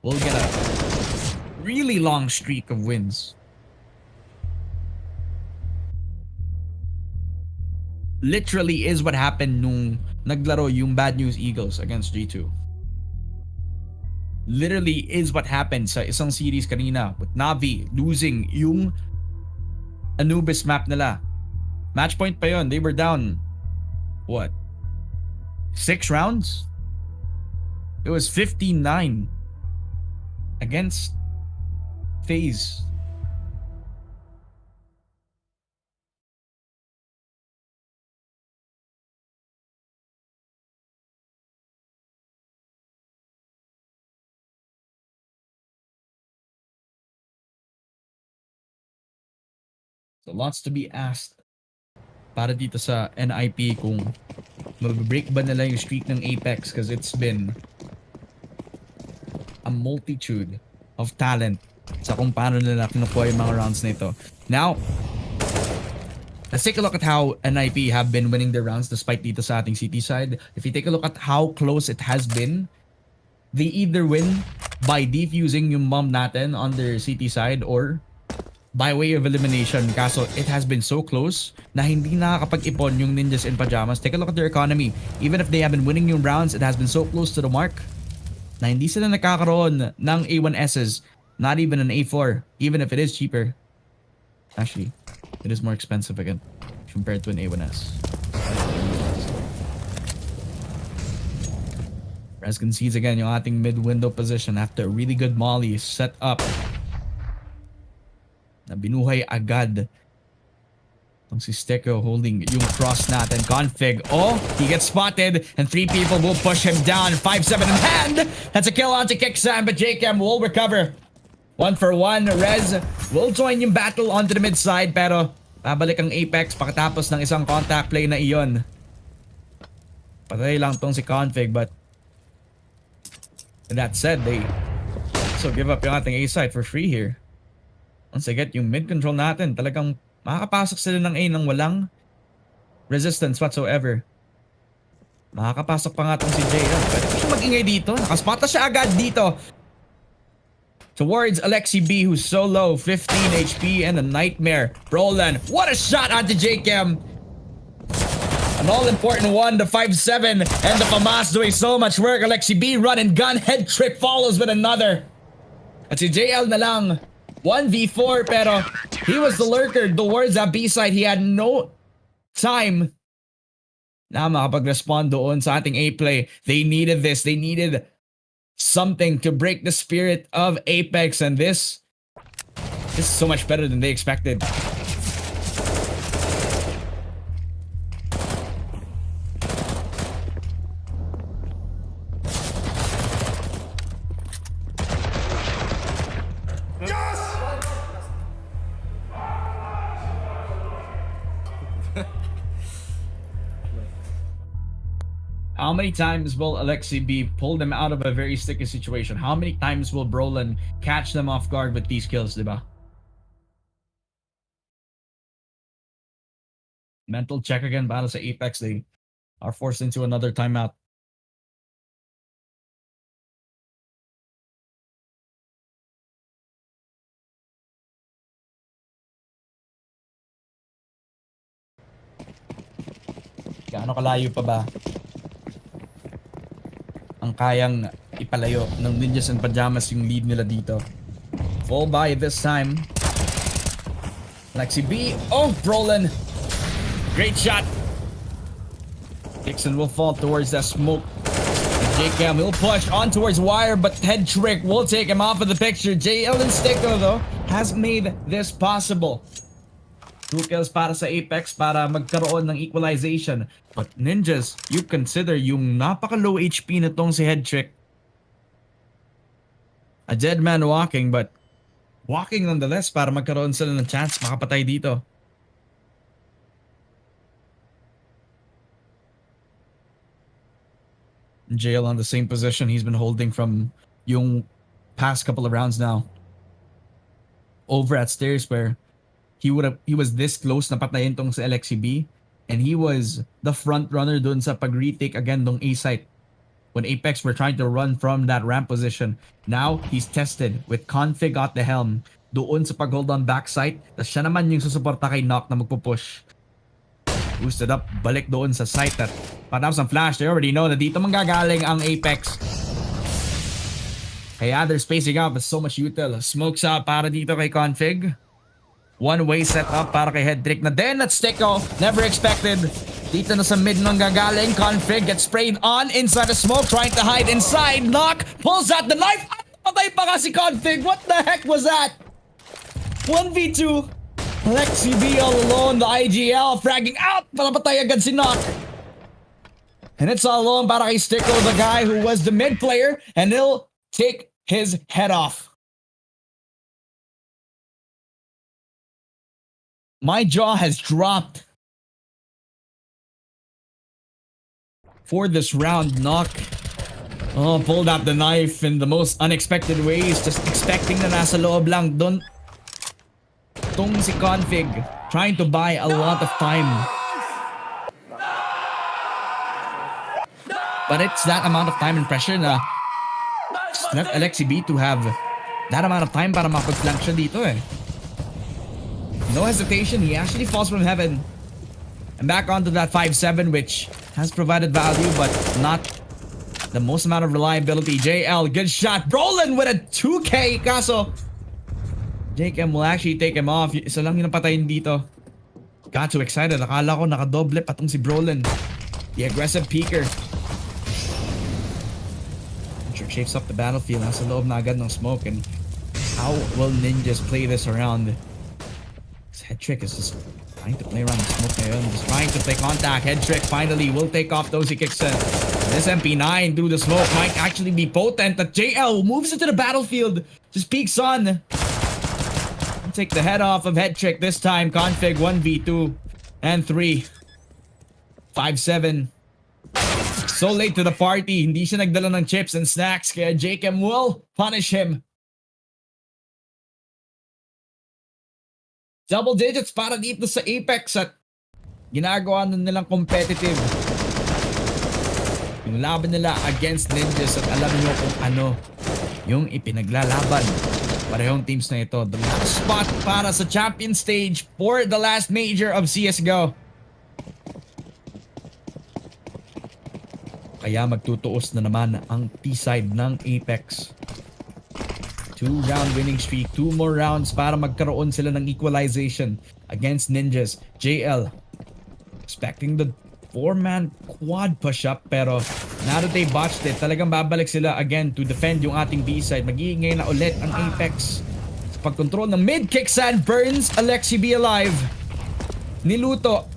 will get a really long streak of wins. Literally is what happened nung naglaro yung Bad News Eagles against G2. Literally is what happened sa isang series kanina with NaVi losing yung Anubis map nila. Match point pa yun. They were down, what? 6 rounds? It was 15-9 against FaZe. So lots to be asked para dito sa NIP kung mag-break ba nila yung streak ng Apeks, because it's been a multitude of talent sa kung paano nila kinukuha yung mga rounds na ito. Now, let's take a look at how NIP have been winning their rounds despite dito sa ating CT side. If you take a look at how close it has been, they either win by defusing yung bomb natin on their CT side or by way of elimination. Kaso it has been so close na hindi nakakapag-ipon yung Ninjas in Pyjamas. Take a look at their economy. Even if they have been winning yung rounds, it has been so close to the mark na hindi sila nakakaroon ng A1Ss. Not even an A4, even if it is cheaper. Actually, it is more expensive again compared to an A1S. Res concedes again yung ating mid-window position after a really good molly set up. Na binuhay agad itong si Sticko holding yung cross natin. Config. Oh, he gets spotted and 3 people will push him down. 5-7 in hand. That's a kill onto Kexan, but Jakem will recover. 1-for-1. Rez will join yung battle onto the mid side, pero babalik ang Apeks pagkatapos ng isang contact play na iyon. Patay lang tong si Config, but that said, they also give up yung ating A side for free here. Once they get yung mid control natin, talagang makakapasok sila ng A nang walang resistance whatsoever. Makakapasok pa nga itong si Jay. Pwede pa siya mag-ingay dito. Nakaspot na siya agad dito. Towards Alexi B, who's so low. 15 HP and a nightmare. Roland, what a shot onto Jakem. An all-important one, the 5-7. And the FAMAS doing so much work. Alexi B, run and gun. Head trick follows with another. At si JL na lang. 1v4, pero he was the lurker towards that B side. He had no time na makapag-respond doon sa ating A play. They needed this. They needed something to break the spirit of Apeks, and this is so much better than they expected. How many times will Alexi B pull them out of a very sticky situation? How many times will Brolan catch them off guard with these kills, diba? Mental check again para sa Apeks. They are forced into another timeout. Gaano kalayo pa ba ang kayang ipalayo ng Ninjas and Pyjamas yung lead nila dito? Full buy this time. Lexi B. Oh, Brolin. Great shot. Dixon will fall towards that smoke. JCam will push on towards wire, but Head Trick will take him off of the picture. JL and Sticko, though, has made this possible. 2 kills para sa Apeks para magkaroon ng equalization. But Ninjas, you consider yung napaka-low HP na tong si Head Trick. A dead man walking, but walking nonetheless para magkaroon sila ng chance makapatay dito. Jail on the same position he's been holding from yung past couple of rounds now. Over at stairs where he was this close na patayin tong sa LXCB, and he was the front runner dun sa pag-retake again ng A site when Apeks were trying to run from that ramp position. Now he's tested with Config at the helm doon sa pag-hold on backside. Tas siya naman yung susuporta kay Knock na magpupush. Boosted up, balik doon sa site at patapos ang flash. They already know na dito manggagaling ang Apeks. Kaya they're spacing out with so much util. Smokes up para dito kay Config. One-way setup para kay Headrick na din at Sticko. Never expected. Dito na sa mid nang gagaling. Config gets sprayed on inside the smoke. Trying to hide inside. Knock pulls out the knife. At patay pa ka si Config. What the heck was that? 1v2. Lexi B all alone. The IGL fragging out. Palapatay agad si Knock. And it's all alone para kay Sticko, the guy who was the mid player. And he'll take his head off. My jaw has dropped for this round. Knock. Oh, pulled out the knife in the most unexpected ways. Just expecting na nasa loob lang dun. Tong si Config. Trying to buy a lot of time. But it's that amount of time and pressure na left Alexi B to have that amount of time para makapag-flank siya dito eh. No hesitation, he actually falls from heaven. And back onto that 5-7, which has provided value, but not the most amount of reliability. JL, good shot. Brolin with a 2K. Kaso, JKM will actually take him off. Isa lang yung napatayin dito. Got too excited. Akala ko nakadoble patong si Brolin. The aggressive peeker. Shapes up the battlefield. Nasa loob na agad ng smoke. And how will Ninjas play this around? Head Trick is just trying to play around the smoke ngayon. Just trying to play contact. Head Trick finally will take off those he kicks in. This MP9 through the smoke might actually be potent. But JL moves into the battlefield. Just peeks on. Take the head off of Head Trick this time. Config 1v2 and 3. 5-7. So late to the party. Hindi siya nagdala ng chips and snacks. Kaya JKM will punish him. Double digits para dito sa Apeks at ginagawa na nilang competitive yung laban nila against Ninjas at alam nyo kung ano yung ipinaglalaban parehong teams na ito. The last spot para sa champion stage for the last major of CSGO. Kaya magtutuos na naman ang T-side ng Apeks. 2-round winning streak. 2 more rounds para magkaroon sila ng equalization against Ninjas. JL expecting the 4-man quad push-up pero now that they botched it, talagang babalik sila again to defend yung ating B-side. Mag-iingay na ulit ang Apeks sa pagkontrol ng mid. Kicksan burns Alexi B alive. Niluto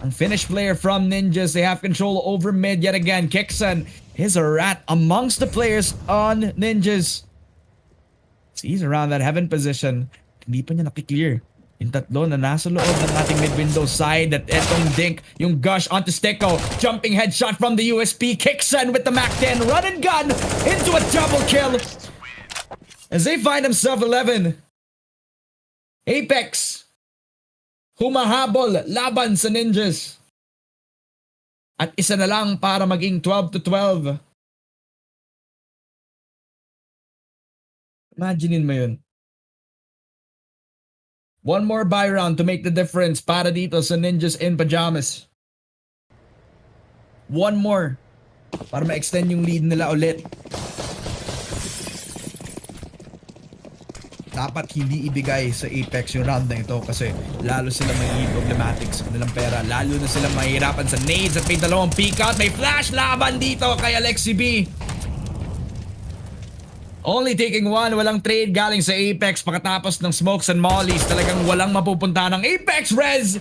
ang finish player from Ninjas. They have control over mid yet again. Kicksan is a rat amongst the players on Ninjas. He's around that heaven position. Hindi pa niya nakiklear. Yung tatlo na nasa loob ng ating mid-window side at etong dink, yung gush onto Sticko. Jumping headshot from the USP. Kicksan with the Mac 10. Run and gun into a double kill. As they find themselves 11. Apeks humahabol laban sa Ninjas. At isa na lang para maging 12-12. Imaginein mo yun. One more buy round to make the difference para dito sa Ninjas in Pyjamas. One more para ma-extend yung lead nila ulit. Dapat hindi ibigay sa Apeks yung round na ito kasi lalo sila magiging problematic sa kanilang pera. Lalo na sila mahihirapan sa nades at may dalawang peek out. May flash laban dito kay Alexi B. Only taking one, walang trade galing sa Apeks pagkatapos ng smokes and mollies. Talagang walang mapupunta ng Apeks Rez.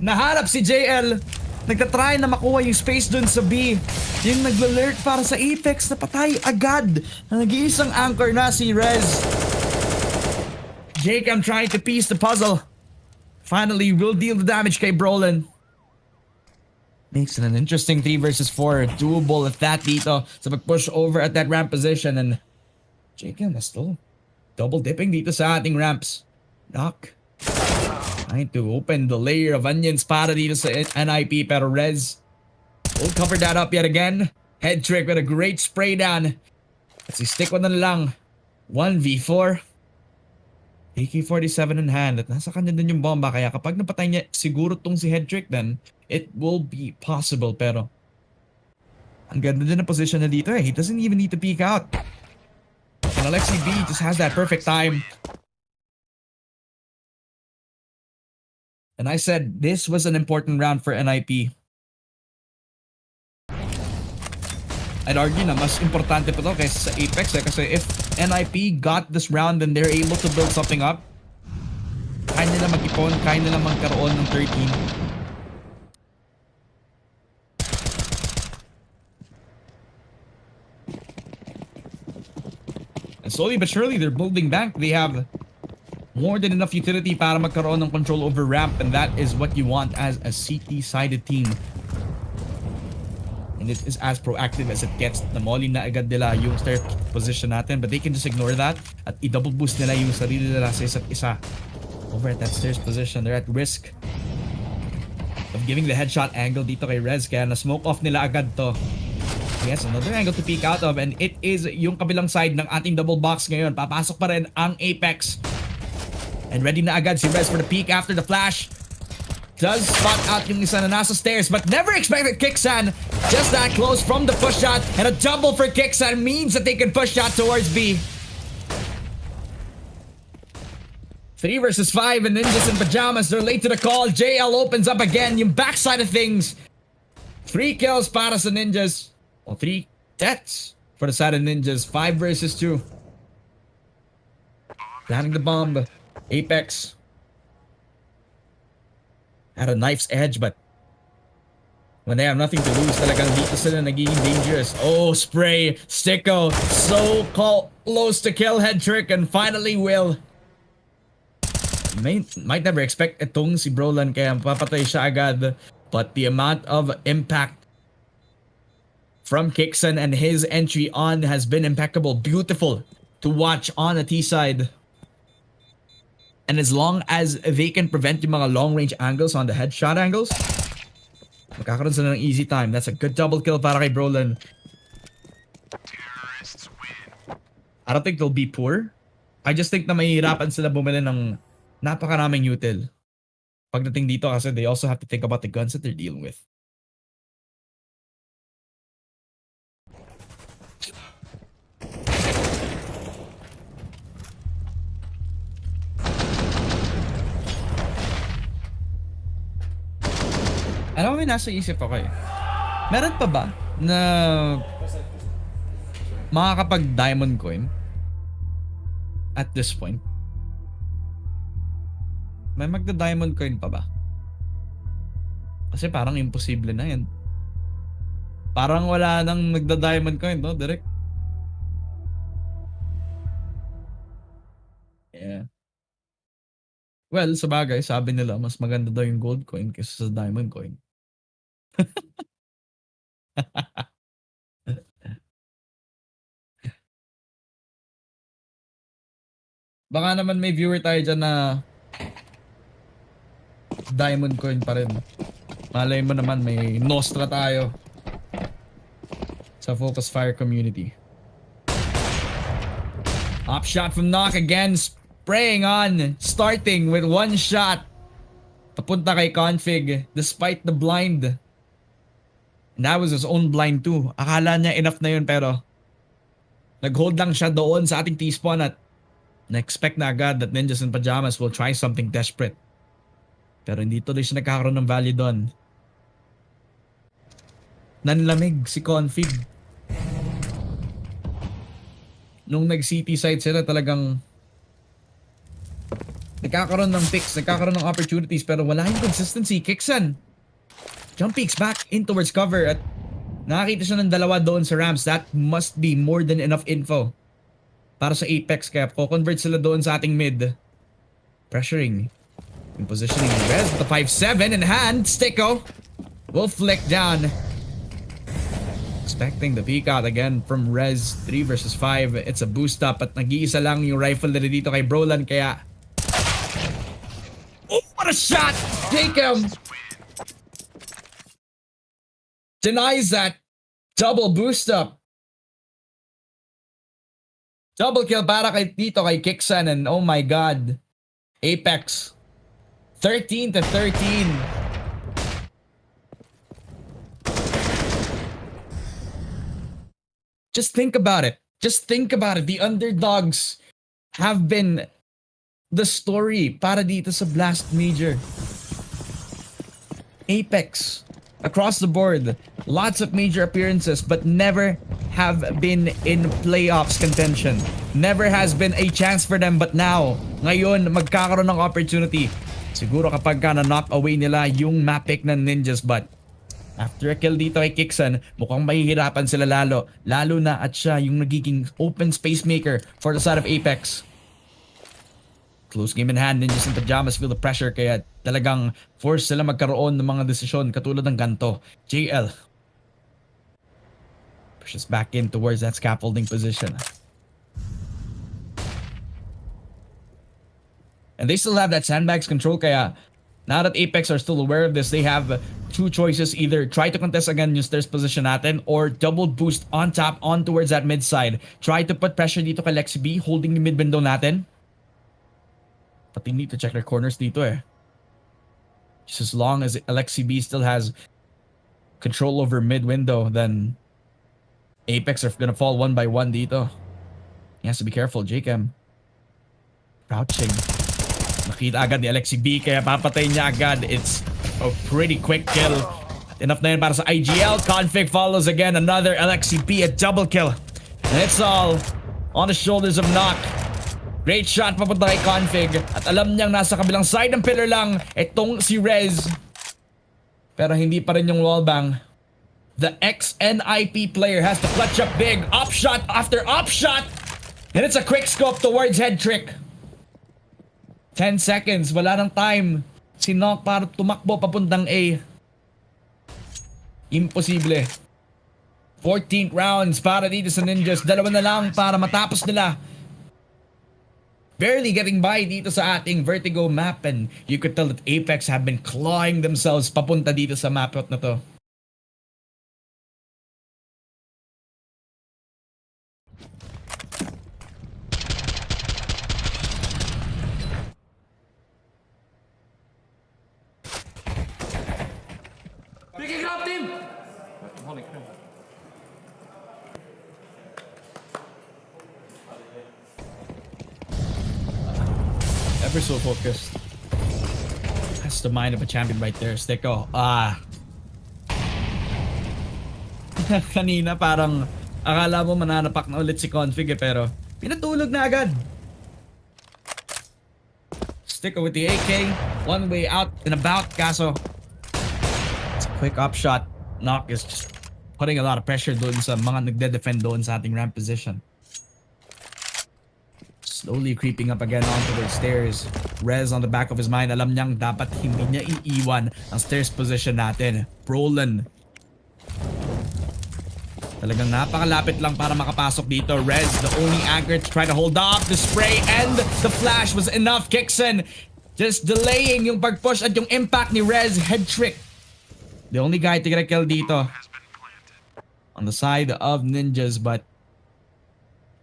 Naharap si JL. Nagtatry na makuha yung space dun sa B. Yung naglalurk para sa Apeks na patay agad. Nag-iisang anchor na si Rez. Jake, I'm trying to piece the puzzle. Finally, we'll deal the damage kay Brolin. Makes it an interesting 3 versus 4. Doable at that dito sa pag-push over at that ramp position. And Jake na still double dipping dito sa ating ramps. Knock. Trying to open the layer of onions para dito sa NIP. Pero Rez will cover that up yet again. Head trick with a great spray down. Let's see, stick one na lang. 1v4. AK-47 in hand at nasa kanya din yung bomba kaya kapag napatay niya siguro tong si Headtrick then it will be possible pero ang ganda din ng position na dito eh. He doesn't even need to peek out. And Alexi B just has that perfect time. And I said this was an important round for NIP. I'd argue na mas importante pa to kaysa sa Apeks eh, kasi if NIP got this round and they're able to build something up, kaya nila mag-ipon, kaya nila magkaroon ng 13. And slowly but surely, they're building back. They have more than enough utility para magkaroon ng control over ramp, and that is what you want as a CT-sided team. And it is as proactive as it gets. Namoli na agad nila yung start position natin, but they can just ignore that at i-double boost nila yung sarili nila sa isa't isa. Over at that stairs position, they're at risk of giving the headshot angle dito kay Rez, kaya na-smoke off nila agad to. Yes, another angle to peek out of, and it is yung kabilang side ng ating double box ngayon. Papasok pa rin ang Apeks. And ready na agad si Rez for the peek after the flash. Does spot out yung isa na nasa stairs, but never expected Kixan just that close from the push shot, and a double for Kixan means that they can push shot towards B. 3 versus 5 and Ninjas in Pyjamas, they're late to the call. JL opens up again yung backside of things. 3 kills para sa Ninjas. Or 3 deaths for the side of Ninjas. 5 versus 2. Planting the bomb. Apeks at a knife's edge, but when they have nothing to lose, talagang dito sila nagiging dangerous. Oh, spray. Sticko. So close to kill Headtrick and finally will. Might never expect itong si Brolan kaya papatay siya agad. But the amount of impact from Kixan and his entry on has been impeccable. Beautiful to watch on the T side. And as long as they can prevent yung mga long-range angles on the headshot angles, magkakaroon sila ng easy time. That's a good double kill para kay Brolan. I don't think they'll be poor. I just think na mahihirapan sila bumili ng napakaraming util. Pagdating dito kasi they also have to think about the guns that they're dealing with. Alam mo, may nasa isip ako eh. Meron pa ba na makakapag diamond coin at this point? May magda diamond coin pa ba? Kasi parang imposible na yan. Parang wala nang magda diamond coin, no? Direct. Yeah. Well, sa bagay, sabi nila mas maganda daw yung gold coin kaysa sa diamond coin. Baka naman may viewer tayo dyan na diamond coin pa rin. Malay mo naman may Nostra tayo sa Focus Fire community. Up shot from Knock again, spraying on, starting with one shot. Papunta kay Config despite the blind. And that was his own blind too. Akala niya enough na yun pero nag-hold lang siya doon sa ating T-spawn at na-expect na agad that Ninjas and Pyjamas will try something desperate. Pero hindi tuloy siya nagkakaroon ng value doon. Nanlamig si Config. Nung nag-CT side sila talagang nagkakaroon ng picks, nagkakaroon ng opportunities pero wala yung consistency. Kixan jump peeks back in towards cover at nakakita siya ng dalawa doon sa ramps. That must be more than enough info para sa Apeks kaya co-convert sila doon sa ating mid. Pressuring in positioning Rez with the 5-7 in hand. Sticko will flick down. Expecting the peek out again from Rez. 3 versus 5. It's a boost up at nag-iisa lang yung rifle nila dito kay Brolan kaya... Oh, what a shot! Jacob denies that. Double boost up. Double kill para kay dito kay Kixan and oh my god. Apeks 13-13. Just think about it. Just think about it. The underdogs have been the story para dito sa Blast Major. Apeks, across the board, lots of major appearances but never have been in playoffs contention. Never has been a chance for them but now, ngayon, magkakaroon ng opportunity. Siguro kapag ka na-knock away nila yung map pick ng Ninjas but after a kill dito kay Kixan, mukhang mahihirapan sila lalo. Lalo na at siya yung nagiging open space maker for the side of Apeks. Close game in hand, Ninjas and Pyjamas feel the pressure kaya talagang force sila magkaroon ng mga desisyon katulad ng ganto. JL pushes back in towards that scaffolding position. And they still have that sandbags control kaya now that Apeks are still aware of this, they have two choices. Either try to contest again yung stairs position natin or double boost on top on towards that mid side. Try to put pressure dito kay Lexi B holding the mid window natin. But they need to check their corners dito eh. Just as long as Alexi B still has control over mid window, then Apeks are gonna fall one by one dito. He has to be careful. Jacob crouching. Nakita agad ni Alexi B kaya papatay niya agad. It's a pretty quick kill. Enough na yun para sa IGL. Config follows again. Another Alexi B, a double kill. And it's all on the shoulders of Knock. Great shot papunta kay Config. At alam niyang nasa kabilang side ng pillar lang itong si Rez. Pero hindi pa rin yung wallbang. The ex-NIP player has to clutch up big. Up shot after up shot. And it's a quick scope towards head trick. 10 seconds, wala nang time. Si Knock para tumakbo papuntang A. Imposible. 14th rounds para dito sa Ninjas. Dalawa na lang para matapos nila. Barely getting by dito sa ating Vertigo map and you could tell that Apeks have been clawing themselves papunta dito sa map out na to. Picking up team! Ever so focused. That's the mind of a champion right there. Sticko. Kanina parang akala mo mananapak na ulit si Config eh, pero pinatulog na agad. Sticko with the AK. One way out and about. Kaso it's a quick up shot. Knock is just putting a lot of pressure doon sa mga nagde-defend doon sa ating ramp position. Slowly creeping up again onto the stairs. Rez on the back of his mind. Alam niyang dapat hindi niya iiwan ang stairs position natin. Brolan. Talagang napakalapit lang para makapasok dito. Rez, the only anchor to try to hold off the spray and the flash was enough. Kixan Just delaying yung pag-push at yung impact ni Rez. Head trick. The only guy to get a kill dito. On the side of Ninjas, but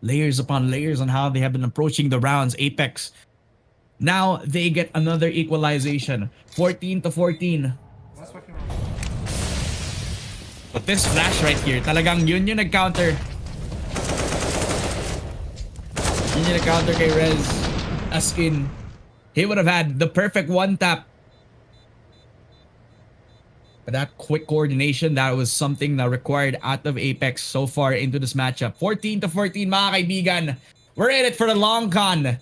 layers upon layers on how they have been approaching the rounds. Apeks. Now they get another equalization. 14-14. But this flash right here, talagang yun yung nag-counter. Yun yung nag-counter kay Rez. As in, he would have had the perfect one tap. But that quick coordination, that was something that required out of Apeks so far into this matchup. 14-14 mga kaibigan. We're in it for the long con.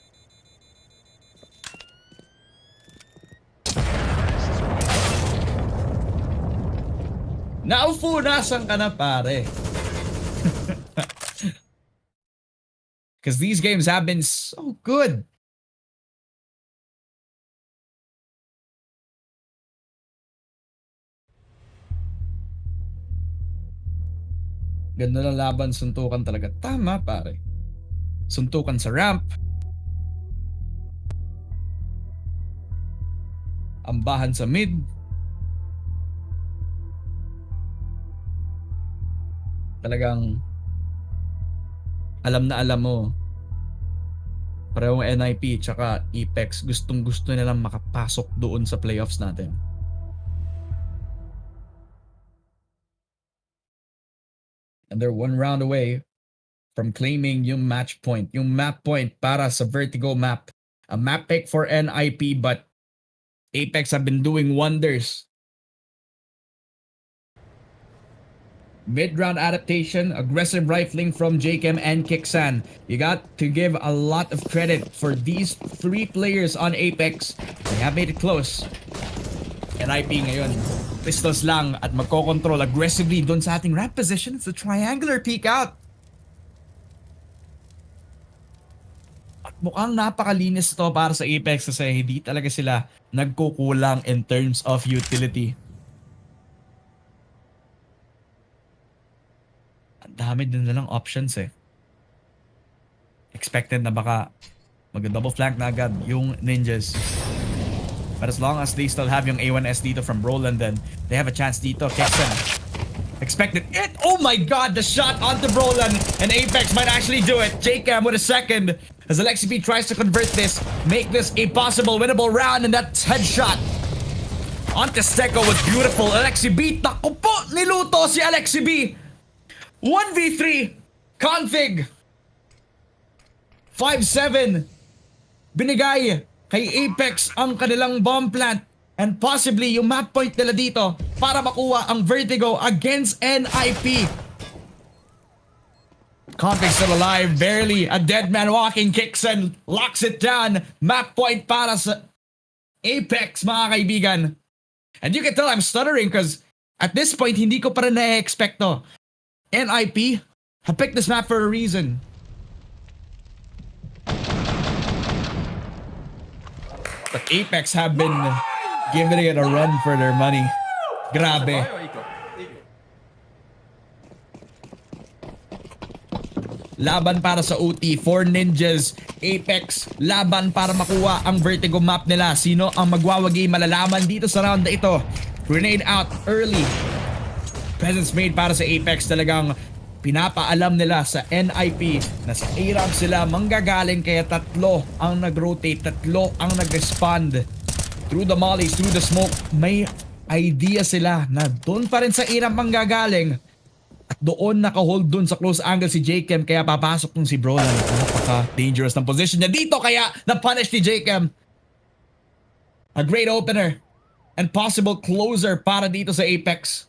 Naufunasan ka na pare. Because these games have been so good. Ganda ng laban, suntukan talaga. Tama pare. Suntukan sa ramp. Ambahan sa mid. Talagang alam na alam mo. Parehong NIP tsaka Apeks, gustong gusto nilang makapasok doon sa playoffs natin. And they're one round away from claiming yung match point, yung map point para sa Vertigo map. A map pick for NIP, but Apeks have been doing wonders. Mid-round adaptation, aggressive rifling from Jakem and Kixan. You got to give a lot of credit for these three players on Apeks. They have made it close. NIP ngayon, pistols lang at magkocontrol aggressively doon sa ating ramp position. It's a triangular peek out. At mukhang napakalinis to para sa Apeks kasi hindi talaga sila nagkukulang in terms of utility. Ang dami din nilang options eh. Expected na baka mag-double flank na agad yung Ninjas. But as long as they still have yung A1S dito from Roland, then they have a chance dito. Kexen expected it. Oh my god, the shot onto Roland, and Apeks might actually do it. Jakem with a second as Alexi B tries to convert this, make this a possible winnable round, and that's headshot. Onto Steko was beautiful. Alexi B, naku po, niluto si Alexi B. 1v3 config 5-7 binigay kay Apeks ang kanilang bomb plant and possibly yung map point nila dito para makuha ang Vertigo against NIP. Config still alive, barely a dead man walking. Kixen locks it down. Map point para sa Apeks mga kaibigan. And you can tell I'm stuttering because at this point hindi ko pa rin na-expect to. NIP have picked this map for a reason. But Apeks have been giving it a run for their money. Grabe. Laban para sa OT for Ninjas. Apeks, laban para makuha ang Vertigo map nila. Sino ang magwawagi malalaman dito sa round na ito. Grenade out early. Presence made para sa Apeks. Talagang pinapaalam nila sa NIP na sa A-Ramp sila manggagaling, kaya tatlo ang nag-rotate, tatlo ang nag-respond. Through the mollies, through the smoke, may idea sila na doon pa rin sa A-Ramp manggagaling. At doon naka-hold doon sa close angle si Jakem, kaya papasok nung si Brolan. Napaka-dangerous ng position niya dito, kaya na-punish ni Jakem. A great opener and possible closer para dito sa Apeks.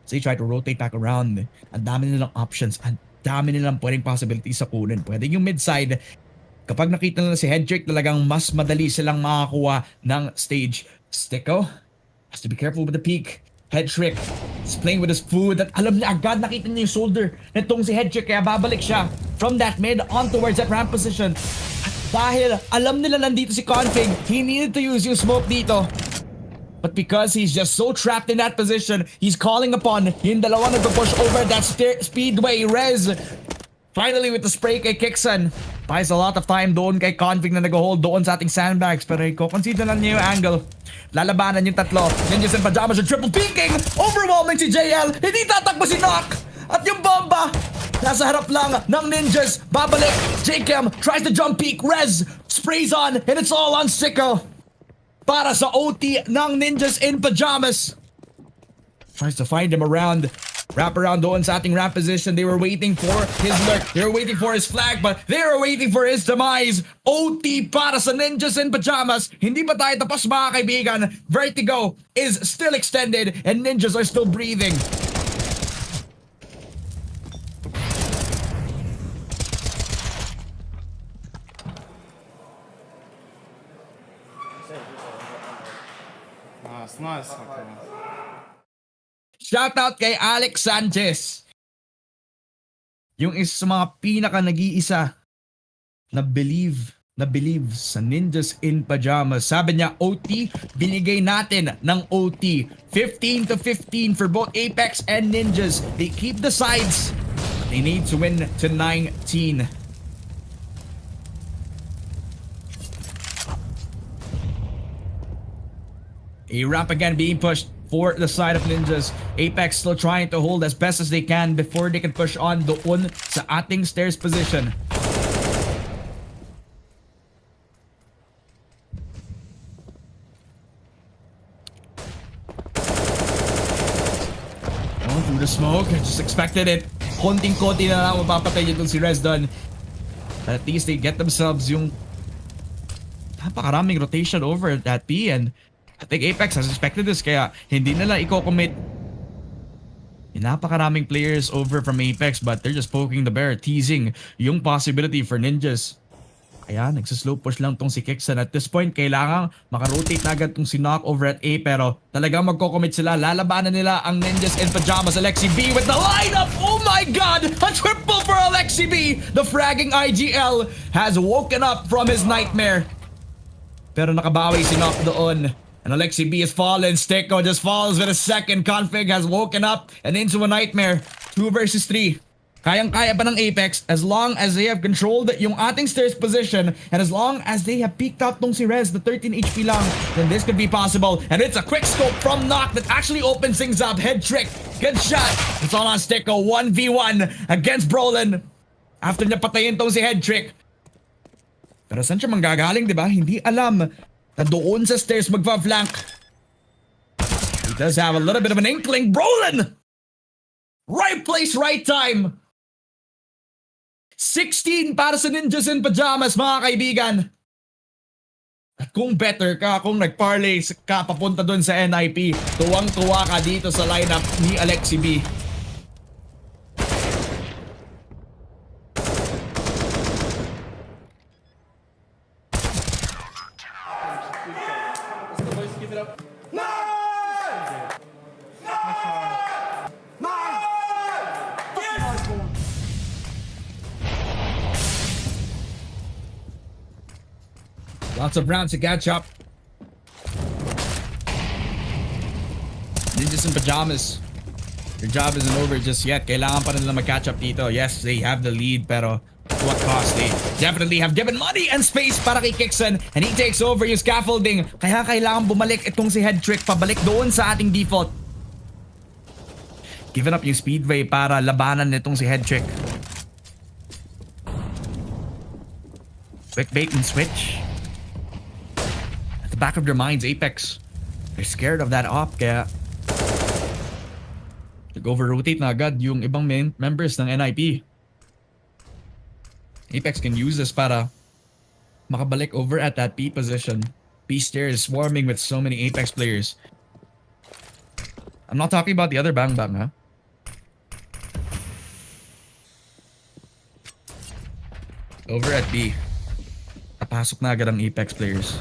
So they try to rotate back around. Ang dami nilang options. Ang dami nilang pwedeng possibilities sa kunin. Pwede yung mid-side. Kapag nakita nila si Headtrick, talagang mas madali silang makakuha ng stage. Steko has to be careful with the peak. Headtrick is playing with his food. At alam niya agad, nakita niya yung shoulder nitong si Headtrick, kaya babalik siya from that mid on towards that ramp position. At dahil alam nila nandito si Config, he needed to use yung smoke dito. But because he's just so trapped in that position, he's calling upon yung dalawa nag-push over that speedway. Rez finally with the spray kay Kixan. buys a lot of time doon kay Config na nag-hold doon sa ating sandbags. Pero i-consider na niya yung angle. Lalabanan yung tatlo. Ninjas and Pyjamas are triple peeking. Overwhelming si JL. Hindi tatakbo si Knock. At yung bomba, nasa harap lang ng Ninjas. Babalik. J-Cam tries to jump peek. Rez sprays on and it's all on Sicko. Para sa OT ng Ninjas in Pyjamas. Tries to find him around. Wrap around doon sa ating ramp position. They were waiting for his lurk. They were waiting for his flag, but they were waiting for his demise. OT para sa Ninjas in Pyjamas. Hindi pa tayo tapos mga kaibigan. Vertigo is still extended and Ninjas are still breathing. Nice. Shoutout kay Alex Sanchez. Yung isa sa mga pinaka nag-iisa na believe sa Ninjas in Pyjamas. Sabi niya, OT, binigay natin ng OT. 15-15 for both Apeks and Ninjas. They keep the sides. They need to win to 19. A ramp again being pushed for the side of Ninjas. Apeks still trying to hold as best as they can before they can push on doon sa ating stairs position. Oh, through the smoke. I just expected it. Konting-konti na lang mapapatay itong si Resdon. But at least they get themselves yung napakaraming rotation over at that P, and I think Apeks has expected this, kaya hindi nila i-commit. Napakaraming players over from Apeks, but they're just poking the bear, teasing yung possibility for Ninjas. Kaya nagsaslow push lang tong si Kixan. At this point, kailangan makarotate na agad tong si Knock over at A, pero talagang magko-commit sila. Lalabanan nila ang Ninjas in Pyjamas. Alexi B with the lineup! Oh my god! A triple for Alexi B! The fragging IGL has woken up from his nightmare. Pero nakabawi si Knock doon. And Alexi B has fallen. Sticko just falls with a second. Config has woken up and into a nightmare. 2 versus 3. Kayang-kaya pa ng Apeks as long as they have controlled yung ating stairs position and as long as they have peeked out tong si Rez, the 13 HP lang, then this could be possible. And it's a quick scope from Knock that actually opens things up. Head trick. Good shot. It's all on Sticko. 1v1 against Brolin. After niya patayin tong si Head trick. Pero saan siya manggagaling, di ba? Hindi alam na doon sa stairs magpa-flank. He does have a little bit of an inkling. Brolin! Right place, right time. 16 para sa Ninjas in Pyjamas, mga kaibigan. At kung better ka, kung nag-parlay ka papunta doon sa NIP, tuwang-tuwa ka dito sa lineup ni Alexi B. Lots of rounds to catch up. Ninjas in Pyjamas. Their job isn't over just yet. Kailangan pa rin nila mag-catch up dito. Yes, they have the lead, pero at what cost? They definitely have given money and space para kay Kixan, and he takes over yung scaffolding. Kaya kailangan bumalik itong si Head Trick pabalik doon sa ating default. Given up yung speedway para labanan nitong si Head Trick. Quick bait and switch. Back of their minds, Apeks, they're scared of that op, kaya nag-over-rotate na agad yung ibang members ng NIP. Apeks can use this para makabalik over at that P position. P stair is swarming with so many Apeks players. I'm not talking about the other Bang Bang, ha? Over at B, napasok na agad ang Apeks players.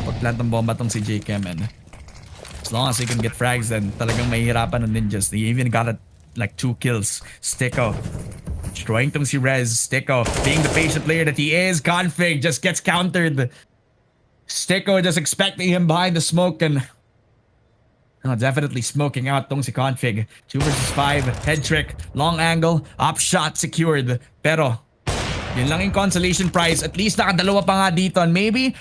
Pag-plant ng bomba tong si J-Cam, and as long as they can get frags, then talagang mahihirapan ng Ninjas. They even got like 2 kills. Sticko destroying tong si Rez. Sticko being the patient player that he is. Config just gets countered. Sticko just expecting him behind the smoke, and definitely smoking out tong si Config. 2 versus 5. Head trick, long angle, up shot secured. Pero Yun lang yung consolation prize. At least nakadalawa pa nga dito. And maybe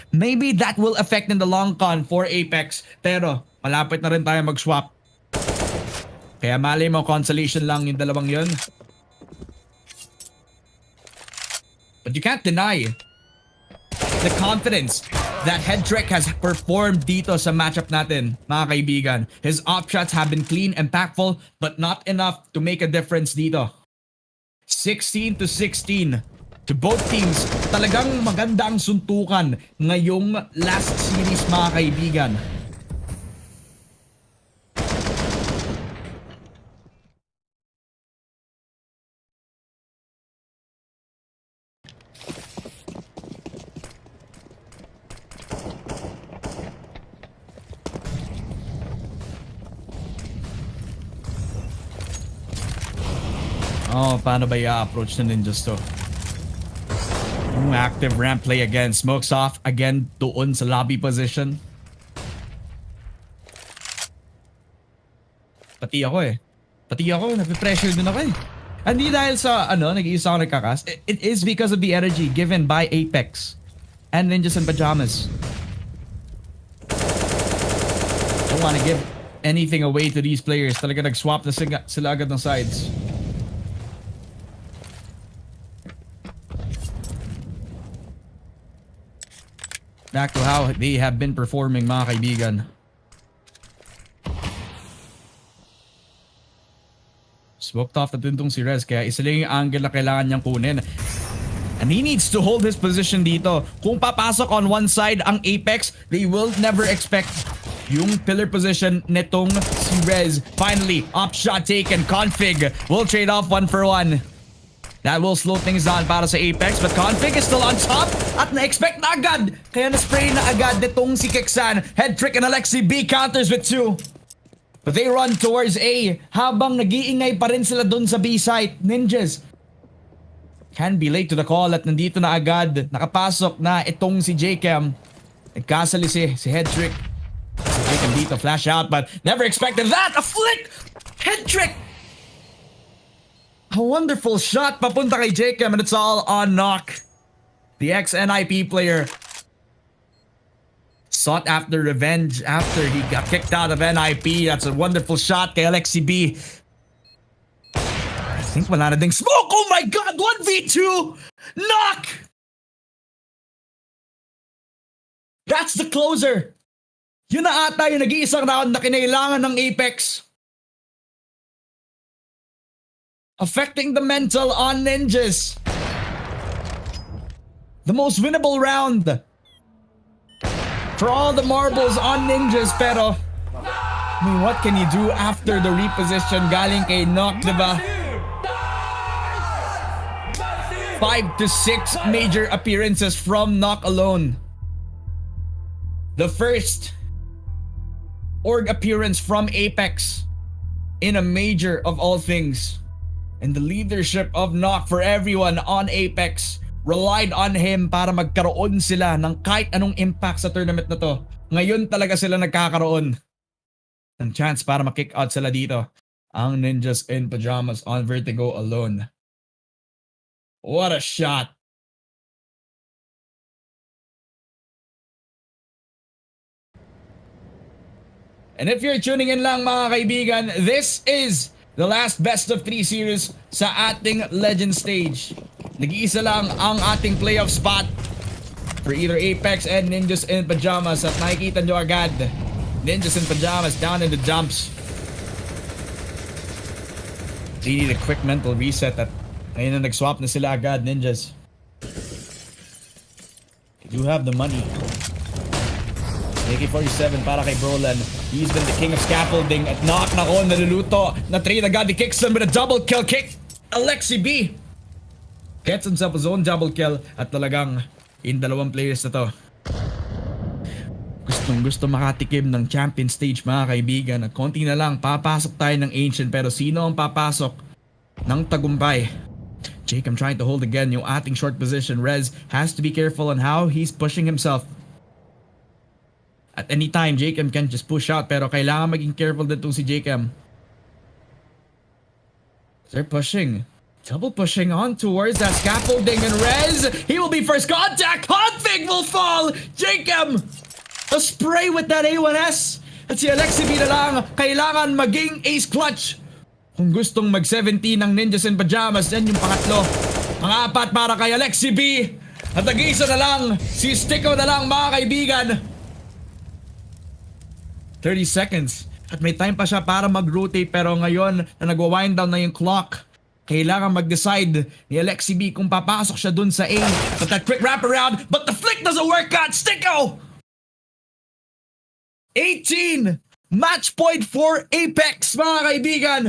that will affect in the long con for Apeks. Pero malapit na rin tayo mag-swap. Kaya malay mo, consolation lang yung dalawang yun. But you can't deny the confidence that Headtrick has performed dito sa matchup natin, mga kaibigan. His op shots have been clean, impactful, but not enough to make a difference dito. 16-16 to both teams. Talagang maganda ang suntukan ngayong last series, mga kaibigan. Oh, paano ba i-approach na Ninjas to? Active ramp play again. Smokes off again doon sa lobby position. Pati ako, napipressure din ako eh. Hindi dahil sa nag-iisa ako nagkakas. It is because of the energy given by Apeks and Ninjas and Pyjamas. Don't wanna give anything away to these players. Talaga nag-swap na sila agad ng sides. Back to how they have been performing, mga kaibigan. Smoked off na tong si Rez, kaya isa lang yung angle na kailangan niyang kunin. And he needs to hold his position dito. Kung papasok on one side ang Apeks, they will never expect yung pillar position nitong si Rez. Finally, op shot taken. Config will trade off 1-for-1. That will slow things down para sa Apeks, but Config is still on top at na-expect na agad. Kaya na-spray na agad nitong si Keksan. Headtrick and Alexi B counters with 2. But they run towards A habang nag-iingay pa rin sila dun sa B site. Ninjas can be late to the call at nandito na agad. Nakapasok na itong si Jakem. Nagkasali si Headtrick. Si Jakem dito flash out but never expected that. A flick! Headtrick! A wonderful shot papunta kay Jakem and it's all on Knock. The ex-NIP player sought after revenge after he got kicked out of NIP. That's a wonderful shot kay Alexi B. I think wala na ding smoke. Oh my god, 1v2! Knock! That's the closer. Yun na ata yung nag-iisang round na kinailangan ng Apeks. Affecting the mental on Ninjas. The most winnable round for all the marbles on Ninjas. Pero, I mean, what can you do after the reposition galing kay Knock, diba? 5 to 6 major appearances from Knock alone. The first org appearance from Apeks in a major of all things. And the leadership of Knock for everyone on Apeks relied on him para magkaroon sila ng kahit anong impact sa tournament na to. Ngayon talaga sila nagkakaroon ng chance para makick out sila dito. Ang Ninjas in Pyjamas on Vertigo alone. What a shot! And if you're tuning in lang, mga kaibigan, this is the last best of 3 series sa ating Legend stage. Nag-iisa lang ang ating playoff spot for either Apeks and Ninjas in Pyjamas. At nakikita nyo agad, Ninjas in Pyjamas down in the dumps. They need a quick mental reset at ngayon na nag-swap na sila agad, Ninjas. They do have the money. AK-47 para kay Brolan. He's been the king of scaffolding at Knock na ko, naluluto. Na-trade agad ni Kixon with a double kill kick. Alexi B gets himself his own double kill at talagang in dalawang players na to. Gusto makatikim ng champion stage, mga kaibigan. At konti na lang, papasok tayo ng Ancient. Pero sino ang papasok ng tagumpay? Jake, I'm trying to hold again yung ating short position. Rez has to be careful on how he's pushing himself. At any time, Jakem can just push out. Pero kailangan maging careful din itong si Jakem. They're pushing. Double pushing on towards that scaffolding, and Rez, he will be first contact. Config will fall. Jacob, a spray with that A1S. At si Alexi B na lang, kailangan maging ace clutch. Kung gustong mag-17 ng Ninjas in Pyjamas, yan yung pangatlo. Pang-apat para kay Alexi B. At nag-isa na lang, si Sticko na lang mga kaibigan. 30 seconds. At may time pa siya para mag-rotate, pero ngayon na nagwa-wind down na yung clock, kailangan mag-decide ni Alexi B kung papasok siya dun sa A. But that quick wraparound, but the flick doesn't work out. Sticko! 18! Match point for Apeks, mga kaibigan!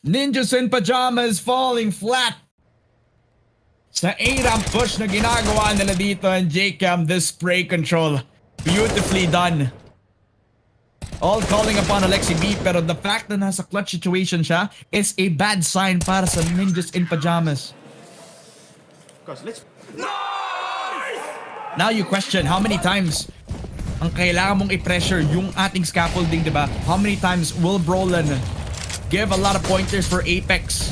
Ninjas in Pyjamas falling flat sa A-ramp push na ginagawa nila dito, and J-Cam, this spray control, beautifully done. All calling upon Alexi B, pero the fact na nasa clutch situation siya is a bad sign para sa Ninjas in Pyjamas. Now you question how many times ang kailangan mong i-pressure yung ating scaffolding, diba? How many times will Brolin give a lot of pointers for Apeks?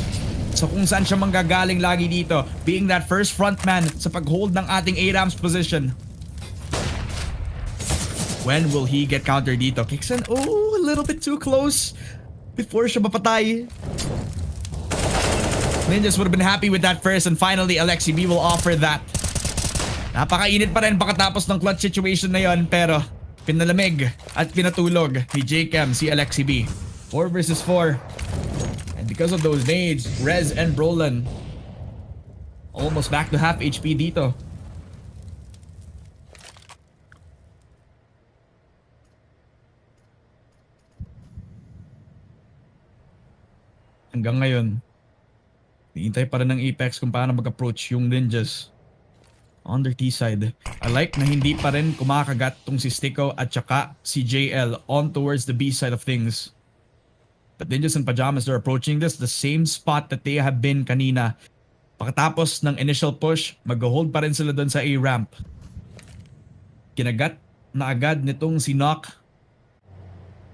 So kung saan siya manggagaling lagi dito, being that first frontman sa pag-hold ng ating A-Ram's position. When will he get countered dito? Kixen, oh, a little bit too close before siya mapatay. Ninjas would have been happy with that first, and finally Alexi B will offer that. Napakainit pa rin pagkatapos ng clutch situation na yon, pero pinalamig at pinatulog ni J-Cam si Alexi B. 4 versus 4. And because of those nades, Rez and Brolin almost back to half HP dito. Hanggang ngayon, hihintay pa rin ng Apeks kung paano mag-approach yung Ninjas on their T side. I like na hindi pa rin kumakagat tong si Sticko at saka si JL on towards the B side of things. But Ninjas in Pyjamas are approaching this the same spot that they have been kanina. Pagkatapos ng initial push, mag-hold pa rin sila doon sa A-ramp. Kinagat na agad nitong si Nock.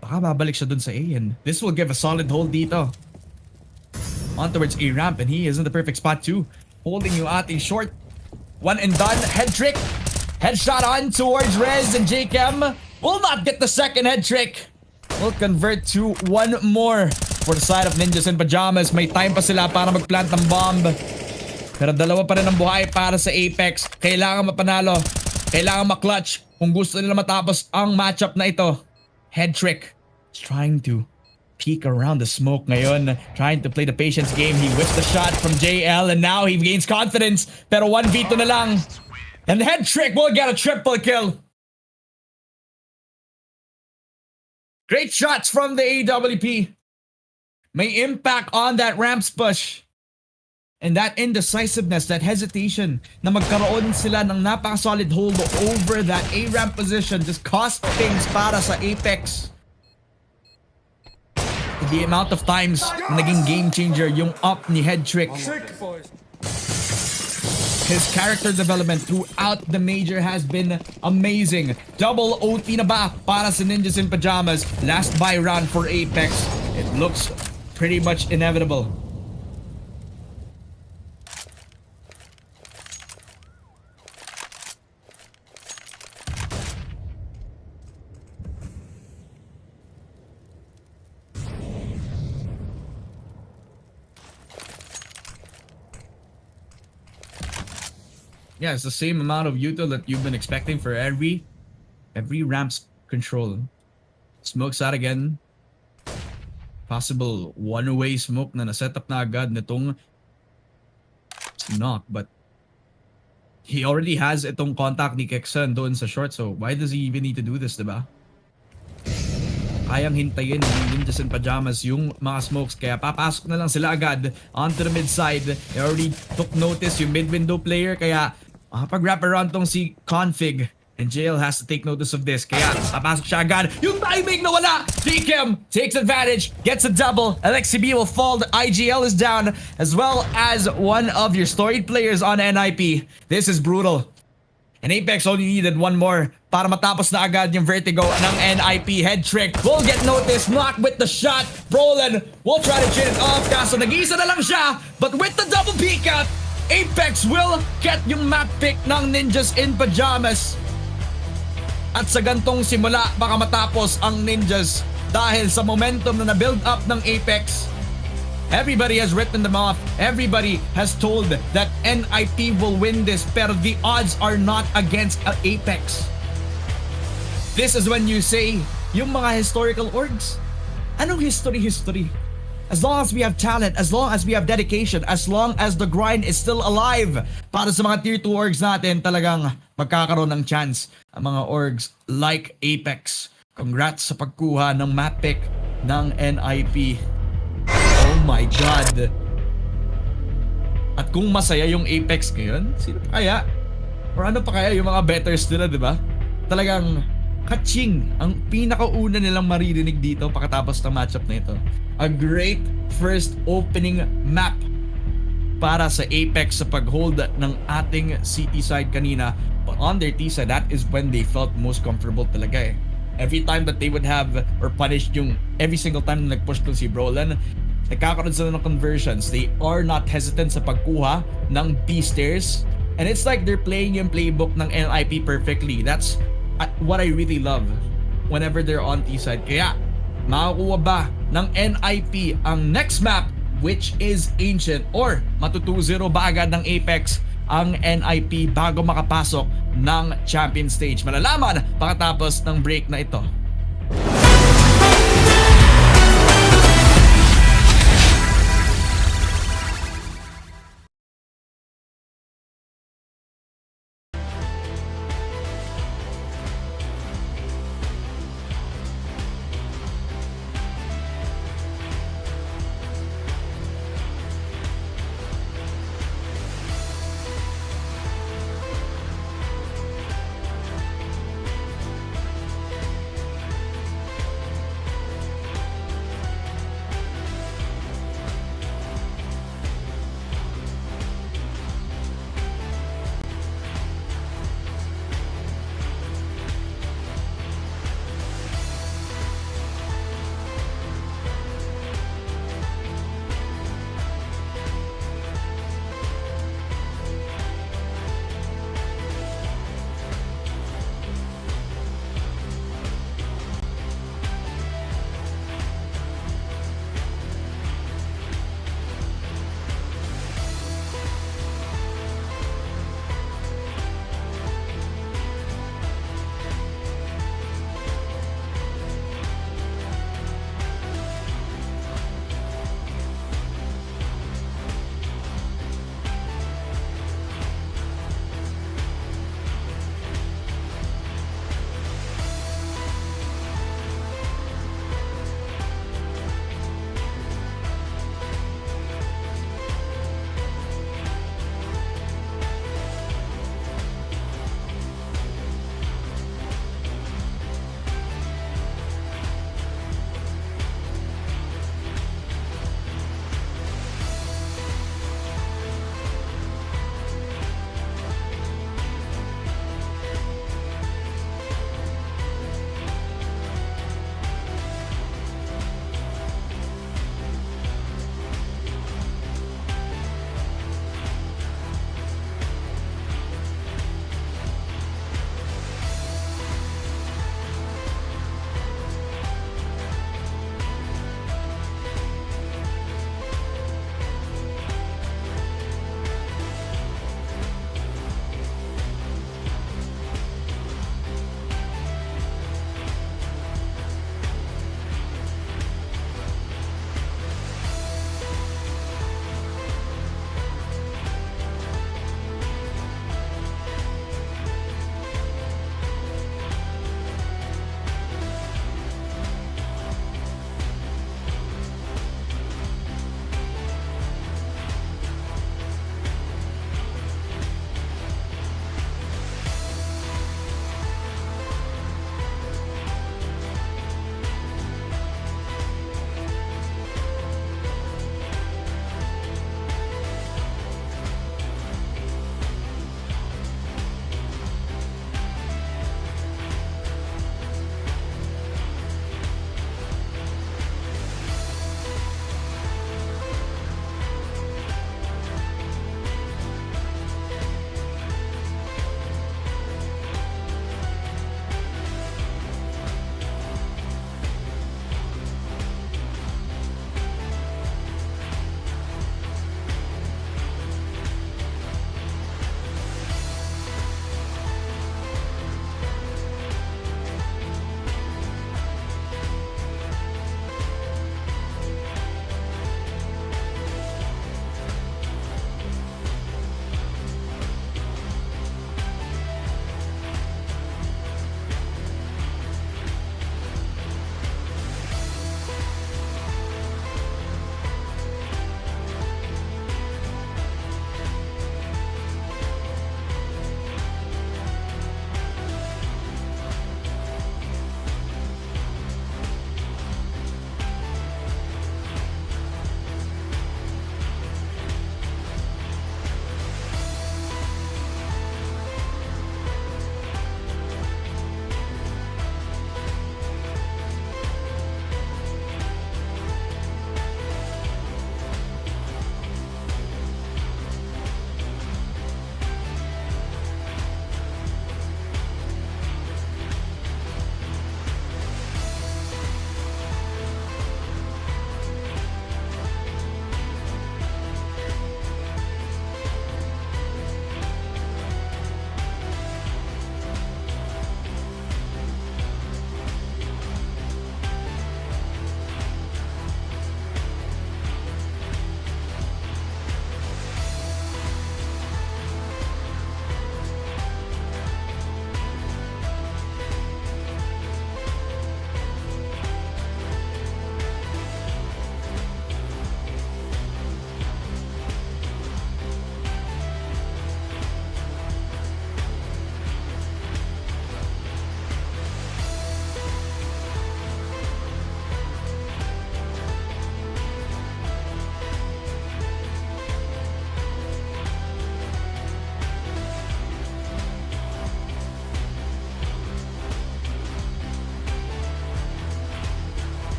Baka babalik siya doon sa A, and this will give a solid hold dito. On towards A-ramp, and he is in the perfect spot too. Holding yung ating short. One and done. Head trick. Headshot on towards Rez, and J-Cam will not get the second head trick. Will convert to one more for the side of Ninjas in Pyjamas. May time pa sila para mag-plant ng bomb. Pero dalawa pa rin ang buhay para sa Apeks. Kailangan mapanalo. Kailangan ma-clutch kung gusto nila matapos ang matchup na ito. Head trick. He's trying to peek around the smoke ngayon. Trying to play the patience game. He whiffs the shot from JL, and now he gains confidence. Pero 1v2 na lang. And the head trick will get a triple kill. Great shots from the AWP. May impact on that ramps push. And that indecisiveness, that hesitation na magkaroon sila ng napaka-solid hold over that A-ramp position just cost things para sa Apeks. The amount of times na naging game changer yung up ni Head Trick. His character development throughout the major has been amazing. Double OT na ba para sa Ninjas in Pyjamas? Last buy round for Apeks. It looks pretty much inevitable. Yeah, it's the same amount of util that you've been expecting for every ramps control. Smokes out again. Possible one-way smoke na naset up na agad nitong Knock, but he already has itong contact ni Kexan doon sa short, so why does he even need to do this, diba? Kayang hintayin ng Ninjas in Pyjamas yung mga smokes, kaya papasok na lang sila agad onto the mid side. They already took notice yung mid window player, kaya pag-wrap around tong si Config, and JL has to take notice of this. Kaya papasok siya agad. Yung timing na wala! Dekem takes advantage, gets a double. Alexi B will fall. The IGL is down, as well as one of your storied players on NIP. This is brutal. And Apeks only needed one more para matapos na agad yung vertigo ng NIP. Head trick will get noticed, not with the shot. Brolin will try to chin it off, kaso nag-iisa na lang siya. But with the double peek out, Apeks will get yung map pick ng Ninjas in Pyjamas. At sa gantong simula, baka matapos ang Ninjas dahil sa momentum na na-build up ng Apeks. Everybody has written them off. Everybody has told that NIP will win this, pero the odds are not against Apeks. This is when you say, yung mga historical orgs, anong history? As long as we have talent, as long as we have dedication, as long as the grind is still alive, para sa mga tier 2 orgs natin, talagang magkakaroon ng chance ang mga orgs like Apeks. Congrats sa pagkuha ng map pick ng NIP. Oh my God. At kung masaya yung Apeks ngayon, sino pa kaya? Or ano pa kaya yung mga betters nila, di ba? Talagang kaching ang pinakauna nilang maririnig dito pagkatapos ng matchup na ito. A great first opening map para sa Apeks sa pag-hold ng ating CT side kanina. But on their T side, that is when they felt most comfortable talaga eh. Every time that they would have or punished yung every single time na nag-push to si Brolin, nagkakaroon sila ng conversions. They are not hesitant sa pagkuha ng B stairs. And it's like they're playing yung playbook ng NIP perfectly. That's what I really love whenever they're on T-side. Kaya, makakuha ba ng NIP ang next map, which is Ancient, or matu-2-0 ba agad ng Apeks ang NIP bago makapasok ng champion stage? Malalaman pagkatapos ng break na ito.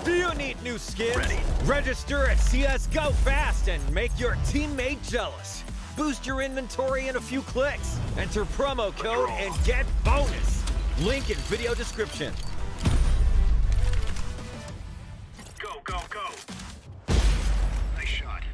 Do you need new skins? Register at CSGO fast and make your teammate jealous. Boost your inventory in a few clicks. Enter promo code and get bonus. Link in video description. Go, go, go. Nice shot.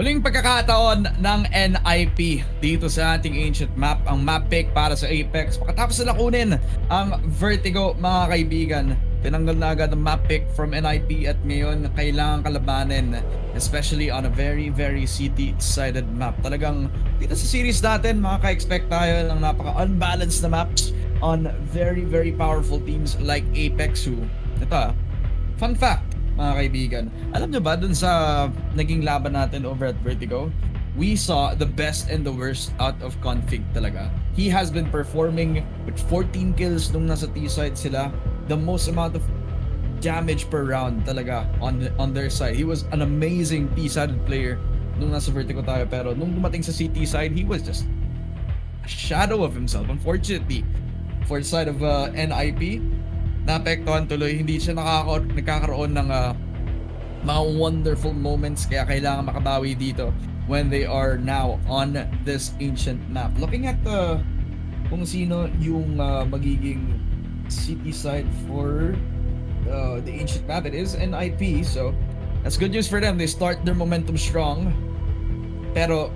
Huling pagkakataon ng NIP dito sa ating ancient map, ang map pick para sa Apeks. Pagkatapos na kunin ang Vertigo, mga kaibigan, tinanggal na agad ang map pick from NIP at ngayon kailangan kalabanin, especially on a very city-sided map. Talagang dito sa series natin, makaka-expect tayo ng napaka-unbalanced na maps on very powerful teams like Apeks who, ito fun fact, mga kaibigan, alam nyo ba dun sa naging laban natin over at Vertigo, we saw the best and the worst out of Config talaga. He has been performing with 14 kills nung nasa T-side sila, the most amount of damage per round talaga on their side. He was an amazing T-sided player nung nasa Vertigo tayo, pero nung dumating sa CT side, he was just a shadow of himself. Unfortunately, for the side of NIP, naapektuhan tuloy, hindi siya nagkakaroon ng mga wonderful moments, kaya kailangan makabawi dito when they are now on this ancient map. Looking at kung sino yung magiging city side for the ancient map, it is NIP, so that's good news for them. They start their momentum strong, pero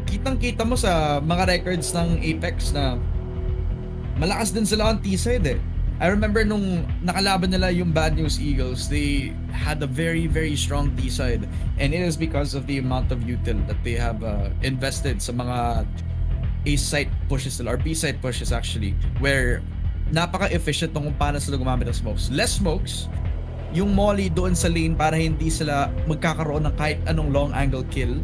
kitang-kita mo sa mga records ng Apeks na malakas din sila on T-side eh. I remember nung nakalaban nila yung Bad News Eagles, they had a very strong T-side, and it is because of the amount of util that they have invested sa mga A-side pushes nila, or B-side pushes actually, where napaka-efficient kung paano sila gumamit ng smokes. Less smokes, yung molly doon sa lane para hindi sila magkakaroon ng kahit anong long angle kill,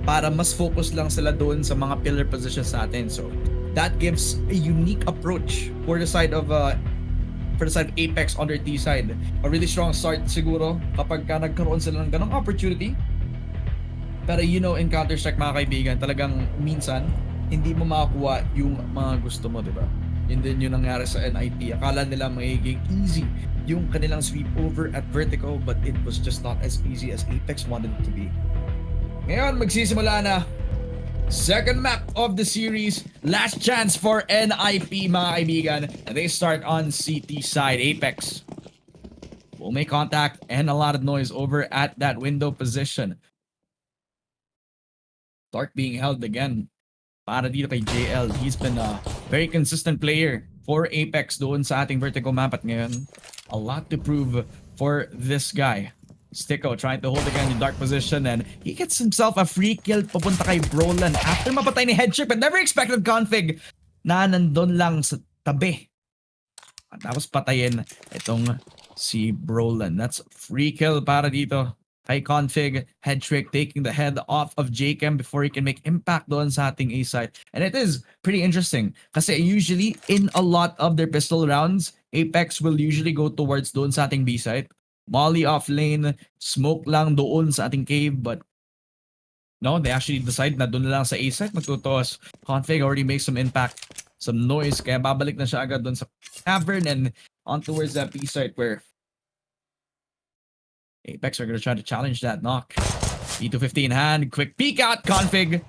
para mas focus lang sila doon sa mga pillar positions natin. So that gives a unique approach for the side of Apeks on their T side. A really strong start siguro kapag nagkaroon sila ng ganong opportunity. Pero you know, in Counter-Strike mga kaibigan, talagang minsan hindi mo makakuha yung mga gusto mo, diba? Yun din yung nangyari sa NIP. Akala nila magiging easy yung kanilang sweep over at Vertigo, but it was just not as easy as Apeks wanted it to be. Ngayon, magsisimula na second map of the series. Last chance for NIP, mga kaibigan. And they start on CT side. Apeks will make contact and a lot of noise over at that window position. Dark being held again para dito kay JL. He's been a very consistent player for Apeks doon sa ating Vertigo map, at ngayon a lot to prove for this guy. Sticko trying to hold again in dark position, and he gets himself a free kill papunta kay Brolan after mapatay ni Headship, and never expected Config na nandun lang sa tabi. At tapos patayin itong si Brolan. That's free kill para dito kay Config. Headtrick taking the head off of Jakem before he can make impact doon sa ating A side. And it is pretty interesting kasi usually in a lot of their pistol rounds, Apeks will usually go towards doon sa ating B side. Molly off lane, smoke lang doon sa ating cave, but no, they actually decide na doon lang sa A side magtutos. Config already makes some impact, some noise, kaya babalik na siya agad doon sa cavern and on towards that B side where Apeks are gonna try to challenge that knock. E250 in hand, quick peek out, Config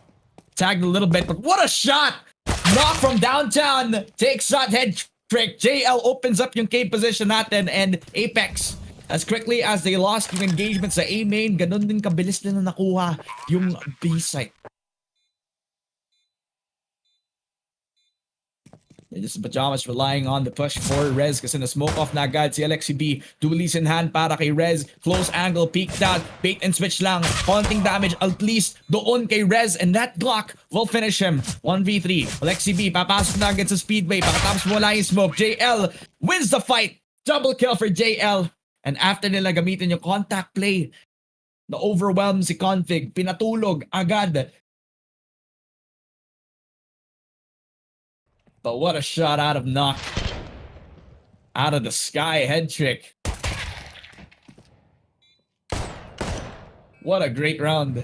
tagged a little bit, but what a shot! Knock from downtown, takes shot, head trick. JL opens up yung cave position natin, and Apeks, as quickly as they lost yung engagement sa A main, ganun din kabilis din na nakuha yung B site. Just Pyjamas relying on the push for Rez kasi na-smoke off na agad si LXCB. Dualies in hand para kay Rez. Close angle, peeked out, bait and switch lang. Konting damage at least doon kay Rez, and that Glock will finish him. 1v3. LXCB papasok na agad sa Speedway. Pagkatapos wala yung smoke, JL wins the fight. Double kill for JL. And after nila gamitin yung contact play, na-overwhelm si Config, pinatulog agad. But what a shot out of Knock. Out of the sky, head trick. What a great round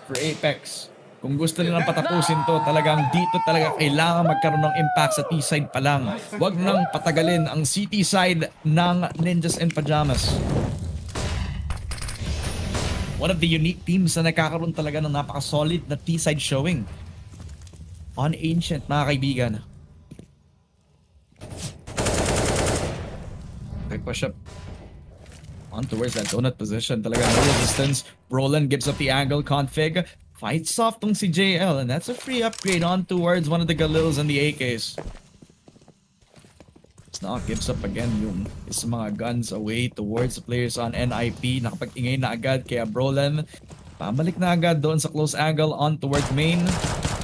for Apeks. Kung gusto nilang patapusin to, talagang dito talaga kailangan magkaroon ng impact sa T-side pa lang. Huwag nang patagalin ang CT side ng Ninjas and Pyjamas. One of the unique teams na nagkakaroon talaga ng napaka-solid na T-side showing. On Ancient, mga kaibigan. Okay, push up. On towards that donut position. Talaga no resistance. Roland gives up the angle config. Fights off tong si JL, and that's a free upgrade on towards one of the Galils and the AKs. Now gives up again yung is mga guns away towards the players on NIP. Nakapag-ingay na agad kaya Brolan. Pabalik na agad doon sa close angle on towards main.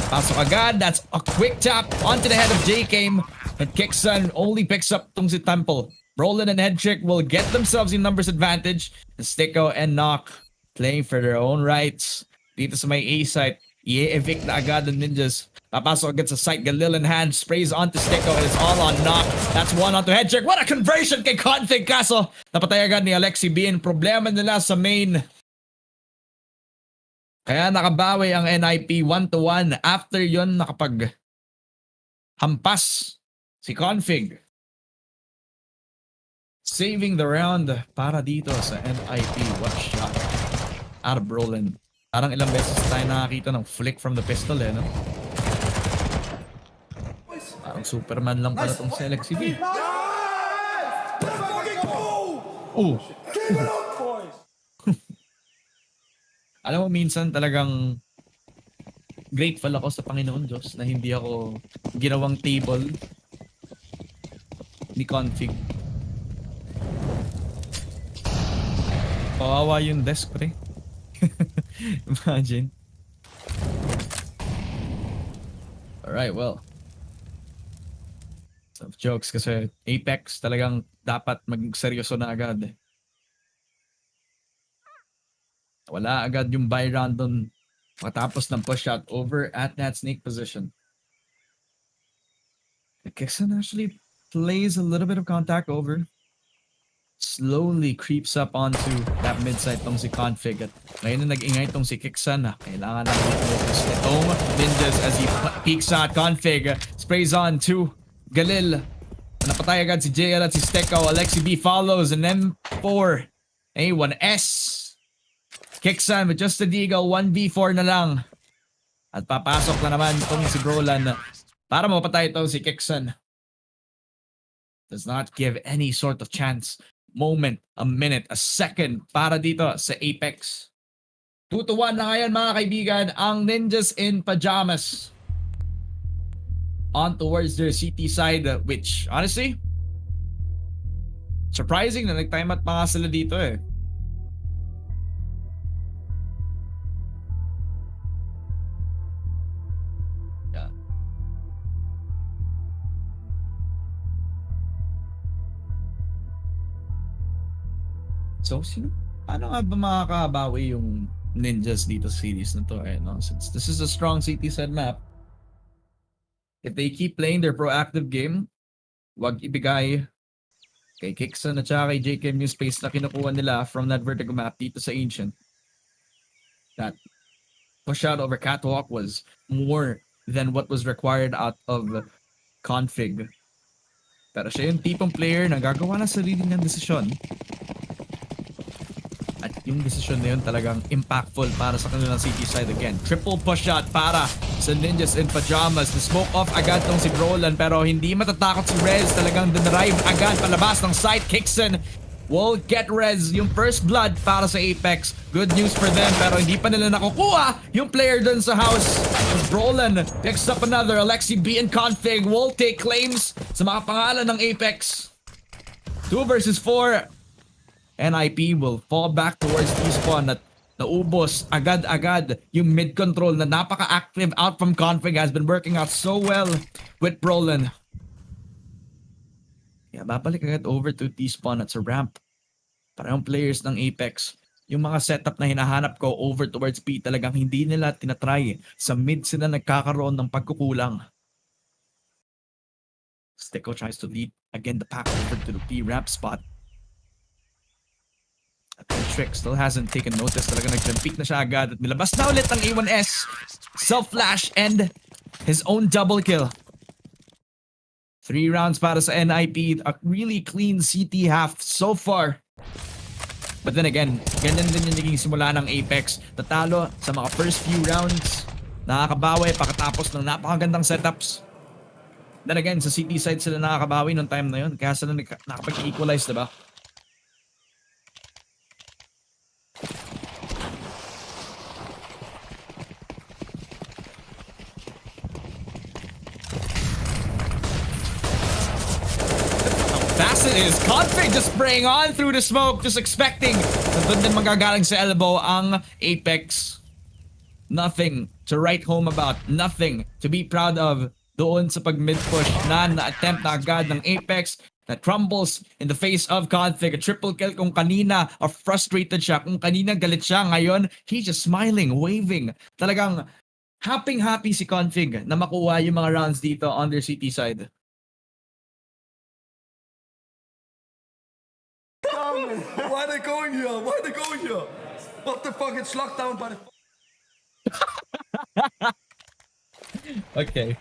Pasok agad. That's a quick tap onto the head of JK. And Kixan only picks up tong si Temple. Brolan and Headtrick will get themselves in numbers advantage. And Sticko and Knock playing for their own rights. Dito sa may A site, i-evict na agad ng Ninjas. Papasok agad sa site, Galil in hand, sprays onto Sticko, and it's all on Knock. That's one onto Headcheck. What a conversion kay Config, kaso napatay agad ni Alexi Bean. Problema nila sa main. Kaya nakabawi ang NIP 1-1. After yon nakapag hampas si Config. Saving the round para dito sa NIP. What a shot. Out of Brolin. Parang ilang beses tayo nakakita ng flick from the pistol no? Parang Superman lang pala itong si Alexi B. Oh! Alam mo, minsan talagang grateful ako sa Panginoon Diyos na hindi ako ginawang table ni Config. Kawawa yung desk, pre. Imagine. Alright, well. Some jokes kasi Apeks talagang dapat magseryoso na agad. Wala agad yung buy round doon matapos ng push out over at that snake position. Kixan actually plays a little bit of contact over. Slowly creeps up onto that mid-side tong si Config. At ngayon na nag-ingay tong si Kixan. Kailangan na focus nitong Ninjas as he peeks out Config. Sprays on to Galil. Napatay agad si JL at si Stekko. Alexi B follows and M4. A1S. Kixan with just a deagle. 1v4 na lang. At papasok na naman tong si Brolan para mapatay itong si Kixan. Does not give any sort of chance. Moment, a minute, a second para dito sa Apeks. 2-1 na ngayon mga kaibigan ang Ninjas in Pyjamas. On towards their CT side, which honestly, surprising na nag-time out pa nga sila dito eh. So, paano nga ba makakabawi yung Ninjas dito sa series na to? No? Since this is a strong CT side map, if they keep playing their proactive game, wag ibigay kay Kixan at saka kay JK yung space na kinukuha nila from that vertical map dito sa Ancient. That push out over Catwalk was more than what was required out of Config. Pero siya yung tipong player na gagawa na sarili ng desisyon. At yung desisyon na yun talagang impactful para sa kanilang CT side again. Triple push shot para sa Ninjas in Pyjamas. Na-smoke off agad tong si Brolan pero hindi matatakot si Rez. Talagang dinarive agad palabas ng site. Kixan will get Rez yung first blood para sa Apeks. Good news for them pero hindi pa nila nakukuha yung player dun sa house. As Brolan picks up another. Alexi B and Config will take claims sa mga pangalan ng Apeks. 2 versus 4. NIP will fall back towards T-spawn at naubos agad-agad yung mid-control na napaka-active out from Config has been working out so well with Brolan. Yeah, babalik agad over to T-spawn at sa ramp. Parang players ng Apeks, yung mga setup na hinahanap ko over towards B talagang hindi nila tinatry. Sa mid sila nagkakaroon ng pagkukulang. Sticko tries to lead again the pack over to the B ramp spot. Trick still hasn't taken notice. Talaga nag-peek na siya agad. At nilabas na ulit ang A1S. Self-flash and his own double kill. 3 rounds para sa NIP. A really clean CT half so far. But then again, ganyan din yung naging simula ng Apeks. Tatalo sa mga first few rounds. Nakakabawi pagkatapos ng napakagandang setups. Then again, sa CT side sila nakakabawi nung time na yun. Kaya sila nakapag-equalize, diba? Fast it is. Config just spraying on through the smoke, just expecting na doon din magagaling sa elbow ang Apeks. Nothing to write home about. Nothing to be proud of doon sa pag-mid-push na na-attempt na agad ng Apeks that crumbles in the face of Config. A triple kill kung kanina frustrated siya. Kung kanina galit siya, ngayon he's just smiling, waving. Talagang happy si Config na makuha yung mga rounds dito on their CT side. Why are they going here? Why are they going here? What the fuck? It's locked down by the... Okay,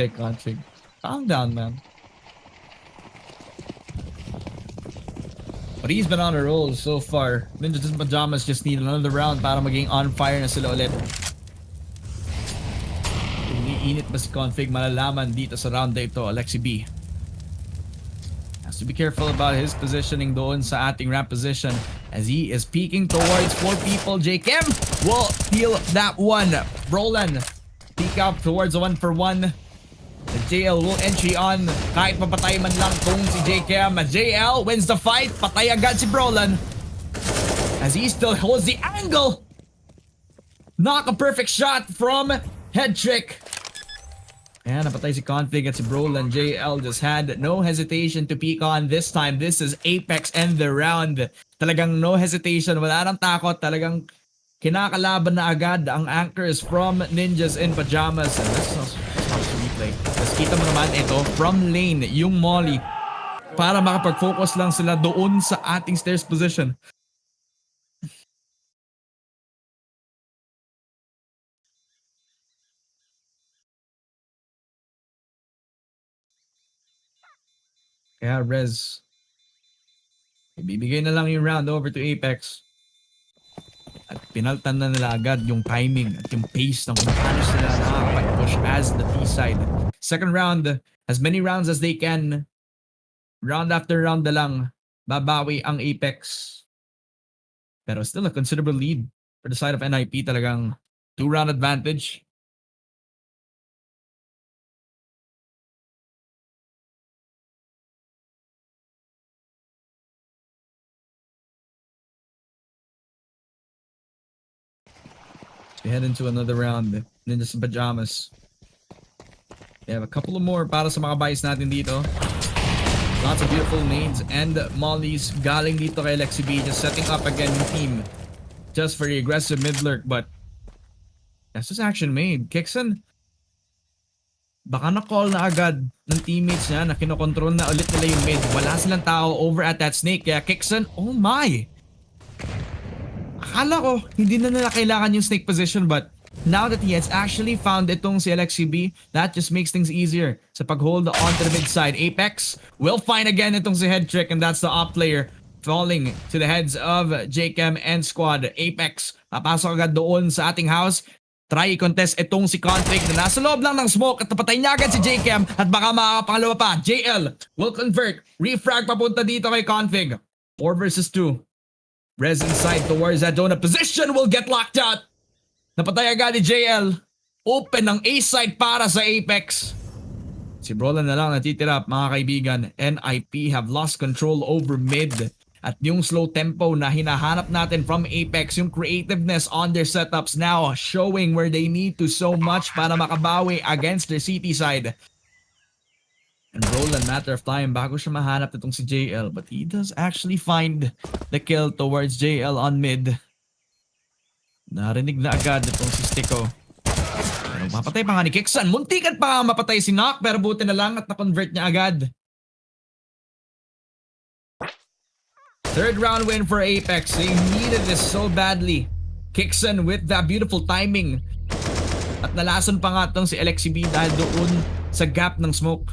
Config. Calm down, man. But he's been on a roll so far. Ninjas and Pyjamas just need another round para maging on fire na sila ulit. Iniinit ba si Config? Malalaman dito sa round na ito, Alexi B. Has to be careful about his positioning doon sa ating ramp position as he is peeking towards 4 people. JKM will steal that one. Roland peek out towards a 1-for-1. The JL will entry on kahit mapatay man lang kung si JKM. JL wins the fight. Patay agad si Brolan as he still holds the angle. Knock a perfect shot from Head Trick. Ayan, napatay si Config at si Brolan. JL just had no hesitation to peek on this time. This is Apeks and the round. Talagang no hesitation. Wala nang takot. Talagang kinakalaban na agad ang anchors from Ninjas in Pyjamas. And let's watch the replay. Tapos kita mo naman ito from lane, yung molly. Para makapag-focus lang sila doon sa ating stairs position. Kaya Rez, ibibigay na lang yung round over to Apeks. At pinaltan na nila agad yung timing at yung pace ng kung paano sila nakakapag-push as the T-side. Second round, as many rounds as they can. Round after round na lang, babawi ang Apeks. Pero still a considerable lead for the side of NIP. Talagang 2-round advantage. We head into another round. Ninjas and Pyjamas. They have a couple of more para sa mga buys natin dito. Lots of beautiful nades and mollies galing dito kay Lexi B. Just setting up again yung team. Just for the aggressive mid lurk, but that's just action made. Kixon, baka na-call na agad ng teammates niya na kinokontrol na ulit nila yung mid. Wala silang tao over at that snake. Kaya Kixon, oh my! Akala ko, hindi na nila kailangan yung snake position, but now that he has actually found itong si LXCB, that just makes things easier sa pag-hold onto the mid side. Apeks will find again itong si Head Trick, and that's the op player falling to the heads of JKM and squad. Apeks, papasok agad doon sa ating house. Try i-contest itong si Config na nasa loob lang ng smoke at napatay niya agad si JKM at baka makakapangalawa pa. JL will convert. Refrag papunta dito kay Config. 4 versus 2. Rez inside towards that donut position will get locked out. Napatay agad ni JL. Open ng A-side para sa Apeks. Si Brolan na lang natitira mga kaibigan. NIP have lost control over mid. At yung slow tempo na hinahanap natin from Apeks, yung creativeness on their setups now showing where they need to so much para makabawi against their CT side. And Roland, matter of time bago siya mahanap itong si JL, but he does actually find the kill towards JL on mid. Narinig na agad itong si Sticko. Pero mapatay pa nga ni Kixon. Muntikan pa mapatay si Nock, pero buti na lang at na-convert niya agad. Third round win for Apeks. They needed this so badly. Kixon with that beautiful timing. At nalason pa nga tong si LXCB dahil doon sa gap ng smoke.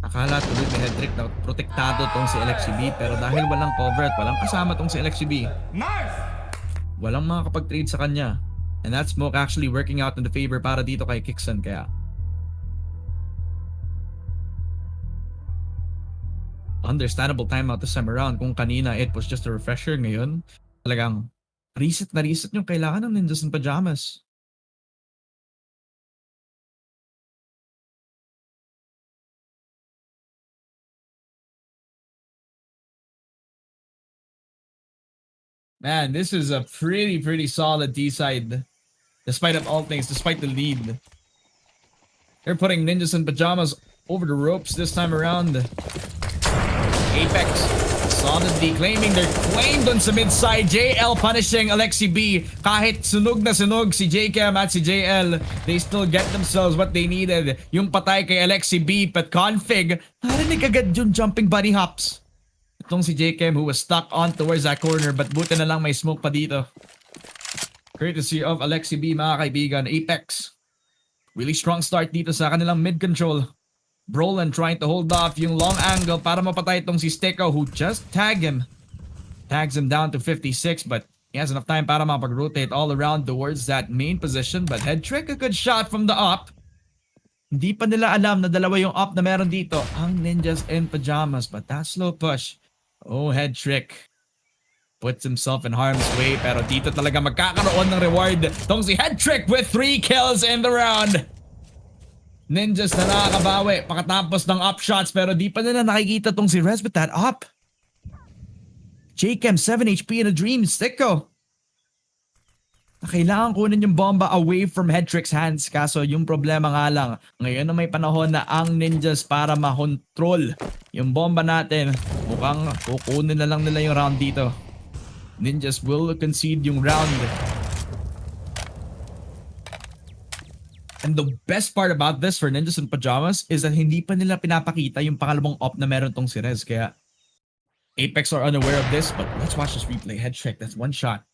Akala tuloy may head trick na protektado tong si LXCB, pero dahil walang cover at walang kasama tong si LXCB, walang makakapag-trade sa kanya. And that smoke actually working out in the favor para dito kay Kixon. Kaya understandable timeout this time around. Kung kanina it was just a refresher, ngayon talagang reset na reset yung kailangan ng Ninjas in Pyjamas. Man, this is a pretty solid D-side. Despite of all things, despite the lead. They're putting Ninjas in Pyjamas over the ropes this time around. Apeks solidly claiming their claim dun sa mid-side. JL punishing Alexi B. Kahit sunog na sunog si JCam at si JL, they still get themselves what they needed. Yung patay kay Alexi B, but config, narinig agad yung jumping bunny hops. Itong si JCam who was stuck on towards that corner, but buti na lang may smoke pa dito. Courtesy of Alexi B, mga kaibigan. Apeks, really strong start dito sa kanilang mid-control. Brolan trying to hold off yung long angle para mapatay itong si Steko, who just tags him down to 56, but he has enough time para mapag-rotate all around towards that main position. But head trick, a good shot from the up. Hindi pa nila alam na dalawa yung up na meron dito, ang Ninjas in Pyjamas, but that slow push, oh, head trick puts himself in harm's way, pero dito talaga magkakaroon ng reward tong si head trick with 3 kills in the round. Ninjas na nakakabawi pakatapos ng up shots, pero di pa nila nakikita tong si Rez with that up. JCam 7 HP in a dream. Sticko na kailangan kunin yung bomba away from Headtrick's hands, kaso yung problema nga lang, ngayon na may panahon na ang Ninjas para ma-control yung bomba natin, mukhang kukunin na lang nila yung round dito. Ninjas will concede yung round. And the best part about this for Ninjas in Pyjamas is that hindi pa nila pinapakita yung pangalawang op na meron tong si Rez. Kaya Apeks are unaware of this, but let's watch this replay. Head trick, that's one shot.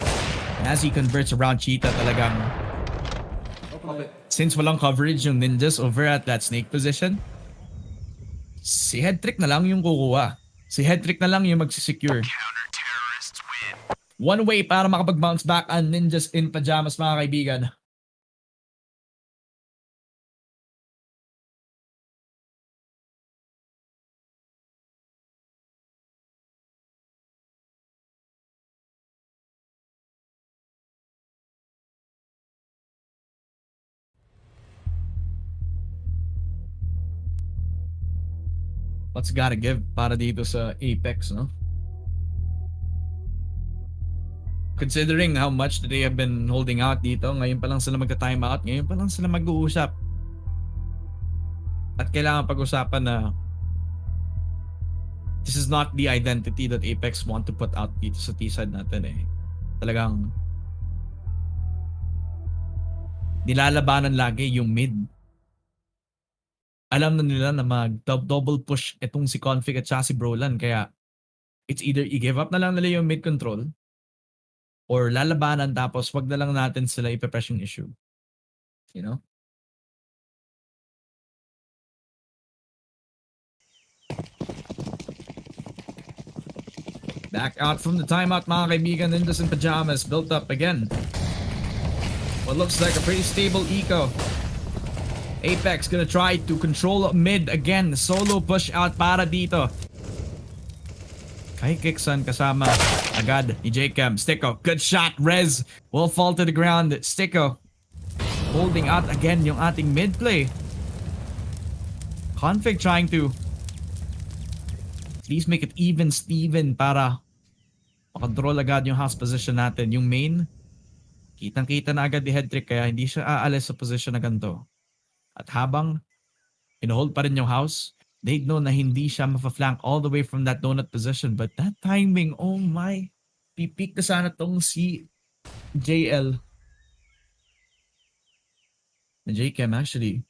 And as he converts around Cheetah, talagang since walang coverage yung Ninjas over at that snake position, si head trick na lang yung kukuha. Si head trick na lang yung magsisecure. One way para makapag-bounce back ang Ninjas in Pyjamas, mga kaibigan. What's gotta give para dito sa Apeks, no? Considering how much they have been holding out dito, ngayon pa lang sila magta-time out, ngayon pa lang sila mag-uusap. At kailangan pag-usapan na this is not the identity that Apeks want to put out dito sa T-side natin eh. Talagang nilalabanan lagi yung mid. Alam na nila na mag-double push itong si Config at si Brolan, kaya it's either i-give up na lang nila yung mid control or lalabanan tapos wag na lang natin sila ipe-press yung issue. You know? Back out from the timeout, mga kaibigan. Ninjas in Pyjamas built up again. What looks like a pretty stable eco. Apeks gonna try to control mid again. Solo push out para dito. Kay Kixon kasama agad ni JCam. Sticko, good shot. Rez will fall to the ground. Sticko holding out again yung ating mid play. Config trying to at least make it even Steven para makadraw agad yung house position natin. Yung main, kitang-kita na agad ni Headtrick kaya hindi siya aalis sa position na ganito. At habang in-hold pa rin yung house, they'd know na hindi siya mafa-flank all the way from that donut position. But that timing, oh my, pipik na sana tong si JL. And JCam actually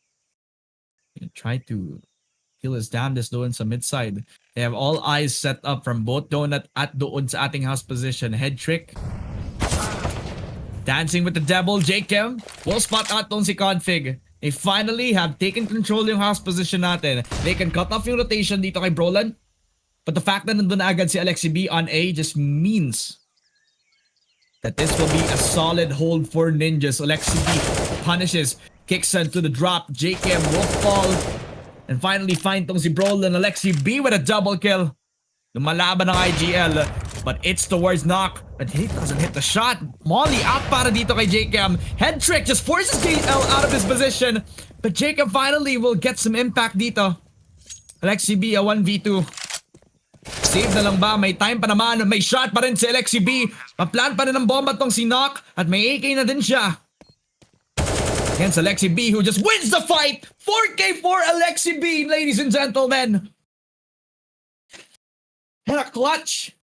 tried to kill his damnedest doon sa mid-side. They have all eyes set up from both Donut at doon sa ating house position. Head trick. Dancing with the devil, Jakem. Will spot out tong si Config. They finally have taken control yung house position natin. They can cut off yung rotation dito kay Brolan. But the fact that nandun na agad si Alexi B on A just means that this will be a solid hold for Ninjas. Alexi B punishes, kicks into the drop. Jakem will fall. And finally find tong si Brolan. Alexi B with a double kill. Lumalaban ng IGL. But it's towards knock. But he doesn't hit the shot. Molly out para dito kay Jakem. Head trick just forces JL out of his position. But Jakem finally will get some impact dito. Alexi B a 1v2. Save na lang ba? May time pa naman. May shot pa rin si Alexi B. Pa-plan pa rin ng bomba tong si Knock. At may AK na din siya. Against Alexi B, who just wins the fight. 4K for Alexi B, ladies and gentlemen. And a clutch.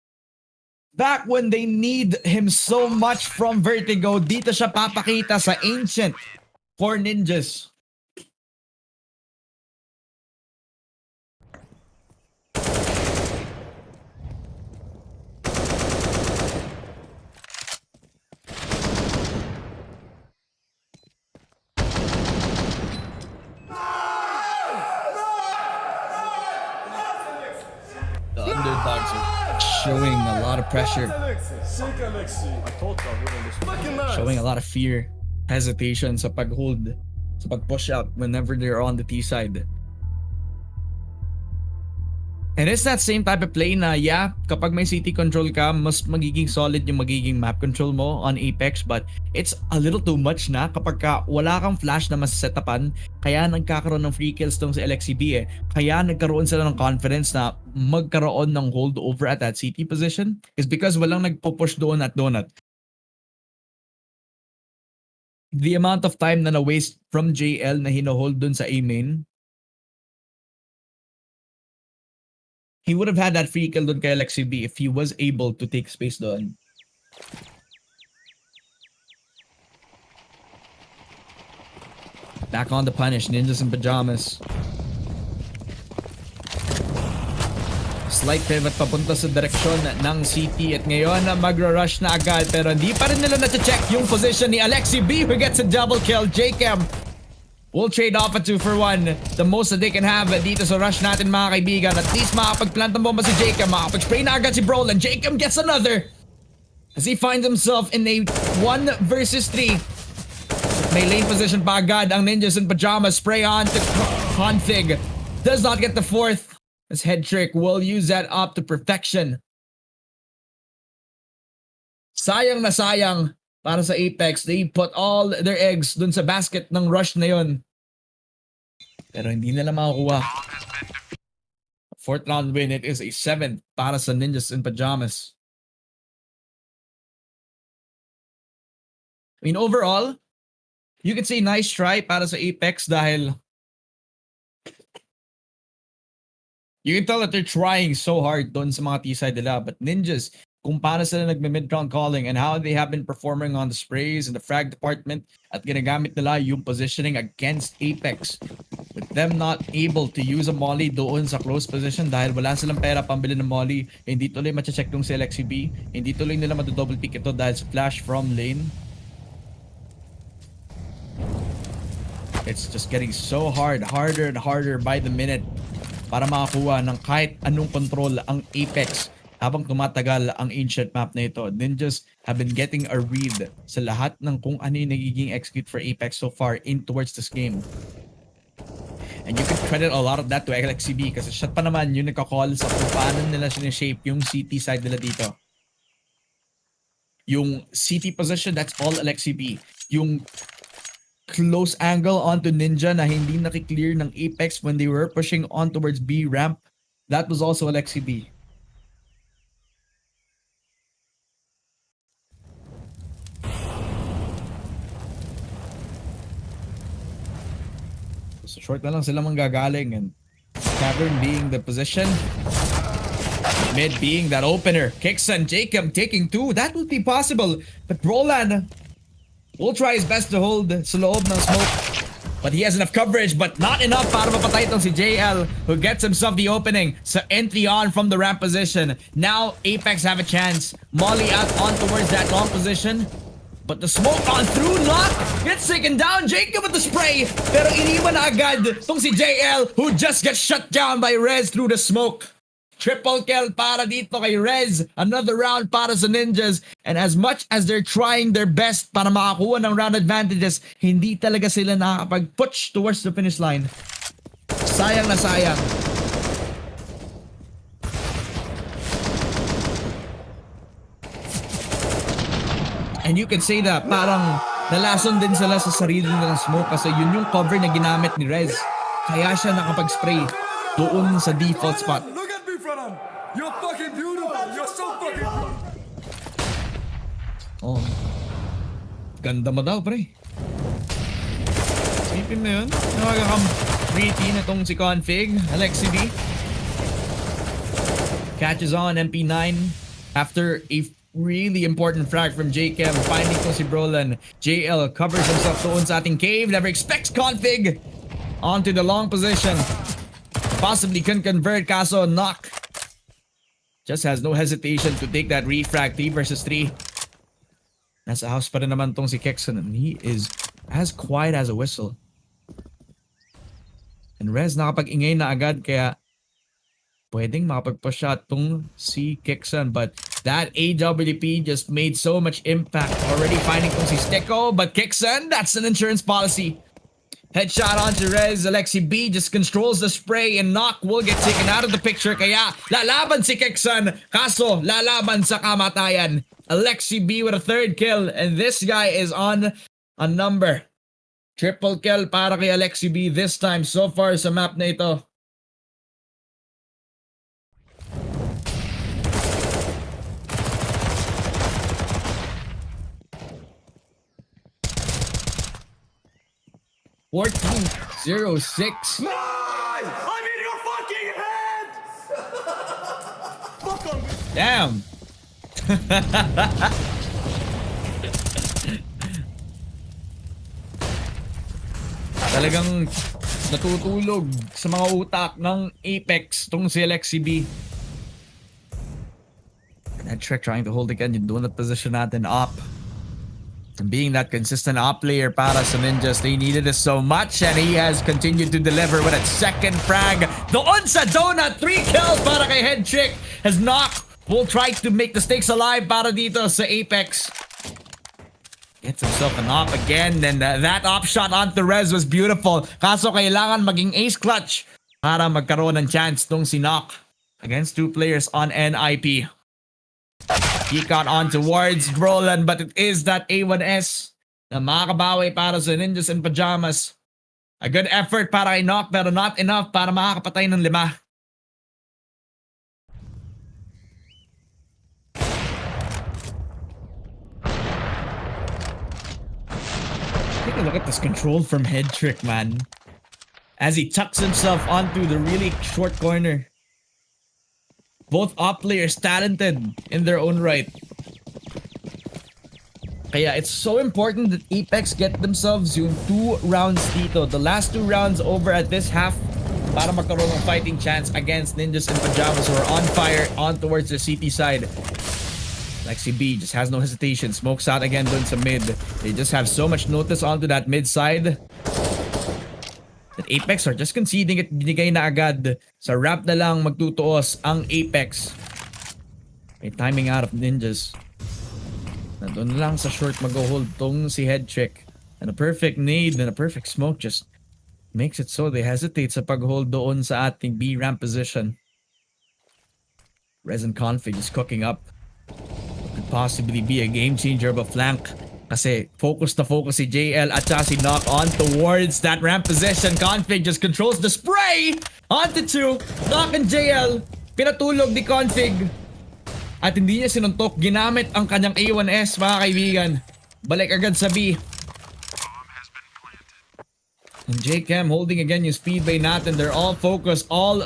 Back when they need him so much from Vertigo, dito siya papakita sa Ancient for Ninjas. The underdogs are showing a lot of pressure, showing a lot of fear, hesitation sa pag-hold, sa pag-push up whenever they're on the T side. And it's that same type of play na, yeah, kapag may city control ka, mas magiging solid yung magiging map control mo on Apeks, but it's a little too much na kapag ka wala kang flash na mas setapan, kaya nagkakaroon ng free kills tong si LXCB eh. Kaya nagkaroon sila ng confidence na magkaroon ng hold over at that city position is because walang nagpo-push doon at donut. The amount of time na na-waste from JL na hino-hold doon sa A main, he would have had that free kill doon kay Alexi B if he was able to take space doon. Back on the punish, Ninjas in Pyjamas. Slight pivot papunta sa direksyon ng CT at ngayon magra-rush na agad pero hindi pa rin nila na-check yung position ni Alexi B who gets a double kill. Jakem will trade off a 2-for-1. The most that they can have dito sa rush natin mga kaibigan. At least makapag-plant ng bomba si Jakem. Makapag-spray na agad si Brolan. Jakem gets another. As he finds himself in a 1 versus 3. May lane position pa agad ang Ninjas in Pyjamas. Spray on to Config. Does not get the fourth. His head trick will use that up to perfection. Sayang na sayang. Para sa Apeks, they put all their eggs dun sa basket ng rush na yon. Pero hindi nila makakuha. Fourth round win, it is a 7th para sa Ninjas in Pyjamas. I mean, overall, you could say nice try para sa Apeks dahil you can tell that they're trying so hard dun sa mga T-side nila. But Ninjas, kung paano sila nagme-mid-round calling and how they have been performing on the sprays and the frag department at ginagamit nila yung positioning against Apeks. With them not able to use a molly doon sa close position dahil wala silang pera pambili ng molly, hindi tuloy mache-check nung si LXCB, hindi tuloy nila mado-double pick ito dahil sa flash from lane. It's just getting so hard, harder and harder by the minute para makakuha ng kahit anong control ang Apeks. Habang tumatagal ang ancient map na ito, Ninjas have been getting a read sa lahat ng kung ano yung nagiging execute for Apeks so far in towards this game. And you can credit a lot of that to LXCB kasi siya pa naman yung nagka-call sa kung paano nila siya-shape yung CT side nila dito. Yung CT position, that's all LXCB. Yung close angle onto Ninja na hindi nakiklear ng Apeks when they were pushing on towards B ramp, that was also LXCB. So short na lang sila manggagaling and Cavern being the position. Mid being that opener. Kicks and Jakem taking 2. That would be possible. But Roland will try his best to hold sa loob ng smoke. But he has enough coverage, but not enough para mapatay itong si JL, who gets himself the opening sa entry on from the ramp position. Now, Apeks have a chance. Molly out on towards that long position. But the smoke on through, Lock gets taken down. Jacob with the spray, pero iniwan na agad itong si JL, who just gets shut down by Rez through the smoke. Triple kill para dito kay Rez. Another round para sa Ninjas. And as much as they're trying their best para makakuha ng round advantages, hindi talaga sila nakakapag-push towards the finish line. Sayang na sayang. And you can say that parang nalason din sila sa sarili ng smoke kasi yun yung cover na ginamit ni Rez. Kaya siya nakapag-spray doon sa default spot. Look at me, Fernand. You're fucking beautiful. You're so fucking beautiful. Oh. Ganda mo daw, pre. Isipin mo yun. Nakakam-pretty na itong si Config. Alexi B. Catches on MP9 after a really important frag from JKM. Finding ko si Brolan. JL covers himself doon sa ating cave. Never expects Config onto the long position. Possibly can convert, kaso knock. Just has no hesitation to take that refrag 3 versus 3. Nasa house pa rin naman tong si Kexon, and he is as quiet as a whistle. And Rez nakapag-ingay na agad, kaya pwedeng makapag-shot tong si Kexon, but that AWP just made so much impact. Already finding tong si Steko, but Kexon, that's an insurance policy. Headshot onto Rez. Alexi B just controls the spray, and Knock will get taken out of the picture. Kaya lalaban si Kexon, kaso lalaban sa kamatayan. Alexi B with a 3rd kill, and this guy is on a number. Triple kill para kay Alexi B this time so far sa map na ito. $14.06. I'm in your fucking head! Fuck on me. Damn. Talagang natutulog sa mga utak ng Apeks tong si Alexi B. That trick trying to hold again yung donut position natin up. And being that consistent op player para sa Ninjas, they needed it so much, and he has continued to deliver with a 2nd frag. Doon sa donut, 3 kills para kay Headtrick. Has Knock will try to make the stakes alive para dito sa Apeks. Gets himself an op again, and that op shot onto Rez was beautiful. Kaso kailangan maging ace clutch para magkaroon ng chance tong si Knock against 2 players on NIP. He got on towards Brolan, but it is that A1S na makakabawi para sa Ninjas and Pyjamas. A good effort para kay Knock, pero not enough para makakapatay ng 5. Take a look at this control from Headtrick, man. As he tucks himself onto the really short corner. Both op players talented in their own right. Kaya it's so important that Apeks get themselves yung 2 rounds dito. The last 2 rounds over at this half para magkaroon ng fighting chance against Ninjas and Pyjamas who are on fire on towards the CT side. Lexi B just has no hesitation. Smokes out again dun sa mid. They just have so much notice onto that mid side that Apeks are just conceding it. Binigay na agad. Sa ramp na lang magtutuos ang Apeks. May timing out of Ninjas. Nandun lang sa short mag-hold tong si Headtrick. And a perfect nade and a perfect smoke just makes it so they hesitate sa pag-hold doon sa ating B ramp position. Resin Config is cooking up. Could possibly be a game changer of a flank. Kasi focus na focus si JL at saka si Knock on towards that ramp position. Config just controls the spray onto 2. Knock and JL pinatulog ni Config. At hindi niya sinuntok. Ginamit ang kanyang A1S, mga kaibigan. Balik agad sa B. And JChem holding again yung speedway natin. They're all focused on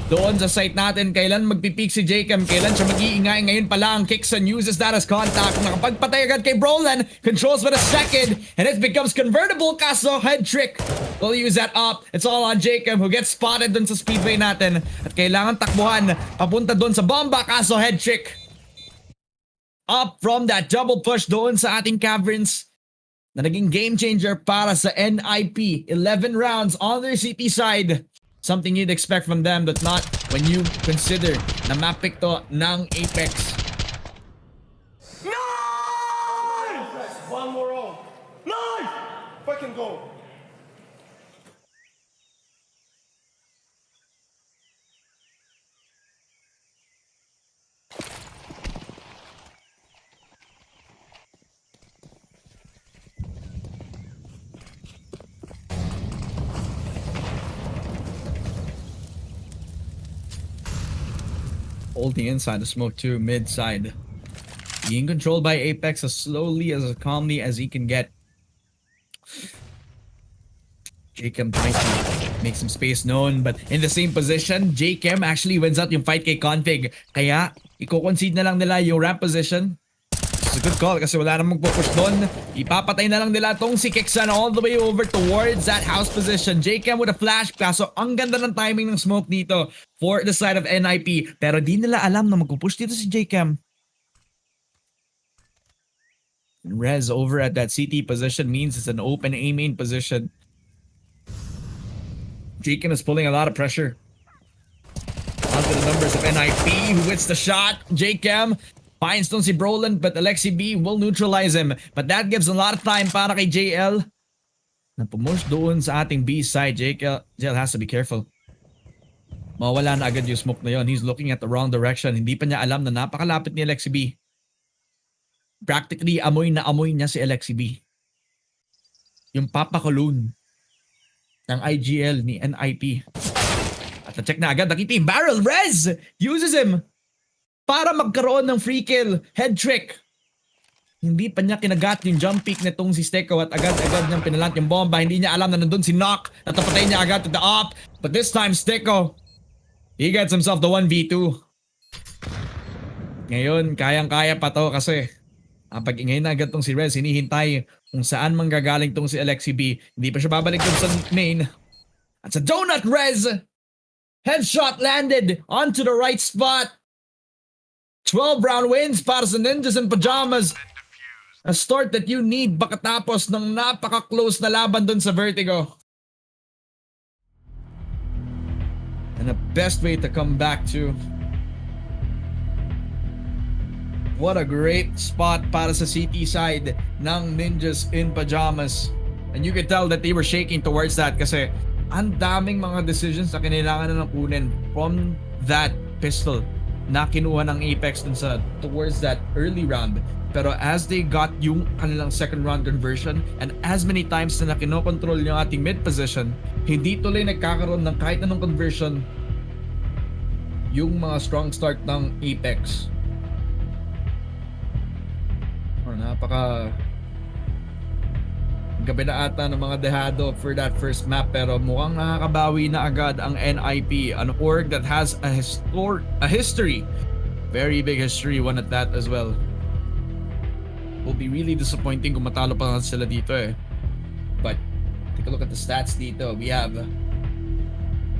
doon sa site natin. Kailan magpipeak si JChem? Kailan siya mag-iingay? Ngayon pa lang, Kixon uses that as contact. Nakapagpatay agad kay Brolan. Controls with a second. And it becomes convertible. Kaso, head trick. We'll use that up. It's all on JChem who gets spotted doon sa speedway natin. At kailangan takbuhan. Papunta doon sa bomba. Kaso, head trick. Up from that double push doon sa ating caverns. Na naging game changer para sa NIP. 11 rounds on their CT side. Something you'd expect from them, but not when you consider na map pick to ng Apeks. Nice! One more round. Nice! Fucking go. Holding inside the smoke too, mid side. Being controlled by Apeks as slowly, as calmly as he can get. JChem trying to make some space known, but in the same position, JChem actually wins out yung fight kay Config. Kaya, i-concede na lang nila yung ramp position. It's a good call kasi wala namang push doon. Ipapatay na lang nila tong si Kixan all the way over towards that house position. JChem with a flash. Kaso ang ganda ng timing ng smoke dito for the side of NIP. Pero di nila alam na magpupush dito si JChem. Rez over at that CT position means it's an open A main position. JChem is pulling a lot of pressure onto the numbers of NIP, who hits the shot. JChem finds doon si Brolan, but Alexi B will neutralize him. But that gives a lot of time para kay JL na pumush doon sa ating B side. JL has to be careful. Mawala na agad yung smoke na yon. He's looking at the wrong direction. Hindi pa niya alam na napakalapit ni Alexi B. Practically, amoy na amoy niya si Alexi B. Yung Papa Cologne ng IGL ni NIP. At na-check na agad. Nakita yung barrel. Rez uses him para magkaroon ng free kill. Head trick. Hindi pa niya kinagat yung jump peek nitong si Steko at agad-agad niyang pinalant yung bomba. Hindi niya alam na nandun si Nock. Natapatay niya agad to the up. But this time, Steko, he gets himself the 1v2. Ngayon, kayang-kaya pa to kasi pag-ingay na agad tong si Rez, hinihintay kung saan manggagaling tong si Alexi B. Hindi pa siya babalik dun sa main. At sa donut, Rez! Headshot landed onto the right spot. 12 round wins para sa Ninjas in Pyjamas. A start that you need pagkatapos ng napaka-close na laban dun sa Vertigo. And the best way to come back to. What a great spot para sa CT side ng Ninjas in Pyjamas. And you could tell that they were shaking towards that kasi ang daming mga decisions na kailangan na kunin from that pistol na kinuha ng Apeks dun sa towards that early round. Pero as they got yung kanilang second round conversion and as many times na kinokontrol yung ating mid position, hindi tuloy nagkakaroon ng kahit anong conversion yung mga strong start ng Apeks. Napaka gabi na ata ng mga dehado for that first map, pero mukhang nakakabawi na agad ang NIP, an org that has a history, very big history, one at that as well. Will be really disappointing kung matalo pa sila dito eh. But take a look at the stats dito. We have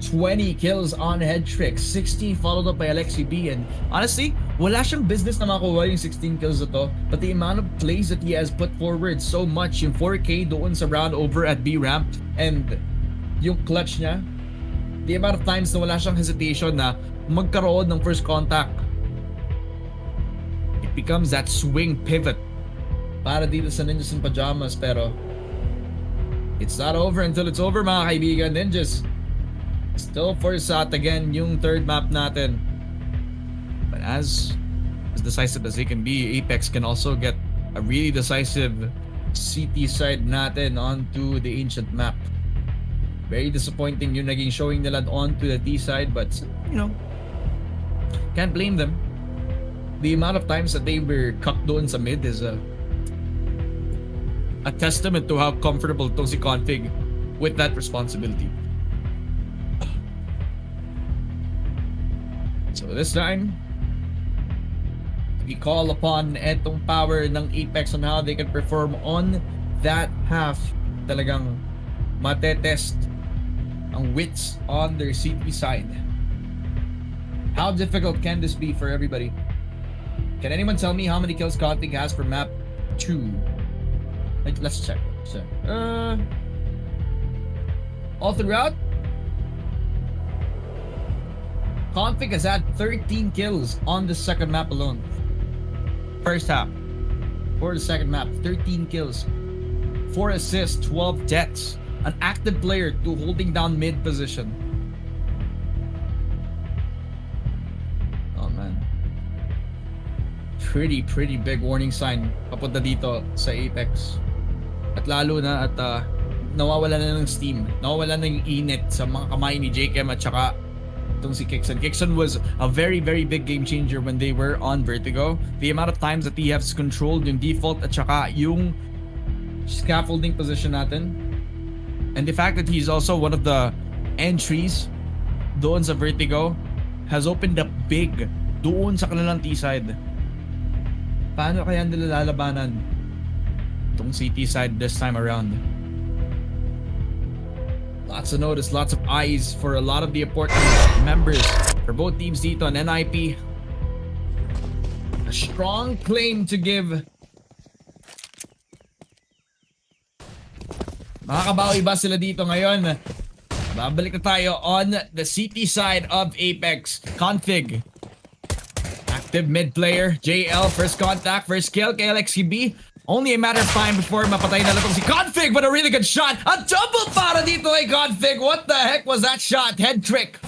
20 kills on head trick, 16 followed up by Alexi B, and honestly, wala siyang business na makuha yung 16 kills na to, but the amount of plays that he has put forward so much, yung 4K doon sa round over at B ramp, and yung clutch niya, the amount of times na wala siyang hesitation na magkaroon ng first contact. It becomes that swing pivot para dito sa Ninjas in Pyjamas, pero it's not over until it's over, mga kaibigan. Ninjas still Forsat again yung third map natin. But as decisive as they can be, Apeks can also get a really decisive CT side natin onto the ancient map. Very disappointing yung naging showing nila onto the T side, but you know, can't blame them. The amount of times that they were cucked doon sa mid is a testament to how comfortable tong si Config with that responsibility. So this time, we call upon etong power ng Apeks on how they can perform on that half. Talagang matetest ang wits on their CT side. How difficult can this be for everybody? Can anyone tell me how many kills Config has for map 2? Let's check. All throughout, Config has had 13 kills on the second map alone. First half. For the second map, 13 kills. 4 assists, 12 deaths. An active player to holding down mid position. Oh man. Pretty big warning sign papunta dito sa Apeks. At lalo na at nawawala na ng steam. Nawawala na yung init sa mga kamay ni JKM at saka itong si Kixon. Kixon was a very big game changer when they were on Vertigo. The amount of times that he has controlled yung default at saka yung scaffolding position natin. And the fact that he's also one of the entries doon sa Vertigo has opened up big doon sa kanilang T-side. Paano kaya nila lalabanan itong CT side this time around? Lots of notice, lots of eyes for a lot of the important members for both teams dito on NIP. A strong claim to give. Makakabawi ba sila dito ngayon? Babalik na tayo on the CT side of Apeks. Config. Active mid player. JL, first contact, first kill kay LXCB. Only a matter of time before mapatay na lang si Config, but a really good shot. A double para dito kay Config. What the heck was that shot? Head trick.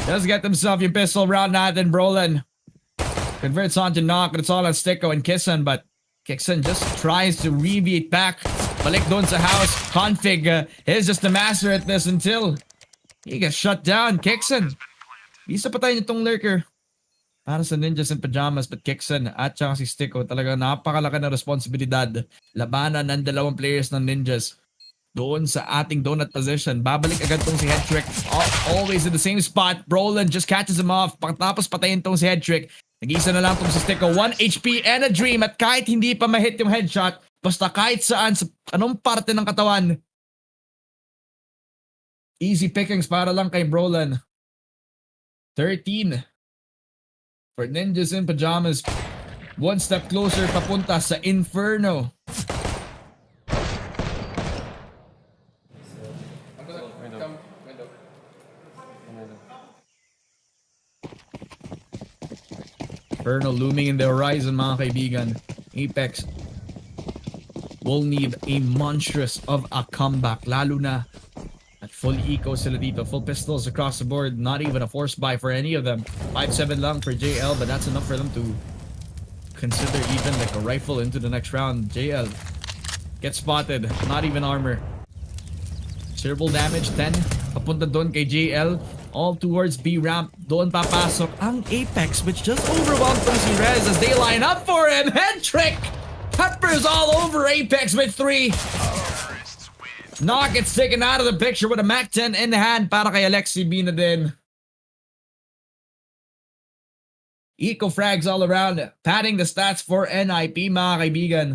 Does get himself yung pistol round natin, Brolin. Converts onto knock, but it's all on Sticko and Kisson, but Kisson just tries to rebeat back. Balik doon sa house. Config is just the master at this until he gets shut down. Kisson. Isa patay nitong lurker. Para sa Ninjas in Pyjamas, but Kixon at saka si Sticko talaga napakalaki na responsibilidad. Labanan ng dalawang players ng Ninjas doon sa ating donut position. Babalik agad tong si Headtrick. Always in the same spot. Brolin just catches him off. Pagkatapos patayin tong si Headtrick. Nag-isa na lang tong si Sticko. 1 HP and a dream. At kahit hindi pa ma-hit yung headshot, basta kahit saan, sa anong parte ng katawan, easy pickings para lang kay Brolin. 13. For Ninjas in Pyjamas, one step closer papunta sa Inferno. Inferno looming in the horizon, mga kaibigan. Apeks will need a monstrous of a comeback, lalo na at full eco sila dito. Full pistols across the board. Not even a force buy for any of them. 5-7 lang for JL, but that's enough for them to consider even like a rifle into the next round. JL gets spotted. Not even armor. Cerebral damage, 10. Papunta doon kay JL. All towards B ramp. Doon papasok ang Apeks, which just overwhelmed from si Rez as they line up for him. Head trick! Peppers all over Apeks with 3. Knock gets taken out of the picture with a Mac 10 in the hand para kay LXCB na din. Eco frags all around, padding the stats for NIP, mga kaibigan.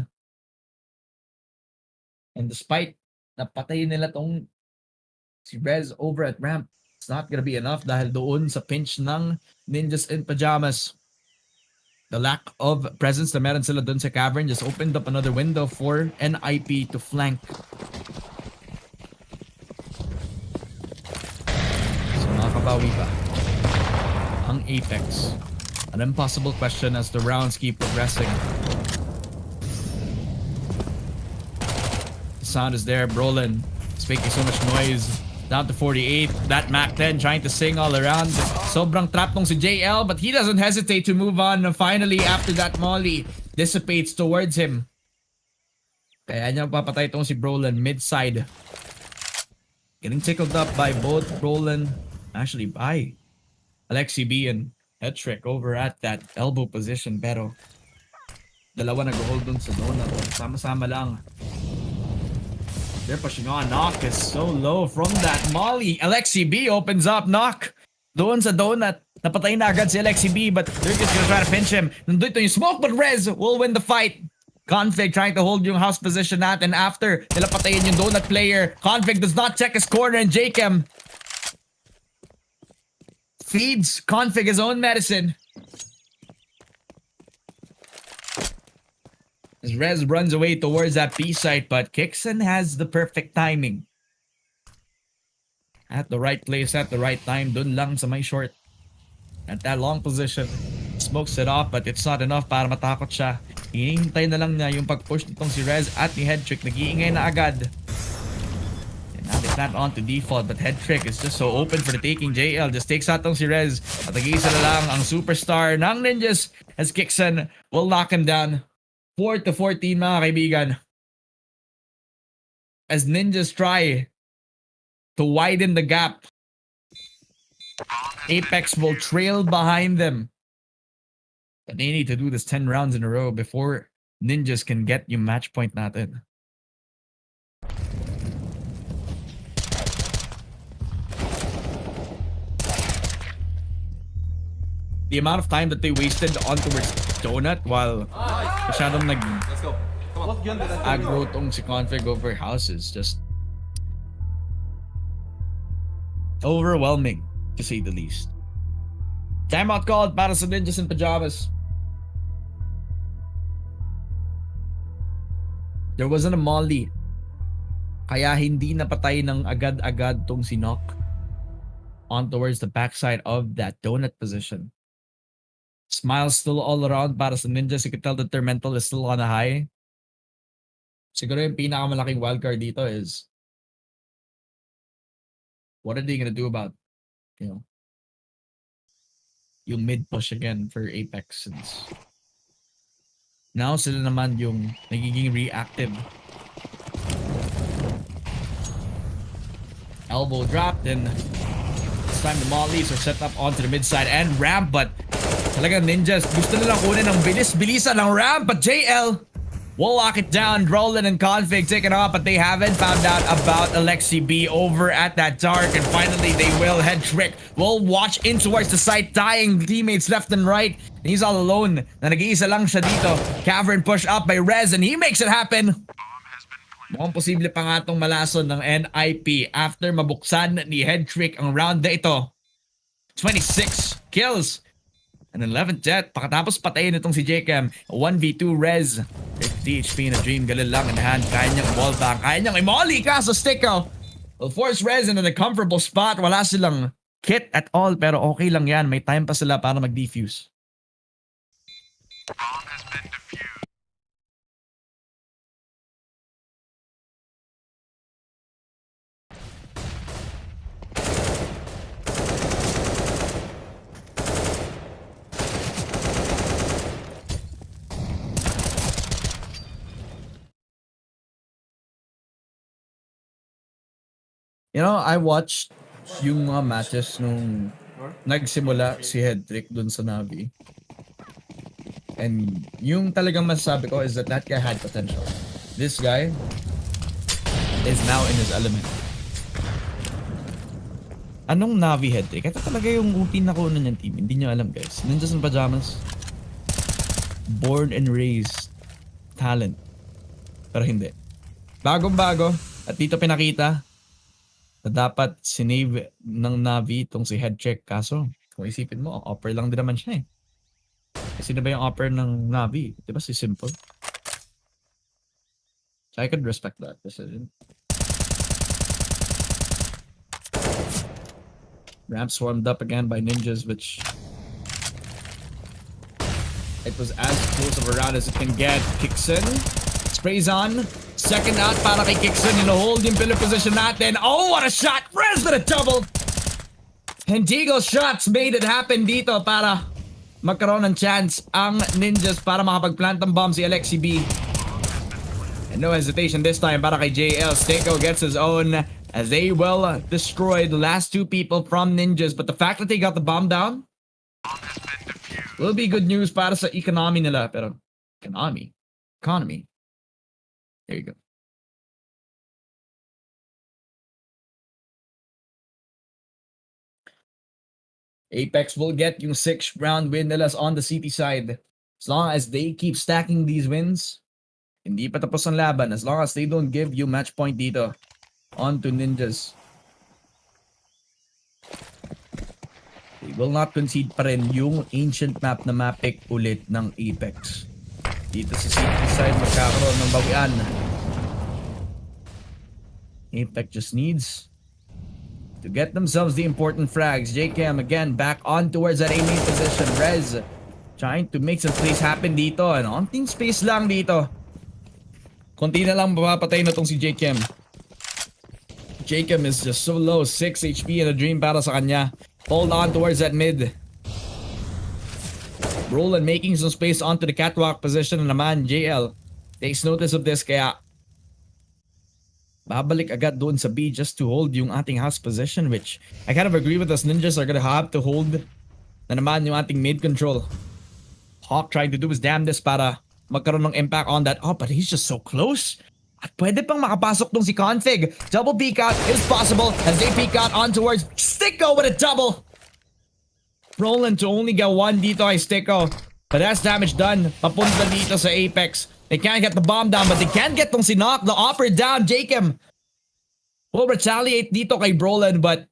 And despite napatayin nila tong si Rez over at ramp, it's not gonna be enough dahil doon sa pinch ng Ninjas in Pyjamas. The lack of presence na meron sila doon sa cavern just opened up another window for NIP to flank. Makabawi pa ang Apeks. An impossible question as the rounds keep progressing. The sound is there. Brolin is making so much noise. Down to 48. That Mac 10 trying to sing all around. Sobrang trap nung si JL, but he doesn't hesitate to move on. Finally, after that molly dissipates towards him. Kaya niya papatay itong si Brolin mid-side. Getting tickled up by both Brolin, actually by LXCB and Headtrick over at that elbow position, pero dalawa nag-hold dun sa donut. Sama-sama lang. They're pushing on. Knock is so low from that Molly. Alexi B opens up. Knock doon sa donut. Napatay na agad si Alexi B, but they're just gonna try to pinch him. Nandito yung smoke, but Rez will win the fight. Config trying to hold yung house position natin after nila patayin yung donut player. Config does not check his corner, and Jakem feeds Config his own medicine. As Rez runs away towards that B site, but Kixon has the perfect timing. At the right place, at the right time, dun lang sa may short. At that long position, smokes it off, but it's not enough para matakot siya. Hinihintay na lang niya yung pag-push nitong si Rez at ni Headtrick. Nag-iingay na agad. And now they plant on to default, but Headtrick is just so open for the taking. JL just takes out tong si Rez. At nag-iisa na lang ang superstar ng Ninjas as Kixon will knock him down. 4-14 mga kaibigan. As Ninjas try to widen the gap, Apeks will trail behind them. But they need to do this 10 rounds in a row before Ninjas can get yung match point natin. The amount of time that they wasted on towards Donut while masyadong nag-aggro tong si Config over houses, just overwhelming to say the least. Timeout called para sa Ninjas in Pyjamas. There wasn't a molly, kaya hindi napatay ng agad-agad tong si Nock on towards the backside of that donut position. Smiles still all around para sa Ninjas. You can tell that their mental is still on a high. Siguro yung pinakamalaking wildcard dito is what are they gonna do about, yung mid push again for Apeks, since now sila naman yung nagiging reactive. Elbow dropped, and it's time the mollies are set up onto the mid side and ramp, but talagang Ninjas gusto nilang kunin ng bilis-bilisan ng ramp, but JL will lock it down. Roland and Config taken off, but they haven't found out about Alexi B over at that dark, and finally they will. Headtrick will watch in towards the site, dying teammates left and right, and he's all alone. Na nag-iisa lang siya dito. Cavern push up by Rez, and he makes it happen. Mukhang posible pa nga itong malason ng NIP after mabuksan ni Headtrick ang round na ito. 26 kills and 11 death. Pakatapos patayin itong si Jakem. 1v2 Rez. 50 HP na Dream. Galil lang in hand. Kaya niyang wallbang. Kaya niyang i-molly. Kaso Sticko will force Rez into a comfortable spot. Wala silang kit at all. Pero okay lang yan. May time pa sila para mag-defuse. I watched yung mga matches nung nagsimula si Headtrick dun sa NaVi. And yung talagang masasabi ko is that guy had potential. This guy is now in his element. Anong NaVi Headtrick? Ito talaga yung utin na kunan ng team. Hindi nyo alam, guys. Ninjas in Pyjamas. Born and raised talent. Pero hindi. Bagong-bago. At dito pinakita na dapat sinave ng NaVi itong si Headtrick. Kaso, kung isipin mo, offer lang din naman siya eh. Kasi na ba yung offer ng NaVi? Diba si Simple? So I could respect that decision. Ramp swarmed up again by Ninjas, which it was as close of a round as it can get. Kixon sprays on. Second out para kay Kixon. Hold yung pillar position natin. Oh, what a shot! Rez with a double! And Deagle's shots made it happen dito para magkaroon ng chance ang Ninjas para makapag-plant ng bomb si Alexi B. And no hesitation this time para kay JL. Sticko gets his own as they will destroy the last two people from Ninjas. But the fact that they got the bomb down will be good news para sa economy nila. Pero, economy. There you go. Apeks will get yung 6th round win nila on the CT side. As long as they keep stacking these wins, hindi pa tapos ang laban. As long as they don't give you match point dito on to Ninjas. They will not concede pa rin yung ancient map na mappick ulit ng Apeks. Dito sa CT side magkakaroon ng bawian. Apeks just needs to get themselves the important frags. JKM again back on towards that A main position. Rez trying to make some plays happen dito. And onting space lang dito. Konti na lang mapapatay na tong si JKM. JKM is just so low. 6 HP and a dream para sa kanya. Hold on towards that mid. Roland making some space onto the catwalk position na naman. JL takes notice of this kaya babalik agad doon sa B just to hold yung ating house position, which I kind of agree with us. Ninjas are gonna have to hold na naman yung ating mid control. Hawk trying to do his damnedest para magkaroon ng impact on that. Oh, but he's just so close. At pwede pang makapasok tong si Config. Double peek out is possible as they peek out on towards Sticko with a double. Roland to only get one dito kay Sticko. But that's damage done. Papunta dito sa Apeks. They can't get the bomb down, but they can get tong si Knock. The offer down. Jakem will retaliate dito kay Brolin, but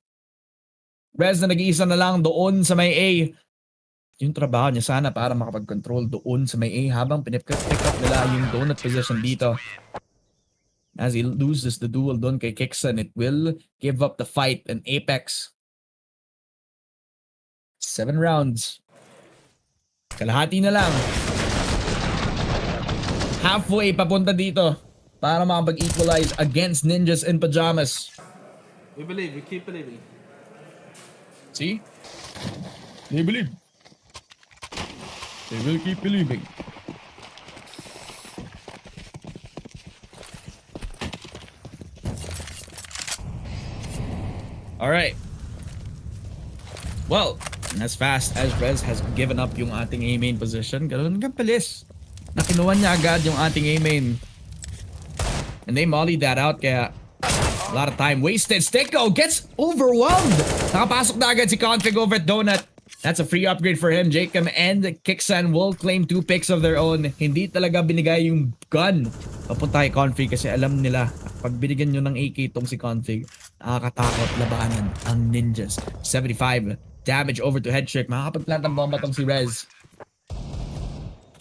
Rez na nag-iisa na lang doon sa may A. Yung trabaho niya sana para makapag-control doon sa may A habang pick up nila yung donut position dito. As he loses the duel doon kay Kixon, it will give up the fight and Apeks. 7 rounds. Kalahati na lang. Halfway papunta dito para makapag-equalize against Ninjas in Pyjamas. We believe, we keep believing. See? They believe. They will keep believing. Alright. Well, as fast as Rez has given up yung ating A-main position, ganoon kang palis. Nakinuha niya agad yung ating A-main. And they mollied that out kaya a lot of time wasted. Sticko gets overwhelmed. Nakapasok na agad si Config over at Donut. That's a free upgrade for him. Jacob and Kixan will claim 2 picks of their own. Hindi talaga binigay yung gun papunta kay Config kasi alam nila pag binigyan nyo ng AK tong si Config, nakakatakot labanan ang Ninjas. 75 damage over to Headtrick. Makakapag-plant ng bomba tong si Rez.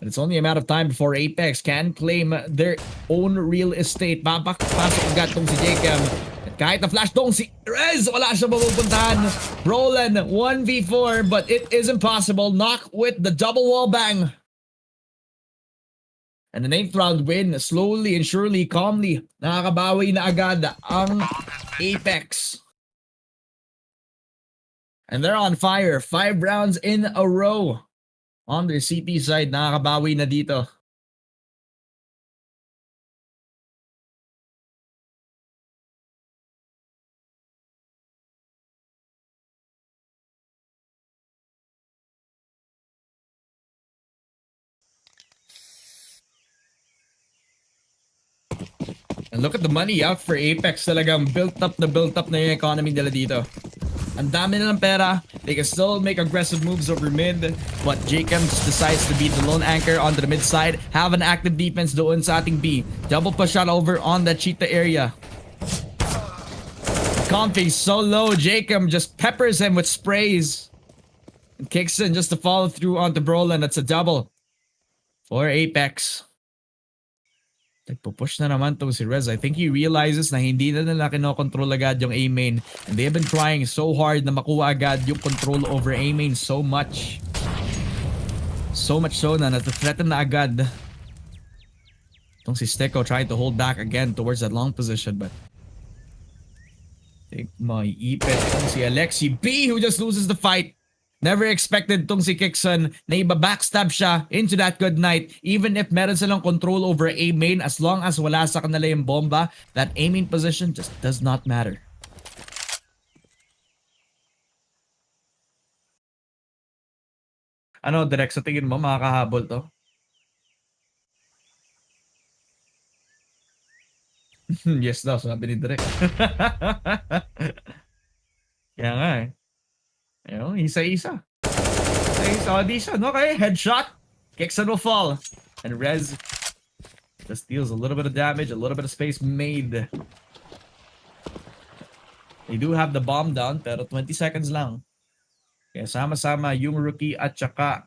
But it's only a matter of time before Apeks can claim their own real estate. Papasok agad tong si Jacob. At kahit na flash tong si Rez, wala siya mapupuntahan. Roland 1v4, but it is impossible. Knock with the double wall bang. And the 9th round win, slowly and surely, calmly, nakakabawi na agad ang Apeks. And they're on fire. 5 rounds in a row. On their CT side, nakakabawi na dito. And look at the money out for Apeks. Talagang built up na yung economy nila dito. Ang dami nilang pera. They can still make aggressive moves over mid. But Jacob just decides to be the lone anchor onto the mid side. Have an active defense doon sa ating B. Double push shot over on that cheetah area. Config so low. Jacob just peppers him with sprays. And kicks in just to follow through onto Brolin. That's a double for Apeks. Nagpo-push na naman tong si Rez. I think he realizes na hindi na nila kinokontrol agad yung A-main. And they've been trying so hard na makuha agad yung control over A-main so much. So much so na nat-threaten na agad. Itong si Sticko trying to hold back again towards that long position. But I think may ipit itong si Alexi B who just loses the fight. Never expected tong si Kixon na iba-backstab siya into that good night. Even if meron silang control over A-main, as long as wala sa kanila yung bomba, that A-main position just does not matter. Ano, Direk, sa tingin mo, makakahabol to? Yes daw, sabi ni Direk. Kaya nga eh. Ayun, isa-isa. Isa-isa audition. Okay, headshot. Kixan will fall. And Rez just deals a little bit of damage, a little bit of space made. They do have the bomb down, pero 20 seconds lang. Kaya sama-sama yung rookie at saka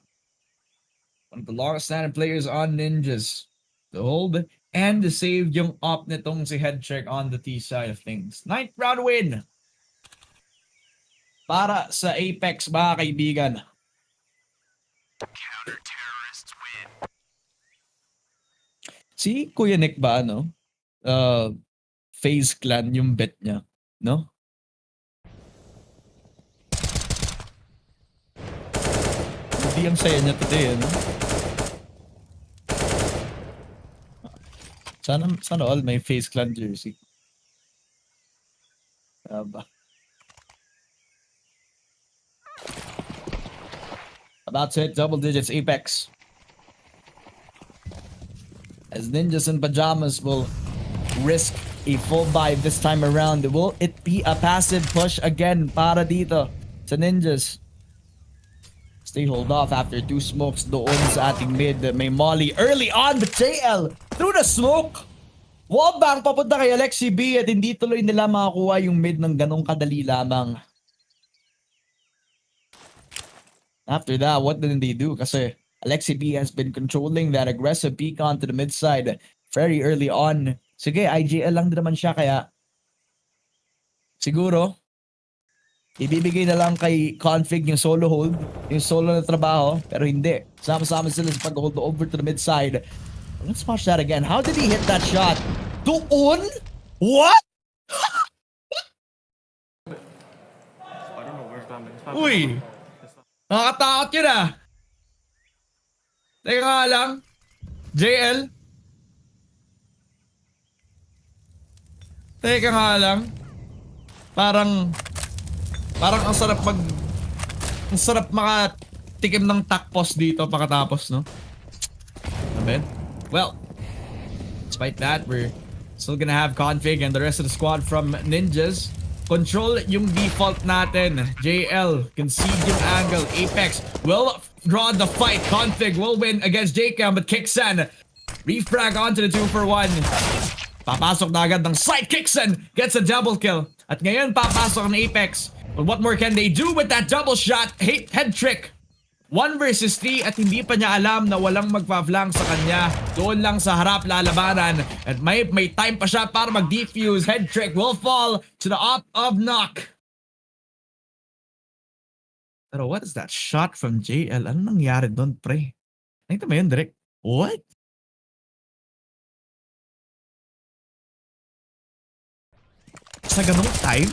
one of the longest standing players on Ninjas. The hold and the save yung up nitong si Headcheck on the T side of things. 9th round win para sa Apeks, mga kaibigan. Si Kuya Nick ba, ano? FaZe Clan yung bet niya, no? Hindi ang saya niya today, ano? Sana all may FaZe Clan jersey. Ba? About to hit double digits, Apeks. As Ninjas and Pyjamas will risk a full buy this time around. Will it be a passive push again para dito sa Ninjas? Stay hold off after 2 smokes doon sa ating mid. May molly early on, but JL through the smoke. Wallbang papunta kay Alexi B at hindi tuloy nila makakuha yung mid ng ganong kadali lamang. After that, what did they do? Kasi Alexi B has been controlling that aggressive peek onto the mid side very early on. Sige, IGL lang din naman siya kaya siguro ibibigay na lang kay Config yung solo hold, yung solo na trabaho, pero hindi. Sama-sama sila sa pag-hold over to the mid side. Let's watch that again. How did he hit that shot? Doon? What? Uy! Nakakatakot yun ah! Teka nga lang. JL? Teka nga lang. Parang ang sarap ang sarap makatikim ng takpos dito pagkatapos, no? Amen. Well, despite that, we're still gonna have Config and the rest of the squad from Ninjas. Control yung default natin. JL, concede yung angle. Apeks will draw the fight. Config will win against JCam, but Kixan refrag onto the 2-for-1. Papasok na agad ng side. Kixan gets a double kill. At ngayon papasok ng Apeks. But what more can they do with that double shot? Head trick. 1 versus 3 at hindi pa niya alam na walang magpa-flank sa kanya. Doon lang sa harap lalabanan. At may time pa siya para mag-defuse. Head trick will fall to the up of knock. Pero what is that shot from JL? Ano nangyari doon, pre? Nakita mo yun, direct? What? Sa ganung time?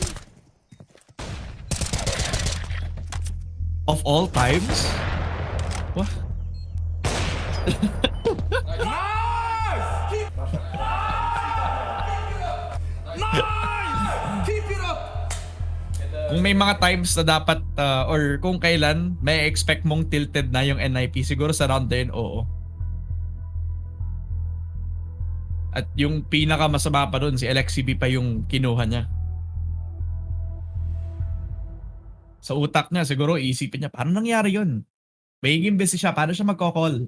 Of all times? What? Kung may mga times na dapat or kung kailan may expect mong tilted na yung NIP, siguro sa round din, oo. At yung pinaka masama pa doon, si LXCB pa yung kinuha niya. Sa utak niya, siguro iisipin niya, paano nangyari yun? Magiging busy siya, paano siya magkocall?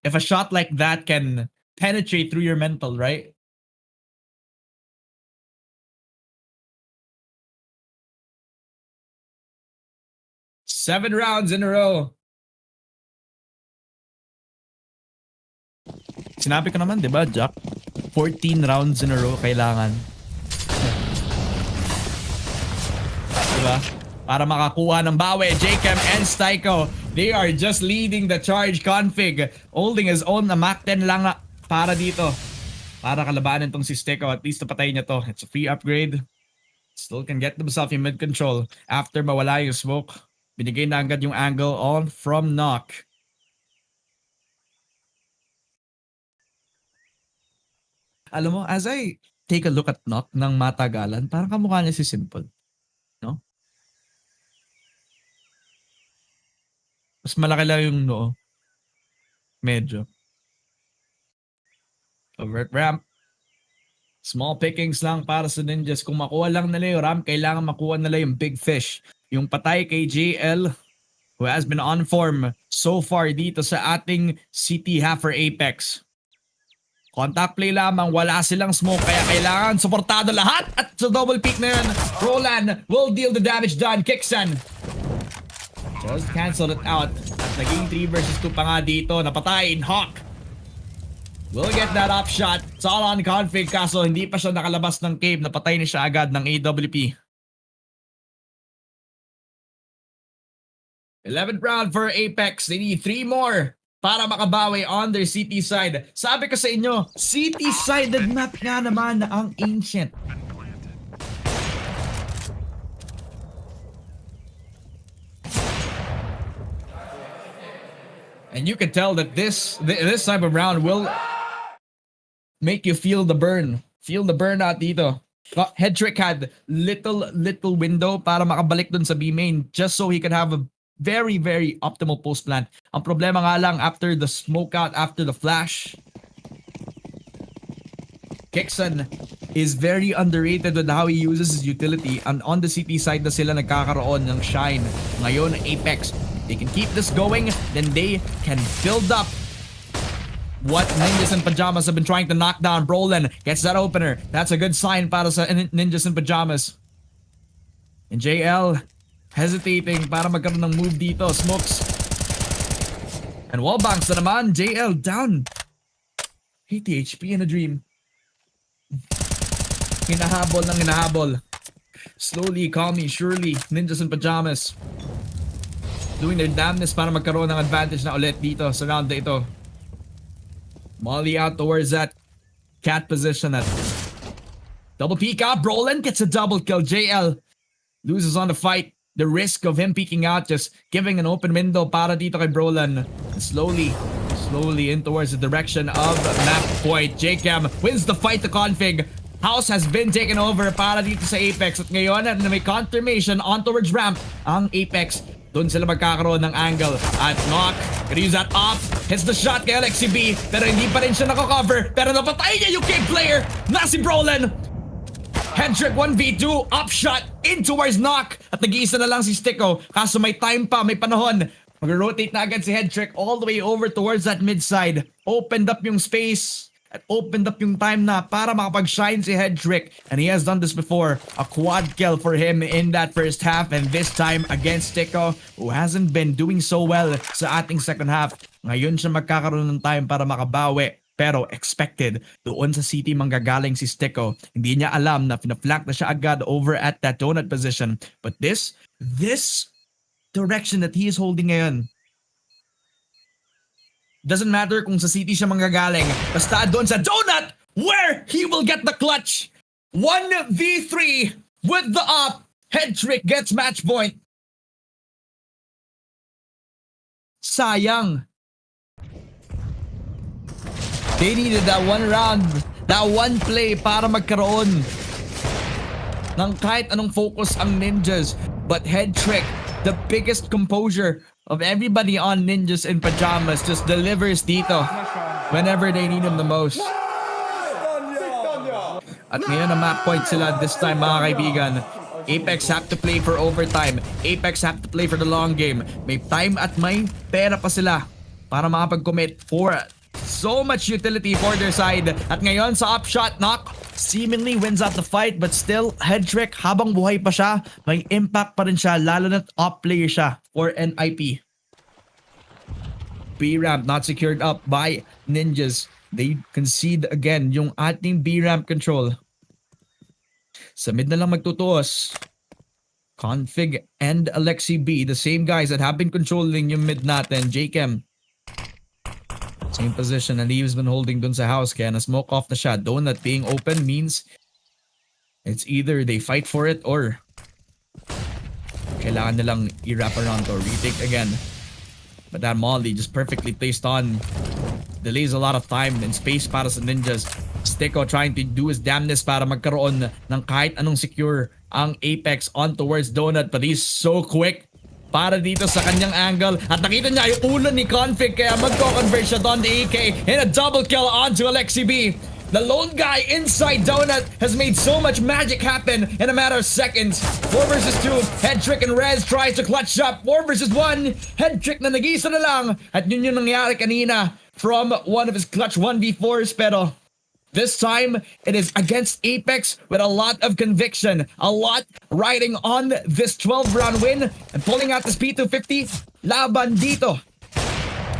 If a shot like that can penetrate through your mental, right? Seven rounds in a row. Sinabi ko naman, di ba, Jack? 14 rounds in a row kailangan. Diba? Para makakuha ng bawi, Jacob and Styko, they are just leading the charge. Config holding his own na Mac 10 lang para dito. Para kalabanan tong si Styko. At least napatay niya to. It's a free upgrade. Still can get himself in mid control. After mawala yung smoke, binigay na agad yung angle on from Knock. Alam mo, as I take a look at Knock ng matagalan, parang kamukha niya si Simple. No? Mas malaki lang yung noo. Medyo. Overt ramp. Small pickings lang para sa Ninjas. Kung makuha lang nila yung ramp, kailangan makuha nila yung big fish. yung patay kay JL, who has been on form so far dito sa ating City half for Apeks. Contact play lamang, wala silang smoke, kaya kailangan suportado lahat. At sa double peek na yun, Roland will deal the damage done. Kixan just cancel it out. At naging 3 versus 2 pa nga dito. Napatay in Hawk. Will get that up shot. It's all on config, kaso hindi pa siya nakalabas ng cave. Napatay na siya agad ng AWP. 11th round for Apeks. They need 3 more para makabawi on their CT side. Sabi ko sa inyo, CT-sided map nga naman na ang Ancient. And you can tell that this type of round will make you feel the burn. Feel the burnout dito. Headtrick had little window para makabalik dun sa B main just so he could have a very optimal post plant. Ang problema nga lang after the smoke out, after the flash, Kixan is very underrated with how he uses his utility, and on the CT side na sila nagkakaroon ng shine. Ngayon, Apeks, they can keep this going, then they can build up what Ninjas and Pyjamas have been trying to knock down. Brolin gets that opener. That's a good sign para sa Ninjas and Pyjamas. And JL hesitating para magkaroon ng move dito. Smokes. And wallbangs na naman. JL down 80 HP in a dream. Hinahabol ng hinahabol. Slowly, calmly, surely, Ninjas and Pyjamas doing their damnness para magkaroon ng advantage na ulit dito sa round na ito. Molly out towards that cat position at double peek out. Brolin gets a double kill. JL loses on the fight. The risk of him peeking out, just giving an open window para dito kay Brolin. And slowly in towards the direction of map point. JCam wins the fight to config. House has been taken over para dito sa Apeks. At ngayon, na may confirmation on towards ramp ang Apeks. Doon sila magkakaroon ng angle. At Knock, gonna use that off. Hits the shot kay LXCB. Pero hindi pa rin siya nakakover. Pero napatay niya yung kid player na si Brolin. Headtrick 1v2, upshot in towards Knock. At nag-iisa na lang si Sticko. Kaso may time pa, may panahon. Mag-rotate na agad si Headtrick all the way over towards that mid side. Opened up yung space. At opened up yung time na para makapag-shine si Headtrick. And he has done this before. A quad kill for him in that first half. And this time against Sticko, who hasn't been doing so well sa ating second half. Ngayon siya magkakaroon ng time para makabawi. Pero expected, doon sa city manggagaling si Sticko. Hindi niya alam na pinaflank na siya agad over at that donut position. But this direction that he is holding ngayon, doesn't matter kung sa city siya manggagaling. Basta doon sa donut where he will get the clutch. 1v3 with the up. Headtrick gets match point. Sayang. They needed that one round, that one play para magkaroon ng kahit anong focus ang Ninjas. But Headtrick, the biggest composure of everybody on Ninjas and Pyjamas, just delivers dito whenever they need him the most. At ngayon na map point sila this time, mga kaibigan. Apeks have to play for overtime. Apeks have to play for the long game. May time at may pera pa sila para makapag-commit for so much utility for their side. At ngayon sa upshot, Knock seemingly wins out the fight, but still, Headtrick, habang buhay pa siya, may impact pa rin siya, lalo na't up player siya for NIP. B-ramp not secured up by Ninjas. They concede again yung ating B-ramp control. Sa mid na lang magtutuos. Config and Alexi B, the same guys that have been controlling yung mid natin. JChem, same position, and he's been holding dun sa house. Kaya na-smoke off na siya. Donut being open means it's either they fight for it or kailangan nilang i-wrap around or retake again. But that Molly just perfectly placed on. Delays a lot of time and space para sa Ninjas. Sticko trying to do his damnness para magkaroon ng kahit anong secure ang Apeks on towards Donut. But he's so quick para dito sa kanyang angle. At nakita niya yung ulo ni Config, kaya magko-convert siya doon the EK in a double kill onto Alexi B. The lone guy inside Donut has made so much magic happen in a matter of seconds. 4 versus 2, Headtrick and Rez tries to clutch up. 4 versus 1, Headtrick na nag-isa na lang. At yun yung nangyari kanina from one of his clutch 1v4s. Pero this time, it is against Apeks with a lot of conviction. A lot riding on this 12-round win and pulling out this P250. Laban dito.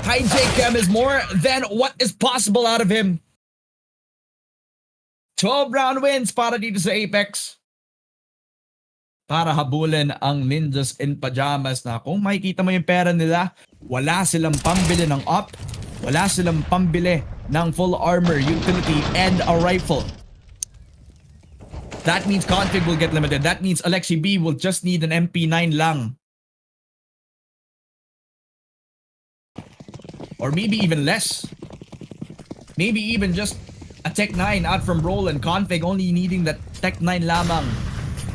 Hi Jacob is more than what is possible out of him. 12-round wins para dito sa Apeks. Para habulin ang Ninjas in Pyjamas na kung makikita mo yung pera nila, wala silang pambili ng op, wala silang pambili ng full armor, utility, and a rifle. That means config will get limited. That means Alexi B will just need an MP9 lang. Or maybe even less. Maybe even just a Tech 9 out from roll and config only needing that Tech 9 lamang.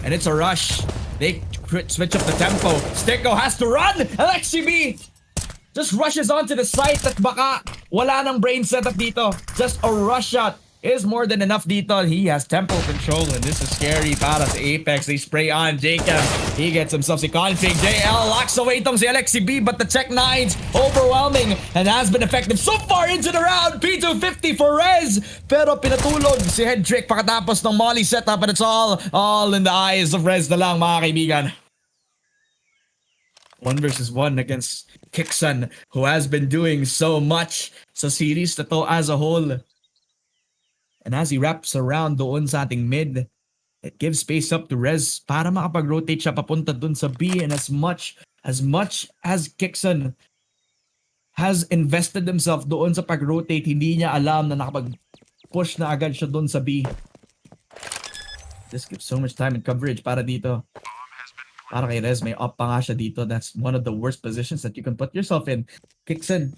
And it's a rush. They switch up the tempo. Sticko has to run! Alexi B just rushes onto the site at baka wala nang brain setup dito. Just a rush shot is more than enough dito. He has tempo control and this is scary para sa Apeks. They spray on Jacob. He gets himself si config. JL locks away itong si Alexi B but the Check 9's overwhelming and has been effective so far into the round. P250 for Rez. Pero pinatulog si Headtrick pakatapos ng Molly setup and it's all in the eyes of Rez na lang mga kaibigan. 1 versus 1 against Kixon who has been doing so much sa series na to as a whole. And as he wraps around doon sa ating mid, it gives space up to Rez para makapag-rotate siya papunta dun sa B. And as much as Kixon has invested himself doon sa pag-rotate, hindi niya alam na nakapag-push na agad siya doon sa B. This gives so much time and coverage para dito. Para kay Rez, may up pa nga siya dito. That's one of the worst positions that you can put yourself in. Kixon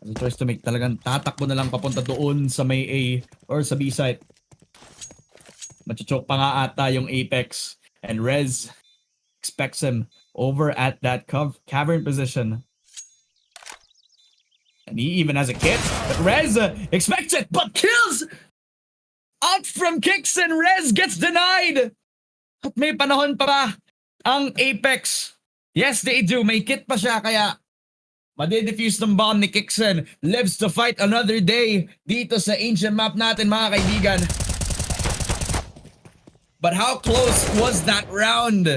has a choice to make. Talagang tatakbo na lang papunta doon sa may A or sa B site. Machichoke pa nga ata yung Apeks. And Rez expects him over at that cavern position. And he even has a kit. But Rez expects it, but kills! Out from Kixon, Rez gets denied! At may panahon pa ba ang Apeks? Yes, they do. May kit pa siya, kaya madi-defuse ng bomb ni Kixon. Lives to fight another day dito sa ancient map natin, mga kaibigan. But how close was that round?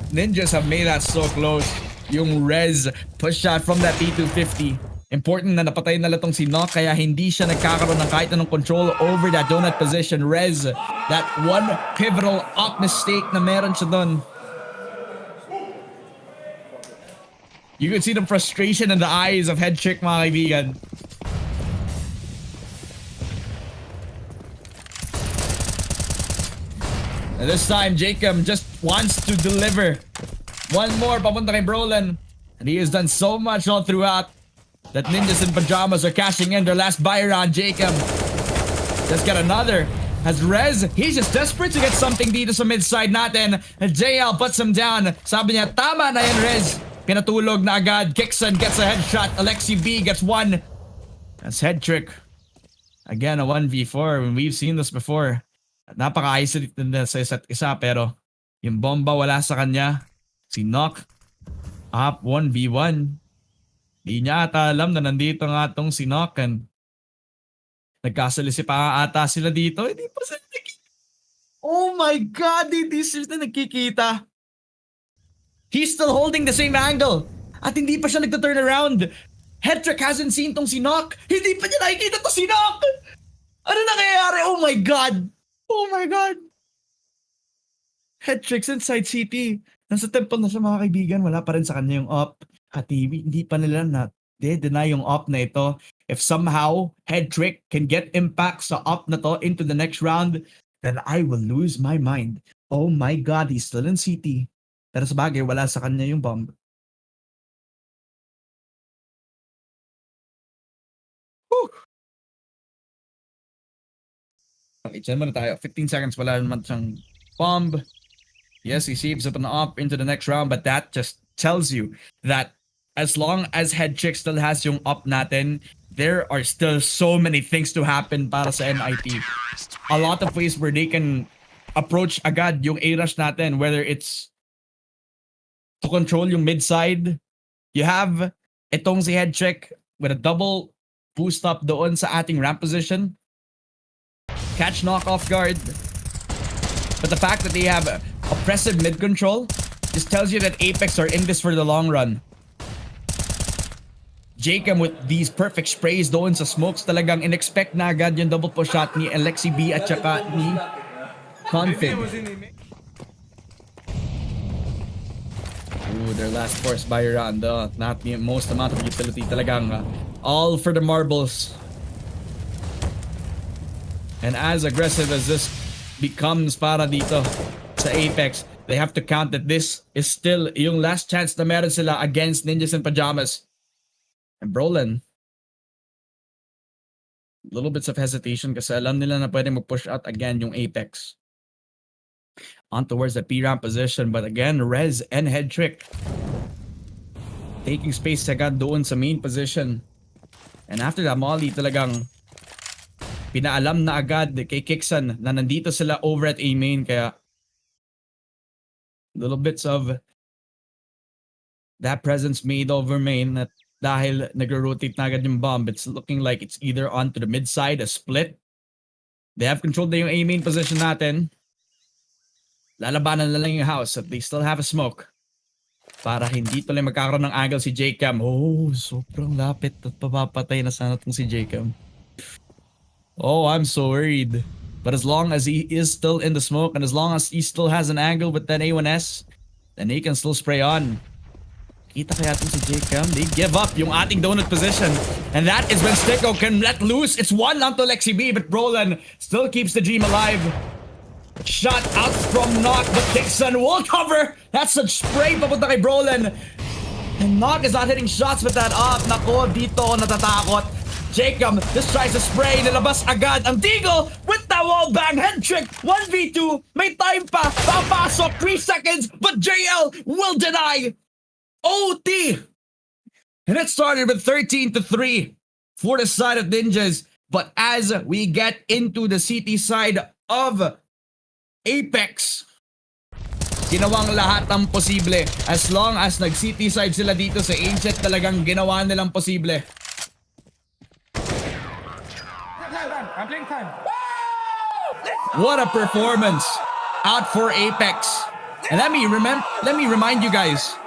Ninjas have made that so close. Yung Rez push shot from that P250. Important na napatay na latong si Nock kaya hindi siya nagkakaroon ng kahit anong control over that donut position. Rez, that one pivotal up mistake na meron siya doon. You could see the frustration in the eyes of Headtrick, mga kaibigan. And this time, Jacob just wants to deliver one more papunta kay Brolin. And he has done so much all throughout that Ninjas in Pyjamas are cashing in their last buy round. Jacob just got another. As Rez, he's just desperate to get something dito sa mid-side natin. And JL puts him down. Sabi niya, tama na yan, Rez. Pinatulog na agad. Kixon gets a headshot. Alexi B gets one. That's Headtrick. Again, a 1v4. We've seen this before. Napaka-isolated na sa isa't isa pero yung bomba wala sa kanya. Si Nock up 1v1. Di niya ata alam na nandito nga tong si Nock and nagkasalisi pa nga ata sila dito. Hindi pa sila nakikita. Oh my God! Hindi sila nakikita. He's still holding the same angle. At hindi pa siya nagta-turn around. Headtrick hasn't seen tong si Nock. Hindi pa niya nakikita to si Nock. Ano nangyayari? Oh my God! Oh my God! Headtrick's inside CT. Nasa temple na siya, mga kaibigan. Wala pa rin sa kanya yung op. At hindi pa nila na-deny yung op na ito. If somehow Headtrick can get impact sa op na to into the next round, then I will lose my mind. Oh my God, he's still in CT. Pero sa bagay, wala sa kanya yung bomb. Whew! Okay, dyan muna tayo. 15 seconds, wala naman siyang bomb. Yes, he saves up an op into the next round, but that just tells you that as long as Headtrick still has yung up natin, there are still so many things to happen para sa NIT. A lot of ways where they can approach agad yung A-rush natin, whether it's to control yung mid side. You have itong si Headtrick with a double boost up doon sa ating ramp position. Catch knock off guard. But the fact that they have oppressive mid control just tells you that Apeks are in this for the long run. Jacob with these perfect sprays doon sa smokes, talagang in-expect na agad yung double push shot ni Alexi B at saka ni Config. Ooh, their last force by round. Not the most amount of utility, talagang all for the marbles. And as aggressive as this becomes para dito sa Apeks, they have to count that this is still yung last chance na meron sila against Ninjas in Pyjamas. And Brolin, little bits of hesitation kasi alam nila na pwede mag-push out again yung Apeks on towards the P-ramp position. But again, Rez and Headtrick taking space agad doon sa main position. And after that, Molly talagang pinaalam na agad kay Kixan na nandito sila over at A main. Kaya little bits of that presence made over main at dahil nag-rotate na agad yung bomb. It's looking like it's either onto the mid side, a split. They have controlled na yung A main position natin. Lalabanan na lang yung house at they still have a smoke. Para hindi tuloy magkakaroon ng angle si Jacob. Oh, sobrang lapit at papapatay na sana itong si Jacob. Oh, I'm so worried. But as long as he is still in the smoke and as long as he still has an angle with that A1S, then he can still spray on. Kita kaya itong si Jacob. They give up yung ating donut position. And that is when Sticko can let loose. It's one lang to Lexi B, but Brolin still keeps the dream alive. Shot out from Knock, but Dixon will cover. That's a spray papunta kay Brolin. And Knock is not hitting shots with that up. Nako, dito natatakot. Jacob just tries to spray. Nilabas agad ang Deagle with the wall bang. Headtrick, 1v2. May time pa. Papasok, 3 seconds. But JL will deny. OT! And it started with 13-3 for the side of Ninjas. But as we get into the CT side of Apeks, ginawang lahat ng posible. As long as nag-CT side sila dito sa Ancient, talagang ginawa nilang posible. What a performance out for Apeks. And let me remind you guys,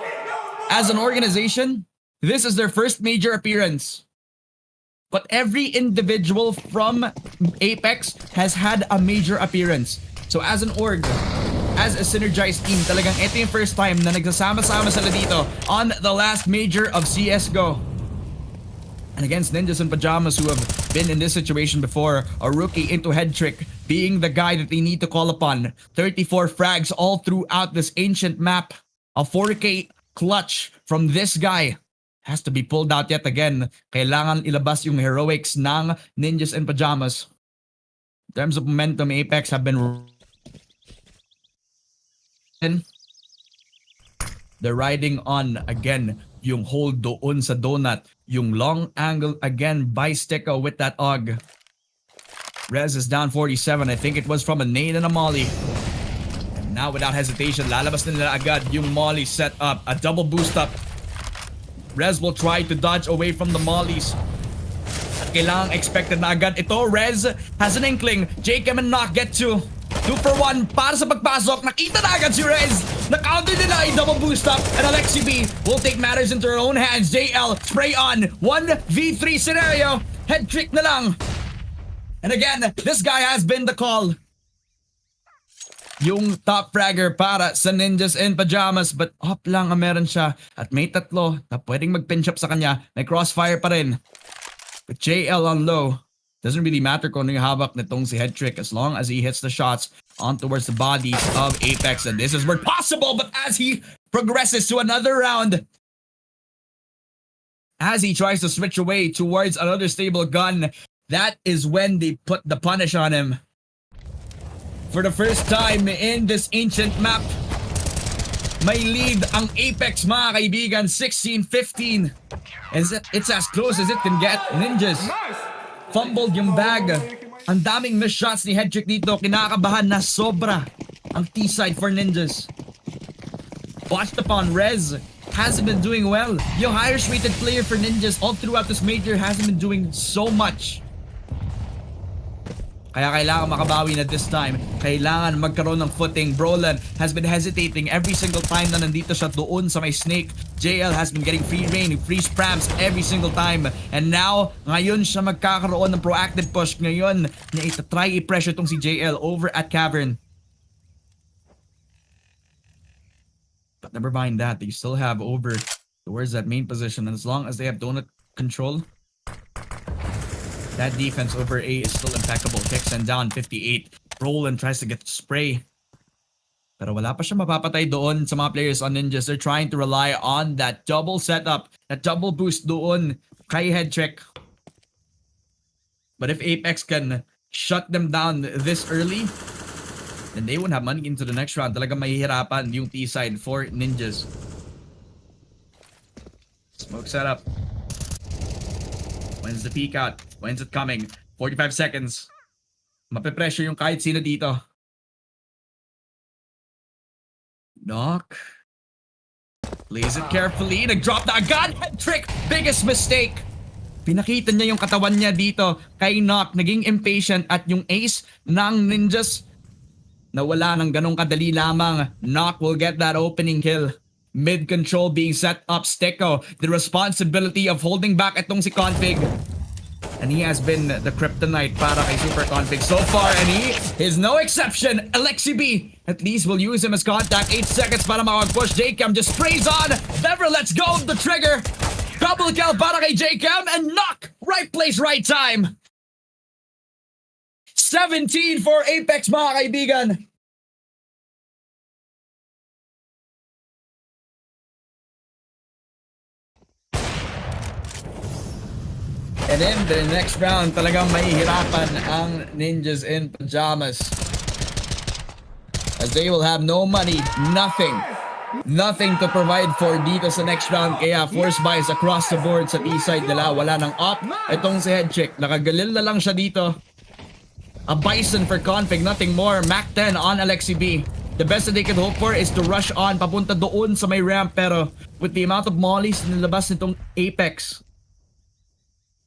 as an organization, this is their first major appearance. But every individual from Apeks has had a major appearance. So as an org, as a synergized team, talagang ito yung first time na nagsasama-sama sila dito on the last major of CSGO. And against Ninjas in Pyjamas who have been in this situation before, a rookie into Headtrick being the guy that they need to call upon. 34 frags all throughout this Ancient map. A 4K clutch from this guy has to be pulled out yet again. Kailangan ilabas yung heroics ng Ninjas in Pyjamas. In terms of momentum, Apeks have been... They're riding on again yung hold doon sa donut. Yung long angle again by Sticko with that AUG. Rez is down 47. I think it was from a nade and a molly. Now without hesitation, lalabas na nila agad yung molly set up. A double boost up. Rez will try to dodge away from the mollies. At kailangang expected na agad ito. Rez has an inkling. Jacob and Knock get to 2 for 1 para sa pagpasok. Nakita na agad si Rez. Na-counter nila ay double boost up. And Alexi B will take matters into her own hands. JL spray on. 1v3 scenario. Headtrick na lang. And again, this guy has been the call. Yung top fragger para sa Ninjas in Pyjamas, but up lang ang meron siya at may tatlo na pwedeng mag-pinch up sa kanya. May crossfire pa rin. But JL on low. Doesn't really matter kung ano yung hawak nitong si Headtrick as long as he hits the shots on towards the bodies of Apeks. And this is where possible, but as he progresses to another round, as he tries to switch away towards another stable gun, that is when they put the punish on him. For the first time in this Ancient map, May lead ang Apeks mga kaibigan, 16-15. It's as close as it can get. Ninjas fumbled yung bag. Ang daming missed shots ni Headtrick dito. Kinakabahan na sobra ang T-side for Ninjas. Watched upon Rez. Hasn't been doing well. Yung highest rated player for Ninjas all throughout this major hasn't been doing so much. Kaya kailangan makabawi na this time. Kailangan magkaroon ng footing. Brolan has been hesitating every single time na nandito siya doon sa may snake. JL has been getting free reign, free sprams every single time. And now, ngayon siya magkakaroon ng proactive push. Ngayon, na itatry i-pressure tong si JL over at Cavern. But never mind that. They still have over towards that main position. And as long as they have donut control, that defense over A is still impeccable. Kicks and down 58. Roland tries to get the spray. Pero wala pa siya mapapatay doon sa mga players on Ninjas. They're trying to rely on that double setup, that double boost doon kay Headtrick. But if Apeks can shut them down this early, then they won't have money into the next round. Talagang mahihirapan yung T-side for Ninjas. Smoke setup. When's the peek out? When's it coming? 45 seconds. Mape-pressure yung kahit sino dito. Knock. Plays it carefully. Nag-drop na agad. Headtrick. Biggest mistake. Pinakita niya yung katawan niya dito kay Knock. Naging impatient at yung ace ng Ninjas nawala ng ganong kadali lamang. Knock will get that opening kill. Mid control being set up. Steko, the responsibility of holding back itong si Config. And he has been the kryptonite para kay Super Config so far, and he is no exception. Alexi B, at least will use him as contact. 8 seconds para makapag-push. JCam just sprays on. Never lets go of the trigger. Double kill para kay JCam, and Knock. Right place, right time. 17 for Apeks mga kaibigan. And in the next round, talagang mahihirapan ang Ninjas in Pyjamas. As they will have no money, nothing to provide for dito sa next round. Kaya force buys across the board sa T-side nila. Wala nang up. Itong si Headtrick, nakagalil na lang siya dito. A Bison for Config, nothing more. Mac 10 on Alexi B. The best that they can hope for is to rush on papunta doon sa may ramp. Pero with the amount of mollies na nilabas nitong Apeks,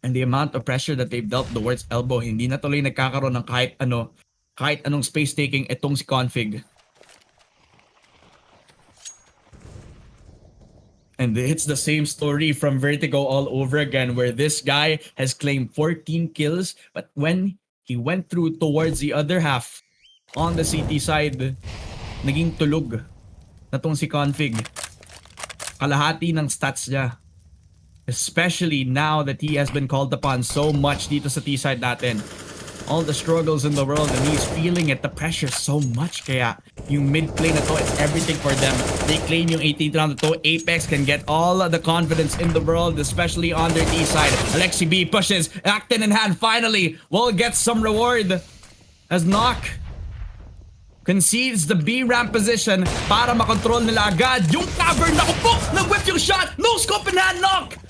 and the amount of pressure that they've dealt towards elbow, hindi na tuloy nagkakaroon ng kahit anong space taking itong si Config. And it's the same story from Vertigo all over again, where this guy has claimed 14 kills, but when he went through towards the other half on the CT side, naging tulog na tong si Config. Kalahati ng stats niya. Especially now that he has been called upon so much dito sa T-side natin. All the struggles in the world, and he's feeling it, the pressure so much. Kaya yung mid-play na to, it's everything for them. They claim yung 18th round na to. Apeks can get all the confidence in the world, especially on their T-side. Alexi B pushes, Actin in hand, finally will get some reward. As Knock concedes the B ramp position para makontrol nila agad yung Cavern. Naku po! Nag-whip yung shot! No scope in hand, Knock!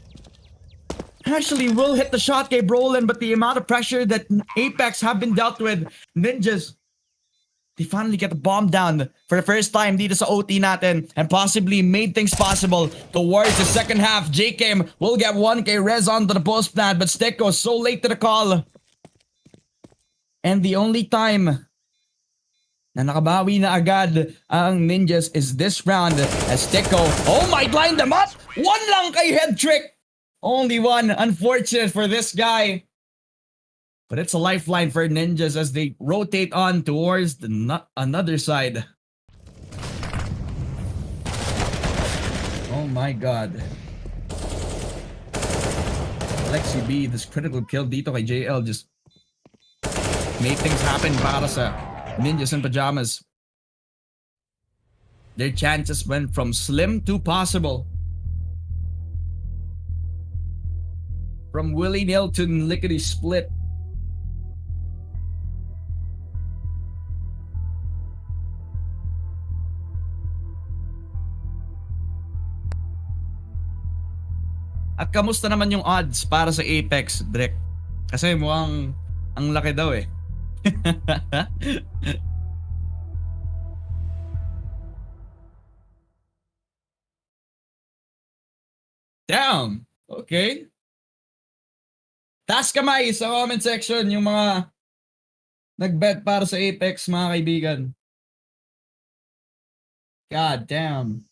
Actually will hit the shot kay Brolin, but the amount of pressure that Apeks have been dealt with, Ninjas, they finally get the bomb down for the first time dito sa OT natin, and possibly made things possible towards the second half. JKM will get 1K res onto the post plant, but Steko so late to the call. And the only time na nakabawi na agad ang Ninjas is this round as Steko, oh my, line them up! One lang kay Headtrick! Only one, unfortunate for this guy. But it's a lifeline for Ninjas as they rotate on towards the another side. Oh my god. Alexi B, this critical kill dito kay JL just made things happen para sa Ninjas in Pyjamas. Their chances went from slim to possible. From willy-nil to lickety split. kamusta naman yung odds para sa Apeks, Drek? Kasi mukhang ang laki daw eh. Damn! Okay. Taas kamay sa comment section yung mga nag-bet para sa Apeks, mga kaibigan. God damn.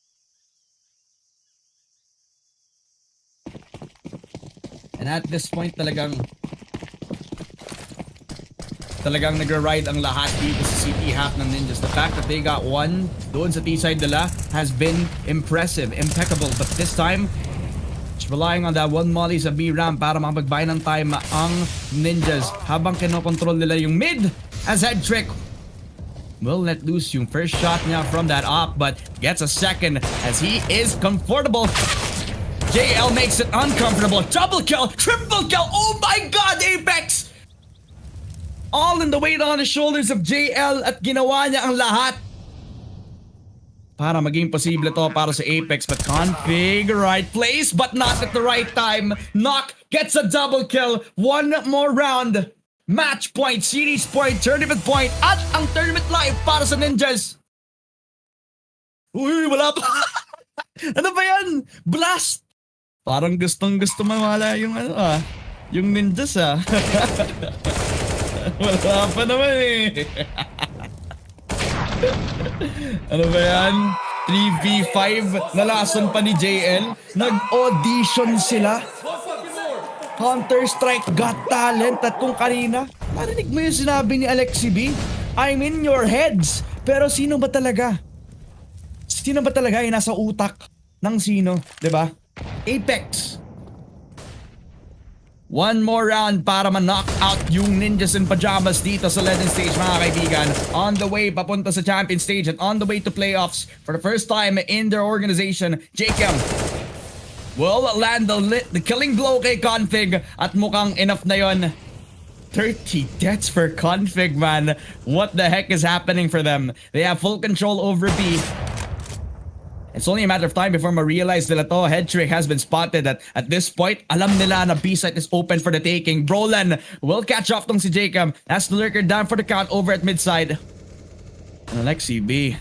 And at this point talagang nagra-ride ang lahat dito sa CT half ng Ninjas. The fact that they got one doon sa T-side nila has been impressive, impeccable. But this time, it's relying on that one molly sa B-ramp para makapagbay ng time ang Ninjas habang kinokontrol nila yung mid as Head Trick will let loose yung first shot niya from that op but gets a second as he is comfortable. JL makes it uncomfortable. Double kill, triple kill. Oh my god, Apeks! All in the weight on the shoulders of JL at ginawa niya ang lahat para maging posible to para sa Apeks. But Config, right place but not at the right time. Knock gets a double kill. One more round. Match point, series point, tournament point at ang tournament life para sa Ninjas. Uy, wala pa. Ano ba yan? Blast! Parang gustong-gusto mawala yung yung Ninjas Wala pa naman eh. Ano ba yan? 3v5 nalasan pa ni JL. Nag-audition sila. Counter-Strike Got Talent at kung kanina narinig mo yung sinabi ni Alexi B? I'm in your heads. Pero sino ba talaga? Sino ba talaga yung nasa utak ng sino? Diba? Apeks. One more round para ma-knock out yung Ninjas in Pyjamas dito sa Legend Stage, mga kaibigan. On the way papunta sa Champion Stage and on the way to playoffs for the first time in their organization. Jacob will land the killing blow kay Config at mukhang enough na yon. 30 deaths for Config, man. What the heck is happening for them? They have full control over B. It's only a matter of time before ma-realize nila to. Head Trick has been spotted at this point. Alam nila na B site is open for the taking. Brolan will catch off tong si Jacob. That's the lurker down for the count over at mid side. And Alexi B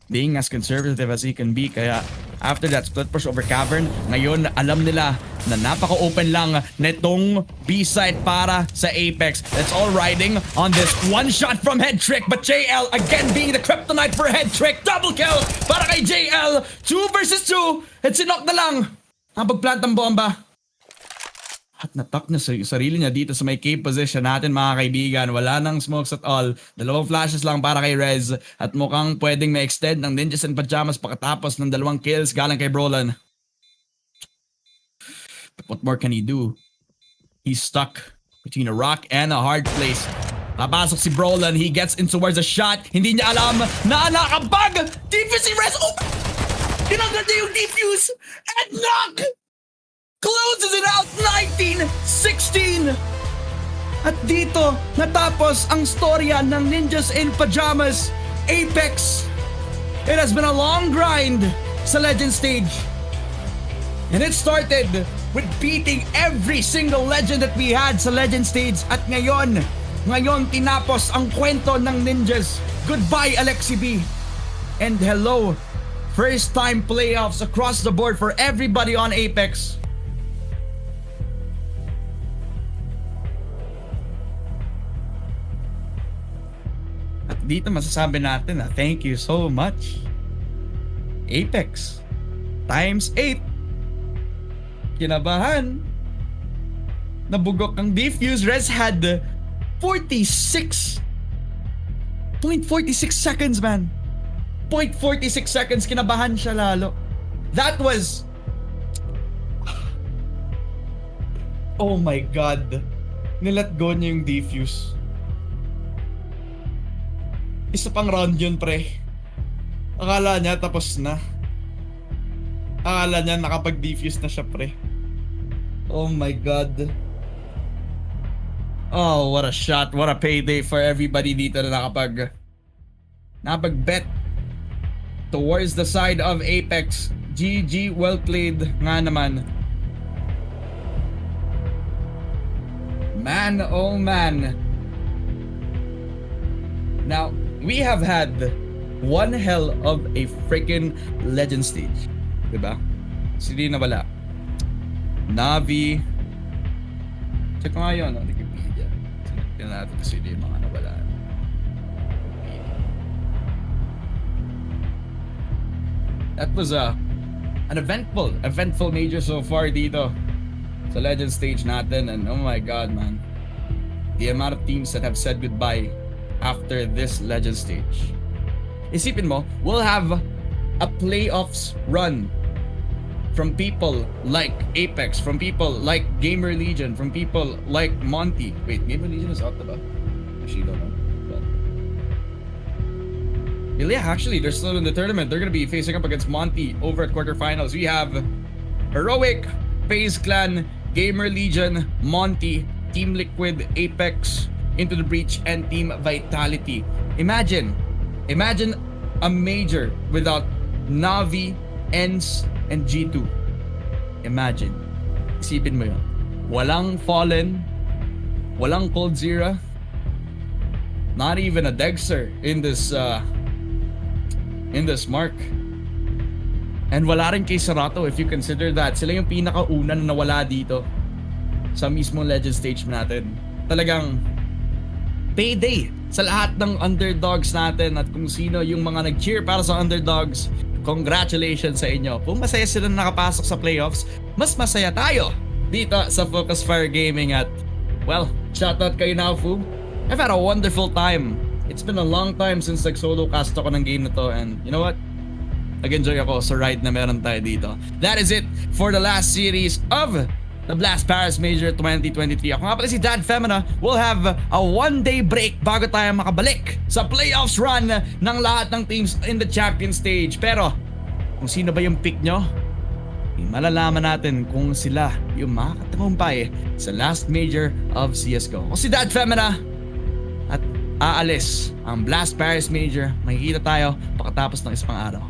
being as conservative as he can be, kaya after that split push over Cavern, ngayon alam nila na napaka-open lang netong B-side para sa Apeks. It's all riding on this one shot from Head Trick, but JL again being the kryptonite for Head Trick. Double kill para kay JL. 2 versus 2. At sinok na lang ang pagplant ng bomba. At natak na sa sarili niya dito sa may cave position natin, mga kaibigan. Wala nang smokes at all. Dalawang flashes lang para kay Rez. At mukhang pwedeng ma-extend ng Ninjas in Pyjamas pagkatapos ng 2 kills galing kay Brolan. But what more can he do? He's stuck between a rock and a hard place. Papasok si Brolan. He gets in towards a shot. Hindi niya alam na nakabag! Defuse si Rez! Oh! Tinanggal niya yung defuse! And knock! Closes it out 19-16. At dito natapos ang storya ng Ninjas in Pyjamas. Apeks. It has been a long grind sa Legend Stage. And it started with beating every single legend that we had sa Legend Stage. At ngayon tinapos ang kwento ng Ninjas. Goodbye, Alexi B. And hello, first time playoffs across the board for everybody on Apeks. At dito masasabi natin na thank you so much, Apeks. Times 8. Kinabahan. Nabugok ang defuse. Rez had 46.46 seconds, man. 0.46 seconds. Kinabahan siya lalo. That was... Oh my God. Nilet go niya yung defuse. Isa pang round yun, pre. Akala niya tapos na. Akala niya nakapag-defuse na siya, pre. Oh my God. Oh, what a shot. What a payday for everybody dito na nakapag-bet towards the side of Apeks. GG, well played nga naman. Man, oh man. Now, we have had one hell of a freaking legend stage. Diba? Sino na wala? NaVi. Check ko nga yun, no? Wikipedia. Tignan natin kung sino yung mga nawala. That was an eventful major so far dito sa legend stage natin, and oh my god, man, the amount of teams that have said goodbye after this legend stage. Isipin mo, we'll have a playoffs run from people like Apeks, from people like Gamer Legion, from people like Monty. Wait, Gamer Legion is out, diba? Actually, don't know. Yeah, actually, they're still in the tournament. They're gonna be facing up against Monty over at quarterfinals. We have Heroic, FaZe Clan, Gamer Legion, Monty, Team Liquid, Apeks, Into the Breach, and Team Vitality. Imagine a major without NaVi, ENG, and G2. Imagine. Isipin mo yun. Walang Fallen, walang Cold Zero, not even a Dexter in this mark. And wala rin kay Serato if you consider that sila yung pinakauna na nawala dito sa mismong legend stage natin. Talagang payday sa lahat ng underdogs natin, at kung sino yung mga nag-cheer para sa underdogs, congratulations sa inyo. Kung masaya sila na nakapasok sa playoffs, mas masaya tayo dito sa Focus Fire Gaming. At well, shoutout kayo na, Fu. I've had a wonderful time. It's been a long time since nag-solo cast ako ng game na to, and you know what? Nag-enjoy ako sa ride na meron tayo dito. That is it for the last series of the Blast Paris Major 2023. Ako nga pala si Dad Femina. We'll have a one-day break bago tayo makabalik sa playoffs run ng lahat ng teams in the champion stage. Pero kung sino ba yung pick nyo, malalaman natin kung sila yung makakatagumpay sa last major of CSGO. Ako si Dad Femina, at aalis ang Blast Paris Major. Makikita tayo pagkatapos ng isang araw.